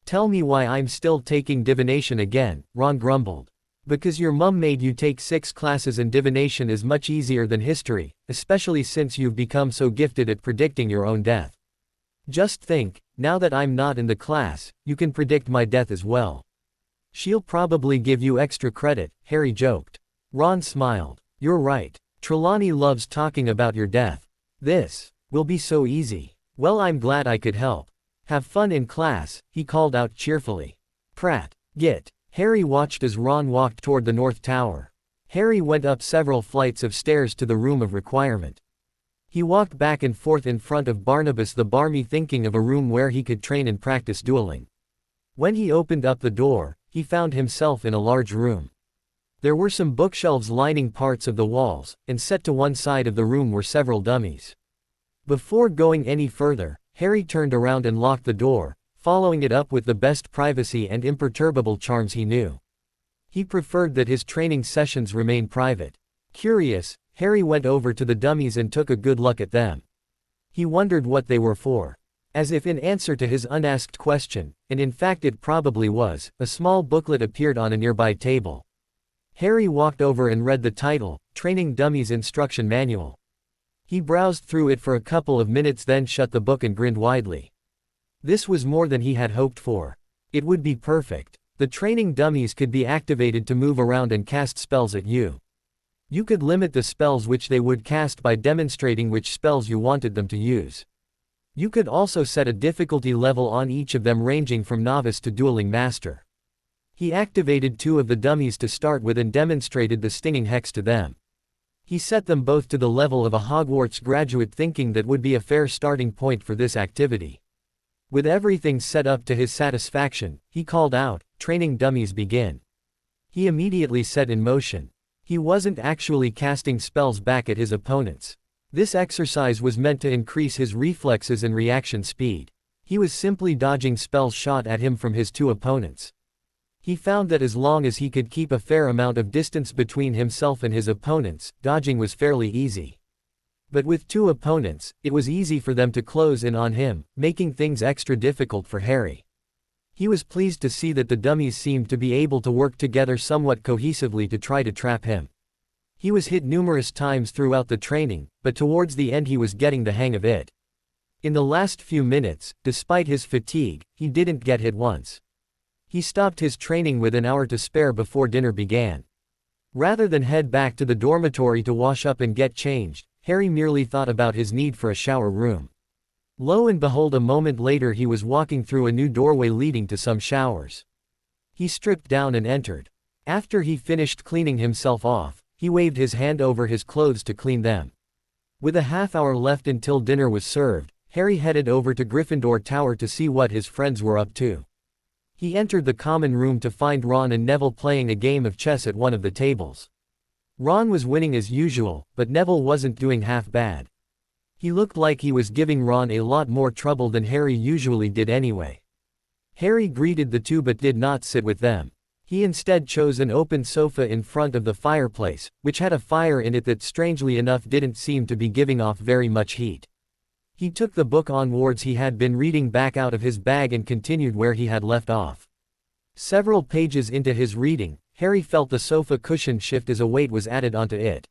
Tell me why I'm still taking divination again, Ron grumbled. Because your mum made you take 6 classes and divination is much easier than history, especially since you've become so gifted at predicting your own death. Just think, now that I'm not in the class, you can predict my death as well. She'll probably give you extra credit, Harry joked. Ron smiled. You're right. Trelawney loves talking about your death. This will be so easy. Well, I'm glad I could help. Have fun in class, he called out cheerfully. Prat. Git. Harry watched as Ron walked toward the North Tower. Harry went up several flights of stairs to the room of requirement. He walked back and forth in front of Barnabas the Barmy, thinking of a room where he could train and practice dueling. When he opened up the door, he found himself in a large room. There were some bookshelves lining parts of the walls, and set to one side of the room were several dummies. Before going any further, Harry turned around and locked the door, following it up with the best privacy and imperturbable charms he knew. He preferred that his training sessions remain private. Curious, Harry went over to the dummies and took a good look at them. He wondered what they were for. As if in answer to his unasked question, and in fact it probably was, a small booklet appeared on a nearby table. Harry walked over and read the title, Training Dummies Instruction Manual. He browsed through it for a couple of minutes, then shut the book and grinned widely. This was more than he had hoped for. It would be perfect. The training dummies could be activated to move around and cast spells at you. You could limit the spells which they would cast by demonstrating which spells you wanted them to use. You could also set a difficulty level on each of them, ranging from novice to dueling master. He activated 2 of the dummies to start with and demonstrated the stinging hex to them. He set them both to the level of a Hogwarts graduate, thinking that would be a fair starting point for this activity. With everything set up to his satisfaction, he called out, "Training dummies begin." He immediately set in motion. He wasn't actually casting spells back at his opponents. This exercise was meant to increase his reflexes and reaction speed. He was simply dodging spells shot at him from his 2 opponents. He found that as long as he could keep a fair amount of distance between himself and his opponents, dodging was fairly easy. But with 2 opponents, it was easy for them to close in on him, making things extra difficult for Harry. He was pleased to see that the dummies seemed to be able to work together somewhat cohesively to try to trap him. He was hit numerous times throughout the training, but towards the end he was getting the hang of it. In the last few minutes, despite his fatigue, he didn't get hit once. He stopped his training with an hour to spare before dinner began. Rather than head back to the dormitory to wash up and get changed, Harry merely thought about his need for a shower room. Lo and behold, a moment later he was walking through a new doorway leading to some showers. He stripped down and entered. After he finished cleaning himself off, he waved his hand over his clothes to clean them. With a half-hour left until dinner was served, Harry headed over to Gryffindor Tower to see what his friends were up to. He entered the common room to find Ron and Neville playing a game of chess at one of the tables. Ron was winning as usual, but Neville wasn't doing half bad. He looked like he was giving Ron a lot more trouble than Harry usually did anyway. Harry greeted the 2 but did not sit with them. He instead chose an open sofa in front of the fireplace, which had a fire in it that strangely enough didn't seem to be giving off very much heat. He took the book Onwards he had been reading back out of his bag and continued where he had left off. Several pages into his reading, Harry felt the sofa cushion shift as a weight was added onto it.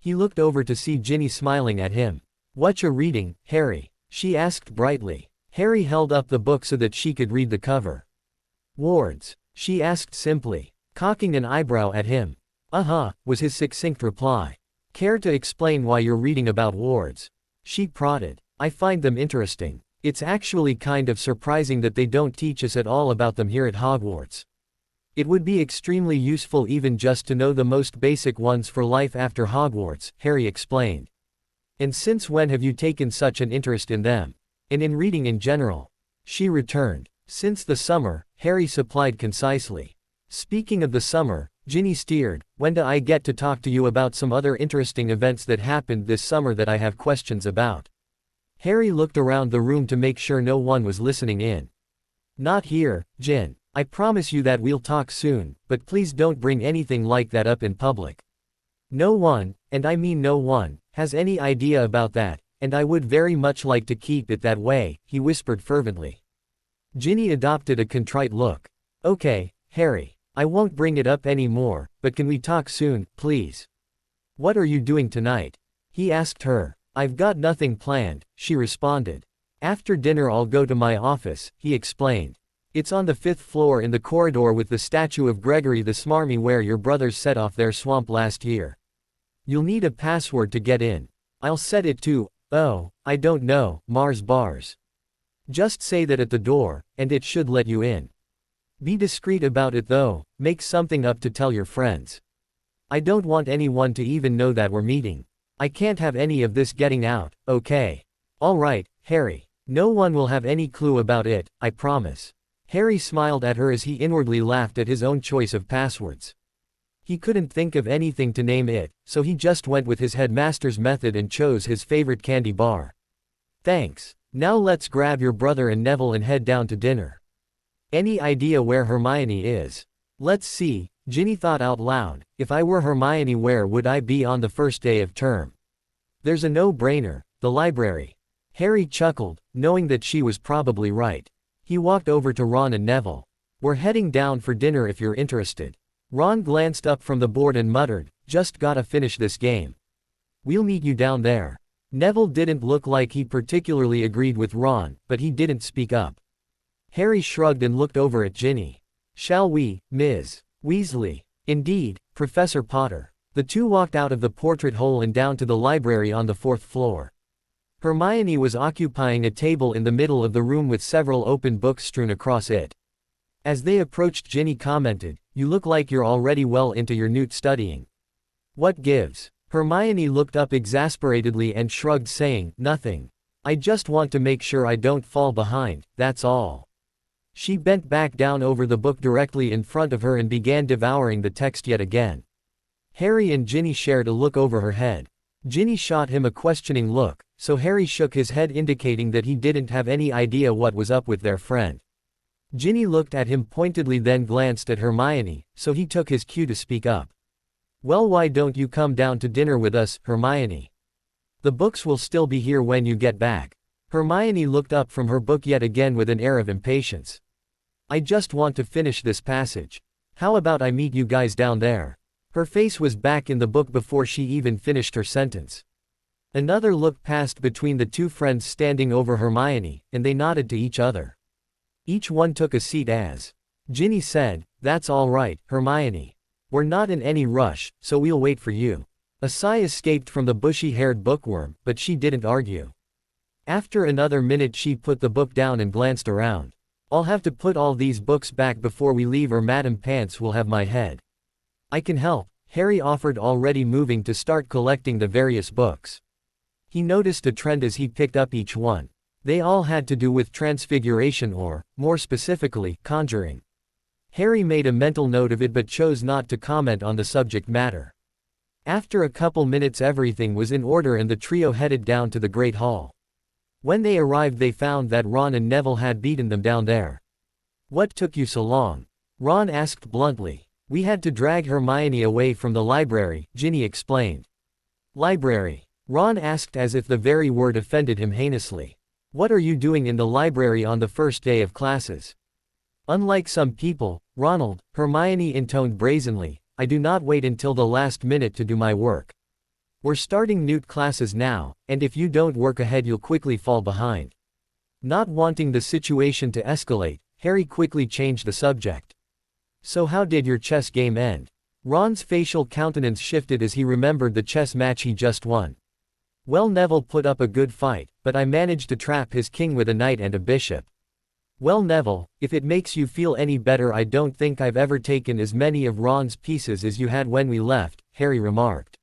He looked over to see Ginny smiling at him. "Whatcha reading, Harry?" she asked brightly. Harry held up the book so that she could read the cover. "Wards?" she asked simply, cocking an eyebrow at him. "Uh-huh," was his succinct reply. "Care to explain why you're reading about wards?" She prodded. "I find them interesting. It's actually kind of surprising that they don't teach us at all about them here at Hogwarts. It would be extremely useful even just to know the most basic ones for life after Hogwarts," Harry explained. "And since when have you taken such an interest in them? And in reading in general?" she returned. "Since the summer," Harry supplied concisely. "Speaking of the summer," Ginny steered, "when do I get to talk to you about some other interesting events that happened this summer that I have questions about?" Harry looked around the room to make sure no one was listening in. "Not here, Gin. I promise you that we'll talk soon, but please don't bring anything like that up in public. No one, and I mean no one, has any idea about that, and I would very much like to keep it that way," he whispered fervently. Ginny adopted a contrite look. Okay, Harry. I won't bring it up anymore, but can we talk soon, please? What are you doing tonight? He asked her. I've got nothing planned, she responded. After dinner I'll go to my office, he explained. It's on the 5th floor in the corridor with the statue of Gregory the Smarmy where your brothers set off their swamp last year. You'll need a password to get in. I'll set it to, oh, I don't know, Mars bars. Just say that at the door, and it should let you in. Be discreet about it though, make something up to tell your friends. I don't want anyone to even know that we're meeting. I can't have any of this getting out, okay? Alright, Harry. No one will have any clue about it, I promise. Harry smiled at her as he inwardly laughed at his own choice of passwords. He couldn't think of anything to name it, so he just went with his headmaster's method and chose his favorite candy bar. Thanks. Now let's grab your brother and Neville and head down to dinner. Any idea where Hermione is? Let's see, Ginny thought out loud, if I were Hermione where would I be on the first day of term? There's a no-brainer, the library. Harry chuckled, knowing that she was probably right. He walked over to Ron and Neville. We're heading down for dinner if you're interested. Ron glanced up from the board and muttered, just gotta finish this game. We'll meet you down there. Neville didn't look like he particularly agreed with Ron, but he didn't speak up. Harry shrugged and looked over at Ginny. Shall we, Ms. Weasley? Indeed, Professor Potter. The two walked out of the portrait hole and down to the library on the 4th floor. Hermione was occupying a table in the middle of the room with several open books strewn across it. As they approached, Ginny commented, "You look like you're already well into your newt studying." What gives? Hermione looked up exasperatedly and shrugged, saying, "Nothing. I just want to make sure I don't fall behind, that's all." She bent back down over the book directly in front of her and began devouring the text yet again. Harry and Ginny shared a look over her head. Ginny shot him a questioning look, so Harry shook his head indicating that he didn't have any idea what was up with their friend. Ginny looked at him pointedly then glanced at Hermione, so he took his cue to speak up. Well, why don't you come down to dinner with us, Hermione? The books will still be here when you get back. Hermione looked up from her book yet again with an air of impatience. I just want to finish this passage. How about I meet you guys down there? Her face was back in the book before she even finished her sentence. Another look passed between the two friends standing over Hermione, and they nodded to each other. Each one took a seat as Ginny said, "That's all right, Hermione. We're not in any rush, so we'll wait for you." A sigh escaped from the bushy-haired bookworm, but she didn't argue. After another minute she put the book down and glanced around. I'll have to put all these books back before we leave or Madame Pants will have my head. I can help, Harry offered, already moving to start collecting the various books. He noticed a trend as he picked up each one. They all had to do with transfiguration or, more specifically, conjuring. Harry made a mental note of it but chose not to comment on the subject matter. After a couple minutes everything was in order and the trio headed down to the Great Hall. When they arrived they found that Ron and Neville had beaten them down there. What took you so long? Ron asked bluntly. We had to drag Hermione away from the library, Ginny explained. Library? Ron asked as if the very word offended him heinously. What are you doing in the library on the first day of classes? Unlike some people, Ronald, Hermione intoned brazenly, I do not wait until the last minute to do my work. We're starting newt classes now, and if you don't work ahead you'll quickly fall behind. Not wanting the situation to escalate, Harry quickly changed the subject. So how did your chess game end? Ron's facial countenance shifted as he remembered the chess match he just won. Well, Neville put up a good fight, but I managed to trap his king with a knight and a bishop. Well, Neville, if it makes you feel any better, I don't think I've ever taken as many of Ron's pieces as you had when we left, Harry remarked.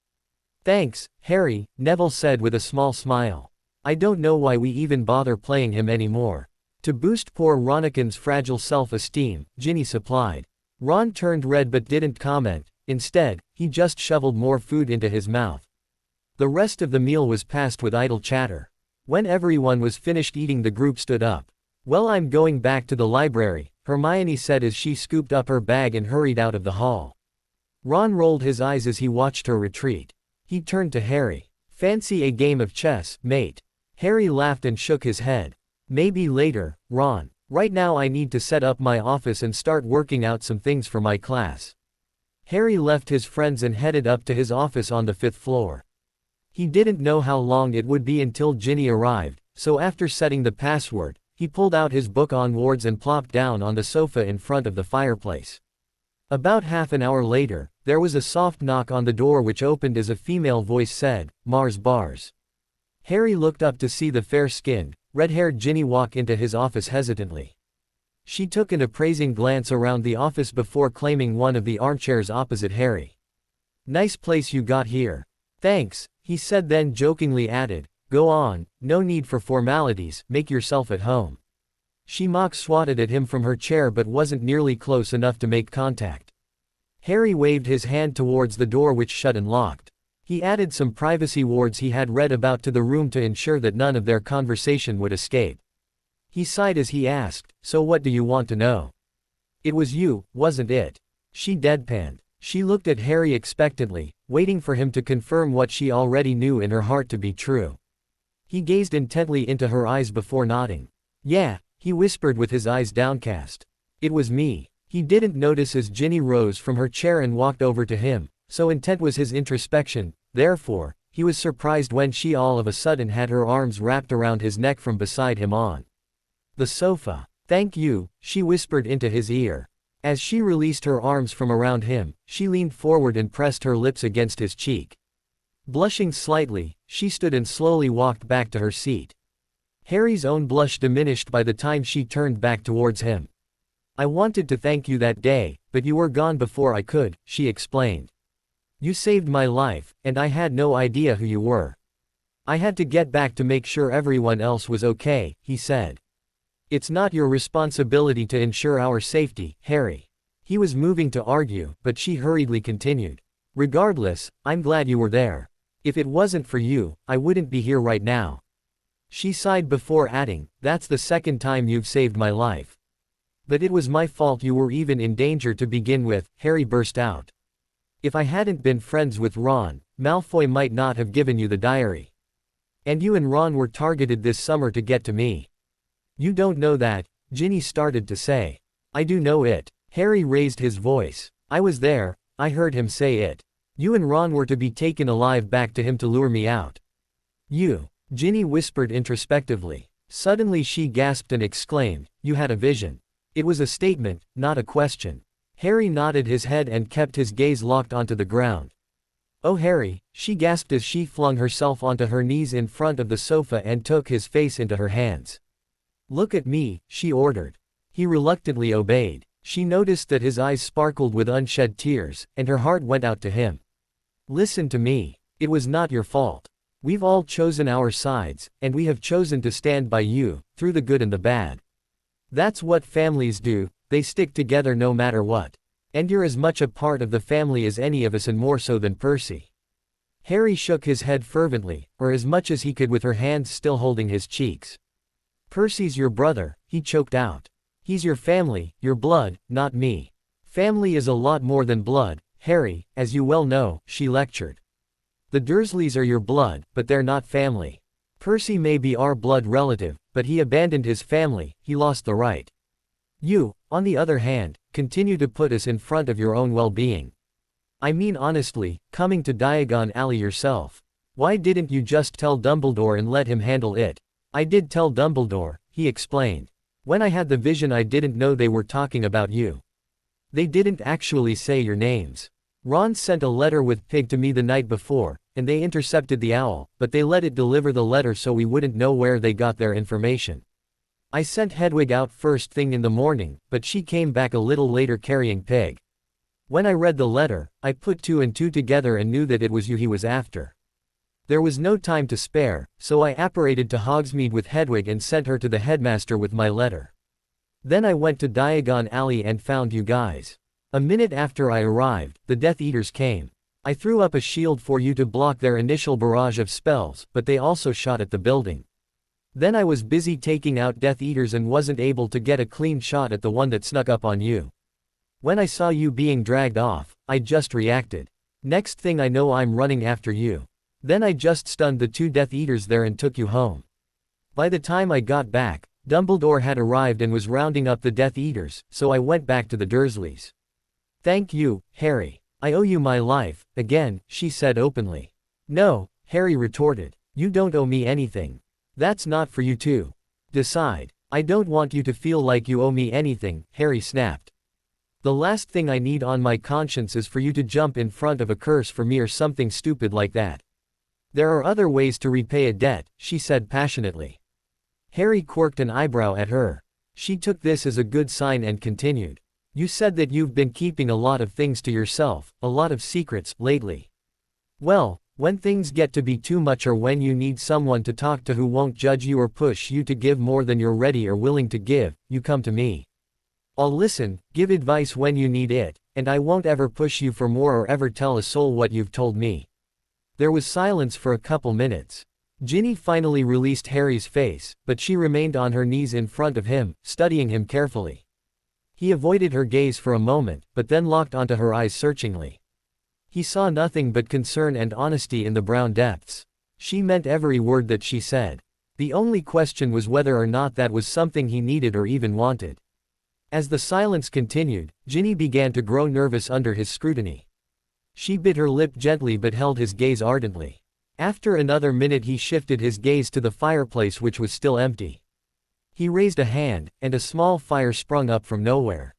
Thanks, Harry, Neville said with a small smile. I don't know why we even bother playing him anymore. To boost poor Ronikin's fragile self-esteem, Ginny supplied. Ron turned red but didn't comment. Instead, he just shoveled more food into his mouth. The rest of the meal was passed with idle chatter. When everyone was finished eating, the group stood up. Well, I'm going back to the library, Hermione said as she scooped up her bag and hurried out of the hall. Ron rolled his eyes as he watched her retreat. He turned to Harry. Fancy a game of chess, mate? Harry laughed and shook his head. Maybe later, Ron. Right now I need to set up my office and start working out some things for my class. Harry left his friends and headed up to his office on the 5th floor. He didn't know how long it would be until Ginny arrived, so after setting the password, he pulled out his book on wards and plopped down on the sofa in front of the fireplace. About half an hour later, there was a soft knock on the door which opened as a female voice said, "Mars bars." Harry looked up to see the fair-skinned, red-haired Ginny walk into his office hesitantly. She took an appraising glance around the office before claiming one of the armchairs opposite Harry. "Nice place you got here." "Thanks," he said, then jokingly added, "Go on, no need for formalities, make yourself at home." She mock-swatted at him from her chair but wasn't nearly close enough to make contact. Harry waved his hand towards the door which shut and locked. He added some privacy wards he had read about to the room to ensure that none of their conversation would escape. He sighed as he asked, "So what do you want to know?" "It was you, wasn't it?" She deadpanned. She looked at Harry expectantly, waiting for him to confirm what she already knew in her heart to be true. He gazed intently into her eyes before nodding. "Yeah," he whispered with his eyes downcast. "It was me." He didn't notice as Ginny rose from her chair and walked over to him, so intent was his introspection, therefore, he was surprised when she all of a sudden had her arms wrapped around his neck from beside him on the sofa. "Thank you," she whispered into his ear. As she released her arms from around him, she leaned forward and pressed her lips against his cheek. Blushing slightly, she stood and slowly walked back to her seat. Harry's own blush diminished by the time she turned back towards him. "I wanted to thank you that day, but you were gone before I could," she explained. "You saved my life, and I had no idea who you were. I had to get back to make sure everyone else was okay," he said. "It's not your responsibility to ensure our safety, Harry." He was moving to argue, but she hurriedly continued. "Regardless, I'm glad you were there. If it wasn't for you, I wouldn't be here right now." She sighed before adding, "That's the second time you've saved my life." "But it was my fault you were even in danger to begin with," Harry burst out. "If I hadn't been friends with Ron, Malfoy might not have given you the diary. And you and Ron were targeted this summer to get to me." "You don't know that," Ginny started to say. "I do know it." Harry raised his voice. "I was there, I heard him say it. You and Ron were to be taken alive back to him to lure me out." "You," Ginny whispered introspectively. Suddenly she gasped and exclaimed, "You had a vision." It was a statement, not a question. Harry nodded his head and kept his gaze locked onto the ground. "Oh Harry," she gasped as she flung herself onto her knees in front of the sofa and took his face into her hands. "Look at me," she ordered. He reluctantly obeyed. She noticed that his eyes sparkled with unshed tears, and her heart went out to him. "Listen to me. It was not your fault. We've all chosen our sides, and we have chosen to stand by you, through the good and the bad. That's what families do, they stick together no matter what. And you're as much a part of the family as any of us and more so than Percy." Harry shook his head fervently, or as much as he could with her hands still holding his cheeks. "Percy's your brother," he choked out. "He's your family, your blood, not me. Family is a lot more than blood, Harry, as you well know," she lectured. "The Dursleys are your blood, but they're not family. Percy may be our blood relative, but he abandoned his family, he lost the right. You, on the other hand, continue to put us in front of your own well-being. I mean honestly, coming to Diagon Alley yourself. Why didn't you just tell Dumbledore and let him handle it?" "I did tell Dumbledore," he explained. "When I had the vision I didn't know they were talking about you. They didn't actually say your names. Ron sent a letter with Pig to me the night before, and they intercepted the owl, but they let it deliver the letter so we wouldn't know where they got their information. I sent Hedwig out first thing in the morning, but she came back a little later carrying Pig. When I read the letter, I put two and two together and knew that it was you he was after. There was no time to spare, so I apparated to Hogsmeade with Hedwig and sent her to the headmaster with my letter. Then I went to Diagon Alley and found you guys. A minute after I arrived, the Death Eaters came. I threw up a shield for you to block their initial barrage of spells, but they also shot at the building. Then I was busy taking out Death Eaters and wasn't able to get a clean shot at the one that snuck up on you. When I saw you being dragged off, I just reacted. Next thing I know I'm running after you. Then I just stunned the two Death Eaters there and took you home. By the time I got back, Dumbledore had arrived and was rounding up the Death Eaters, so I went back to the Dursleys. Thank you, Harry. I owe you my life, again, she said openly. No, Harry retorted. You don't owe me anything. That's not for you to decide. I don't want you to feel like you owe me anything, Harry snapped. The last thing I need on my conscience is for you to jump in front of a curse for me or something stupid like that. There are other ways to repay a debt, she said passionately. Harry quirked an eyebrow at her. She took this as a good sign and continued. You said that you've been keeping a lot of things to yourself, a lot of secrets, lately. Well, when things get to be too much or when you need someone to talk to who won't judge you or push you to give more than you're ready or willing to give, you come to me. I'll listen, give advice when you need it, and I won't ever push you for more or ever tell a soul what you've told me. There was silence for a couple minutes. Ginny finally released Harry's face, but she remained on her knees in front of him, studying him carefully. He avoided her gaze for a moment, but then locked onto her eyes searchingly. He saw nothing but concern and honesty in the brown depths. She meant every word that she said. The only question was whether or not that was something he needed or even wanted. As the silence continued, Ginny began to grow nervous under his scrutiny. She bit her lip gently but held his gaze ardently. After another minute he shifted his gaze to the fireplace which was still empty. He raised a hand, and a small fire sprung up from nowhere.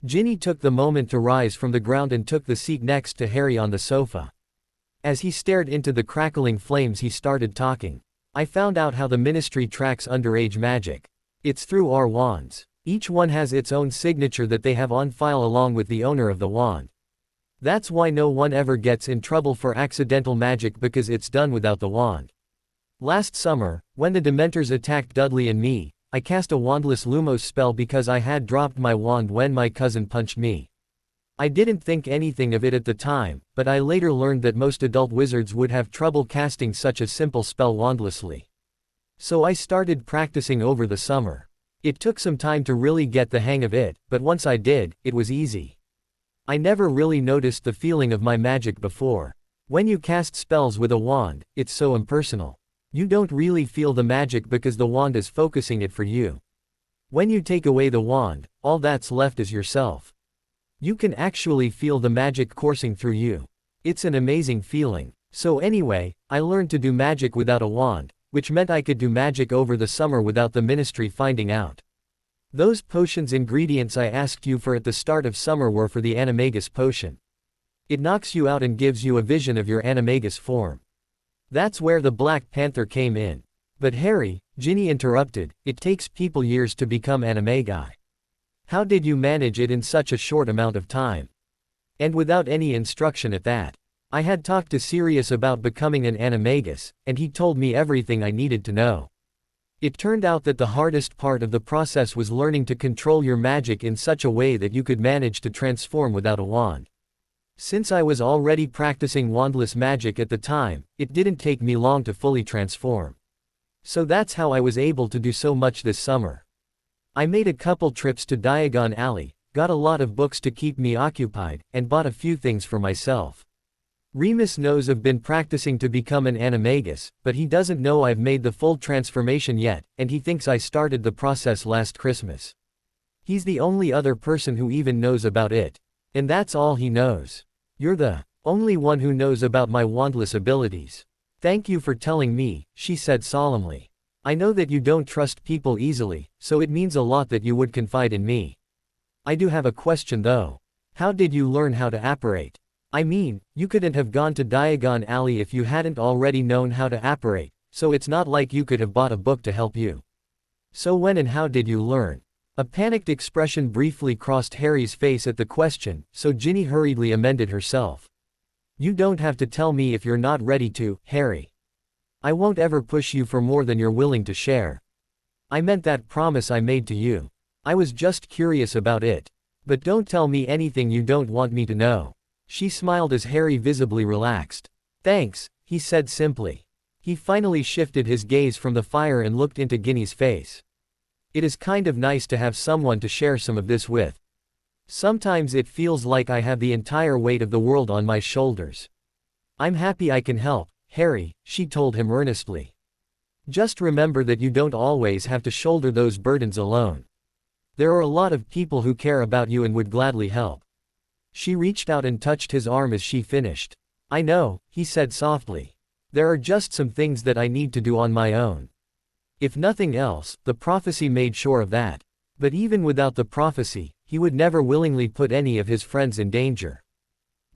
Ginny took the moment to rise from the ground and took the seat next to Harry on the sofa. As he stared into the crackling flames he started talking. I found out how the Ministry tracks underage magic. It's through our wands. Each one has its own signature that they have on file along with the owner of the wand. That's why no one ever gets in trouble for accidental magic because it's done without the wand. Last summer, when the Dementors attacked Dudley and me, I cast a wandless Lumos spell because I had dropped my wand when my cousin punched me. I didn't think anything of it at the time, but I later learned that most adult wizards would have trouble casting such a simple spell wandlessly. So I started practicing over the summer. It took some time to really get the hang of it, but once I did, it was easy. I never really noticed the feeling of my magic before. When you cast spells with a wand, it's so impersonal. You don't really feel the magic because the wand is focusing it for you. When you take away the wand, all that's left is yourself. You can actually feel the magic coursing through you. It's an amazing feeling. So anyway, I learned to do magic without a wand, which meant I could do magic over the summer without the Ministry finding out. Those potions ingredients I asked you for at the start of summer were for the Animagus potion. It knocks you out and gives you a vision of your Animagus form. That's where the Black Panther came in. But Harry, Ginny interrupted, it takes people years to become Animagi. How did you manage it in such a short amount of time? And without any instruction at that. I had talked to Sirius about becoming an Animagus, and he told me everything I needed to know. It turned out that the hardest part of the process was learning to control your magic in such a way that you could manage to transform without a wand. Since I was already practicing wandless magic at the time, it didn't take me long to fully transform. So that's how I was able to do so much this summer. I made a couple trips to Diagon Alley, got a lot of books to keep me occupied, and bought a few things for myself. Remus knows I've been practicing to become an Animagus, but he doesn't know I've made the full transformation yet, and he thinks I started the process last Christmas. He's the only other person who even knows about it. And that's all he knows. You're the only one who knows about my wandless abilities. Thank you for telling me, she said solemnly. I know that you don't trust people easily, so it means a lot that you would confide in me. I do have a question though. How did you learn how to apparate? I mean, you couldn't have gone to Diagon Alley if you hadn't already known how to apparate, so it's not like you could have bought a book to help you. So when and how did you learn? A panicked expression briefly crossed Harry's face at the question, so Ginny hurriedly amended herself. You don't have to tell me if you're not ready to, Harry. I won't ever push you for more than you're willing to share. I meant that promise I made to you. I was just curious about it. But don't tell me anything you don't want me to know. She smiled as Harry visibly relaxed. Thanks, he said simply. He finally shifted his gaze from the fire and looked into Ginny's face. It is kind of nice to have someone to share some of this with. Sometimes it feels like I have the entire weight of the world on my shoulders. I'm happy I can help, Harry, she told him earnestly. Just remember that you don't always have to shoulder those burdens alone. There are a lot of people who care about you and would gladly help." She reached out and touched his arm as she finished. "I know," he said softly. "There are just some things that I need to do on my own." If nothing else, the prophecy made sure of that. But even without the prophecy, he would never willingly put any of his friends in danger.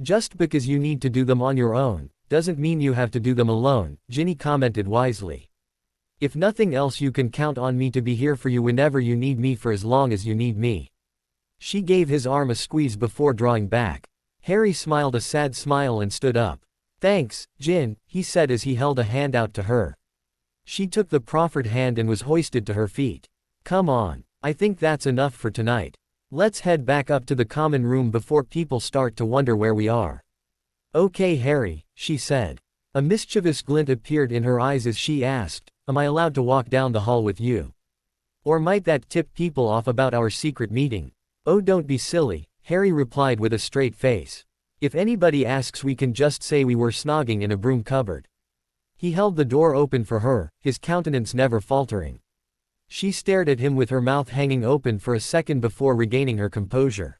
"Just because you need to do them on your own, doesn't mean you have to do them alone," Ginny commented wisely. "If nothing else, you can count on me to be here for you whenever you need me for as long as you need me." She gave his arm a squeeze before drawing back. Harry smiled a sad smile and stood up. "Thanks, Gin," he said as he held a hand out to her. She took the proffered hand and was hoisted to her feet. "Come on. I think that's enough for tonight. Let's head back up to the common room before people start to wonder where we are." "Okay, Harry," she said. A mischievous glint appeared in her eyes as she asked, "Am I allowed to walk down the hall with you? Or might that tip people off about our secret meeting?" "Oh, don't be silly," Harry replied with a straight face. "If anybody asks, we can just say we were snogging in a broom cupboard." He held the door open for her, his countenance never faltering. She stared at him with her mouth hanging open for a second before regaining her composure.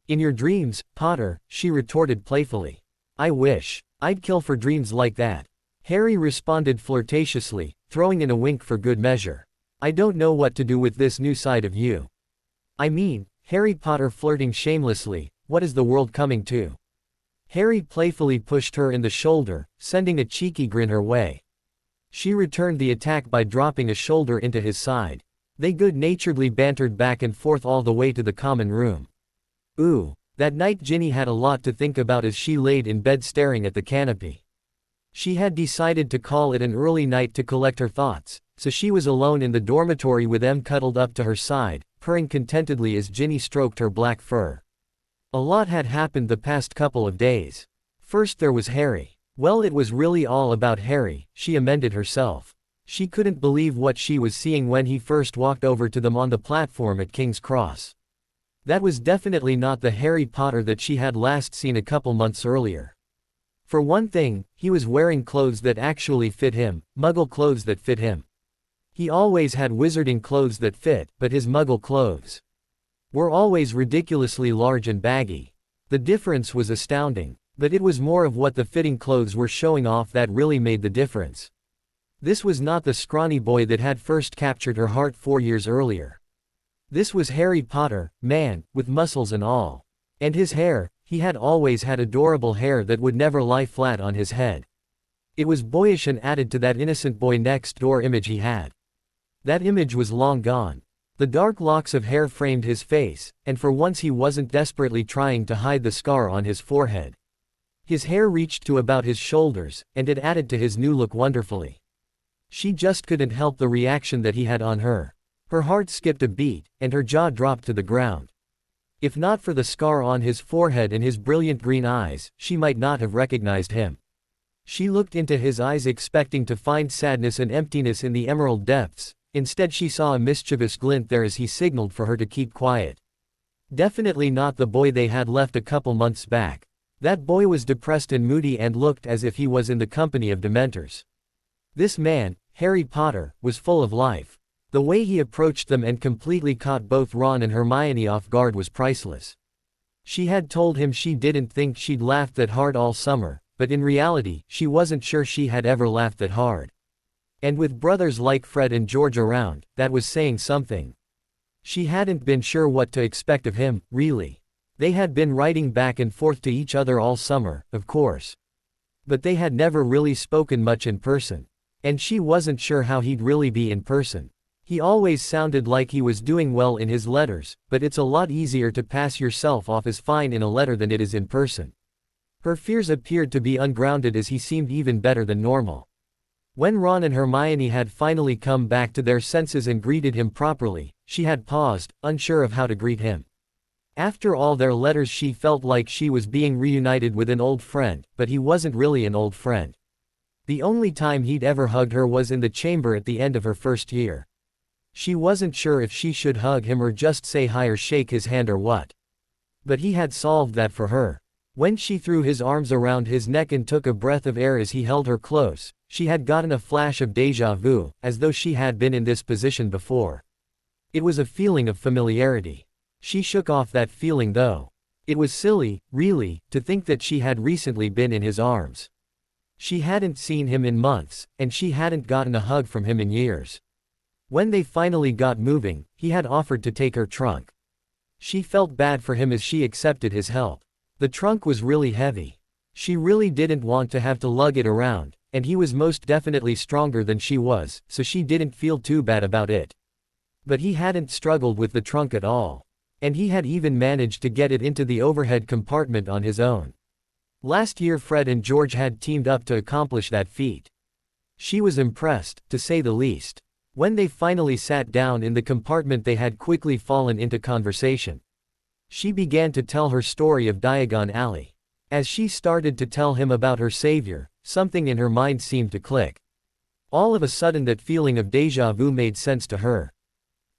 "In your dreams, Potter," she retorted playfully. "I wish. I'd kill for dreams like that." Harry responded flirtatiously, throwing in a wink for good measure. "I don't know what to do with this new side of you." "I mean," Harry Potter flirting shamelessly, "what is the world coming to?" Harry playfully pushed her in the shoulder, sending a cheeky grin her way. She returned the attack by dropping a shoulder into his side. They good-naturedly bantered back and forth all the way to the common room. Ooh. That night Ginny had a lot to think about as she laid in bed staring at the canopy. She had decided to call it an early night to collect her thoughts, so she was alone in the dormitory with Em cuddled up to her side, purring contentedly as Ginny stroked her black fur. A lot had happened the past couple of days. First there was Harry. Well, it was really all about Harry, she amended herself. She couldn't believe what she was seeing when he first walked over to them on the platform at King's Cross. That was definitely not the Harry Potter that she had last seen a couple months earlier. For one thing, he was wearing clothes that actually fit him, Muggle clothes that fit him. He always had wizarding clothes that fit, but his Muggle clothes were always ridiculously large and baggy. The difference was astounding, but it was more of what the fitting clothes were showing off that really made the difference. This was not the scrawny boy that had first captured her heart 4 years earlier. This was Harry Potter, man, with muscles and all. And his hair, he had always had adorable hair that would never lie flat on his head. It was boyish and added to that innocent boy next door image he had. That image was long gone. The dark locks of hair framed his face, and for once he wasn't desperately trying to hide the scar on his forehead. His hair reached to about his shoulders, and it added to his new look wonderfully. She just couldn't help the reaction that he had on her. Her heart skipped a beat, and her jaw dropped to the ground. If not for the scar on his forehead and his brilliant green eyes, she might not have recognized him. She looked into his eyes expecting to find sadness and emptiness in the emerald depths. Instead she saw a mischievous glint there as he signaled for her to keep quiet. Definitely not the boy they had left a couple months back. That boy was depressed and moody and looked as if he was in the company of dementors. This man, Harry Potter, was full of life. The way he approached them and completely caught both Ron and Hermione off guard was priceless. She had told him she didn't think she'd laughed that hard all summer, but in reality, she wasn't sure she had ever laughed that hard. And with brothers like Fred and George around, that was saying something. She hadn't been sure what to expect of him, really. They had been writing back and forth to each other all summer, of course. But they had never really spoken much in person. And she wasn't sure how he'd really be in person. He always sounded like he was doing well in his letters, but it's a lot easier to pass yourself off as fine in a letter than it is in person. Her fears appeared to be ungrounded as he seemed even better than normal. When Ron and Hermione had finally come back to their senses and greeted him properly, she had paused, unsure of how to greet him. After all their letters she felt like she was being reunited with an old friend, but he wasn't really an old friend. The only time he'd ever hugged her was in the chamber at the end of her first year. She wasn't sure if she should hug him or just say hi or shake his hand or what. But he had solved that for her. When she threw his arms around his neck and took a breath of air as he held her close, she had gotten a flash of déjà vu, as though she had been in this position before. It was a feeling of familiarity. She shook off that feeling though. It was silly, really, to think that she had recently been in his arms. She hadn't seen him in months, and she hadn't gotten a hug from him in years. When they finally got moving, he had offered to take her trunk. She felt bad for him as she accepted his help. The trunk was really heavy. She really didn't want to have to lug it around, and he was most definitely stronger than she was, so she didn't feel too bad about it. But he hadn't struggled with the trunk at all. And he had even managed to get it into the overhead compartment on his own. Last year Fred and George had teamed up to accomplish that feat. She was impressed, to say the least. When they finally sat down in the compartment they had quickly fallen into conversation. She began to tell her story of Diagon Alley. As she started to tell him about her savior, something in her mind seemed to click. All of a sudden that feeling of déjà vu made sense to her.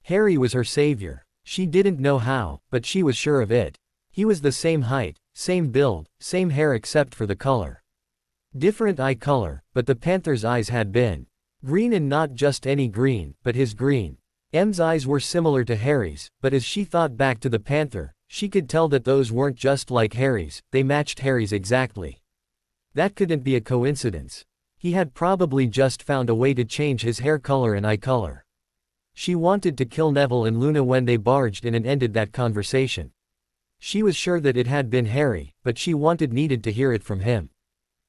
Harry was her savior. She didn't know how, but she was sure of it. He was the same height, same build, same hair except for the color. Different eye color, but the panther's eyes had been green, and not just any green, but his green. M's eyes were similar to Harry's, but as she thought back to the panther, she could tell that those weren't just like Harry's, they matched Harry's exactly. That couldn't be a coincidence. He had probably just found a way to change his hair color and eye color. She wanted to kill Neville and Luna when they barged in and ended that conversation. She was sure that it had been Harry, but she needed to hear it from him.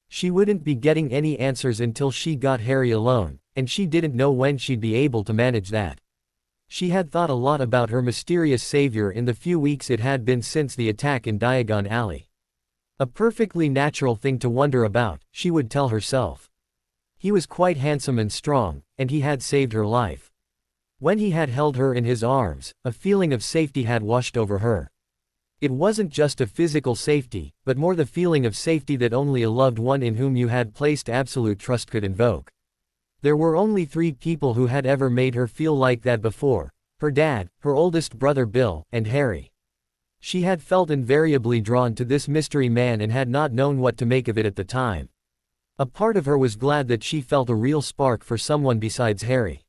She wouldn't be getting any answers until she got Harry alone, and she didn't know when she'd be able to manage that. She had thought a lot about her mysterious savior in the few weeks it had been since the attack in Diagon Alley. A perfectly natural thing to wonder about, she would tell herself. He was quite handsome and strong, and he had saved her life. When he had held her in his arms, a feeling of safety had washed over her. It wasn't just a physical safety, but more the feeling of safety that only a loved one in whom you had placed absolute trust could invoke. There were only 3 people who had ever made her feel like that before: her dad, her oldest brother Bill, and Harry. She had felt invariably drawn to this mystery man and had not known what to make of it at the time. A part of her was glad that she felt a real spark for someone besides Harry.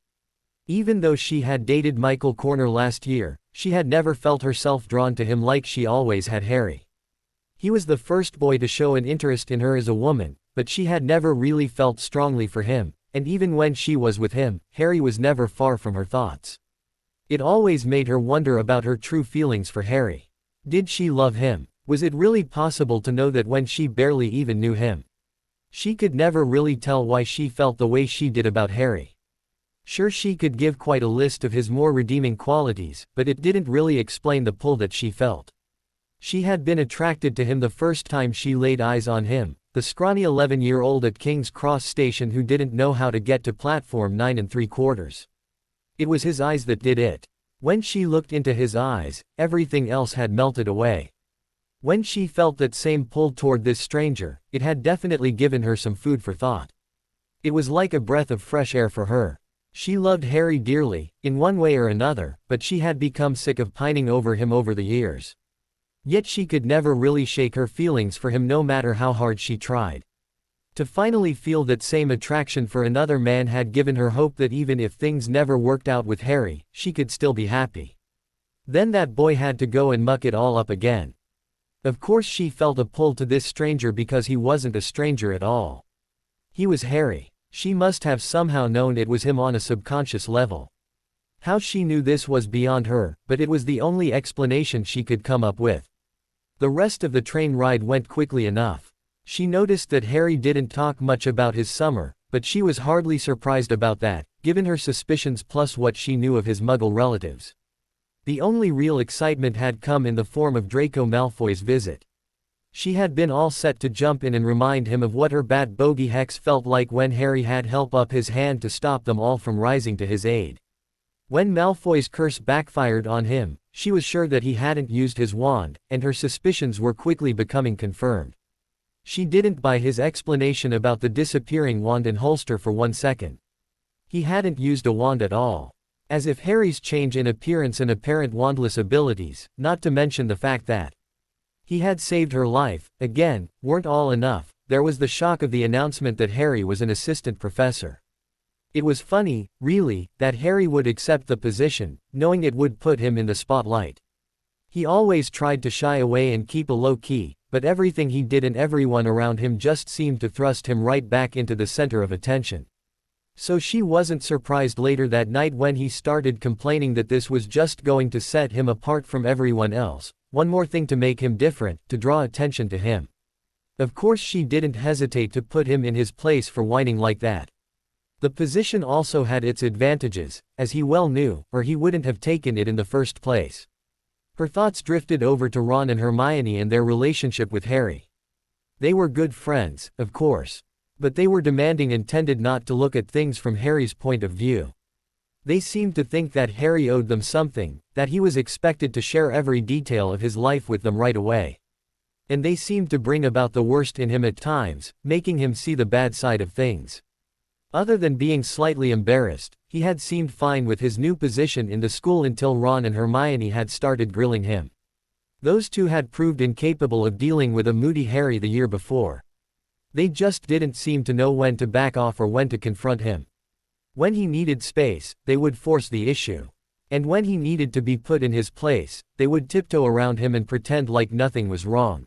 Even though she had dated Michael Corner last year, she had never felt herself drawn to him like she always had Harry. He was the first boy to show an interest in her as a woman, but she had never really felt strongly for him, and even when she was with him, Harry was never far from her thoughts. It always made her wonder about her true feelings for Harry. Did she love him? Was it really possible to know that when she barely even knew him? She could never really tell why she felt the way she did about Harry. Sure, she could give quite a list of his more redeeming qualities, but it didn't really explain the pull that she felt. She had been attracted to him the first time she laid eyes on him, the scrawny 11-year-old at King's Cross Station who didn't know how to get to platform 9 3/4. It was his eyes that did it. When she looked into his eyes, everything else had melted away. When she felt that same pull toward this stranger, it had definitely given her some food for thought. It was like a breath of fresh air for her. She loved Harry dearly, in one way or another, but she had become sick of pining over him over the years. Yet she could never really shake her feelings for him no matter how hard she tried. To finally feel that same attraction for another man had given her hope that even if things never worked out with Harry, she could still be happy. Then that boy had to go and muck it all up again. Of course she felt a pull to this stranger because he wasn't a stranger at all. He was Harry. She must have somehow known it was him on a subconscious level. How she knew this was beyond her, but it was the only explanation she could come up with. The rest of the train ride went quickly enough. She noticed that Harry didn't talk much about his summer, but she was hardly surprised about that, given her suspicions plus what she knew of his Muggle relatives. The only real excitement had come in the form of Draco Malfoy's visit. She had been all set to jump in and remind him of what her bat bogey hex felt like when Harry had held up his hand to stop them all from rising to his aid. When Malfoy's curse backfired on him, she was sure that he hadn't used his wand, and her suspicions were quickly becoming confirmed. She didn't buy his explanation about the disappearing wand and holster for 1 second. He hadn't used a wand at all. As if Harry's change in appearance and apparent wandless abilities, not to mention the fact that he had saved her life, again, weren't all enough, there was the shock of the announcement that Harry was an assistant professor. It was funny, really, that Harry would accept the position, knowing it would put him in the spotlight. He always tried to shy away and keep a low key, but everything he did and everyone around him just seemed to thrust him right back into the center of attention. So she wasn't surprised later that night when he started complaining that this was just going to set him apart from everyone else, one more thing to make him different, to draw attention to him. Of course she didn't hesitate to put him in his place for whining like that. The position also had its advantages, as he well knew, or he wouldn't have taken it in the first place. Her thoughts drifted over to Ron and Hermione and their relationship with Harry. They were good friends, of course. But they were demanding and tended not to look at things from Harry's point of view. They seemed to think that Harry owed them something, that he was expected to share every detail of his life with them right away. And they seemed to bring about the worst in him at times, making him see the bad side of things. Other than being slightly embarrassed, he had seemed fine with his new position in the school until Ron and Hermione had started grilling him. Those two had proved incapable of dealing with a moody Harry the year before. They just didn't seem to know when to back off or when to confront him. When he needed space, they would force the issue. And when he needed to be put in his place, they would tiptoe around him and pretend like nothing was wrong.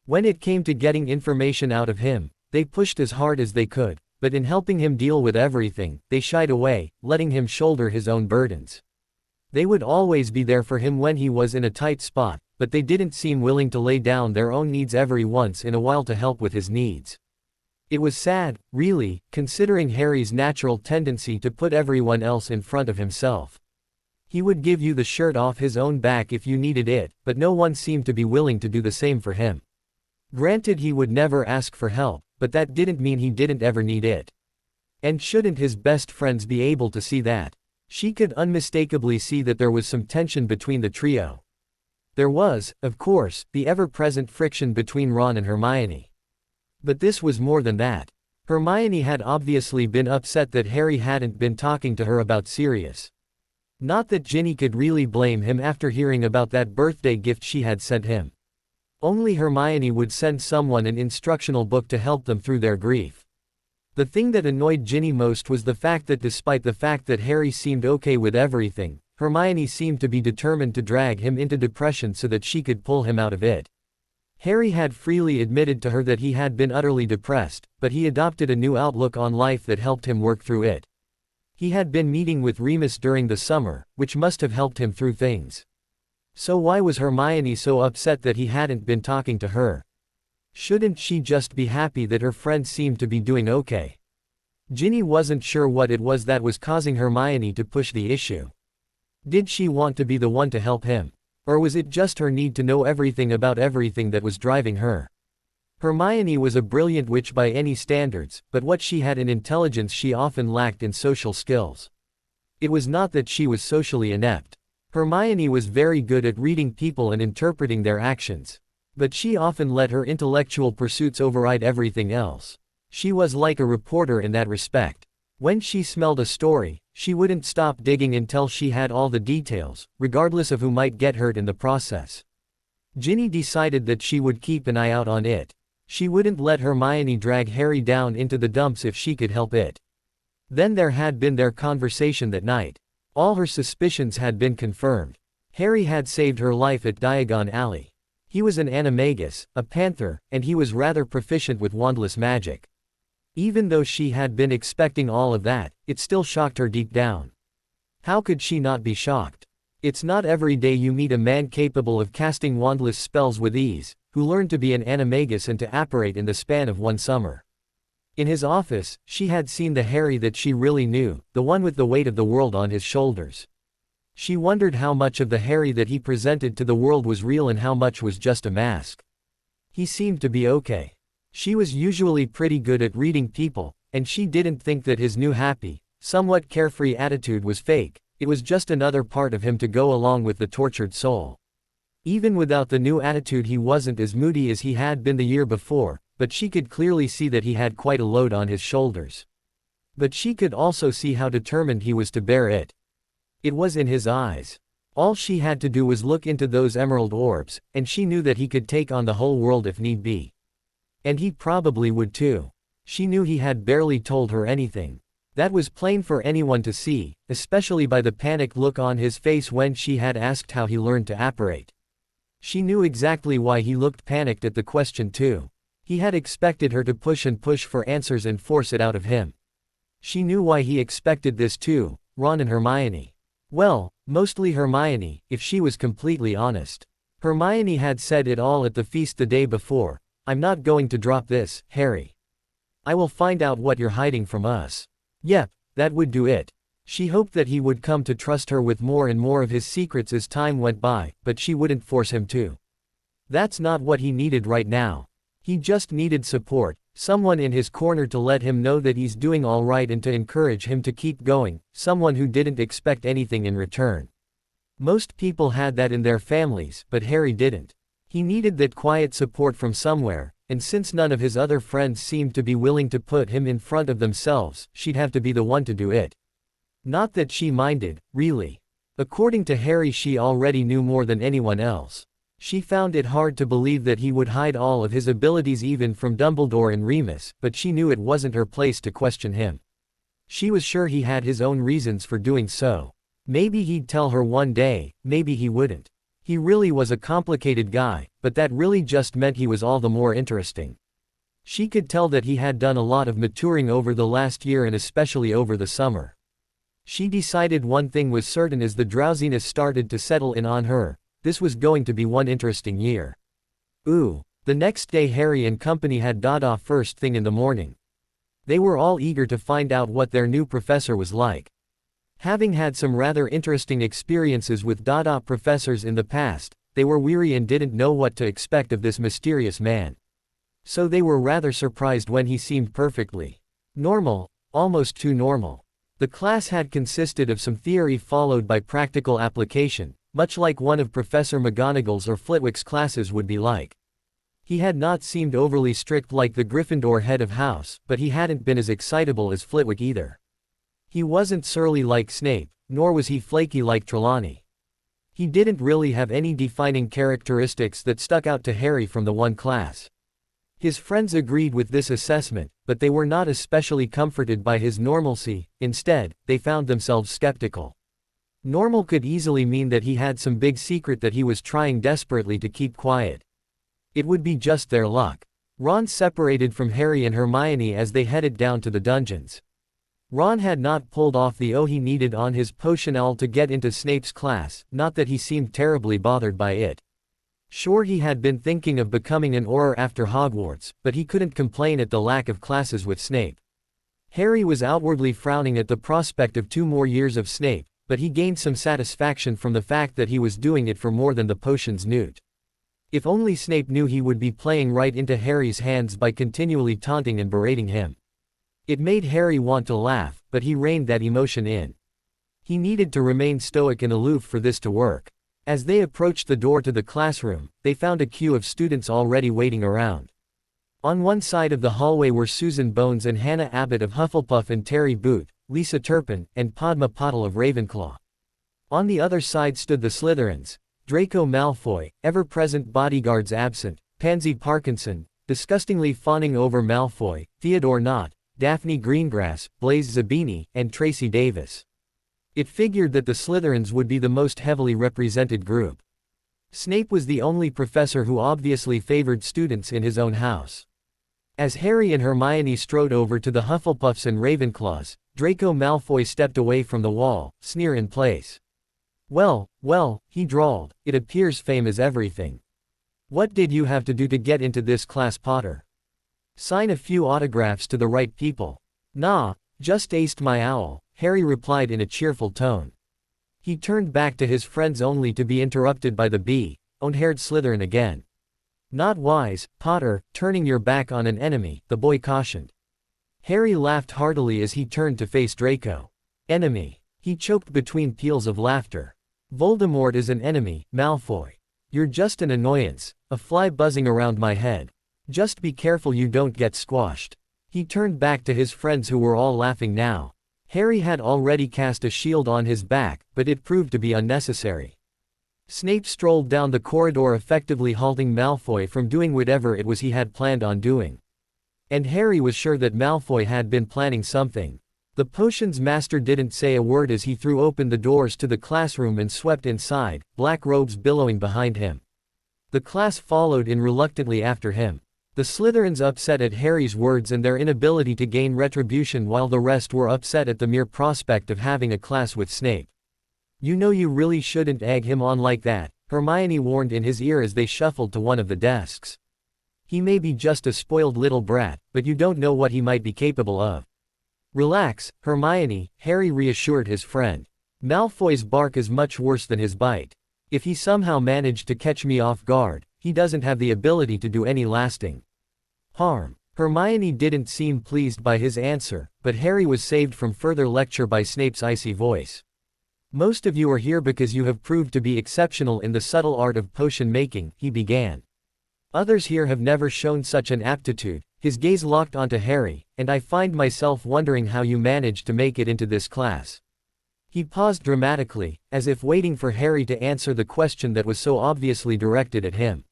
When it came to getting information out of him, they pushed as hard as they could, but in helping him deal with everything, they shied away, letting him shoulder his own burdens. They would always be there for him when he was in a tight spot, but they didn't seem willing to lay down their own needs every once in a while to help with his needs. It was sad, really, considering Harry's natural tendency to put everyone else in front of himself. He would give you the shirt off his own back if you needed it, but no one seemed to be willing to do the same for him. Granted, he would never ask for help, but that didn't mean he didn't ever need it. And shouldn't his best friends be able to see that? She could unmistakably see that there was some tension between the trio. There was, of course, the ever-present friction between Ron and Hermione. But this was more than that. Hermione had obviously been upset that Harry hadn't been talking to her about Sirius. Not that Ginny could really blame him after hearing about that birthday gift she had sent him. Only Hermione would send someone an instructional book to help them through their grief. The thing that annoyed Ginny most was the fact that despite the fact that Harry seemed okay with everything, Hermione seemed to be determined to drag him into depression so that she could pull him out of it. Harry had freely admitted to her that he had been utterly depressed, but he adopted a new outlook on life that helped him work through it. He had been meeting with Remus during the summer, which must have helped him through things. So why was Hermione so upset that he hadn't been talking to her? Shouldn't she just be happy that her friend seemed to be doing okay? Ginny wasn't sure what it was that was causing Hermione to push the issue. Did she want to be the one to help him? Or was it just her need to know everything about everything that was driving her? Hermione was a brilliant witch by any standards, but what she had in intelligence she often lacked in social skills. It was not that she was socially inept. Hermione was very good at reading people and interpreting their actions. But she often let her intellectual pursuits override everything else. She was like a reporter in that respect. When she smelled a story, she wouldn't stop digging until she had all the details, regardless of who might get hurt in the process. Ginny decided that she would keep an eye out on it. She wouldn't let Hermione drag Harry down into the dumps if she could help it. Then there had been their conversation that night. All her suspicions had been confirmed. Harry had saved her life at Diagon Alley. He was an animagus, a panther, and he was rather proficient with wandless magic. Even though she had been expecting all of that, it still shocked her deep down. How could she not be shocked? It's not every day you meet a man capable of casting wandless spells with ease, who learned to be an animagus and to apparate in the span of one summer. In his office, she had seen the Harry that she really knew, the one with the weight of the world on his shoulders. She wondered how much of the Harry that he presented to the world was real and how much was just a mask. He seemed to be okay. She was usually pretty good at reading people, and she didn't think that his new happy, somewhat carefree attitude was fake. It was just another part of him to go along with the tortured soul. Even without the new attitude he wasn't as moody as he had been the year before, but she could clearly see that he had quite a load on his shoulders. But she could also see how determined he was to bear it. It was in his eyes. All she had to do was look into those emerald orbs, and she knew that he could take on the whole world if need be. And he probably would too. She knew he had barely told her anything. That was plain for anyone to see, especially by the panicked look on his face when she had asked how he learned to apparate. She knew exactly why he looked panicked at the question too. He had expected her to push and push for answers and force it out of him. She knew why he expected this too, Ron and Hermione. Well, mostly Hermione, if she was completely honest. Hermione had said it all at the feast the day before. I'm not going to drop this, Harry. I will find out what you're hiding from us. Yep, that would do it. She hoped that he would come to trust her with more and more of his secrets as time went by, but she wouldn't force him to. That's not what he needed right now. He just needed support, someone in his corner to let him know that he's doing all right and to encourage him to keep going, someone who didn't expect anything in return. Most people had that in their families, but Harry didn't. He needed that quiet support from somewhere, and since none of his other friends seemed to be willing to put him in front of themselves, she'd have to be the one to do it. Not that she minded, really. According to Harry, she already knew more than anyone else. She found it hard to believe that he would hide all of his abilities even from Dumbledore and Remus, but she knew it wasn't her place to question him. She was sure he had his own reasons for doing so. Maybe he'd tell her one day, maybe he wouldn't. He really was a complicated guy, but that really just meant he was all the more interesting. She could tell that he had done a lot of maturing over the last year and especially over the summer. She decided one thing was certain as the drowsiness started to settle in on her. This was going to be one interesting year. Ooh. The next day Harry and company had Dada first thing in the morning. They were all eager to find out what their new professor was like. Having had some rather interesting experiences with Dada professors in the past, they were weary and didn't know what to expect of this mysterious man. So they were rather surprised when he seemed perfectly normal, almost too normal. The class had consisted of some theory followed by practical application, much like one of Professor McGonagall's or Flitwick's classes would be like. He had not seemed overly strict like the Gryffindor head of house, but he hadn't been as excitable as Flitwick either. He wasn't surly like Snape, nor was he flaky like Trelawney. He didn't really have any defining characteristics that stuck out to Harry from the one class. His friends agreed with this assessment, but they were not especially comforted by his normalcy. Instead, they found themselves skeptical. Normal could easily mean that he had some big secret that he was trying desperately to keep quiet. It would be just their luck. Ron separated from Harry and Hermione as they headed down to the dungeons. Ron had not pulled off the he needed on his potion owl to get into Snape's class, not that he seemed terribly bothered by it. Sure, he had been thinking of becoming an Auror after Hogwarts, but he couldn't complain at the lack of classes with Snape. Harry was outwardly frowning at the prospect of 2 more years of Snape, but he gained some satisfaction from the fact that he was doing it for more than the potion's newt. If only Snape knew he would be playing right into Harry's hands by continually taunting and berating him. It made Harry want to laugh, but he reined that emotion in. He needed to remain stoic and aloof for this to work. As they approached the door to the classroom, they found a queue of students already waiting around. On one side of the hallway were Susan Bones and Hannah Abbott of Hufflepuff and Terry Boot, Lisa Turpin, and Padma Patil of Ravenclaw. On the other side stood the Slytherins, Draco Malfoy, ever-present bodyguards absent, Pansy Parkinson, disgustingly fawning over Malfoy, Theodore Nott, Daphne Greengrass, Blaise Zabini, and Tracy Davis. It figured that the Slytherins would be the most heavily represented group. Snape was the only professor who obviously favored students in his own house. As Harry and Hermione strode over to the Hufflepuffs and Ravenclaws, Draco Malfoy stepped away from the wall, sneer in place. Well, he drawled, it appears fame is everything. What did you have to do to get into this class, Potter? Sign a few autographs to the right people. Nah, just aced my owl, Harry replied in a cheerful tone. He turned back to his friends only to be interrupted by the bee-haired Slytherin again. Not wise, Potter, turning your back on an enemy, the boy cautioned. Harry laughed heartily as he turned to face Draco. Enemy. He choked between peals of laughter. Voldemort is an enemy, Malfoy. You're just an annoyance, a fly buzzing around my head. Just be careful you don't get squashed. He turned back to his friends who were all laughing now. Harry had already cast a shield on his back, but it proved to be unnecessary. Snape strolled down the corridor, effectively halting Malfoy from doing whatever it was he had planned on doing. And Harry was sure that Malfoy had been planning something. The potions master didn't say a word as he threw open the doors to the classroom and swept inside, black robes billowing behind him. The class followed in reluctantly after him. The Slytherins upset at Harry's words and their inability to gain retribution, while the rest were upset at the mere prospect of having a class with Snape. "You know you really shouldn't egg him on like that," Hermione warned in his ear as they shuffled to one of the desks. "He may be just a spoiled little brat, but you don't know what he might be capable of." "Relax, Hermione," Harry reassured his friend. "Malfoy's bark is much worse than his bite. If he somehow managed to catch me off guard, he doesn't have the ability to do any lasting harm." Hermione didn't seem pleased by his answer, but Harry was saved from further lecture by Snape's icy voice. "Most of you are here because you have proved to be exceptional in the subtle art of potion making," he began. "Others here have never shown such an aptitude." His gaze locked onto Harry, "and I find myself wondering how you managed to make it into this class." He paused dramatically, as if waiting for Harry to answer the question that was so obviously directed at him.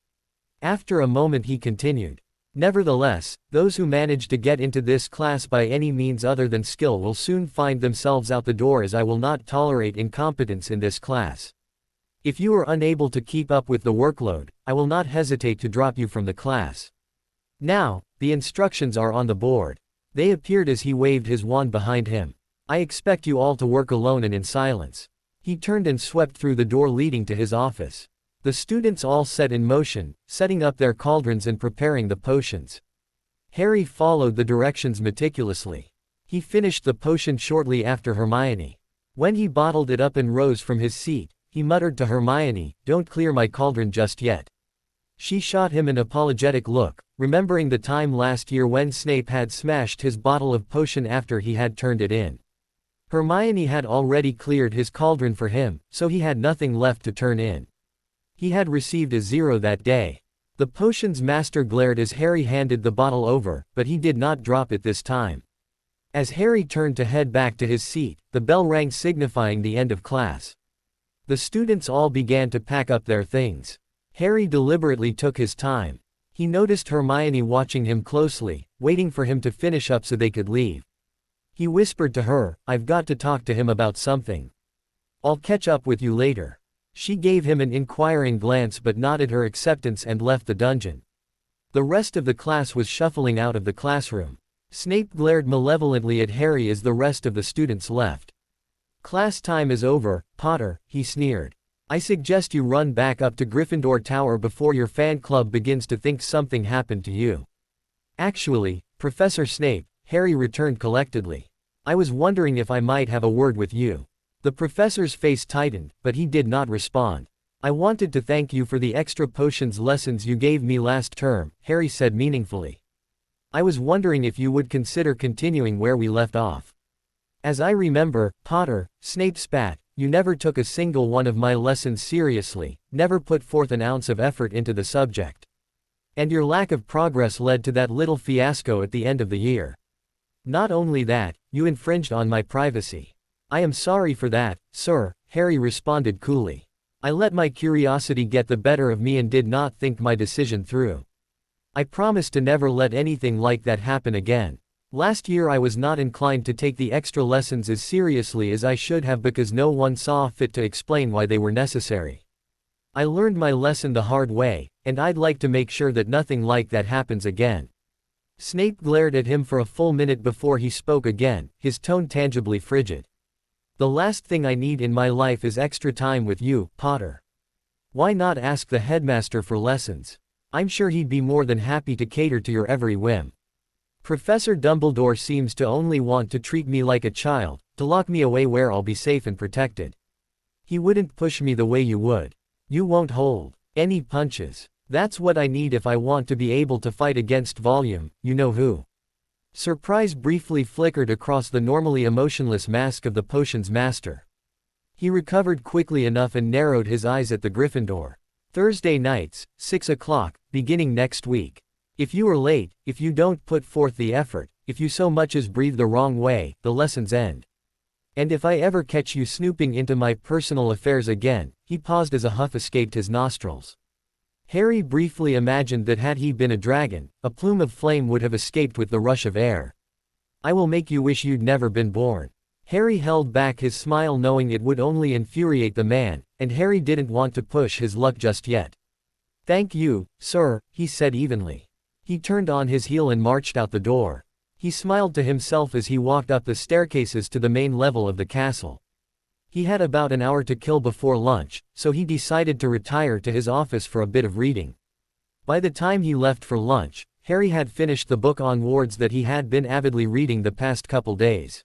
After a moment he continued, "Nevertheless, those who manage to get into this class by any means other than skill will soon find themselves out the door, as I will not tolerate incompetence in this class. If you are unable to keep up with the workload, I will not hesitate to drop you from the class. Now, the instructions are on the board." They appeared as he waved his wand behind him. "I expect you all to work alone and in silence." He turned and swept through the door leading to his office. The students all set in motion, setting up their cauldrons and preparing the potions. Harry followed the directions meticulously. He finished the potion shortly after Hermione. When he bottled it up and rose from his seat, he muttered to Hermione, "Don't clear my cauldron just yet." She shot him an apologetic look, remembering the time last year when Snape had smashed his bottle of potion after he had turned it in. Hermione had already cleared his cauldron for him, so he had nothing left to turn in. He had received a 0 that day. The potions master glared as Harry handed the bottle over, but he did not drop it this time. As Harry turned to head back to his seat, the bell rang, signifying the end of class. The students all began to pack up their things. Harry deliberately took his time. He noticed Hermione watching him closely, waiting for him to finish up so they could leave. He whispered to her, "I've got to talk to him about something. I'll catch up with you later." She gave him an inquiring glance but nodded her acceptance and left the dungeon. The rest of the class was shuffling out of the classroom. Snape glared malevolently at Harry as the rest of the students left. "Class time is over, Potter," he sneered. "I suggest you run back up to Gryffindor Tower before your fan club begins to think something happened to you." "Actually, Professor Snape," Harry returned collectedly, "I was wondering if I might have a word with you." The professor's face tightened, but he did not respond. "I wanted to thank you for the extra potions lessons you gave me last term," Harry said meaningfully. "I was wondering if you would consider continuing where we left off." "As I remember, Potter," Snape spat, "you never took a single one of my lessons seriously, never put forth an ounce of effort into the subject. And your lack of progress led to that little fiasco at the end of the year. Not only that, you infringed on my privacy." "I am sorry for that, sir," Harry responded coolly. "I let my curiosity get the better of me and did not think my decision through. I promise to never let anything like that happen again. Last year I was not inclined to take the extra lessons as seriously as I should have because no one saw fit to explain why they were necessary. I learned my lesson the hard way, and I'd like to make sure that nothing like that happens again." Snape glared at him for a full minute before he spoke again, his tone tangibly frigid. "The last thing I need in my life is extra time with you, Potter. Why not ask the headmaster for lessons? I'm sure he'd be more than happy to cater to your every whim. Professor Dumbledore seems to only want to treat me like a child, to lock me away where I'll be safe and protected. He wouldn't push me the way you would. You won't hold any punches. That's what I need if I want to be able to fight against Volume, you know who." Surprise briefly flickered across the normally emotionless mask of the potions master. He recovered quickly enough and narrowed his eyes at the Gryffindor. "Thursday nights, 6 o'clock, beginning next week. If you are late, if you don't put forth the effort, if you so much as breathe the wrong way, the lessons end. And if I ever catch you snooping into my personal affairs again," He paused as a huff escaped his nostrils. Harry briefly imagined that had he been a dragon, a plume of flame would have escaped with the rush of air. I will make you wish you'd never been born. Harry held back his smile knowing it would only infuriate the man, and Harry didn't want to push his luck just yet. Thank you, sir, he said evenly. He turned on his heel and marched out the door. He smiled to himself as he walked up the staircases to the main level of the castle. He had about an hour to kill before lunch, so he decided to retire to his office for a bit of reading. By the time he left for lunch, Harry had finished the book on wards that he had been avidly reading the past couple days.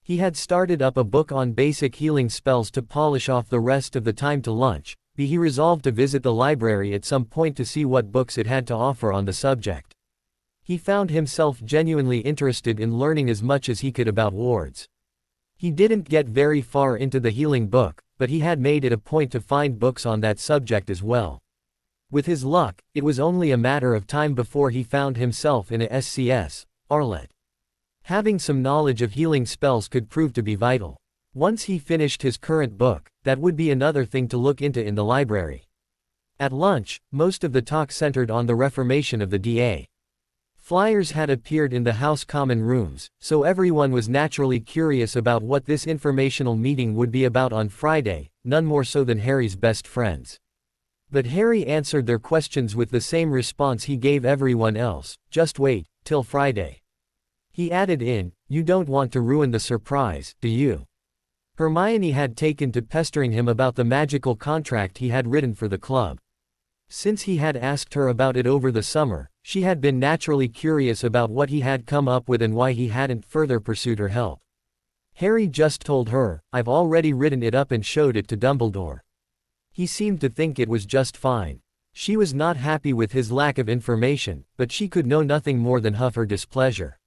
He had started up a book on basic healing spells to polish off the rest of the time to lunch, but he resolved to visit the library at some point to see what books it had to offer on the subject. He found himself genuinely interested in learning as much as he could about wards. He didn't get very far into the healing book, but he had made it a point to find books on that subject as well. With his luck, it was only a matter of time before he found himself in a SCS, Arlet. Having some knowledge of healing spells could prove to be vital. Once he finished his current book, that would be another thing to look into in the library. At lunch, most of the talk centered on the reformation of the DA. Flyers had appeared in the House Common Rooms, so everyone was naturally curious about what this informational meeting would be about on Friday, none more so than Harry's best friends. But Harry answered their questions with the same response he gave everyone else, just wait, till Friday. He added in, you don't want to ruin the surprise, do you? Hermione had taken to pestering him about the magical contract he had written for the club. Since he had asked her about it over the summer, she had been naturally curious about what he had come up with and why he hadn't further pursued her help. Harry just told her, I've already written it up and showed it to Dumbledore. He seemed to think it was just fine. She was not happy with his lack of information, but she could know nothing more than huff her displeasure.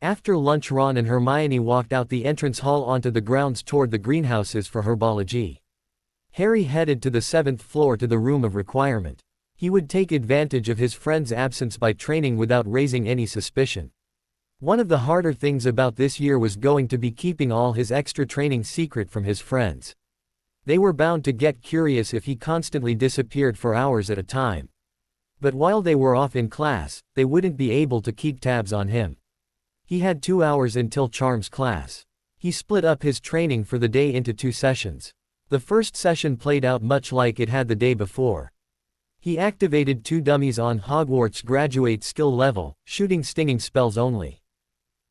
After lunch, Ron and Hermione walked out the entrance hall onto the grounds toward the greenhouses for herbology. Harry headed to the 7th floor to the room of requirement. He would take advantage of his friend's absence by training without raising any suspicion. One of the harder things about this year was going to be keeping all his extra training secret from his friends. They were bound to get curious if he constantly disappeared for hours at a time. But while they were off in class, they wouldn't be able to keep tabs on him. He had 2 hours until Charms class. He split up his training for the day into 2 sessions. The first session played out much like it had the day before. He activated 2 dummies on Hogwarts graduate skill level, shooting stinging spells only.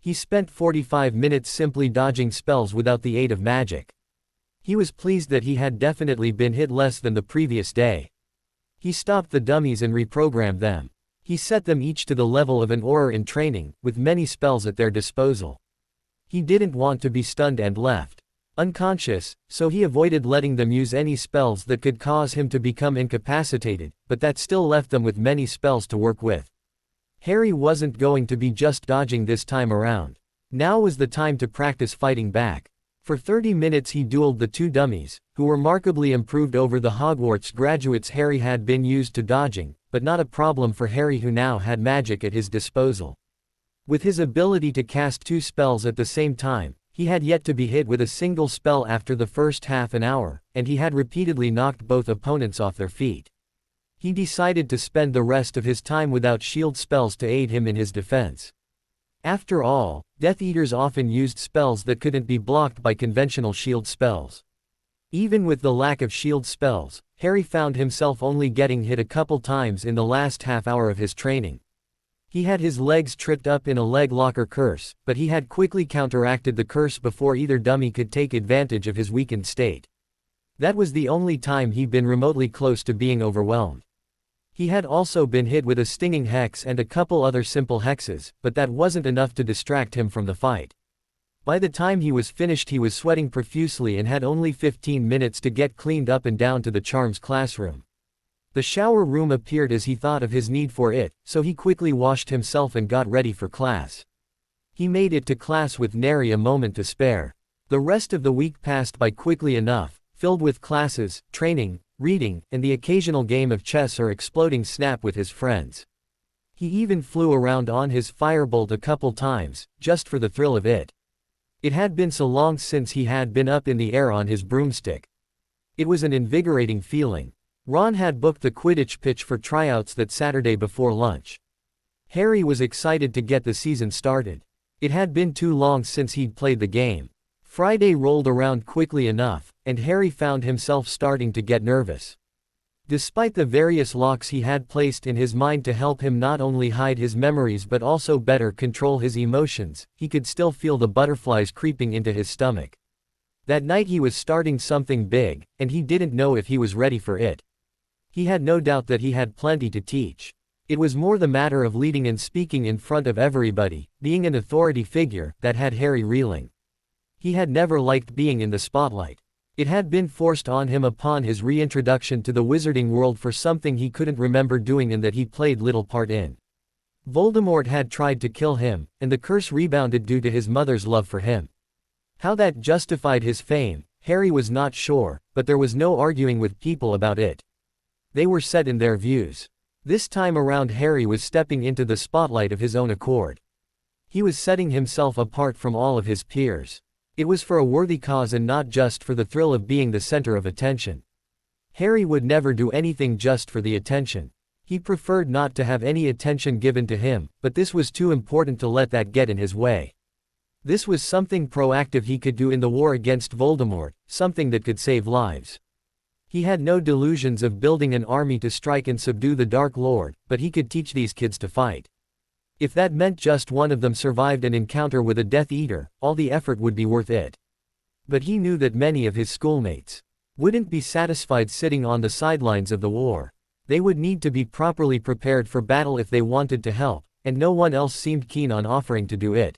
He spent 45 minutes simply dodging spells without the aid of magic. He was pleased that he had definitely been hit less than the previous day. He stopped the dummies and reprogrammed them. He set them each to the level of an Auror in training, with many spells at their disposal. He didn't want to be stunned and left unconscious, so he avoided letting them use any spells that could cause him to become incapacitated, but that still left them with many spells to work with. Harry wasn't going to be just dodging this time around. Now was the time to practice fighting back. For 30 minutes he dueled the 2 dummies, who were remarkably improved over the Hogwarts graduates Harry had been used to dodging, but not a problem for Harry who now had magic at his disposal. With his ability to cast 2 spells at the same time, he had yet to be hit with a single spell after the first half an hour, and he had repeatedly knocked both opponents off their feet. He decided to spend the rest of his time without shield spells to aid him in his defense. After all, Death Eaters often used spells that couldn't be blocked by conventional shield spells. Even with the lack of shield spells, Harry found himself only getting hit a couple times in the last half hour of his training. He had his legs tripped up in a leg locker curse, but he had quickly counteracted the curse before either dummy could take advantage of his weakened state. That was the only time he'd been remotely close to being overwhelmed. He had also been hit with a stinging hex and a couple other simple hexes, but that wasn't enough to distract him from the fight. By the time he was finished he was sweating profusely and had only 15 minutes to get cleaned up and down to the Charms classroom. The shower room appeared as he thought of his need for it, so he quickly washed himself and got ready for class. He made it to class with nary a moment to spare. The rest of the week passed by quickly enough, filled with classes, training, reading, and the occasional game of chess or exploding snap with his friends. He even flew around on his firebolt a couple times, just for the thrill of it. It had been so long since he had been up in the air on his broomstick. It was an invigorating feeling. Ron had booked the Quidditch pitch for tryouts that Saturday before lunch. Harry was excited to get the season started. It had been too long since he'd played the game. Friday rolled around quickly enough, and Harry found himself starting to get nervous. Despite the various locks he had placed in his mind to help him not only hide his memories but also better control his emotions, he could still feel the butterflies creeping into his stomach. That night he was starting something big, and he didn't know if he was ready for it. He had no doubt that he had plenty to teach. It was more the matter of leading and speaking in front of everybody, being an authority figure, that had Harry reeling. He had never liked being in the spotlight. It had been forced on him upon his reintroduction to the wizarding world for something he couldn't remember doing and that he played little part in. Voldemort had tried to kill him, and the curse rebounded due to his mother's love for him. How that justified his fame, Harry was not sure, but there was no arguing with people about it. They were set in their views. This time around Harry was stepping into the spotlight of his own accord. He was setting himself apart from all of his peers. It was for a worthy cause and not just for the thrill of being the center of attention. Harry would never do anything just for the attention. He preferred not to have any attention given to him, but this was too important to let that get in his way. This was something proactive he could do in the war against Voldemort, something that could save lives. He had no delusions of building an army to strike and subdue the Dark Lord, but he could teach these kids to fight. If that meant just one of them survived an encounter with a Death Eater, all the effort would be worth it. But he knew that many of his schoolmates wouldn't be satisfied sitting on the sidelines of the war. They would need to be properly prepared for battle if they wanted to help, and no one else seemed keen on offering to do it.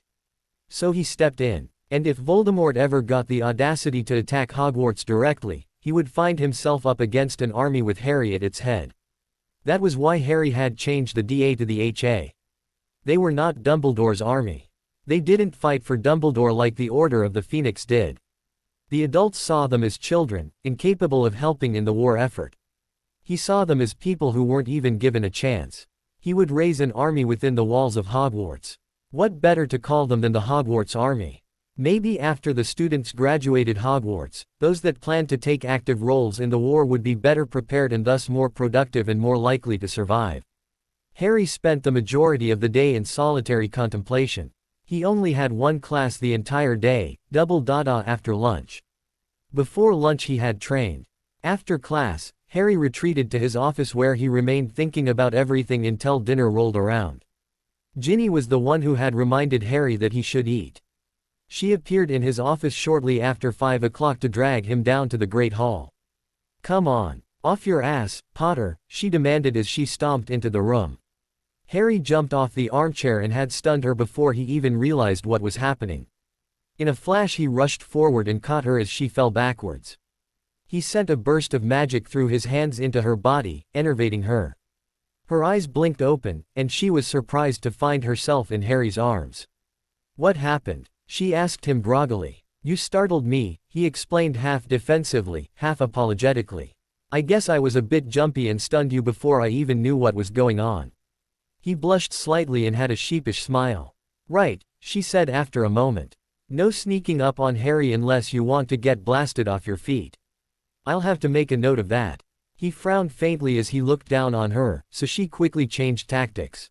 So he stepped in. And if Voldemort ever got the audacity to attack Hogwarts directly, he would find himself up against an army with Harry at its head. That was why Harry had changed the DA to the HA. They were not Dumbledore's army. They didn't fight for Dumbledore like the Order of the Phoenix did. The adults saw them as children, incapable of helping in the war effort. He saw them as people who weren't even given a chance. He would raise an army within the walls of Hogwarts. What better to call them than the Hogwarts Army? Maybe after the students graduated Hogwarts, those that planned to take active roles in the war would be better prepared and thus more productive and more likely to survive. Harry spent the majority of the day in solitary contemplation. He only had one class the entire day, double dada after lunch. Before lunch he had trained. After class, Harry retreated to his office where he remained thinking about everything until dinner rolled around. Ginny was the one who had reminded Harry that he should eat. She appeared in his office shortly after 5 o'clock to drag him down to the Great Hall. "Come on, off your ass, Potter," she demanded as she stomped into the room. Harry jumped off the armchair and had stunned her before he even realized what was happening. In a flash he rushed forward and caught her as she fell backwards. He sent a burst of magic through his hands into her body, enervating her. Her eyes blinked open, and she was surprised to find herself in Harry's arms. "What happened?" she asked him groggily. "You startled me," he explained half defensively, half apologetically. "I guess I was a bit jumpy and stunned you before I even knew what was going on." He blushed slightly and had a sheepish smile. "Right," she said after a moment. "No sneaking up on Harry unless you want to get blasted off your feet. I'll have to make a note of that." He frowned faintly as he looked down on her, so she quickly changed tactics.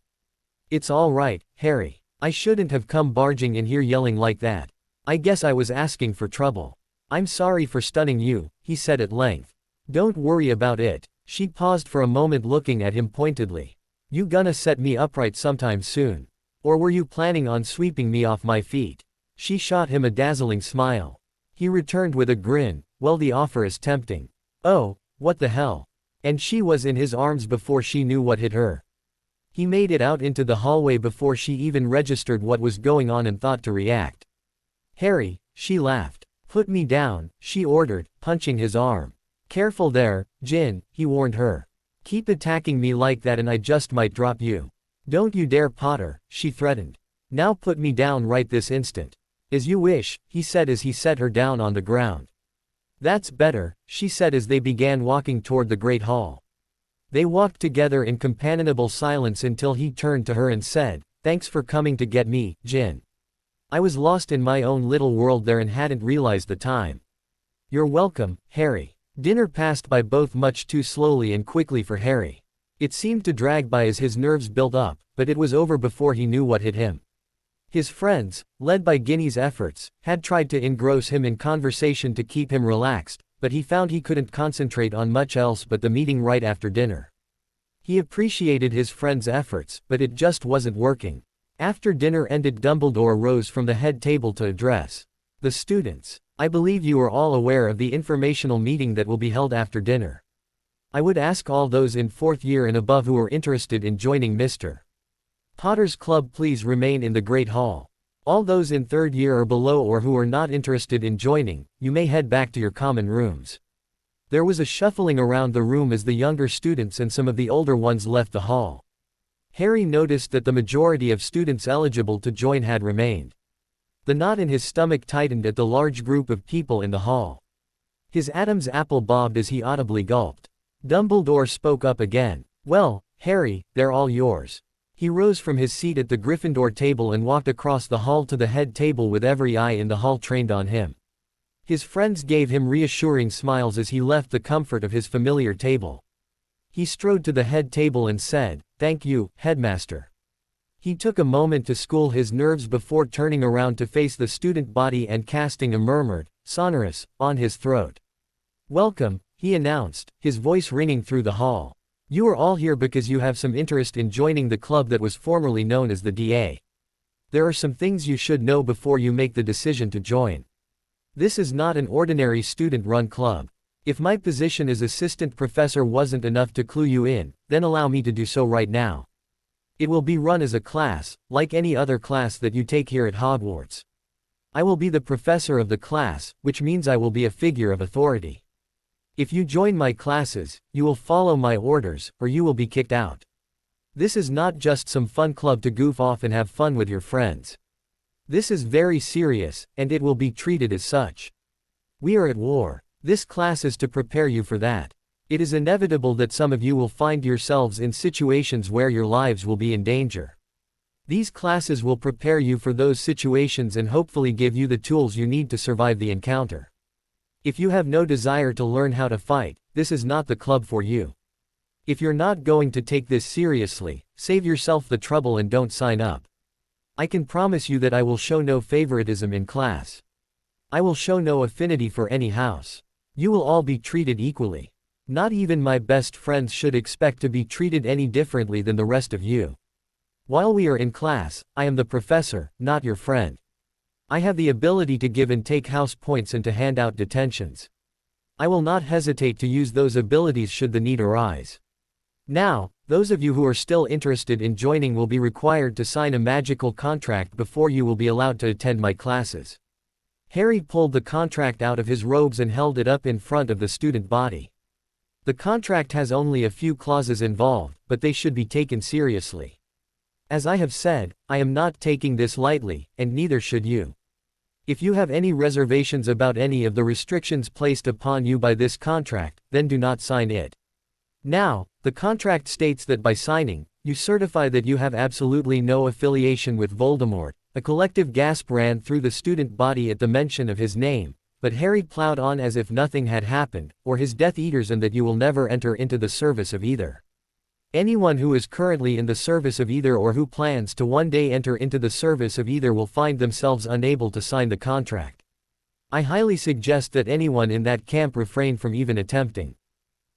"It's all right, Harry. I shouldn't have come barging in here yelling like that. I guess I was asking for trouble. I'm sorry for stunning you," he said at length. "Don't worry about it." She paused for a moment looking at him pointedly. "You gonna set me upright sometime soon? Or were you planning on sweeping me off my feet?" She shot him a dazzling smile. He returned with a grin. "Well, the offer is tempting." "Oh, what the hell?" And she was in his arms before she knew what hit her. He made it out into the hallway before she even registered what was going on and thought to react. "Harry," she laughed. "Put me down," she ordered, punching his arm. "Careful there, Gin," he warned her. "Keep attacking me like that and I just might drop you. Don't you dare, Potter," she threatened. "Now put me down right this instant." "As you wish," he said as he set her down on the ground. "That's better," she said as they began walking toward the Great Hall. They walked together in companionable silence until he turned to her and said, "Thanks for coming to get me, Gin. I was lost in my own little world there and hadn't realized the time." "You're welcome, Harry." Dinner passed by both much too slowly and quickly for Harry. It seemed to drag by as his nerves built up, but it was over before he knew what hit him. His friends, led by Ginny's efforts, had tried to engross him in conversation to keep him relaxed, but he found he couldn't concentrate on much else but the meeting right after dinner. He appreciated his friends' efforts, but it just wasn't working. After dinner ended, Dumbledore rose from the head table to address the students. I believe you are all aware of the informational meeting that will be held after dinner. I would ask all those in 4th year and above who are interested in joining Mr. Potter's club please remain in the Great Hall. All those in 3rd year or below or who are not interested in joining, you may head back to your common rooms. There was a shuffling around the room as the younger students and some of the older ones left the hall. Harry noticed that the majority of students eligible to join had remained. The knot in his stomach tightened at the large group of people in the hall. His Adam's apple bobbed as he audibly gulped. Dumbledore spoke up again. Well, Harry, they're all yours. He rose from his seat at the Gryffindor table and walked across the hall to the head table with every eye in the hall trained on him. His friends gave him reassuring smiles as he left the comfort of his familiar table. He strode to the head table and said, "Thank you, Headmaster." He took a moment to school his nerves before turning around to face the student body and casting a murmured, sonorous, on his throat. "Welcome," he announced, his voice ringing through the hall. "You are all here because you have some interest in joining the club that was formerly known as the DA. There are some things you should know before you make the decision to join. This is not an ordinary student-run club. If my position as assistant professor wasn't enough to clue you in, then allow me to do so right now. It will be run as a class, like any other class that you take here at Hogwarts. I will be the professor of the class, which means I will be a figure of authority. If you join my classes, you will follow my orders, or you will be kicked out. This is not just some fun club to goof off and have fun with your friends. This is very serious, and it will be treated as such. We are at war. This class is to prepare you for that. It is inevitable that some of you will find yourselves in situations where your lives will be in danger. These classes will prepare you for those situations and hopefully give you the tools you need to survive the encounter. If you have no desire to learn how to fight, this is not the club for you. If you're not going to take this seriously, save yourself the trouble and don't sign up. I can promise you that I will show no favoritism in class. I will show no affinity for any house. You will all be treated equally. Not even my best friends should expect to be treated any differently than the rest of you. While we are in class, I am the professor, not your friend. I have the ability to give and take house points and to hand out detentions. I will not hesitate to use those abilities should the need arise. Now, those of you who are still interested in joining will be required to sign a magical contract before you will be allowed to attend my classes. Harry pulled the contract out of his robes and held it up in front of the student body. The contract has only a few clauses involved, but they should be taken seriously. As I have said, I am not taking this lightly, and neither should you. If you have any reservations about any of the restrictions placed upon you by this contract, then do not sign it. Now, the contract states that by signing, you certify that you have absolutely no affiliation with Voldemort. A collective gasp ran through the student body at the mention of his name, but Harry plowed on as if nothing had happened, or his Death Eaters, and that you will never enter into the service of either. Anyone who is currently in the service of either or who plans to one day enter into the service of either will find themselves unable to sign the contract. I highly suggest that anyone in that camp refrain from even attempting.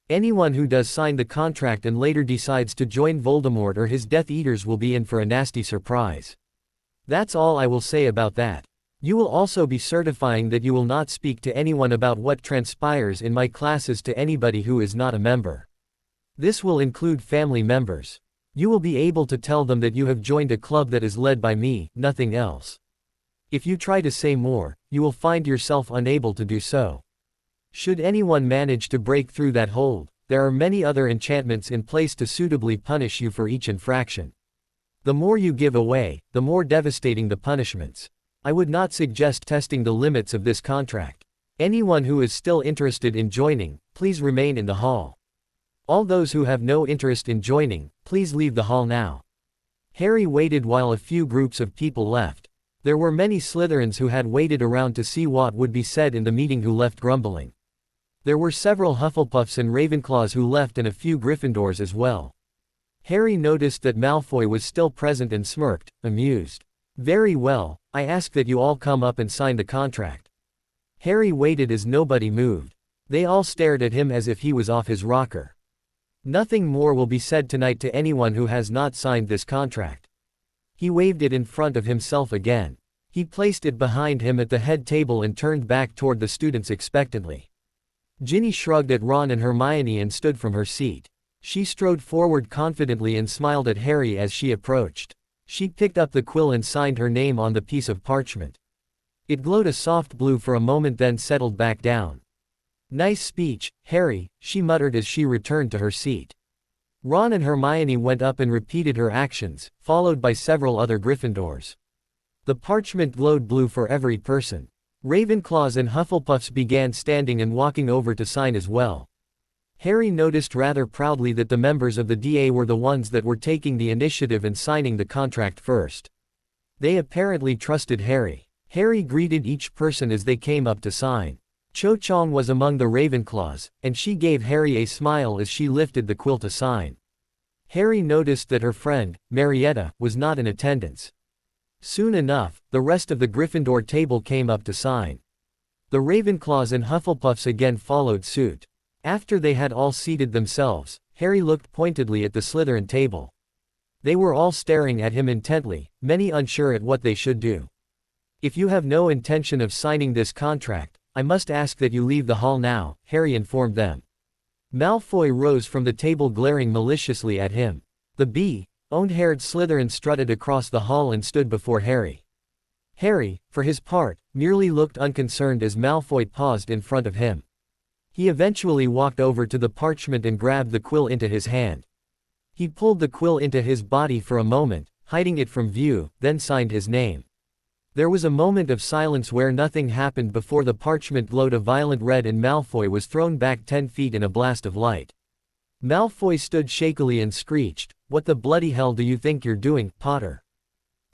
Anyone who does sign the contract and later decides to join Voldemort or his Death Eaters will be in for a nasty surprise. That's all I will say about that. You will also be certifying that you will not speak to anyone about what transpires in my classes to anybody who is not a member. This will include family members. You will be able to tell them that you have joined a club that is led by me, nothing else. If you try to say more, you will find yourself unable to do so. Should anyone manage to break through that hold, there are many other enchantments in place to suitably punish you for each infraction. The more you give away, the more devastating the punishments. I would not suggest testing the limits of this contract. Anyone who is still interested in joining, please remain in the hall. All those who have no interest in joining, please leave the hall now. Harry waited while a few groups of people left. There were many Slytherins who had waited around to see what would be said in the meeting who left grumbling. There were several Hufflepuffs and Ravenclaws who left and a few Gryffindors as well. Harry noticed that Malfoy was still present and smirked, amused. "Very well, I ask that you all come up and sign the contract." Harry waited as nobody moved. They all stared at him as if he was off his rocker. "Nothing more will be said tonight to anyone who has not signed this contract." He waved it in front of himself again. He placed it behind him at the head table and turned back toward the students expectantly. Ginny shrugged at Ron and Hermione and stood from her seat. She strode forward confidently and smiled at Harry as she approached. She picked up the quill and signed her name on the piece of parchment. It glowed a soft blue for a moment then settled back down. "Nice speech, Harry," she muttered as she returned to her seat. Ron and Hermione went up and repeated her actions, followed by several other Gryffindors. The parchment glowed blue for every person. Ravenclaws and Hufflepuffs began standing and walking over to sign as well. Harry noticed rather proudly that the members of the DA were the ones that were taking the initiative and signing the contract first. They apparently trusted Harry. Harry greeted each person as they came up to sign. Cho Chang was among the Ravenclaws, and she gave Harry a smile as she lifted the quill to sign. Harry noticed that her friend, Marietta, was not in attendance. Soon enough, the rest of the Gryffindor table came up to sign. The Ravenclaws and Hufflepuffs again followed suit. After they had all seated themselves, Harry looked pointedly at the Slytherin table. They were all staring at him intently, many unsure at what they should do. "If you have no intention of signing this contract, I must ask that you leave the hall now," Harry informed them. Malfoy rose from the table glaring maliciously at him. The blonde-haired Slytherin strutted across the hall and stood before Harry. Harry, for his part, merely looked unconcerned as Malfoy paused in front of him. He eventually walked over to the parchment and grabbed the quill into his hand. He pulled the quill into his body for a moment, hiding it from view, then signed his name. There was a moment of silence where nothing happened before the parchment glowed a violent red and Malfoy was thrown back 10 feet in a blast of light. Malfoy stood shakily and screeched, "What the bloody hell do you think you're doing, Potter?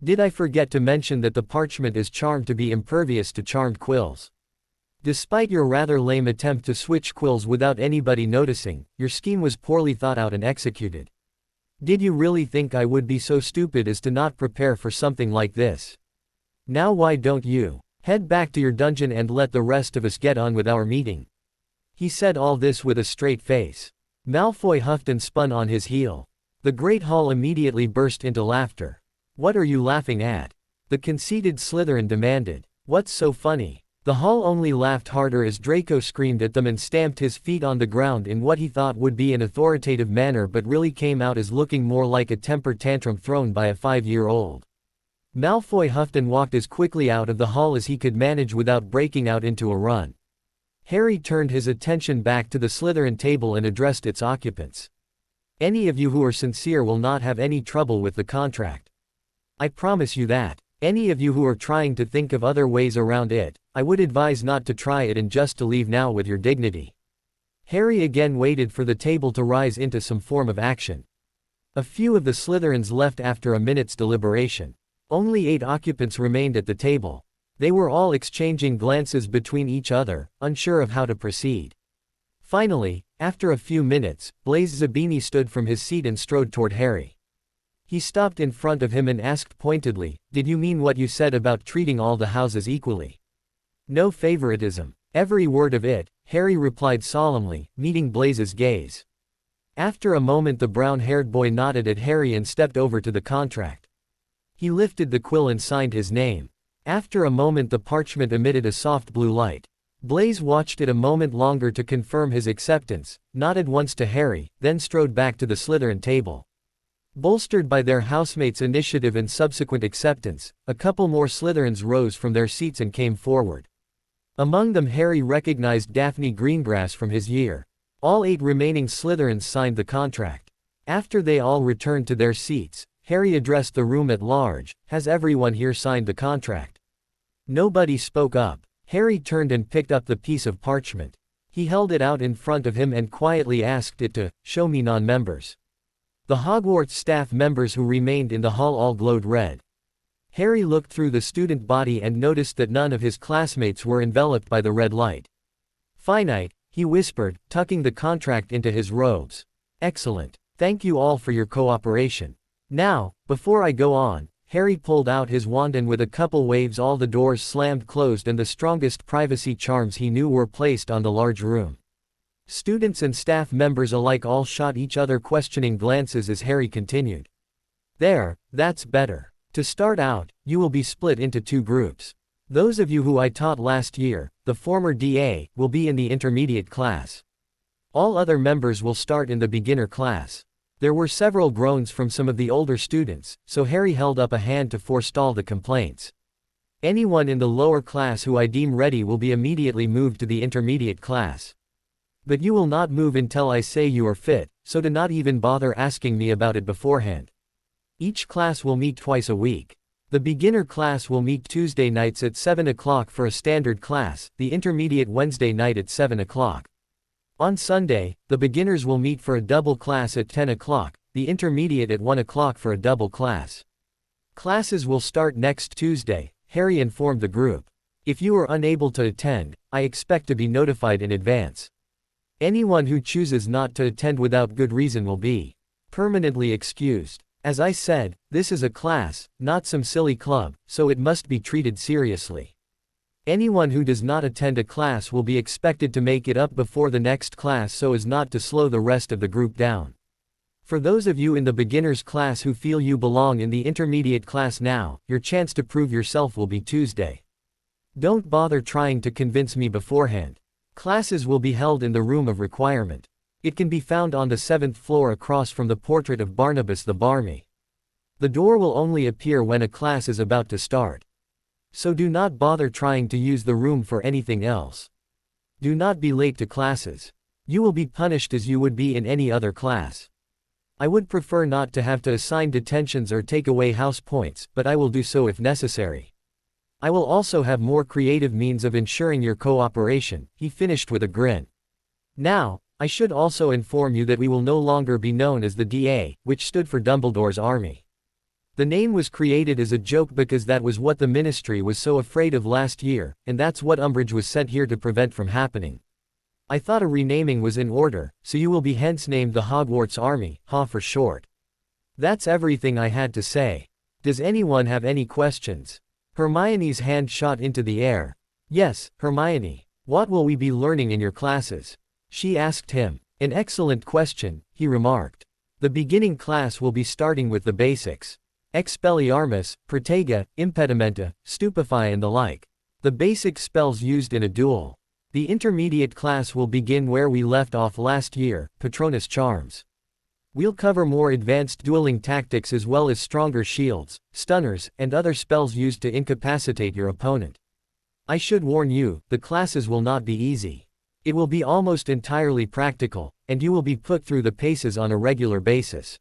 Did I forget to mention that the parchment is charmed to be impervious to charmed quills? Despite your rather lame attempt to switch quills without anybody noticing, your scheme was poorly thought out and executed. Did you really think I would be so stupid as to not prepare for something like this? Now why don't you head back to your dungeon and let the rest of us get on with our meeting?" He said all this with a straight face. Malfoy huffed and spun on his heel. The Great Hall immediately burst into laughter. "What are you laughing at?" the conceited Slytherin demanded. "What's so funny?" The hall only laughed harder as Draco screamed at them and stamped his feet on the ground in what he thought would be an authoritative manner but really came out as looking more like a temper tantrum thrown by a 5-year-old. Malfoy huffed and walked as quickly out of the hall as he could manage without breaking out into a run. Harry turned his attention back to the Slytherin table and addressed its occupants. "Any of you who are sincere will not have any trouble with the contract. I promise you that. Any of you who are trying to think of other ways around it, I would advise not to try it and just to leave now with your dignity." Harry again waited for the table to rise into some form of action. A few of the Slytherins left after a minute's deliberation. Only 8 occupants remained at the table. They were all exchanging glances between each other, unsure of how to proceed. Finally, after a few minutes, Blaise Zabini stood from his seat and strode toward Harry. He stopped in front of him and asked pointedly, "Did you mean what you said about treating all the houses equally? No favoritism?" "Every word of it," Harry replied solemnly, meeting Blaise's gaze. After a moment the brown-haired boy nodded at Harry and stepped over to the contract. He lifted the quill and signed his name. After a moment the parchment emitted a soft blue light. Blaise watched it a moment longer to confirm his acceptance, nodded once to Harry, then strode back to the Slytherin table. Bolstered by their housemates' initiative and subsequent acceptance, a couple more Slytherins rose from their seats and came forward. Among them Harry recognized Daphne Greengrass from his year. All 8 remaining Slytherins signed the contract. After they all returned to their seats, Harry addressed the room at large. "Has everyone here signed the contract?" Nobody spoke up. Harry turned and picked up the piece of parchment. He held it out in front of him and quietly asked it to show me non-members. The Hogwarts staff members who remained in the hall all glowed red. Harry looked through the student body and noticed that none of his classmates were enveloped by the red light. Finite, he whispered, tucking the contract into his robes. Excellent. Thank you all for your cooperation. Now, before I go on, Harry pulled out his wand and with a couple waves all the doors slammed closed and the strongest privacy charms he knew were placed on the large room. Students and staff members alike all shot each other questioning glances as Harry continued. There, that's better. To start out, you will be split into 2 groups. Those of you who I taught last year, the former DA, will be in the intermediate class. All other members will start in the beginner class. There were several groans from some of the older students, so Harry held up a hand to forestall the complaints. Anyone in the lower class who I deem ready will be immediately moved to the intermediate class. But you will not move until I say you are fit, so do not even bother asking me about it beforehand. Each class will meet twice a week. The beginner class will meet Tuesday nights at 7 o'clock for a standard class, the intermediate Wednesday night at 7 o'clock. On Sunday, the beginners will meet for a double class at 10 o'clock, the intermediate at 1 o'clock for a double class. Classes will start next Tuesday, Harry informed the group. If you are unable to attend, I expect to be notified in advance. Anyone who chooses not to attend without good reason will be permanently excused. As I said, this is a class, not some silly club, so it must be treated seriously. Anyone who does not attend a class will be expected to make it up before the next class so as not to slow the rest of the group down. For those of you in the beginners class who feel you belong in the intermediate class now, your chance to prove yourself will be Tuesday. Don't bother trying to convince me beforehand. Classes will be held in the room of requirement. It can be found on the 7th floor across from the portrait of Barnabas the Barmy. The door will only appear when a class is about to start. So do not bother trying to use the room for anything else. Do not be late to classes. You will be punished as you would be in any other class. I would prefer not to have to assign detentions or take away house points, but I will do so if necessary. I will also have more creative means of ensuring your cooperation, he finished with a grin. Now, I should also inform you that we will no longer be known as the DA, which stood for Dumbledore's Army. The name was created as a joke because that was what the Ministry was so afraid of last year, and that's what Umbridge was sent here to prevent from happening. I thought a renaming was in order, so you will be hence named the Hogwarts Army, HA for short. That's everything I had to say. Does anyone have any questions? Hermione's hand shot into the air. Yes, Hermione. What will we be learning in your classes? She asked him. An excellent question, he remarked. The beginning class will be starting with the basics. Expelliarmus, Protega, Impedimenta, Stupefy and the like. The basic spells used in a duel. The intermediate class will begin where we left off last year, Patronus Charms. We'll cover more advanced dueling tactics as well as stronger shields, stunners, and other spells used to incapacitate your opponent. I should warn you, the classes will not be easy. It will be almost entirely practical, and you will be put through the paces on a regular basis.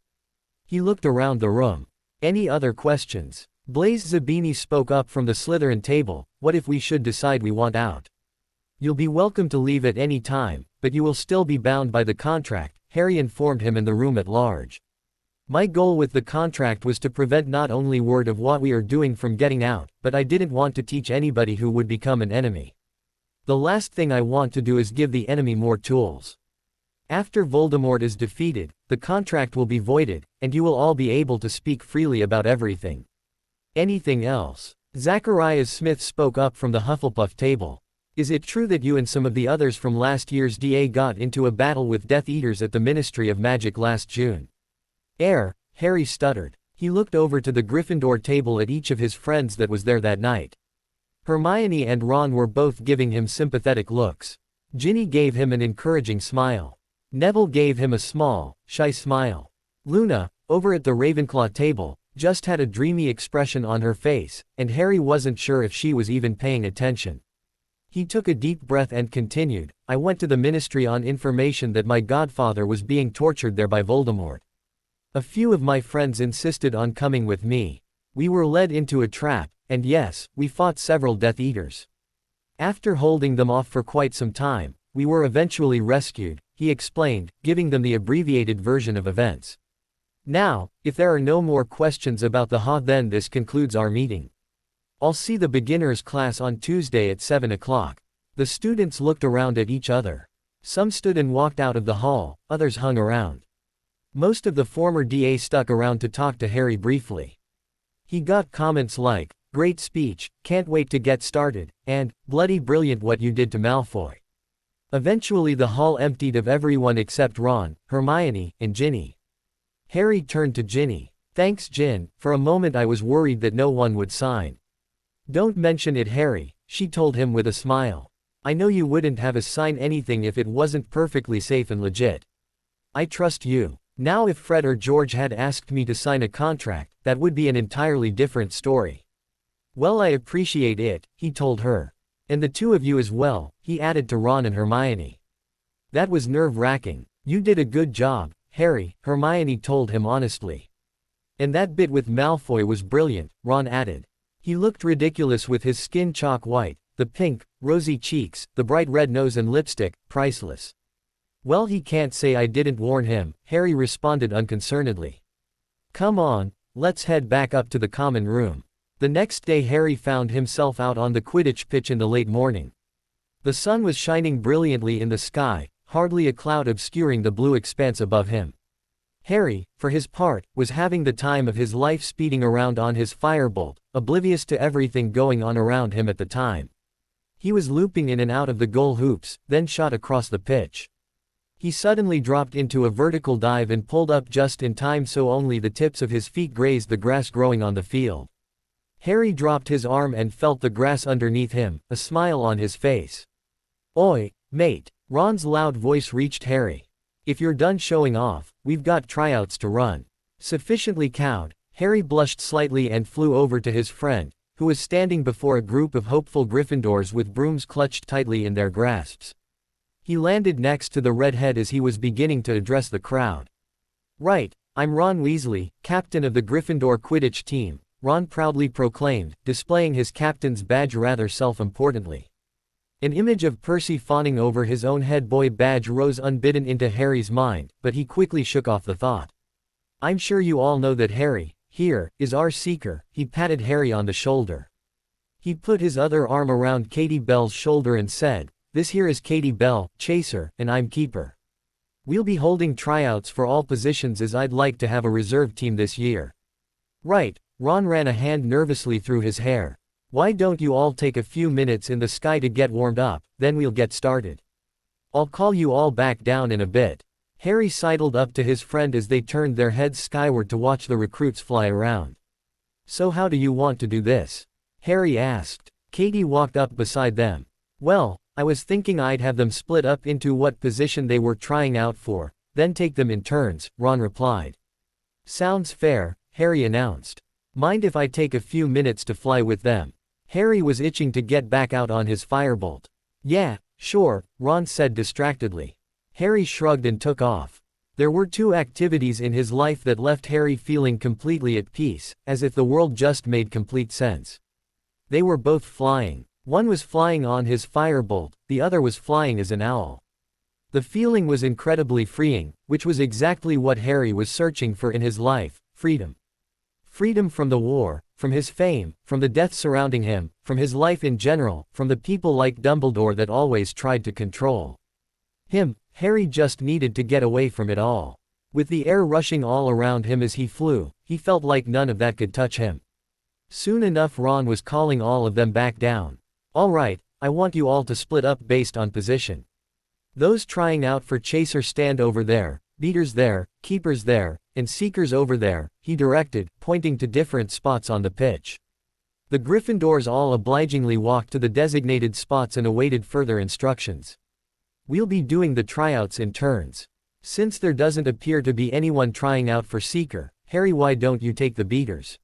He looked around the room. Any other questions? Blaise Zabini spoke up from the Slytherin table. What if we should decide we want out? You'll be welcome to leave at any time, but you will still be bound by the contract, Harry informed him in the room at large. My goal with the contract was to prevent not only word of what we are doing from getting out, but I didn't want to teach anybody who would become an enemy. The last thing I want to do is give the enemy more tools. After Voldemort is defeated, the contract will be voided, and you will all be able to speak freely about everything. Anything else? Zacharias Smith spoke up from the Hufflepuff table. Is it true that you and some of the others from last year's DA got into a battle with Death Eaters at the Ministry of Magic last June? Harry stuttered. He looked over to the Gryffindor table at each of his friends that was there that night. Hermione and Ron were both giving him sympathetic looks. Ginny gave him an encouraging smile. Neville gave him a small, shy smile. Luna, over at the Ravenclaw table, just had a dreamy expression on her face, and Harry wasn't sure if she was even paying attention. He took a deep breath and continued, I went to the Ministry on information that my godfather was being tortured there by Voldemort. A few of my friends insisted on coming with me. We were led into a trap, and yes, we fought several Death Eaters. After holding them off for quite some time, we were eventually rescued, he explained, giving them the abbreviated version of events. Now, if there are no more questions about the HA, then this concludes our meeting. I'll see the beginners class on Tuesday at 7 o'clock. The students looked around at each other. Some stood and walked out of the hall, others hung around. Most of the former DA stuck around to talk to Harry briefly. He got comments like, "Great speech, can't wait to get started," and, "Bloody brilliant what you did to Malfoy." Eventually the hall emptied of everyone except Ron, Hermione, and Ginny. Harry turned to Ginny. "Thanks, Gin, for a moment I was worried that no one would sign." "Don't mention it, Harry," she told him with a smile. "I know you wouldn't have us sign anything if it wasn't perfectly safe and legit. I trust you. Now if Fred or George had asked me to sign a contract, that would be an entirely different story." "Well, I appreciate it," he told her. "And the two of you as well," he added to Ron and Hermione. "That was nerve-wracking. You did a good job, Harry," Hermione told him honestly. "And that bit with Malfoy was brilliant," Ron added. "He looked ridiculous with his skin chalk white, the pink, rosy cheeks, the bright red nose and lipstick, priceless." "Well, he can't say I didn't warn him," Harry responded unconcernedly. "Come on, let's head back up to the common room." The next day Harry found himself out on the Quidditch pitch in the late morning. The sun was shining brilliantly in the sky, hardly a cloud obscuring the blue expanse above him. Harry, for his part, was having the time of his life speeding around on his firebolt, oblivious to everything going on around him at the time. He was looping in and out of the goal hoops, then shot across the pitch. He suddenly dropped into a vertical dive and pulled up just in time so only the tips of his feet grazed the grass growing on the field. Harry dropped his arm and felt the grass underneath him, a smile on his face. "Oi, mate," Ron's loud voice reached Harry. "If you're done showing off, we've got tryouts to run." Sufficiently cowed, Harry blushed slightly and flew over to his friend, who was standing before a group of hopeful Gryffindors with brooms clutched tightly in their grasps. He landed next to the redhead as he was beginning to address the crowd. "Right, I'm Ron Weasley, captain of the Gryffindor Quidditch team," Ron proudly proclaimed, displaying his captain's badge rather self-importantly. An image of Percy fawning over his own head boy badge rose unbidden into Harry's mind, but he quickly shook off the thought. "I'm sure you all know that Harry, here, is our seeker," he patted Harry on the shoulder. He put his other arm around Katie Bell's shoulder and said, "This here is Katie Bell, chaser, and I'm keeper. We'll be holding tryouts for all positions as I'd like to have a reserve team this year." "Right," Ron ran a hand nervously through his hair. "Why don't you all take a few minutes in the sky to get warmed up, then we'll get started. I'll call you all back down in a bit." Harry sidled up to his friend as they turned their heads skyward to watch the recruits fly around. "So how do you want to do this?" Harry asked. Katie walked up beside them. "Well, I was thinking I'd have them split up into what position they were trying out for, then take them in turns," Ron replied. "Sounds fair," Harry announced. "Mind if I take a few minutes to fly with them?" Harry was itching to get back out on his firebolt. "Yeah, sure," Ron said distractedly. Harry shrugged and took off. There were two activities in his life that left Harry feeling completely at peace, as if the world just made complete sense. They were both flying. One was flying on his firebolt, the other was flying as an owl. The feeling was incredibly freeing, which was exactly what Harry was searching for in his life: freedom. Freedom from the war, from his fame, from the death surrounding him, from his life in general, from the people like Dumbledore that always tried to control him. Harry just needed to get away from it all. With the air rushing all around him as he flew, he felt like none of that could touch him. Soon enough Ron was calling all of them back down. "All right, I want you all to split up based on position. Those trying out for chaser stand over there, beaters there, keepers there, and seekers over there," he directed, pointing to different spots on the pitch. The Gryffindors all obligingly walked to the designated spots and awaited further instructions. "We'll be doing the tryouts in turns. Since there doesn't appear to be anyone trying out for seeker, Harry, why don't you take the beaters?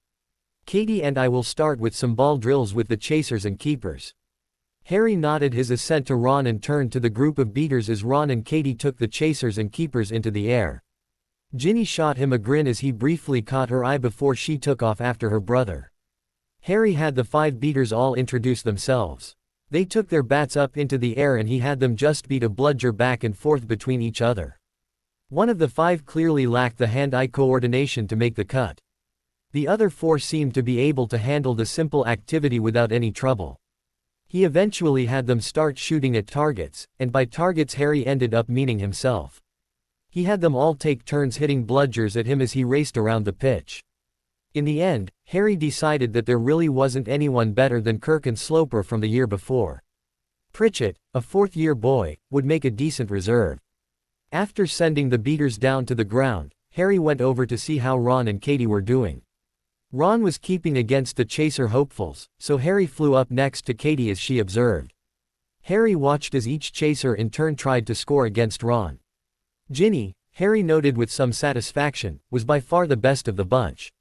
Katie and I will start with some ball drills with the chasers and keepers." Harry nodded his assent to Ron and turned to the group of beaters as Ron and Katie took the chasers and keepers into the air. Ginny shot him a grin as he briefly caught her eye before she took off after her brother. Harry had the 5 beaters all introduce themselves. They took their bats up into the air and he had them just beat a bludger back and forth between each other. One of the 5 clearly lacked the hand-eye coordination to make the cut. The other 4 seemed to be able to handle the simple activity without any trouble. He eventually had them start shooting at targets, and by targets Harry ended up meaning himself. He had them all take turns hitting bludgers at him as he raced around the pitch. In the end, Harry decided that there really wasn't anyone better than Kirk and Sloper from the year before. Pritchett, a fourth-year boy, would make a decent reserve. After sending the beaters down to the ground, Harry went over to see how Ron and Katie were doing. Ron was keeping against the Chaser hopefuls, so Harry flew up next to Katie as she observed. Harry watched as each Chaser in turn tried to score against Ron. Ginny, Harry noted with some satisfaction, was by far the best of the bunch.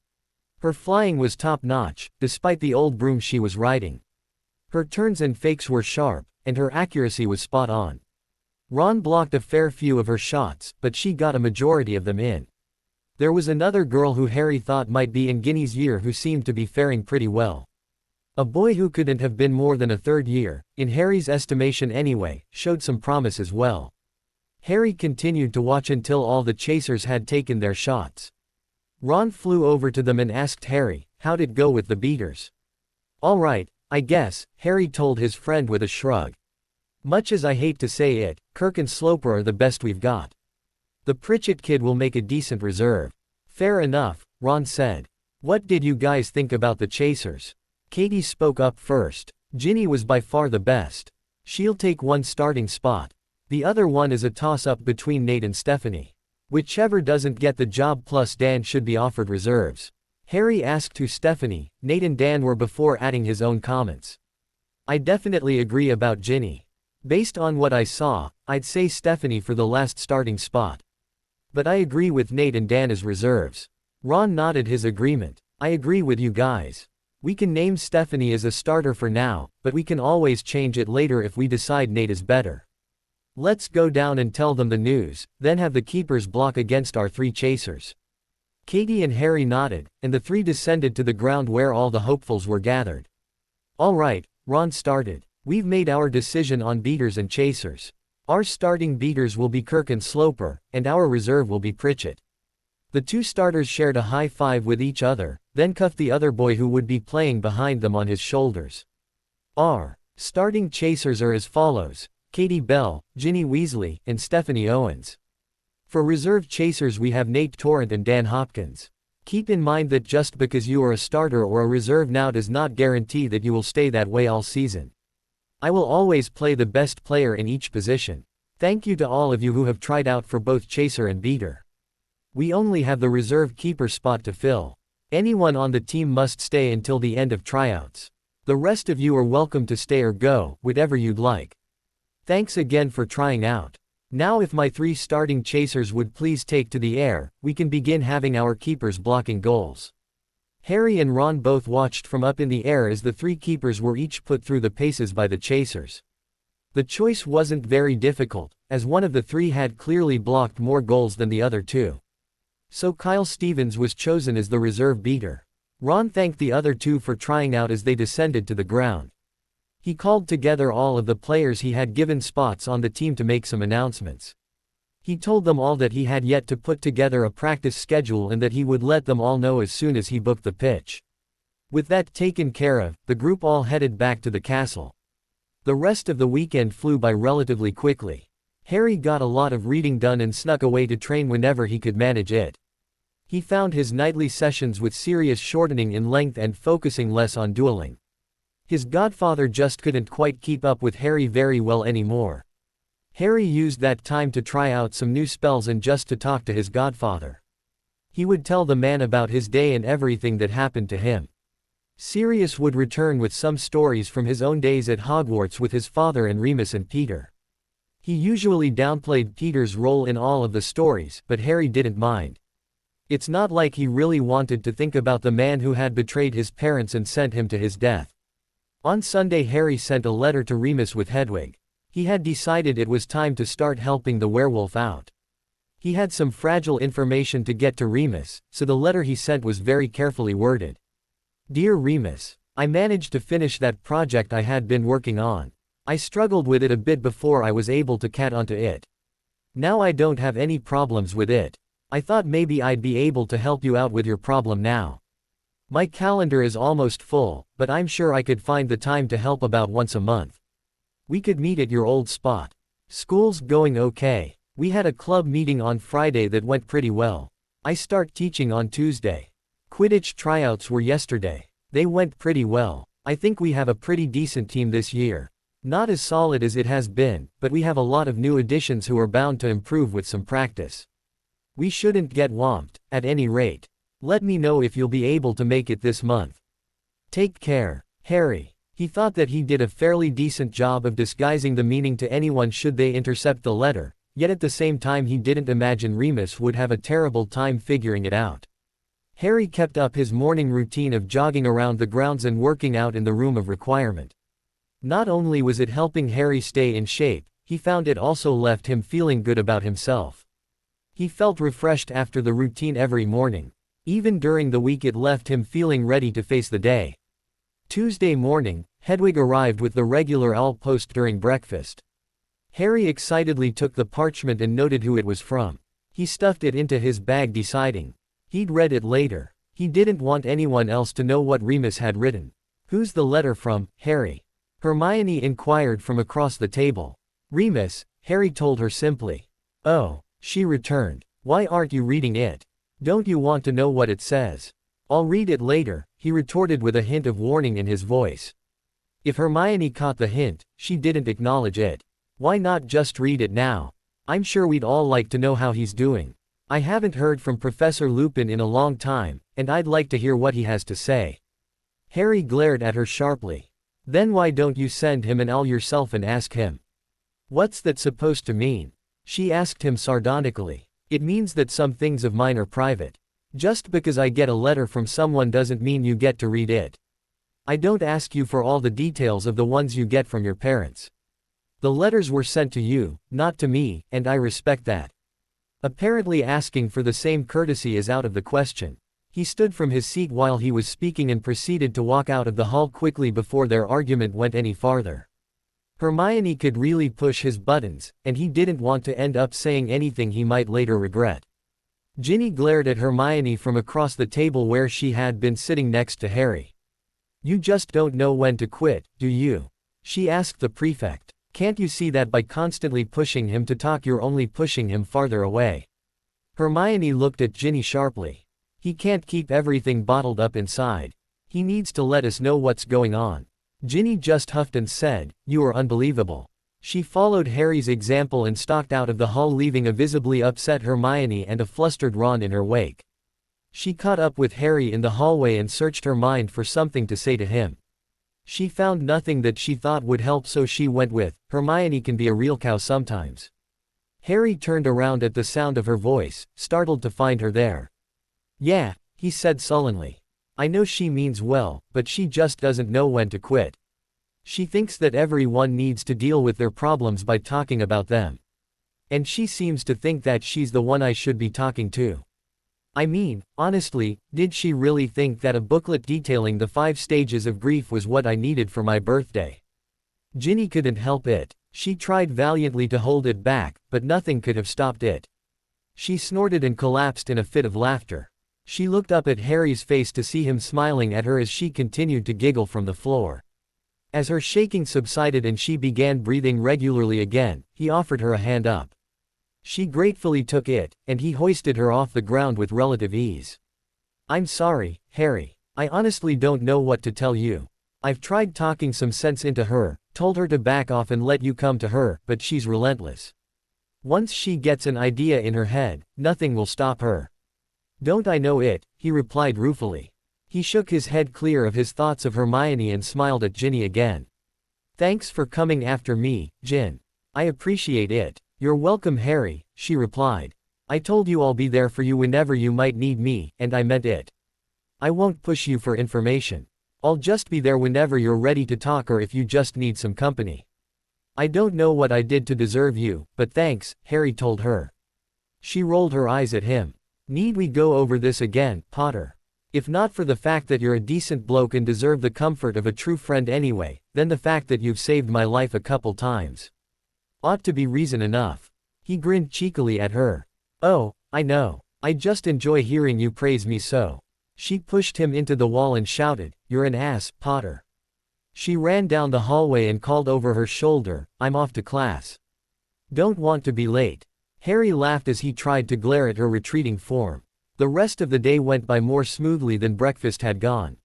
Her flying was top-notch, despite the old broom she was riding. Her turns and fakes were sharp, and her accuracy was spot-on. Ron blocked a fair few of her shots, but she got a majority of them in. There was another girl who Harry thought might be in Ginny's year who seemed to be faring pretty well. A boy who couldn't have been more than a third year, in Harry's estimation anyway, showed some promise as well. Harry continued to watch until all the Chasers had taken their shots. Ron flew over to them and asked Harry, how'd it go with the beaters? All right, I guess, Harry told his friend with a shrug. Much as I hate to say it, Kirk and Sloper are the best we've got. The Pritchett kid will make a decent reserve. Fair enough, Ron said. What did you guys think about the Chasers? Katie spoke up first. Ginny was by far the best. She'll take one starting spot. The other one is a toss-up between Nate and Stephanie. Whichever doesn't get the job plus Dan should be offered reserves. Harry asked who Stephanie, Nate and Dan were before adding his own comments. I definitely agree about Ginny. Based on what I saw, I'd say Stephanie for the last starting spot. But I agree with Nate and Dan as reserves. Ron nodded his agreement. I agree with you guys. We can name Stephanie as a starter for now, but we can always change it later if we decide Nate is better. Let's go down and tell them the news, then have the keepers block against our three Chasers. Katie and Harry nodded, and the three descended to the ground where all the hopefuls were gathered. All right, Ron started. We've made our decision on beaters and Chasers. Our starting beaters will be Kirk and Sloper, and our reserve will be Pritchett. The two starters shared a high five with each other, then cuffed the other boy who would be playing behind them on his shoulders. Our starting Chasers are as follows: Katie Bell, Ginny Weasley, and Stephanie Owens. For reserve Chasers we have Nate Torrent and Dan Hopkins. Keep in mind that just because you are a starter or a reserve now does not guarantee that you will stay that way all season. I will always play the best player in each position. Thank you to all of you who have tried out for both Chaser and Beater. We only have the reserve keeper spot to fill. Anyone on the team must stay until the end of tryouts. The rest of you are welcome to stay or go, whatever you'd like. Thanks again for trying out. Now if my three starting Chasers would please take to the air, we can begin having our keepers blocking goals. Harry and Ron both watched from up in the air as the three keepers were each put through the paces by the Chasers. The choice wasn't very difficult, as one of the three had clearly blocked more goals than the other two. So Kyle Stevens was chosen as the reserve beater. Ron thanked the other two for trying out as they descended to the ground. He called together all of the players he had given spots on the team to make some announcements. He told them all that he had yet to put together a practice schedule and that he would let them all know as soon as he booked the pitch. With that taken care of, the group all headed back to the castle. The rest of the weekend flew by relatively quickly. Harry got a lot of reading done and snuck away to train whenever he could manage it. He found his nightly sessions with Sirius shortening in length and focusing less on dueling. His godfather just couldn't quite keep up with Harry very well anymore. Harry used that time to try out some new spells and just to talk to his godfather. He would tell the man about his day and everything that happened to him. Sirius would return with some stories from his own days at Hogwarts with his father and Remus and Peter. He usually downplayed Peter's role in all of the stories, but Harry didn't mind. It's not like he really wanted to think about the man who had betrayed his parents and sent him to his death. On Sunday Harry sent a letter to Remus with Hedwig. He had decided it was time to start helping the werewolf out. He had some fragile information to get to Remus, so the letter he sent was very carefully worded. Dear Remus, I managed to finish that project I had been working on. I struggled with it a bit before I was able to cat onto it. Now I don't have any problems with it. I thought maybe I'd be able to help you out with your problem now. My calendar is almost full, but I'm sure I could find the time to help about once a month. We could meet at your old spot. School's going okay. We had a club meeting on Friday that went pretty well. I start teaching on Tuesday. Quidditch tryouts were yesterday. They went pretty well. I think we have a pretty decent team this year. Not as solid as it has been, but we have a lot of new additions who are bound to improve with some practice. We shouldn't get whomped, at any rate. Let me know if you'll be able to make it this month. Take care, Harry. He thought that he did a fairly decent job of disguising the meaning to anyone should they intercept the letter, yet at the same time he didn't imagine Remus would have a terrible time figuring it out. Harry kept up his morning routine of jogging around the grounds and working out in the room of requirement. Not only was it helping Harry stay in shape, he found it also left him feeling good about himself. He felt refreshed after the routine every morning. Even during the week it left him feeling ready to face the day. Tuesday morning, Hedwig arrived with the regular owl post during breakfast. Harry excitedly took the parchment and noted who it was from. He stuffed it into his bag, deciding he'd read it later. He didn't want anyone else to know what Remus had written. "Who's the letter from, Harry?" Hermione inquired from across the table. "Remus," Harry told her simply. "Oh," she returned. "Why aren't you reading it? Don't you want to know what it says?" "I'll read it later," he retorted with a hint of warning in his voice. If Hermione caught the hint, she didn't acknowledge it. Why not just read it now? I'm sure we'd all like to know how he's doing. I haven't heard from Professor Lupin in a long time, and I'd like to hear what he has to say. Harry glared at her sharply. Then why don't you send him an owl yourself and ask him? What's that supposed to mean? She asked him sardonically. It means that some things of mine are private. Just because I get a letter from someone doesn't mean you get to read it. I don't ask you for all the details of the ones you get from your parents. The letters were sent to you, not to me, and I respect that. Apparently asking for the same courtesy is out of the question. He stood from his seat while he was speaking and proceeded to walk out of the hall quickly before their argument went any farther. Hermione could really push his buttons, and he didn't want to end up saying anything he might later regret. Ginny glared at Hermione from across the table where she had been sitting next to Harry. "You just don't know when to quit, do you?" she asked the prefect. "Can't you see that by constantly pushing him to talk you're only pushing him farther away?" Hermione looked at Ginny sharply. "He can't keep everything bottled up inside. He needs to let us know what's going on." Ginny just huffed and said, "You are unbelievable." She followed Harry's example and stalked out of the hall, leaving a visibly upset Hermione and a flustered Ron in her wake. She caught up with Harry in the hallway and searched her mind for something to say to him. She found nothing that she thought would help, so she went with, "Hermione can be a real cow sometimes." Harry turned around at the sound of her voice, startled to find her there. "Yeah," he said sullenly. "I know she means well, but she just doesn't know when to quit. She thinks that everyone needs to deal with their problems by talking about them. And she seems to think that she's the one I should be talking to. I mean, honestly, did she really think that a booklet detailing the 5 stages of grief was what I needed for my birthday?" Ginny couldn't help it. She tried valiantly to hold it back, but nothing could have stopped it. She snorted and collapsed in a fit of laughter. She looked up at Harry's face to see him smiling at her as she continued to giggle from the floor. As her shaking subsided and she began breathing regularly again, he offered her a hand up. She gratefully took it, and he hoisted her off the ground with relative ease. "I'm sorry, Harry. I honestly don't know what to tell you. I've tried talking some sense into her, told her to back off and let you come to her, but she's relentless. Once she gets an idea in her head, nothing will stop her." "Don't I know it?" he replied ruefully. He shook his head clear of his thoughts of Hermione and smiled at Ginny again. "Thanks for coming after me, Gin. I appreciate it." "You're welcome, Harry," she replied. "I told you I'll be there for you whenever you might need me, and I meant it. I won't push you for information. I'll just be there whenever you're ready to talk or if you just need some company. I don't know what I did to deserve you, but thanks," Harry told her. She rolled her eyes at him. "Need we go over this again, Potter? If not for the fact that you're a decent bloke and deserve the comfort of a true friend anyway, then the fact that you've saved my life a couple times ought to be reason enough." He grinned cheekily at her. "Oh, I know. I just enjoy hearing you praise me so." She pushed him into the wall and shouted, "You're an ass, Potter." She ran down the hallway and called over her shoulder, "I'm off to class. Don't want to be late." Harry laughed as he tried to glare at her retreating form. The rest of the day went by more smoothly than breakfast had gone.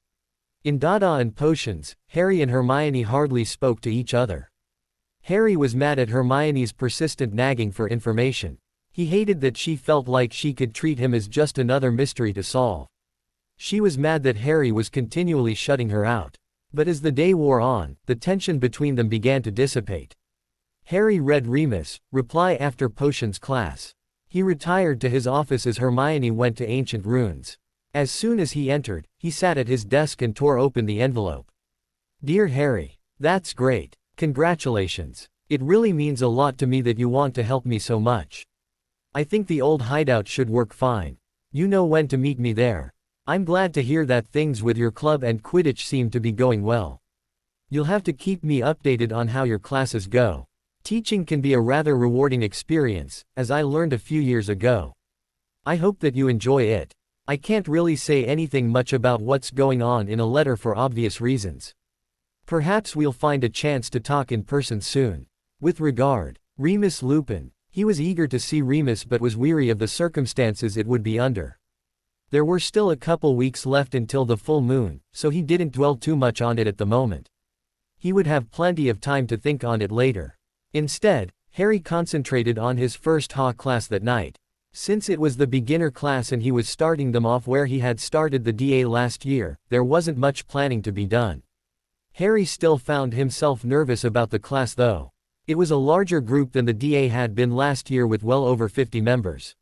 In Dada and Potions, Harry and Hermione hardly spoke to each other. Harry was mad at Hermione's persistent nagging for information. He hated that she felt like she could treat him as just another mystery to solve. She was mad that Harry was continually shutting her out. But as the day wore on, the tension between them began to dissipate. Harry read Remus, reply after Potions class. He retired to his office as Hermione went to Ancient Runes. As soon as he entered, he sat at his desk and tore open the envelope. "Dear Harry, that's great. Congratulations. It really means a lot to me that you want to help me so much. I think the old hideout should work fine. You know when to meet me there. I'm glad to hear that things with your club and Quidditch seem to be going well. You'll have to keep me updated on how your classes go. Teaching can be a rather rewarding experience, as I learned a few years ago. I hope that you enjoy it. I can't really say anything much about what's going on in a letter for obvious reasons. Perhaps we'll find a chance to talk in person soon. With regard, Remus Lupin." He was eager to see Remus but was weary of the circumstances it would be under. There were still a couple weeks left until the full moon, so he didn't dwell too much on it at the moment. He would have plenty of time to think on it later. Instead, Harry concentrated on his first Hog class that night. Since it was the beginner class and he was starting them off where he had started the DA last year, there wasn't much planning to be done. Harry still found himself nervous about the class though. It was a larger group than the DA had been last year with well over 50 members.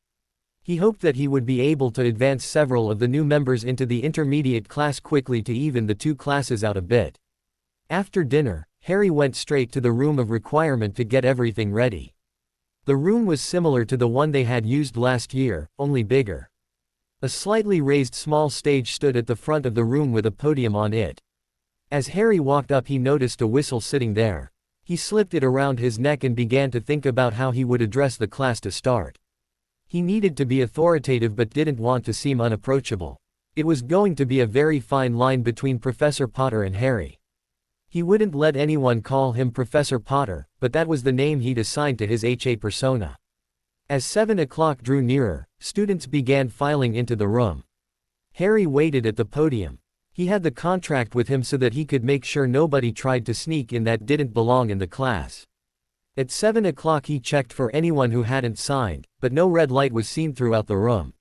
He hoped that he would be able to advance several of the new members into the intermediate class quickly to even the two classes out a bit. After dinner, Harry went straight to the room of requirement to get everything ready. The room was similar to the one they had used last year, only bigger. A slightly raised small stage stood at the front of the room with a podium on it. As Harry walked up, he noticed a whistle sitting there. He slipped it around his neck and began to think about how he would address the class to start. He needed to be authoritative but didn't want to seem unapproachable. It was going to be a very fine line between Professor Potter and Harry. He wouldn't let anyone call him Professor Potter, but that was the name he'd assigned to his HA persona. As 7 o'clock drew nearer, students began filing into the room. Harry waited at the podium. He had the contract with him so that he could make sure nobody tried to sneak in that didn't belong in the class. At 7 o'clock he checked for anyone who hadn't signed, but no red light was seen throughout the room.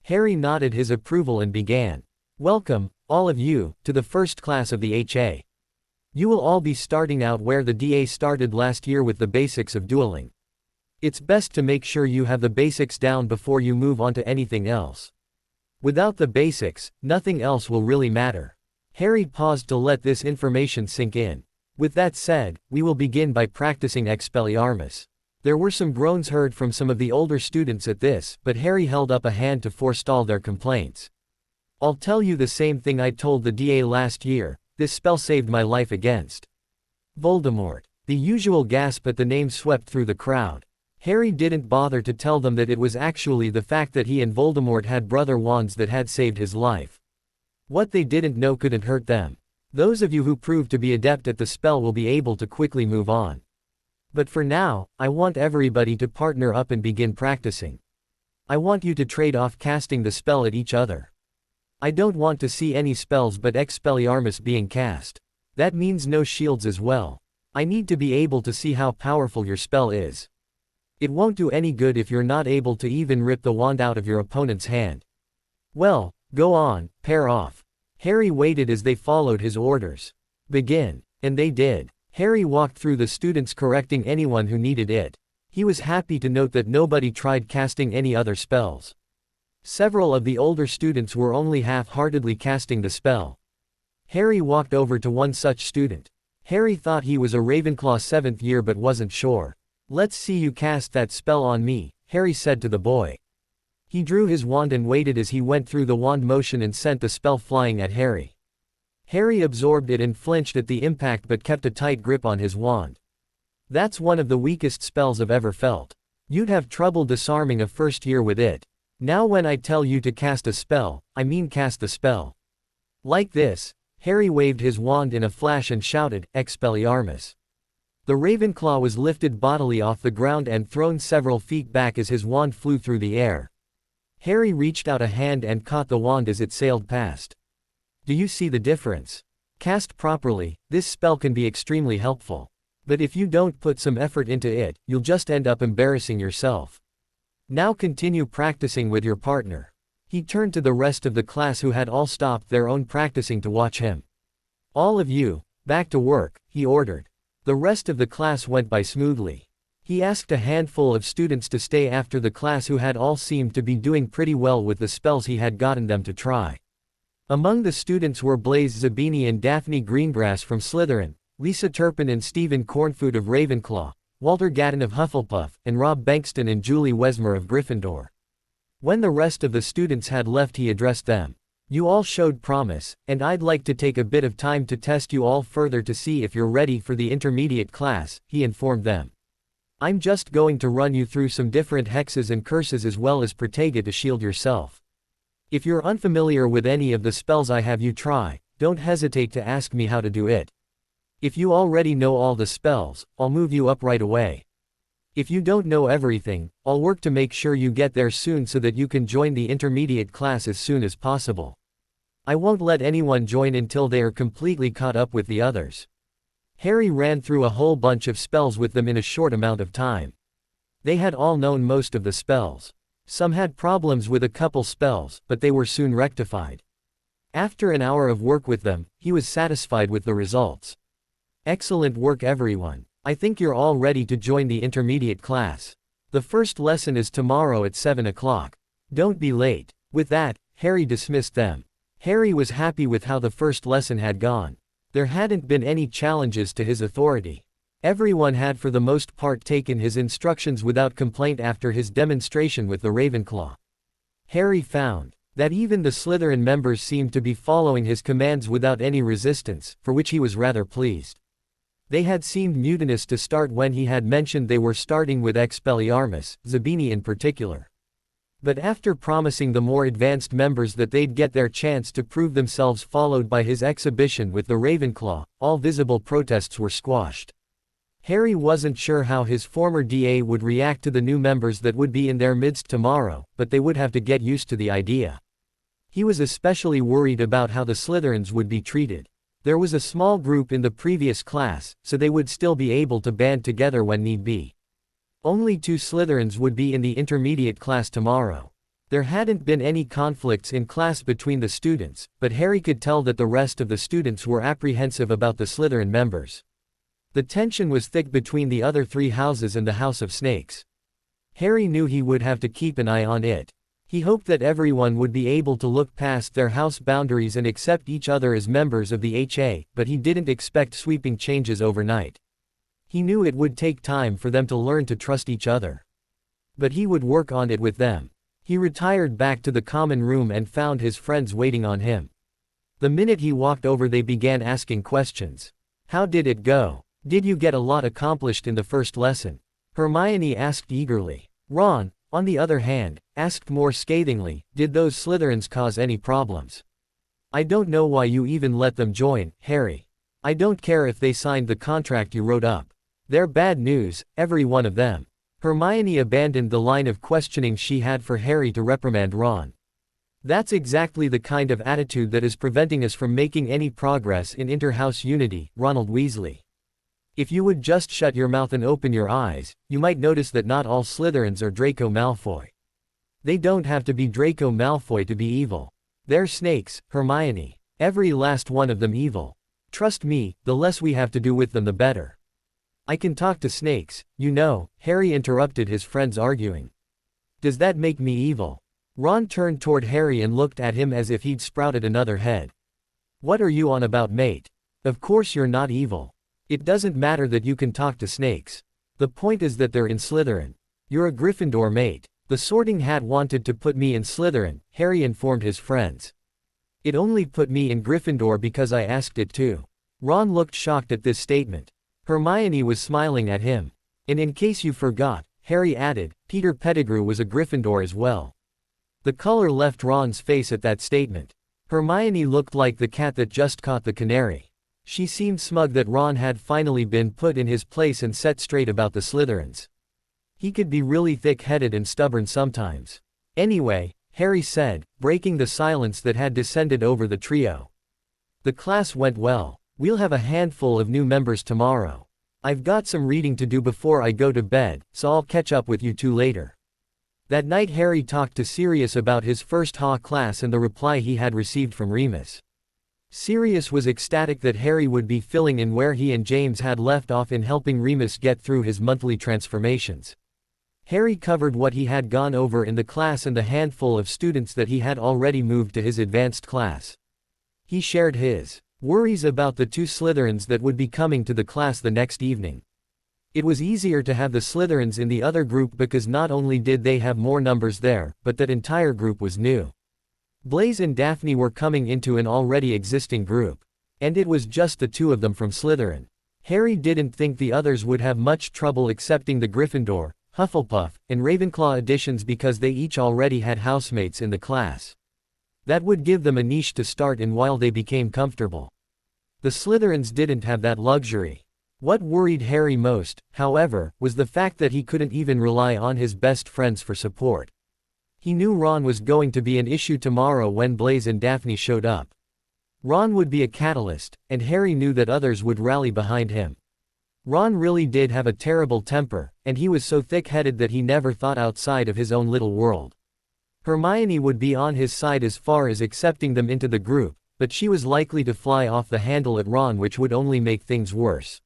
Harry nodded his approval and began. "Welcome, all of you, to the first class of the HA. You will all be starting out where the DA started last year with the basics of dueling. It's best to make sure you have the basics down before you move on to anything else. Without the basics, nothing else will really matter." Harry paused to let this information sink in. "With that said, we will begin by practicing Expelliarmus." There were some groans heard from some of the older students at this, but Harry held up a hand to forestall their complaints. "I'll tell you the same thing I told the DA last year. This spell saved my life against Voldemort." The usual gasp at the name swept through the crowd. Harry didn't bother to tell them that it was actually the fact that he and Voldemort had brother wands that had saved his life. What they didn't know couldn't hurt them. Those of you who prove to be adept at the spell will be able to quickly move on. But for now, I want everybody to partner up and begin practicing. I want you to trade off casting the spell at each other. I don't want to see any spells but Expelliarmus being cast. That means no shields as well. I need to be able to see how powerful your spell is. It won't do any good if you're not able to even rip the wand out of your opponent's hand. Well, go on, pair off. Harry waited as they followed his orders. Begin. And they did. Harry walked through the students correcting anyone who needed it. He was happy to note that nobody tried casting any other spells. Several of the older students were only half-heartedly casting the spell. Harry walked over to one such student. Harry thought he was a Ravenclaw 7th year but wasn't sure. "Let's see you cast that spell on me," Harry said to the boy. He drew his wand and waited as he went through the wand motion and sent the spell flying at Harry. Harry absorbed it and flinched at the impact but kept a tight grip on his wand. "That's one of the weakest spells I've ever felt. You'd have trouble disarming a first year with it. Now when I tell you to cast a spell, I mean cast the spell. Like this, Harry waved his wand in a flash and shouted, Expelliarmus. The Ravenclaw was lifted bodily off the ground and thrown several feet back as his wand flew through the air. Harry reached out a hand and caught the wand as it sailed past. Do you see the difference? Cast properly, this spell can be extremely helpful. But if you don't put some effort into it, you'll just end up embarrassing yourself. Now continue practicing with your partner. He turned to the rest of the class who had all stopped their own practicing to watch him. All of you, back to work, he ordered. The rest of the class went by smoothly. He asked a handful of students to stay after the class who had all seemed to be doing pretty well with the spells he had gotten them to try. Among the students were Blaise Zabini and Daphne Greengrass from Slytherin, Lisa Turpin and Stephen Cornfoot of Ravenclaw, Walter Gatton of Hufflepuff, and Rob Bankston and Julie Wesmer of Gryffindor. When the rest of the students had left, he addressed them. You all showed promise, and I'd like to take a bit of time to test you all further to see if you're ready for the intermediate class, he informed them. I'm just going to run you through some different hexes and curses as well as Protega to shield yourself. If you're unfamiliar with any of the spells I have you try, don't hesitate to ask me how to do it. If you already know all the spells, I'll move you up right away. If you don't know everything, I'll work to make sure you get there soon so that you can join the intermediate class as soon as possible. I won't let anyone join until they are completely caught up with the others. Harry ran through a whole bunch of spells with them in a short amount of time. They had all known most of the spells. Some had problems with a couple spells, but they were soon rectified. After an hour of work with them, he was satisfied with the results. Excellent work everyone. I think you're all ready to join the intermediate class. The first lesson is tomorrow at 7 o'clock. Don't be late. With that, Harry dismissed them. Harry was happy with how the first lesson had gone. There hadn't been any challenges to his authority. Everyone had for the most part taken his instructions without complaint after his demonstration with the Ravenclaw. Harry found that even the Slytherin members seemed to be following his commands without any resistance, for which he was rather pleased. They had seemed mutinous to start when he had mentioned they were starting with Expelliarmus, Zabini in particular. But after promising the more advanced members that they'd get their chance to prove themselves followed by his exhibition with the Ravenclaw, all visible protests were squashed. Harry wasn't sure how his former DA would react to the new members that would be in their midst tomorrow, but they would have to get used to the idea. He was especially worried about how the Slytherins would be treated. There was a small group in the previous class, so they would still be able to band together when need be. Only 2 Slytherins would be in the intermediate class tomorrow. There hadn't been any conflicts in class between the students, but Harry could tell that the rest of the students were apprehensive about the Slytherin members. The tension was thick between the other 3 houses and the House of Snakes. Harry knew he would have to keep an eye on it. He hoped that everyone would be able to look past their house boundaries and accept each other as members of the HA, but he didn't expect sweeping changes overnight. He knew it would take time for them to learn to trust each other. But he would work on it with them. He retired back to the common room and found his friends waiting on him. The minute he walked over, they began asking questions. How did it go? Did you get a lot accomplished in the first lesson? Hermione asked eagerly. Ron, on the other hand, asked more scathingly, did those Slytherins cause any problems? I don't know why you even let them join, Harry. I don't care if they signed the contract you wrote up. They're bad news, every one of them. Hermione abandoned the line of questioning she had for Harry to reprimand Ron. That's exactly the kind of attitude that is preventing us from making any progress in inter-house unity, Ronald Weasley. If you would just shut your mouth and open your eyes, you might notice that not all Slytherins are Draco Malfoy. They don't have to be Draco Malfoy to be evil. They're snakes, Hermione. Every last one of them evil. Trust me, the less we have to do with them the better. I can talk to snakes, you know, Harry interrupted his friends arguing. Does that make me evil? Ron turned toward Harry and looked at him as if he'd sprouted another head. What are you on about, mate? Of course you're not evil. It doesn't matter that you can talk to snakes. The point is that they're in Slytherin. You're a Gryffindor, mate. The Sorting Hat wanted to put me in Slytherin, Harry informed his friends. It only put me in Gryffindor because I asked it to. Ron looked shocked at this statement. Hermione was smiling at him. And in case you forgot, Harry added, Peter Pettigrew was a Gryffindor as well. The color left Ron's face at that statement. Hermione looked like the cat that just caught the canary. She seemed smug that Ron had finally been put in his place and set straight about the Slytherins. He could be really thick-headed and stubborn sometimes. Anyway, Harry said, breaking the silence that had descended over the trio. The class went well. We'll have a handful of new members tomorrow. I've got some reading to do before I go to bed, so I'll catch up with you two later. That night Harry talked to Sirius about his first HA class and the reply he had received from Remus. Sirius was ecstatic that Harry would be filling in where he and James had left off in helping Remus get through his monthly transformations. Harry covered what he had gone over in the class and the handful of students that he had already moved to his advanced class. He shared his worries about the two Slytherins that would be coming to the class the next evening. It was easier to have the Slytherins in the other group because not only did they have more numbers there, but that entire group was new. Blaise and Daphne were coming into an already existing group. And it was just the two of them from Slytherin. Harry didn't think the others would have much trouble accepting the Gryffindor, Hufflepuff, and Ravenclaw additions because they each already had housemates in the class. That would give them a niche to start in while they became comfortable. The Slytherins didn't have that luxury. What worried Harry most, however, was the fact that he couldn't even rely on his best friends for support. He knew Ron was going to be an issue tomorrow when Blaise and Daphne showed up. Ron would be a catalyst, and Harry knew that others would rally behind him. Ron really did have a terrible temper, and he was so thick-headed that he never thought outside of his own little world. Hermione would be on his side as far as accepting them into the group, but she was likely to fly off the handle at Ron, which would only make things worse.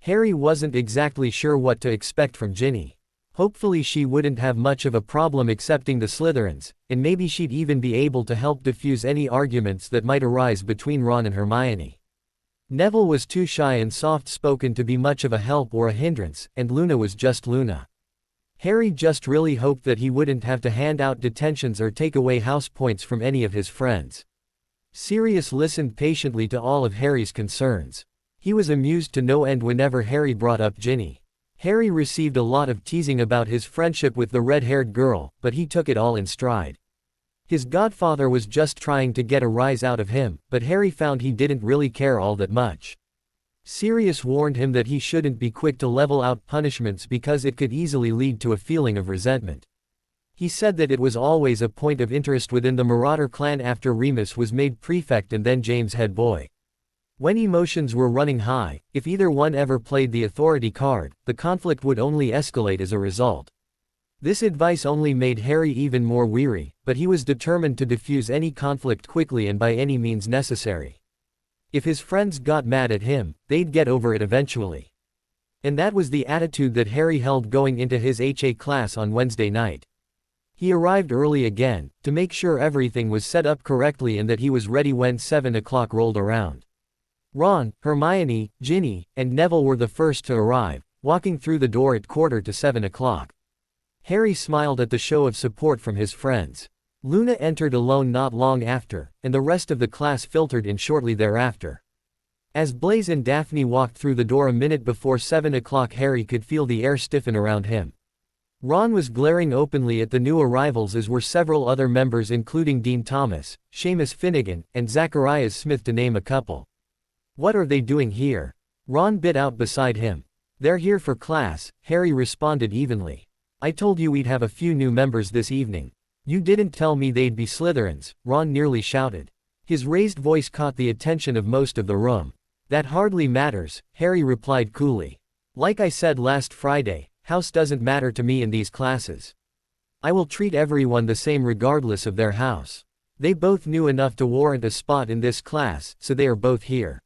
Harry wasn't exactly sure what to expect from Ginny. Hopefully she wouldn't have much of a problem accepting the Slytherins, and maybe she'd even be able to help diffuse any arguments that might arise between Ron and Hermione. Neville was too shy and soft-spoken to be much of a help or a hindrance, and Luna was just Luna. Harry just really hoped that he wouldn't have to hand out detentions or take away house points from any of his friends. Sirius listened patiently to all of Harry's concerns. He was amused to no end whenever Harry brought up Ginny. Harry received a lot of teasing about his friendship with the red-haired girl, but he took it all in stride. His godfather was just trying to get a rise out of him, but Harry found he didn't really care all that much. Sirius warned him that he shouldn't be quick to level out punishments because it could easily lead to a feeling of resentment. He said that it was always a point of interest within the Marauder clan after Remus was made prefect and then James head boy. When emotions were running high, if either one ever played the authority card, the conflict would only escalate as a result. This advice only made Harry even more weary, but he was determined to diffuse any conflict quickly and by any means necessary. If his friends got mad at him, they'd get over it eventually. And that was the attitude that Harry held going into his HA class on Wednesday night. He arrived early again, to make sure everything was set up correctly and that he was ready when 7 o'clock rolled around. Ron, Hermione, Ginny, and Neville were the first to arrive, walking through the door at 7:15. Harry smiled at the show of support from his friends. Luna entered alone not long after, and the rest of the class filtered in shortly thereafter. As Blaise and Daphne walked through the door a minute before 7 o'clock, Harry could feel the air stiffen around him. Ron was glaring openly at the new arrivals, as were several other members including Dean Thomas, Seamus Finnegan, and Zacharias Smith to name a couple. "What are they doing here?" Ron bit out beside him. "They're here for class," Harry responded evenly. "I told you we'd have a few new members this evening. You didn't tell me they'd be Slytherins," Ron nearly shouted. His raised voice caught the attention of most of the room. "That hardly matters," Harry replied coolly. "Like I said last Friday, house doesn't matter to me in these classes. I will treat everyone the same regardless of their house. They both knew enough to warrant a spot in this class, so they are both here."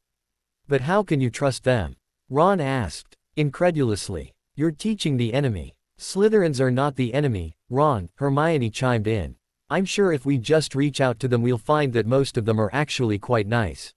"But how can you trust them?" Ron asked, incredulously. "You're teaching the enemy." "Slytherins are not the enemy, Ron," Hermione chimed in. "I'm sure if we just reach out to them we'll find that most of them are actually quite nice."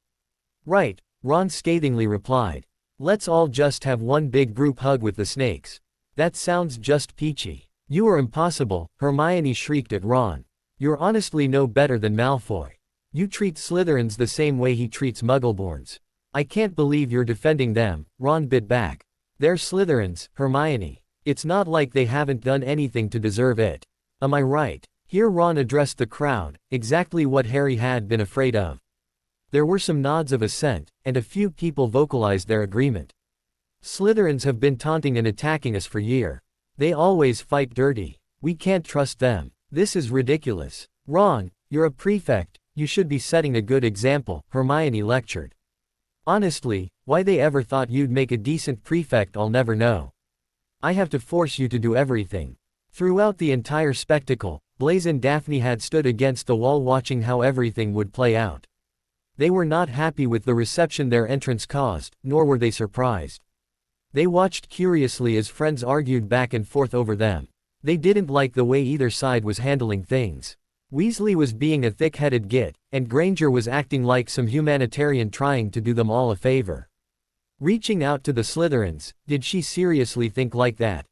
"Right," Ron scathingly replied. "Let's all just have one big group hug with the snakes. That sounds just peachy." "You are impossible," Hermione shrieked at Ron. "You're honestly no better than Malfoy. You treat Slytherins the same way he treats Muggleborns." "I can't believe you're defending them," Ron bit back. "They're Slytherins, Hermione. It's not like they haven't done anything to deserve it. Am I right?" Here Ron addressed the crowd, exactly what Harry had been afraid of. There were some nods of assent, and a few people vocalized their agreement. Slytherins have been taunting and attacking us for years. They always fight dirty. We can't trust them. This is ridiculous. Ron, you're a prefect, you should be setting a good example, Hermione lectured. Honestly, why they ever thought you'd make a decent prefect I'll never know. I have to force you to do everything. Throughout the entire spectacle, Blaise and Daphne had stood against the wall watching how everything would play out. They were not happy with the reception their entrance caused, nor were they surprised. They watched curiously as friends argued back and forth over them. They didn't like the way either side was handling things. Weasley was being a thick-headed git, and Granger was acting like some humanitarian trying to do them all a favor. Reaching out to the Slytherins, did she seriously think like that?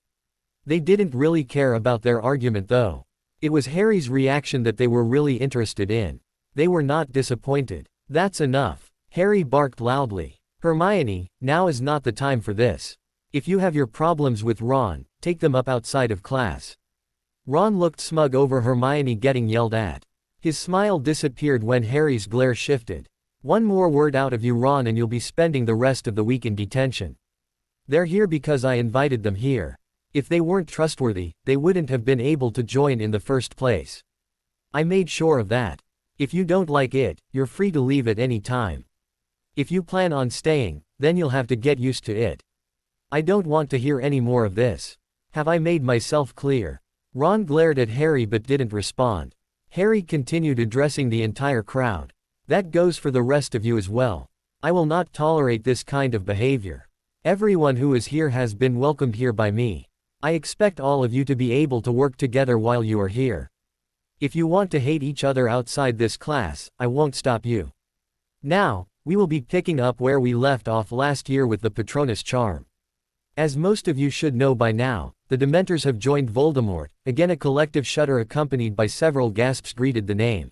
They didn't really care about their argument though. It was Harry's reaction that they were really interested in. They were not disappointed. That's enough. Harry barked loudly. Hermione, now is not the time for this. If you have your problems with Ron, take them up outside of class. Ron looked smug over Hermione getting yelled at. His smile disappeared when Harry's glare shifted. One more word out of you, Ron, and you'll be spending the rest of the week in detention. They're here because I invited them here. If they weren't trustworthy, they wouldn't have been able to join in the first place. I made sure of that. If you don't like it, you're free to leave at any time. If you plan on staying, then you'll have to get used to it. I don't want to hear any more of this. Have I made myself clear? Ron glared at Harry but didn't respond. Harry continued addressing the entire crowd. That goes for the rest of you as well. I will not tolerate this kind of behavior. Everyone who is here has been welcomed here by me. I expect all of you to be able to work together while you are here. If you want to hate each other outside this class, I won't stop you. Now, we will be picking up where we left off last year with the Patronus charm. As most of you should know by now, the Dementors have joined Voldemort. Again a collective shudder accompanied by several gasps greeted the name.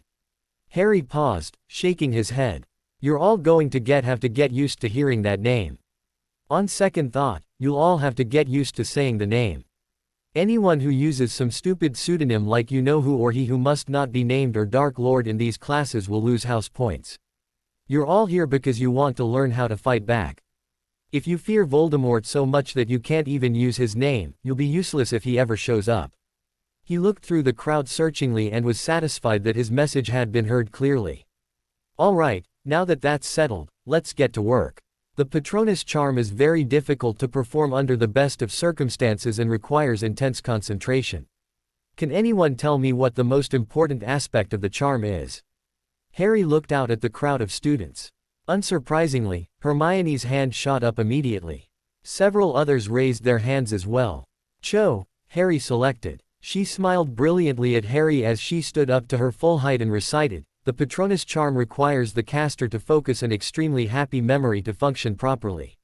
Harry paused, shaking his head. You're all going to have to get used to hearing that name. On second thought, you'll all have to get used to saying the name. Anyone who uses some stupid pseudonym like you know who or he who must not be named or Dark Lord in these classes will lose house points. You're all here because you want to learn how to fight back. If you fear Voldemort so much that you can't even use his name, you'll be useless if he ever shows up. He looked through the crowd searchingly and was satisfied that his message had been heard clearly. All right, now that that's settled, let's get to work. The Patronus charm is very difficult to perform under the best of circumstances and requires intense concentration. Can anyone tell me what the most important aspect of the charm is? Harry looked out at the crowd of students. Unsurprisingly, Hermione's hand shot up immediately. Several others raised their hands as well. Cho, Harry selected. She smiled brilliantly at Harry as she stood up to her full height and recited, "The Patronus charm requires the caster to focus an extremely happy memory to function properly."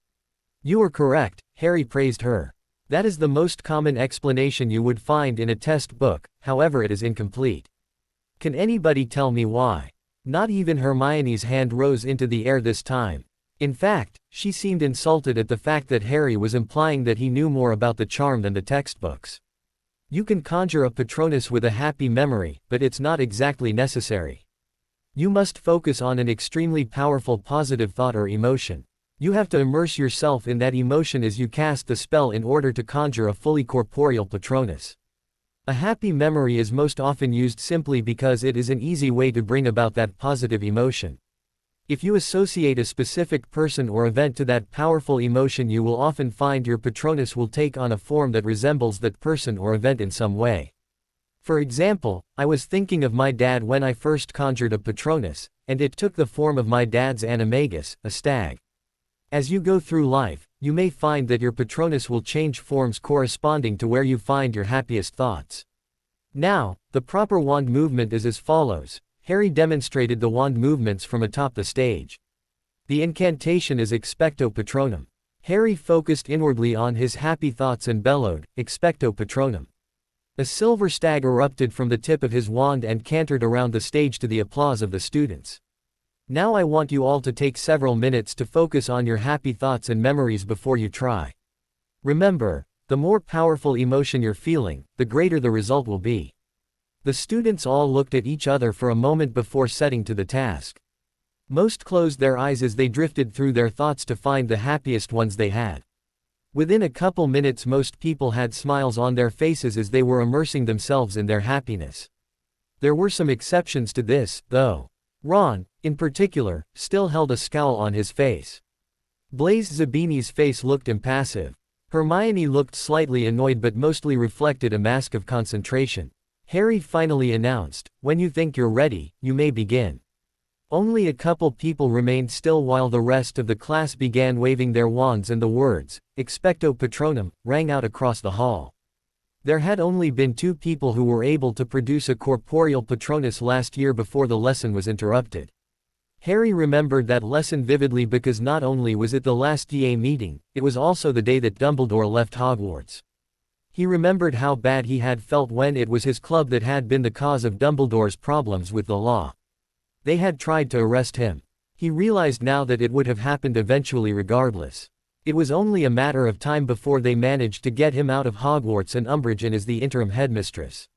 You are correct, Harry praised her. That is the most common explanation you would find in a test book, however it is incomplete. Can anybody tell me why? Not even Hermione's hand rose into the air this time. In fact, she seemed insulted at the fact that Harry was implying that he knew more about the charm than the textbooks. You can conjure a Patronus with a happy memory, but it's not exactly necessary. You must focus on an extremely powerful positive thought or emotion. You have to immerse yourself in that emotion as you cast the spell in order to conjure a fully corporeal Patronus. A happy memory is most often used simply because it is an easy way to bring about that positive emotion. If you associate a specific person or event to that powerful emotion, you will often find your Patronus will take on a form that resembles that person or event in some way. For example, I was thinking of my dad when I first conjured a Patronus, and it took the form of my dad's Animagus, a stag. As you go through life, you may find that your Patronus will change forms corresponding to where you find your happiest thoughts. Now, the proper wand movement is as follows. Harry demonstrated the wand movements from atop the stage. The incantation is Expecto Patronum. Harry focused inwardly on his happy thoughts and bellowed, Expecto Patronum. A silver stag erupted from the tip of his wand and cantered around the stage to the applause of the students. Now I want you all to take several minutes to focus on your happy thoughts and memories before you try. Remember, the more powerful emotion you're feeling, the greater the result will be. The students all looked at each other for a moment before setting to the task. Most closed their eyes as they drifted through their thoughts to find the happiest ones they had. Within a couple minutes most people had smiles on their faces as they were immersing themselves in their happiness. There were some exceptions to this, though. Ron, in particular, still held a scowl on his face. Blaise Zabini's face looked impassive. Hermione looked slightly annoyed but mostly reflected a mask of concentration. Harry finally announced, "When you think you're ready, you may begin." Only a couple people remained still while the rest of the class began waving their wands and the words, "Expecto Patronum," rang out across the hall. There had only been 2 people who were able to produce a corporeal Patronus last year before the lesson was interrupted. Harry remembered that lesson vividly because not only was it the last DA meeting, it was also the day that Dumbledore left Hogwarts. He remembered how bad he had felt when it was his club that had been the cause of Dumbledore's problems with the law. They had tried to arrest him. He realized now that it would have happened eventually regardless. It was only a matter of time before they managed to get him out of Hogwarts and Umbridge in as the interim headmistress.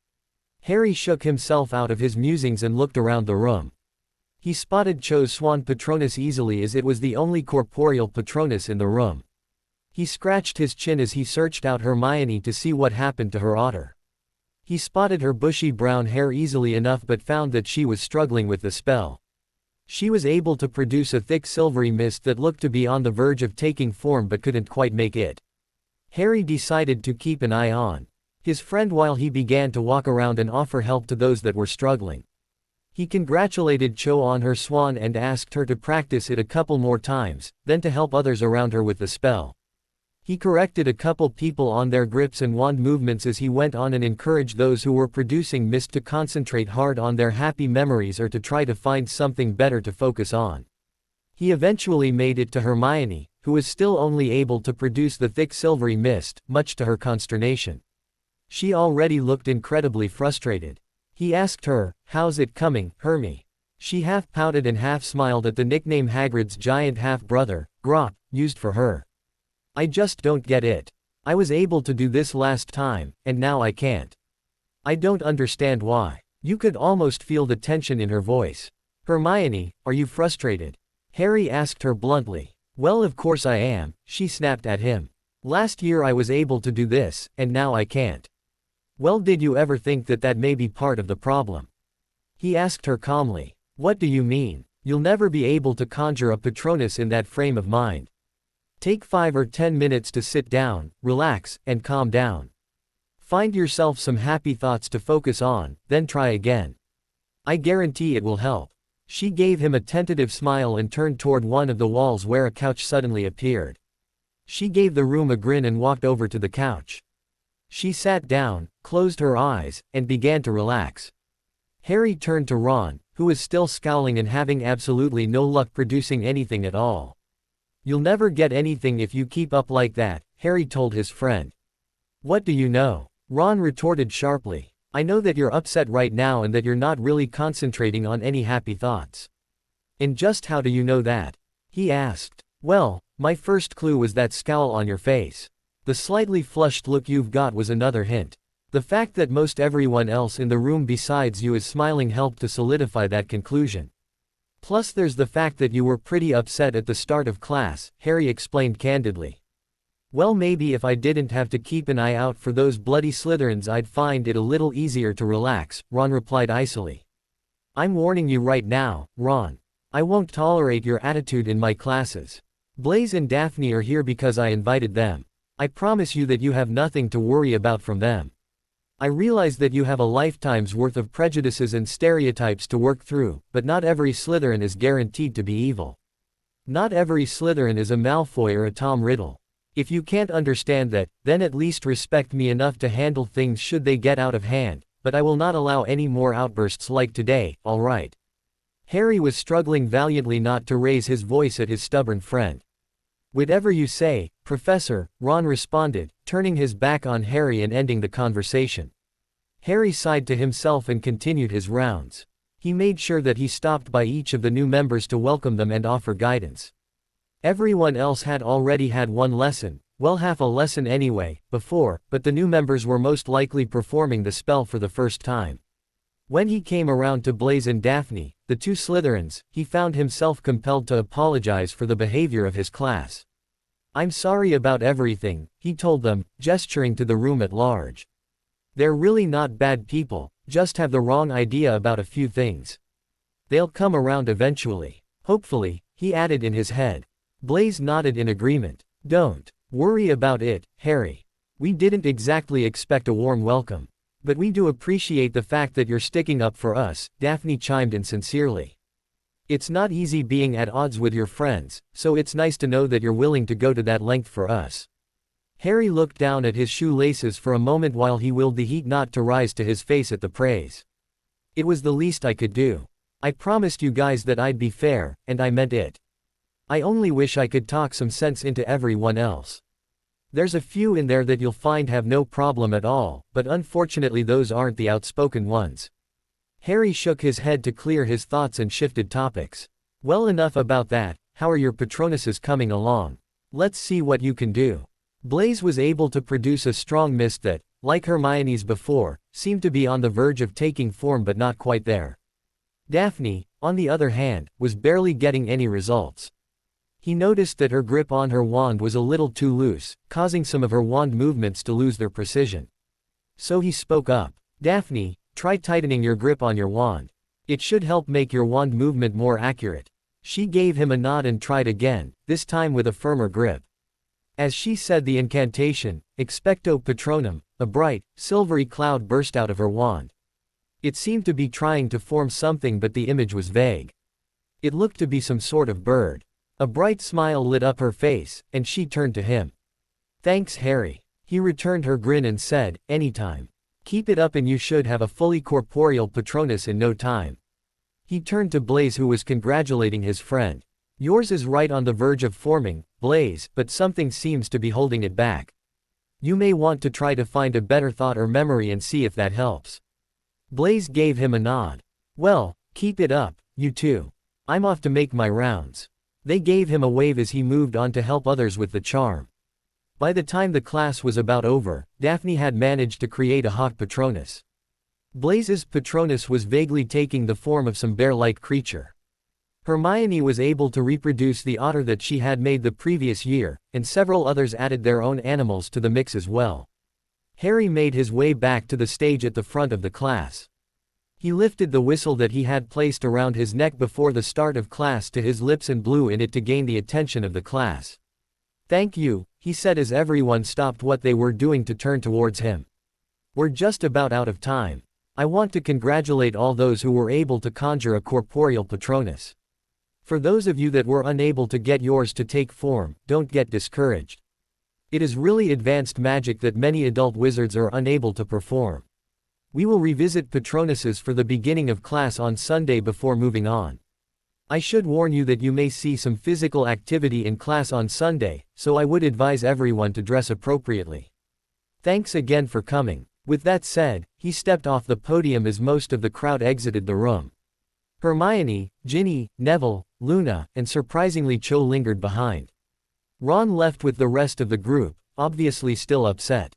Harry shook himself out of his musings and looked around the room. He spotted Cho's Swan Patronus easily as it was the only corporeal Patronus in the room. He scratched his chin as he searched out Hermione to see what happened to her otter. He spotted her bushy brown hair easily enough but found that she was struggling with the spell. She was able to produce a thick silvery mist that looked to be on the verge of taking form but couldn't quite make it. Harry decided to keep an eye on his friend while he began to walk around and offer help to those that were struggling. He congratulated Cho on her swan and asked her to practice it a couple more times, then to help others around her with the spell. He corrected a couple people on their grips and wand movements as he went on and encouraged those who were producing mist to concentrate hard on their happy memories or to try to find something better to focus on. He eventually made it to Hermione, who was still only able to produce the thick silvery mist, much to her consternation. She already looked incredibly frustrated. He asked her, "How's it coming, Hermie?" She half pouted and half smiled at the nickname Hagrid's giant half-brother, Grop, used for her. "I just don't get it. I was able to do this last time, and now I can't. I don't understand why." You could almost feel the tension in her voice. "Hermione, are you frustrated?" Harry asked her bluntly. "Well, of course I am," she snapped at him. "Last year I was able to do this, and now I can't." "Well, did you ever think that that may be part of the problem?" He asked her calmly. "What do you mean? You'll never be able to conjure a Patronus in that frame of mind. Take 5 or 10 minutes to sit down, relax, and calm down. Find yourself some happy thoughts to focus on, then try again. I guarantee it will help." She gave him a tentative smile and turned toward one of the walls where a couch suddenly appeared. She gave the room a grin and walked over to the couch. She sat down, closed her eyes, and began to relax. Harry turned to Ron, who was still scowling and having absolutely no luck producing anything at all. "You'll never get anything if you keep up like that," Harry told his friend. "What do you know?" Ron retorted sharply. "I know that you're upset right now and that you're not really concentrating on any happy thoughts." "And just how do you know that?" he asked. "Well, my first clue was that scowl on your face. The slightly flushed look you've got was another hint. The fact that most everyone else in the room besides you is smiling helped to solidify that conclusion. Plus there's the fact that you were pretty upset at the start of class," Harry explained candidly. "Well, maybe if I didn't have to keep an eye out for those bloody Slytherins I'd find it a little easier to relax," Ron replied icily. "I'm warning you right now, Ron. I won't tolerate your attitude in my classes. Blaise and Daphne are here because I invited them. I promise you that you have nothing to worry about from them. I realize that you have a lifetime's worth of prejudices and stereotypes to work through, but not every Slytherin is guaranteed to be evil. Not every Slytherin is a Malfoy or a Tom Riddle. If you can't understand that, then at least respect me enough to handle things should they get out of hand, but I will not allow any more outbursts like today, all right?" Harry was struggling valiantly not to raise his voice at his stubborn friend. "Whatever you say, Professor," Ron responded, turning his back on Harry and ending the conversation. Harry sighed to himself and continued his rounds. He made sure that he stopped by each of the new members to welcome them and offer guidance. Everyone else had already had one lesson, well, half a lesson anyway, before, but the new members were most likely performing the spell for the first time. When he came around to Blaise and Daphne, the two Slytherins, he found himself compelled to apologize for the behavior of his class. "I'm sorry about everything," he told them, gesturing to the room at large. "They're really not bad people, just have the wrong idea about a few things. They'll come around eventually. Hopefully," he added in his head. Blaise nodded in agreement. "Don't worry about it, Harry. We didn't exactly expect a warm welcome. But we do appreciate the fact that you're sticking up for us," Daphne chimed in sincerely. "It's not easy being at odds with your friends, so it's nice to know that you're willing to go to that length for us." Harry looked down at his shoelaces for a moment while he willed the heat not to rise to his face at the praise. "It was the least I could do. I promised you guys that I'd be fair, and I meant it. I only wish I could talk some sense into everyone else. There's a few in there that you'll find have no problem at all, but unfortunately those aren't the outspoken ones." Harry shook his head to clear his thoughts and shifted topics. "Well, enough about that. How are your Patronuses coming along? Let's see what you can do." Blaise was able to produce a strong mist that, like Hermione's before, seemed to be on the verge of taking form but not quite there. Daphne, on the other hand, was barely getting any results. He noticed that her grip on her wand was a little too loose, causing some of her wand movements to lose their precision. So he spoke up. "Daphne, try tightening your grip on your wand. It should help make your wand movement more accurate." She gave him a nod and tried again, this time with a firmer grip. As she said the incantation, Expecto Patronum, a bright, silvery cloud burst out of her wand. It seemed to be trying to form something, but the image was vague. It looked to be some sort of bird. A bright smile lit up her face, and she turned to him. "Thanks, Harry." He returned her grin and said, "Anytime. Keep it up and you should have a fully corporeal Patronus in no time." He turned to Blaise, who was congratulating his friend. "Yours is right on the verge of forming, Blaise, but something seems to be holding it back. You may want to try to find a better thought or memory and see if that helps." Blaise gave him a nod. "Well, keep it up, you two. I'm off to make my rounds." They gave him a wave as he moved on to help others with the charm. By the time the class was about over, Daphne had managed to create a hawk Patronus. Blaise's Patronus was vaguely taking the form of some bear-like creature. Hermione was able to reproduce the otter that she had made the previous year, and several others added their own animals to the mix as well. Harry made his way back to the stage at the front of the class. He lifted the whistle that he had placed around his neck before the start of class to his lips and blew in it to gain the attention of the class. "Thank you," he said as everyone stopped what they were doing to turn towards him. "We're just about out of time. I want to congratulate all those who were able to conjure a corporeal Patronus. For those of you that were unable to get yours to take form, don't get discouraged. It is really advanced magic that many adult wizards are unable to perform. We will revisit Patronuses for the beginning of class on Sunday before moving on. I should warn you that you may see some physical activity in class on Sunday, so I would advise everyone to dress appropriately. Thanks again for coming." With that said, he stepped off the podium as most of the crowd exited the room. Hermione, Ginny, Neville, Luna, and surprisingly Cho lingered behind. Ron left with the rest of the group, obviously still upset.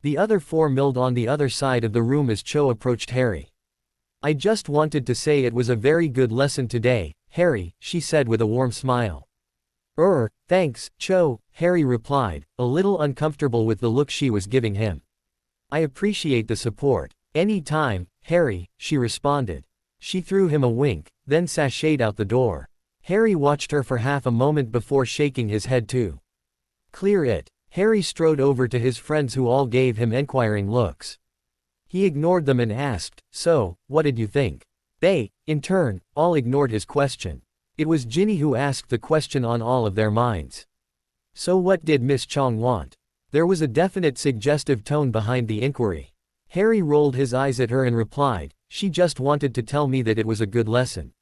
The other four milled on the other side of the room as Cho approached Harry. "I just wanted to say it was a very good lesson today, Harry," she said with a warm smile. Thanks, Cho," Harry replied, a little uncomfortable with the look she was giving him. "I appreciate the support." "Any time, Harry," she responded. She threw him a wink, then sashayed out the door. Harry watched her for half a moment before shaking his head to clear it. Harry strode over to his friends, who all gave him enquiring looks. He ignored them and asked, "So, what did you think?" They, in turn, all ignored his question. It was Ginny who asked the question on all of their minds. "So what did Miss Chong want?" There was a definite suggestive tone behind the inquiry. Harry rolled his eyes at her and replied, "She just wanted to tell me that it was a good lesson."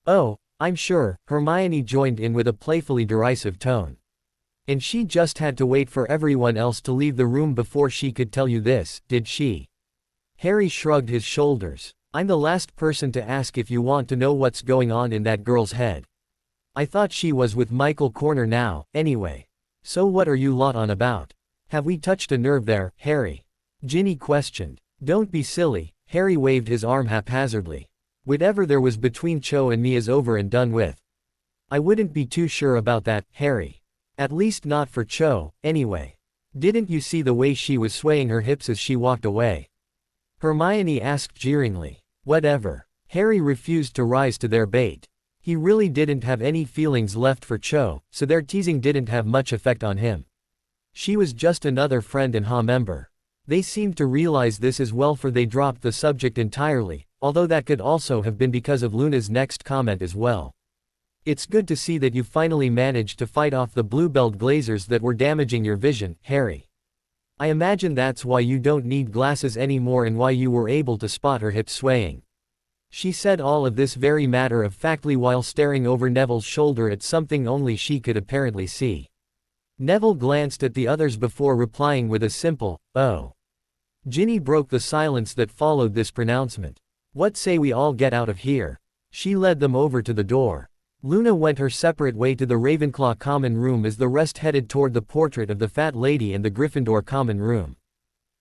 "Oh, I'm sure," Hermione joined in with a playfully derisive tone. "And she just had to wait for everyone else to leave the room before she could tell you this, did she?" Harry shrugged his shoulders. "I'm the last person to ask if you want to know what's going on in that girl's head. I thought she was with Michael Corner now, anyway. So what are you lot on about? Have we touched a nerve there, Harry?" Ginny questioned. "Don't be silly," Harry waved his arm haphazardly. Whatever there was between Cho and me is over and done with. I wouldn't be too sure about that, Harry. At least not for Cho, anyway. Didn't you see the way she was swaying her hips as she walked away? Hermione asked jeeringly. Whatever. Harry refused to rise to their bait. He really didn't have any feelings left for Cho, so their teasing didn't have much effect on him. She was just another friend and Ha member. They seemed to realize this as well, for they dropped the subject entirely, although that could also have been because of Luna's next comment as well. It's good to see that you finally managed to fight off the blue-belled glazers that were damaging your vision, Harry. I imagine that's why you don't need glasses anymore and why you were able to spot her hips swaying. She said all of this very matter-of-factly while staring over Neville's shoulder at something only she could apparently see. Neville glanced at the others before replying with a simple, "Oh." Ginny broke the silence that followed this pronouncement. What say we all get out of here? She led them over to the door. Luna went her separate way to the Ravenclaw common room as the rest headed toward the portrait of the fat lady and the Gryffindor common room.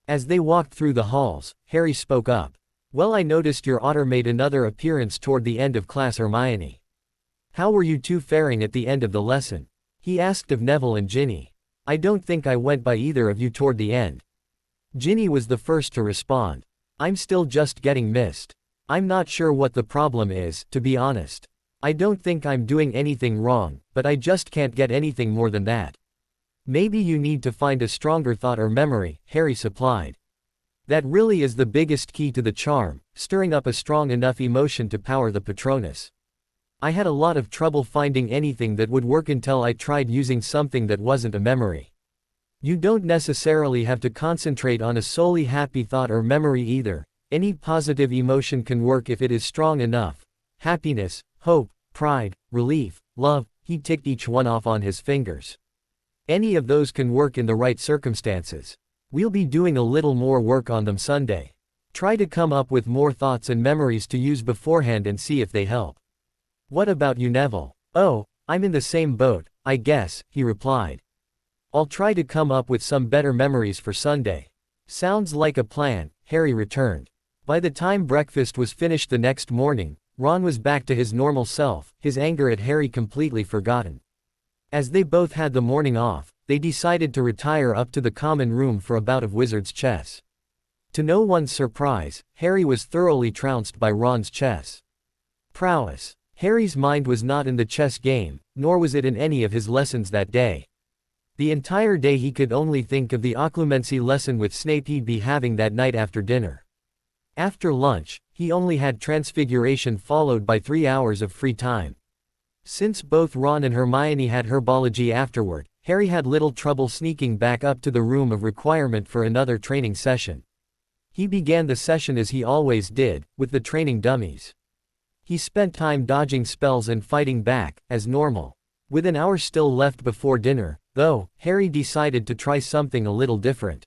As they walked through the halls, Harry spoke up. Well, I noticed your otter made another appearance toward the end of class, Hermione. How were you two faring at the end of the lesson? He asked of Neville and Ginny. I don't think I went by either of you toward the end. Ginny was the first to respond. I'm still just getting missed. I'm not sure what the problem is, to be honest. I don't think I'm doing anything wrong, but I just can't get anything more than that. Maybe you need to find a stronger thought or memory, Harry supplied. That really is the biggest key to the charm, stirring up a strong enough emotion to power the Patronus. I had a lot of trouble finding anything that would work until I tried using something that wasn't a memory. You don't necessarily have to concentrate on a solely happy thought or memory either. Any positive emotion can work if it is strong enough. Happiness, hope, pride, relief, love, he ticked each one off on his fingers. Any of those can work in the right circumstances. We'll be doing a little more work on them Sunday. Try to come up with more thoughts and memories to use beforehand and see if they help. What about you, Neville? Oh, I'm in the same boat, I guess, he replied. I'll try to come up with some better memories for Sunday. Sounds like a plan, Harry returned. By the time breakfast was finished the next morning, Ron was back to his normal self, his anger at Harry completely forgotten. As they both had the morning off, they decided to retire up to the common room for a bout of wizard's chess. To no one's surprise, Harry was thoroughly trounced by Ron's chess prowess. Harry's mind was not in the chess game, nor was it in any of his lessons that day. The entire day he could only think of the Occlumency lesson with Snape he'd be having that night after dinner. After lunch, he only had Transfiguration followed by 3 hours of free time. Since both Ron and Hermione had herbology afterward, Harry had little trouble sneaking back up to the room of requirement for another training session. He began the session as he always did, with the training dummies. He spent time dodging spells and fighting back, as normal. With an hour still left before dinner, though, Harry decided to try something a little different.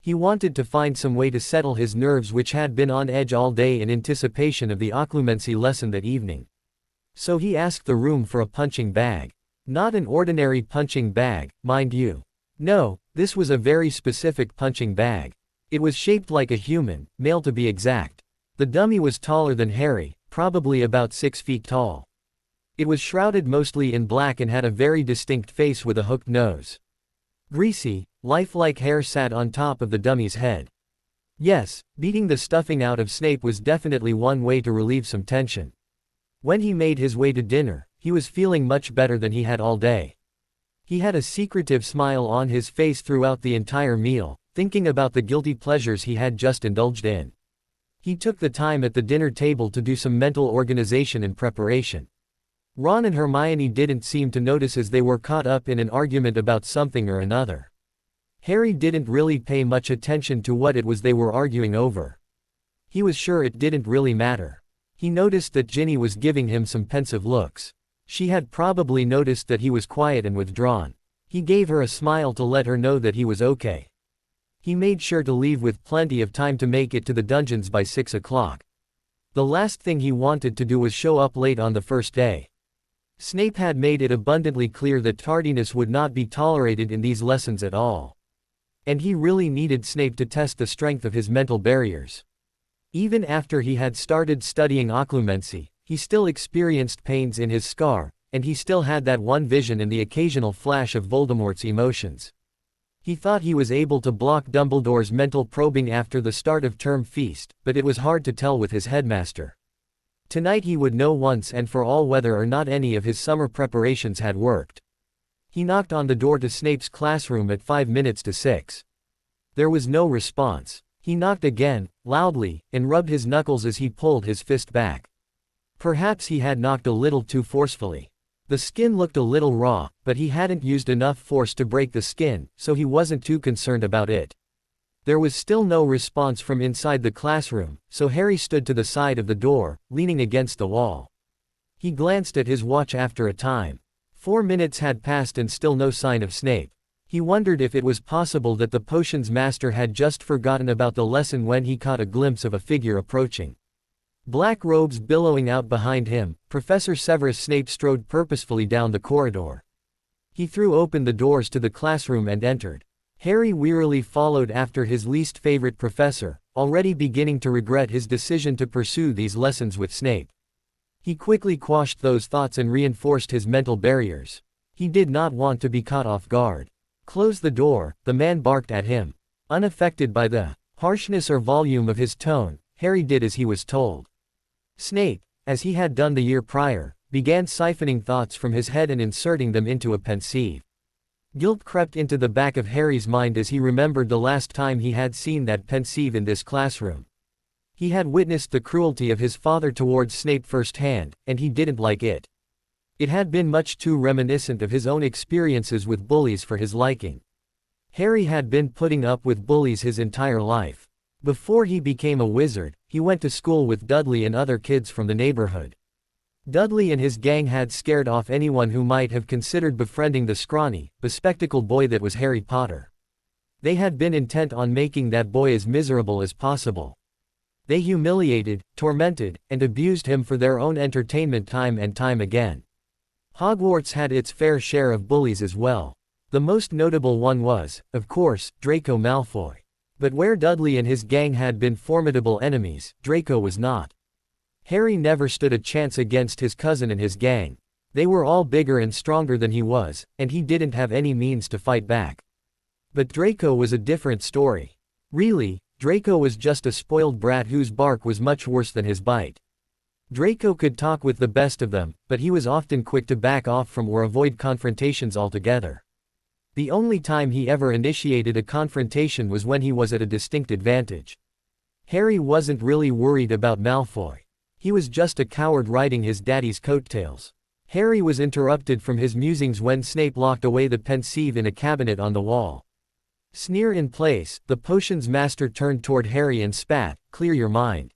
He wanted to find some way to settle his nerves, which had been on edge all day in anticipation of the Occlumency lesson that evening. So he asked the room for a punching bag. Not an ordinary punching bag, mind you. No, this was a very specific punching bag. It was shaped like a human, male to be exact. The dummy was taller than Harry, probably about 6 feet tall. It was shrouded mostly in black and had a very distinct face with a hooked nose. Greasy, lifelike hair sat on top of the dummy's head. Yes, beating the stuffing out of Snape was definitely one way to relieve some tension. When he made his way to dinner, he was feeling much better than he had all day. He had a secretive smile on his face throughout the entire meal, thinking about the guilty pleasures he had just indulged in. He took the time at the dinner table to do some mental organization and preparation. Ron and Hermione didn't seem to notice as they were caught up in an argument about something or another. Harry didn't really pay much attention to what it was they were arguing over. He was sure it didn't really matter. He noticed that Ginny was giving him some pensive looks. She had probably noticed that he was quiet and withdrawn. He gave her a smile to let her know that he was okay. He made sure to leave with plenty of time to make it to the dungeons by 6 o'clock. The last thing he wanted to do was show up late on the first day. Snape had made it abundantly clear that tardiness would not be tolerated in these lessons at all. And he really needed Snape to test the strength of his mental barriers. Even after he had started studying occlumency, he still experienced pains in his scar, and he still had that one vision and the occasional flash of Voldemort's emotions. He thought he was able to block Dumbledore's mental probing after the start of term feast, but it was hard to tell with his headmaster. Tonight he would know once and for all whether or not any of his summer preparations had worked. He knocked on the door to Snape's classroom at 5 minutes to 6. There was no response. He knocked again, loudly, and rubbed his knuckles as he pulled his fist back. Perhaps he had knocked a little too forcefully. The skin looked a little raw, but he hadn't used enough force to break the skin, so he wasn't too concerned about it. There was still no response from inside the classroom, so Harry stood to the side of the door, leaning against the wall. He glanced at his watch after a time. 4 minutes had passed and still no sign of Snape. He wondered if it was possible that the potions master had just forgotten about the lesson when he caught a glimpse of a figure approaching. Black robes billowing out behind him, Professor Severus Snape strode purposefully down the corridor. He threw open the doors to the classroom and entered. Harry wearily followed after his least favorite professor, already beginning to regret his decision to pursue these lessons with Snape. He quickly quashed those thoughts and reinforced his mental barriers. He did not want to be caught off guard. "Close the door," the man barked at him. Unaffected by the harshness or volume of his tone, Harry did as he was told. Snape, as he had done the year prior, began siphoning thoughts from his head and inserting them into a pensieve. Guilt crept into the back of Harry's mind as he remembered the last time he had seen that pensieve in this classroom. He had witnessed the cruelty of his father towards Snape firsthand, and he didn't like it. It had been much too reminiscent of his own experiences with bullies for his liking. Harry had been putting up with bullies his entire life. Before he became a wizard, he went to school with Dudley and other kids from the neighborhood. Dudley and his gang had scared off anyone who might have considered befriending the scrawny, bespectacled boy that was Harry Potter. They had been intent on making that boy as miserable as possible. They humiliated, tormented, and abused him for their own entertainment time and time again. Hogwarts had its fair share of bullies as well. The most notable one was, of course, Draco Malfoy. But where Dudley and his gang had been formidable enemies, Draco was not. Harry never stood a chance against his cousin and his gang. They were all bigger and stronger than he was, and he didn't have any means to fight back. But Draco was a different story. Really, Draco was just a spoiled brat whose bark was much worse than his bite. Draco could talk with the best of them, but he was often quick to back off from or avoid confrontations altogether. The only time he ever initiated a confrontation was when he was at a distinct advantage. Harry wasn't really worried about Malfoy. He was just a coward riding his daddy's coattails. Harry was interrupted from his musings when Snape locked away the pensieve in a cabinet on the wall. Sneer in place, the potions master turned toward Harry and spat, "Clear your mind."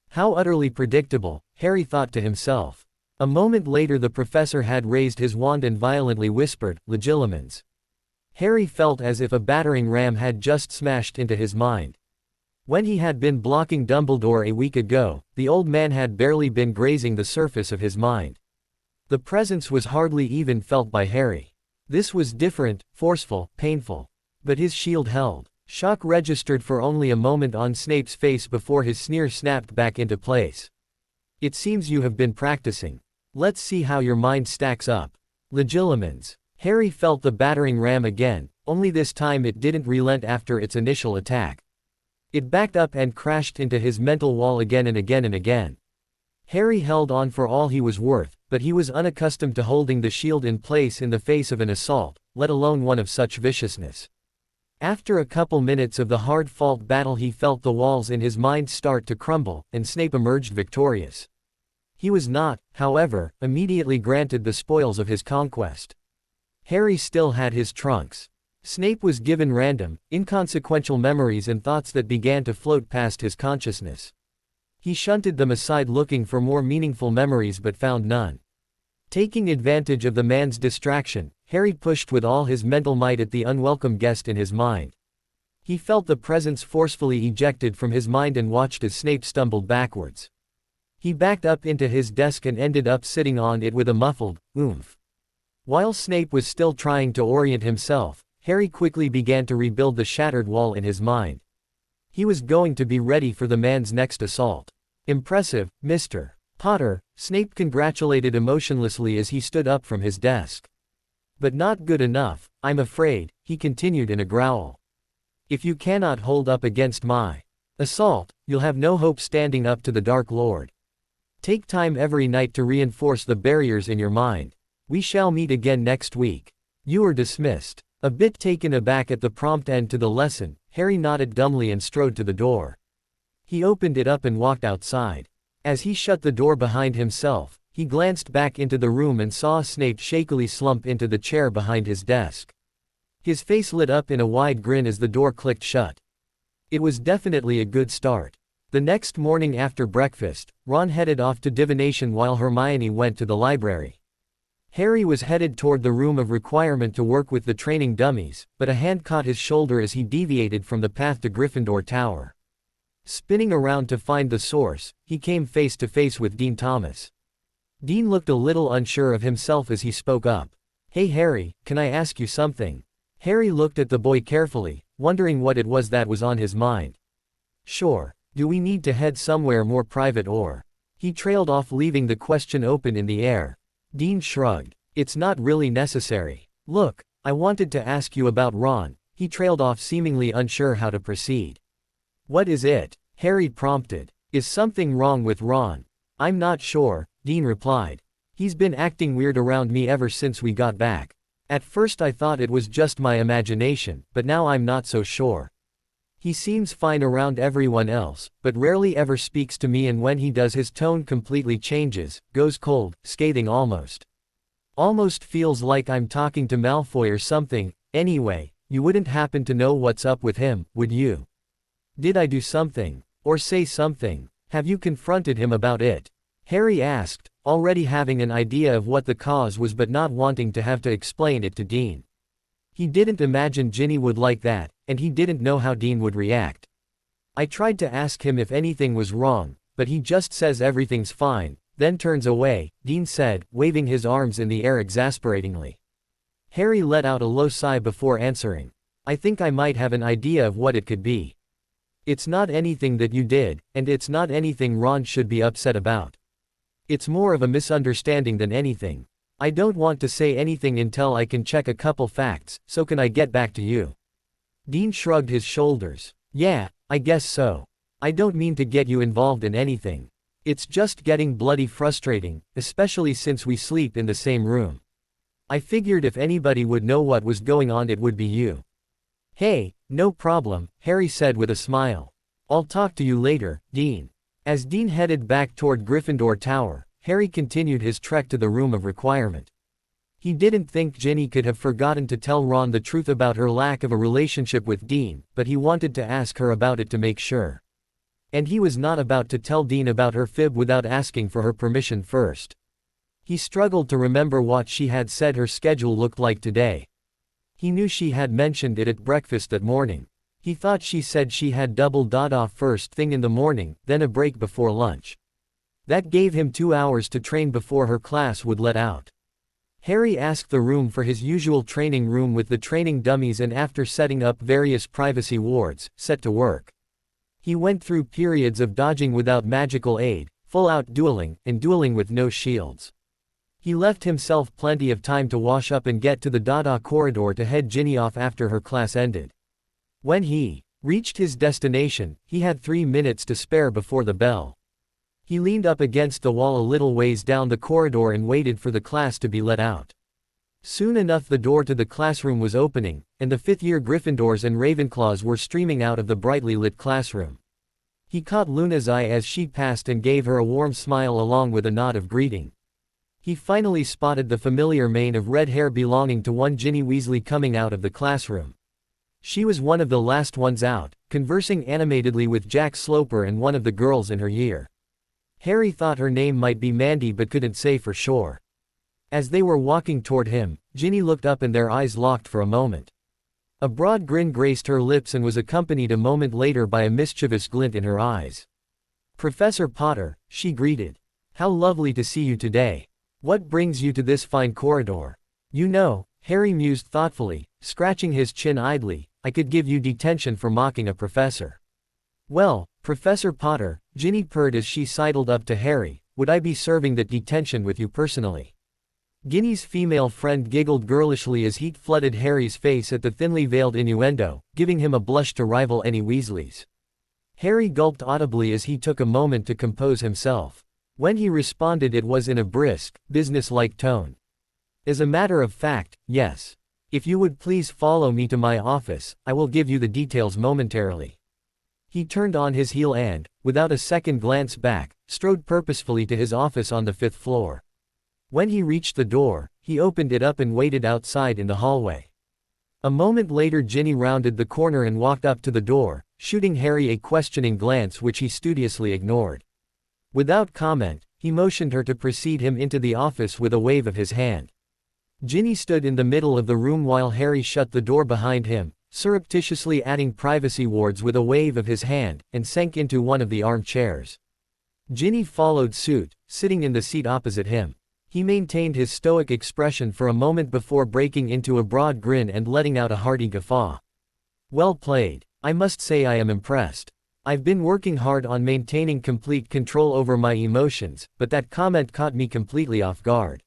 How utterly predictable, Harry thought to himself. A moment later the professor had raised his wand and violently whispered, "Legilimens." Harry felt as if a battering ram had just smashed into his mind. When he had been blocking Dumbledore a week ago, the old man had barely been grazing the surface of his mind. The presence was hardly even felt by Harry. This was different, forceful, painful. But his shield held. Shock registered for only a moment on Snape's face before his sneer snapped back into place. "It seems you have been practicing. Let's see how your mind stacks up." Legilimens. Harry felt the battering ram again, only this time it didn't relent after its initial attack. It backed up and crashed into his mental wall again and again and again. Harry held on for all he was worth, but he was unaccustomed to holding the shield in place in the face of an assault, let alone one of such viciousness. After a couple minutes of the hard-fought battle he felt the walls in his mind start to crumble, and Snape emerged victorious. He was not, however, immediately granted the spoils of his conquest. Harry still had his trunks. Snape was given random, inconsequential memories and thoughts that began to float past his consciousness. He shunted them aside looking for more meaningful memories but found none. Taking advantage of the man's distraction, Harry pushed with all his mental might at the unwelcome guest in his mind. He felt the presence forcefully ejected from his mind and watched as Snape stumbled backwards. He backed up into his desk and ended up sitting on it with a muffled, "Oomph." While Snape was still trying to orient himself, Harry quickly began to rebuild the shattered wall in his mind. He was going to be ready for the man's next assault. "Impressive, Mr. Potter," Snape congratulated emotionlessly as he stood up from his desk. "But not good enough, I'm afraid," he continued in a growl. "If you cannot hold up against my assault, you'll have no hope standing up to the Dark Lord. Take time every night to reinforce the barriers in your mind. We shall meet again next week." "You are dismissed." A bit taken aback at the prompt end to the lesson, Harry nodded dumbly and strode to the door. He opened it up and walked outside. As he shut the door behind himself, he glanced back into the room and saw Snape shakily slump into the chair behind his desk. His face lit up in a wide grin as the door clicked shut. It was definitely a good start. The next morning after breakfast, Ron headed off to divination while Hermione went to the library. Harry was headed toward the room of requirement to work with the training dummies, but a hand caught his shoulder as he deviated from the path to Gryffindor Tower. Spinning around to find the source, he came face to face with Dean Thomas. Dean looked a little unsure of himself as he spoke up. "Hey Harry, can I ask you something?" Harry looked at the boy carefully, wondering what it was that was on his mind. "Sure. Do we need to head somewhere more private or?" He trailed off, leaving the question open in the air. Dean shrugged. "It's not really necessary. Look, I wanted to ask you about Ron." He trailed off, seemingly unsure how to proceed. "What is it?" Harry prompted. "Is something wrong with Ron?" "I'm not sure," Dean replied. "He's been acting weird around me ever since we got back. At first I thought it was just my imagination, but now I'm not so sure. He seems fine around everyone else, but rarely ever speaks to me, and when he does his tone completely changes, goes cold, scathing almost. Almost feels like I'm talking to Malfoy or something. Anyway, you wouldn't happen to know what's up with him, would you? Did I do something? Or say something? Have you confronted him about it?" Harry asked, already having an idea of what the cause was but not wanting to have to explain it to Dean. He didn't imagine Ginny would like that, and he didn't know how Dean would react. "I tried to ask him if anything was wrong, but he just says everything's fine, then turns away," Dean said, waving his arms in the air exasperatingly. Harry let out a low sigh before answering. "I think I might have an idea of what it could be. It's not anything that you did, and it's not anything Ron should be upset about. It's more of a misunderstanding than anything. I don't want to say anything until I can check a couple facts, so can I get back to you?" Dean shrugged his shoulders. "Yeah, I guess so. I don't mean to get you involved in anything. It's just getting bloody frustrating, especially since we sleep in the same room. I figured if anybody would know what was going on, it would be you." "Hey, no problem," Harry said with a smile. "I'll talk to you later, Dean." As Dean headed back toward Gryffindor Tower, Harry continued his trek to the room of requirement. He didn't think Ginny could have forgotten to tell Ron the truth about her lack of a relationship with Dean, but he wanted to ask her about it to make sure. And he was not about to tell Dean about her fib without asking for her permission first. He struggled to remember what she had said her schedule looked like today. He knew she had mentioned it at breakfast that morning. He thought she said she had double off first thing in the morning, then a break before lunch. That gave him 2 hours to train before her class would let out. Harry asked the room for his usual training room with the training dummies, and after setting up various privacy wards, set to work. He went through periods of dodging without magical aid, full-out dueling, and dueling with no shields. He left himself plenty of time to wash up and get to the Dada corridor to head Ginny off after her class ended. When he reached his destination, he had 3 minutes to spare before the bell. He leaned up against the wall a little ways down the corridor and waited for the class to be let out. Soon enough the door to the classroom was opening, and the fifth-year Gryffindors and Ravenclaws were streaming out of the brightly lit classroom. He caught Luna's eye as she passed and gave her a warm smile along with a nod of greeting. He finally spotted the familiar mane of red hair belonging to one Ginny Weasley coming out of the classroom. She was one of the last ones out, conversing animatedly with Jack Sloper and one of the girls in her year. Harry thought her name might be Mandy but couldn't say for sure. As they were walking toward him, Ginny looked up and their eyes locked for a moment. A broad grin graced her lips and was accompanied a moment later by a mischievous glint in her eyes. "Professor Potter," she greeted. "How lovely to see you today. What brings you to this fine corridor?" "You know," Harry mused thoughtfully, scratching his chin idly, "I could give you detention for mocking a professor." Well, Professor Potter, Ginny purred as she sidled up to Harry, would I be serving that detention with you personally? Ginny's female friend giggled girlishly as heat flooded Harry's face at the thinly veiled innuendo, giving him a blush to rival any Weasleys. Harry gulped audibly as he took a moment to compose himself. When he responded it was in a brisk, business-like tone. As a matter of fact, yes. If you would please follow me to my office, I will give you the details momentarily. He turned on his heel and, without a second glance back, strode purposefully to his office on the 5th floor. When he reached the door, he opened it up and waited outside in the hallway. A moment later Ginny rounded the corner and walked up to the door, shooting Harry a questioning glance which he studiously ignored. Without comment, he motioned her to precede him into the office with a wave of his hand. Ginny stood in the middle of the room while Harry shut the door behind him, surreptitiously adding privacy wards with a wave of his hand, and sank into one of the armchairs. Ginny followed suit, sitting in the seat opposite him. He maintained his stoic expression for a moment before breaking into a broad grin and letting out a hearty guffaw. Well played. I must say I am impressed. I've been working hard on maintaining complete control over my emotions, but that comment caught me completely off guard.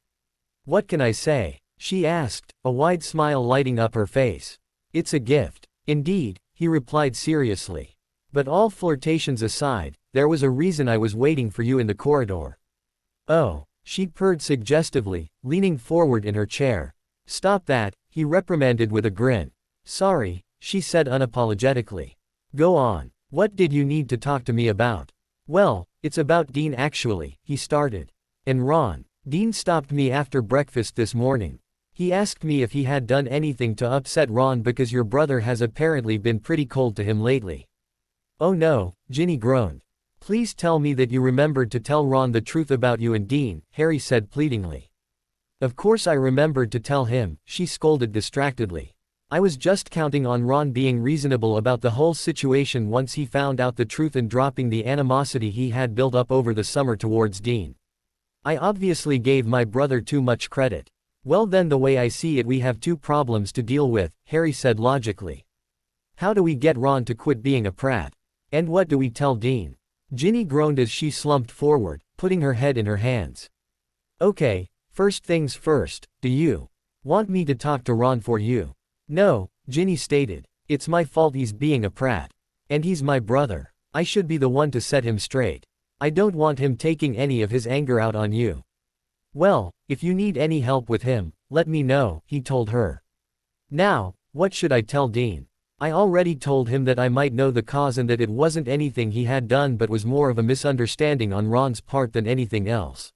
What can I say? She asked, a wide smile lighting up her face. It's a gift. Indeed, he replied seriously. But all flirtations aside, there was a reason I was waiting for you in the corridor. Oh, she purred suggestively, leaning forward in her chair. Stop that, he reprimanded with a grin. Sorry, she said unapologetically. Go on. What did you need to talk to me about? Well, it's about Dean actually, he started. And Ron. Dean stopped me after breakfast this morning. He asked me if he had done anything to upset Ron because your brother has apparently been pretty cold to him lately. Oh no, Ginny groaned. Please tell me that you remembered to tell Ron the truth about you and Dean, Harry said pleadingly. Of course I remembered to tell him, she scolded distractedly. I was just counting on Ron being reasonable about the whole situation once he found out the truth and dropping the animosity he had built up over the summer towards Dean. I obviously gave my brother too much credit. Well then the way I see it we have two problems to deal with, Harry said logically. How do we get Ron to quit being a prat? And what do we tell Dean? Ginny groaned as she slumped forward, putting her head in her hands. Okay, first things first, do you want me to talk to Ron for you? No, Ginny stated. It's my fault he's being a prat. And he's my brother. I should be the one to set him straight. I don't want him taking any of his anger out on you. Well, if you need any help with him, let me know, he told her. Now, what should I tell Dean? I already told him that I might know the cause and that it wasn't anything he had done but was more of a misunderstanding on Ron's part than anything else.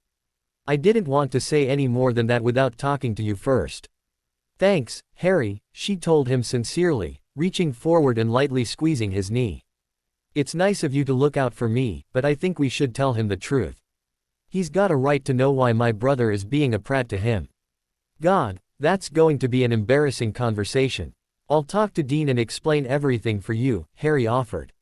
I didn't want to say any more than that without talking to you first. Thanks, Harry, she told him sincerely, reaching forward and lightly squeezing his knee. It's nice of you to look out for me, but I think we should tell him the truth. He's got a right to know why my brother is being a prat to him. God, that's going to be an embarrassing conversation. I'll talk to Dean and explain everything for you, Harry offered.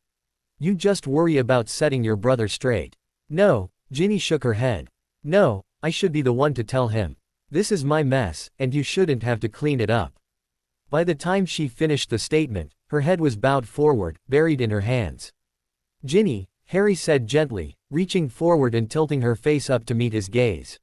You just worry about setting your brother straight. No, Ginny shook her head. No, I should be the one to tell him. This is my mess, and you shouldn't have to clean it up. By the time she finished the statement, her head was bowed forward, buried in her hands. Ginny, Harry said gently, reaching forward and tilting her face up to meet his gaze.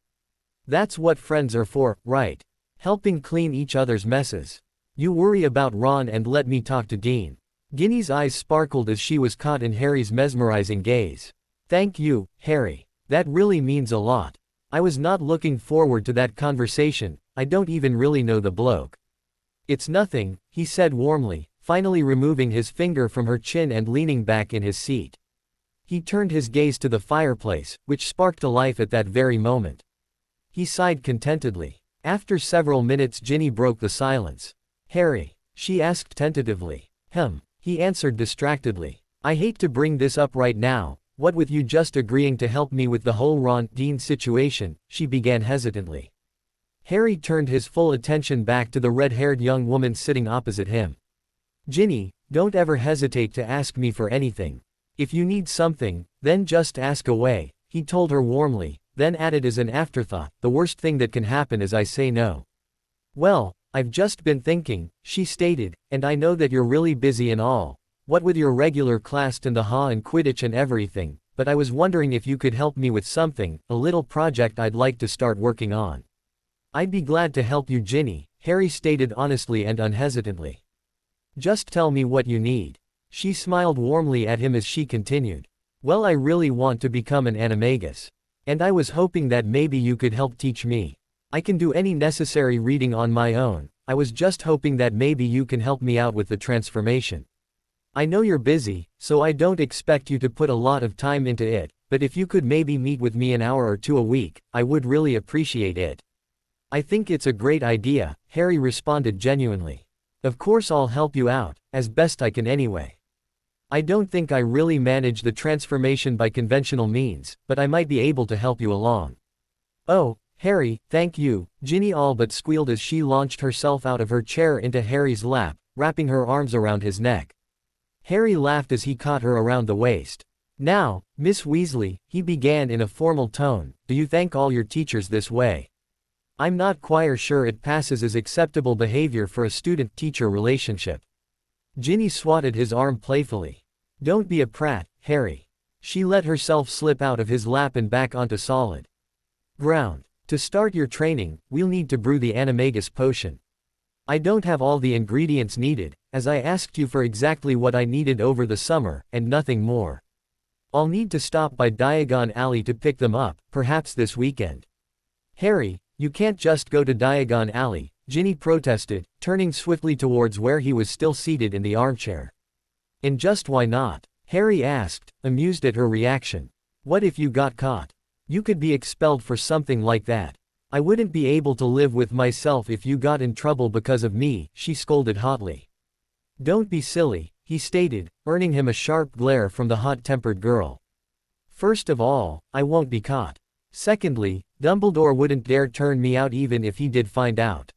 That's what friends are for, right? Helping clean each other's messes. You worry about Ron and let me talk to Dean. Ginny's eyes sparkled as she was caught in Harry's mesmerizing gaze. Thank you, Harry. That really means a lot. I was not looking forward to that conversation, I don't even really know the bloke. It's nothing, he said warmly, finally removing his finger from her chin and leaning back in his seat. He turned his gaze to the fireplace, which sparked to life at that very moment. He sighed contentedly. After several minutes Ginny broke the silence. Harry, she asked tentatively. He answered distractedly. I hate to bring this up right now, what with you just agreeing to help me with the whole Ron-Dean situation, she began hesitantly. Harry turned his full attention back to the red-haired young woman sitting opposite him. Ginny, don't ever hesitate to ask me for anything. If you need something, then just ask away, he told her warmly, then added as an afterthought, the worst thing that can happen is I say no. Well, I've just been thinking, she stated, and I know that you're really busy and all, what with your regular class and the Ha and Quidditch and everything, but I was wondering if you could help me with something, a little project I'd like to start working on. I'd be glad to help you, Ginny, Harry stated honestly and unhesitantly. Just tell me what you need. She smiled warmly at him as she continued. Well, I really want to become an animagus. And I was hoping that maybe you could help teach me. I can do any necessary reading on my own. I was just hoping that maybe you can help me out with the transformation. I know you're busy, so I don't expect you to put a lot of time into it, but if you could maybe meet with me an hour or two a week, I would really appreciate it. I think it's a great idea, Harry responded genuinely. Of course I'll help you out, as best I can anyway. I don't think I really manage the transformation by conventional means, but I might be able to help you along. Oh, Harry, thank you, Ginny all but squealed as she launched herself out of her chair into Harry's lap, wrapping her arms around his neck. Harry laughed as he caught her around the waist. Now, Miss Weasley, he began in a formal tone, do you thank all your teachers this way? I'm not quite sure it passes as acceptable behavior for a student-teacher relationship. Ginny swatted his arm playfully. Don't be a prat, Harry. She let herself slip out of his lap and back onto solid ground. To start your training, we'll need to brew the Animagus potion. I don't have all the ingredients needed, as I asked you for exactly what I needed over the summer, and nothing more. I'll need to stop by Diagon Alley to pick them up, perhaps this weekend. Harry, you can't just go to Diagon Alley, Ginny protested, turning swiftly towards where he was still seated in the armchair. And just why not? Harry asked, amused at her reaction. What if you got caught? You could be expelled for something like that. I wouldn't be able to live with myself if you got in trouble because of me, she scolded hotly. Don't be silly, he stated, earning him a sharp glare from the hot-tempered girl. First of all, I won't be caught. Secondly, Dumbledore wouldn't dare turn me out even if he did find out.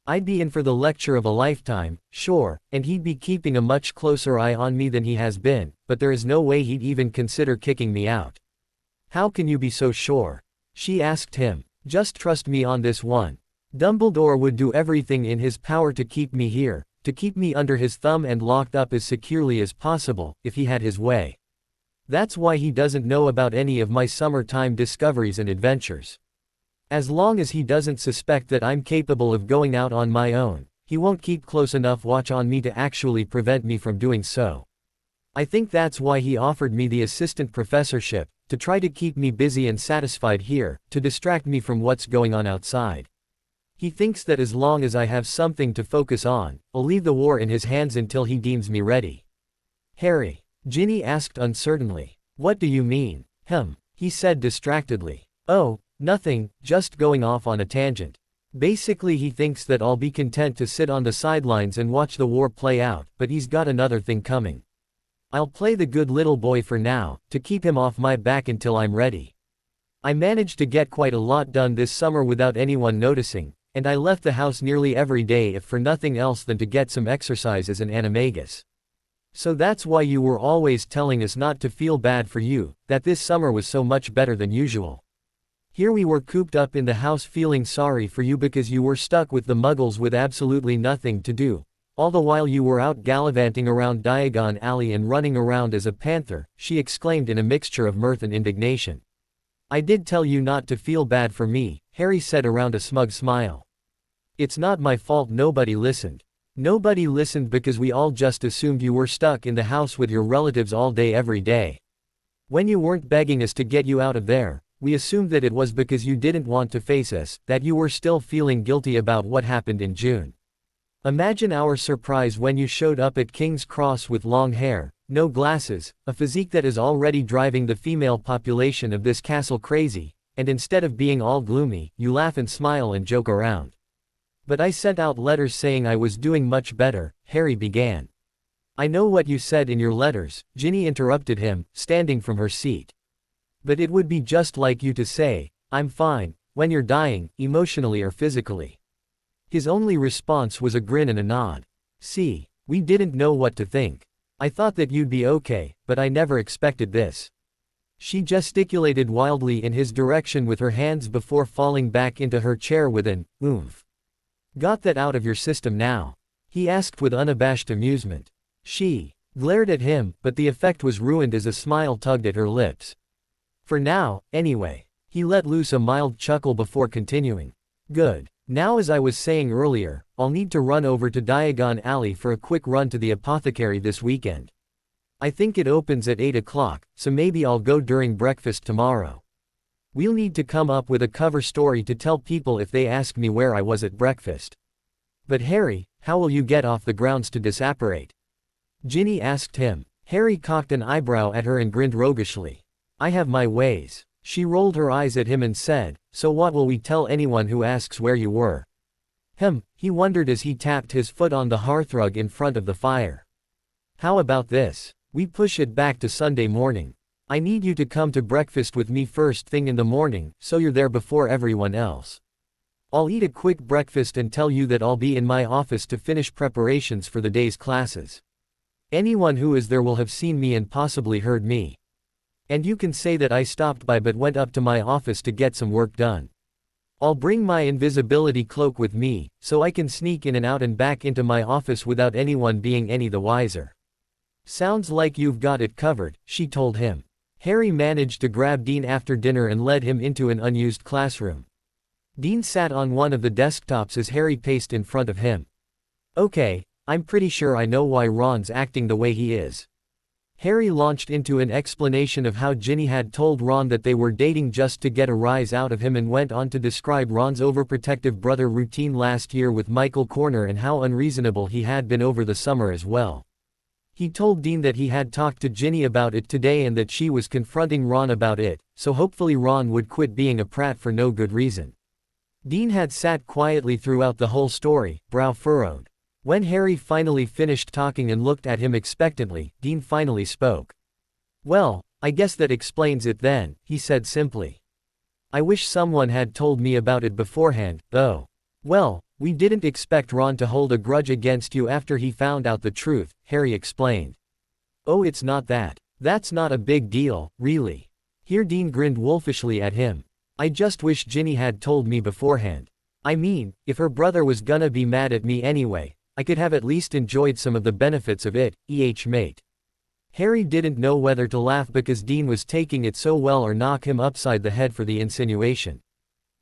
I'd be in for the lecture of a lifetime, sure, and he'd be keeping a much closer eye on me than he has been, but there is no way he'd even consider kicking me out. How can you be so sure? She asked him. Just trust me on this one. Dumbledore would do everything in his power to keep me here, to keep me under his thumb and locked up as securely as possible, if he had his way. That's why he doesn't know about any of my summertime discoveries and adventures. As long as he doesn't suspect that I'm capable of going out on my own, he won't keep close enough watch on me to actually prevent me from doing so. I think that's why he offered me the assistant professorship, to try to keep me busy and satisfied here, to distract me from what's going on outside. He thinks that as long as I have something to focus on, I'll leave the war in his hands until he deems me ready. Harry, Ginny asked uncertainly. What do you mean? He said distractedly. Oh, nothing, just going off on a tangent. Basically he thinks that I'll be content to sit on the sidelines and watch the war play out, but he's got another thing coming. I'll play the good little boy for now, to keep him off my back until I'm ready. I managed to get quite a lot done this summer without anyone noticing, and I left the house nearly every day if for nothing else than to get some exercise as an animagus. So that's why you were always telling us not to feel bad for you, that this summer was so much better than usual. Here we were cooped up in the house feeling sorry for you because you were stuck with the muggles with absolutely nothing to do. All the while you were out gallivanting around Diagon Alley and running around as a panther, she exclaimed in a mixture of mirth and indignation. I did tell you not to feel bad for me, Harry said around a smug smile. It's not my fault nobody listened. Nobody listened because we all just assumed you were stuck in the house with your relatives all day every day. When you weren't begging us to get you out of there, we assumed that it was because you didn't want to face us, that you were still feeling guilty about what happened in June. Imagine our surprise when you showed up at King's Cross with long hair, no glasses, a physique that is already driving the female population of this castle crazy, and instead of being all gloomy, you laugh and smile and joke around. But I sent out letters saying I was doing much better, Harry began. I know what you said in your letters, Ginny interrupted him, standing from her seat. But it would be just like you to say, I'm fine, when you're dying, emotionally or physically. His only response was a grin and a nod. See, we didn't know what to think. I thought that you'd be okay, but I never expected this. She gesticulated wildly in his direction with her hands before falling back into her chair with an oomph. Got that out of your system now? He asked with unabashed amusement. She glared at him, but the effect was ruined as a smile tugged at her lips. For now, anyway. He let loose a mild chuckle before continuing. Good. Now, as I was saying earlier, I'll need to run over to Diagon Alley for a quick run to the apothecary this weekend. I think it opens at 8 o'clock, so maybe I'll go during breakfast tomorrow. We'll need to come up with a cover story to tell people if they ask me where I was at breakfast. But Harry, how will you get off the grounds to disapparate? Ginny asked him. Harry cocked an eyebrow at her and grinned roguishly. I have my ways. She rolled her eyes at him and said, so what will we tell anyone who asks where you were? He wondered as he tapped his foot on the hearthrug in front of the fire. How about this? We push it back to Sunday morning. I need you to come to breakfast with me first thing in the morning, so you're there before everyone else. I'll eat a quick breakfast and tell you that I'll be in my office to finish preparations for the day's classes. Anyone who is there will have seen me and possibly heard me. And you can say that I stopped by but went up to my office to get some work done. I'll bring my invisibility cloak with me, so I can sneak in and out and back into my office without anyone being any the wiser. Sounds like you've got it covered, she told him. Harry managed to grab Dean after dinner and led him into an unused classroom. Dean sat on one of the desktops as Harry paced in front of him. Okay, I'm pretty sure I know why Ron's acting the way he is. Harry launched into an explanation of how Ginny had told Ron that they were dating just to get a rise out of him and went on to describe Ron's overprotective brother routine last year with Michael Corner and how unreasonable he had been over the summer as well. He told Dean that he had talked to Ginny about it today and that she was confronting Ron about it, so hopefully Ron would quit being a prat for no good reason. Dean had sat quietly throughout the whole story, brow furrowed. When Harry finally finished talking and looked at him expectantly, Dean finally spoke. Well, I guess that explains it then, he said simply. I wish someone had told me about it beforehand, though. Well, we didn't expect Ron to hold a grudge against you after he found out the truth, Harry explained. Oh, it's not that. That's not a big deal, really. Here Dean grinned wolfishly at him. I just wish Ginny had told me beforehand. I mean, if her brother was gonna be mad at me anyway, I could have at least enjoyed some of the benefits of it, mate. Harry didn't know whether to laugh because Dean was taking it so well or knock him upside the head for the insinuation.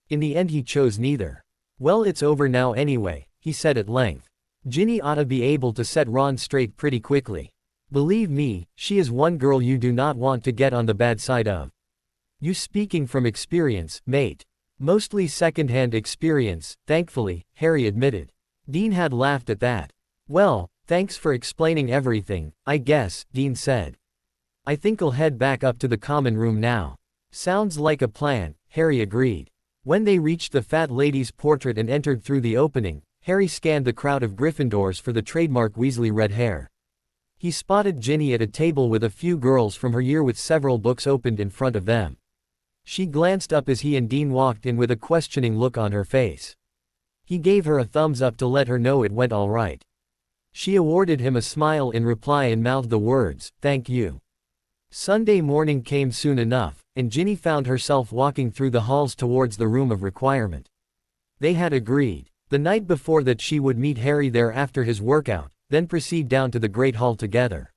In the end he chose neither. Well, it's over now anyway, he said at length. Ginny ought to be able to set Ron straight pretty quickly. Believe me, she is one girl you do not want to get on the bad side of. You speaking from experience, mate. Mostly second-hand experience, thankfully, Harry admitted. Dean had laughed at that. Well, thanks for explaining everything, I guess, Dean said. I think I'll head back up to the common room now. Sounds like a plan, Harry agreed. When they reached the fat lady's portrait and entered through the opening, Harry scanned the crowd of Gryffindors for the trademark Weasley red hair. He spotted Ginny at a table with a few girls from her year with several books opened in front of them. She glanced up as he and Dean walked in with a questioning look on her face. He gave her a thumbs up to let her know it went all right. She awarded him a smile in reply and mouthed the words, "Thank you." Sunday morning came soon enough, and Ginny found herself walking through the halls towards the room of requirement. They had agreed, the night before, that she would meet Harry there after his workout, then proceed down to the Great Hall together.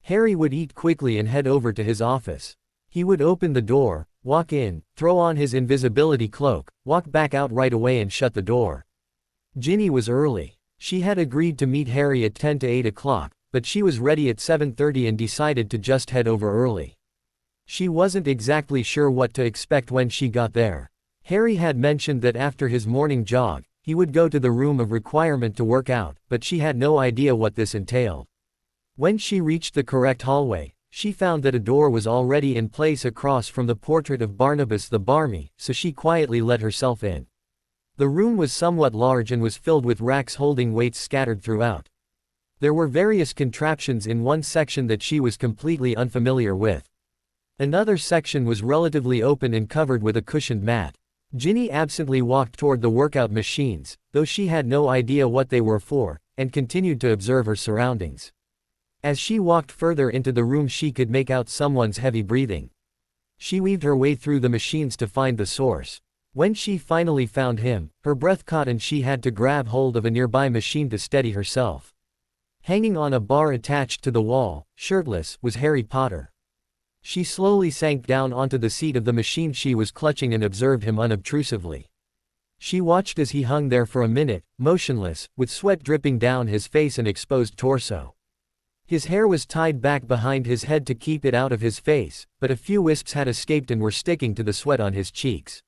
Harry would eat quickly and head over to his office. He would open the door, walk in, throw on his invisibility cloak, walk back out right away and shut the door. Ginny was early. She had agreed to meet Harry at 10 to 8 o'clock, but she was ready at 7:30 and decided to just head over early. She wasn't exactly sure what to expect when she got there. Harry had mentioned that after his morning jog, he would go to the room of requirement to work out, but she had no idea what this entailed. When she reached the correct hallway, she found that a door was already in place across from the portrait of Barnabas the Barmy, so she quietly let herself in. The room was somewhat large and was filled with racks holding weights scattered throughout. There were various contraptions in one section that she was completely unfamiliar with. Another section was relatively open and covered with a cushioned mat. Ginny absently walked toward the workout machines, though she had no idea what they were for, and continued to observe her surroundings. As she walked further into the room, she could make out someone's heavy breathing. She weaved her way through the machines to find the source. When she finally found him, her breath caught and she had to grab hold of a nearby machine to steady herself. Hanging on a bar attached to the wall, shirtless, was Harry Potter. She slowly sank down onto the seat of the machine she was clutching and observed him unobtrusively. She watched as he hung there for a minute, motionless, with sweat dripping down his face and exposed torso. His hair was tied back behind his head to keep it out of his face, but a few wisps had escaped and were sticking to the sweat on his cheeks.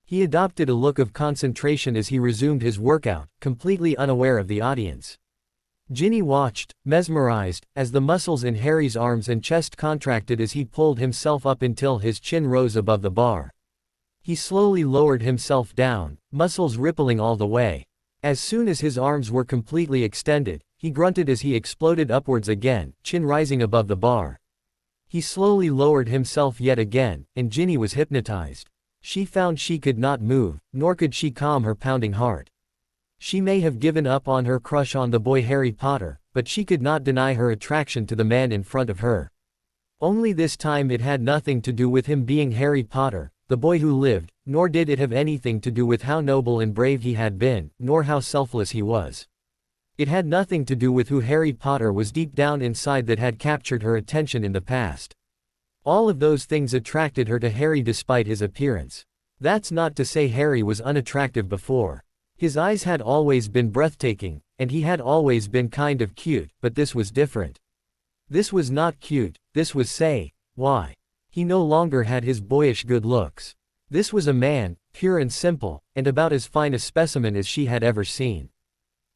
He adopted a look of concentration as he resumed his workout, completely unaware of the audience. Ginny watched, mesmerized, as the muscles in Harry's arms and chest contracted as he pulled himself up until his chin rose above the bar. He slowly lowered himself down, muscles rippling all the way. As soon as his arms were completely extended, he grunted as he exploded upwards again, chin rising above the bar. He slowly lowered himself yet again, and Ginny was hypnotized. She found she could not move, nor could she calm her pounding heart. She may have given up on her crush on the boy Harry Potter, but she could not deny her attraction to the man in front of her. Only this time it had nothing to do with him being Harry Potter, the boy who lived, nor did it have anything to do with how noble and brave he had been, nor how selfless he was. It had nothing to do with who Harry Potter was deep down inside that had captured her attention in the past. All of those things attracted her to Harry despite his appearance. That's not to say Harry was unattractive before. His eyes had always been breathtaking, and he had always been kind of cute, but this was different. This was not cute, this was why? He no longer had his boyish good looks. This was a man, pure and simple, and about as fine a specimen as she had ever seen.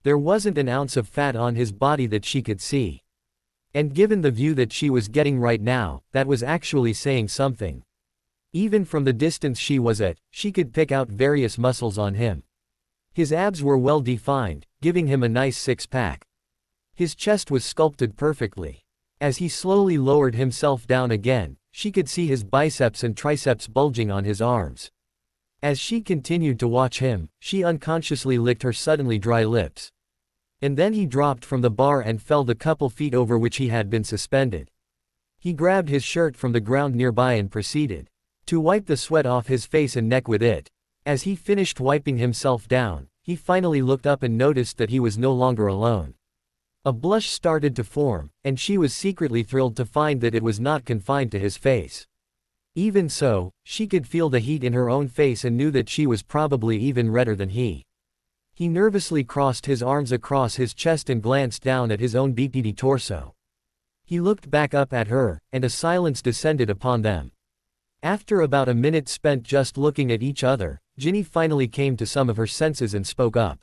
There wasn't an ounce of fat on his body that she could see. And given the view that she was getting right now, that was actually saying something. Even from the distance she was at, she could pick out various muscles on him. His abs were well defined, giving him a nice six-pack. His chest was sculpted perfectly. As he slowly lowered himself down again, she could see his biceps and triceps bulging on his arms. As she continued to watch him, she unconsciously licked her suddenly dry lips. And then he dropped from the bar and fell the couple feet over which he had been suspended. He grabbed his shirt from the ground nearby and proceeded to wipe the sweat off his face and neck with it. As he finished wiping himself down, he finally looked up and noticed that he was no longer alone. A blush started to form, and she was secretly thrilled to find that it was not confined to his face. Even so, she could feel the heat in her own face and knew that she was probably even redder than he. He nervously crossed his arms across his chest and glanced down at his own beefy torso. He looked back up at her, and a silence descended upon them. After about a minute spent just looking at each other, Ginny finally came to some of her senses and spoke up.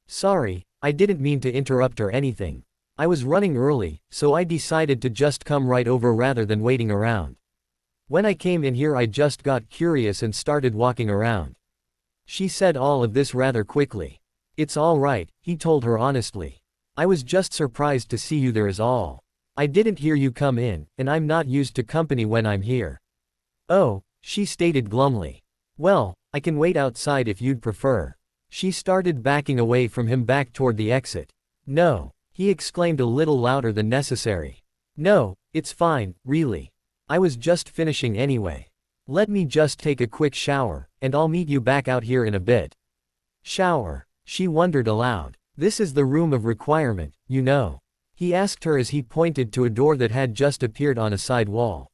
"Sorry, I didn't mean to interrupt or anything. I was running early, so I decided to just come right over rather than waiting around. When I came in here I just got curious and started walking around." She said all of this rather quickly. "It's all right," he told her honestly. "I was just surprised to see you there is all. I didn't hear you come in, and I'm not used to company when I'm here." "Oh," she stated glumly. "Well, I can wait outside if you'd prefer." She started backing away from him back toward the exit. "No," he exclaimed a little louder than necessary. "No, it's fine, really. I was just finishing anyway. Let me just take a quick shower, and I'll meet you back out here in a bit." "Shower?" she wondered aloud. "This is the room of requirement, you know," he asked her as he pointed to a door that had just appeared on a side wall.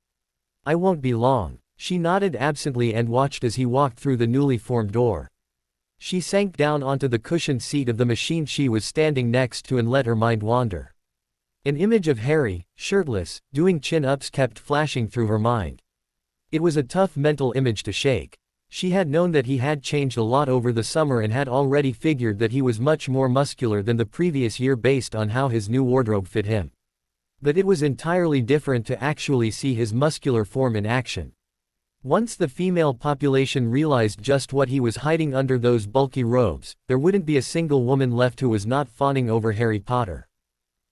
"I won't be long." She nodded absently and watched as he walked through the newly formed door. She sank down onto the cushioned seat of the machine she was standing next to and let her mind wander. An image of Harry, shirtless, doing chin-ups kept flashing through her mind. It was a tough mental image to shake. She had known that he had changed a lot over the summer and had already figured that he was much more muscular than the previous year based on how his new wardrobe fit him. But it was entirely different to actually see his muscular form in action. Once the female population realized just what he was hiding under those bulky robes, there wouldn't be a single woman left who was not fawning over Harry Potter.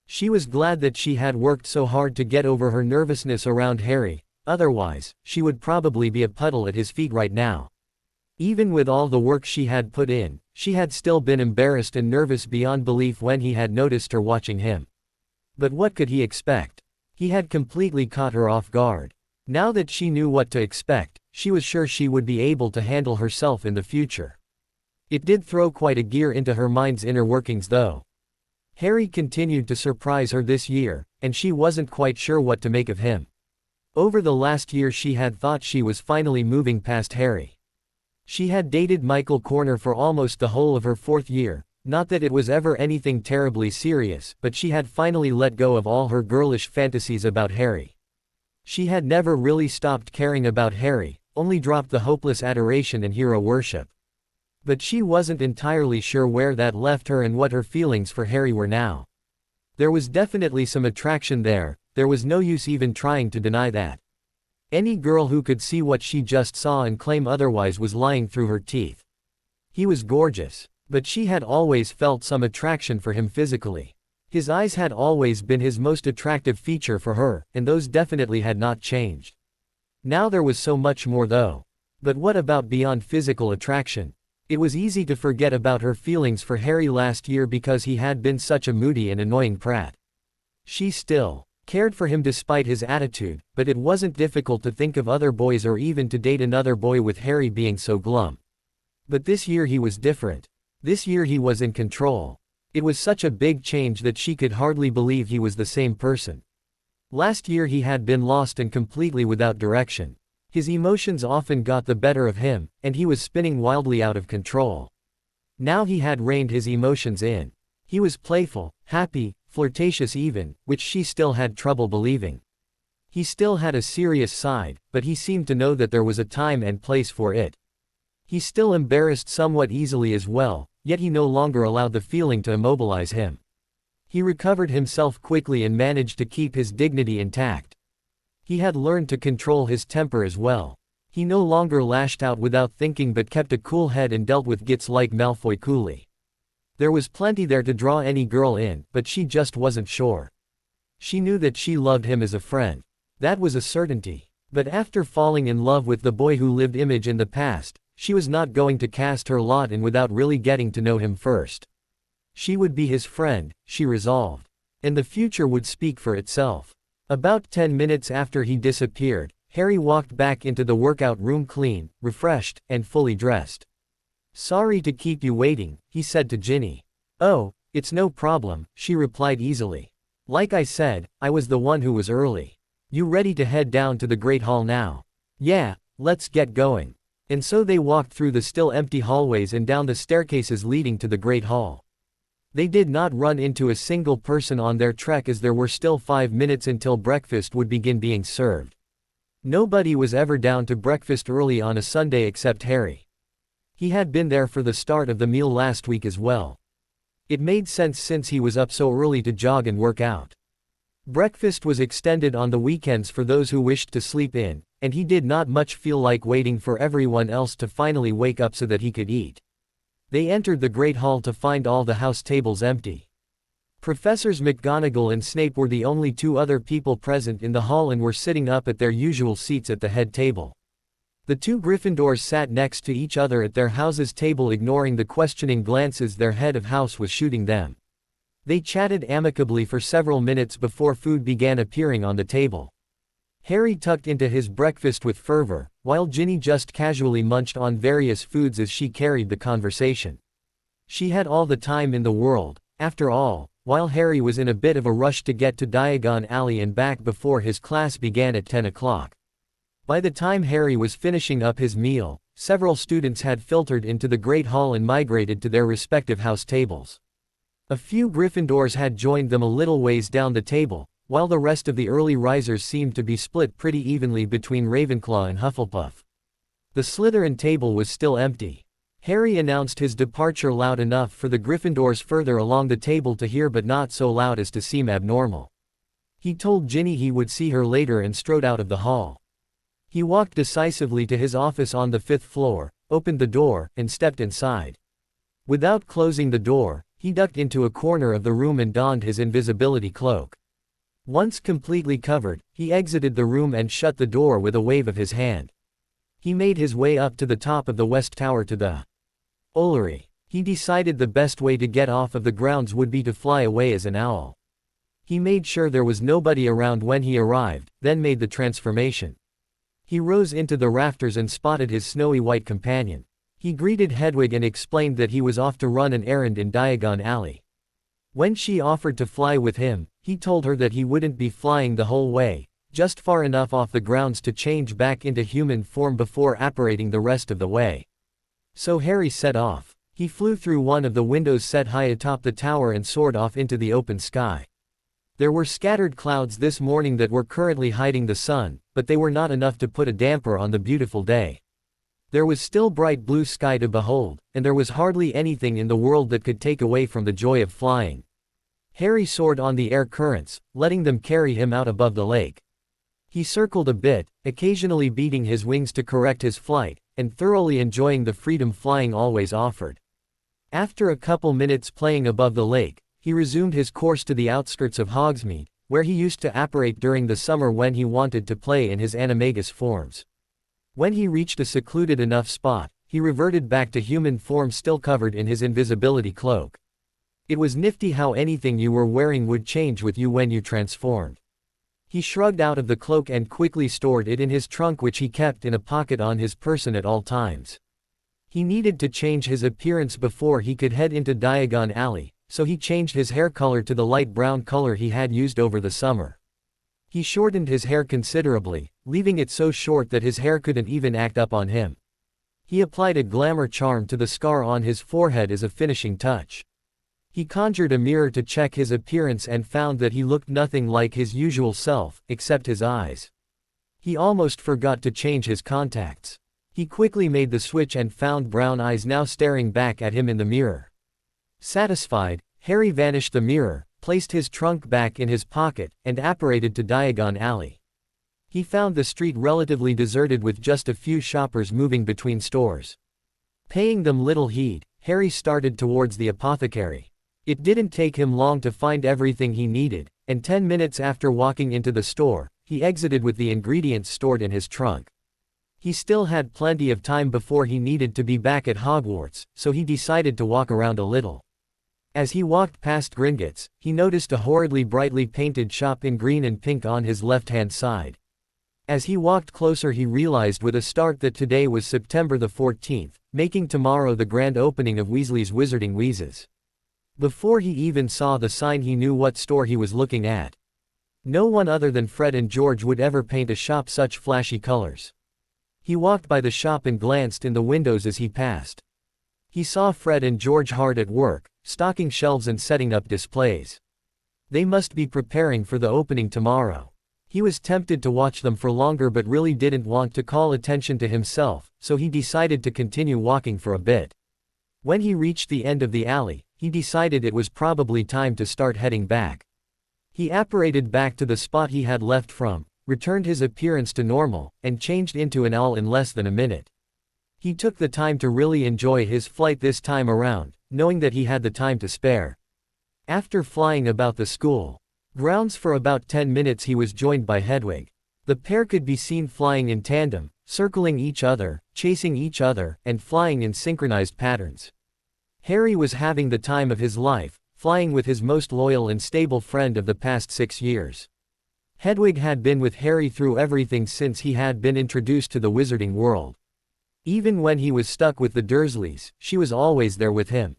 She was glad that she had worked so hard to get over her nervousness around Harry, otherwise, she would probably be a puddle at his feet right now. Even with all the work she had put in, she had still been embarrassed and nervous beyond belief when he had noticed her watching him. But what could he expect? He had completely caught her off guard. Now that she knew what to expect, she was sure she would be able to handle herself in the future. It did throw quite a gear into her mind's inner workings though. Harry continued to surprise her this year, and she wasn't quite sure what to make of him. Over the last year she had thought she was finally moving past Harry. She had dated Michael Corner for almost the whole of her 4th year, not that it was ever anything terribly serious, but she had finally let go of all her girlish fantasies about Harry. She had never really stopped caring about Harry, only dropped the hopeless adoration and hero worship. But she wasn't entirely sure where that left her and what her feelings for Harry were now. There was definitely some attraction there was no use even trying to deny that. Any girl who could see what she just saw and claim otherwise was lying through her teeth. He was gorgeous, but she had always felt some attraction for him physically. His eyes had always been his most attractive feature for her, and those definitely had not changed. Now there was so much more though. But what about beyond physical attraction? It was easy to forget about her feelings for Harry last year because he had been such a moody and annoying prat. She still cared for him despite his attitude, but it wasn't difficult to think of other boys or even to date another boy with Harry being so glum. But this year he was different. This year he was in control. It was such a big change that she could hardly believe he was the same person. Last year he had been lost and completely without direction. His emotions often got the better of him, and he was spinning wildly out of control. Now he had reined his emotions in. He was playful, happy, flirtatious even, which she still had trouble believing. He still had a serious side, but he seemed to know that there was a time and place for it. He still embarrassed somewhat easily as well, yet he no longer allowed the feeling to immobilize him. He recovered himself quickly and managed to keep his dignity intact. He had learned to control his temper as well. He no longer lashed out without thinking but kept a cool head and dealt with gits like Malfoy coolly. There was plenty there to draw any girl in, but she just wasn't sure. She knew that she loved him as a friend. That was a certainty. But after falling in love with the boy who lived Image in the past, she was not going to cast her lot in without really getting to know him first. She would be his friend, she resolved. And the future would speak for itself. About 10 minutes after he disappeared, Harry walked back into the workout room clean, refreshed, and fully dressed. "Sorry to keep you waiting," he said to Ginny. "Oh, it's no problem," she replied easily. "Like I said, I was the one who was early. You ready to head down to the Great Hall now?" "Yeah, let's get going." And so they walked through the still empty hallways and down the staircases leading to the Great Hall. They did not run into a single person on their trek as there were still 5 minutes until breakfast would begin being served. Nobody was ever down to breakfast early on a Sunday except Harry. He had been there for the start of the meal last week as well. It made sense since he was up so early to jog and work out. Breakfast was extended on the weekends for those who wished to sleep in, and he did not much feel like waiting for everyone else to finally wake up so that he could eat. They entered the Great Hall to find all the house tables empty. Professors McGonagall and Snape were the only 2 other people present in the hall and were sitting up at their usual seats at the head table. The 2 Gryffindors sat next to each other at their house's table, ignoring the questioning glances their head of house was shooting them. They chatted amicably for several minutes before food began appearing on the table. Harry tucked into his breakfast with fervor, while Ginny just casually munched on various foods as she carried the conversation. She had all the time in the world, after all, while Harry was in a bit of a rush to get to Diagon Alley and back before his class began at 10 o'clock. By the time Harry was finishing up his meal, several students had filtered into the Great Hall and migrated to their respective house tables. A few Gryffindors had joined them a little ways down the table, while the rest of the early risers seemed to be split pretty evenly between Ravenclaw and Hufflepuff. The Slytherin table was still empty. Harry announced his departure loud enough for the Gryffindors further along the table to hear, but not so loud as to seem abnormal. He told Ginny he would see her later and strode out of the hall. He walked decisively to his office on the 5th floor, opened the door, and stepped inside. Without closing the door, he ducked into a corner of the room and donned his invisibility cloak. Once completely covered, he exited the room and shut the door with a wave of his hand. He made his way up to the top of the West Tower to the Ollery. He decided the best way to get off of the grounds would be to fly away as an owl. He made sure there was nobody around when he arrived, then made the transformation. He rose into the rafters and spotted his snowy white companion. He greeted Hedwig and explained that he was off to run an errand in Diagon Alley. When she offered to fly with him, he told her that he wouldn't be flying the whole way, just far enough off the grounds to change back into human form before apparating the rest of the way. So Harry set off. He flew through one of the windows set high atop the tower and soared off into the open sky. There were scattered clouds this morning that were currently hiding the sun, but they were not enough to put a damper on the beautiful day. There was still bright blue sky to behold, and there was hardly anything in the world that could take away from the joy of flying. Harry soared on the air currents, letting them carry him out above the lake. He circled a bit, occasionally beating his wings to correct his flight, and thoroughly enjoying the freedom flying always offered. After a couple minutes playing above the lake, he resumed his course to the outskirts of Hogsmeade, where he used to apparate during the summer when he wanted to play in his Animagus forms. When he reached a secluded enough spot, he reverted back to human form still covered in his invisibility cloak. It was nifty how anything you were wearing would change with you when you transformed. He shrugged out of the cloak and quickly stored it in his trunk, which he kept in a pocket on his person at all times. He needed to change his appearance before he could head into Diagon Alley, so he changed his hair color to the light brown color he had used over the summer. He shortened his hair considerably, leaving it so short that his hair couldn't even act up on him. He applied a glamour charm to the scar on his forehead as a finishing touch. He conjured a mirror to check his appearance and found that he looked nothing like his usual self, except his eyes. He almost forgot to change his contacts. He quickly made the switch and found brown eyes now staring back at him in the mirror. Satisfied, Harry vanished the mirror, placed his trunk back in his pocket, and apparated to Diagon Alley. He found the street relatively deserted with just a few shoppers moving between stores. Paying them little heed, Harry started towards the apothecary. It didn't take him long to find everything he needed, and 10 minutes after walking into the store, he exited with the ingredients stored in his trunk. He still had plenty of time before he needed to be back at Hogwarts, so he decided to walk around a little. As he walked past Gringotts, he noticed a horridly brightly painted shop in green and pink on his left-hand side. As he walked closer, he realized with a start that today was September the 14th, making tomorrow the grand opening of Weasley's Wizarding Wheezes. Before he even saw the sign, he knew what store he was looking at. No one other than Fred and George would ever paint a shop such flashy colors. He walked by the shop and glanced in the windows as he passed. He saw Fred and George hard at work, stocking shelves and setting up displays. They must be preparing for the opening tomorrow. He was tempted to watch them for longer but really didn't want to call attention to himself, so he decided to continue walking for a bit. When he reached the end of the alley, he decided it was probably time to start heading back. He apparated back to the spot he had left from, returned his appearance to normal, and changed into an owl in less than a minute. He took the time to really enjoy his flight this time around, knowing that he had the time to spare. After flying about the school grounds for about 10 minutes, he was joined by Hedwig. The pair could be seen flying in tandem, circling each other, chasing each other, and flying in synchronized patterns. Harry was having the time of his life, flying with his most loyal and stable friend of the past 6 years. Hedwig had been with Harry through everything since he had been introduced to the wizarding world. Even when he was stuck with the Dursleys, she was always there with him.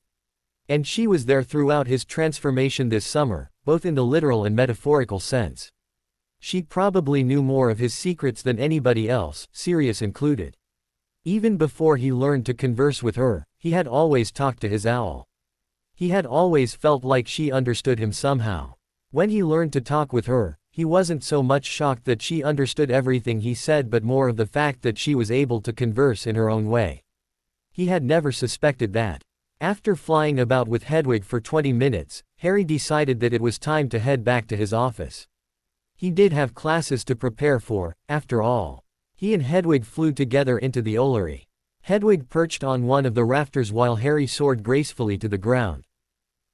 And she was there throughout his transformation this summer, both in the literal and metaphorical sense. She probably knew more of his secrets than anybody else, Sirius included. Even before he learned to converse with her, he had always talked to his owl. He had always felt like she understood him somehow. When he learned to talk with her, he wasn't so much shocked that she understood everything he said but more of the fact that she was able to converse in her own way. He had never suspected that. After flying about with Hedwig for 20 minutes, Harry decided that it was time to head back to his office. He did have classes to prepare for, after all. He and Hedwig flew together into the Ollery. Hedwig perched on one of the rafters while Harry soared gracefully to the ground.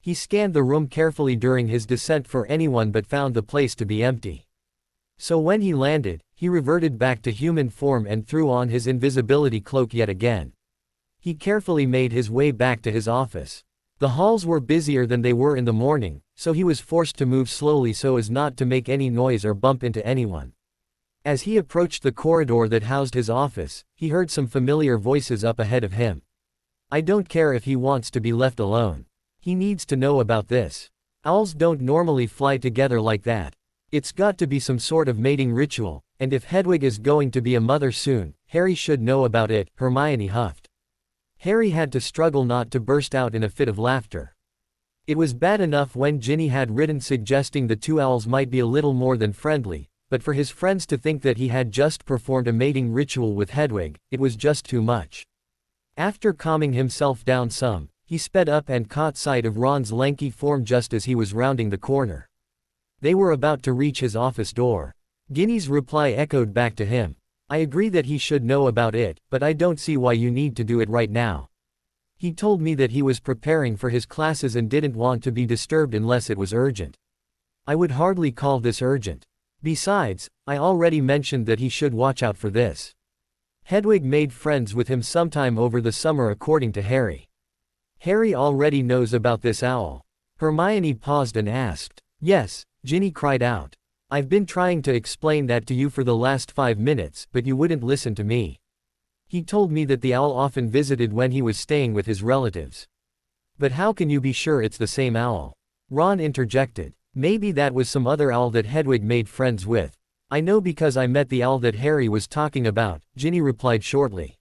He scanned the room carefully during his descent for anyone but found the place to be empty. So when he landed, he reverted back to human form and threw on his invisibility cloak yet again. He carefully made his way back to his office. The halls were busier than they were in the morning, so he was forced to move slowly so as not to make any noise or bump into anyone. As he approached the corridor that housed his office, he heard some familiar voices up ahead of him. "I don't care if he wants to be left alone. He needs to know about this." Owls don't normally fly together like that. It's got to be some sort of mating ritual, and if Hedwig is going to be a mother soon, Harry should know about it, Hermione huffed. Harry had to struggle not to burst out in a fit of laughter. It was bad enough when Ginny had written suggesting the two owls might be a little more than friendly, but for his friends to think that he had just performed a mating ritual with Hedwig, it was just too much. After calming himself down some, he sped up and caught sight of Ron's lanky form just as he was rounding the corner. They were about to reach his office door. Ginny's reply echoed back to him. I agree that he should know about it, but I don't see why you need to do it right now. He told me that he was preparing for his classes and didn't want to be disturbed unless it was urgent. I would hardly call this urgent. Besides, I already mentioned that he should watch out for this. Hedwig made friends with him sometime over the summer according to Harry. Harry already knows about this owl. Hermione paused and asked. Yes, Ginny cried out. I've been trying to explain that to you for the last 5 minutes, but you wouldn't listen to me. He told me that the owl often visited when he was staying with his relatives. But how can you be sure it's the same owl? Ron interjected. Maybe that was some other owl that Hedwig made friends with. I know because I met the owl that Harry was talking about, Ginny replied shortly.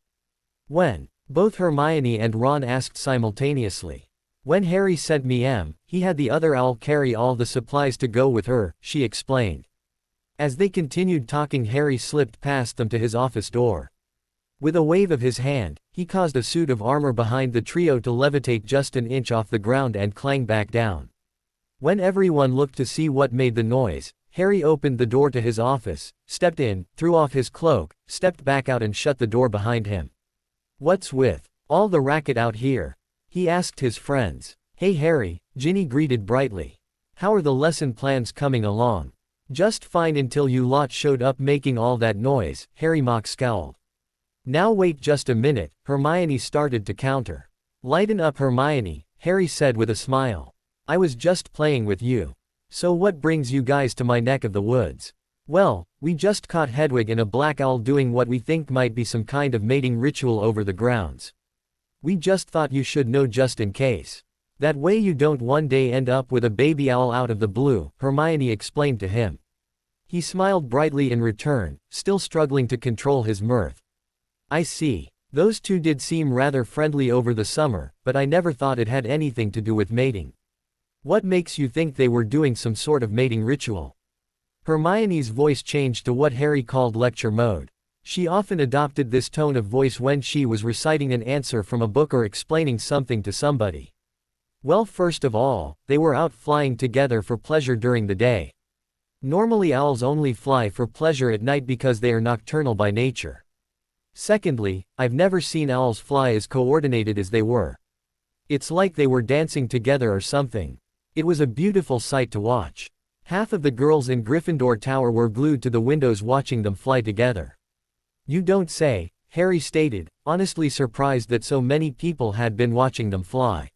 When? Both Hermione and Ron asked simultaneously. When Harry sent me he had the other owl carry all the supplies to go with her, she explained. As they continued talking, Harry slipped past them to his office door. With a wave of his hand, he caused a suit of armor behind the trio to levitate just an inch off the ground and clang back down. When everyone looked to see what made the noise, Harry opened the door to his office, stepped in, threw off his cloak, stepped back out and shut the door behind him. What's with all the racket out here? He asked his friends. Hey Harry, Ginny greeted brightly. How are the lesson plans coming along? Just fine until you lot showed up making all that noise, Harry mock scowled. Now wait just a minute, Hermione started to counter. Lighten up Hermione, Harry said with a smile. I was just playing with you. So what brings you guys to my neck of the woods? Well, we just caught Hedwig and a black owl doing what we think might be some kind of mating ritual over the grounds. We just thought you should know just in case. That way you don't one day end up with a baby owl out of the blue, Hermione explained to him. He smiled brightly in return, still struggling to control his mirth. I see. Those two did seem rather friendly over the summer, but I never thought it had anything to do with mating. What makes you think they were doing some sort of mating ritual? Hermione's voice changed to what Harry called lecture mode. She often adopted this tone of voice when she was reciting an answer from a book or explaining something to somebody. Well, first of all, they were out flying together for pleasure during the day. Normally owls only fly for pleasure at night because they are nocturnal by nature. Secondly, I've never seen owls fly as coordinated as they were. It's like they were dancing together or something. It was a beautiful sight to watch. Half of the girls in Gryffindor Tower were glued to the windows watching them fly together. You don't say, Harry stated, honestly surprised that so many people had been watching them fly.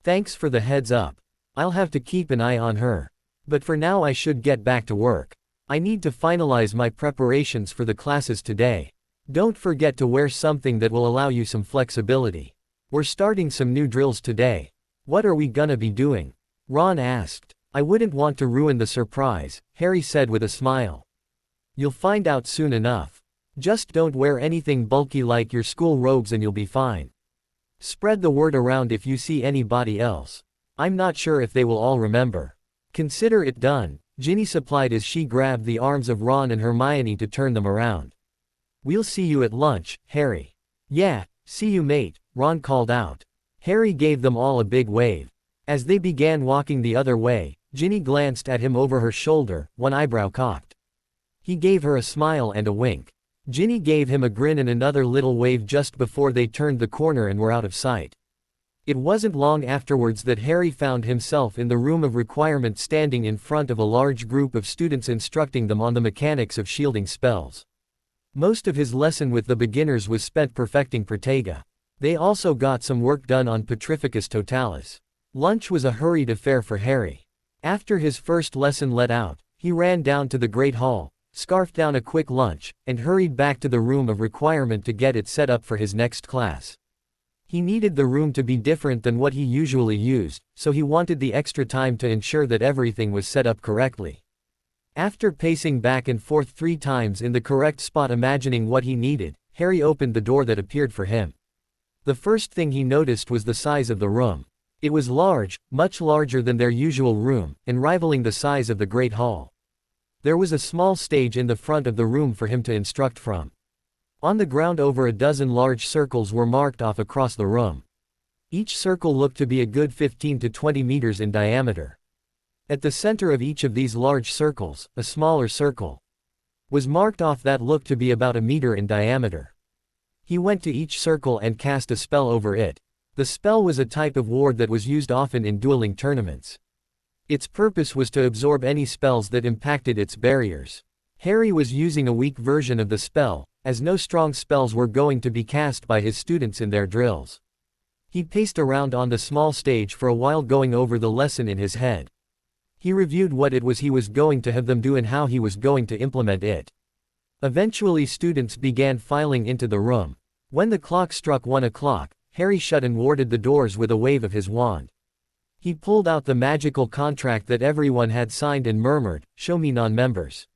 Thanks for the heads up. I'll have to keep an eye on her. But for now I should get back to work. I need to finalize my preparations for the classes today. Don't forget to wear something that will allow you some flexibility. We're starting some new drills today. What are we gonna be doing? Ron asked. I wouldn't want to ruin the surprise, Harry said with a smile. You'll find out soon enough. Just don't wear anything bulky like your school robes and you'll be fine. Spread the word around if you see anybody else. I'm not sure if they will all remember. Consider it done, Ginny supplied as she grabbed the arms of Ron and Hermione to turn them around. We'll see you at lunch, Harry. Yeah, see you mate, Ron called out. Harry gave them all a big wave. As they began walking the other way, Ginny glanced at him over her shoulder, one eyebrow cocked. He gave her a smile and a wink. Ginny gave him a grin and another little wave just before they turned the corner and were out of sight. It wasn't long afterwards that Harry found himself in the room of requirement standing in front of a large group of students instructing them on the mechanics of shielding spells. Most of his lesson with the beginners was spent perfecting Protega. They also got some work done on Petrificus Totalis. Lunch was a hurried affair for Harry. After his first lesson let out, he ran down to the Great Hall, scarfed down a quick lunch, and hurried back to the room of requirement to get it set up for his next class. He needed the room to be different than what he usually used, so he wanted the extra time to ensure that everything was set up correctly. After pacing back and forth 3 times in the correct spot imagining what he needed, Harry opened the door that appeared for him. The first thing he noticed was the size of the room. It was large, much larger than their usual room, and rivaling the size of the Great Hall. There was a small stage in the front of the room for him to instruct from. On the ground over a dozen large circles were marked off across the room. Each circle looked to be a good 15 to 20 meters in diameter. At the center of each of these large circles, a smaller circle was marked off that looked to be about a meter in diameter. He went to each circle and cast a spell over it. The spell was a type of ward that was used often in dueling tournaments. Its purpose was to absorb any spells that impacted its barriers. Harry was using a weak version of the spell, as no strong spells were going to be cast by his students in their drills. He paced around on the small stage for a while going over the lesson in his head. He reviewed what it was he was going to have them do and how he was going to implement it. Eventually students began filing into the room. When the clock struck 1 o'clock, Harry shut and warded the doors with a wave of his wand. He pulled out the magical contract that everyone had signed and murmured, "Show me non-members."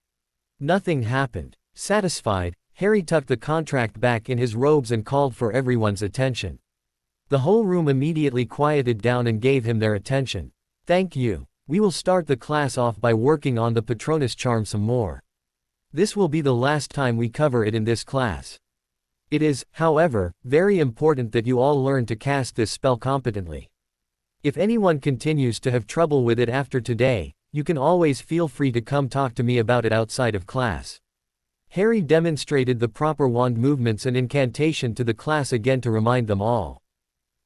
Nothing happened. Satisfied, Harry tucked the contract back in his robes and called for everyone's attention. The whole room immediately quieted down and gave him their attention. "Thank you. We will start the class off by working on the Patronus charm some more. This will be the last time we cover it in this class. It is, however, very important that you all learn to cast this spell competently. If anyone continues to have trouble with it after today, you can always feel free to come talk to me about it outside of class." Harry demonstrated the proper wand movements and incantation to the class again to remind them all.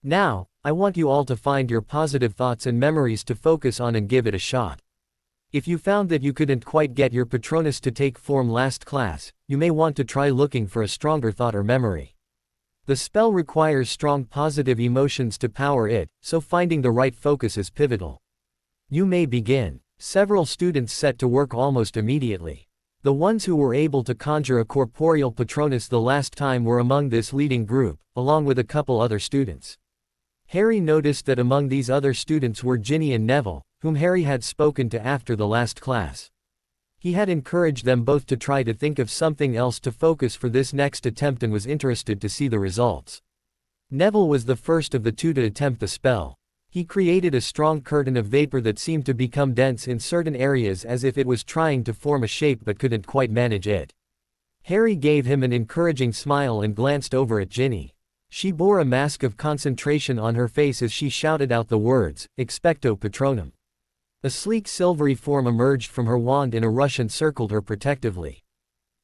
"Now, I want you all to find your positive thoughts and memories to focus on and give it a shot. If you found that you couldn't quite get your Patronus to take form last class, you may want to try looking for a stronger thought or memory. The spell requires strong positive emotions to power it, so finding the right focus is pivotal. You may begin." Several students set to work almost immediately. The ones who were able to conjure a corporeal Patronus the last time were among this leading group, along with a couple other students. Harry noticed that among these other students were Ginny and Neville, whom Harry had spoken to after the last class. He had encouraged them both to try to think of something else to focus for this next attempt and was interested to see the results. Neville was the first of the two to attempt the spell. He created a strong curtain of vapor that seemed to become dense in certain areas as if it was trying to form a shape but couldn't quite manage it. Harry gave him an encouraging smile and glanced over at Ginny. She bore a mask of concentration on her face as she shouted out the words, "Expecto Patronum." A sleek silvery form emerged from her wand in a rush and circled her protectively.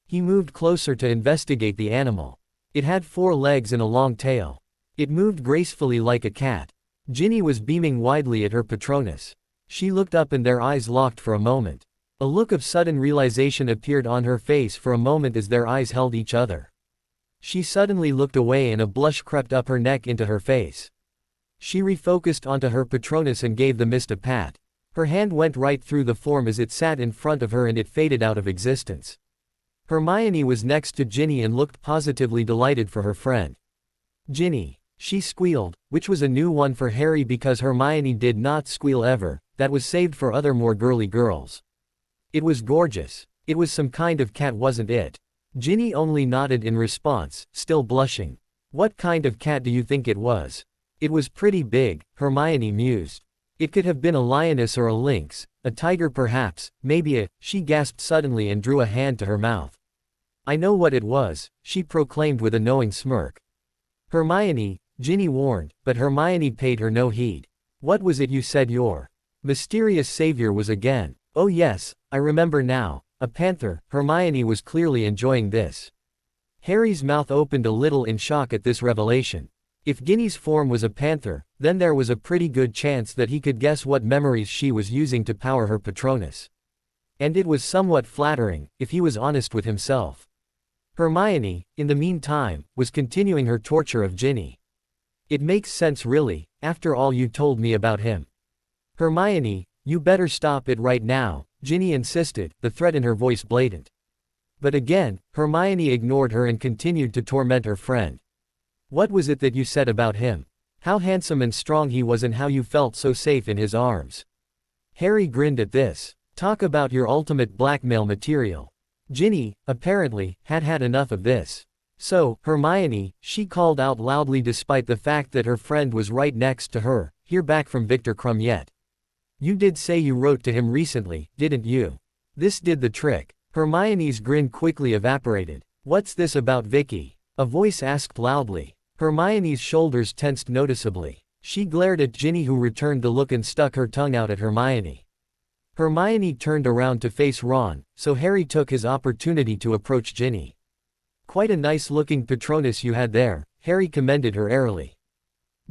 He moved closer to investigate the animal. It had 4 legs and a long tail. It moved gracefully like a cat. Ginny was beaming widely at her Patronus. She looked up and their eyes locked for a moment. A look of sudden realization appeared on her face for a moment as their eyes held each other. She suddenly looked away and a blush crept up her neck into her face. She refocused onto her Patronus and gave the mist a pat. Her hand went right through the form as it sat in front of her and it faded out of existence. Hermione was next to Ginny and looked positively delighted for her friend. "Ginny," she squealed, which was a new one for Harry because Hermione did not squeal ever, that was saved for other more girly girls. It was gorgeous. It was some kind of cat, wasn't it? Ginny only nodded in response, still blushing. "What kind of cat do you think it was?" "It was pretty big," Hermione mused. "It could have been a lioness or a lynx, a tiger perhaps, maybe a—" She gasped suddenly and drew a hand to her mouth. "I know what it was," she proclaimed with a knowing smirk. "Hermione," Ginny warned, but Hermione paid her no heed. "What was it you said your mysterious savior was again?" "Oh yes, I remember now. A panther." Hermione was clearly enjoying this. Harry's mouth opened a little in shock at this revelation. If Ginny's form was a panther, then there was a pretty good chance that he could guess what memories she was using to power her Patronus. And it was somewhat flattering, if he was honest with himself. Hermione, in the meantime, was continuing her torture of Ginny. "It makes sense really, after all you told me about him." "Hermione, you better stop it right now," Ginny insisted, the threat in her voice blatant. But again, Hermione ignored her and continued to torment her friend. What was it that you said about him? How handsome and strong he was and how you felt so safe in his arms. Harry grinned at this. Talk about your ultimate blackmail material. Ginny, apparently, had had enough of this. So, Hermione, she called out loudly despite the fact that her friend was right next to her, hear back from Victor Crumb yet? You did say you wrote to him recently, didn't you? This did the trick. Hermione's grin quickly evaporated. What's this about Vicky? A voice asked loudly. Hermione's shoulders tensed noticeably. She glared at Ginny, who returned the look and stuck her tongue out at Hermione. Hermione turned around to face Ron, so Harry took his opportunity to approach Ginny. Quite a nice-looking Patronus you had there, Harry commended her airily.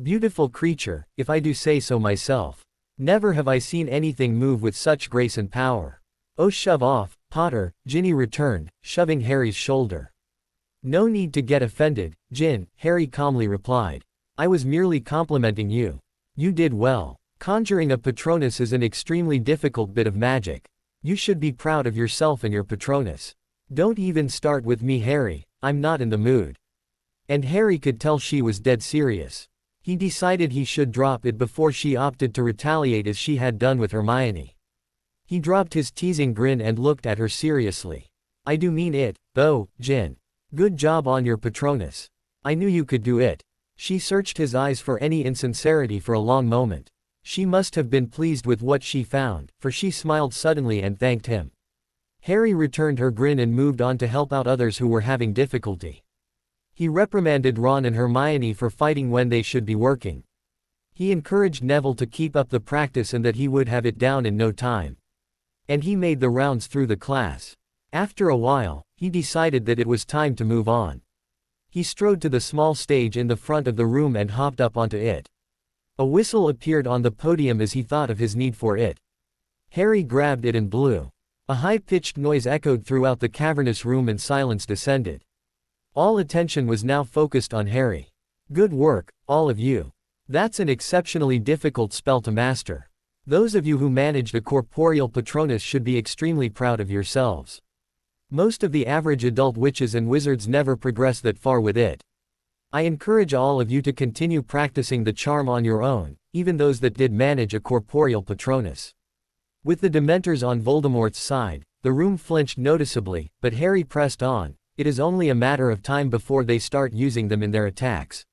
Beautiful creature, if I do say so myself. Never have I seen anything move with such grace and power. Oh, shove off, Potter, Ginny returned, shoving Harry's shoulder. No need to get offended, Gin, Harry calmly replied. I was merely complimenting you. You did well. Conjuring a Patronus is an extremely difficult bit of magic. You should be proud of yourself and your Patronus. Don't even start with me, Harry, I'm not in the mood. And Harry could tell she was dead serious. He decided he should drop it before she opted to retaliate as she had done with Hermione. He dropped his teasing grin and looked at her seriously. I do mean it, though, Gin. Good job on your Patronus. I knew you could do it. She searched his eyes for any insincerity for a long moment. She must have been pleased with what she found, for she smiled suddenly and thanked him. Harry returned her grin and moved on to help out others who were having difficulty. He reprimanded Ron and Hermione for fighting when they should be working. He encouraged Neville to keep up the practice and that he would have it down in no time. And he made the rounds through the class. After a while, he decided that it was time to move on. He strode to the small stage in the front of the room and hopped up onto it. A whistle appeared on the podium as he thought of his need for it. Harry grabbed it and blew. A high-pitched noise echoed throughout the cavernous room and silence descended. All attention was now focused on Harry. Good work, all of you. That's an exceptionally difficult spell to master. Those of you who managed a corporeal Patronus should be extremely proud of yourselves. Most of the average adult witches and wizards never progress that far with it. I encourage all of you to continue practicing the charm on your own, even those that did manage a corporeal Patronus. With the Dementors on Voldemort's side, the room flinched noticeably, but Harry pressed on. It is only a matter of time before they start using them in their attacks.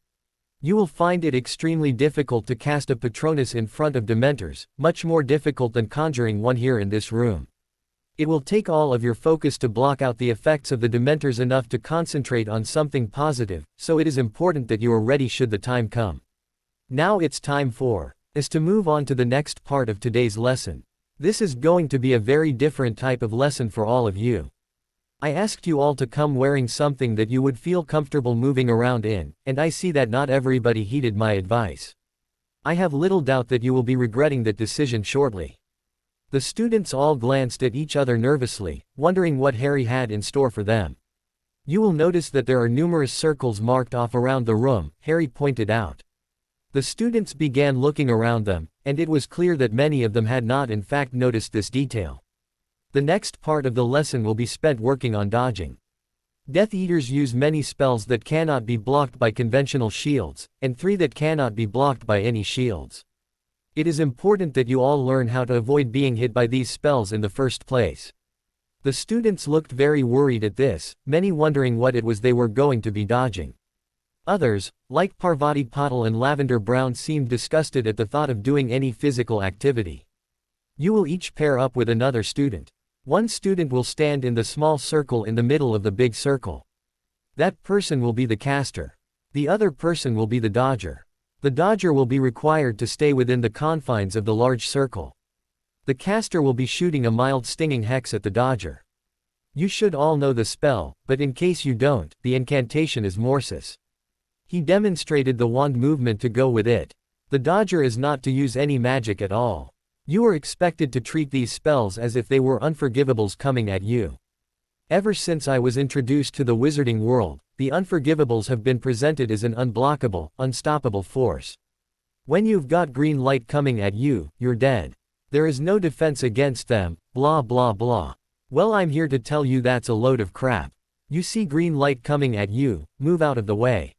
You will find it extremely difficult to cast a Patronus in front of Dementors, much more difficult than conjuring one here in this room. It will take all of your focus to block out the effects of the Dementors enough to concentrate on something positive, so it is important that you are ready should the time come. Now it's time for us to move on to the next part of today's lesson. This is going to be a very different type of lesson for all of you. I asked you all to come wearing something that you would feel comfortable moving around in, and I see that not everybody heeded my advice. I have little doubt that you will be regretting that decision shortly. The students all glanced at each other nervously, wondering what Harry had in store for them. You will notice that there are numerous circles marked off around the room, Harry pointed out. The students began looking around them, and it was clear that many of them had not in fact noticed this detail. The next part of the lesson will be spent working on dodging. Death Eaters use many spells that cannot be blocked by conventional shields, and 3 that cannot be blocked by any shields. It is important that you all learn how to avoid being hit by these spells in the first place. The students looked very worried at this, many wondering what it was they were going to be dodging. Others, like Parvati Patil and Lavender Brown, seemed disgusted at the thought of doing any physical activity. You will each pair up with another student. One student will stand in the small circle in the middle of the big circle. That person will be the caster. The other person will be the dodger. The dodger will be required to stay within the confines of the large circle. The caster will be shooting a mild stinging hex at the dodger. You should all know the spell, but in case you don't, the incantation is Morsis. He demonstrated the wand movement to go with it. The dodger is not to use any magic at all. You are expected to treat these spells as if they were unforgivables coming at you. Ever since I was introduced to the wizarding world, the unforgivables have been presented as an unblockable, unstoppable force. When you've got green light coming at you, you're dead. There is no defense against them, blah blah blah. Well, I'm here to tell you that's a load of crap. You see green light coming at you, move out of the way.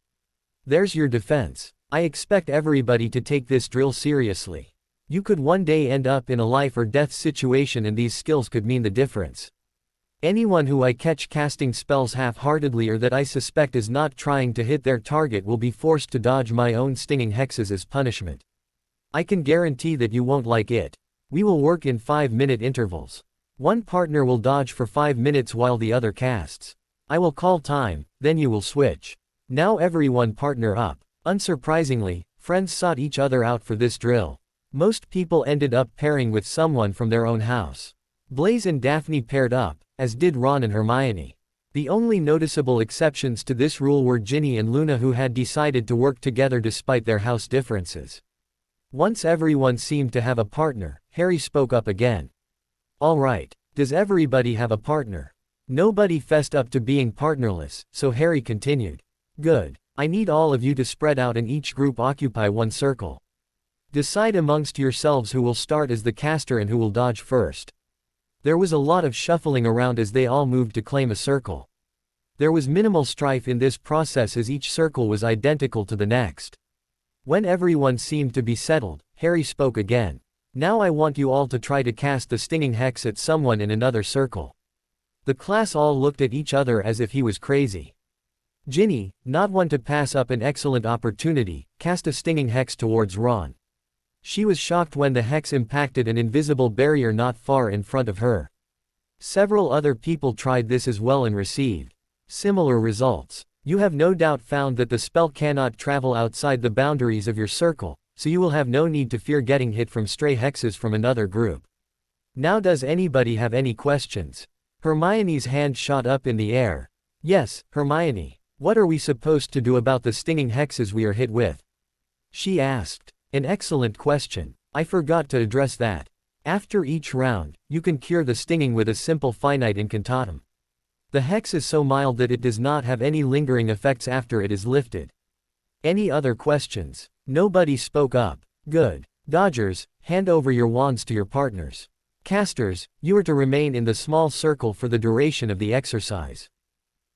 There's your defense. I expect everybody to take this drill seriously. You could one day end up in a life or death situation and these skills could mean the difference. Anyone who I catch casting spells half-heartedly or that I suspect is not trying to hit their target will be forced to dodge my own stinging hexes as punishment. I can guarantee that you won't like it. We will work in 5-minute intervals. One partner will dodge for 5 minutes while the other casts. I will call time, then you will switch. Now everyone partner up. Unsurprisingly, friends sought each other out for this drill. Most people ended up pairing with someone from their own house. Blaise and Daphne paired up, as did Ron and Hermione. The only noticeable exceptions to this rule were Ginny and Luna, who had decided to work together despite their house differences. Once everyone seemed to have a partner, Harry spoke up again. All right, does everybody have a partner? Nobody fessed up to being partnerless, so Harry continued. Good. I need all of you to spread out and each group occupy one circle. Decide amongst yourselves who will start as the caster and who will dodge first. There was a lot of shuffling around as they all moved to claim a circle. There was minimal strife in this process as each circle was identical to the next. When everyone seemed to be settled, Harry spoke again. Now I want you all to try to cast the stinging hex at someone in another circle. The class all looked at each other as if he was crazy. Ginny, not one to pass up an excellent opportunity, cast a stinging hex towards Ron. She was shocked when the hex impacted an invisible barrier not far in front of her. Several other people tried this as well and received similar results. You have no doubt found that the spell cannot travel outside the boundaries of your circle, so you will have no need to fear getting hit from stray hexes from another group. Now does anybody have any questions? Hermione's hand shot up in the air. Yes, Hermione. What are we supposed to do about the stinging hexes we are hit with? She asked. An excellent question. I forgot to address that. After each round, you can cure the stinging with a simple finite incantatum. The hex is so mild that it does not have any lingering effects after it is lifted. Any other questions? Nobody spoke up. Good. Dodgers, hand over your wands to your partners. Casters, you are to remain in the small circle for the duration of the exercise.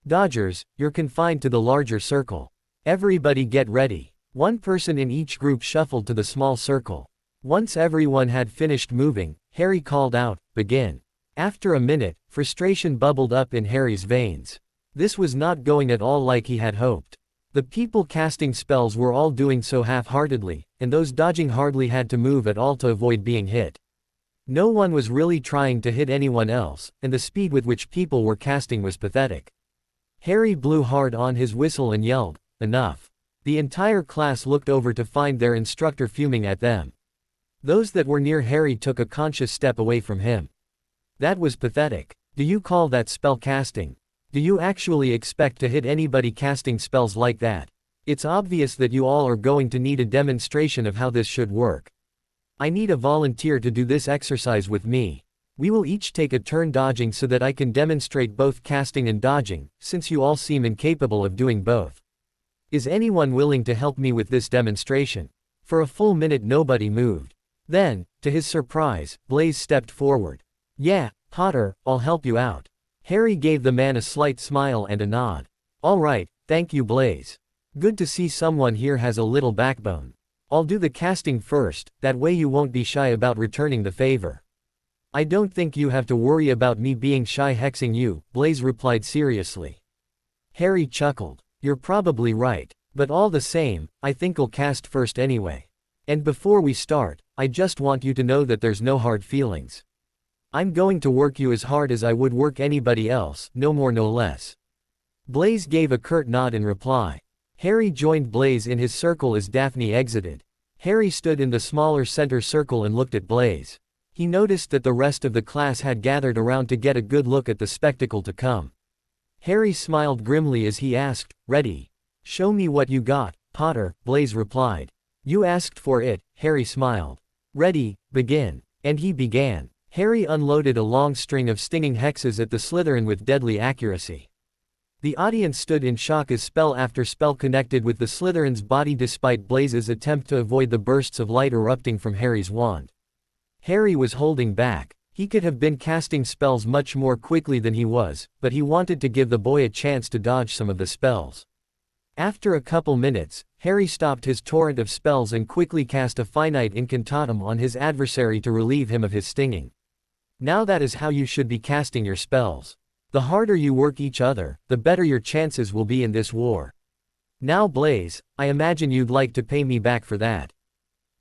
Dodgers, you're confined to the larger circle. Everybody get ready. One person in each group shuffled to the small circle. Once everyone had finished moving, Harry called out, "Begin." After a minute, frustration bubbled up in Harry's veins. This was not going at all like he had hoped. The people casting spells were all doing so half-heartedly, and those dodging hardly had to move at all to avoid being hit. No one was really trying to hit anyone else, and the speed with which people were casting was pathetic. Harry blew hard on his whistle and yelled, "Enough." The entire class looked over to find their instructor fuming at them. Those that were near Harry took a conscious step away from him. That was pathetic. Do you call that spell casting? Do you actually expect to hit anybody casting spells like that? It's obvious that you all are going to need a demonstration of how this should work. I need a volunteer to do this exercise with me. We will each take a turn dodging so that I can demonstrate both casting and dodging, since you all seem incapable of doing both. Is anyone willing to help me with this demonstration? For a full minute nobody moved. Then, to his surprise, Blaise stepped forward. Yeah, Potter, I'll help you out. Harry gave the man a slight smile and a nod. All right, thank you Blaise. Good to see someone here has a little backbone. I'll do the casting first, that way you won't be shy about returning the favor. I don't think you have to worry about me being shy hexing you, Blaise replied seriously. Harry chuckled. You're probably right, but all the same, I think I'll cast first anyway. And before we start, I just want you to know that there's no hard feelings. I'm going to work you as hard as I would work anybody else, no more no less. Blaise gave a curt nod in reply. Harry joined Blaise in his circle as Daphne exited. Harry stood in the smaller center circle and looked at Blaise. He noticed that the rest of the class had gathered around to get a good look at the spectacle to come. Harry smiled grimly as he asked, "Ready? Show me what you got, Potter," Blaise replied. You asked for it, Harry smiled. Ready, begin. And he began. Harry unloaded a long string of stinging hexes at the Slytherin with deadly accuracy. The audience stood in shock as spell after spell connected with the Slytherin's body despite Blaise's attempt to avoid the bursts of light erupting from Harry's wand. Harry was holding back. He could have been casting spells much more quickly than he was, but he wanted to give the boy a chance to dodge some of the spells. After a couple minutes, Harry stopped his torrent of spells and quickly cast a finite incantatem on his adversary to relieve him of his stinging. Now that is how you should be casting your spells. The harder you work each other, the better your chances will be in this war. Now Blaze, I imagine you'd like to pay me back for that.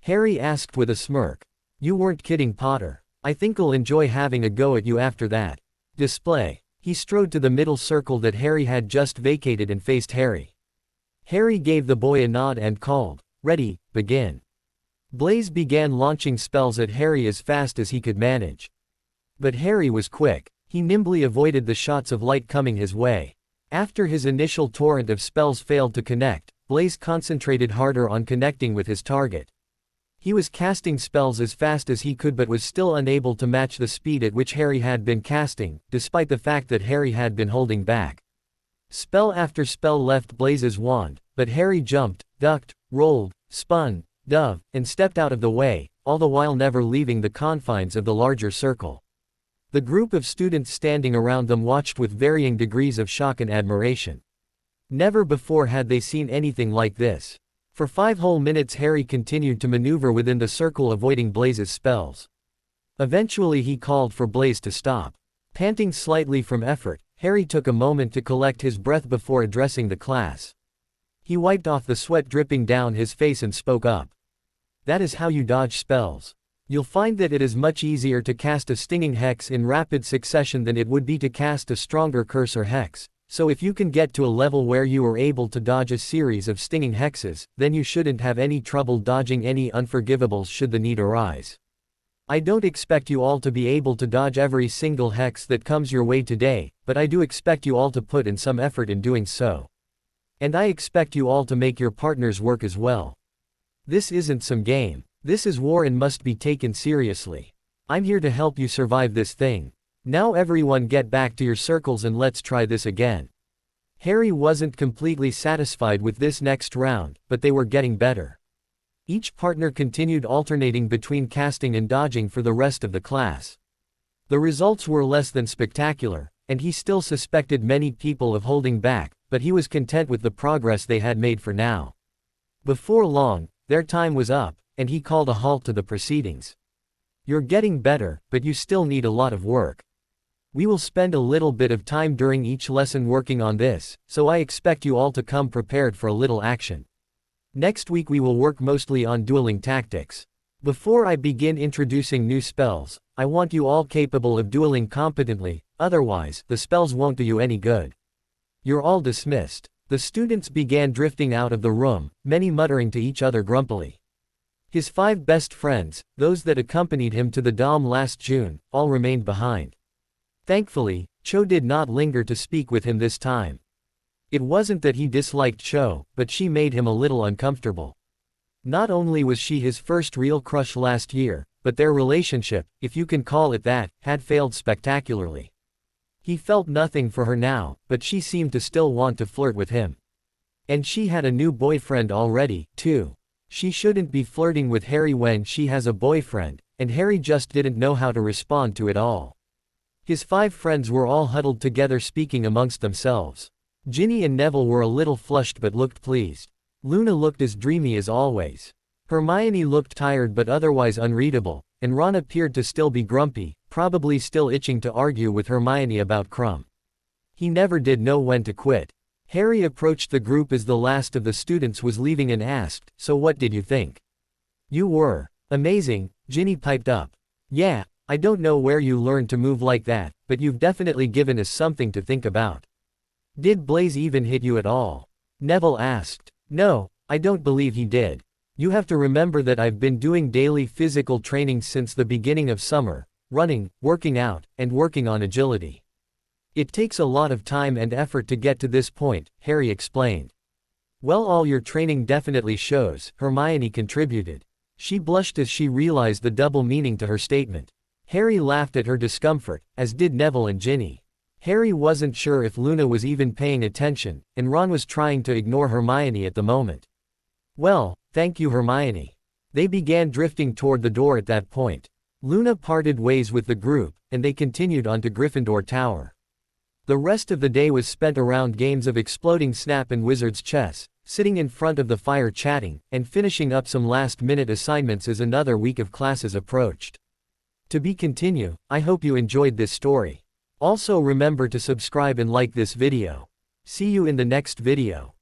Harry asked with a smirk. You weren't kidding, Potter. I think I'll enjoy having a go at you after that. Display. He strode to the middle circle that Harry had just vacated and faced Harry. Harry gave the boy a nod and called, "Ready, begin." Blaze began launching spells at Harry as fast as he could manage. But Harry was quick. He nimbly avoided the shots of light coming his way. After his initial torrent of spells failed to connect, Blaze concentrated harder on connecting with his target. He was casting spells as fast as he could but was still unable to match the speed at which Harry had been casting, despite the fact that Harry had been holding back. Spell after spell left Blaze's wand, but Harry jumped, ducked, rolled, spun, dove, and stepped out of the way, all the while never leaving the confines of the larger circle. The group of students standing around them watched with varying degrees of shock and admiration. Never before had they seen anything like this. For 5 whole minutes Harry continued to maneuver within the circle, avoiding Blaze's spells. Eventually he called for Blaze to stop. Panting slightly from effort, Harry took a moment to collect his breath before addressing the class. He wiped off the sweat dripping down his face and spoke up. That is how you dodge spells. You'll find that it is much easier to cast a stinging hex in rapid succession than it would be to cast a stronger curse or hex, so if you can get to a level where you are able to dodge a series of stinging hexes, then you shouldn't have any trouble dodging any unforgivables should the need arise. I don't expect you all to be able to dodge every single hex that comes your way today, but I do expect you all to put in some effort in doing so. And I expect you all to make your partners work as well. This isn't some game. This is war and must be taken seriously. I'm here to help you survive this thing. Now everyone get back to your circles and let's try this again. Harry wasn't completely satisfied with this next round, but they were getting better. Each partner continued alternating between casting and dodging for the rest of the class. The results were less than spectacular, and he still suspected many people of holding back, but he was content with the progress they had made for now. Before long, their time was up, and he called a halt to the proceedings. You're getting better, but you still need a lot of work. We will spend a little bit of time during each lesson working on this, so I expect you all to come prepared for a little action. Next week we will work mostly on dueling tactics. Before I begin introducing new spells, I want you all capable of dueling competently, otherwise, the spells won't do you any good. You're all dismissed. The students began drifting out of the room, many muttering to each other grumpily. His 5 best friends, those that accompanied him to the Dom last June, all remained behind. Thankfully, Cho did not linger to speak with him this time. It wasn't that he disliked Cho, but she made him a little uncomfortable. Not only was she his first real crush last year, but their relationship, if you can call it that, had failed spectacularly. He felt nothing for her now, but she seemed to still want to flirt with him. And she had a new boyfriend already, too. She shouldn't be flirting with Harry when she has a boyfriend, and Harry just didn't know how to respond to it all. His 5 friends were all huddled together speaking amongst themselves. Ginny and Neville were a little flushed but looked pleased. Luna looked as dreamy as always. Hermione looked tired but otherwise unreadable, and Ron appeared to still be grumpy, probably still itching to argue with Hermione about Crumb. He never did know when to quit. Harry approached the group as the last of the students was leaving and asked, "So what did you think?" "You were amazing," Ginny piped up. "Yeah, I don't know where you learned to move like that, but you've definitely given us something to think about." "Did Blaze even hit you at all?" Neville asked. "No, I don't believe he did. You have to remember that I've been doing daily physical training since the beginning of summer, running, working out, and working on agility. It takes a lot of time and effort to get to this point," Harry explained. "Well, all your training definitely shows," Hermione contributed. She blushed as she realized the double meaning to her statement. Harry laughed at her discomfort, as did Neville and Ginny. Harry wasn't sure if Luna was even paying attention, and Ron was trying to ignore Hermione at the moment. "Well, thank you, Hermione." They began drifting toward the door at that point. Luna parted ways with the group, and they continued on to Gryffindor Tower. The rest of the day was spent around games of Exploding Snap and Wizard's Chess, sitting in front of the fire chatting, and finishing up some last-minute assignments as another week of classes approached. To be continued. I hope you enjoyed this story. Also remember to subscribe and like this video. See you in the next video.